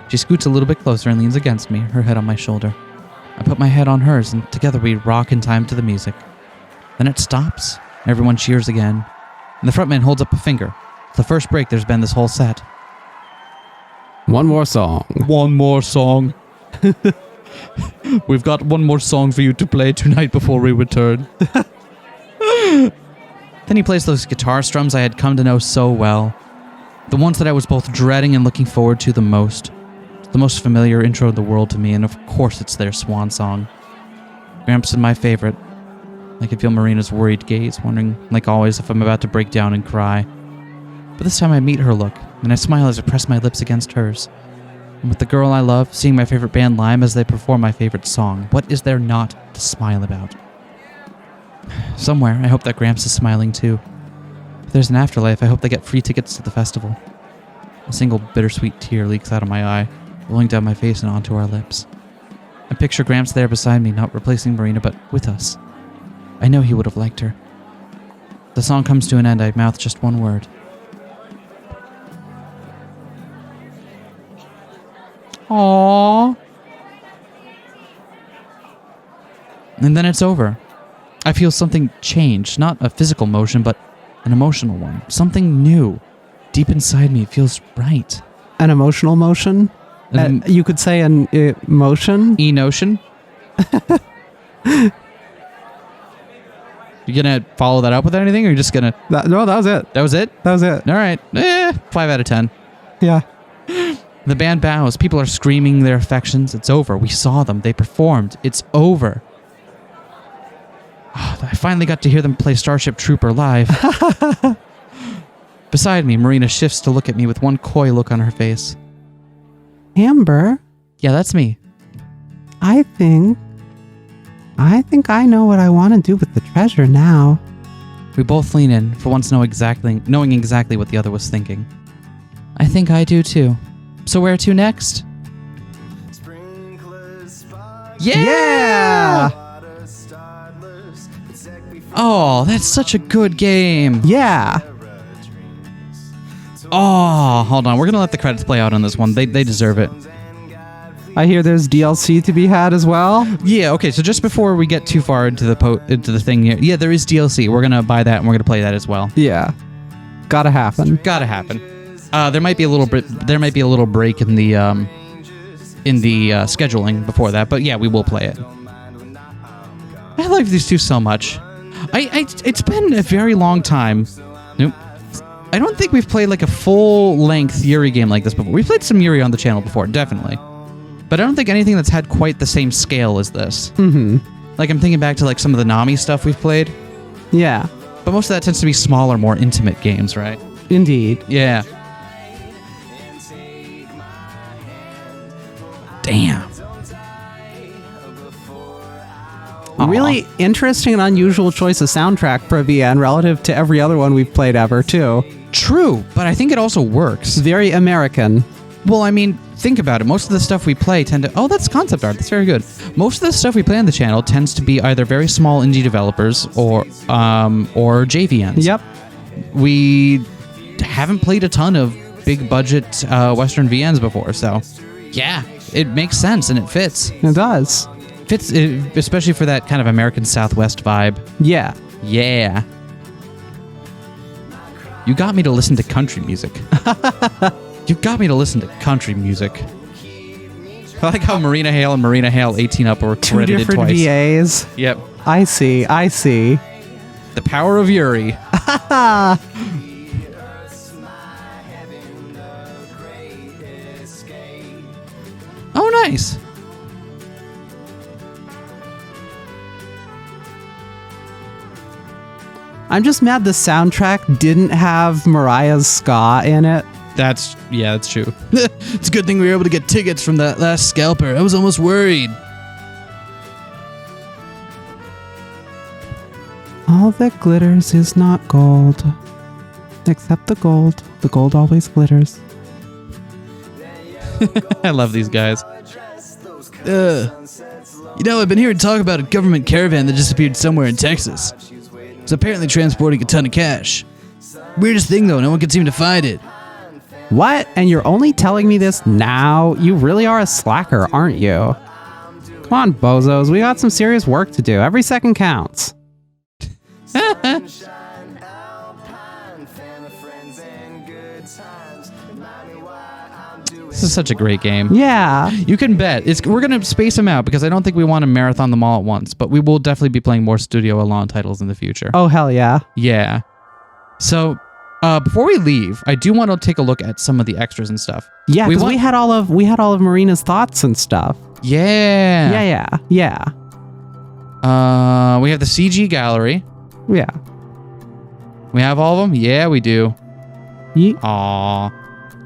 She scoots a little bit closer and leans against me, her head on my shoulder. I put my head on hers, and together we rock in time to the music. Then it stops. Everyone cheers again. And the frontman holds up a finger. It's the first break there's been this whole set. One more song. One more song. We've got one more song for you to play tonight before we return. Then he plays those guitar strums I had come to know so well. The ones that I was both dreading and looking forward to the most. The most familiar intro in the world to me, and of course it's their swan song. Gramps is my favorite. I can feel Marina's worried gaze, wondering, like always, if I'm about to break down and cry. But this time I meet her look, and I smile as I press my lips against hers. And with the girl I love, seeing my favorite band live as they perform my favorite song, what is there not to smile about? Somewhere, I hope that Gramps is smiling too. If there's an afterlife, I hope they get free tickets to the festival. A single bittersweet tear leaks out of my eye, rolling down my face and onto our lips. I picture Gramps there beside me, not replacing Marina, but with us. I know he would have liked her. The song comes to an end, I mouth just one word. Aww. And then it's over. I feel something change, not a physical motion, but an emotional one. Something new. Deep inside me, it feels right. An emotional motion? You could say an emotion? E-notion? You gonna follow that up with anything, or you just gonna... No, that was it. That was it? That was it. All right. 5 out of 10. Yeah. The band bows. People are screaming their affections. It's over. We saw them. They performed. It's over. I finally got to hear them play Starship Trooper live. Beside me, Marina shifts to look at me with one coy look on her face. Amber? Yeah, that's me. I think I know what I want to do with the treasure now. We both lean in, for once knowing exactly what the other was thinking. I think I do too. So where to next? Yeah! Oh, that's such a good game. Yeah. Oh, hold on. We're going to let the credits play out on this one. They deserve it. I hear there's DLC to be had as well. Yeah, okay. So just before we get too far into the thing here. Yeah, there is DLC. We're going to buy that and we're going to play that as well. Yeah. Gotta happen. Gotta happen. There might be a little break in the scheduling before that, but yeah, we will play it. I like these two so much. It's been a very long time. Nope. I don't think we've played like a full-length Yuri game like this before. We've played some Yuri on the channel before, definitely. But I don't think anything that's had quite the same scale as this. Mm-hmm. Like, I'm thinking back to like some of the Nami stuff we've played. Yeah. But most of that tends to be smaller, more intimate games, right? Indeed. Yeah. Damn. Really interesting and unusual choice of soundtrack for a VN relative to every other one we've played ever, too. True, but I think it also works. Very American. Well, I mean, think about it. Most of the stuff we play tend to... Oh, that's concept art. That's very good. Most of the stuff we play on the channel tends to be either very small indie developers or JVNs. Yep. We haven't played a ton of big budget Western VNs before, so... Yeah, it makes sense and it fits. It does. Fits, especially for that kind of American Southwest vibe. Yeah. Yeah. You got me to listen to country music. You got me to listen to country music. I like how Marina Hale and Marina Hale 18 Up were Two credited different twice. VAs. Yep. I see. The power of Yuri. Oh, nice. I'm just mad the soundtrack didn't have Mariah's ska in it. That's true. It's a good thing we were able to get tickets from that last scalper. I was almost worried. All that glitters is not gold. Except the gold. The gold always glitters. I love these guys. You know, I've been hearing talk about a government caravan that disappeared somewhere in Texas. It's apparently transporting a ton of cash. Weirdest thing though, no one can seem to find it. What? And you're only telling me this now? You really are a slacker, aren't you? Come on, bozos. We got some serious work to do. Every second counts. This is such a great game. Yeah. You can bet. We're going to space them out because I don't think we want to marathon them all at once, but we will definitely be playing more Studio Alon titles in the future. Oh, hell yeah. Yeah. So, before we leave, I do want to take a look at some of the extras and stuff. Yeah, because we had all of Marina's thoughts and stuff. Yeah. Yeah. We have the CG gallery. Yeah. We have all of them? Yeah, we do. Ye- Aww.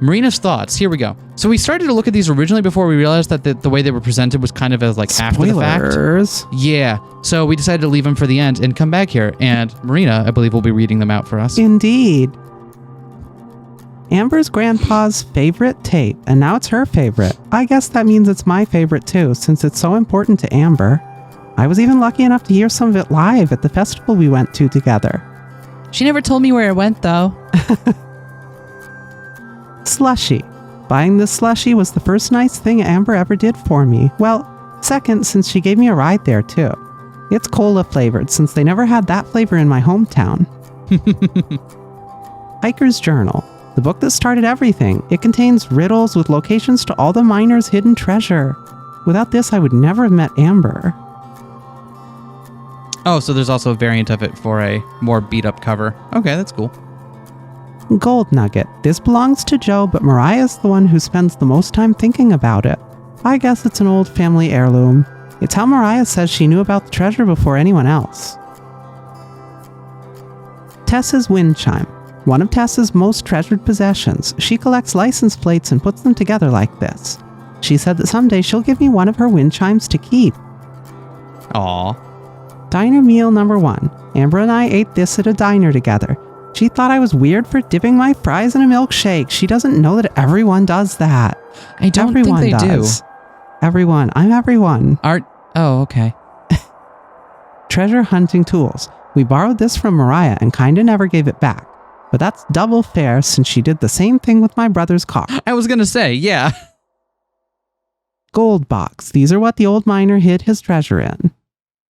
Marina's thoughts. Here we go. So we started to look at these originally before we realized that the way they were presented was kind of as like after the fact. Spoilers. Yeah. So we decided to leave them for the end and come back here. And Marina, I believe, will be reading them out for us. Indeed. Amber's grandpa's favorite tape, and now it's her favorite. I guess that means it's my favorite too, since it's so important to Amber. I was even lucky enough to hear some of it live at the festival we went to together. She never told me where it went, though. Slushy. Buying this slushie was the first nice thing Amber ever did for me. Well, second, since she gave me a ride there too. It's cola flavored, since they never had that flavor in my hometown. Hiker's Journal. The book that started everything. It contains riddles with locations to all the miners' hidden treasure. Without this, I would never have met Amber. Oh, so there's also a variant of it for a more beat-up cover. Okay, that's cool. Gold Nugget. This belongs to Joe, but Mariah's the one who spends the most time thinking about it. I guess it's an old family heirloom. It's how Mariah says she knew about the treasure before anyone else. Tessa's Wind Chime. One of Tessa's most treasured possessions. She collects license plates and puts them together like this. She said that someday she'll give me one of her wind chimes to keep. Aw. Diner meal number 1. Amber and I ate this at a diner together. She thought I was weird for dipping my fries in a milkshake. She doesn't know that everyone does that. I don't Everyone think they does. do. Everyone. I'm everyone. Oh, okay. Treasure hunting tools. We borrowed this from Mariah and kinda never gave it back. But that's double fair since she did the same thing with my brother's car. I was gonna say, yeah. Gold box. These are what the old miner hid his treasure in.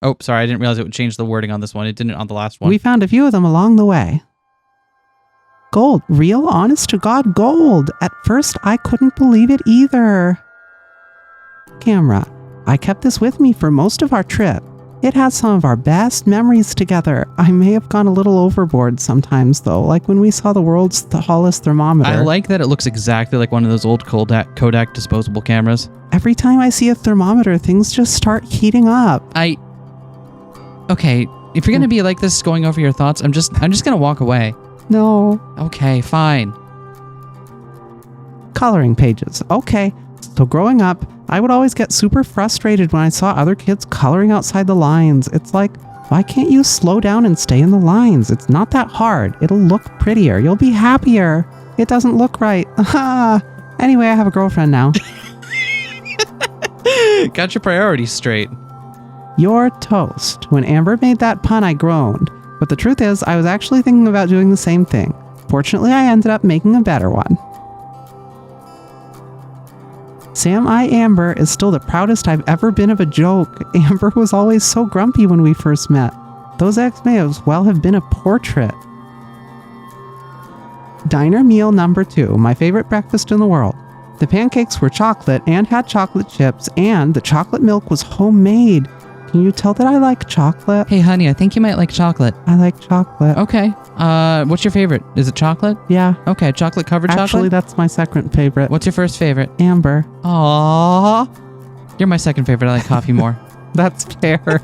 Oh, sorry, I didn't realize it would change the wording on this one. It didn't on the last one. We found a few of them along the way. Gold. Real, honest to God gold. At first, I couldn't believe it either. Camera. I kept this with me for most of our trip. It has some of our best memories together. I may have gone a little overboard sometimes, though, like when we saw the world's tallest thermometer. I like that it looks exactly like one of those old Kodak disposable cameras. Every time I see a thermometer, things just start heating up. Okay, if you're gonna be like this, going over your thoughts, I'm just gonna walk away. No. Okay, fine. Coloring pages. Okay. So growing up, I would always get super frustrated when I saw other kids coloring outside the lines. It's like, why can't you slow down and stay in the lines? It's not that hard. It'll look prettier. You'll be happier. It doesn't look right. Anyway, I have a girlfriend now. Got your priorities straight. You're toast. When Amber made that pun, I groaned. But the truth is, I was actually thinking about doing the same thing. Fortunately, I ended up making a better one. Sam I. Amber is still the proudest I've ever been of a joke. Amber was always so grumpy when we first met. Those eggs may as well have been a portrait. Diner meal number 2, my favorite breakfast in the world. The pancakes were chocolate and had chocolate chips, and the chocolate milk was homemade. Can you tell that I like chocolate? Hey, honey, I think you might like chocolate. I like chocolate. Okay. What's your favorite? Is it chocolate? Yeah. Okay, chocolate covered Actually, chocolate? that's my second favorite. What's your first favorite? Amber. Aww. You're my second favorite. I like coffee more. That's fair.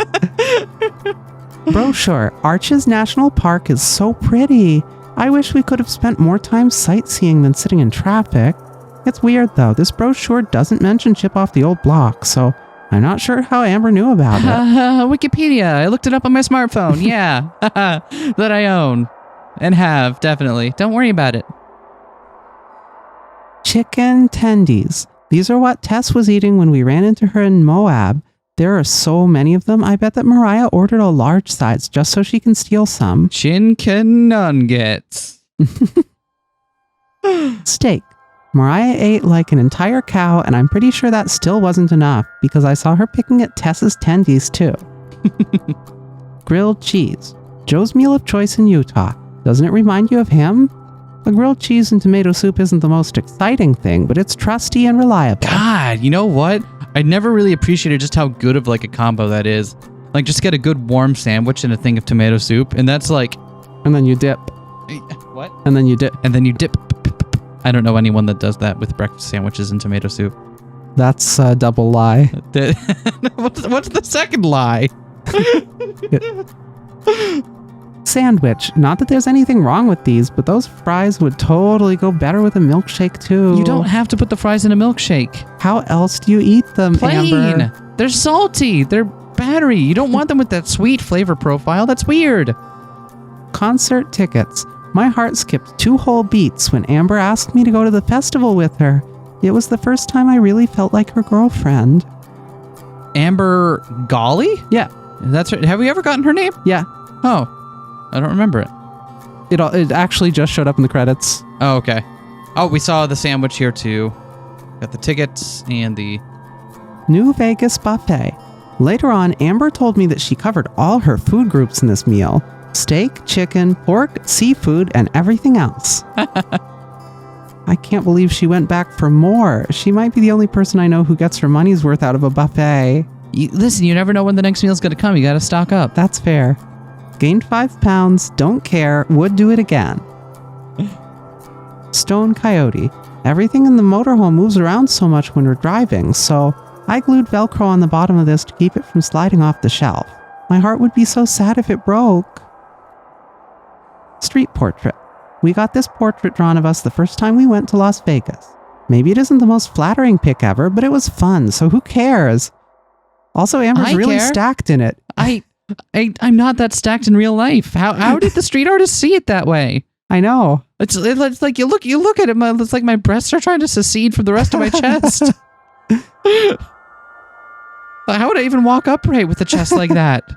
Brochure. Arches National Park is so pretty. I wish we could have spent more time sightseeing than sitting in traffic. It's weird though. This brochure doesn't mention Chip Off the Old Block, so I'm not sure how Amber knew about it. Wikipedia. I looked it up on my smartphone. Yeah. That I own. and have, definitely. Don't worry about it. Chicken tendies. These are what Tess was eating when we ran into her in Moab. There are so many of them. I bet that Mariah ordered a large size just so she can steal some. Chicken nuggets. Steak. Mariah ate like an entire cow, and I'm pretty sure that still wasn't enough because I saw her picking at Tess's tendies too. Grilled cheese. Joe's meal of choice in Utah. Doesn't it remind you of him? A grilled cheese and tomato soup isn't the most exciting thing, but it's trusty and reliable. God, you know what? I never really appreciated just how good of like a combo that is. Like just get a good warm sandwich and a thing of tomato soup, and that's like... And then you dip. What? And then you dip. And then you dip. I don't know anyone that does that with breakfast sandwiches and tomato soup. That's a double lie. What's the second lie? Sandwich. Not that there's anything wrong with these, but those fries would totally go better with a milkshake too. You don't have to put the fries in a milkshake. How else do you eat them, Plain. Amber? They're salty. They're battery. You don't want them with that sweet flavor profile. That's weird. Concert tickets. My heart skipped 2 whole beats when Amber asked me to go to the festival with her. It was the first time I really felt like her girlfriend. Amber Golley? Yeah. That's right. Have we ever gotten her name? Yeah. Oh, I don't remember it. It actually just showed up in the credits. Oh, okay. Oh, we saw the sandwich here too. Got the tickets and the... New Vegas buffet. Later on, Amber told me that she covered all her food groups in this meal. Steak, chicken, pork, seafood, and everything else. I can't believe she went back for more. She might be the only person I know who gets her money's worth out of a buffet. Listen, you never know when the next meal's going to come. You got to stock up. That's fair. Gained 5 pounds, don't care, would do it again. Stone Coyote. Everything in the motorhome moves around so much when we're driving, so I glued Velcro on the bottom of this to keep it from sliding off the shelf. My heart would be so sad if it broke. Street portrait. We got this portrait drawn of us the first time we went to Las Vegas. Maybe it isn't the most flattering pic ever, but it was fun, so who cares? Also, Amber's I really care. stacked in it. I'm not that stacked in real life. How did the street artist see it that way? I know. It's like you look at it. It's like my breasts are trying to secede from the rest of my chest. How would I even walk upright with a chest like that?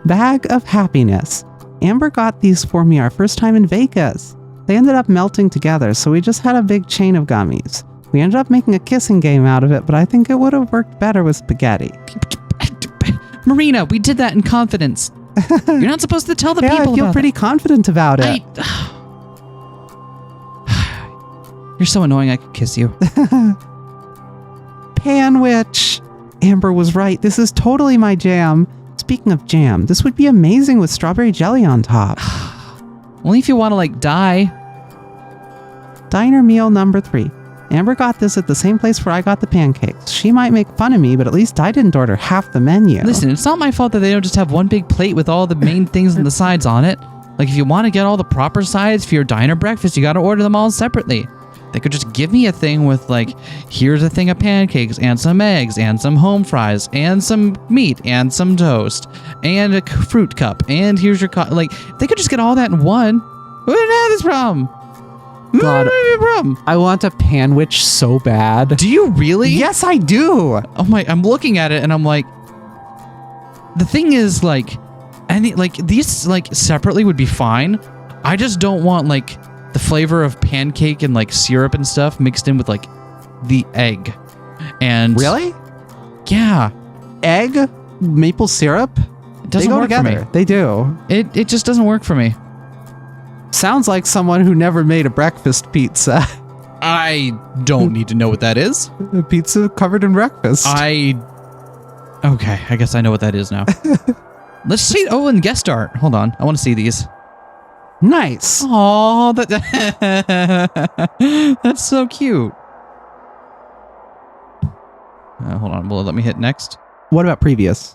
Bag of happiness. Amber got these for me our first time in Vegas. They ended up melting together, so we just had a big chain of gummies. We ended up making a kissing game out of it, but I think it would have worked better with spaghetti. Marina, we did that in confidence. You're not supposed to tell the people about I feel pretty confident about it. You're so annoying, I could kiss you. Panwich. Amber was right. This is totally my jam. Speaking of jam, this would be amazing with strawberry jelly on top. Only if you want to, like, die. Diner meal number 3. Amber got this at the same place where I got the pancakes. She might make fun of me, but at least I didn't order half the menu. Listen, it's not my fault that they don't just have one big plate with all the main things and the sides on it. Like, if you want to get all the proper sides for your diner breakfast, you got to order them all separately. They could just give me a thing with, like, here's a thing of pancakes and some eggs and some home fries and some meat and some toast and a fruit cup and here's your like, they could just get all that in one. We wouldn't have this problem. God, I want a panwich so bad. Do you really? Yes, I do. Oh my, I'm looking at it and I'm like, the thing is, like, these, like, separately would be fine. I just don't want, like, the flavor of pancake and, like, syrup and stuff mixed in with, like, the egg. And really? Yeah. Egg, maple syrup, it doesn't they go work together. for me. They do. It just doesn't work for me. Sounds like someone who never made a breakfast pizza. I don't need to know what that is. A pizza covered in breakfast. Okay, I guess I know what that is now. Let's see. Oh, and guest art. Hold on. I want to see these. Nice. Oh, that's so cute. Hold on. Will it let me hit next? What about previous?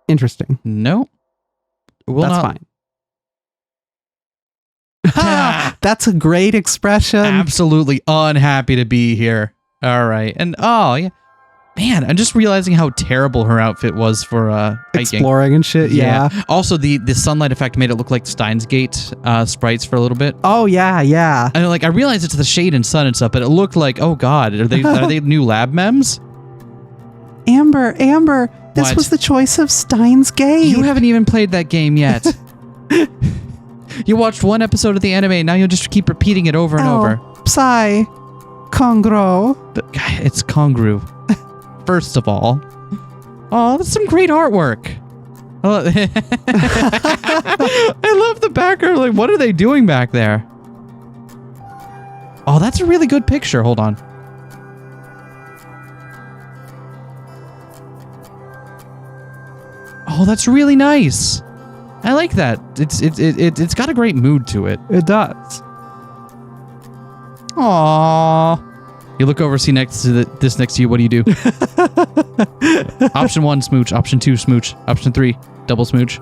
Interesting. No. That's fine. That's a great expression. Absolutely unhappy to be here. All right. And oh, yeah. Man, I'm just realizing how terrible her outfit was for hiking. Exploring and shit. Yeah. Also, the sunlight effect made it look like Steins Gate sprites for a little bit. Oh yeah, yeah. And like I realized it's the shade and sun and stuff, but it looked like, oh god, are they new lab mems? Amber, this What? was the choice of Steins Gate. You haven't even played that game yet. You watched one episode of the anime, now you'll just keep repeating it over and over. Psy. Congro. It's Congru. First of all. Oh, that's some great artwork. I love the background. Like, what are they doing back there? Oh, that's a really good picture. Hold on. Oh, that's really nice. I like that. It's got a great mood to it. It does. Aww. You look over, see this next to you. What do you do? Option 1, smooch. Option 2, smooch. Option 3, double smooch.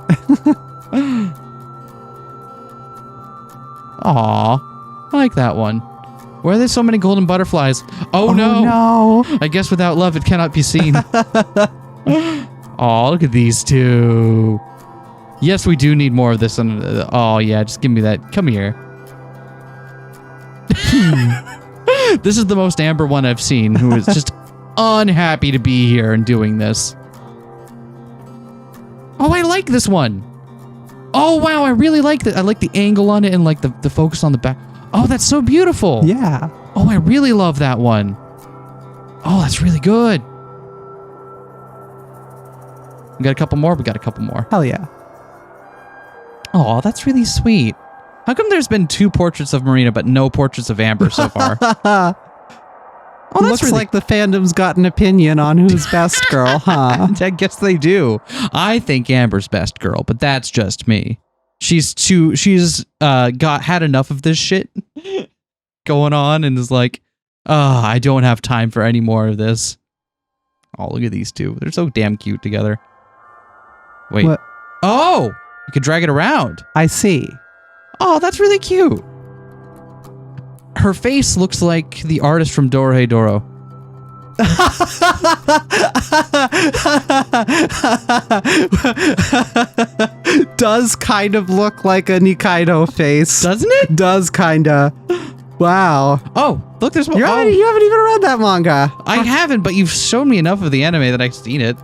Aww. I like that one. Why are there so many golden butterflies? Oh no. No. I guess without love, it cannot be seen. Oh, look at these two. Yes, we do need more of this. Oh yeah, just give me that. Come here. This is the most Amber one I've seen, who is just unhappy to be here and doing this. Oh, I like this one. Oh, wow, I really like that. I like the angle on it and like the focus on the back. Oh, that's so beautiful. Yeah. Oh, I really love that one. Oh, that's really good. We got a couple more? We got a couple more. Hell yeah. Oh, that's really sweet. How come there's been 2 portraits of Marina, but no portraits of Amber so far? Oh, that's Looks really... like the fandom's got an opinion on who's best girl, huh? I guess they do. I think Amber's best girl, but that's just me. She's had enough of this shit going on and is like, oh, I don't have time for any more of this. Oh, look at these two. They're so damn cute together. Wait. What? Oh, you can drag it around. I see. Oh, that's really cute. Her face looks like the artist from Dorohedoro. Does kind of look like a Nikaido face. Doesn't it? Does kinda. Wow. Oh, look, there's one. You haven't even read that manga. I haven't, but you've shown me enough of the anime that I've seen it.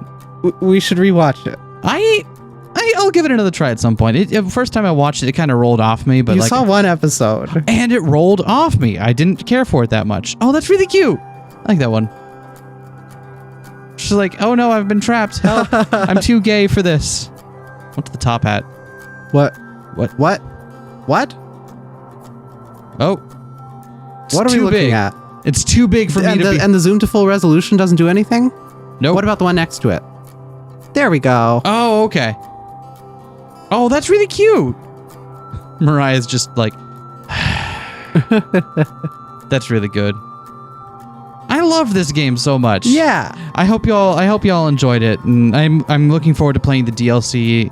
We should rewatch it. I'll give it another try at some point. First time I watched it, it kind of rolled off me, but You like, saw one episode. and it rolled off me. I didn't care for it that much. Oh, that's really cute. I like that one. She's like, oh no, I've been trapped. Help! I'm too gay for this. What's the top hat? What? What? Oh. It's What are we too looking big. at? It's too big for me And to be. and the zoom to full resolution doesn't do anything? Nope. What about the one next to it? There we go. Oh, okay. Oh, that's really cute. Mariah's just like, that's really good. I love this game so much. Yeah. I hope y'all enjoyed it, and I'm looking forward to playing the DLC.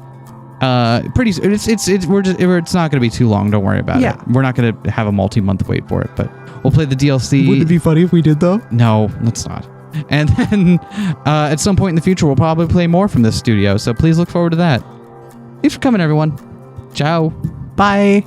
Pretty soon. It's not gonna be too long. Don't worry about Yeah. it. We're not gonna have a multi-month wait for it, but we'll play the DLC. Wouldn't it be funny if we did though? No, let's not. And then at some point in the future, we'll probably play more from this studio. So please look forward to that. Thanks for coming, everyone. Ciao. Bye.